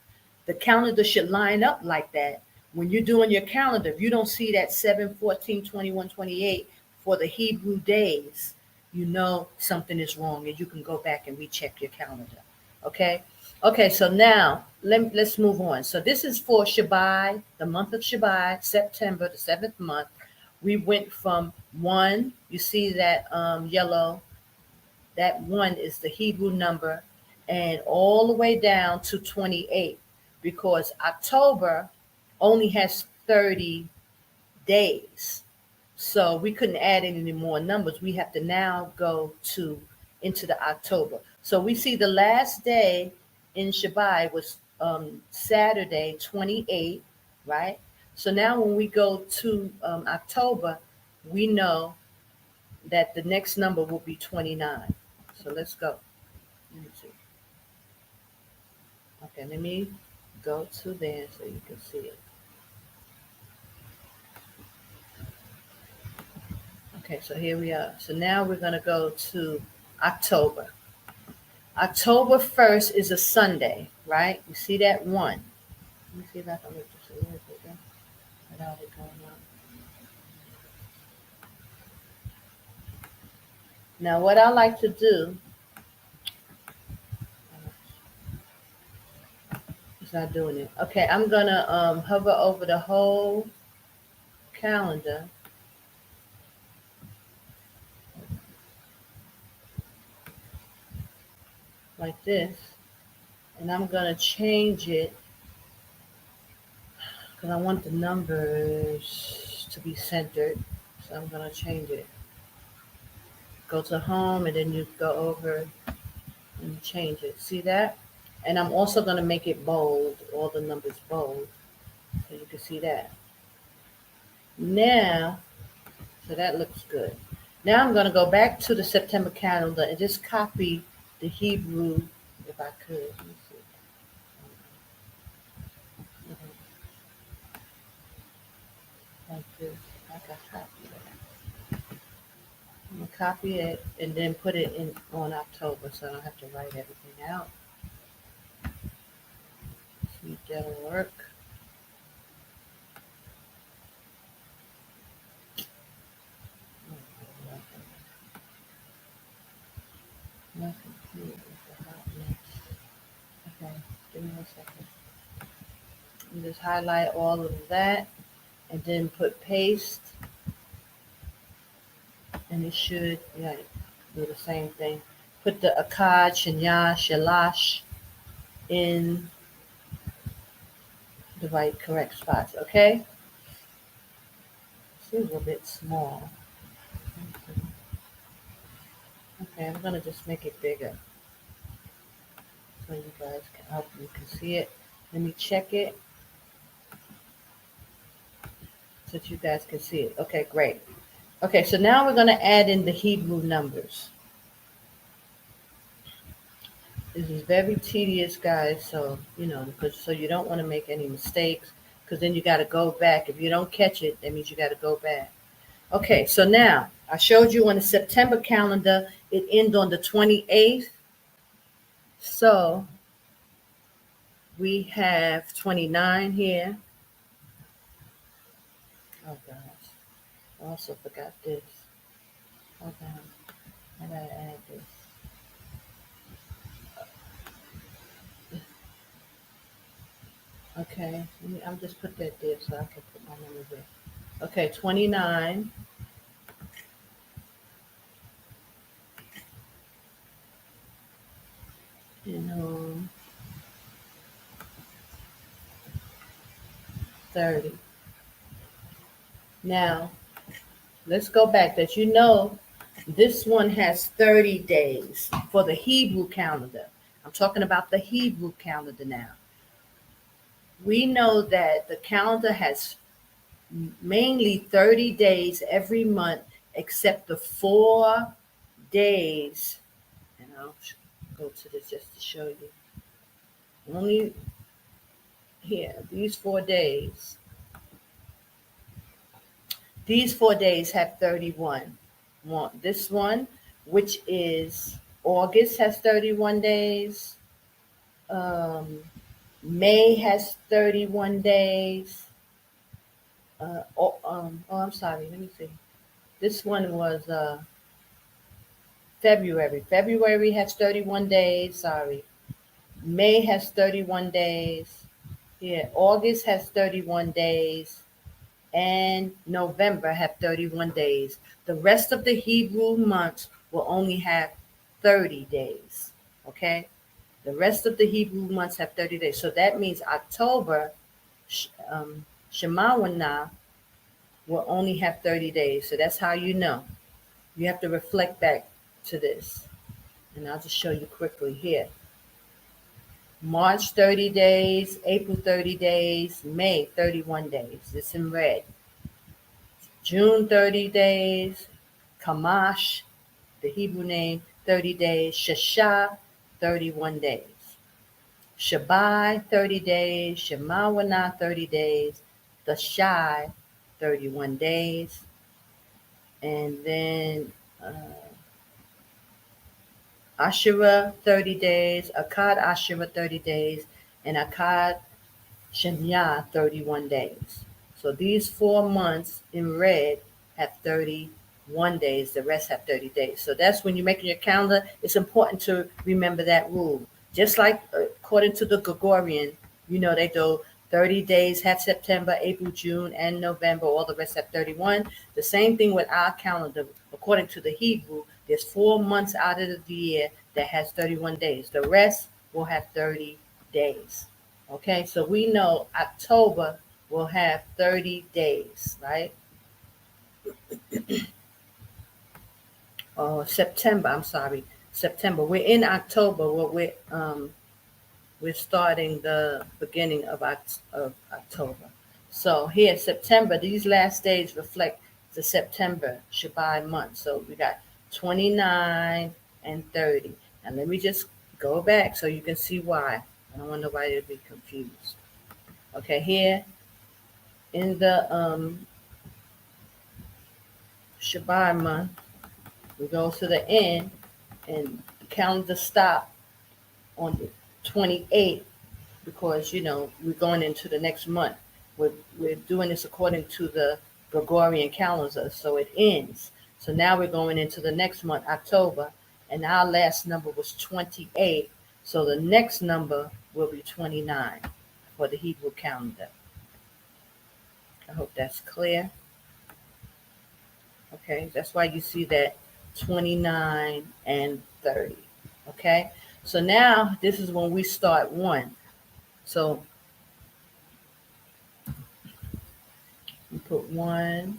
the calendar should line up like that. When you're doing your calendar, if you don't see that 7, 14, 21, 28 for the Hebrew days, you know something is wrong and you can go back and recheck your calendar. Okay? Okay, so now let's move on. So this is for Shabai, the month of Shabai, September, the 7th month. We went from 1, you see that yellow, that 1 is the Hebrew number, and all the way down to 28, because October only has 30 days. So we couldn't add any more numbers. We have to now go into the October. So we see the last day in Shabbat was Saturday, 28, right? So now when we go to October, we know that the next number will be 29. So let's go. Let me see. Okay, let me go to there so you can see it. Okay, so here we are. So now we're going to go to October. October 1st is a Sunday, right? You see that 1. Let me see if I can make this a little bigger without it going up. Now, what I like to do, it's not doing it. Okay, I'm going to hover over the whole calendar. Like this, and I'm going to change it because I want the numbers to be centered, so I'm going to change it. Go to home, and then you go over and you change it. See that? And I'm also going to make it bold, all the numbers bold, so you can see that. Now, so that looks good. Now I'm going to go back to the September calendar and just copy the Hebrew, if I could. Let me see. Like this. I can copy that. I'm going to copy it and then put it in on October so I don't have to write everything out. See if that'll work. Nothing here is the hotness. Okay, give me a second. You just highlight all of that and then put paste, and it should do the same thing. Put the Akkad, Shanya, Shalash in the right correct spots, okay? This is a bit small. Okay, I'm gonna just make it bigger so you guys can see it. Let me check it so that you guys can see it. Okay, great. Okay, so now we're gonna add in the Hebrew numbers. This is very tedious, guys, so, so you don't want to make any mistakes, because then you got to go back. If you don't catch it, that means you got to go back. Okay, so now, I showed you on the September calendar, it ends on the 28th. So, we have 29 here. Oh, gosh. I also forgot this. Hold on. I got to add this. Okay. Okay, I'll just put that there so I can put my numbers there. Okay, 29. And 30. Now, let's go back that this one has 30 days for the Hebrew calendar. I'm talking about the Hebrew calendar now. We know that the calendar has mainly 30 days every month except the 4 days. And I'll go to this just to show you. Only here, these 4 days. These 4 days have 31. This one, which is August, has 31 days. May has 31 days. I'm sorry. Let me see. This one was February. February has 31 days. Sorry. May has 31 days. Yeah. August has 31 days. And November have 31 days. The rest of the Hebrew months will only have 30 days. Okay? The rest of the Hebrew months have 30 days. So that means October, Shema Wana, will only have 30 days. So that's how you know. You have to reflect back to this. And I'll just show you quickly here. March 30 days, April 30 days, May 31 days. It's in red. June 30 days, Kamash, the Hebrew name, 30 days. Shashah, 31 days. Shabbai, 30 days. Shemawana, 30 days. The Shai, 31 days. And then Asherah, 30 days. Akkad Asherah, 30 days. And Akkad Shemyah, 31 days. So these 4 months in red have 31 days. The rest have 30 days. So that's when you're making your calendar. It's important to remember that rule. Just like according to the Gregorian, they do 30 days, have September, April, June, and November. All the rest have 31. The same thing with our calendar. According to the Hebrew, there's 4 months out of the year that has 31 days. The rest will have 30 days. Okay, so we know October will have 30 days, right? September, I'm sorry. September. We're in October. We're starting the beginning of October. So here, September, these last days reflect the September Shabbat month. So we got 29 and 30. And let me just go back so you can see why. I don't want nobody to be confused. Okay, here in the Shabbat month, we go to the end and the calendar stop on the 28th because, we're going into the next month. We're doing this according to the Gregorian calendar, so it ends. So now we're going into the next month, October, and our last number was 28. So the next number will be 29 for the Hebrew calendar. I hope that's clear. Okay, that's why you see that 29 and 30. Okay, so now this is when we start 1. So we put 1,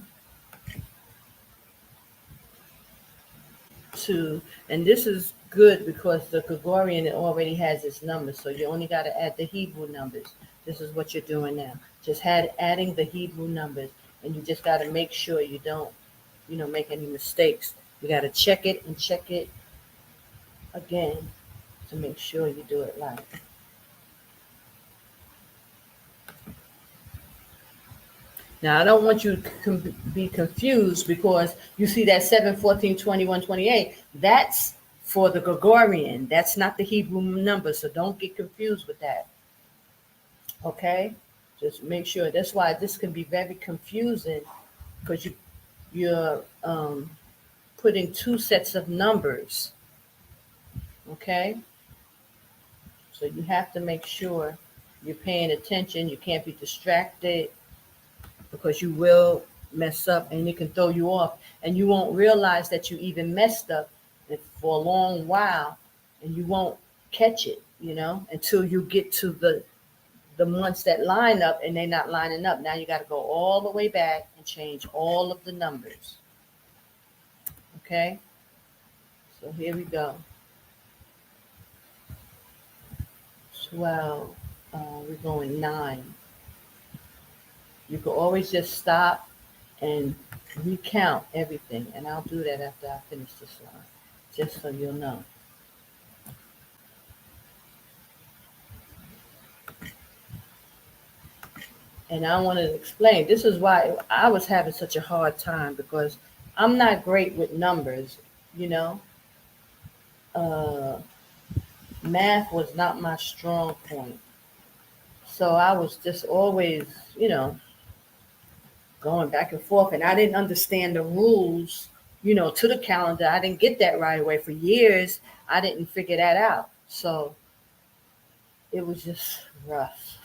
2, and this is good because the Gregorian already has its numbers, so you only got to add the Hebrew numbers. This is what you're doing now. Just adding the Hebrew numbers, and you just got to make sure you don't, make any mistakes. You got to check it and check it again to make sure you do it right. Now, I don't want you to be confused because you see that 7, 14, 21, 28. That's for the Gregorian. That's not the Hebrew number, so don't get confused with that. Okay? Just make sure. That's why this can be very confusing because you're putting 2 sets of numbers. Okay? So you have to make sure you're paying attention. You can't be distracted because you will mess up and it can throw you off. And you won't realize that you even messed up for a long while and you won't catch it, until you get to the months that line up and they're not lining up. Now you got to go all the way back and change all of the numbers. Okay? So here we go. 12. We're going 9. You can always just stop and recount everything. And I'll do that after I finish this line, just so you'll know. And I want to explain, this is why I was having such a hard time, because I'm not great with numbers, Math was not my strong point. So I was just always, going back and forth, and I didn't understand the rules, to the calendar. I didn't get that right away. For years, I didn't figure that out. So it was just rough.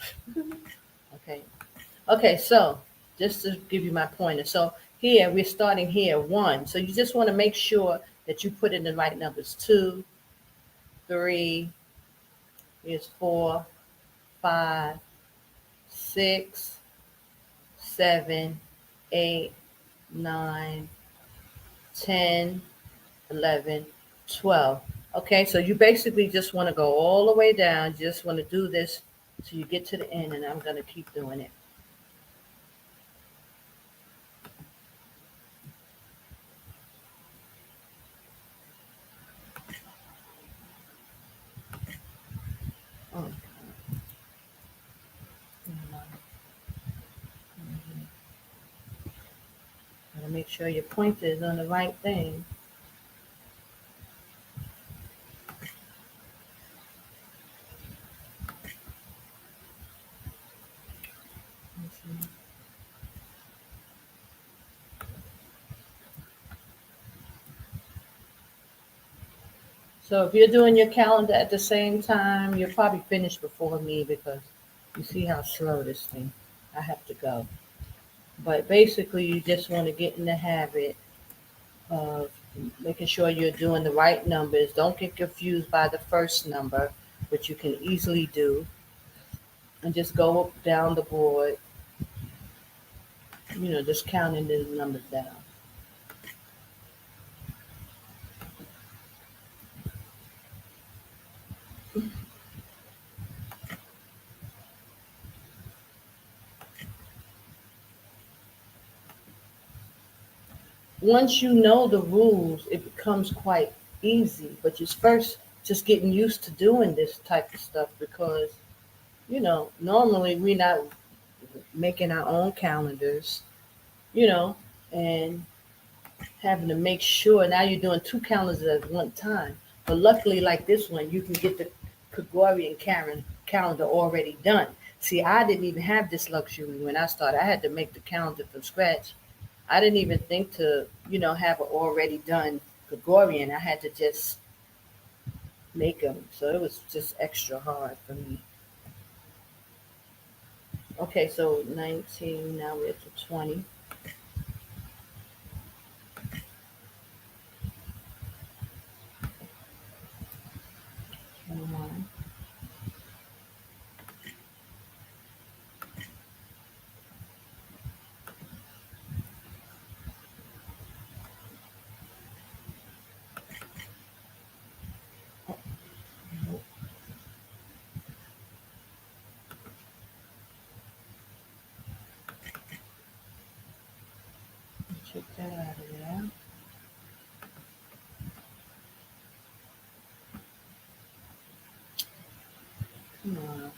Okay, so just to give you my pointer. So here, we're starting here, 1. So you just want to make sure that you put in the right numbers. 2, 3, here's 4, 5, 6, 7, 8, 9, 10, 11, 12. Okay, so you basically just want to go all the way down. You just want to do this till you get to the end, and I'm going to keep doing it. Oh, gotta make sure your pointer is on the right thing. So if you're doing your calendar at the same time, you'll probably finish before me, because you see how slow this thing, I have to go. But basically, you just want to get in the habit of making sure you're doing the right numbers. Don't get confused by the first number, which you can easily do. And just go down the board, just counting the numbers down. Once you know the rules, it becomes quite easy. But you're first just getting used to doing this type of stuff, because, normally we're not making our own calendars, and having to make sure now you're doing 2 calendars at one time. But luckily, like this one, you can get the Gregorian calendar already done. See, I didn't even have this luxury when I started. I had to make the calendar from scratch. I didn't even think to, have an already done Gregorian. I had to just make them. So it was just extra hard for me. Okay, so 19, now we're to 20. Check that out of there. Come on.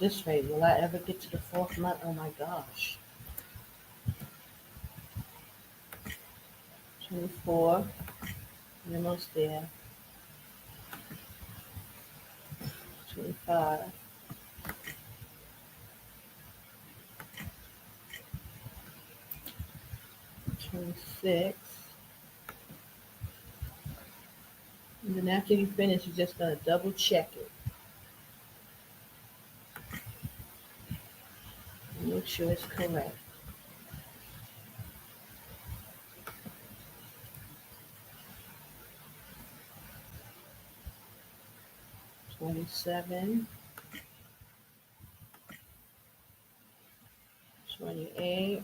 this rate, will I ever get to the 4th month? Oh my gosh. 24, we're almost there. 25. 26. And then after you finish, you're just going to double check it. And make sure it's correct. $27, $28,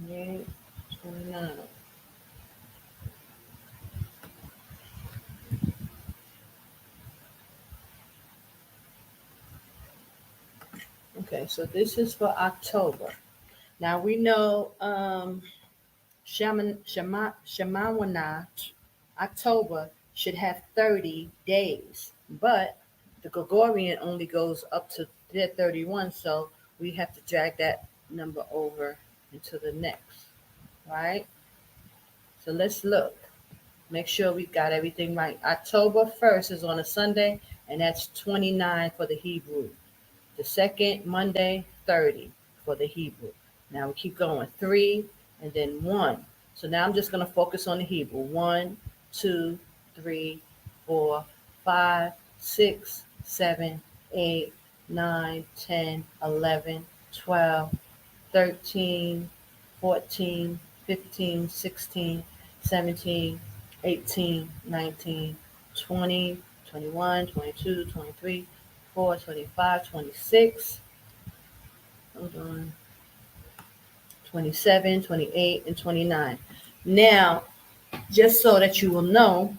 $28, $29. Okay, so this is for October. Now we know Shemawanat, October should have 30 days, but the Gregorian only goes up to 31, so we have to drag that number over into the next, right? So let's look. Make sure we got everything right. October 1st is on a Sunday, and that's 29 for the Hebrew. The second Monday, 30 for the Hebrew. Now we keep going. 3 and then 1. So now I'm just going to focus on the Hebrew. 1, 2, 3, 4, 5, 6, 7, 8, 9, 10, 11, 12, 13, 14, 15, 16, 17, 18, 19, 20, 21, 22, 23, 24, 25, 26, hold on, 27, 28, and 29. Now, just so that you will know,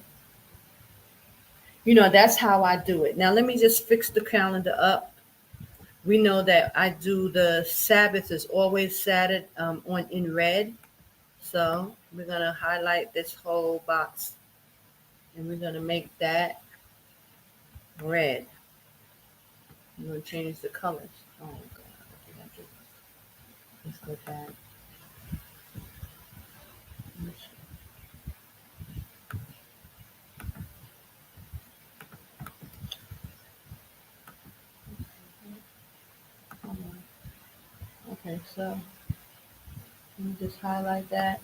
that's how I do it. Now, let me just fix the calendar up. We know that I do the Sabbath is always Saturday in red. So we're going to highlight this whole box, and we're going to make that red. I'm going to change the colors. Oh, God. What did I do? Let's go back. Okay, so let me just highlight that.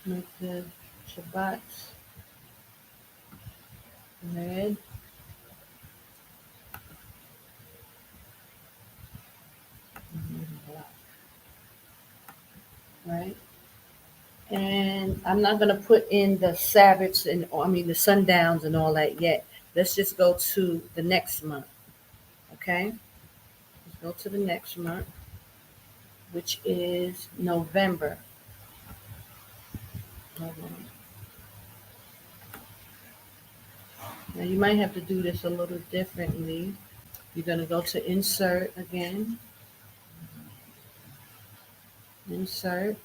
Make the Shabbats red. Right? And I'm not going to put in the Sabbaths and the sundowns and all that yet. Let's just go to the next month. Okay? Let's go to the next month, which is November. Now you might have to do this a little differently. You're going to go to insert again. Insert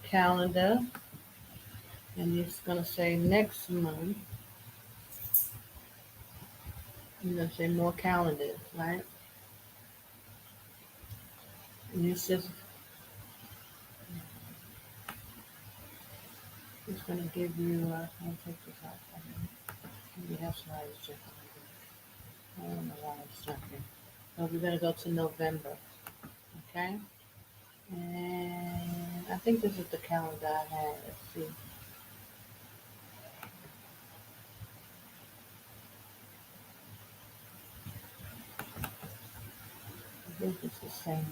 calendar. And it's going to say next month. You're going to say more calendars, right? And it's just going to give you, I'll take this out. Maybe that's why it's jumping. I don't know why it's jumping. So we're going to go to November. Okay? And I think this is the calendar I had. Let's see. I think it's the same.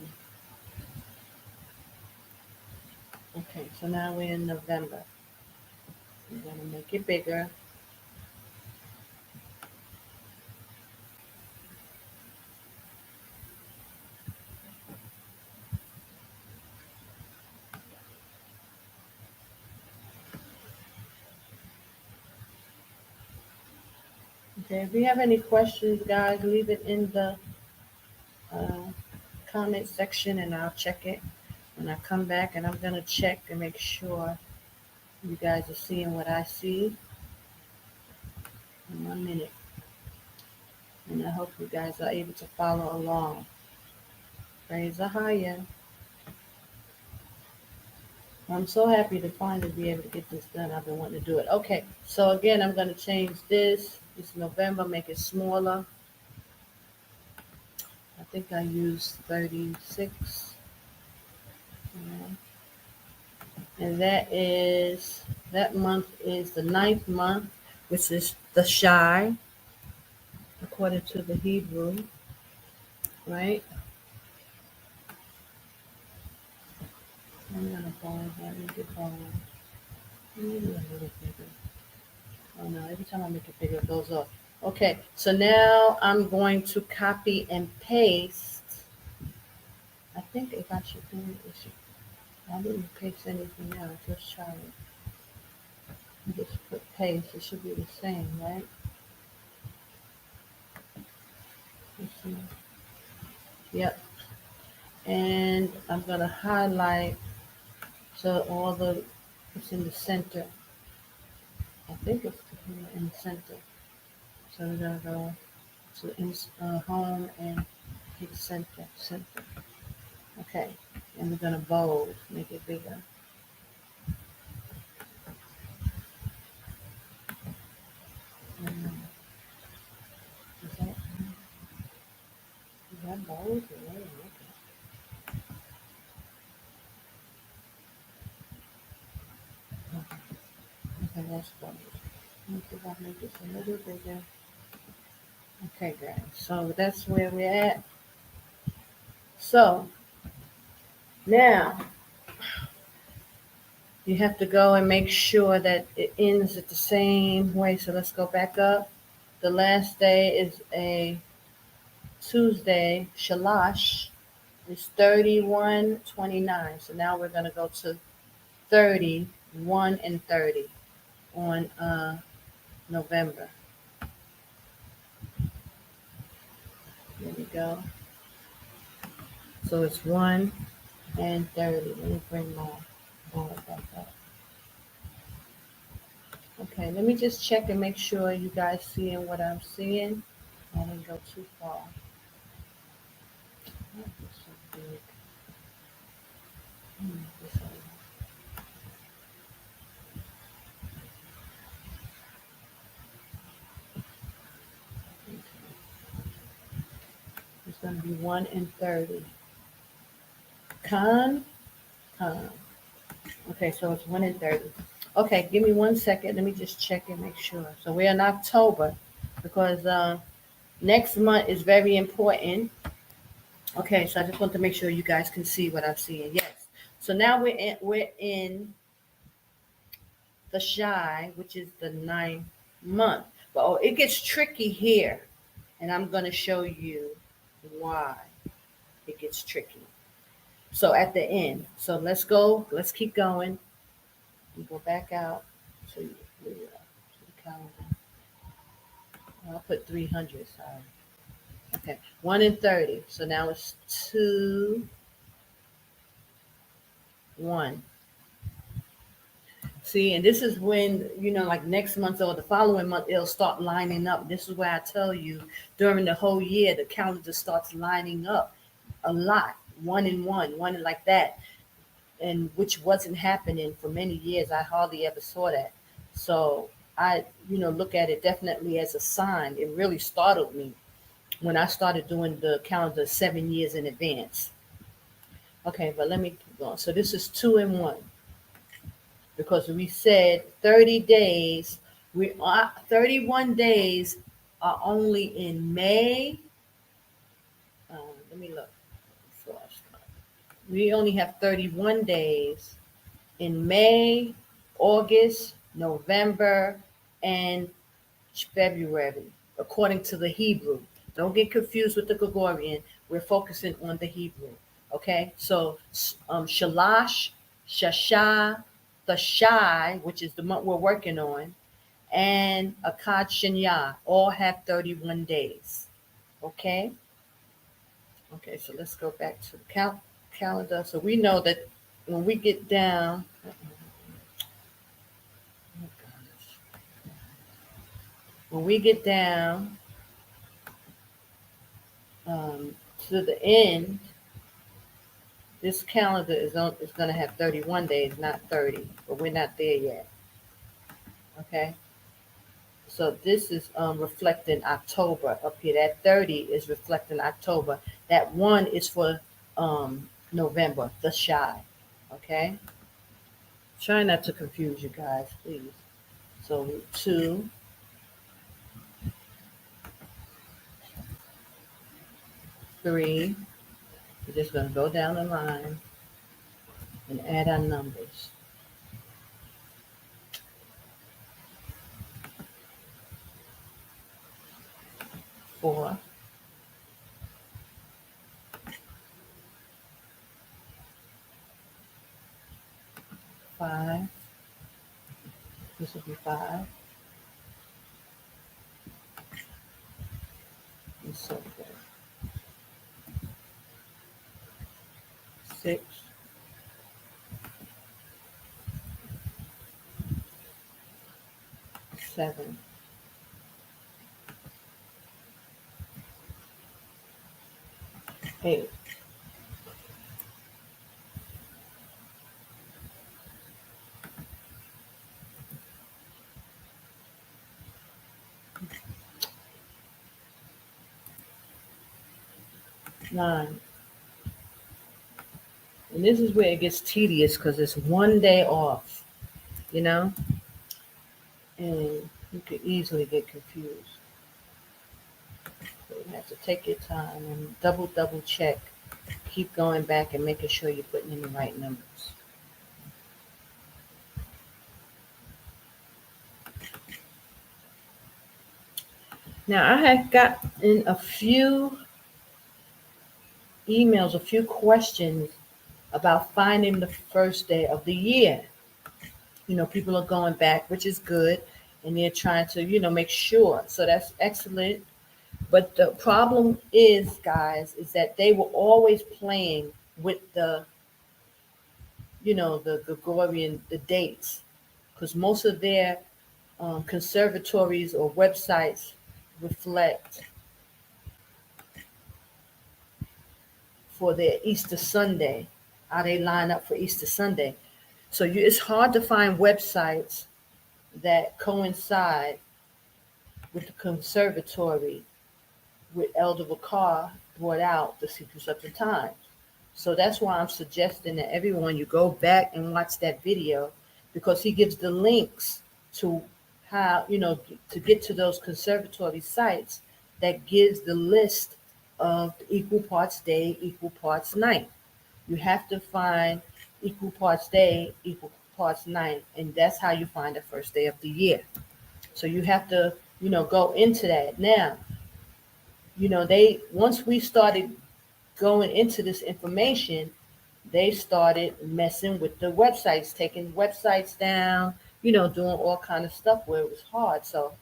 Okay, so now we're in November. We're going to make it bigger. Okay, if you have any questions, guys, leave it in the comment section and I'll check it when I come back, and I'm gonna check and make sure you guys are seeing what I see in 1 minute. And I hope you guys are able to follow along. Praise the higher. I'm so happy to finally be able to get this done. I've been wanting to do it. Okay, so again, I'm going to change this. This November, make it smaller. I think I used 36. And that month is the 9th month, which is the Shai, according to the Hebrew, right? I'm going to follow that. Make it follow. Maybe a little bigger. Oh no, every time I make it bigger, it goes up. Okay, so now I'm going to copy and paste. I think if I should do it, I didn't paste anything else. Let's try it. Just put paste. It should be the same, right? Let's see. Yep. And I'm going to highlight so it's in the center. I think it's in the center. So we're going to go to home and hit center. Okay. And we're going to bold, make it bigger. Is that bold? Okay, that's bold. I'll make this a little bigger. Okay, guys. So that's where we're at. So now you have to go and make sure that it ends at the same way. So let's go back up. The last day is a Tuesday. Shalash is 31:29. So now we're going to go to 31 and 30 on November. There we go. So it's 1 and 30. Let me bring my board back up. Okay, let me just check and make sure you guys seeing what I'm seeing. I didn't go too far. That was so big. This over. It's going to be 1 and 30. Con. Okay, so it's 1 and 30. Okay, give me 1 second. Let me just check and make sure. So we're in October because next month is very important. Okay, so I just want to make sure you guys can see what I'm seeing. Yes. So now we're in the Shai, which is the 9th month. But it gets tricky here, and I'm going to show you why it gets tricky. So at the end. So let's go. Let's keep going. We go back out to the calendar. I'll put 300. Sorry. Okay. 1 and 30. So now it's 2, 1. See, and this is when, like next month or the following month, it'll start lining up. This is where I tell you during the whole year, the calendar starts lining up a lot. 1 and 1 like that. And which wasn't happening for many years. I hardly ever saw that. So I, look at it definitely as a sign. It really startled me when I started doing the calendar 7 years in advance. Okay, but let me keep going. So this is 2 and 1. Because we said 30 days, 31 days are only in May. Let me look. We only have 31 days in May, August, November, and February, according to the Hebrew. Don't get confused with the Gregorian. We're focusing on the Hebrew. Okay, so Shalash, Shashah, the Shai, which is the month we're working on, and Akkad Shinya all have 31 days. Okay? Okay, so let's go back to the calendar. So we know that when we get down, when we get down to the end, this calendar is going to have 31 days, not 30, but we're not there yet. Okay, so this is reflecting October up here. That 30 is reflecting October. That 1 is for November, the shy. Okay, try not to confuse you guys, please. So 2, 3. We're just going to go down the line and add our numbers. 4, 5. This will be 5. And so forth. 6. 7. 8. 9. And this is where it gets tedious because it's one day off, you know? And you could easily get confused. So you have to take your time and double check. Keep going back and making sure you're putting in the right numbers. Now, I have gotten a few emails, a few questions about finding the first day of the year. You know, people are going back, which is good, and they're trying to, make sure. So that's excellent. But the problem is, guys, is that they were always playing with the Gregorian, the dates, because most of their conservatories or websites reflect for their Easter Sunday, how they line up for Easter Sunday. So it's hard to find websites that coincide with the conservatory with Elder Bakar brought out the Secrets of the Times. So that's why I'm suggesting that everyone, you go back and watch that video, because he gives the links to how, to get to those conservatory sites that gives the list of equal parts day, equal parts night. You have to find equal parts day, equal parts night, and that's how you find the first day of the year. So you have to, go into that. Now, once we started going into this information, they started messing with the websites, taking websites down, doing all kind of stuff where it was hard. So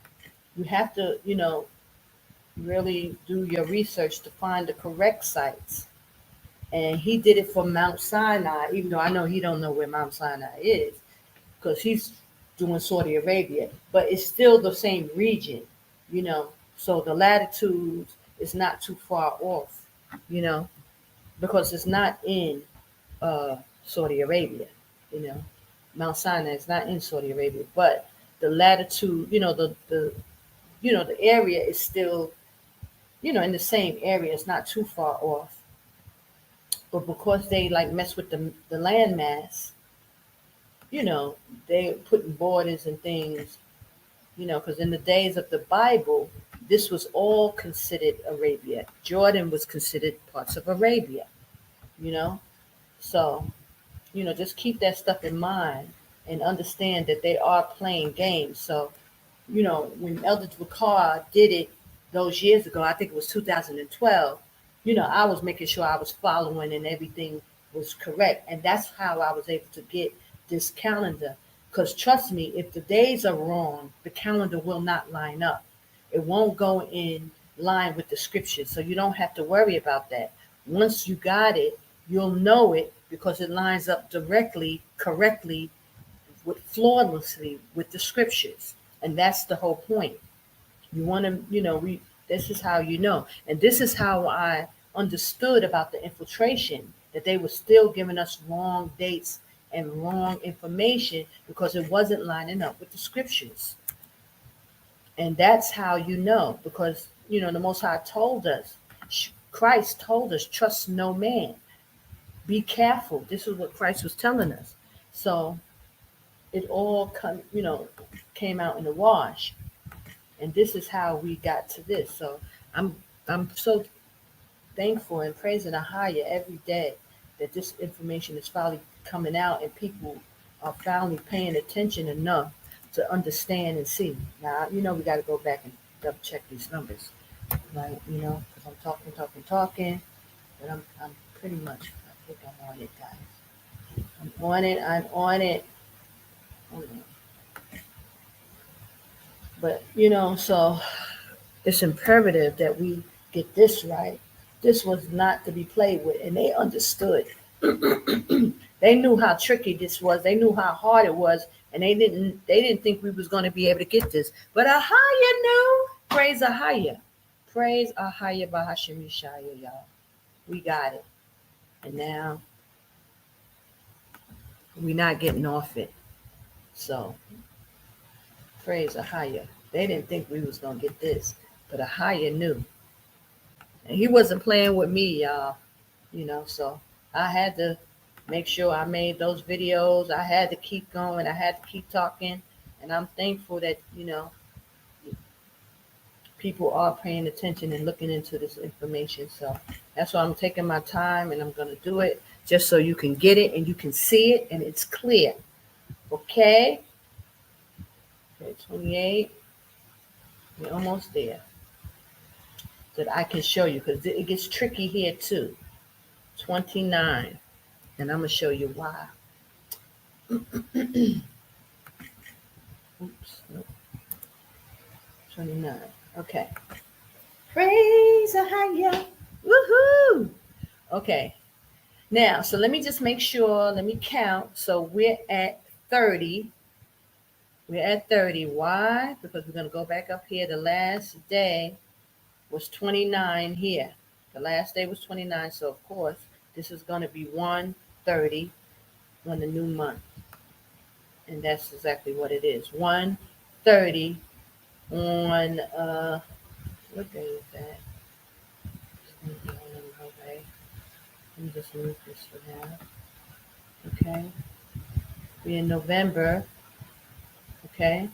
you have to, really do your research to find the correct sites. And he did it for Mount Sinai, even though I know he don't know where Mount Sinai is, because he's doing Saudi Arabia, but it's still the same region, so the latitudes is not too far off, because it's not in Saudi Arabia, Mount Sinai is not in Saudi Arabia, but the latitude, the area is still, in the same area. It's not too far off. But because they mess with the landmass, they're putting borders and things, because in the days of the Bible, this was all considered Arabia. Jordan was considered parts of Arabia, So, just keep that stuff in mind and understand that they are playing games. So, when Elder Bakar did it those years ago, I think it was 2012, I was making sure I was following and everything was correct. And that's how I was able to get this calendar. Because trust me, if the days are wrong, the calendar will not line up. It won't go in line with the scriptures. So you don't have to worry about that. Once you got it, you'll know it because it lines up directly, correctly, flawlessly with the scriptures. And that's the whole point. You want to, this is how you know. And this is how I understood about the infiltration, that they were still giving us wrong dates and wrong information because it wasn't lining up with the scriptures. And that's how you know, because, the Most High told us, Christ told us, trust no man. Be careful. This is what Christ was telling us. So it all came out in the wash. And this is how we got to this. So I'm so thankful and praising Ahaya every day that this information is finally coming out and people are finally paying attention enough to understand and see. Now, we got to go back and double check these numbers, right? Because I'm talking, but I'm pretty much, I think I'm on it, guys. I'm on it. Hold on. But, so it's imperative that we get this right. This was not to be played with, and they understood. They knew how tricky this was. They knew how hard it was, and they didn't think we was going to be able to get this. But Ahaya knew. Praise Ahaya. Praise Ahaya Bahashim Yeshaya, y'all. We got it. And now we're not getting off it. So praise Ahaya. They didn't think we was going to get this, but Ahaya knew. And he wasn't playing with me, y'all. So I had to make sure I made those videos. I had to keep going. I had to keep talking. And I'm thankful that, people are paying attention and looking into this information. So that's why I'm taking my time and I'm going to do it just so you can get it and you can see it and it's clear. Okay? Okay, 28. We're almost there. So that I can show you because it gets tricky here too. 29. And I'm going to show you why. Oops. Nope. 29. Okay. Praise Ahaya. Woohoo. Okay. Now, so let me just make sure. Let me count. So we're at 30. We're at 30. Why? Because we're going to go back up here. The last day was 29 here. The last day was 29. So, of course, this is going to be 130 on the new month. And that's exactly what it is. 130 on, what day is that? Okay. Let me just move this for now. Okay. We're in November. Okay.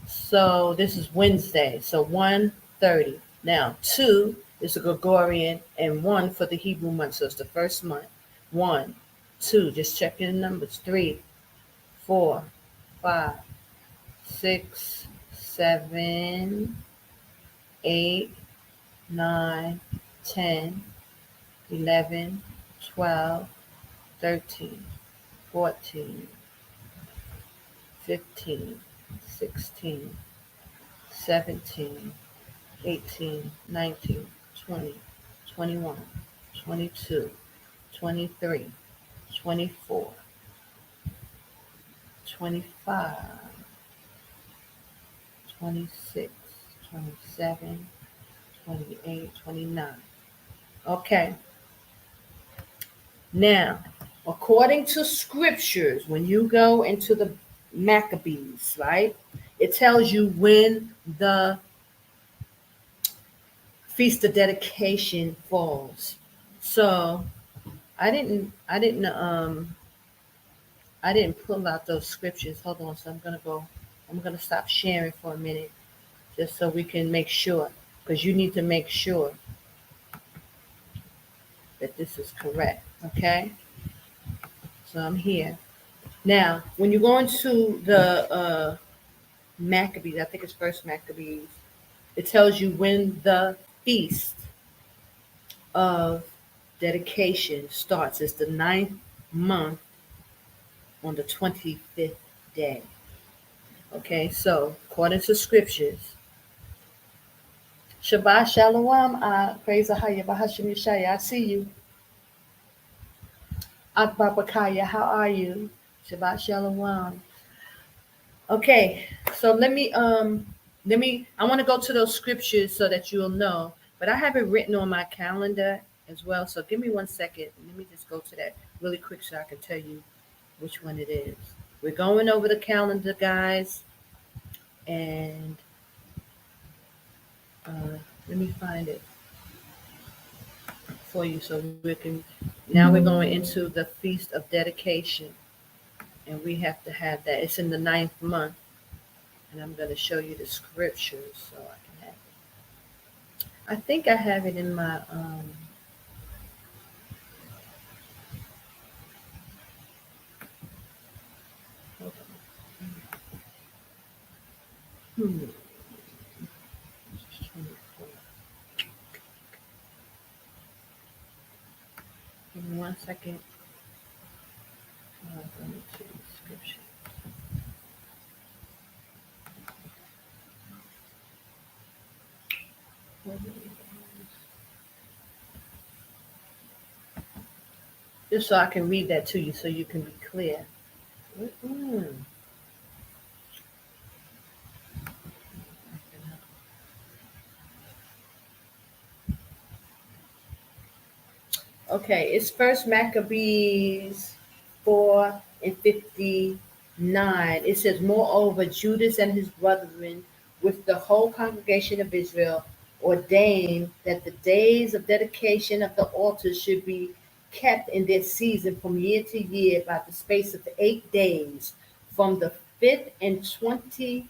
So this is Wednesday. So 130. Now 2 is the Gregorian and 1 for the Hebrew month. So it's the first month. 1, 2. Just checking the numbers. 3, 4, 5, 6, 7, 8, 9, 10, 11, 12, 13, 14, 15, 16, 17, 18, 19, 20, 21, 22, 23, 24, 25, 26, 27, 28, 29. Okay. Now, according to scriptures, when you go into the Maccabees, right, it tells you when the Feast of Dedication falls. So I didn't pull out those scriptures. Hold on. So I'm gonna stop sharing for a minute just so we can make sure, because you need to make sure that this is correct. Okay. So I'm here. Now, when you go into the Maccabees, I think it's First Maccabees, it tells you when the Feast of Dedication starts. It's the 9th month on the 25th day. Okay, so according to scriptures, Shabbat Shalom. Praise Ahaya Bahashim Yeshaya. I see you. Akbabakaya, how are you? Shabbat Shalom. Okay, so I want to go to those scriptures so that you'll know. But I have it written on my calendar as well. So give me 1 second. Let me just go to that really quick so I can tell you which one it is. We're going over the calendar, guys, and let me find it for you so we can. Now we're going into the Feast of Dedication, and we have to have that. It's in the 9th month, and I'm going to show you the scriptures so I can have it. I think I have it in my hold on. This is 24. Give me 1 second. Let me see the scripture. Just so I can read that to you so you can be clear. Okay, it's First Maccabees 4:59. It says, moreover, Judas and his brethren with the whole congregation of Israel ordained that the days of dedication of the altars should be kept in their season from year to year by the space of 8 days, from the 5th and 20th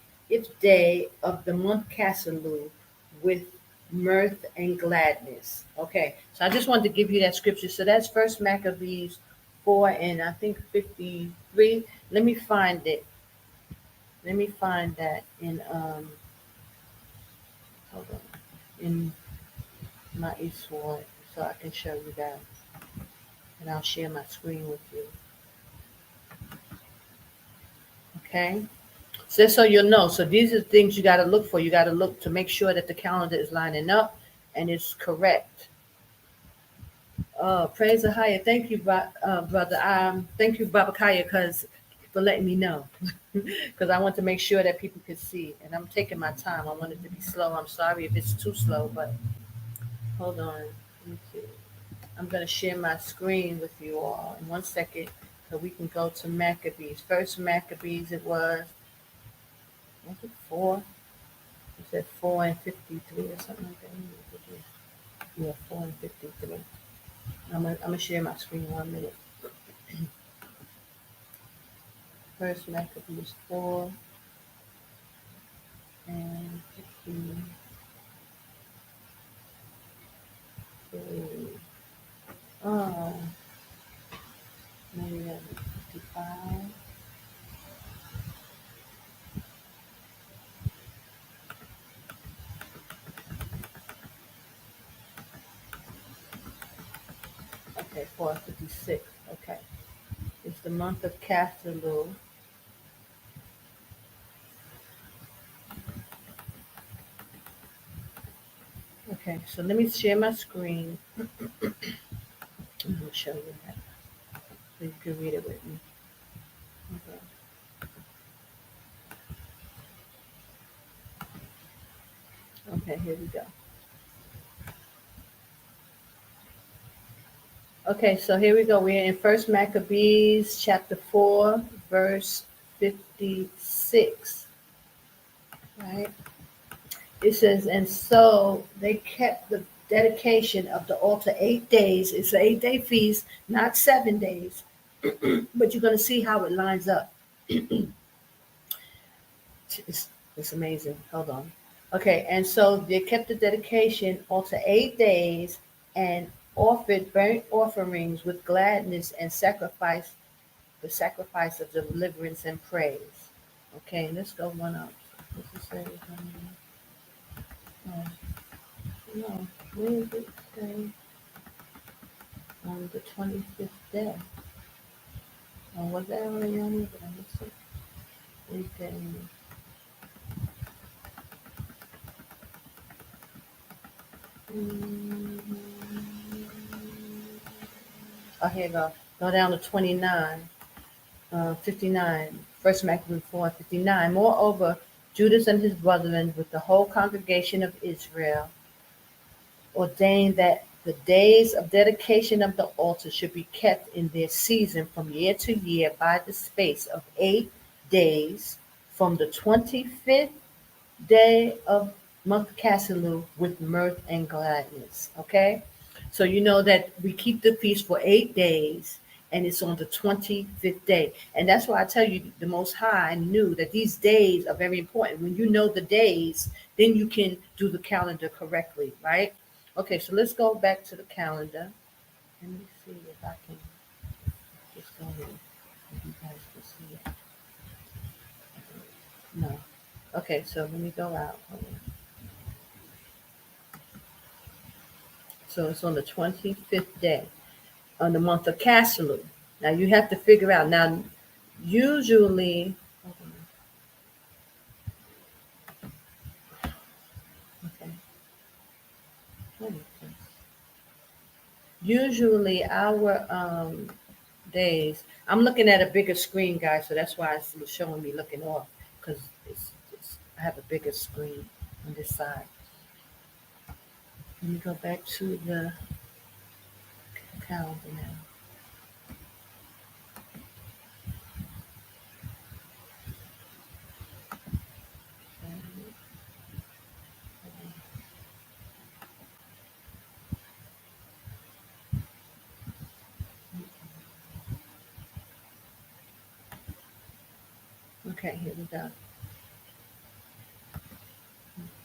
day of the month Caselu, with mirth and gladness. Okay, so I just wanted to give you that scripture. So that's First Maccabees 4 and I think 53. Let me find it. Let me find that in hold on, in my eSword so I can show you that, and I'll share my screen with you. Okay, so you'll know. So these are the things you got to look for. You got to look to make sure that the calendar is lining up and it's correct. Praise the higher. Thank you, brother. Thank you, Baba Kaya, for letting me know. Because I want to make sure that people could see. And I'm taking my time. I want it to be slow. I'm sorry if it's too slow, but hold on. Let me see. I'm going to share my screen with you all in 1 second so we can go to Maccabees. First Maccabees, it was it 4? It said 4 and 53 or something like that. Yeah, 4 and 53. I'm gonna share my screen 1 minute. First Maccabees 4 and 53. Oh, maybe that's 55. Okay, 456. Okay. It's the month of Caselu. Okay, so let me share my screen. I'm going to show you that so you can read it with me. Okay, here we go. Okay, so here we go. We're in First Maccabees chapter 4, verse 56. Right? It says, and so they kept the dedication of the altar 8 days. It's an 8-day feast, not 7 days. But you're going to see how it lines up. It's amazing. Hold on. Okay, and so they kept the dedication altar 8 days and offered burnt offerings with gladness and sacrifice, the sacrifice of deliverance and praise. Okay, let's go one up. What's it say? No, where is it say? On the 25th day. Was that already on it? Did I miss it? Oh, here you go. Go down to 29, 59. First Maccabees 4:59. Moreover, Judas and his brethren with the whole congregation of Israel ordained that the days of dedication of the altar should be kept in their season from year to year by the space of 8 days from the 25th day of month Caselu with mirth and gladness. Okay? So you know that we keep the feast for 8 days and it's on the 25th day. And that's why I tell you the Most High knew that these days are very important. When you know the days, then you can do the calendar correctly, right? Okay, so let's go back to the calendar. Let me see if I can just go here. If you guys can see it. No. Okay, so let me go out. Hold on. So it's on the 25th day on the month of Caselu. Now you have to figure out. Now, usually, hold on. Okay. 25th. Usually our days, I'm looking at a bigger screen, guys, so that's why it's showing me looking off, because I have a bigger screen on this side. Let me go back to the calendar now. Okay, here we go.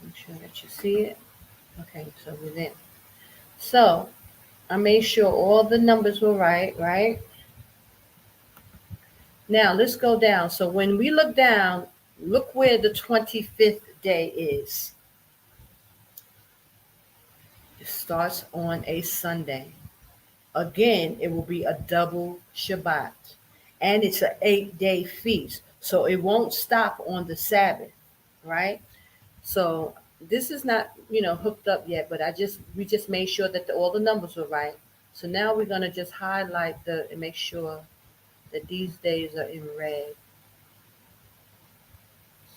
Make sure that you see it. Okay, so we're there. So I made sure all the numbers were right? Now let's go down. So when we look down, look where the 25th day is. It starts on a Sunday. Again, it will be a double Shabbat. And it's an 8-day feast. So it won't stop on the Sabbath, right? So this is not, hooked up yet, but we just made sure that all the numbers were right. So now we're going to just highlight and make sure that these days are in red,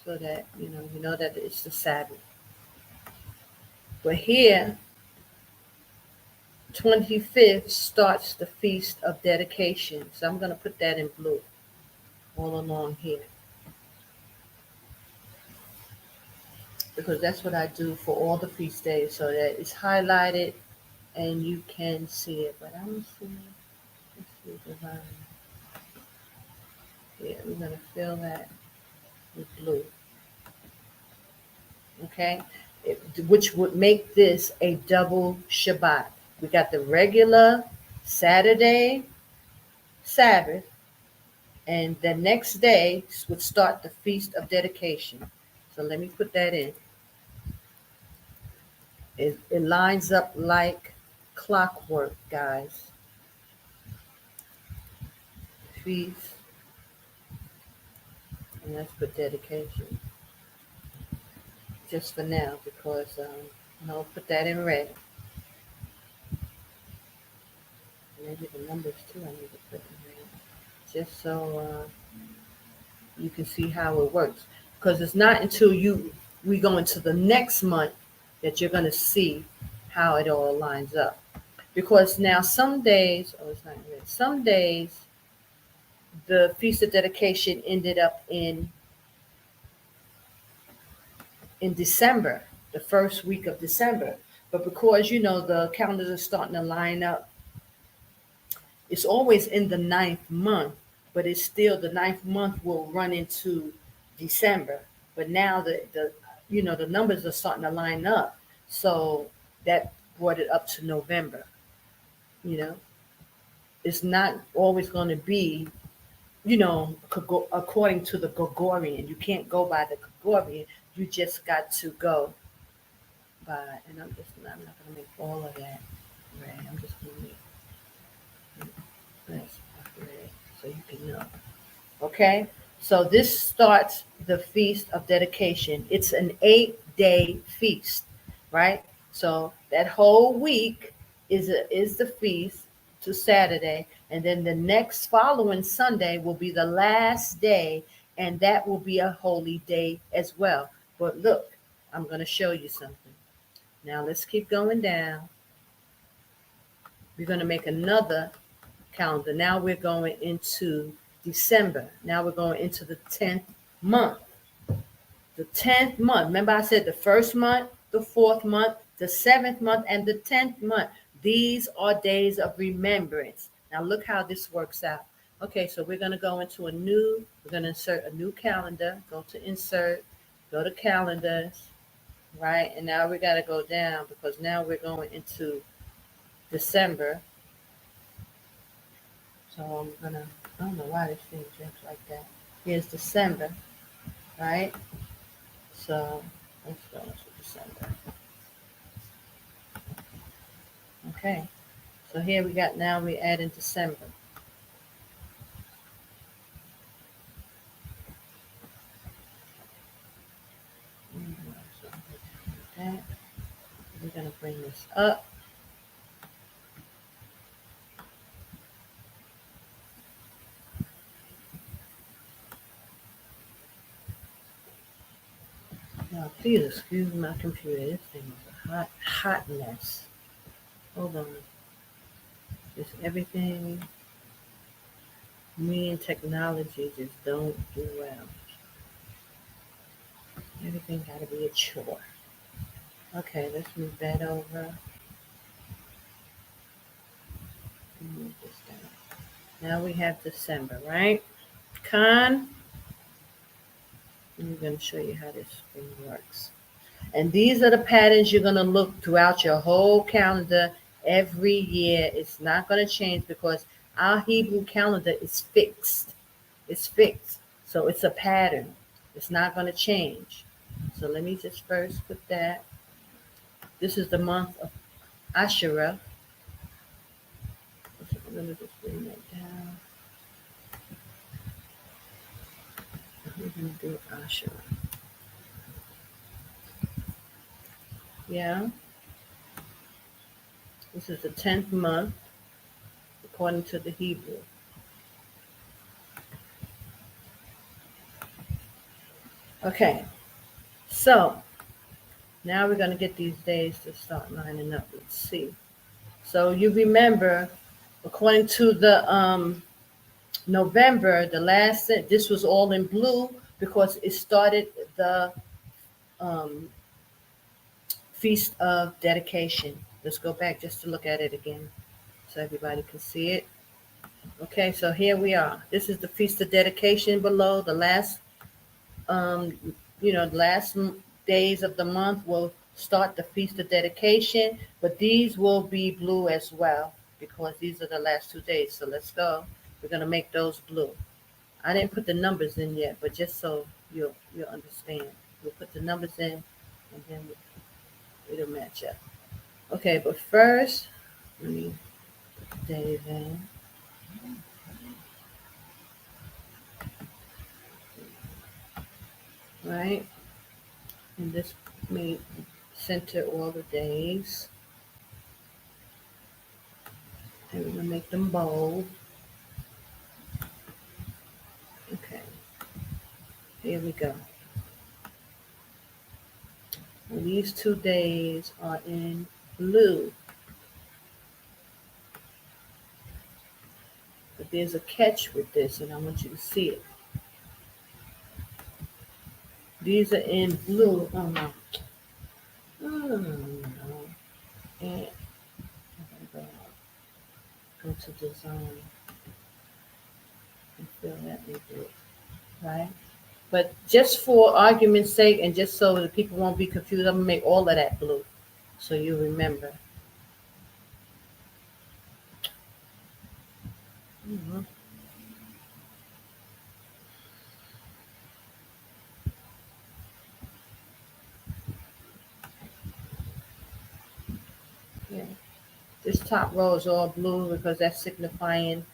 so that you know that it's the Sabbath. But here, 25th starts the Feast of Dedication. So I'm going to put that in blue all along here, because that's what I do for all the feast days, so that it's highlighted and you can see it. But I don't see. Let's see divine. Yeah, we're going to fill that with blue. Okay? Which would make this a double Shabbat. We got the regular Saturday Sabbath, and the next day would start the Feast of Dedication. So let me put that in. It lines up like clockwork, guys. Feast. And let's put dedication. Just for now, because I'll put that in red. Maybe the numbers too I need to put in red. Just so you can see how it works. Because it's not until we go into the next month that you're going to see how it all lines up. Because now some days, it's not red. Some days, the Feast of Dedication ended up in December, the first week of December. But because, the calendars are starting to line up, it's always in the 9th month, but it's still the 9th month will run into December. But now the numbers are starting to line up. So that brought it up to November. It's not always going to be, according to the Gregorian. You can't go by the Gregorian. You just got to go by, and I'm not going to make all of that red. I'm just going to make this red so you can know. Okay? So this starts the Feast of Dedication. It's an 8-day feast, right? So that whole week is the feast to Saturday, and then the next following Sunday will be the last day, and that will be a holy day as well. But look, I'm going to show you something. Now let's keep going down. We're going to make another calendar. Now we're going into December. Now we're going into the 10th month. The 10th month. Remember I said the first month, the fourth month, the 7th month, and the 10th month. These are days of remembrance. Now look how this works out. Okay, so we're going to go into we're going to insert a new calendar. Go to insert, go to calendars, right? And now we got to go down because now we're going into December. So I don't know why this thing jumps like that. Here's December, right? So let's go into December. Okay, so here now we add in December. We're going to bring this up. Now, please excuse my computer. This thing is a hot mess. Hold on. Just everything, me and technology just don't do well. Everything got to be a chore. Okay, let's move that over. Move this down. Now we have December, right? I'm going to show you how this thing works. And these are the patterns you're going to look throughout your whole calendar every year. It's not going to change because our Hebrew calendar is fixed. It's fixed. So it's a pattern. It's not going to change. So let me just first put that. This is the month of Asherah. I'm going to just bring that down. We're going to do Asherah. Yeah. This is the 10th month, according to the Hebrew. Okay. So, now we're going to get these days to start lining up. Let's see. So, you remember, according to the November, the last, this was all in blue because it started the Feast of Dedication. Let's go back just to look at it again so everybody can see it. Okay, so here we are. This is the Feast of Dedication below. The last, the last days of the month will start the Feast of Dedication, but these will be blue as well because these are the last 2 days. So let's go. We're going to make those blue. I didn't put the numbers in yet, but just so you'll understand. We'll put the numbers in and then it'll match up. Okay, but first, let me put the days in. Right? And this may center all the days. And we're going to make them bold. Okay. Here we go. And these 2 days are in blue. But there's a catch with this, and I want you to see it. These are in blue. Oh, no. Oh, no. And I'm going to go to design and fill that in blue, right? But just for argument's sake and just so that people won't be confused, I'm going to make all of that blue so you remember. Mm-hmm. Yeah. This top row is all blue because that's signifying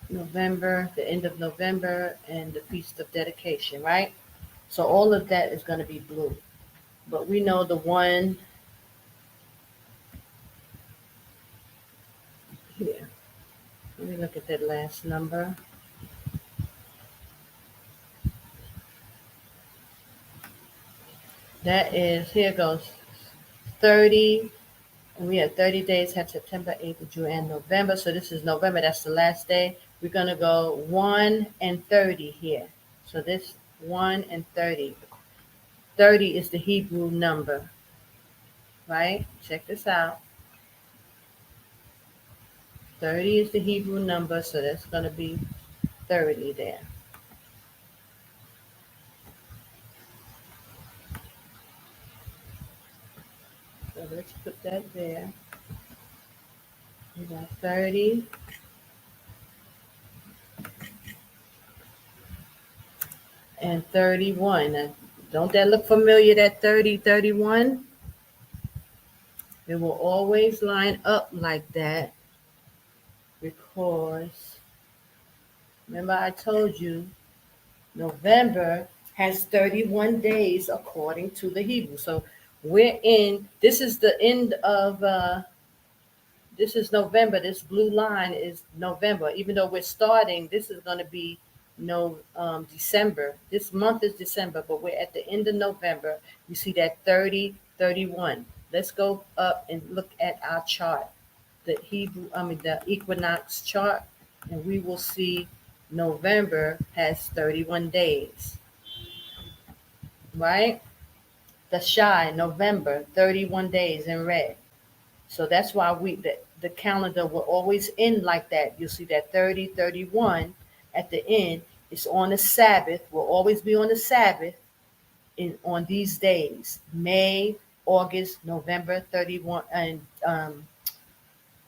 November, the end of November, and the Feast of Dedication, right? So all of that is going to be blue. But we know the 1 Let me look at that last number. That is, here goes 30. And we had 30 days, have September, April, June, and November. So this is November. That's the last day. We're going to go 1 and 30 here. So this 1 and 30. 30 is the Hebrew number, right? Check this out. 30 is the Hebrew number, so that's going to be 30 there. So let's put that there. We got 30. And 31. Now, don't that look familiar, that 30, 31? It will always line up like that because, remember I told you, November has 31 days according to the Hebrew. So this is the end of, this is November. This blue line is November. Even though we're starting, this is going to be December. This month is December, but we're at the end of November. You see that 30, 31. Let's go up and look at our chart, the equinox chart, and we will see November has 31 days, right? The shy November, 31 days in red. So that's why the calendar will always end like that. You'll see that 30, 31 at the end. It's on the Sabbath. Will always be on the Sabbath on these days. May, August, November, 31, and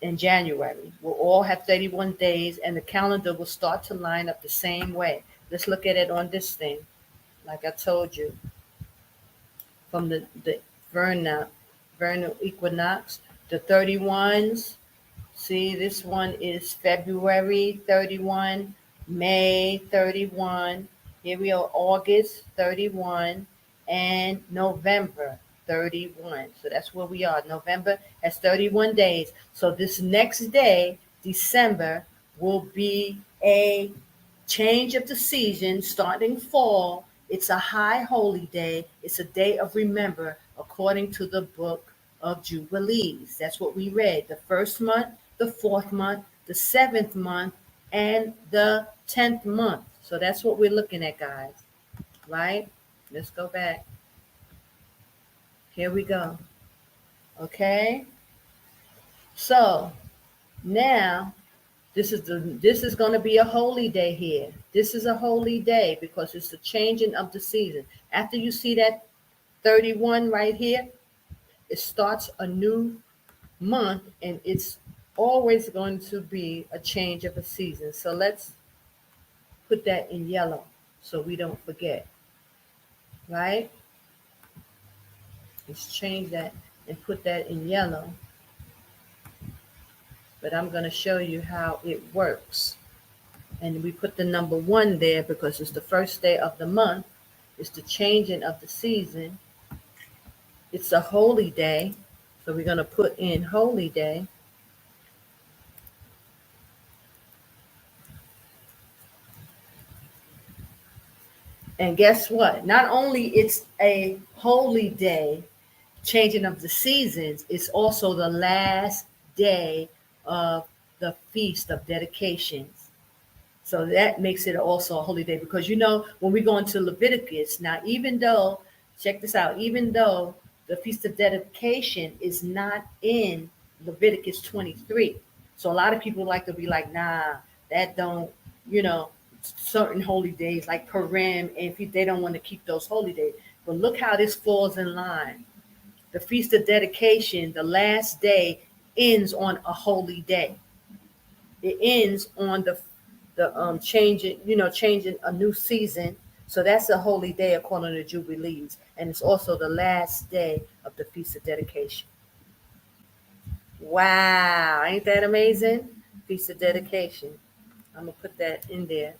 in January. We'll all have 31 days, and the calendar will start to line up the same way. Let's look at it on this thing. Like I told you, from the vernal equinox, the 31s. See, this one is February 31, May 31. Here we are, August 31, and November 31. So that's where we are. November has 31 days. So this next day, December, will be a change of the season, starting fall. It's a high holy day. It's a day of remember, according to the book of Jubilees. That's what we read. The first month, the fourth month, the seventh month, and the 10th month. So that's what we're looking at, guys. Right? Let's go back. Here we go. Okay? So now this is going to be a holy day here. This is a holy day because it's the changing of the season. After you see that 31 right here, it starts a new month, and it's always going to be a change of a season. So let's put that in yellow so we don't forget. Right? Let's change that and put that in yellow. But I'm going to show you how it works. And we put the number 1 there because it's the first day of the month. It's the changing of the season. It's a holy day. So we're going to put in holy day. And guess what? Not only it's a holy day, changing of the seasons, it's also the last day of the Feast of Dedications. So that makes it also a holy day because, when we go into Leviticus, now, even though, check this out, even though the Feast of Dedication is not in Leviticus 23. So a lot of people like to be like, nah, that don't, certain holy days like Purim, and if they don't want to keep those holy days. But look how this falls in line. The Feast of Dedication, the last day, ends on a holy day. It ends on the changing a new season. So that's a holy day according to Jubilees. And it's also the last day of the Feast of Dedication. Wow, ain't that amazing? Feast of Dedication. I'm going to put that in there.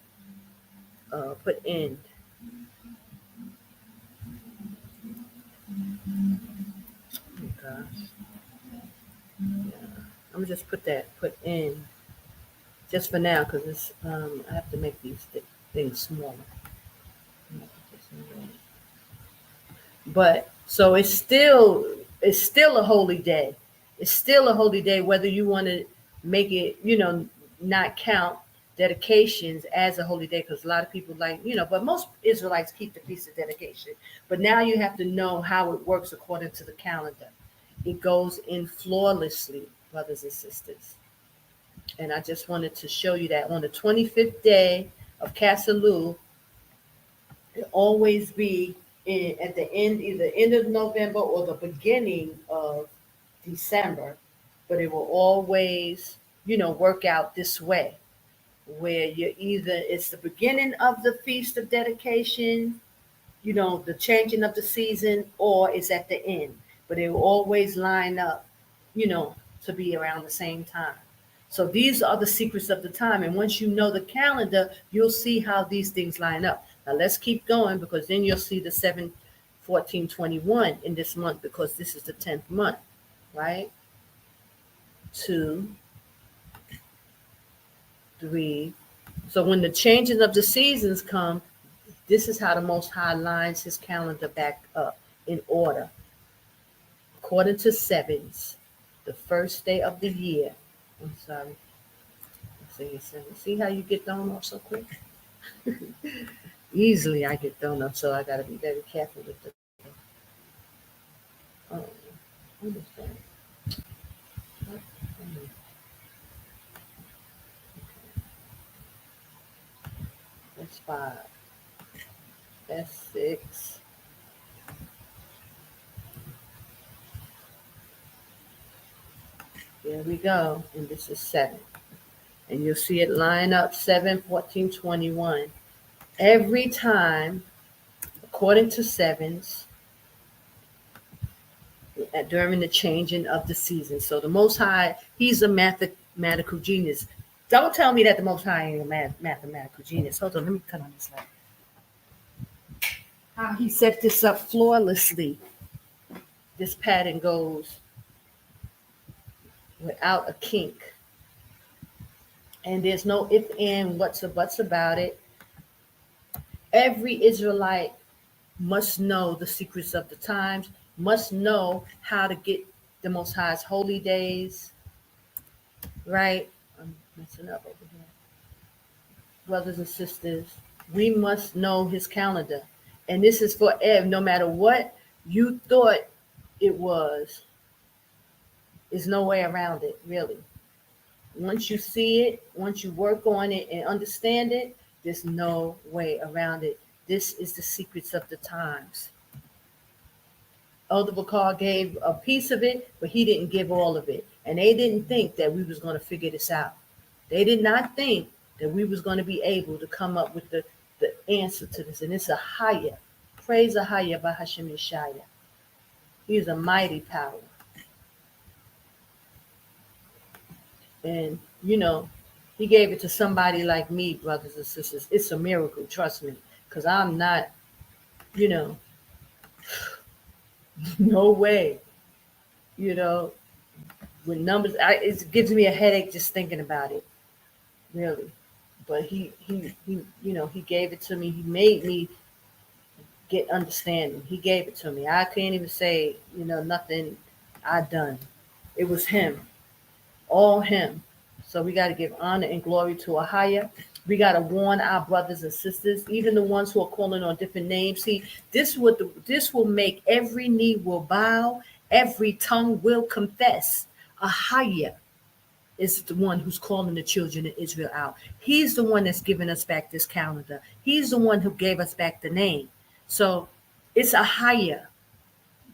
Put end. Oh gosh. Yeah. I'm gonna just put in. just for now, because it's I have to make these things smaller. But so it's still a holy day. It's still a holy day, whether you want to make it, not count dedications as a holy day, because a lot of people but most Israelites keep the Feast of Dedication. But now you have to know how it works according to the calendar. It goes in flawlessly, brothers and sisters. And I just wanted to show you that on the 25th day of Casalú, it always be at the end, either end of November or the beginning of December, but it will always, work out this way, where it's the beginning of the Feast of Dedication, the changing of the season, or it's at the end, but it will always line up, to be around the same time. So these are the secrets of the time. And once you know the calendar, you'll see how these things line up. Now let's keep going, because then you'll see the 7/14/21 in this month, because this is the 10th month, right? 2, 3. So when the changes of the seasons come, this is how the Most High lines his calendar back up in order. According to sevens, the first day of the year. I'm sorry. See how you get thrown off so quick? Easily I get thrown off, so I got to be very careful with the. Oh, what is that? That's 5. That's 6. Here we go, and this is 7. And you'll see it line up 7/14/21. Every time, according to sevens, during the changing of the season. So the Most High, he's a mathematical genius. Don't tell me that the Most High ain't a mathematical genius. Hold on, let me cut on this light. How he set this up flawlessly. This pattern goes without a kink. And there's no if, and, what's, or buts about it. Every Israelite must know the secrets of the times, must know how to get the Most High's holy days, right? I'm messing up over here. Brothers and sisters, we must know his calendar. And this is for no matter what you thought it was, there's no way around it, really. Once you see it, once you work on it and understand it, there's no way around it. This is the secrets of the times. Elder Bakar gave a piece of it, but he didn't give all of it. And they didn't think that we was going to figure this out. They did not think that we was going to be able to come up with the answer to this. And it's a higher. Praise a higher by Hashem Yeshaya. He is a mighty power. And, he gave it to somebody like me, brothers and sisters. It's a miracle, trust me, because I'm not, no way, with numbers, it gives me a headache just thinking about it, really. But he gave it to me. He made me get understanding. He gave it to me. I can't even say, nothing I done. It was him. All him. So we got to give honor and glory to a higher. We got to warn our brothers and sisters, even the ones who are calling on different names. See, this will make every knee will bow, every tongue will confess. A higher is the one who's calling the children of Israel out. He's the one that's giving us back this calendar. He's the one who gave us back the name. So it's a higher,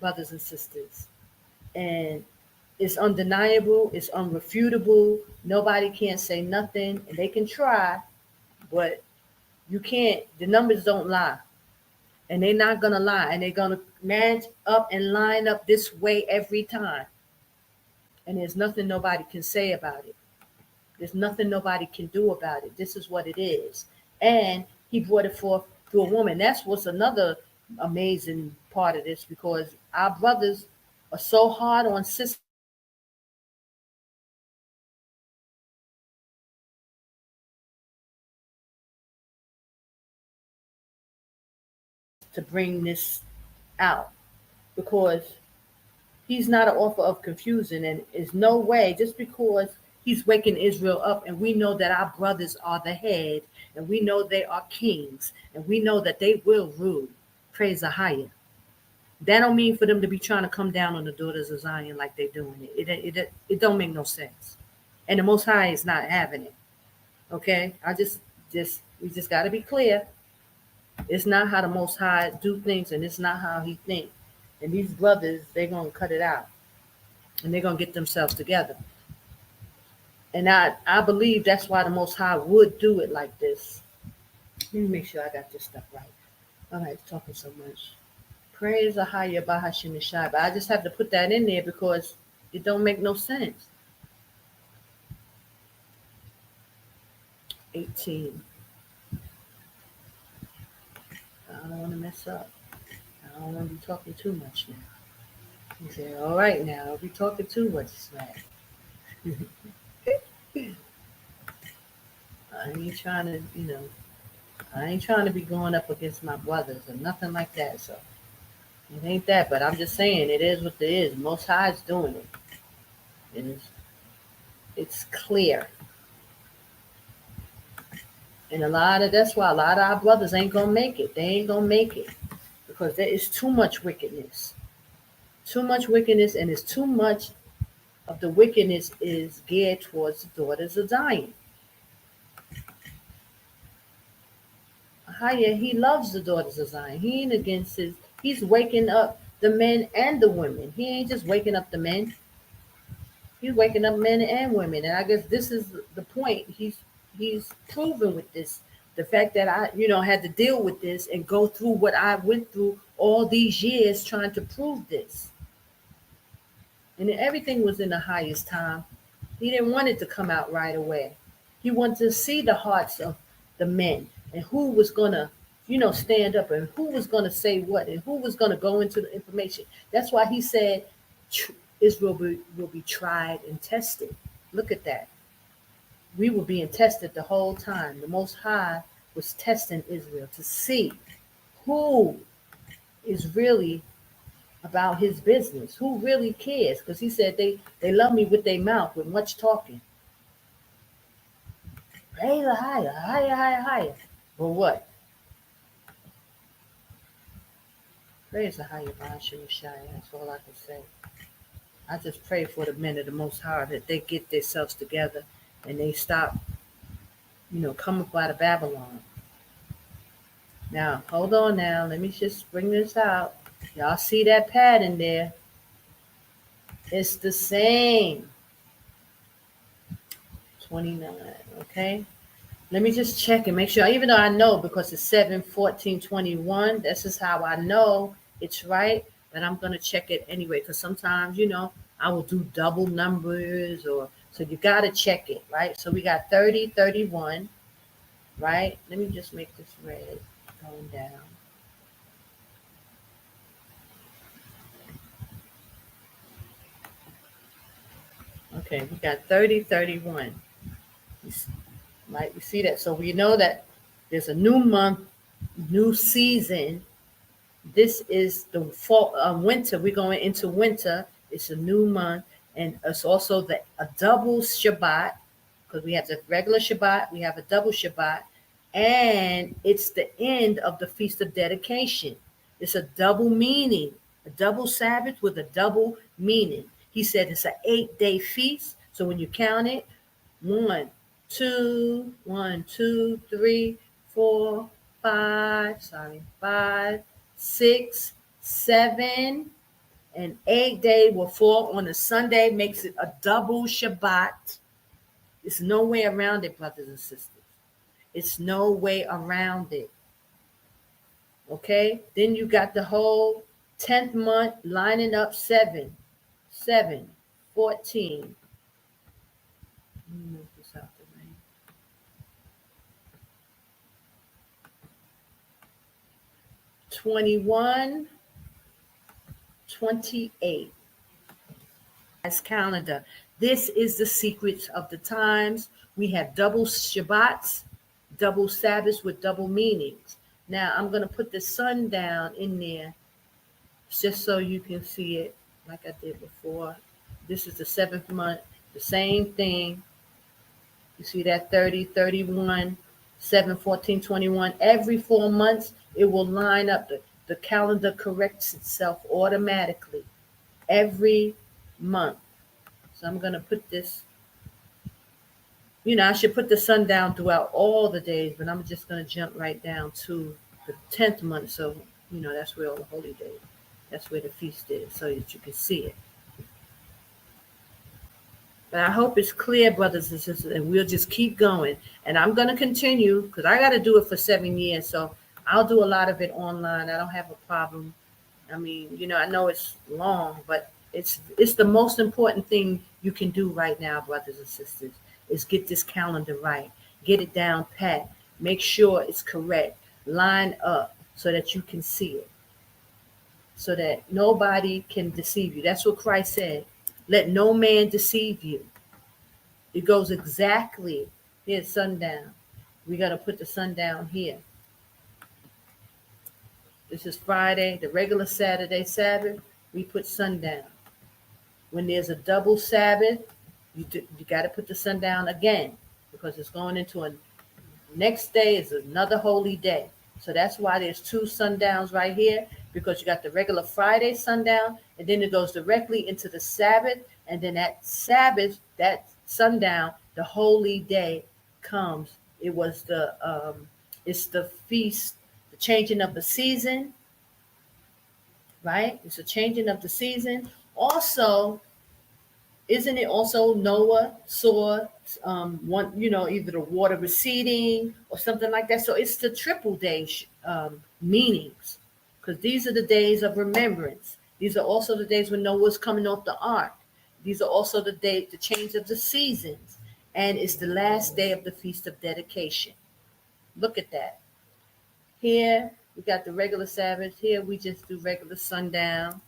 brothers and sisters. And it's undeniable. It's unrefutable. Nobody can't say nothing. And they can try, but you can't. The numbers don't lie. And they're not going to lie. And they're going to match up and line up this way every time. And there's nothing nobody can say about it. There's nothing nobody can do about it. This is what it is. And he brought it forth through a woman. That's what's another amazing part of this, because our brothers are so hard on sisters. to bring this out, because he's not an author of confusion, and is no way just because he's waking Israel up, and we know that our brothers are the head, and we know they are kings, and we know that they will rule. Praise the higher. That don't mean for them to be trying to come down on the daughters of Zion like they're doing it. It don't make no sense. And the Most High is not having it. Okay? We just got to be clear. It's not how the Most High do things, and it's not how he think. And these brothers, they're going to cut it out. And they're going to get themselves together. And I believe that's why the Most High would do it like this. Let me make sure I got this stuff right. All right, talking so much. Praise Ahaya Bahashim Nishai. But I just have to put that in there because it don't make no sense. 18. I don't want to mess up. I don't want to be talking too much now. He said, all right now, I'll be talking too much smack. I ain't trying to, I ain't trying to be going up against my brothers or nothing like that. So it ain't that, but I'm just saying it is what it is. Most High is doing it. It's clear. And that's why a lot of our brothers ain't gonna make it. They ain't gonna make it because there is too much wickedness. Too much wickedness, and it's too much of the wickedness is geared towards the daughters of Zion. Higher, he loves the daughters of Zion. He ain't against he's waking up the men and the women. He ain't just waking up the men. He's waking up men and women. And I guess this is the point. He's proven with this. The fact that I, had to deal with this and go through what I went through all these years trying to prove this. And everything was in the highest time. He didn't want it to come out right away. He wanted to see the hearts of the men and who was going to, stand up and who was going to say what and who was going to go into the information. That's why he said Israel will be tried and tested. Look at that. We were being tested the whole time. The Most High was testing Israel to see who is really about his business, who really cares. Because he said they love me with their mouth, with much talking. Praise the higher, higher, higher, higher. For what? Praise the higher, Bahashim Shai. That's all I can say. I just pray for the men of the Most High that they get themselves together and they stop, coming up out of Babylon. Now, hold on now. Let me just bring this out. Y'all see that pattern there? It's the same. 29, okay? Let me just check and make sure, even though I know because it's 7/14/21, this is how I know it's right, but I'm going to check it anyway because sometimes, I will do double numbers so you got to check it, right? So we got 30, 31, right? Let me just make this red going down. Okay, we got 30, 31. We see that. So we know that there's a new month, new season. This is the fall, winter. We're going into winter. It's a new month. And it's also a double Shabbat, because we have the regular Shabbat, we have a double Shabbat, and it's the end of the Feast of Dedication. It's a double meaning, a double Sabbath with a double meaning. He said it's an 8-day feast. So when you count it, 1, 2, 3, 4, 5, 6, 7, and 8 day will fall on a Sunday, makes it a double Shabbat. It's no way around it, brothers and sisters. It's no way around it. Okay? Then you got the whole 10th month lining up 7, 14. Let me move this out the way. 21, 28. As calendar. This is the secrets of the times. We have double Shabbats, double Sabbaths with double meanings. Now I'm going to put the sundown in there just so you can see it like I did before. This is the 7th month, the same thing. You see that 30, 31, 7, 14, 21. Every 4 months, it will line up. The calendar corrects itself automatically every month. So I'm going to put this, I should put the sun down throughout all the days, but I'm just going to jump right down to the 10th month. So, that's where all the holy days, that's where the feast is, so that you can see it. But I hope it's clear, brothers and sisters, and we'll just keep going. And I'm going to continue because I got to do it for 7 years. So I'll do a lot of it online. I don't have a problem. I mean, I know it's long, but it's the most important thing you can do right now, brothers and sisters, is get this calendar right. Get it down pat. Make sure it's correct. Line up so that you can see it. So that nobody can deceive you. That's what Christ said. Let no man deceive you. It goes exactly, here's sundown. We got to put the sundown here. This is Friday, the regular Saturday Sabbath. We put sundown. When there's a double Sabbath, you got to put the sundown again because it's going into a next day is another holy day. So that's why there's 2 sundowns right here, because you got the regular Friday sundown, and then it goes directly into the Sabbath, and then that Sabbath, that sundown, the holy day comes. It was it's the feast, the changing of the season, right? It's a changing of the season. Also, isn't it also Noah saw one, either the water receding or something like that? So it's the triple day meanings, because these are the days of remembrance. These are also the days when Noah was coming off the ark. These are also the change of the seasons, and it's the last day of the Feast of Dedication. Look at that. Here we got the regular Sabbath. Here we just do regular sundown.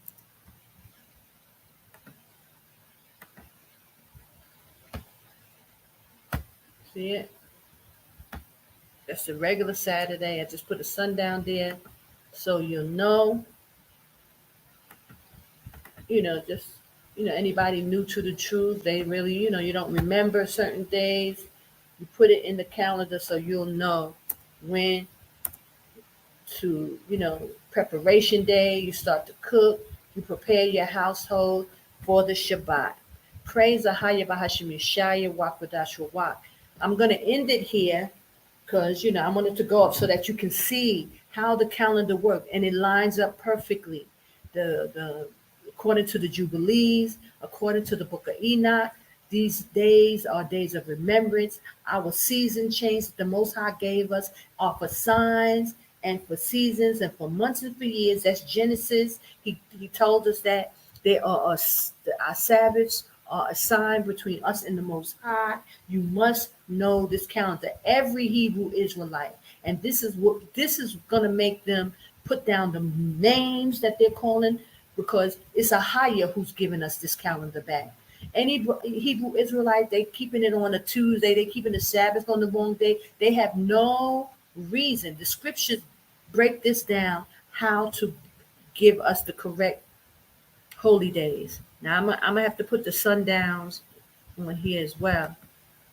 See it? That's the regular Saturday. I just put a sundown there so you'll know. Anybody new to the truth, they really, you don't remember certain days. You put it in the calendar so you'll know when to, preparation day, you start to cook, you prepare your household for the Shabbat. Praise Ahaya Bahashim Yeshaya Wakwadash Wak. I'm going to end it here because, I want it to go up so that you can see how the calendar works, and it lines up perfectly. The according to the Jubilees, according to the Book of Enoch, these days are days of remembrance. Our season change that the Most High gave us are for signs and for seasons and for months and for years. That's Genesis. He told us that there are our Sabbaths are a sign between us and the Most High. You must know this calendar. Every Hebrew Israelite, and this is going to make them put down the names that they're calling, because it's a higher who's giving us this calendar back. Any Hebrew Israelite, they keeping it on a Tuesday, they keeping the Sabbath on the wrong day. They have no reason. The scriptures break this down, how to give us the correct holy days. Now I'm gonna have to put the sundowns on here as well,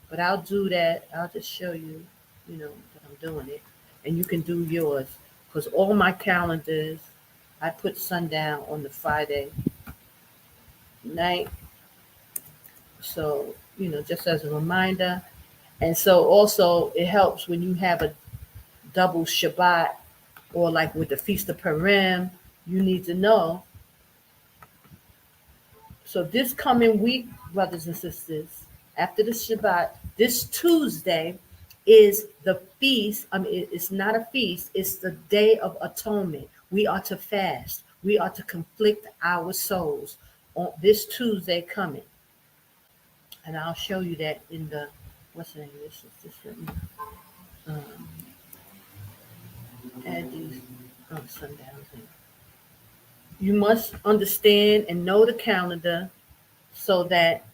but I'll do that. I'll just show you, that I'm doing it, and you can do yours, because all my calendars, I put sundown on the Friday night. So, just as a reminder. And so also it helps when you have a double Shabbat, or like with the Feast of Purim, you need to know. So this coming week, brothers and sisters, after the Shabbat, this Tuesday is the feast. It's not a feast. It's the Day of Atonement. We are to fast. We are to conflict our souls on this Tuesday coming. And I'll show you that in the, what's the name of this? Let me add these sundowns in. You must understand and know the calendar so that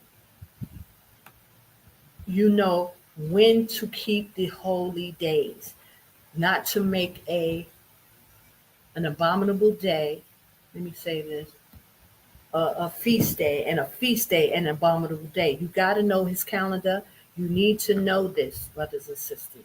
you know when to keep the holy days. not to make an abominable day. Let me say this. A feast day and a feast day an abominable day. You got to know his calendar. You need to know this, brothers and sisters.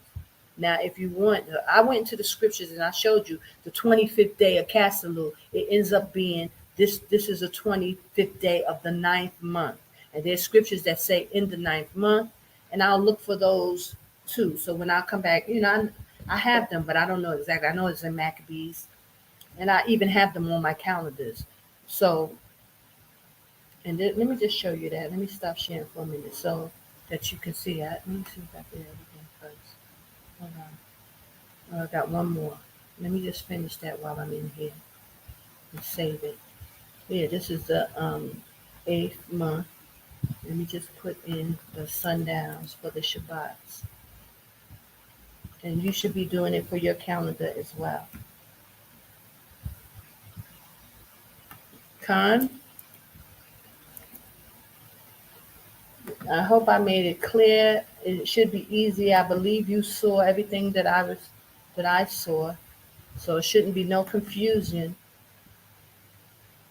Now, if you want, I went into the scriptures and I showed you the 25th day of Casalú. It ends up being this is the 25th day of the 9th month. And there's scriptures that say in the 9th month, and I'll look for those too. So when I come back, I have them, but I don't know exactly. I know it's in Maccabees, and I even have them on my calendars. So, and let me just show you that. Let me stop sharing for a minute so that you can see that. Let me see if I did everything first. Hold on. Oh, I got one more. Let me just finish that while I'm in here and save it. Yeah, this is the 8th month. Let me just put in the sundowns for the Shabbats. And you should be doing it for your calendar as well. Khan, I hope I made it clear. It should be easy. I believe you saw everything that I saw. So it shouldn't be no confusion.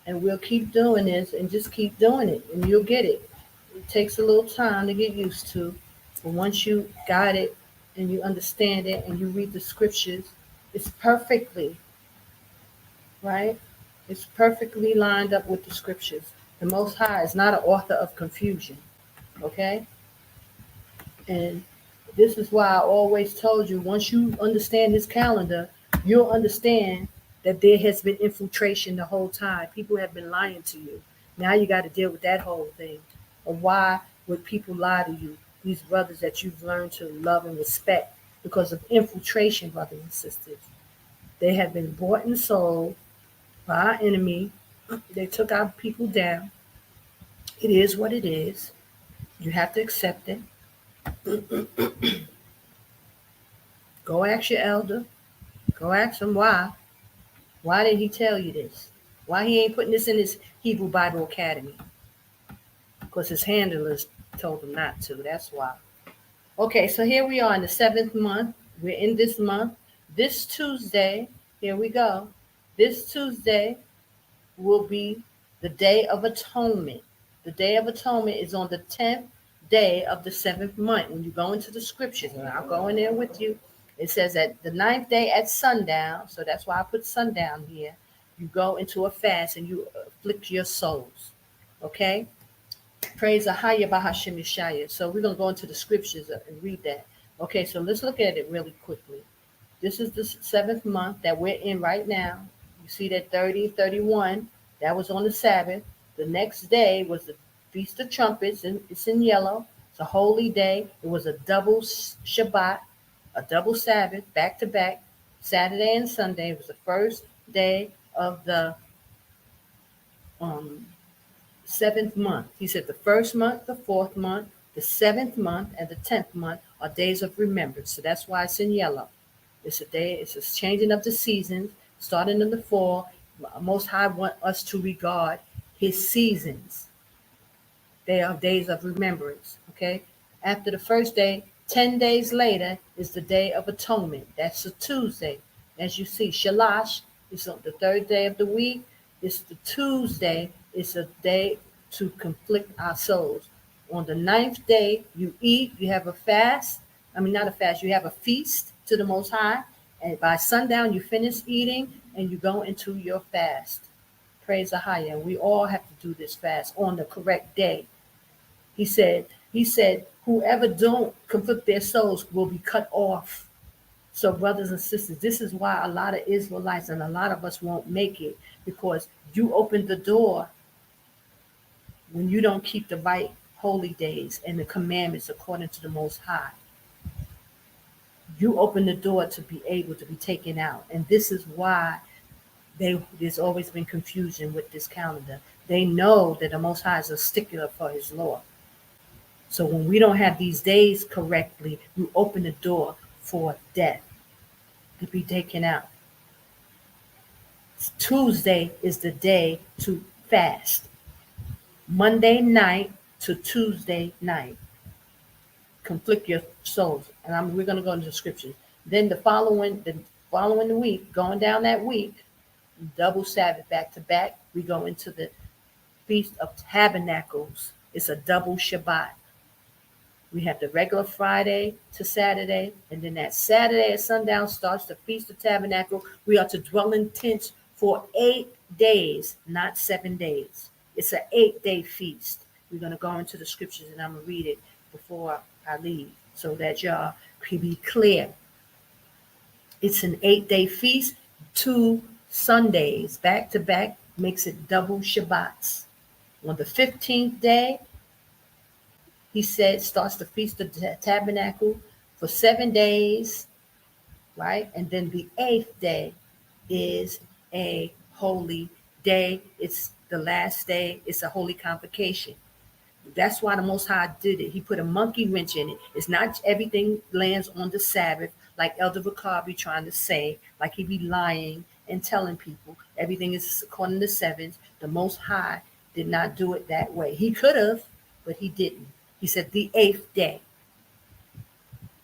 And we'll keep doing this and just keep doing it and you'll get it. It takes a little time to get used to. But once you got it and you understand it and you read the scriptures, it's perfectly, right? It's perfectly lined up with the scriptures. The Most High is not an author of confusion, okay? And this is why I always told you, once you understand this calendar, you'll understand that there has been infiltration the whole time. People have been lying to you. Now you got to deal with that whole thing. Of why would people lie to you? These brothers that you've learned to love and respect because of infiltration, brothers and sisters. They have been bought and sold by our enemy. They took our people down. It is what it is. You have to accept it. Go ask your elder. Go ask him why. Why did he tell you this? Why he ain't putting this in his Hebrew Bible Academy? Because his handlers told him not to. That's why. Okay, so here we are in the 7th month. We're in this month. This Tuesday, here we go. This Tuesday will be the Day of Atonement. The Day of Atonement is on the 10th day of the 7th month. When you go into the scriptures, and I'll go in there with you, it says that the 9th day at sundown, so that's why I put sundown here, you go into a fast and you afflict your souls. Okay? Praise Ahaya Bahashim Yeshaya. So we're going to go into the scriptures and read that. Okay, so let's look at it really quickly. This is the 7th month that we're in right now. You see that 30, 31, that was on the Sabbath. The next day was the Feast of Trumpets, and it's in yellow. It's a holy day. It was a double Shabbat, a double Sabbath, back to back, Saturday and Sunday. It was the first day of the 7th month. He said the first month, the 4th month, the 7th month, and the 10th month are days of remembrance. So that's why it's in yellow. It's a day, it's a changing of the seasons, starting in the fall. Most High want us to regard his seasons. They are days of remembrance, okay? After the first day, 10 days later is the Day of Atonement. That's a Tuesday. As you see, Shalash is on the 3rd day of the week. It's the Tuesday. It's a day to conflict our souls. On the 9th day, you eat, you have a fast. I mean, not a fast, you have a feast to the Most High. And by sundown, you finish eating and you go into your fast. Praise the Higher. We all have to do this fast on the correct day. He said, whoever don't conflict their souls will be cut off. So brothers and sisters, this is why a lot of Israelites and a lot of us won't make it, because you open the door when you don't keep the right holy days and the commandments according to the Most High. You open the door to be able to be taken out. And this is why there's always been confusion with this calendar. They know that the Most High is a stickler for his law. So when we don't have these days correctly, we open the door for death to be taken out. Tuesday is the day to fast. Monday night to Tuesday night. Conflict your souls. And we're going to go into the scriptures. Then the following week, going down that week, double Sabbath back to back, we go into the Feast of Tabernacles. It's a double Shabbat. We have the regular Friday to Saturday, and then that Saturday at sundown starts the Feast of Tabernacle. We are to dwell in tents for 8 days, not 7 days. It's an 8-day feast. We're going to go into the scriptures, and I'm going to read it before I leave so that y'all can be clear. It's an 8-day feast, 2 Sundays back to back makes it double Shabbats. On the 15th day, he said, starts the Feast of the Tabernacle for 7 days, right? And then the 8th day is a holy day. It's the last day. It's a holy convocation. That's why the Most High did it. He put a monkey wrench in it. It's not everything lands on the Sabbath, like Elder Ricard be trying to say, like he be lying and telling people everything is according to sevens. The Most High did not do it that way. He could have, but he didn't. He said the 8th day.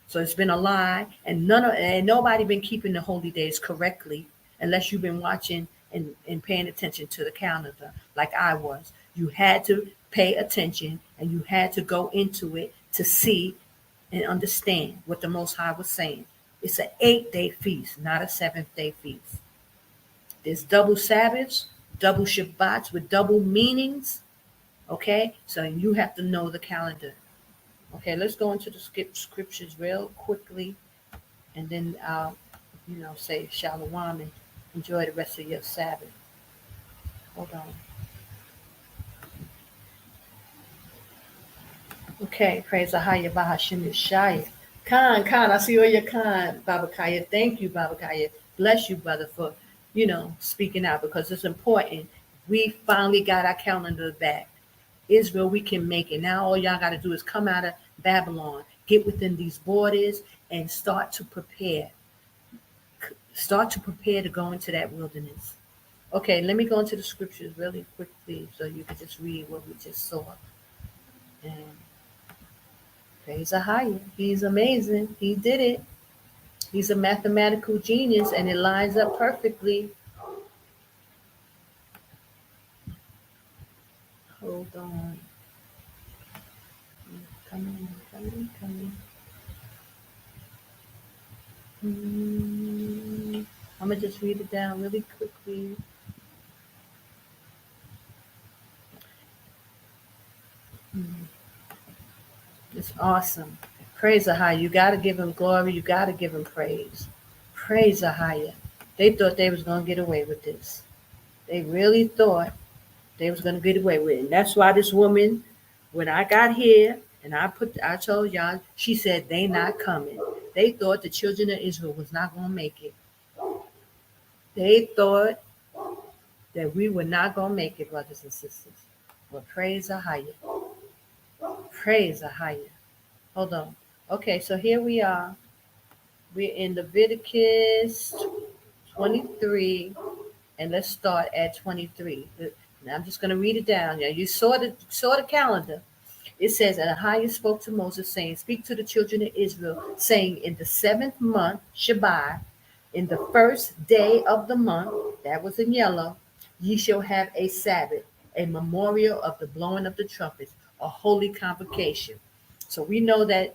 So it's been a lie, and nobody been keeping the holy days correctly unless you've been watching and paying attention to the calendar like I was. You had to pay attention, and you had to go into it to see and understand what the Most High was saying. It's an 8-day feast, not a 7th-day feast. There's double Sabbaths, double Shabbats with double meanings. Okay, so you have to know the calendar. Okay, let's go into the scriptures real quickly, and then I'll, say shalom and enjoy the rest of your Sabbath. Hold on. Okay, praise Ahaya Bahashim Yeshaya. Khan, I see all your Khan, Baba Kaya. Thank you, Baba Kaya. Bless you, brother, for, speaking out, because it's important. We finally got our calendar back. Israel, we can make it. Now all y'all got to do is come out of Babylon, get within these borders, and start to prepare. Start to prepare to go into that wilderness. Okay, let me go into the scriptures really quickly so you can just read what we just saw. And praise Ahaya. He's amazing. He did it. He's a mathematical genius, and it lines up perfectly. Hold on. Coming. I'm going to just read it down really quickly. It's awesome. Praise Ahaya. You got to give him glory. You got to give him praise. Praise Ahaya. They thought they was going to get away with this. They really thought they was going to get away with it. And that's why this woman, when I got here and I told y'all, she said they not coming. They thought the children of Israel was not going to make it. They thought that we were not going to make it, brothers and sisters. But praise Ahaya. Praise Ahaya. Hold on. Okay, so here we are. We're in Leviticus 23, and let's start at 23. Now I'm just going to read it down. Yeah, you saw the calendar. It says, and Ahia spoke to Moses, saying, speak to the children of Israel, saying, in the 7th month, Shabbat, in the 1st day of the month, that was in yellow, ye shall have a Sabbath, a memorial of the blowing of the trumpets, a holy convocation. So we know that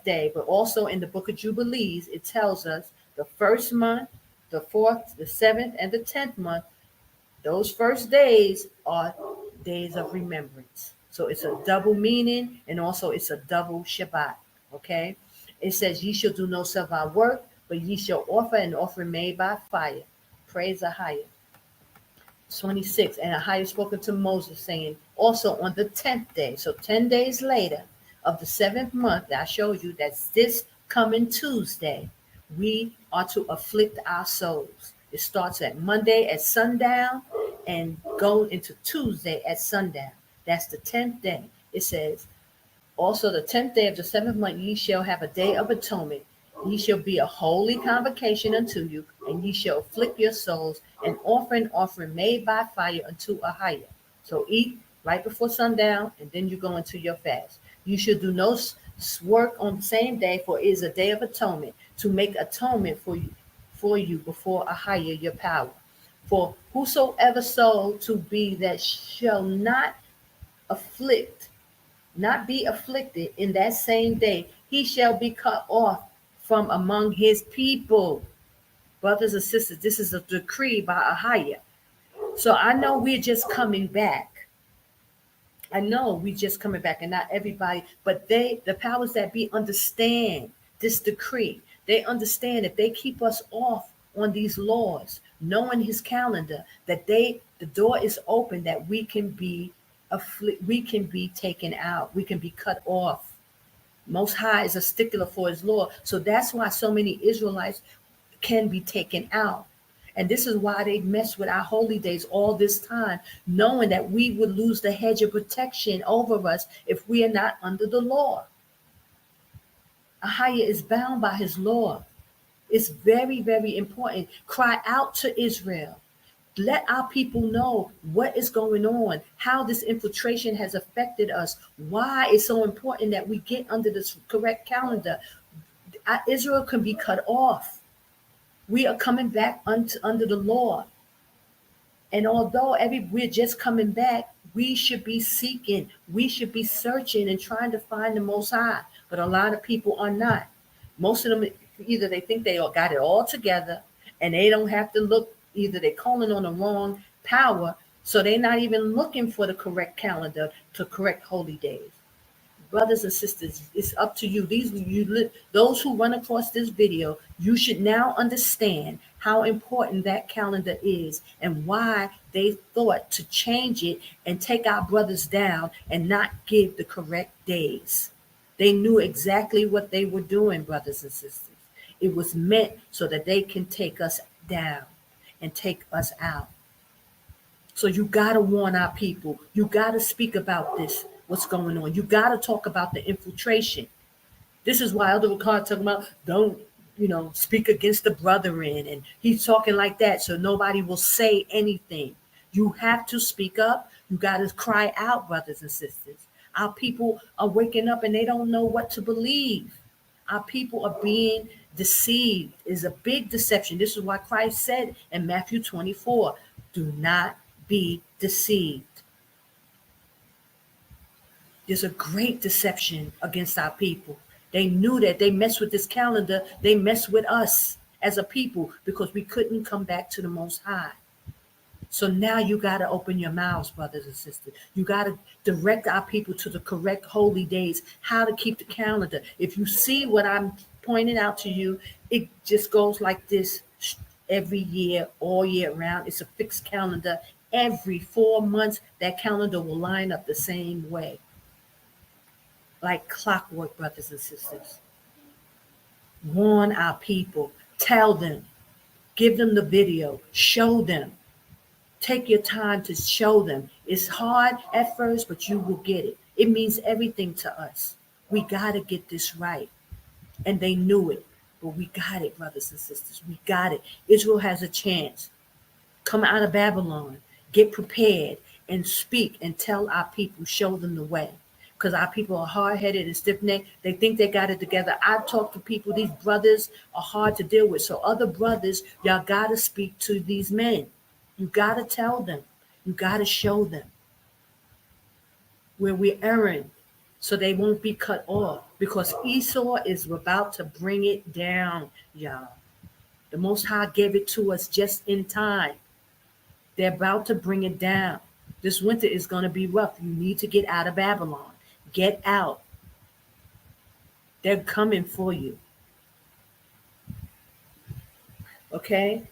day, but also in the book of Jubilees, it tells us the 1st month, the 4th, the 7th, and the 10th month, those first days are days of remembrance. So it's a double meaning, and also it's a double Shabbat, okay? It says, ye shall do no servile work, but ye shall offer an offering made by fire. Praise Ahia. 26, and Ahia spoke unto Moses, saying, also on the 10th day, so 10 days later of the 7th month, I showed you that's this coming Tuesday, we are to afflict our souls. It starts at Monday at sundown and go into Tuesday at sundown. That's the 10th day. It says, also the 10th day of the 7th month, ye shall have a day of atonement. Ye shall be a holy convocation unto you, and ye shall afflict your souls, and offer an offering made by fire unto Ahia. So eat right before sundown, and then you go into your fast. You should do no work on the same day, for it is a day of atonement. to make atonement for you before Ahia your power. For whosoever so to be that shall not be afflicted in that same day, he shall be cut off from among his people. Brothers and sisters, this is a decree by Ahia. So I know we're just coming back. I know we just coming back, and not everybody, but the powers that be understand this decree. They understand if they keep us off on these laws, knowing his calendar, that the door is open, that we can be taken out, we can be cut off. Most High is a stickler for his law. So that's why so many Israelites can be taken out. And this is why they mess with our holy days all this time, knowing that we would lose the hedge of protection over us if we are not under the law. Ahia is bound by his law. It's very, very important. Cry out to Israel. Let our people know what is going on, how this infiltration has affected us, why it's so important that we get under this correct calendar. Israel can be cut off. We are coming back under the law. And although we're just coming back, we should be seeking, we should be searching and trying to find the Most High. But a lot of people are not. Most of them, either they think they all got it all together and they don't have to look, either they're calling on the wrong power, so they're not even looking for the correct calendar to correct holy days. Brothers and sisters, it's up to you. Those who run across this video, you should now understand how important that calendar is and why they thought to change it and take our brothers down and not give the correct days. They knew exactly what they were doing, brothers and sisters. It was meant so that they can take us down and take us out. So you got to warn our people. You got to speak about this, what's going on. You got to talk about the infiltration. This is why Elder Ricard talking about don't, speak against the brethren. And he's talking like that so nobody will say anything. You have to speak up. You got to cry out, brothers and sisters. Our people are waking up and they don't know what to believe. Our people are being deceived. It's a big deception. This is why Christ said in Matthew 24, do not be deceived. There's a great deception against our people. They knew that they messed with this calendar. They messed with us as a people because we couldn't come back to the Most High. So now you got to open your mouths, brothers and sisters. You got to direct our people to the correct holy days, how to keep the calendar. If you see what I'm pointing out to you, it just goes like this every year, all year round. It's a fixed calendar. Every 4 months, that calendar will line up the same way. Like clockwork, brothers and sisters. Warn our people. Tell them. Give them the video. Show them. Take your time to show them. It's hard at first, but you will get it. It means everything to us. We got to get this right. And they knew it. But we got it, brothers and sisters. We got it. Israel has a chance. Come out of Babylon. Get prepared and speak and tell our people, show them the way. Because our people are hard-headed and stiff-necked. They think they got it together. I talk to people, these brothers are hard to deal with. So other brothers, y'all got to speak to these men. You got to tell them. You got to show them where we're erring so they won't be cut off. Because Esau is about to bring it down, y'all. The Most High gave it to us just in time. They're about to bring it down. This winter is going to be rough. You need to get out of Babylon. Get out. They're coming for you. Okay?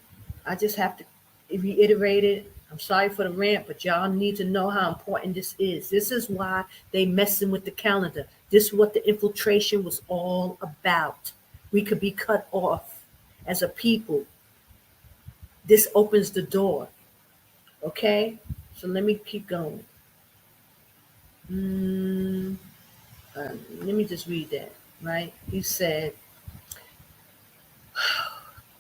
I just have to reiterate it. I'm sorry for the rant, but y'all need to know how important this is. This is why they messing with the calendar. This is what the infiltration was all about. We could be cut off as a people. This opens the door. Okay? So let me keep going. Let me just read that, right? He said,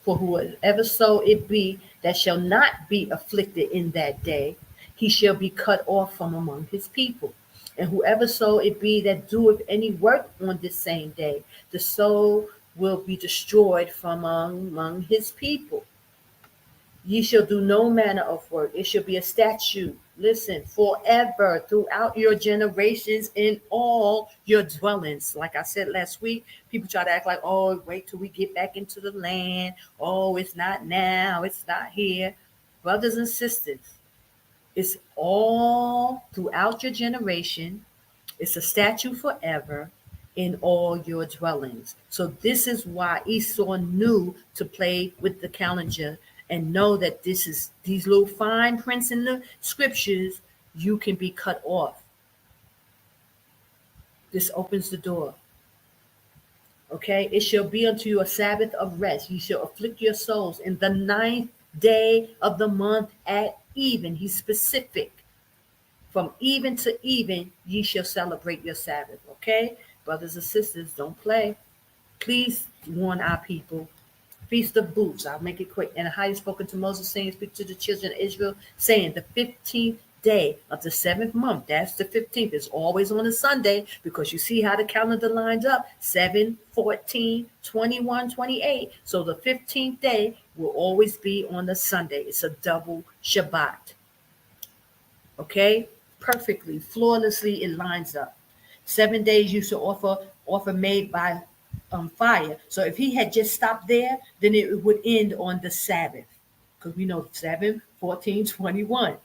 for whoever so it be that shall not be afflicted in that day, he shall be cut off from among his people. And whoever so it be that doeth any work on this same day, the soul will be destroyed from among his people. Ye shall do no manner of work. It shall be a statute, listen, forever throughout your generations in all your dwellings. Like I said last week, people try to act like, oh, wait till we get back into the land. Oh, it's not now. It's not here. Brothers and sisters, it's all throughout your generation. It's a statute forever in all your dwellings. So this is why Esau knew to play with the calendar and know that this is these little fine prints in the scriptures, you can be cut off. This opens the door. Okay, it shall be unto you a Sabbath of rest. You shall afflict your souls in the 9th day of the month at even. He's specific. From even to even, ye shall celebrate your Sabbath. Okay, brothers and sisters, don't play. Please warn our people. Feast of Booths, I'll make it quick. And Ahijah spoken to Moses, saying, speak to the children of Israel, saying, the 15th day of the 7th month, that's the 15th, it's always on a Sunday, because you see how the calendar lines up, 7, 14, 21, 28. So the 15th day will always be on a Sunday. It's a double Shabbat. Okay? Perfectly, flawlessly, it lines up. 7 days you shall offer made by fire. So if he had just stopped there, then it would end on the Sabbath, because we know 7, 14, 21,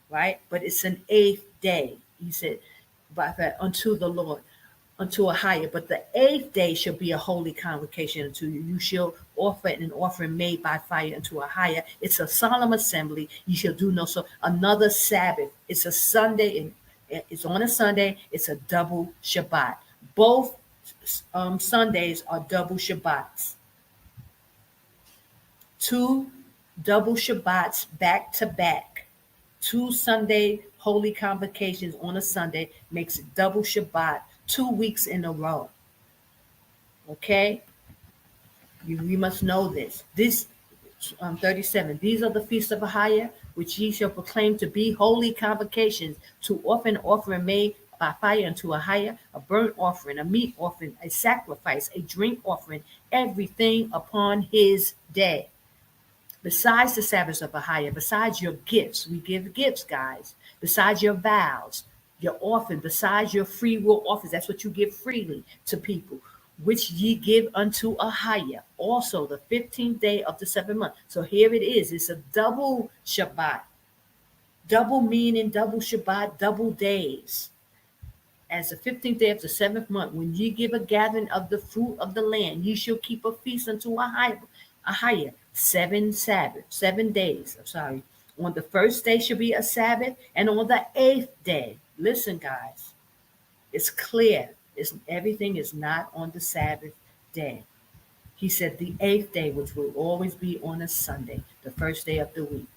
right? But it's an 8th day. He said, by that, unto the Lord, unto a higher. But the 8th day shall be a holy convocation unto you. You shall offer an offering made by fire unto a higher. It's a solemn assembly. You shall do no so. Another Sabbath. It's a Sunday, and it's on a Sunday. It's a double Shabbat. Both Sundays are double Shabbats. 2 double Shabbats back to back. 2 Sunday holy convocations on a Sunday makes it double Shabbat, 2 weeks in a row. Okay? We must know this. This 37. These are the feasts of Ahijah, which ye shall proclaim to be holy convocations, to offer an offering made by fire unto Ahijah, a burnt offering, a meat offering, a sacrifice, a drink offering, everything upon his day. Besides the Sabbaths of Ahijah, besides your gifts, we give gifts, guys. Besides your vows, your offering, besides your free will offers, that's what you give freely to people, which ye give unto Ahijah, also the 15th day of the 7th month. So here it is. It's a double Shabbat. Double meaning, double Shabbat, double days. As the 15th day of the 7th month, when ye give a gathering of the fruit of the land, ye shall keep a feast unto Ahijah, 7 Sabbaths, 7 days. On the first day shall be a Sabbath, and on the 8th day, listen, guys, it's clear. Everything is not on the Sabbath day. He said the 8th day, which will always be on a Sunday, the first day of the week.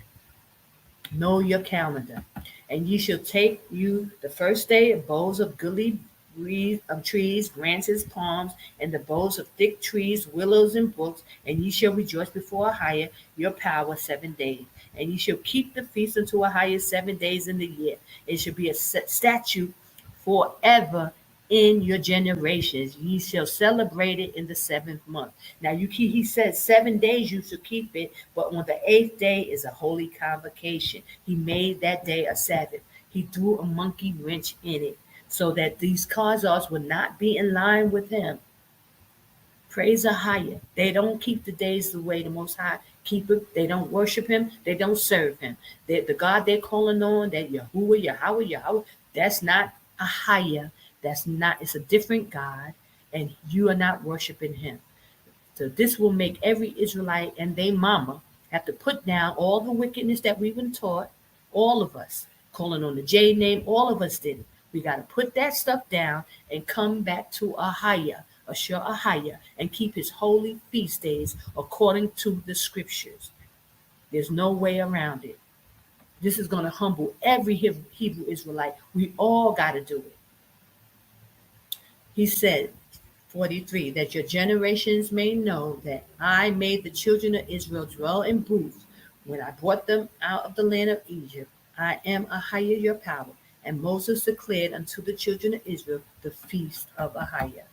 Know your calendar. And ye shall take you the first day of boughs of goodly trees, branches, palms, and the boughs of thick trees, willows, and brooks, and ye shall rejoice before Ahijah, your power, 7 days. And ye shall keep the feast unto Ahijah 7 days in the year. It shall be a statute forever in your generations. Ye shall celebrate it in the 7th month. Now he said 7 days you should keep it, but on the 8th day is a holy convocation. He made that day a Sabbath. He threw a monkey wrench in it so that these Khazars would not be in line with him. Praise Ahijah. They don't keep the days the way the Most High keep it. They don't worship him. They don't serve him. The God they're calling on, that Yahweh, that's not Ahijah. It's a different God, and you are not worshiping him. So this will make every Israelite and their mama have to put down all the wickedness that we've been taught, all of us, calling on the J name, all of us did it. We got to put that stuff down and come back to Ahijah, and keep his holy feast days according to the scriptures. There's no way around it. This is going to humble every Hebrew Israelite. We all got to do it. He said, 43, that your generations may know that I made the children of Israel dwell in booths when I brought them out of the land of Egypt. I am Ahijah, your power. And Moses declared unto the children of Israel the feast of Ahijah.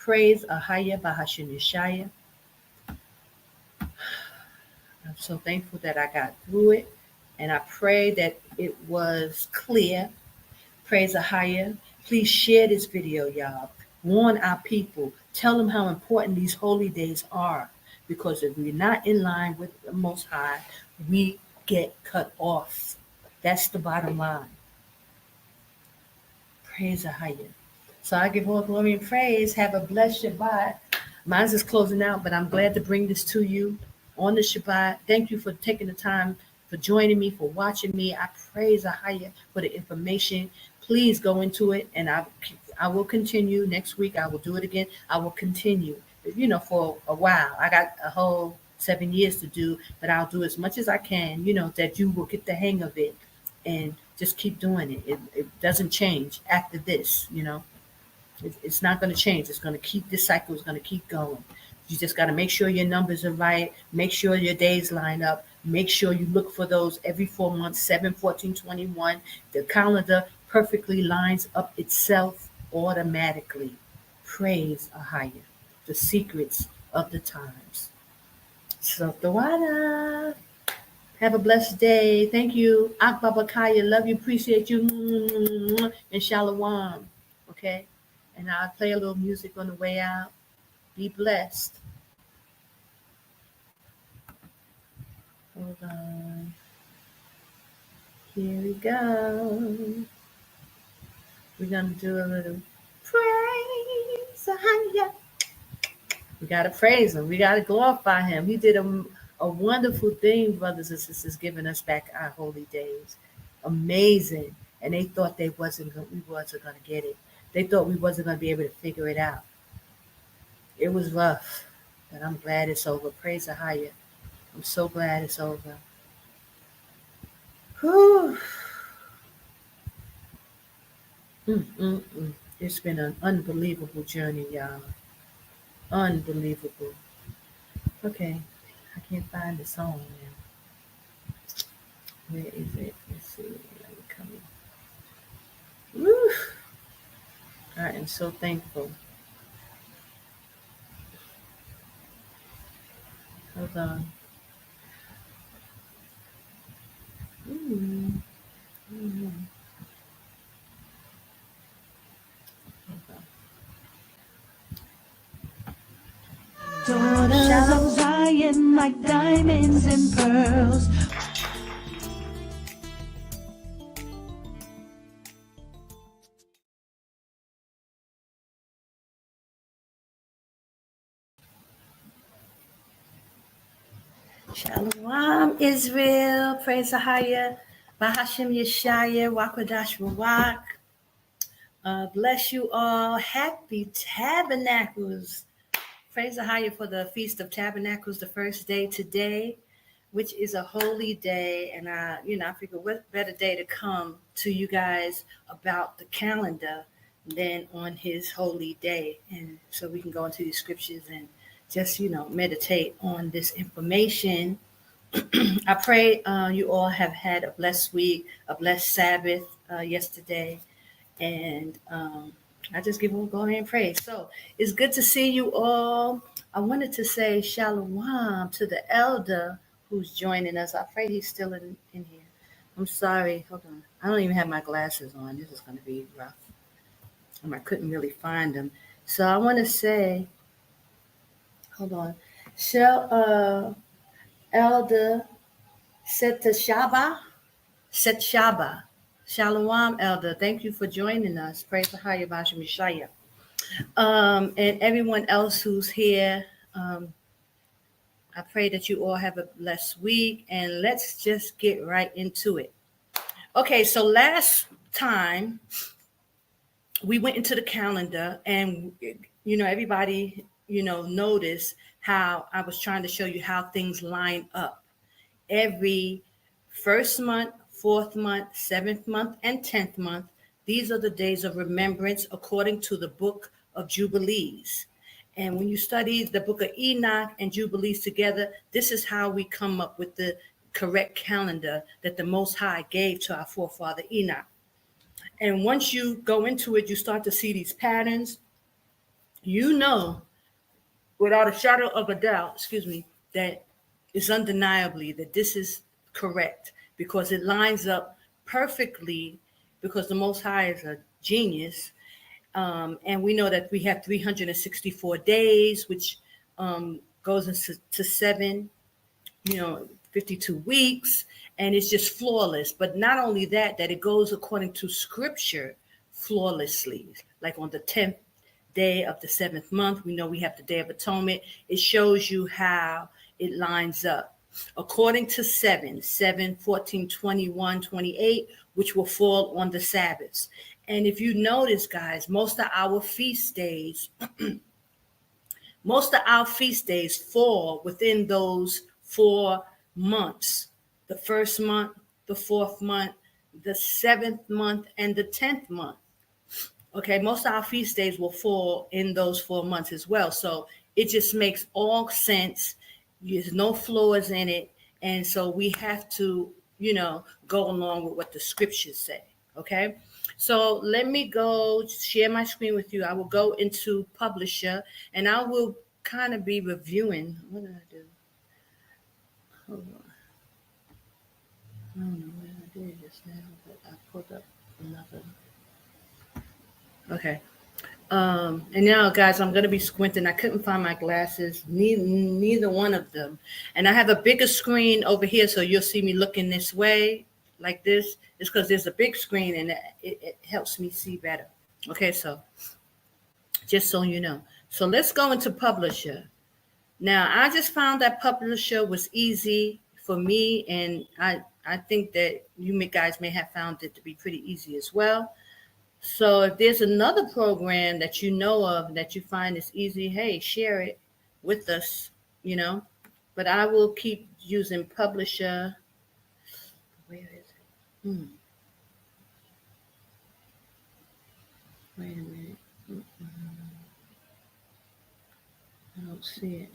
Praise Ahaya Bahashim Yeshaya. I'm so thankful that I got through it, and I pray that it was clear. Praise Ahaya. Please share this video, y'all. Warn our people. Tell them how important these holy days are, because if we're not in line with the Most High, we get cut off. That's the bottom line. Praise Ahaya. So I give all glory and praise. Have a blessed Shabbat. Mine's is closing out, but I'm glad to bring this to you on the Shabbat. Thank you for taking the time, for joining me, for watching me. I praise Ahaya for the information. Please go into it, and I will continue. Next week, I will do it again. I will continue, for a while. I got a whole 7 years to do, but I'll do as much as I can, that you will get the hang of it and just keep doing it. It doesn't change after this, It's not going to change. It's going to keep, this cycle is going to keep going. You just got to make sure your numbers are right. Make sure your days line up. Make sure you look for those every 4 months, 7, 14, 21. The calendar perfectly lines up itself automatically. Praise Ahaya, the secrets of the times. So, Tawana. Have a blessed day. Thank you. Akba Bakaya. Love you. Appreciate you. And Shalom. Okay? And I'll play a little music on the way out. Be blessed. Hold on. Here we go. We're going to do a little praise. We got to praise him. We got to glorify him. He did a wonderful thing, brothers and sisters, giving us back our holy days. Amazing. And they thought we wasn't going to get it. They thought we wasn't going to be able to figure it out. It was rough, but I'm glad it's over. Praise Ahaya. I'm so glad it's over. Whew. It's been an unbelievable journey, y'all. Unbelievable. Okay, I can't find the song now. Where is it? Let's see. Let me come in. Woo! I am so thankful. Hold on. Daughters of Zion like diamonds and pearls. Shalom, Israel. Praise Ahaya. Bahashim Yeshaya. Wakwadash Rawak. Bless you all. Happy Tabernacles. Praise Ahaya for the Feast of Tabernacles, the first day today, which is a holy day. And I figure what better day to come to you guys about the calendar than on his holy day. And so we can go into these scriptures and just, meditate on this information. I pray you all have had a blessed week, a blessed Sabbath yesterday. And I just give all glory and praise. So it's good to see you all. I wanted to say shalom to the elder who's joining us. I pray he's still in here. I'm sorry. Hold on. I don't even have my glasses on. This is going to be rough. I couldn't really find them. So I want to say, hold on. Elder Set Shaba. Shalom, Elder. Thank you for joining us. Praise the Hayah Basham Yeshaya. And everyone else who's here, I pray that you all have a blessed week. And let's just get right into it. Okay, so last time we went into the calendar and, everybody, noticed how I was trying to show you how things line up. Every first month, 4th month, 7th month, and 10th month, these are the days of remembrance according to the book of Jubilees. And when you study the book of Enoch and Jubilees together, this is how we come up with the correct calendar that the Most High gave to our forefather Enoch. And once you go into it, you start to see these patterns you know, without a shadow of a doubt, that it's undeniably that this is correct because it lines up perfectly because the Most High is a genius. And we know that we have 364 days, which goes into seven, 52 weeks, and it's just flawless. But not only that it goes according to scripture flawlessly. Like on the 10th day of the 7th month, we know we have the Day of Atonement. It shows you how it lines up. According to 7, 14, 21, 28, which will fall on the Sabbaths. And if you notice, guys, most of our feast days fall within those 4 months. The first month, the 4th month, the 7th month, and the 10th month. Okay, most of our feast days will fall in those 4 months as well. So it just makes all sense. There's no flaws in it. And so we have to, go along with what the scriptures say. Okay. So let me go share my screen with you. I will go into Publisher and I will kind of be reviewing. What did I do? Hold on. I don't know what I did just now, but I pulled up another. Okay. And now, guys, I'm going to be squinting. I couldn't find my glasses, neither one of them. And I have a bigger screen over here, so you'll see me looking this way like this. It's because there's a big screen and it helps me see better. Okay, so just so you know. So let's go into Publisher. Now, I just found that Publisher was easy for me, and I think that you guys may have found it to be pretty easy as well. So if there's another program that you know of that you find is easy, hey, share it with us, But I will keep using Publisher. Where is it? Wait a minute. I don't see it.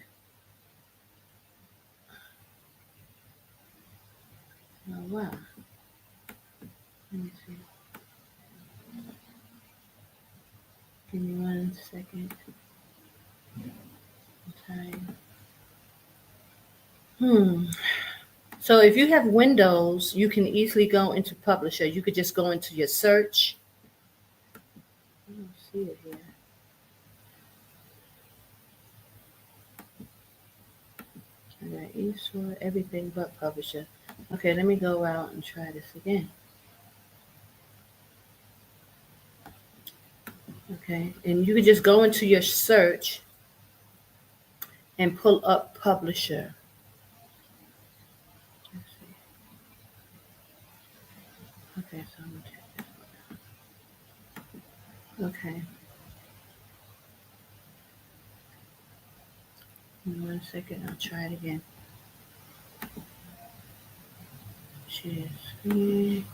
Oh, wow. Let me see. Give me 1 second. So if you have Windows, you can easily go into Publisher. You could just go into your search. I don't see it here. I got eSword, everything but Publisher. Okay, let me go out and try this again. Okay, and you can just go into your search and pull up Publisher. Let's see. Okay, so I'm gonna check this one out. Okay. In 1 second, I'll try it again. Share screen.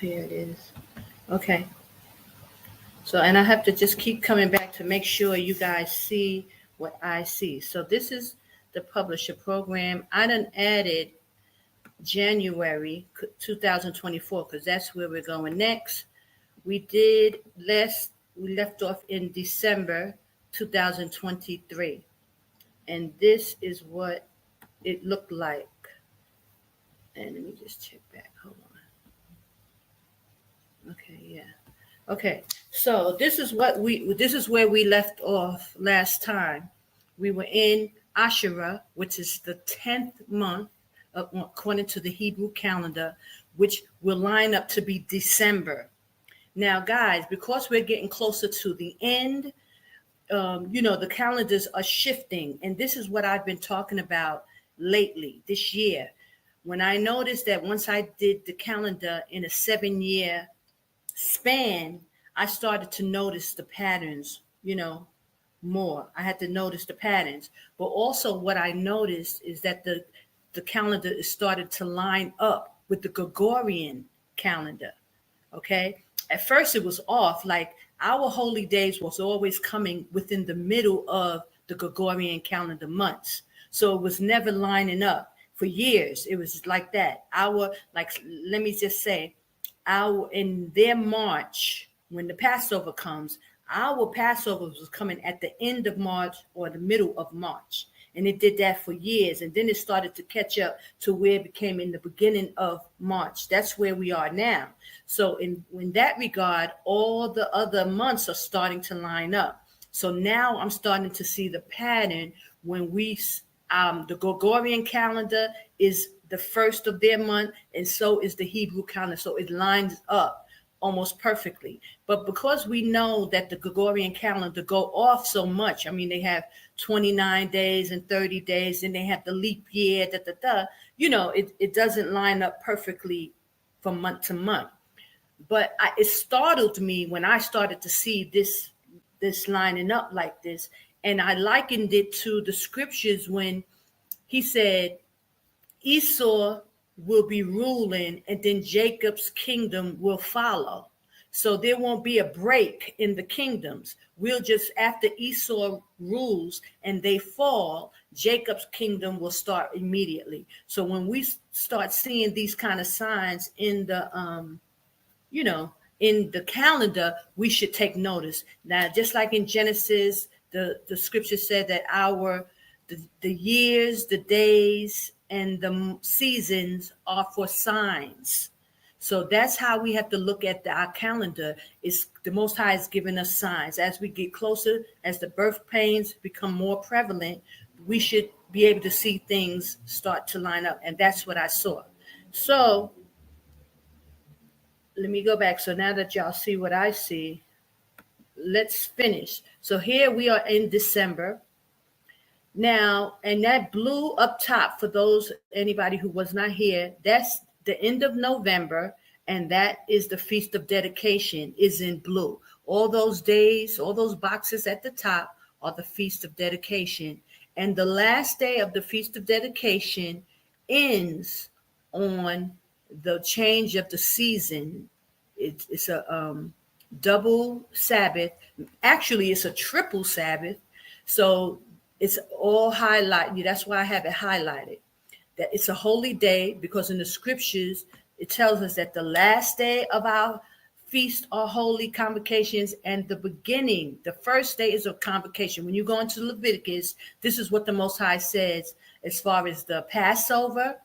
Here it is. Okay. So, and I have to just keep coming back to make sure you guys see what I see. So this is the Publisher program. I done added January 2024 because that's where we're going next. We left off in December 2023. And this is what it looked like. And let me just check back. Hold on. Okay, yeah. Okay, so this is where we left off last time. We were in Asherah, which is the 10th month according to the Hebrew calendar, which will line up to be December. Now, guys, because we're getting closer to the end, the calendars are shifting, and this is what I've been talking about lately this year. When I noticed that once I did the calendar in a 7-year span, I started to notice the patterns, more. I had to notice the patterns. But also what I noticed is that the calendar is started to line up with the Gregorian calendar. Okay. At first it was off, like our holy days was always coming within the middle of the Gregorian calendar months. So it was never lining up. For years, it was like that. Let me just say, in their March, when the Passover comes, our Passover was coming at the end of March or the middle of March. And it did that for years. And then it started to catch up to where it became in the beginning of March. That's where we are now. So in that regard, all the other months are starting to line up. So now I'm starting to see the pattern when the Gregorian calendar is the first of their month, and so is the Hebrew calendar. So it lines up almost perfectly. But because we know that the Gregorian calendar go off so much, I mean, they have 29 days and 30 days, and they have the leap year, it doesn't line up perfectly from month to month. But it startled me when I started to see this lining up like this. And I likened it to the scriptures when he said Esau will be ruling and then Jacob's kingdom will follow. So there won't be a break in the kingdoms. We'll just, after Esau rules and they fall, Jacob's kingdom will start immediately. So when we start seeing these kind of signs in the, in the calendar, we should take notice. Now, just like in Genesis, the scripture said that the years, the days, and the seasons are for signs. So that's how we have to look at our calendar. Is the Most High has given us signs. As we get closer, as the birth pains become more prevalent, we should be able to see things start to line up. And that's what I saw. So let me go back. So now that y'all see what I see, let's finish. So here we are in December. Now, and that blue up top, for anybody who was not here, that's the end of November, and that is the Feast of Dedication is in blue. All those days, all those boxes at the top are the Feast of Dedication. And the last day of the Feast of Dedication ends on the change of the season. It's a double Sabbath. Actually, it's a triple Sabbath. So it's all highlighted. That's why I have it highlighted. That it's a holy day, because in the scriptures, it tells us that the last day of our feast are holy convocations, and the first day is a convocation. When you go into Leviticus, this is what the Most High says as far as the Passover.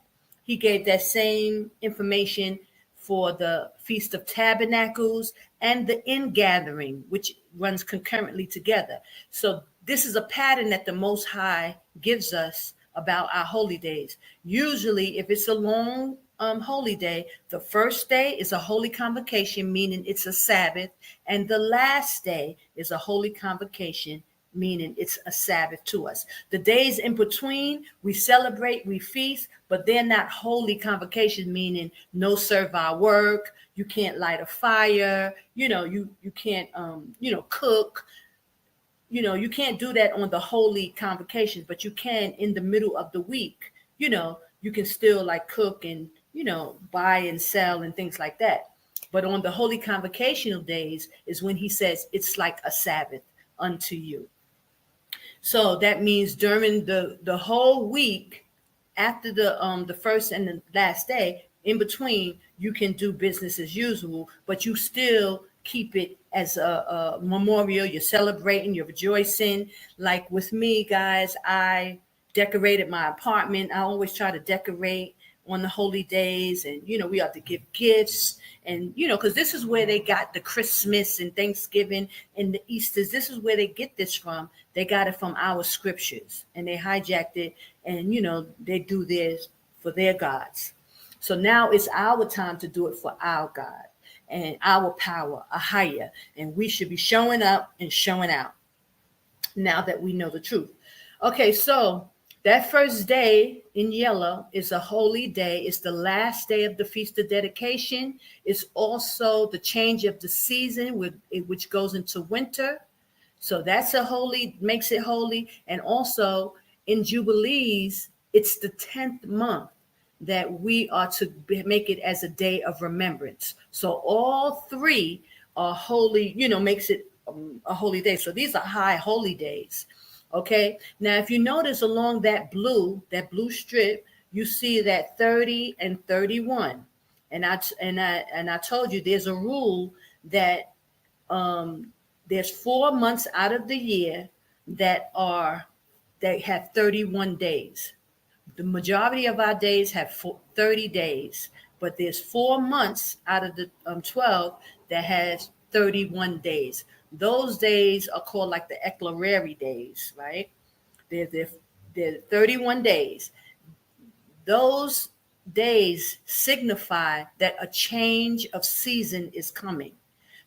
He gave that same information for the Feast of Tabernacles and the ingathering, which runs concurrently together. So this is a pattern that the Most High gives us about our holy days. Usually, if it's a long holy day, the first day is a holy convocation, meaning it's a Sabbath, and the last day is a holy convocation, meaning it's a Sabbath to us. The days in between, we celebrate, we feast, but they're not holy convocations, meaning no servile work. You can't light a fire. You can't, cook. You can't do that on the holy convocations, but you can in the middle of the week. You can still like cook and, buy and sell and things like that. But on the holy convocational days is when he says it's like a Sabbath unto you. So that means during the whole week, after the first and the last day, in between, you can do business as usual, but you still keep it as a memorial. You're celebrating, you're rejoicing. Like with me, guys, I decorated my apartment. I always try to decorate on the holy days, and we have to give gifts, and because this is where they got the Christmas and Thanksgiving and the Easters. This is where they get this from. They got it from our scriptures, and they hijacked it, and they do this for their gods. So now it's our time to do it for our God and our power, a higher, and we should be showing up and showing out now that we know the truth. Okay, so that first day in yellow is a holy day. It's the last day of the Feast of Dedication. It's also the change of the season, which goes into winter. So that's makes it holy. And also in Jubilees, it's the 10th month that we are to make it as a day of remembrance. So all three are holy, makes it a holy day. So these are high holy days. Okay. Now, if you notice along that blue strip, you see that 30 and 31. And I told you there's a rule that there's 4 months out of the year that have 31 days. The majority of our days have 30 days, but there's 4 months out of the 12 that has 31 days. Those days are called like the eclerary days, right? They're 31 days. Those days signify that a change of season is coming.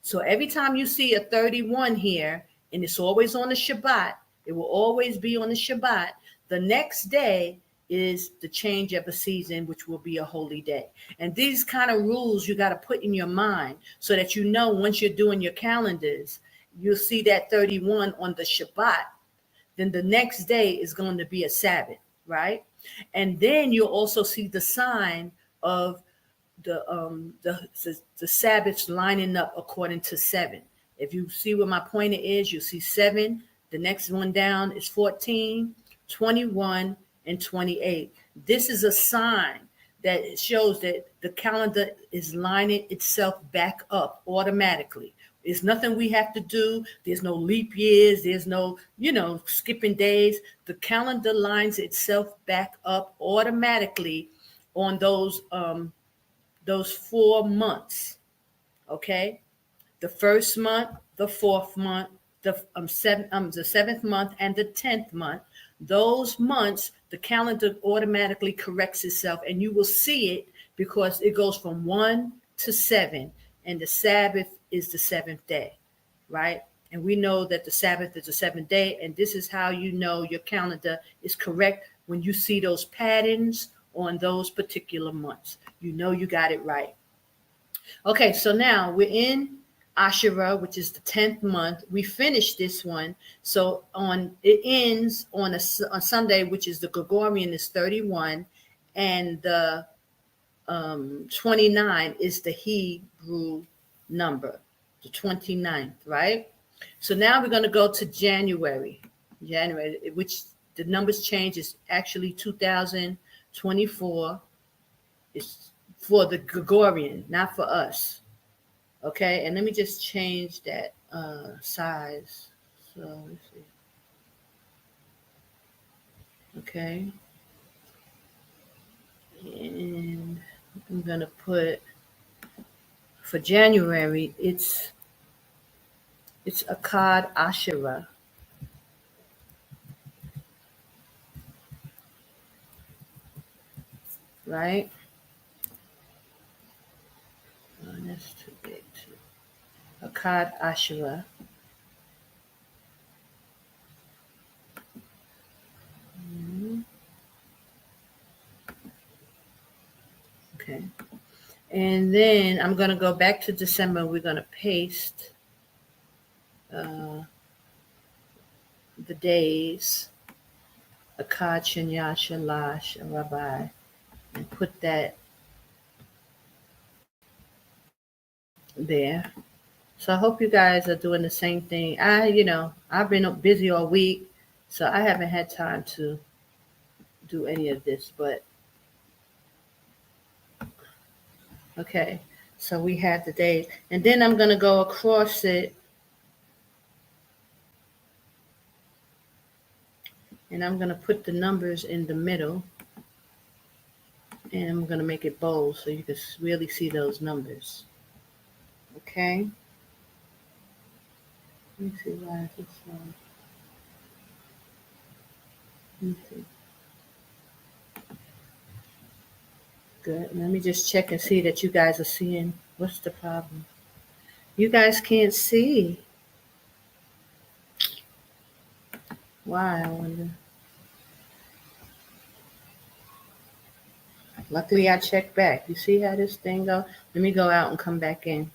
So every time you see a 31 here, and it's always on the Shabbat, it will always be on the Shabbat. The next day is the change of a season, which will be a holy day. And these kind of rules you got to put in your mind so that you know once you're doing your calendars, you'll see that 31 on the Shabbat. Then the next day is going to be a Sabbath, right? And then you'll also see the sign of the Sabbaths lining up according to 7. If you see where my pointer is, you'll see 7. The next one down is 14, 21, and 28. This is a sign that shows that the calendar is lining itself back up automatically. There's nothing we have to do. There's no leap years. There's no, skipping days. The calendar lines itself back up automatically on those 4 months. Okay, the first month, the 4th month, the 7th month, and the 10th month. Those months, the calendar automatically corrects itself, and you will see it because it goes from 1 to 7, and the Sabbath is the 7th day, right? And we know that the Sabbath is the 7th day, and this is how you know your calendar is correct when you see those patterns on those particular months. You know you got it right. Okay, so now we're in Asherah, which is the 10th month. We finished this one. So it ends on Sunday, which is the Gregorian, is 31, and the 29 is the Hebrew number, the 29th, right? So now we're going to go to January, which the numbers change. Is actually 2024. It's for the Gregorian, not for us. Okay, and let me just change that size. So let's see. Okay, and I'm gonna put for January. It's Akkad Asherah. Right? Oh, that's too big too. Akkad Asherah. Okay. And then I'm going to go back to December. We're going to paste the days. Akkad Shanya Shalash Rabbi. And put that there. So I hope you guys are doing the same thing. I've been busy all week, so I haven't had time to do any of this, but okay. So we have the days, and then I'm going to go across it, and I'm going to put the numbers in the middle, and I'm going to make it bold so you can really see those numbers. Okay. Let me see why is this one. Let me see. Good. Let me just check and see that you guys are seeing. What's the problem? You guys can't see. Why, I wonder. Luckily, I checked back. You see how this thing goes? Let me go out and come back in.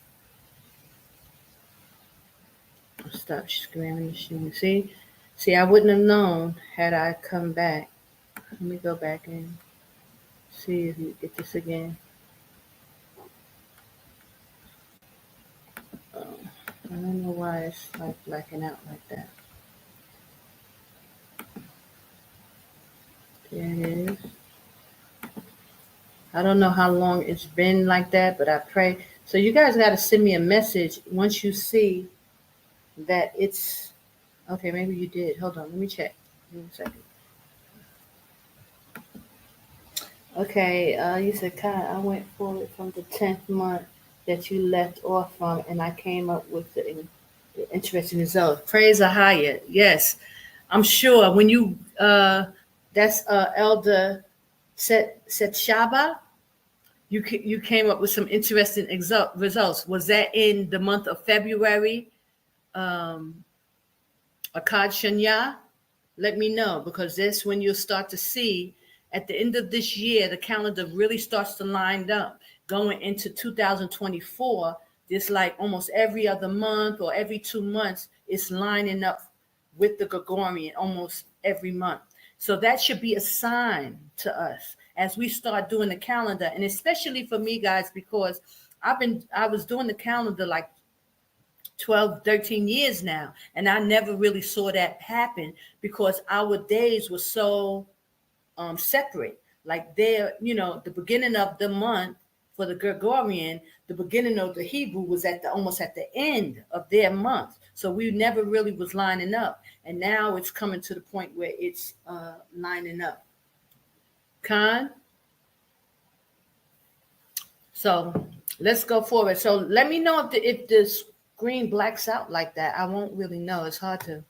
I'll stop screaming the machine. See, I wouldn't have known had I come back. Let me go back in. See if you get this again. I don't know why it's like blacking out like that. There it is. I don't know how long it's been like that, but I pray. So you guys got to send me a message once you see that it's okay. Maybe you did. Hold on, let me check. Give me a second. Okay, you said, Kai, I went forward from the 10th month that you left off from, and I came up with the interesting result. Praise the higher. Yes, I'm sure when you, that's Elder Shaba, you came up with some interesting results. Was that in the month of February? Akkad Shanya? Let me know, because that's when you'll start to see at the end of this year, the calendar really starts to line up. Going into 2024, it's like almost every other month or every 2 months, it's lining up with the Gregorian almost every month. So that should be a sign to us as we start doing the calendar. And especially for me, guys, because I was doing the calendar like 12, 13 years now, and I never really saw that happen because our days were so separate. Like there, the beginning of the month for the Gregorian, the beginning of the Hebrew was almost at the end of their month. So we never really was lining up. And now it's coming to the point where it's lining up. Khan? So let's go forward. So let me know if the screen blacks out like that. I won't really know. It's hard to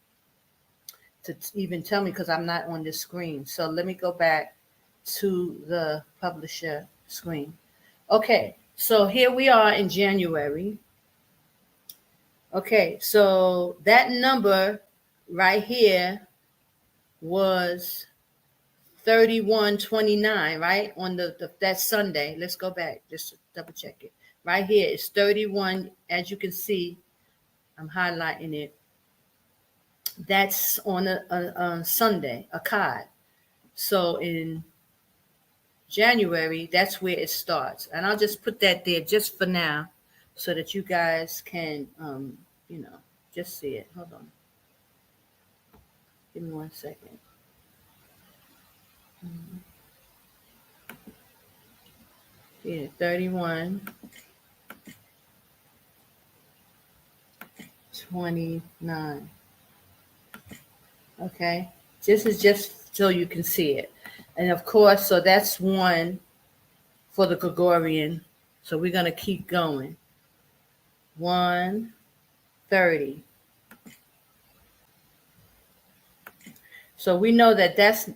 even tell me because I'm not on this screen. So let me go back to the publisher screen. Okay, so here we are in January. Okay, so that number right here was 3129, right? On that Sunday. Let's go back, just to double check it. Right here is 31, as you can see, I'm highlighting it. That's on a Sunday, Akkad. So in January, that's where it starts. And I'll just put that there just for now so that you guys can, just see it. Hold on. Give me 1 second. Yeah, 31, 29. Okay, this is just so you can see it. And of course, so that's one for the Gregorian. So we're going to keep going. 130. So we know that that's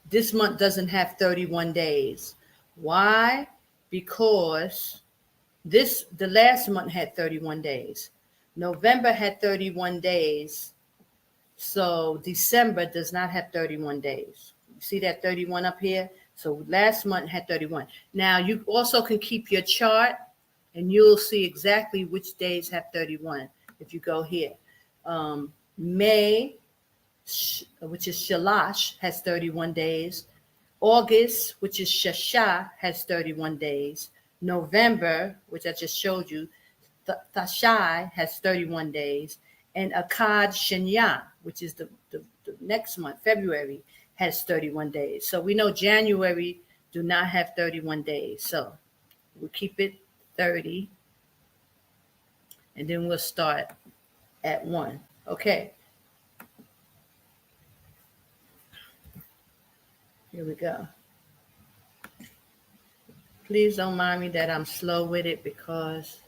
this month doesn't have 31 days. Why? Because the last month had 31 days. November had 31 days. So December does not have 31 days. You see that 31 up here? So last month had 31. Now you also can keep your chart and you'll see exactly which days have 31. If you go here, May, which is Shalash, has 31 days. August, which is Shasha, has 31 days. November, which I just showed you, Thashai has 31 days. And Akkad Shenya, which is the next month, February, has 31 days. So we know January do not have 31 days. So we'll keep it 30. And then we'll start at 1. Okay. Here we go. Please don't mind me that I'm slow with it because,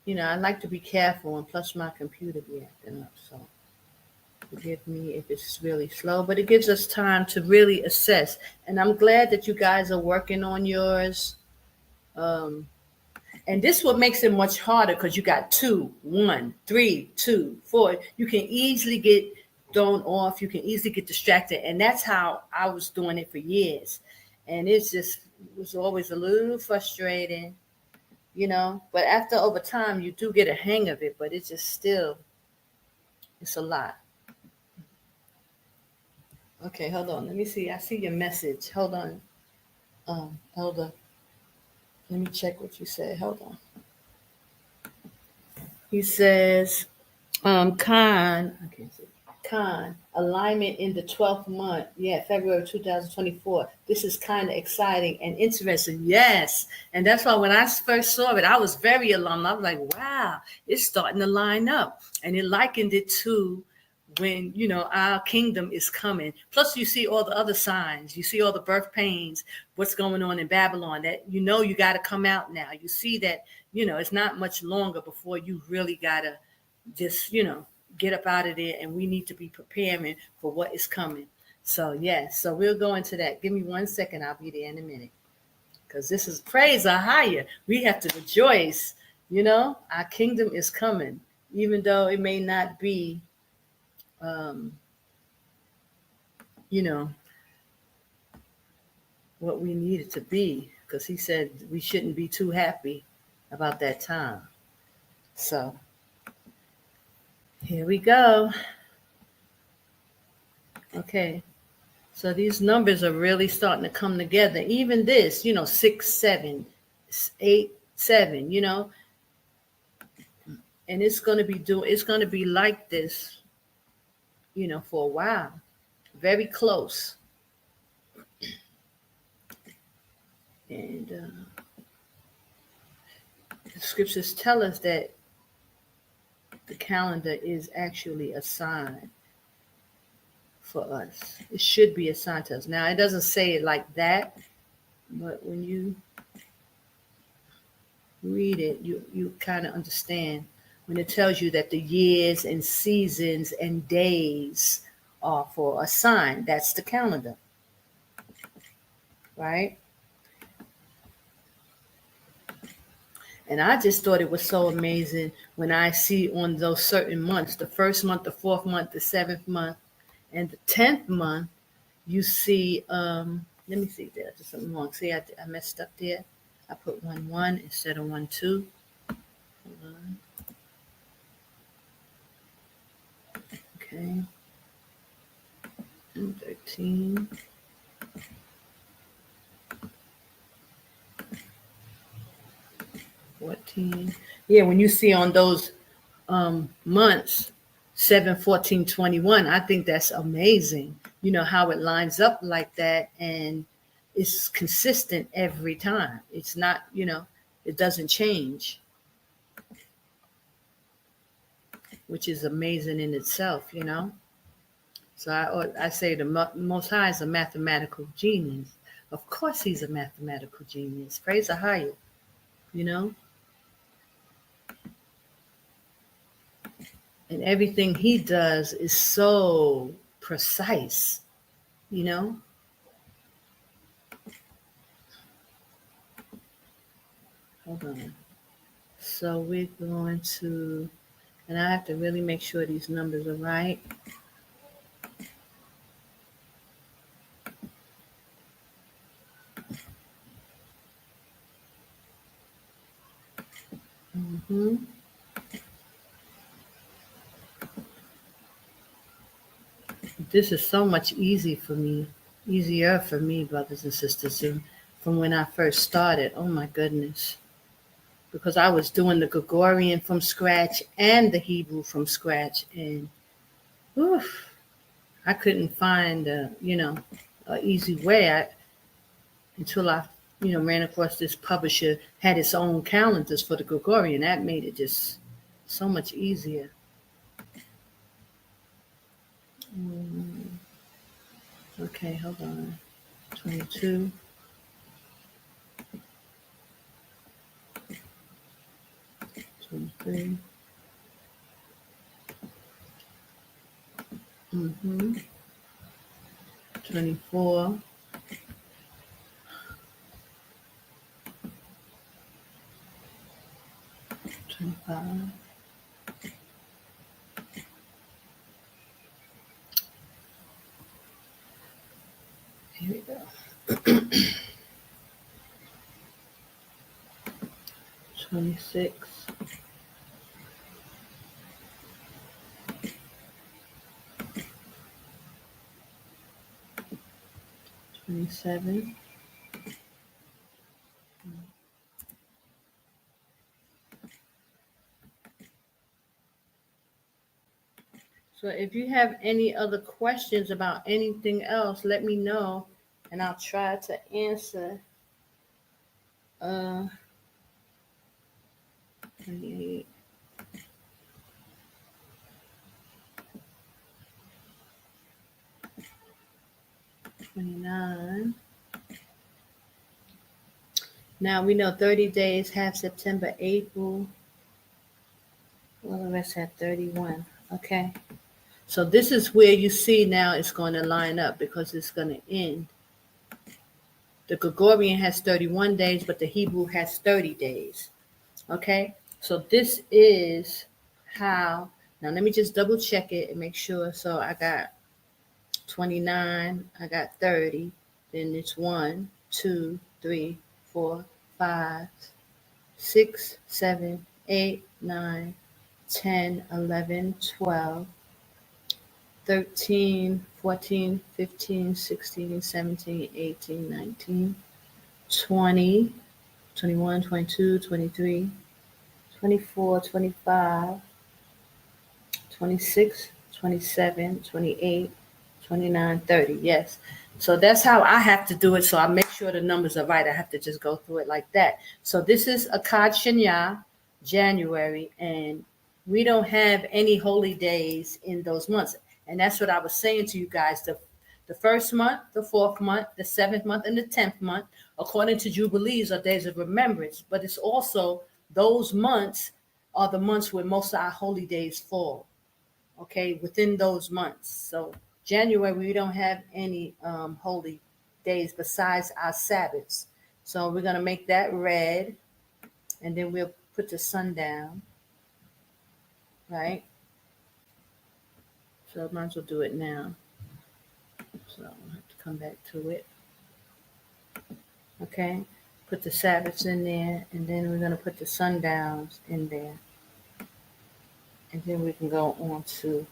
I like to be careful, and plus my computer be acting up. So forgive me if it's really slow, but it gives us time to really assess. And I'm glad that you guys are working on yours. And this is what makes it much harder because you got 2, 1, 3, 2, 4. You can easily get thrown off. You can easily get distracted. And that's how I was doing it for years. And it was always a little frustrating, but over time you do get a hang of it, but it's just still, it's a lot. Okay, hold on. Let me see. I see your message. Hold on. Elder. Let me check what you said. Hold on. He says, Khan, I can't see. Con, alignment in the 12th month. Yeah, February 2024. This is kind of exciting and interesting. Yes. And that's why when I first saw it, I was very alarmed. I was like, wow, it's starting to line up. And it likened it to when, our kingdom is coming. Plus, you see all the other signs. You see all the birth pains, what's going on in Babylon, that you got to come out now. You see that, it's not much longer before you really got to just, get up out of there, and we need to be preparing for what is coming. So yes, so we'll go into that. Give me 1 second. I'll be there in a minute. Because this is praise our higher. We have to rejoice. Our kingdom is coming, even though it may not be, what we need it to be. Because he said we shouldn't be too happy about that time. So here we go. Okay. So these numbers are really starting to come together. Even this, 6, 7, 8, 7, and it's going to be like this, for a while. Very close. And the scriptures tell us that the calendar is actually a sign for us. It should be assigned to us. Now, it doesn't say it like that, but when you read it, you kind of understand when it tells you that the years and seasons and days are for a sign. That's the calendar, right? And I just thought it was so amazing when I see on those certain months, the first month, the fourth month, the seventh month, and the 10th month, you see, let me see, there's something wrong. See, I messed up there. I put 1-1 instead of 1-2. Hold on. Okay. And 13. Yeah, when you see on those months, 7, 14, 21, I think that's amazing. How it lines up like that, and it's consistent every time. It's not, it doesn't change, which is amazing in itself, So I say the Most High is a mathematical genius. Of course he's a mathematical genius. Praise the higher, And everything he does is so precise, Hold on. So we're going to, and I have to really make sure these numbers are right. This is so much easier for me, brothers and sisters, from when I first started. Oh my goodness. Because I was doing the Gregorian from scratch and the Hebrew from scratch, and I couldn't find an easy way until I ran across this publisher had its own calendars for the Gregorian. That made it just so much easier. Okay, hold on. 22. Mm-hmm. 24. 25. Here we go. 26. 27. So if you have any other questions about anything else, let me know and I'll try to answer. 28. '29. Now we know 30 days have September, April. Well, the rest have 31. Okay. So this is where you see now it's going to line up because it's going to end. The Gregorian has 31 days, but the Hebrew has 30 days. Okay. So this is how. Now let me just double check it and make sure. So I got 29, I got 30, then it's 1, 2, 3, 4, 5, 6, 7, 8, 9, 10, 11, 12, 13, 14, 15, 16, 17, 18, 19, 20, 21, 22, 23, 24, 25, 26, 27, 28, 29, 30. Yes. So that's how I have to do it. So I make sure the numbers are right. I have to just go through it like that. So this is Akkad Shanya, January, and we don't have any holy days in those months. And that's what I was saying to you guys. The first month, the fourth month, the seventh month, and the 10th month, according to Jubilees, are days of remembrance. But it's also those months are the months where most of our holy days fall. Okay, within those months. So January, we don't have any holy days besides our Sabbaths. So we're going to make that red, and then we'll put the sun down, right? So I might as well do it now. So I'll have to come back to it. Okay, put the Sabbaths in there, and then we're going to put the sundowns in there. And then we can go on to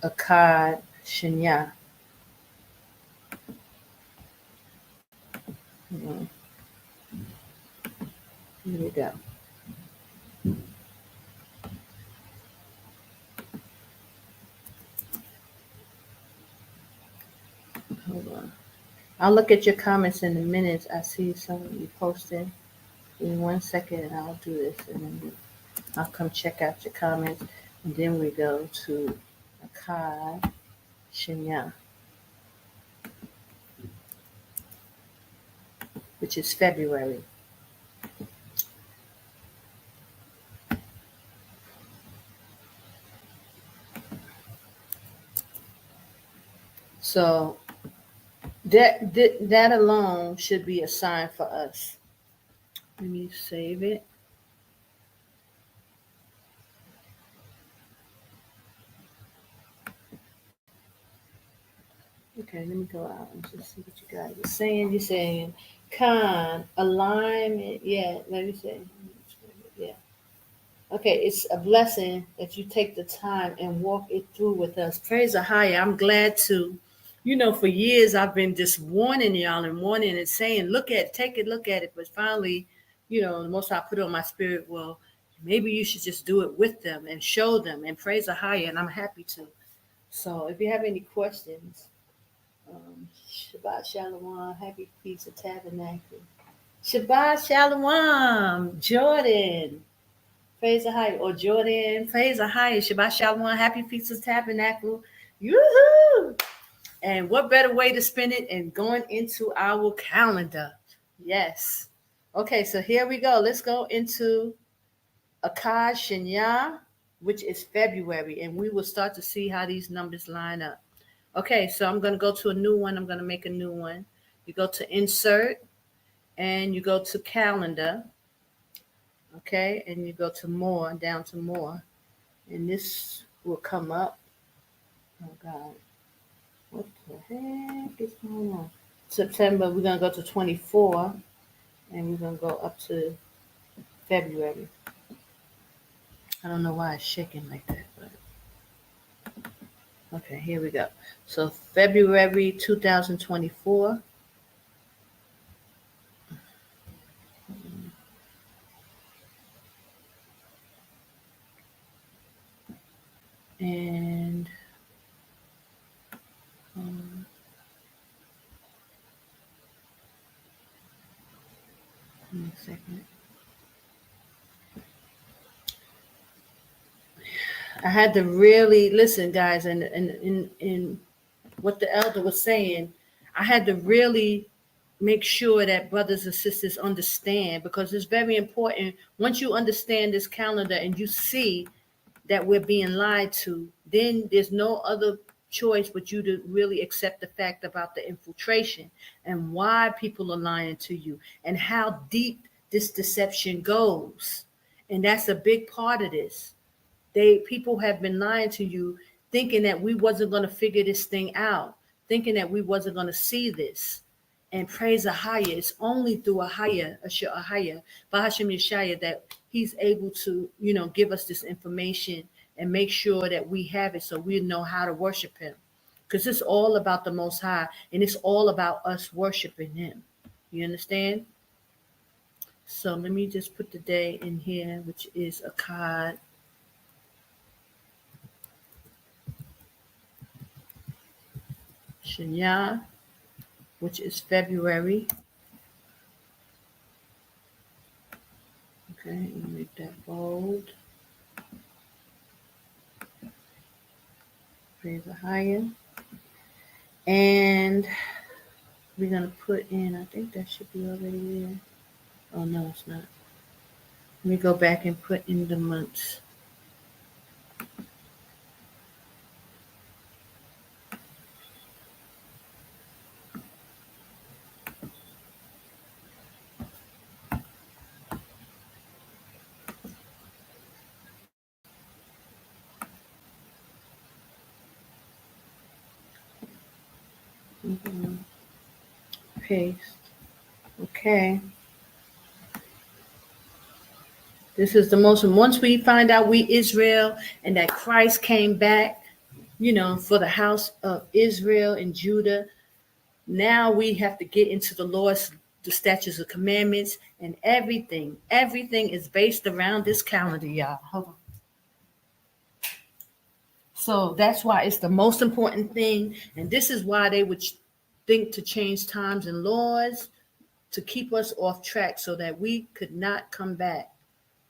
Akkad Shanya. Here we go. Hold on. I'll look at your comments in a minute. I see some of you posted. Give me 1 second and I'll do this. And then I'll come check out your comments. And then we go to Akkad Shanya, which is February. So that alone should be a sign for us. Let me save it. Okay, let me go out and just see what you guys are saying. You're saying, alignment. Yeah, let me say. Yeah. Okay, it's a blessing that you take the time and walk it through with us. Praise the higher. I'm glad to. For years I've been just warning y'all and saying, take a look at it. But finally, the most I put on my spirit, well, maybe you should just do it with them and show them and praise the higher. And I'm happy to. So if you have any questions, Shabbat Shalom, happy Feast of Tabernacle. Shabbat Shalom, Jordan. Praise the high, or Jordan, praise the high, Shabbat Shalom, happy Feast of Tabernacle. Yoo-hoo! And what better way to spend it than going into our calendar? Yes. Okay, so here we go. Let's go into Akkad Shanya, which is February, and we will start to see how these numbers line up. Okay, so I'm going to go to a new one. I'm going to make a new one. You go to Insert, and you go to Calendar. Okay, and you go to More, down to More. And this will come up. Oh, God. What the heck is going on? September, we're going to go to 24, and we're going to go up to February. I don't know why it's shaking like that, but okay, here we go. So February 2024. And give me a second. I had to really listen, guys, and what the elder was saying. I had to really make sure that brothers and sisters understand, because it's very important. Once you understand this calendar and you see that we're being lied to, then there's no other choice but you to really accept the fact about the infiltration and why people are lying to you and how deep this deception goes. And that's a big part of this. People have been lying to you, thinking that we wasn't going to figure this thing out, thinking that we wasn't going to see this. And praise a higher. It's only through a higher, Bahashim Yeshaya, that he's able to, give us this information and make sure that we have it so we know how to worship him. Because it's all about the Most High, and it's all about us worshiping him. You understand? So let me just put the day in here, which is Akkad. Shanya, which is February. Okay, you make that bold. Praise the higher. And we're going to put in, I think that should be already there. Oh, no, it's not. Let me go back and put in the months. Paste. Okay. This is the most, once we find out we Israel and that Christ came back, for the house of Israel and Judah, now we have to get into the Lord's, the statutes and commandments, and everything is based around this calendar, y'all. Hold on. So that's why it's the most important thing. And this is why they would think to change times and laws to keep us off track so that we could not come back.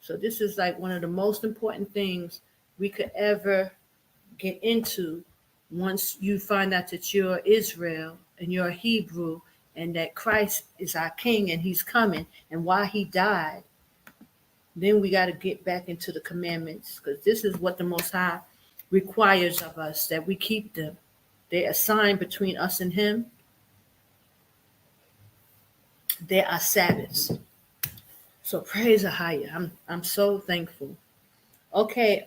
So this is like one of the most important things we could ever get into once you find out that you're Israel and you're a Hebrew and that Christ is our king and he's coming and why he died. Then we got to get back into the commandments, because this is what the Most High requires of us, that we keep them. They're assigned between us and him. They are Sabbaths. So praise Ahaya. I'm so thankful. Okay,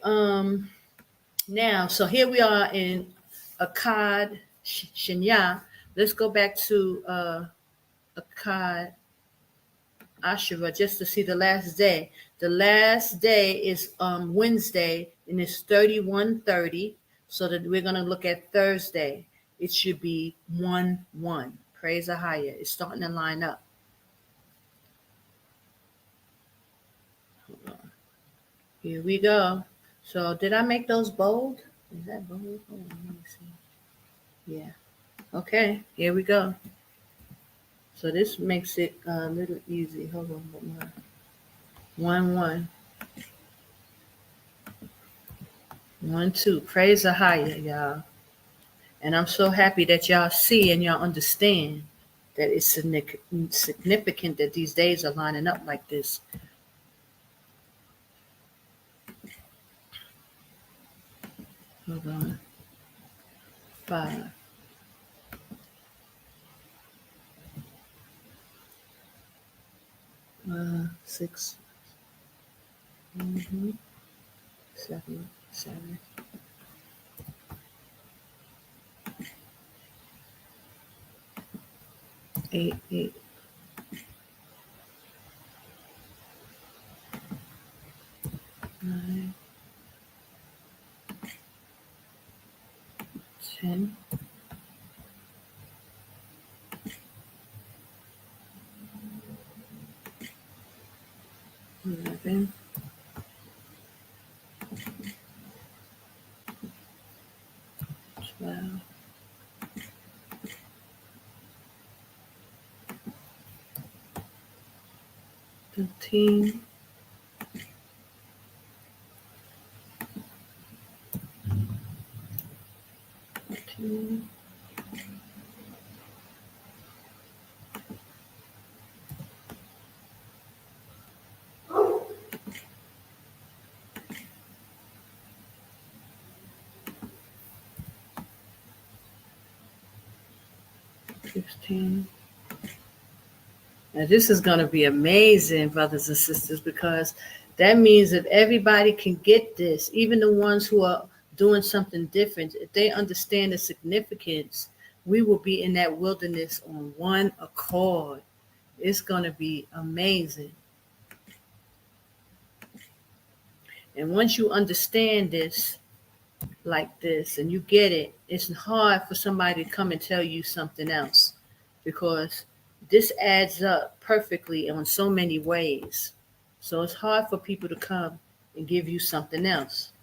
now, so here we are in Akkad Shanya. Let's go back to Akkad Ashura just to see the last day. The last day is Wednesday, and it's 31:30. So that we're going to look at Thursday. It should be 1-1. Praise Ahaya. It's starting to line up. Hold on. Here we go. So did I make those bold? Is that bold? Hold on, let me see. Yeah. Okay, here we go. So this makes it a little easy. Hold on, 1-1. 1-2. Praise the higher, y'all. And I'm so happy that y'all see and y'all understand that it's significant that these days are lining up like this. Hold on. 5. 6. 7. 8. 9. 10. 11. 15. Now, this is going to be amazing, brothers and sisters, because that means if everybody can get this, even the ones who are doing something different, if they understand the significance, we will be in that wilderness on one accord. It's going to be amazing. And once you understand this like this and you get it, it's hard for somebody to come and tell you something else, because this adds up perfectly on so many ways. So it's hard for people to come and give you something else.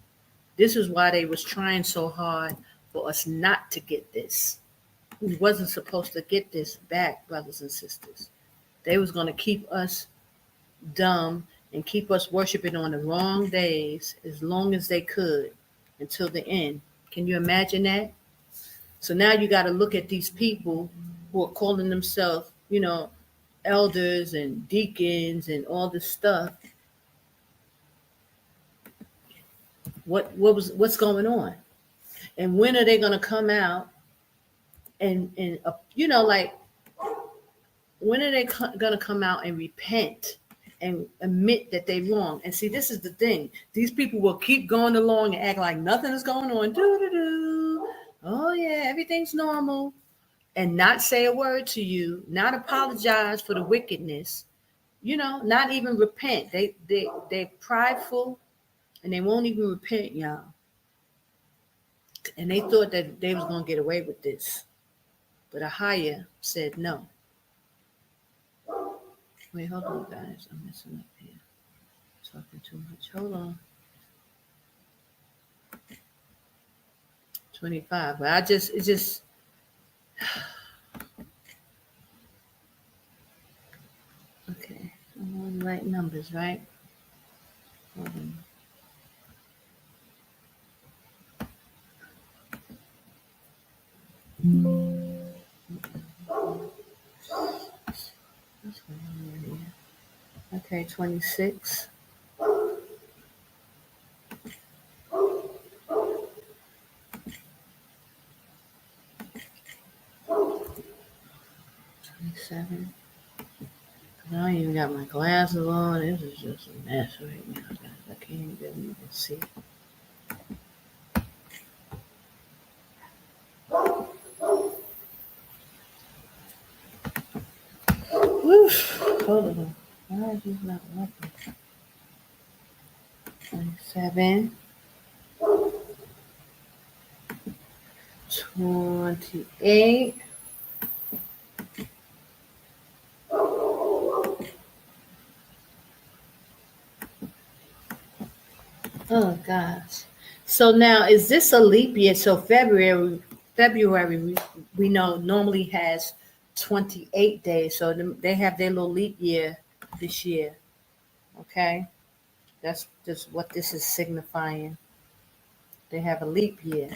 This is why they was trying so hard for us not to get this. We wasn't supposed to get this back, brothers and sisters. They was going to keep us dumb and keep us worshiping on the wrong days as long as they could until the end. Can you imagine that? So now you got to look at these people who are calling themselves, elders and deacons and all this stuff. What's going on? And when are they going to come out and like, when are they going to come out and repent and admit that they wrong? And see, this is the thing. These people will keep going along and act like nothing is going on. Oh yeah, everything's normal. And not say a word to you, not apologize for the wickedness, not even repent. They're prideful and they won't even repent, y'all. And they thought that they was going to get away with this. But Ahaya said no. Wait, hold on, guys. I'm messing up here. Talking too much. Hold on. 25. But it's just. Okay. I'm on the right numbers, right? Hold on. What's going on here? Okay, 26. 27. I don't even got my glasses on. This is just a mess right now, guys. I can't even see. Woof. Hold on. Why is this not working? 27. 28. Oh gosh. So now, is this a leap year? So February we know normally has 28 days. So they have their little leap year this year. Okay. That's just what this is signifying. They have a leap year.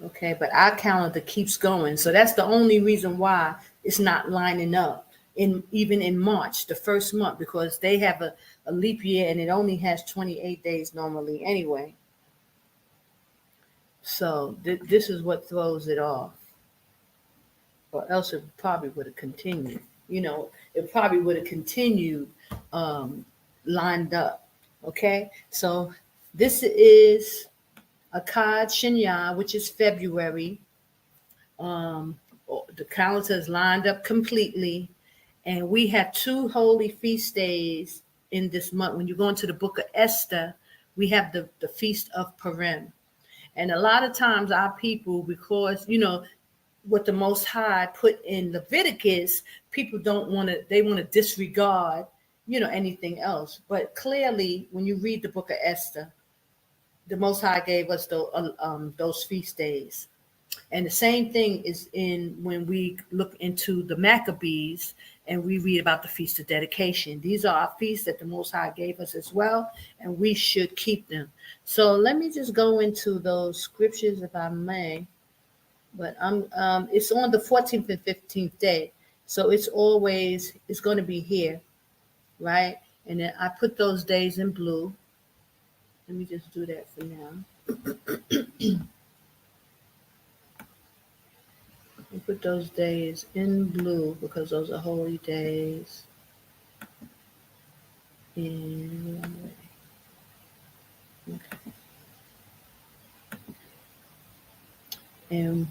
Okay, but our calendar keeps going. So that's the only reason why it's not lining up even in March, the first month, because they have a leap year and it only has 28 days normally anyway. So this is what throws it off. Or else it probably would have continued. It probably would have continued lined up. Okay, so this is Akkad Shinya, which is February. The calendar is lined up completely. And we have 2 holy feast days in this month. When you go into the book of Esther, we have the Feast of Purim. And a lot of times our people, because, what the Most High put in Leviticus, people they want to disregard, anything else. But clearly, when you read the book of Esther, the Most High gave us those feast days. And the same thing is in when we look into the Maccabees and we read about the Feast of Dedication. These are our feasts that the Most High gave us as well, and we should keep them. So let me just go into those scriptures if I may. But it's on the 14th and 15th day. So it's going to be here, right? And then I put those days in blue. Let me just do that for now. I put those days in blue because those are holy days. And okay. And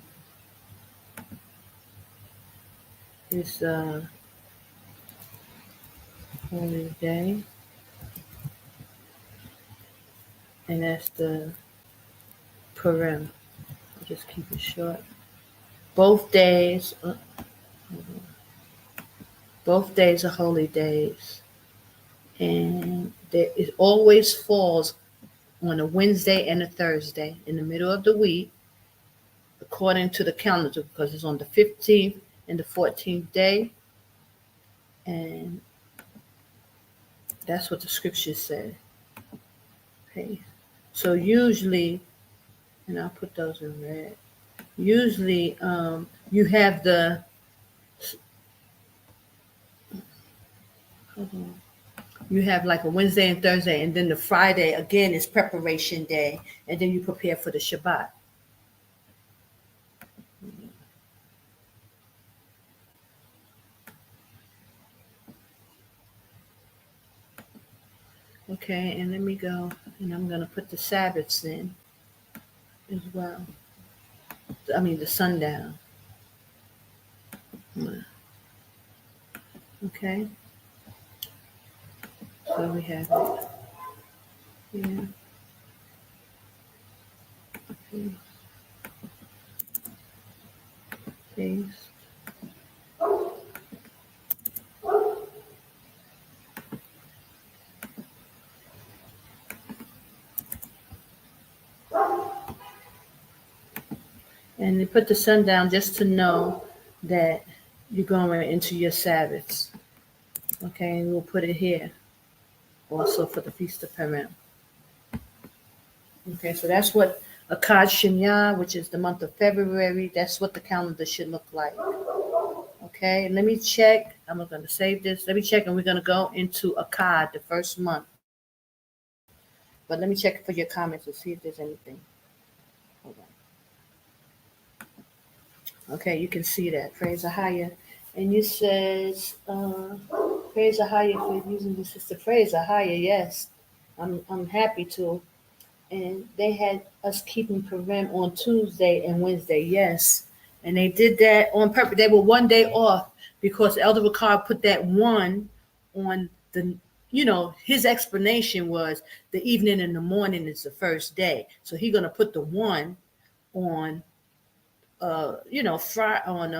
it's a holy day. And that's the Purim. I'll just keep it short. Both days are holy days. And it always falls on a Wednesday and a Thursday in the middle of the week, according to the calendar, because it's on the 15th and the 14th day. And that's what the scriptures say. Okay. So usually, and I'll put those in red. Usually, you have you have like a Wednesday and Thursday, and then the Friday again is preparation day, and then you prepare for the Shabbat. Okay, and let me go, and I'm going to put the Sabbaths in as well. I mean, the sundown. Okay. So we have it. Yeah. Okay. Paste. And you put the sundown just to know that you're going into your Sabbaths. Okay, and we'll put it here also for the Feast of Purim. Okay, so that's what Akkad Shinya, which is the month of February, that's what the calendar should look like. Okay, let me check. I'm going to save this. Let me check, and we're going to go into Akkad, the first month. But let me check for your comments to see if there's anything. Hold on. Okay, you can see that. Praise Ahaya. And you says, praise Ahaya for using the sister. Praise Ahaya, yes. I'm happy to. And they had us keeping Purim on Tuesday and Wednesday, yes. And they did that on purpose. They were one day off because Elder Ricard put that one on the, his explanation was the evening and the morning is the first day. So he's going to put the one on Friday on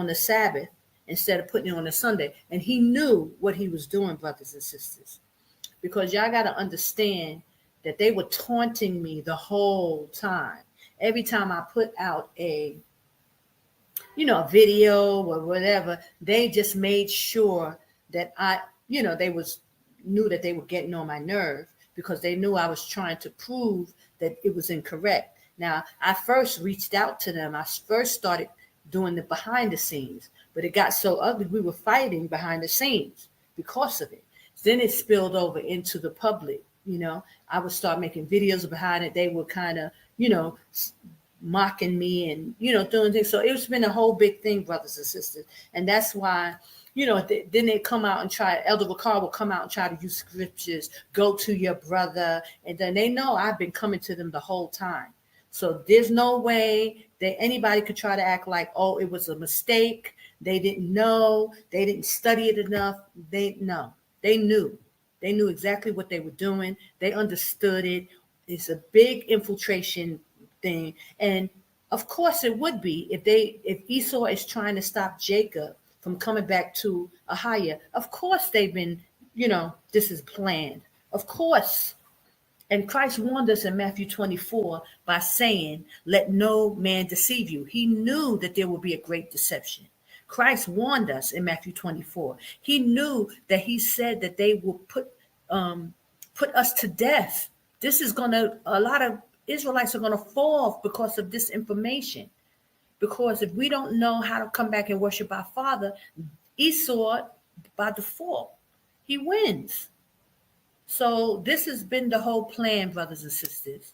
the Sabbath instead of putting it on a Sunday. And he knew what he was doing, brothers and sisters, because y'all got to understand that they were taunting me the whole time. Every time I put out a video or whatever, they just made sure that they knew that they were getting on my nerve because they knew I was trying to prove that it was incorrect. Now, I first reached out to them. I first started doing the behind the scenes, but it got so ugly. We were fighting behind the scenes because of it. Then it spilled over into the public. I would start making videos behind it. They were kind of, mocking me and, doing things. So it's been a whole big thing, brothers and sisters. And that's why, then they come out and try, Elder Ricard will come out and try to use scriptures, go to your brother. And then they know I've been coming to them the whole time. So there's no way that anybody could try to act like, oh, it was a mistake. They didn't know. They didn't study it enough. They knew. They knew exactly what they were doing. They understood it. It's a big infiltration thing. And of course it would be if Esau is trying to stop Jacob from coming back to Ahia. Of course they've been, this is planned. Of course. And Christ warned us in Matthew 24 by saying, let no man deceive you. He knew that there would be a great deception. Christ warned us in Matthew 24. He knew that he said that they will put us to death. This is a lot of Israelites are going to fall because of this information. Because if we don't know how to come back and worship our Father, Esau, by default, he wins. So this has been the whole plan, brothers and sisters.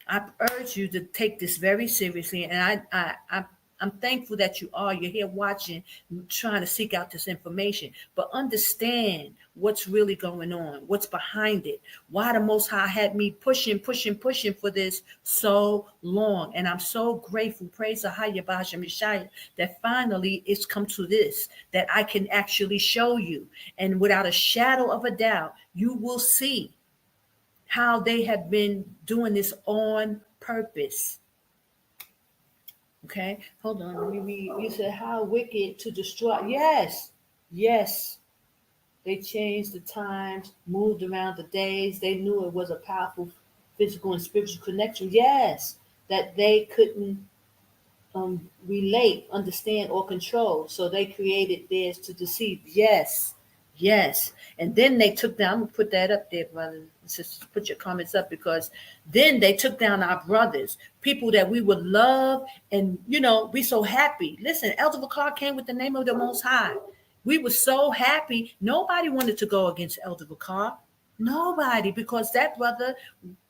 I urge you to take this very seriously, and I'm thankful that you're here watching, trying to seek out this information, but understand what's really going on, what's behind it, why the Most High had me pushing for this so long. And I'm so grateful, praise the Hayah Bahashem Yeshaya, that finally it's come to this, that I can actually show you. And without a shadow of a doubt, you will see how they have been doing this on purpose. Okay, hold on. Let me read. You said, how wicked to destroy. Yes. They changed the times, moved around the days. They knew it was a powerful physical and spiritual connection. Yes, that they couldn't relate, understand, or control. So they created theirs to deceive. Yes. And then they took down, I'm going to put that up there, brothers and sisters, put your comments up, because then they took down our brothers, people that we would love and, be so happy. Listen, Elder Vakar came with the name of the Most High. We were so happy. Nobody wanted to go against Elder Vakar. Nobody, because that brother,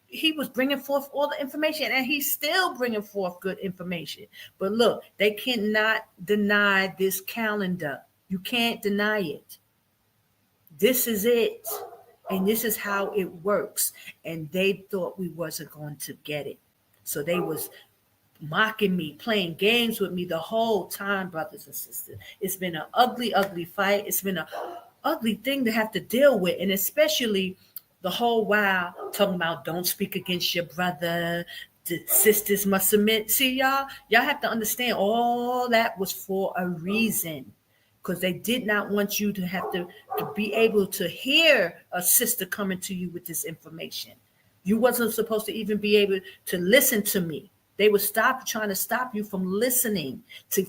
he was bringing forth all the information, and he's still bringing forth good information. But look, they cannot deny this calendar. You can't deny it. This is it. And this is how it works. And they thought we wasn't going to get it. So they was mocking me, playing games with me the whole time, brothers and sisters. It's been an ugly, ugly fight. It's been an ugly thing to have to deal with. And especially the whole while talking about don't speak against your brother. The sisters must submit. See, y'all have to understand all that was for a reason. Because they did not want you to have to be able to hear a sister coming to you with this information. You wasn't supposed to even be able to listen to me. They would trying to stop you from listening,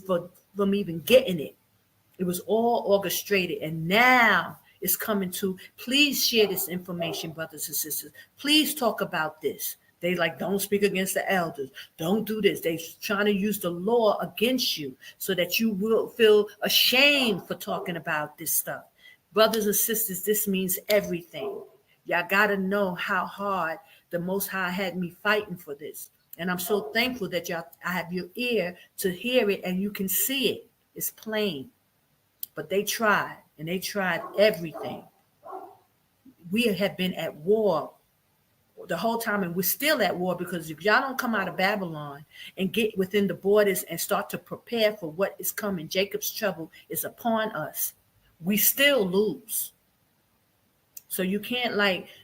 from even getting it. It was all orchestrated. And now it's coming to, please share this information, brothers and sisters. Please talk about this. They don't speak against the elders. Don't do this. They trying to use the law against you so that you will feel ashamed for talking about this stuff. Brothers and sisters, this means everything. Y'all got to know how hard the Most High had me fighting for this. And I'm so thankful that I have your ear to hear it and you can see it. It's plain. But they tried, and they tried everything. We have been at war the whole time, and we're still at war, because if y'all don't come out of Babylon and get within the borders and start to prepare for what is coming, Jacob's trouble is upon us. We still lose. So you can't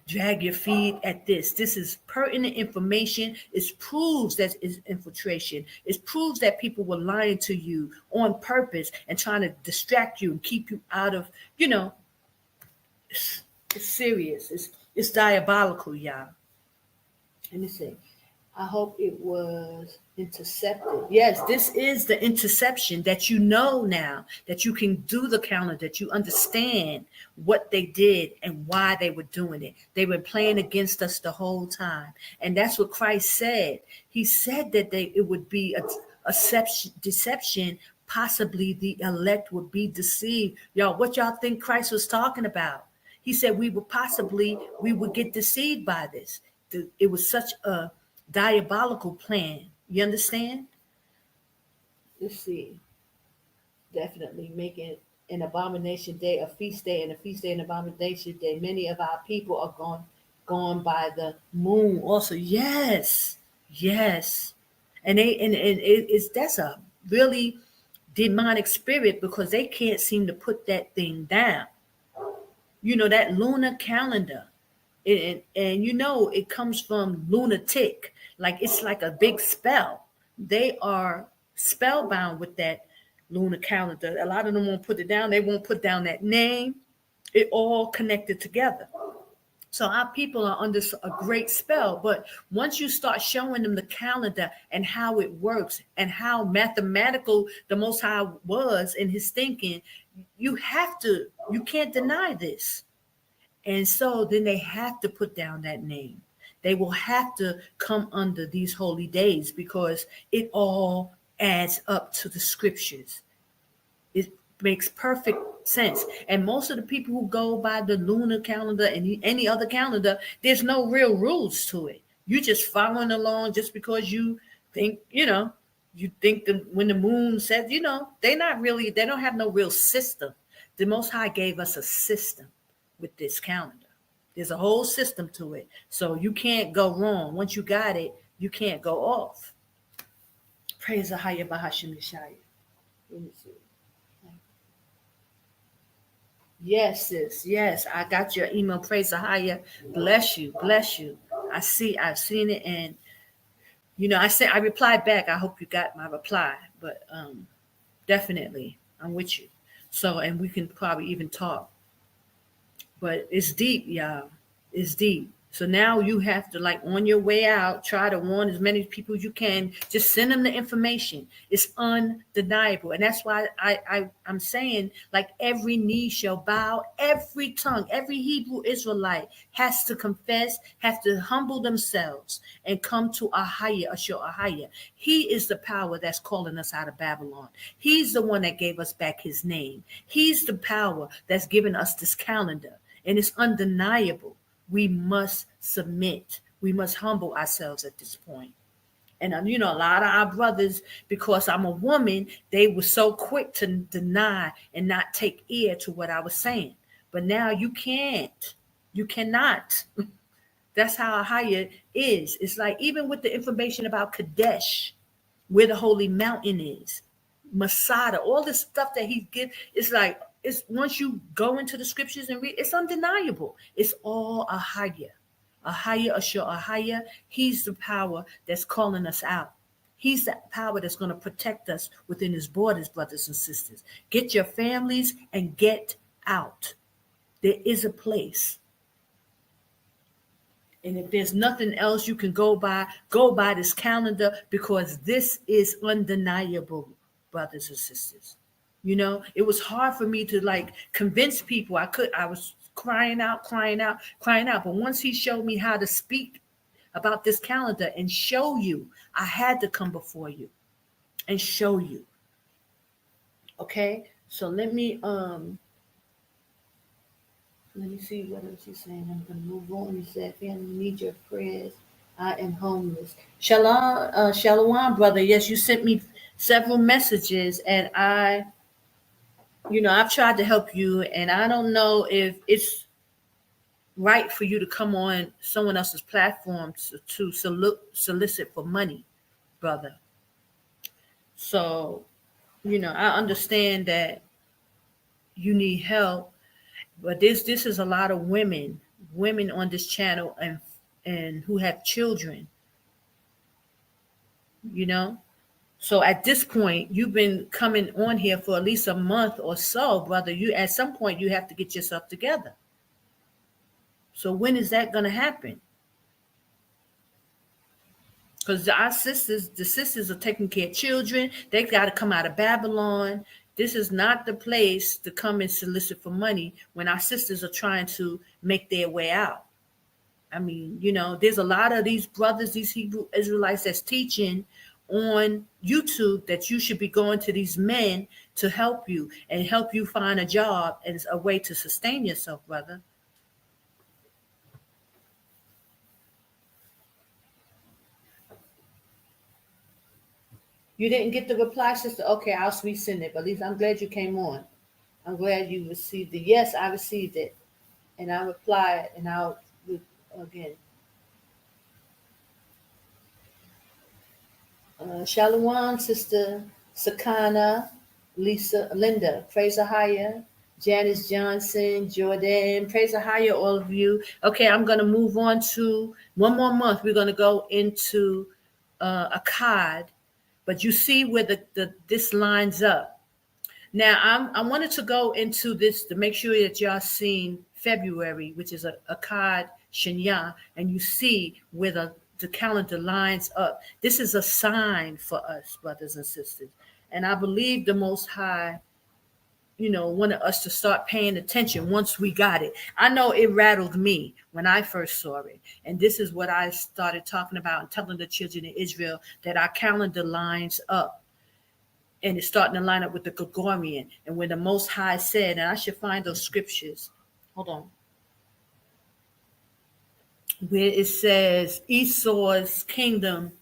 drag your feet at this. This is pertinent information. It proves that it's infiltration. It proves that people were lying to you on purpose and trying to distract you and keep you out of, it's serious. It's diabolical, y'all. Let me see. I hope it was intercepted. Yes, this is the interception that you know now, that you can do the calendar, that you understand what they did and why they were doing it. They were playing against us the whole time. And that's what Christ said. He said that it would be a deception. Possibly the elect would be deceived. Y'all, what y'all think Christ was talking about? He said we would get deceived by this. It was such a diabolical plan. You understand? Let's see. Definitely making an abomination day a feast day, and a feast day an abomination day. Many of our people are gone by the moon also. Yes. And that's a really demonic spirit, because they can't seem to put that thing down. That lunar calendar. And it comes from lunatic. It's like a big spell. They are spellbound with that lunar calendar. A lot of them won't put it down. They won't put down that name. It all connected together. So our people are under a great spell. But once you start showing them the calendar and how it works and how mathematical the Most High was in his thinking, you can't deny this. And so then they have to put down that name. They will have to come under these holy days because it all adds up to the scriptures. It makes perfect sense. And most of the people who go by the lunar calendar and any other calendar, there's no real rules to it. You're just following along just because you think, you think that when the moon sets, they don't have no real system. The Most High gave us a system with this calendar. There's a whole system to it. So you can't go wrong. Once you got it, you can't go off. Praise the Higher Bahashim Yeshaya. Let me see. Yes, sis. Yes, I got your email. Praise the Higher. Bless you. Bless you. I've seen it. And, I replied back. I hope you got my reply. But definitely, I'm with you. So, and we can probably even talk. But it's deep, y'all. It's deep. So now you have to, on your way out, try to warn as many people as you can. Just send them the information. It's undeniable. And that's why I'm saying, every knee shall bow, every tongue, every Hebrew Israelite has to confess, have to humble themselves and come to Ahaya. He is the power that's calling us out of Babylon. He's the one that gave us back his name. He's the power that's given us this calendar. And it's undeniable. We must submit. We must humble ourselves at this point. And, a lot of our brothers, because I'm a woman, they were so quick to deny and not take ear to what I was saying. But now you can't. You cannot. That's how Ahaya is. It's like even with the information about Kadesh, where the holy mountain is, Masada, all this stuff that he gives, it's once you go into the scriptures and read, it's undeniable. It's all Ahaya. Ahaya, Ashur, Ahaya. He's the power that's calling us out. He's that power that's going to protect us within his borders, brothers and sisters. Get your families and get out. There is a place. And if there's nothing else you can go by this calendar, because this is undeniable, brothers and sisters. It was hard for me to convince people. I was crying out. But once he showed me how to speak about this calendar and show you, I had to come before you and show you. Okay. So let me see what else he's saying. I'm going to move on. He said, family, need your prayers. I am homeless. Shalom, brother. Yes, you sent me several messages and I've tried to help you, and I don't know if it's right for you to come on someone else's platform to solicit for money, brother. So, I understand that you need help, but this is a lot of women on this channel and who have children, So at this point, you've been coming on here for at least a month or so, brother. At some point, you have to get yourself together. So when is that going to happen? Because the sisters are taking care of children. They got to come out of Babylon. This is not the place to come and solicit for money when our sisters are trying to make their way out. I mean, there's a lot of these brothers, these Hebrew Israelites that's teaching on YouTube that you should be going to these men to help you and help you find a job as a way to sustain yourself, brother. You didn't get the reply, sister? Okay, I'll resend it. But at least I'm glad you came on. I'm glad you received it. Yes, I received it. And I replied, and I'll again. Shalom, Sister Sakana, Linda, praise Ahaya, Janice Johnson, Jordan, praise Ahaya, all of you. Okay, I'm going to move on to one more month. We're going to go into Akkad, but you see where this lines up. Now, I wanted to go into this to make sure that y'all seen February, which is Akkad Shanya, and you see where the calendar lines up. This is a sign for us, brothers and sisters. And I believe the Most High, wanted us to start paying attention once we got it. I know it rattled me when I first saw it. And this is what I started talking about and telling the children of Israel, that our calendar lines up. And it's starting to line up with the Gregorian. And when the Most High said, and I should find those scriptures. Hold on. Where it says Esau's kingdom,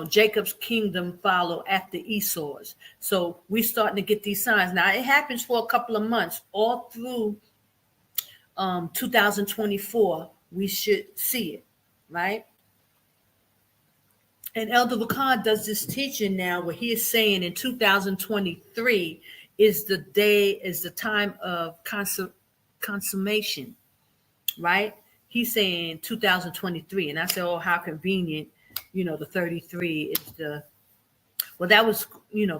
Jacob's kingdom follow after Esau's. So we're starting to get these signs. Now, it happens for a couple of months. All through 2024, we should see it, right? And Elder Vakan does this teaching now where he is saying in 2023 is the time of consummation, right? He's saying 2023. And I said, oh, how convenient, the 33 is that was,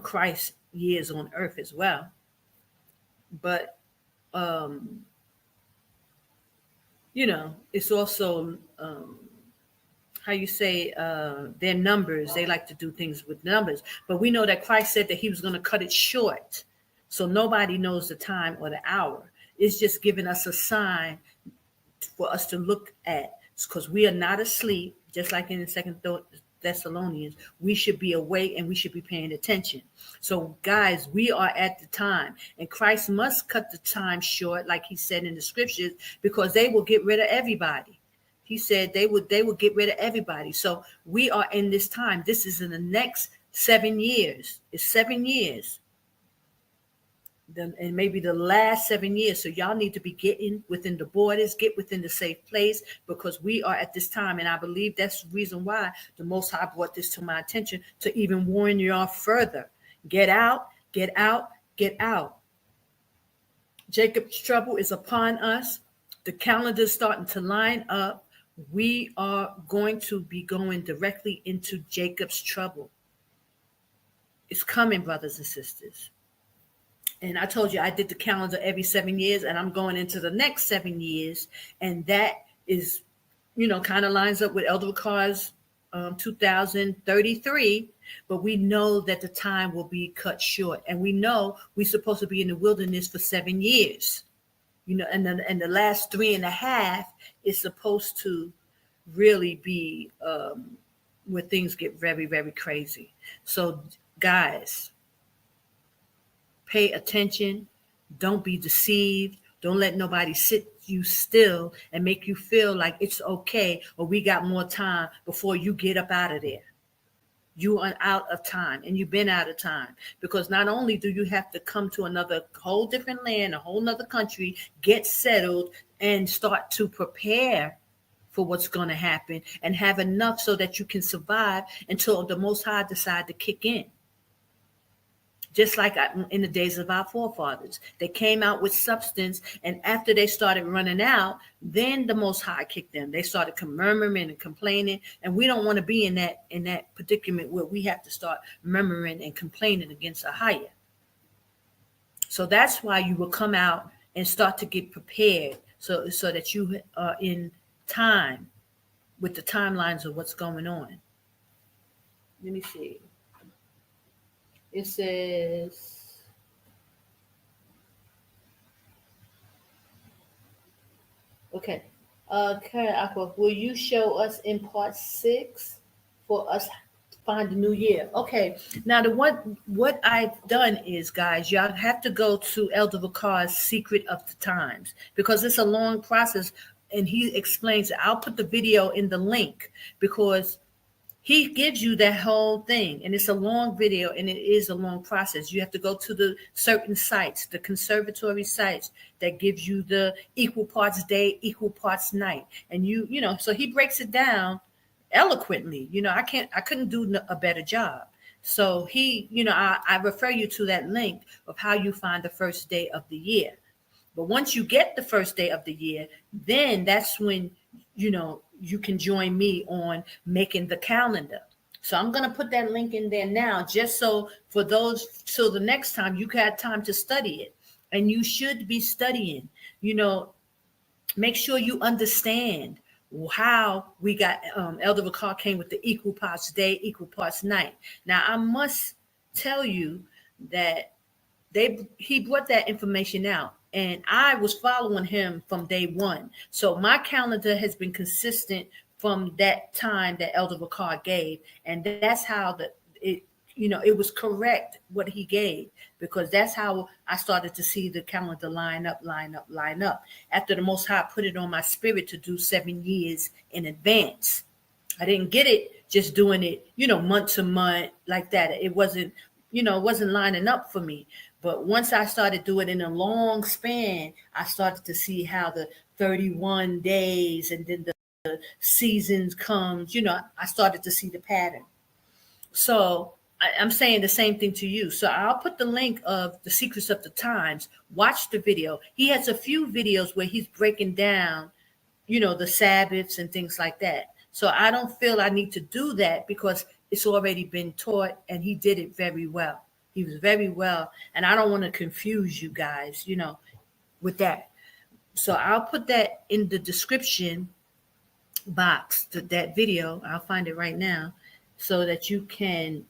Christ's years on earth as well. But, it's also, how you say, their numbers. They like to do things with numbers. But we know that Christ said that he was going to cut it short. So nobody knows the time or the hour. It's just giving us a sign for us to look at, because we are not asleep, just like in the 2 Thessalonians. We should be awake and we should be paying attention. So guys, we are at the time, and Christ must cut the time short, like he said in the scriptures, because they will get rid of everybody. He said they would get rid of everybody. So we are in this time. This is in the next 7 years. It's 7 years. And maybe the last 7 years. So y'all need to be getting within the borders, get within the safe place, because we are at this time. And I believe that's the reason why the Most High brought this to my attention, to even warn y'all further. Get out, get out, get out. Jacob's trouble is upon us. The calendar is starting to line up. We are going to be going directly into Jacob's trouble. It's coming, brothers and sisters. And I told you I did the calendar every 7 years, and I'm going into the next 7 years. And that is, kind of lines up with Elder Carr's 2033. But we know that the time will be cut short. And we know we're supposed to be in the wilderness for 7 years. And the last 3.5 is supposed to really be where things get very, very crazy. So, guys, pay attention. Don't be deceived. Don't let nobody sit you still and make you feel like it's okay or we got more time before you get up out of there. You are out of time, and you've been out of time, because not only do you have to come to another whole different land, a whole nother country, get settled and start to prepare for what's going to happen and have enough so that you can survive until the Most High decide to kick in. Just like in the days of our forefathers, they came out with substance, and after they started running out, then the Most High kicked them. They started murmuring and complaining, and we don't want to be in that predicament where we have to start murmuring and complaining against a higher. So that's why you will come out and start to get prepared, so that you are in time with the timelines of what's going on. Let me see. It says, okay, Karen Aqua, will you show us in part 6 for us to find the new year? Okay, now what I've done is, guys, y'all have to go to Elder Vakar's Secret of the Times, because it's a long process, and he explains it. I'll put the video in the link, because he gives you that whole thing, and it's a long video, and it is a long process. You have to go to the certain sites, the conservatory sites that gives you the equal parts day, equal parts night. And so he breaks it down eloquently. I couldn't do a better job. So he, I refer you to that link of how you find the first day of the year. But once you get the first day of the year, then that's when, you can join me on making the calendar. So I'm going to put that link in there now, just so for those, so the next time you have time to study it. And you should be studying, make sure you understand how we got Elder Ricard came with the equal parts day, equal parts night. Now I must tell you that he brought that information out, and I was following him from day one. So my calendar has been consistent from that time that Elder Ricard gave, and that's how it was correct what he gave, because that's how I started to see the calendar line up. After the Most High put it on my spirit to do 7 years in advance. I didn't get it just doing it, month to month like that. It wasn't lining up for me. But once I started doing it in a long span, I started to see how the 31 days and then the seasons comes, I started to see the pattern. So I'm saying the same thing to you. So I'll put the link of The Secrets of the Times. Watch the video. He has a few videos where he's breaking down, the Sabbaths and things like that. So I don't feel I need to do that because it's already been taught, and he did it very well. He was very well. And I don't want to confuse you guys, with that. So I'll put that in the description box, that video. I'll find it right now so that you can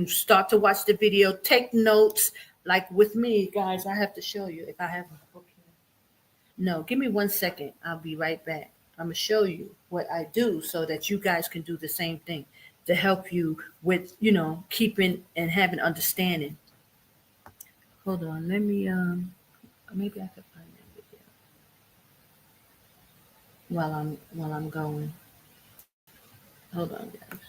start to watch the video, take notes. Like with me, guys, I have to show you if I have a book here. No, give me 1 second. I'll be right back. I'm going to show you what I do so that you guys can do the same thing to help you with, keeping and having understanding. Hold on. Let me, maybe I can find that video while I'm going. Hold on, guys.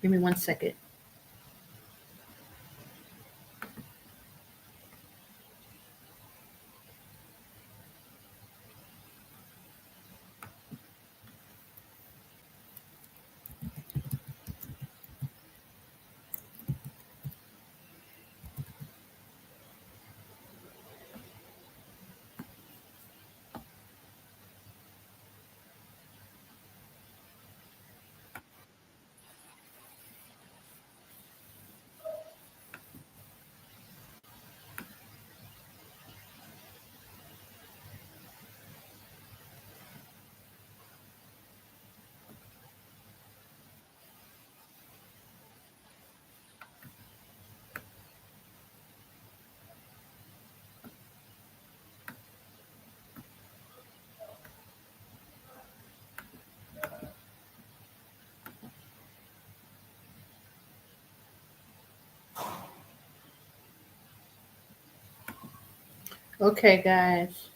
Give me 1 second. Okay, guys,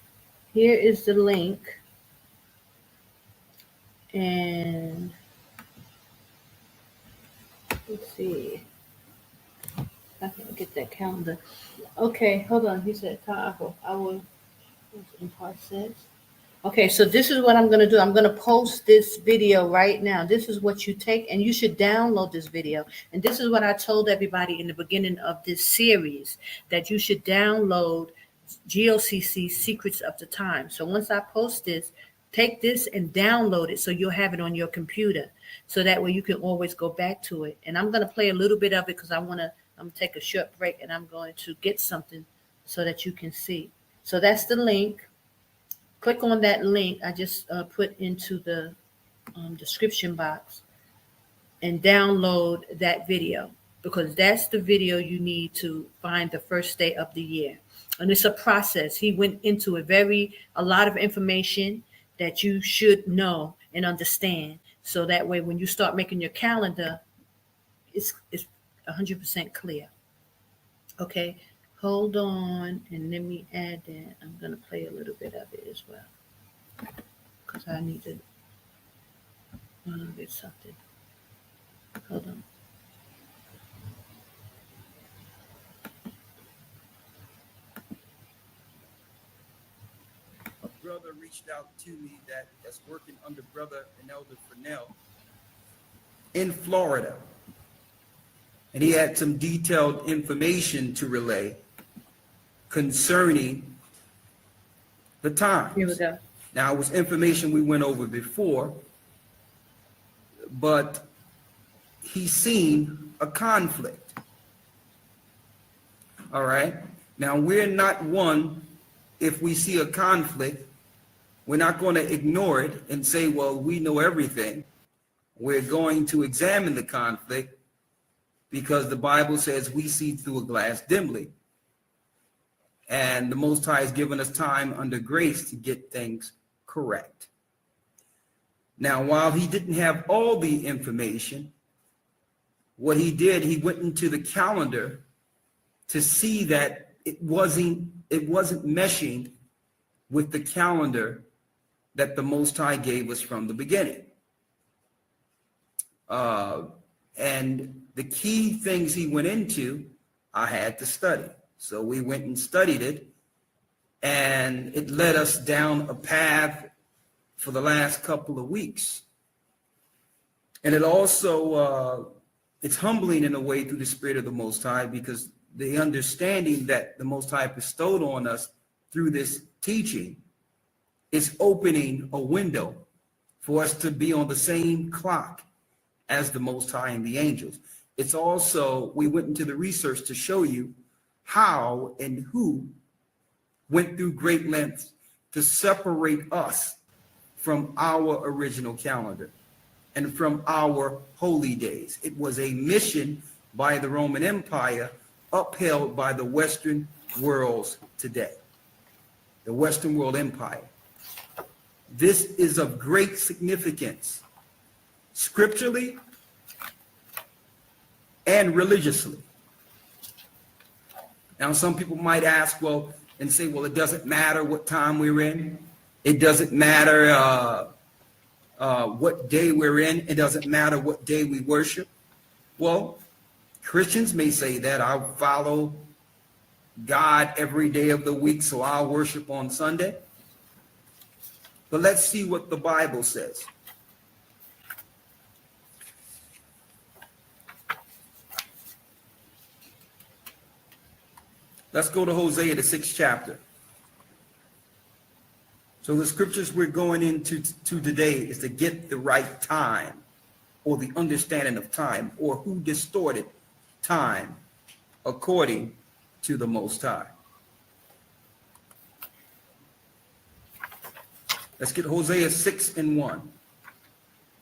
here is the link. And let's see. I can get that calendar. Okay, hold on. He said, I will impart this. Okay, so this is what I'm going to do. I'm going to post this video right now. This is what you take, and you should download this video. And this is what I told everybody in the beginning of this series, that you should download GOCC Secrets of the Time. So once I post this, take this and download it so you'll have it on your computer. So that way you can always go back to it. And I'm going to play a little bit of it because I'm going to take a short break, and I'm going to get something so that you can see. So that's the link. Click on that link I just put into the description box and download that video, because that's the video you need to find the first day of the year. And it's a process. He went into a lot of information that you should know and understand. So that way, when you start making your calendar, it's 100% clear. Okay, hold on, and let me add that. I'm going to play a little bit of it as well, because I need to get something. Hold on. A brother reached out to me that's working under Brother and Elder Fernell in Florida. And he had some detailed information to relay concerning the times. Here we go. Now, it was information we went over before, but he's seen a conflict. All right. Now, we're not one if we see a conflict, we're not going to ignore it and say, well, we know everything. We're going to examine the conflict because the Bible says we see through a glass dimly. And the Most High has given us time under grace to get things correct. Now, while he didn't have all the information, what he did, he went into the calendar to see that it wasn't meshing with the calendar that the Most High gave us from the beginning. And the key things he went into, I had to study. So we went and studied it, and it led us down a path for the last couple of weeks. And it also, it's humbling in a way through the Spirit of the Most High, because the understanding that the Most High bestowed on us through this teaching is opening a window for us to be on the same clock as the Most High and the angels. It's also, we went into the research to show you how and who went through great lengths to separate us from our original calendar and from our holy days. It was a mission by the Roman Empire upheld by the Western worlds today, the Western World Empire. This is of great significance scripturally and religiously. Now, some people might ask, well, and say, well, it doesn't matter what time we're in. It doesn't matter what day we're in. It doesn't matter what day we worship. Well, Christians may say that. I'll follow God every day of the week, so I'll worship on Sunday. But let's see what the Bible says. Let's go to Hosea, the 6th chapter. So the scriptures we're going into today is to get the right time, or the understanding of time, or who distorted time according to the Most High. Let's get Hosea 6:1.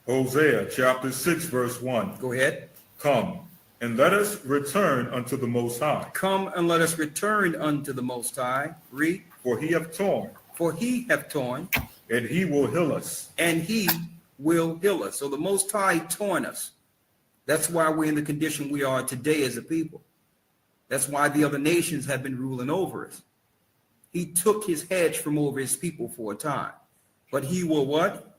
Hosea chapter 6, verse 1. Go ahead. Come, and let us return unto the Most High. Come and let us return unto the Most High. Read. For he hath torn, and he will heal us. And he will heal us. So the Most High torn us. That's why we're in the condition we are today as a people. That's why the other nations have been ruling over us. He took his hedge from over his people for a time. But he will what?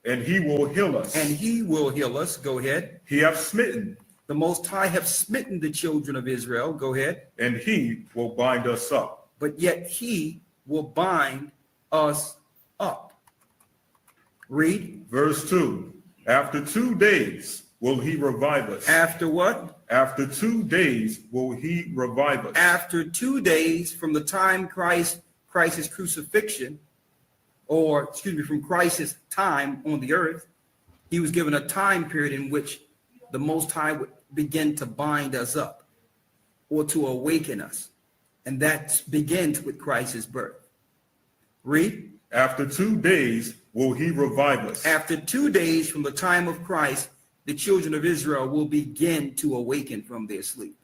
And he will heal us. And he will heal us. Go ahead. He hath smitten. The Most High have smitten the children of Israel. Go ahead. And he will bind us up. But yet he will bind us up. Read. Verse 2. After 2 days will he revive us. After what? After 2 days will he revive us. After 2 days from the time Christ's crucifixion, or from Christ's time on the earth, he was given a time period in which the Most High would begin to bind us up or to awaken us. And that begins with Christ's birth. Read. After 2 days will he revive us. After 2 days from the time of Christ, the children of Israel will begin to awaken from their sleep.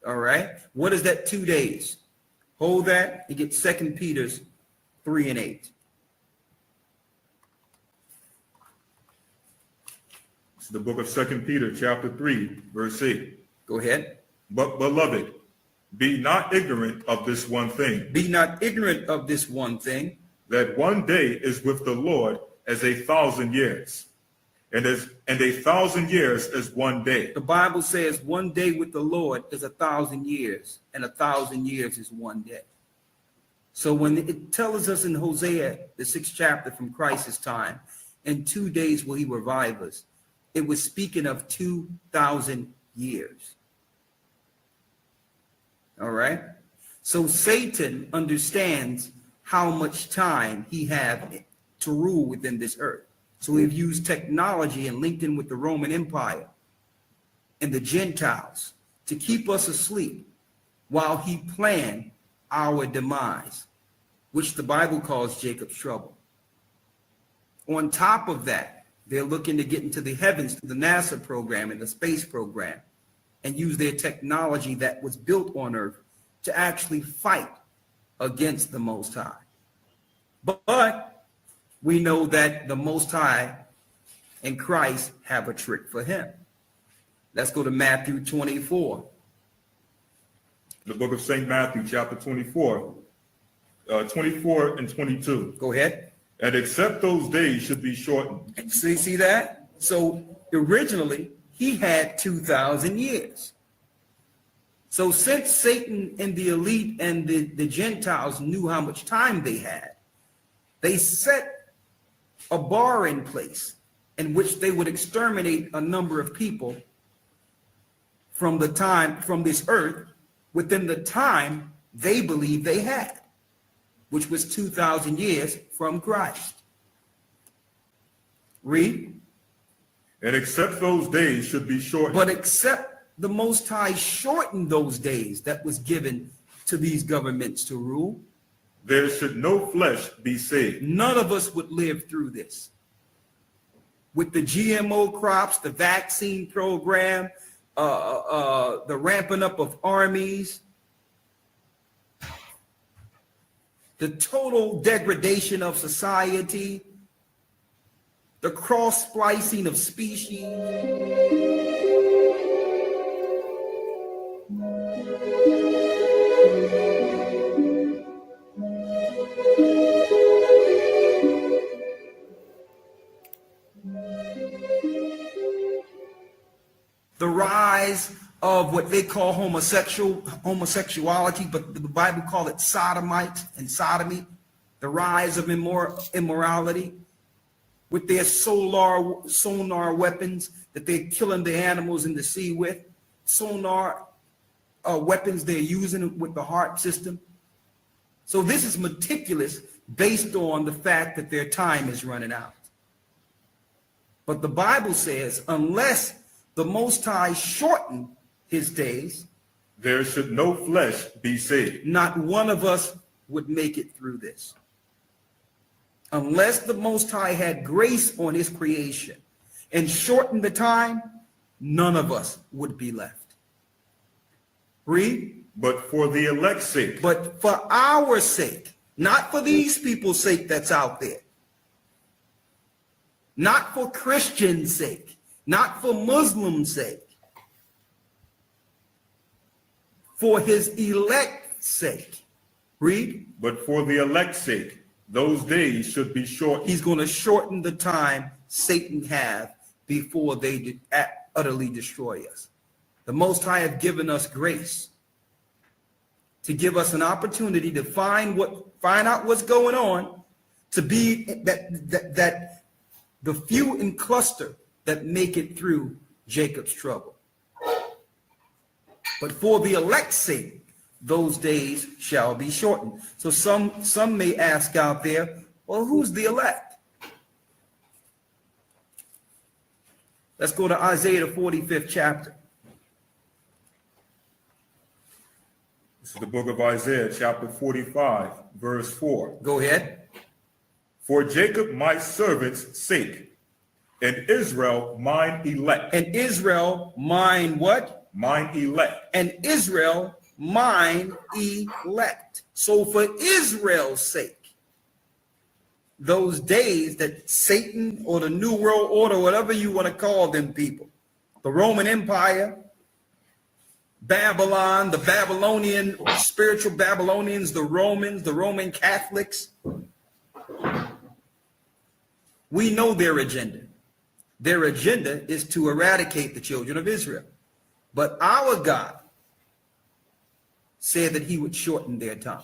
All right. What is that 2 days? Hold that and get 2 Peter 3:8. It's the book of 2 Peter chapter 3, verse 8. Go ahead. But beloved, be not ignorant of this one thing. Be not ignorant of this one thing. That one day is with the Lord as 1,000 years. And 1,000 years as one day. The Bible says 1 day with the Lord is 1,000 years, and 1,000 years is 1 day. So when it tells us in Hosea, the 6th chapter, from Christ's time, in 2 days will he revive us, it was speaking of 2,000 years. All right. So Satan understands how much time he had to rule within this earth. So we've used technology and linked in with the Roman Empire and the Gentiles to keep us asleep while he planned our demise, which the Bible calls Jacob's trouble. On top of that, they're looking to get into the heavens through the NASA program and the space program and use their technology that was built on Earth to actually fight against the Most High. But we know that the Most High and Christ have a trick for him. Let's go to Matthew 24. The book of St. Matthew, chapter 24, 24 and 22. Go ahead. And except those days should be shortened. See that? So originally, he had 2,000 years. So since Satan and the elite and the Gentiles knew how much time they had, they set a bar in place in which they would exterminate a number of people from this earth within the time they believed they had, which was 2,000 years from Christ. Read. And except those days should be shortened. But except the Most High shortened those days that was given to these governments to rule, there should no flesh be saved. None of us would live through this. With the GMO crops, the vaccine program, the ramping up of armies, the total degradation of society, the cross-splicing of species. The rise of what they call homosexuality, but the Bible call it sodomites and sodomy, the rise of immorality with their sonar weapons that they're killing the animals in the sea with, sonar weapons they're using with the heart system. So this is meticulous based on the fact that their time is running out. But the Bible says, unless the Most High shortened his days, there should no flesh be saved. Not one of us would make it through this. Unless the Most High had grace on his creation and shortened the time, none of us would be left. Read. But for the elect's sake. But for our sake, not for these people's sake that's out there. Not for Christians' sake. Not for Muslims' sake. For his elect's sake. Read. But for the elect's sake, those days should be shortened. He's going to shorten the time Satan have before they utterly destroy us. The Most High have given us grace to give us an opportunity to find out what's going on, to be that the few in cluster that make it through Jacob's trouble. But for the elect's sake, those days shall be shortened. So some may ask out there, well, who's the elect? Let's go to Isaiah, the 45th chapter. This is the book of Isaiah, chapter 45, verse 4. Go ahead. For Jacob my servant's sake, and Israel mine elect. And Israel mine what? Mine elect. And Israel mine elect. So for Israel's sake, those days that Satan or the New World Order, whatever you want to call them people, the Roman Empire, Babylon, the Babylonian, spiritual Babylonians, the Romans, the Roman Catholics, we know their agenda. Their agenda is to eradicate the children of Israel. But our God said that he would shorten their time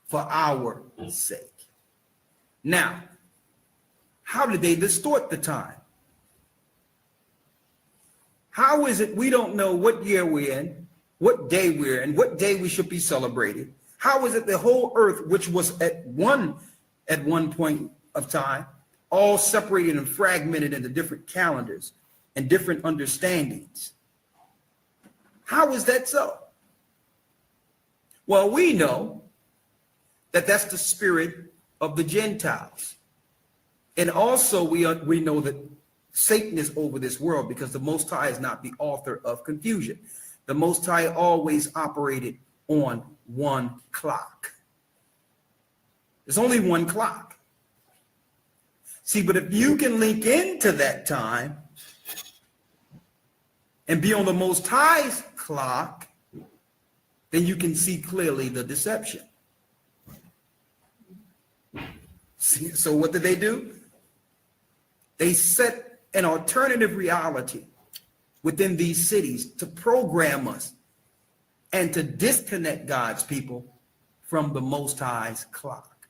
for our sake. Now, how did they distort the time? How is it we don't know what year we're in, what day we're in, what day we should be celebrating? How is it the whole earth, which was at one point of time, all separated and fragmented into different calendars and different understandings? How is that so? Well, we know that that's the spirit of the Gentiles. And also we know that Satan is over this world, because the Most High is not the author of confusion. The Most High always operated on one clock. There's only one clock. See, but if you can link into that time and be on the Most High's clock, then you can see clearly the deception. See, so what did they do? They set an alternative reality within these cities to program us and to disconnect God's people from the Most High's clock.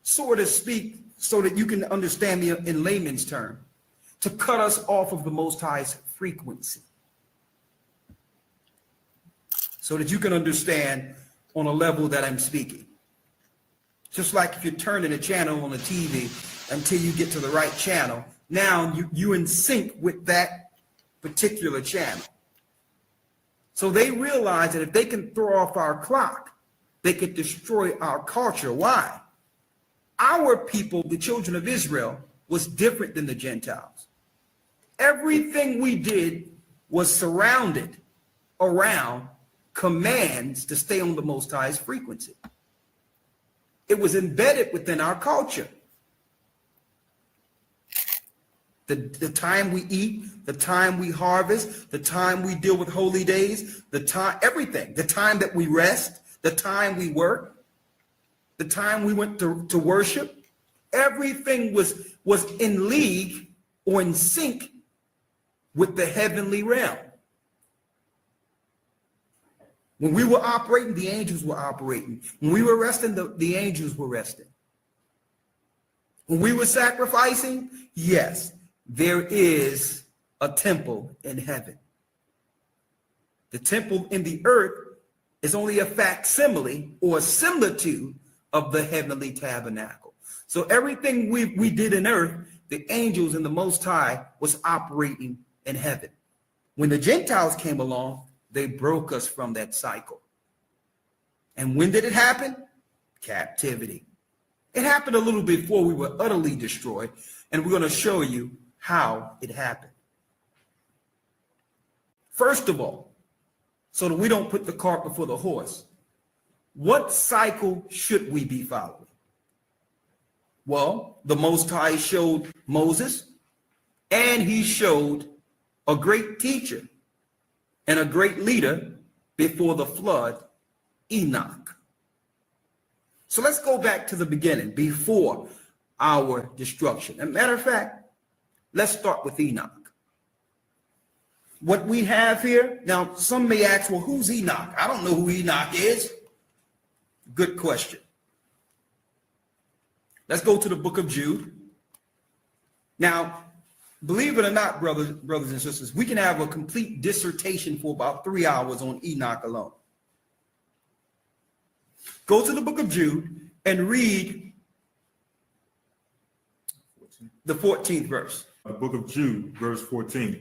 So to speak, so that you can understand me in layman's term, to cut us off of the Most High's frequency. So that you can understand on a level that I'm speaking. Just like if you're turning a channel on the TV until you get to the right channel, now you in sync with that particular channel. So they realize that if they can throw off our clock, they could destroy our culture. Why? Our people, the children of Israel, was different than the Gentiles. Everything we did was surrounded around commands to stay on the Most High's frequency. It was embedded within our culture. The time we eat, the time we harvest, the time we deal with holy days, the time, everything, the time that we rest, the time we work, the time we went to worship, everything was in league or in sync with the heavenly realm. When we were operating, the angels were operating. When we were resting, the angels were resting. When we were sacrificing, yes, there is a temple in heaven. The temple in the earth is only a facsimile or a similitude of the heavenly tabernacle. So everything we did in earth, the angels and the Most High was operating in heaven. When the Gentiles came along, they broke us from that cycle. And when did it happen? Captivity. It happened a little before we were utterly destroyed, and we're going to show you how it happened. First of all, so that we don't put the cart before the horse, what cycle should we be following? Well, the Most High showed Moses, and he showed a great teacher and a great leader before the flood, Enoch. So let's go back to the beginning, before our destruction. As a matter of fact, let's start with Enoch. What we have here, now some may ask, well, who's Enoch? I don't know who Enoch is. Good question. Let's go to the book of Jude. Now, believe it or not, brothers and sisters, we can have a complete dissertation for about 3 hours on Enoch alone. Go to the book of Jude and read the 14th verse. The book of Jude, verse 14.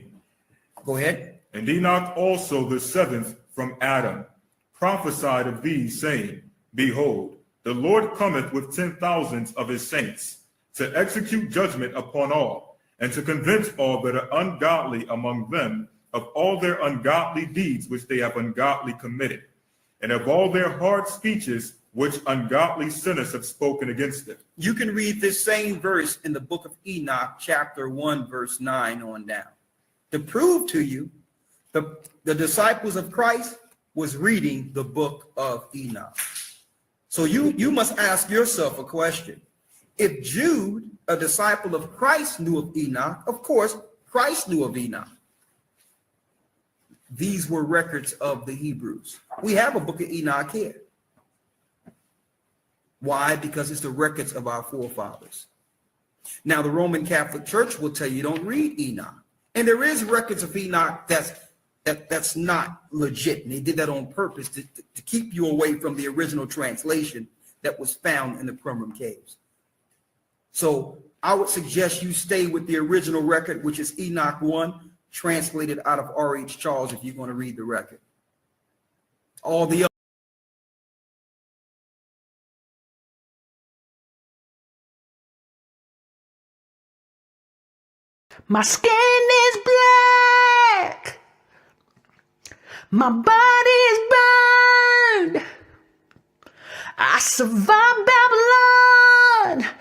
Go ahead. And Enoch also, the seventh from Adam, prophesied of these, saying, Behold, the Lord cometh with 10,000s of his saints, to execute judgment upon all, and to convince all that are ungodly among them of all their ungodly deeds which they have ungodly committed, and of all their hard speeches which ungodly sinners have spoken against them. You can read this same verse in the book of Enoch, chapter 1, verse 9 on down. To prove to you, the disciples of Christ was reading the book of Enoch. So you must ask yourself a question. If Jude, a disciple of Christ, knew of Enoch, of course, Christ knew of Enoch. These were records of the Hebrews. We have a book of Enoch here. Why? Because it's the records of our forefathers. Now, the Roman Catholic Church will tell you don't read Enoch. And there is records of Enoch that's not legit. And they did that on purpose to keep you away from the original translation that was found in the Qumran caves. So I would suggest you stay with the original record, which is Enoch 1, translated out of R.H. Charles, if you're going to read the record. All the My skin is black. My body is burned. I survived Babylon.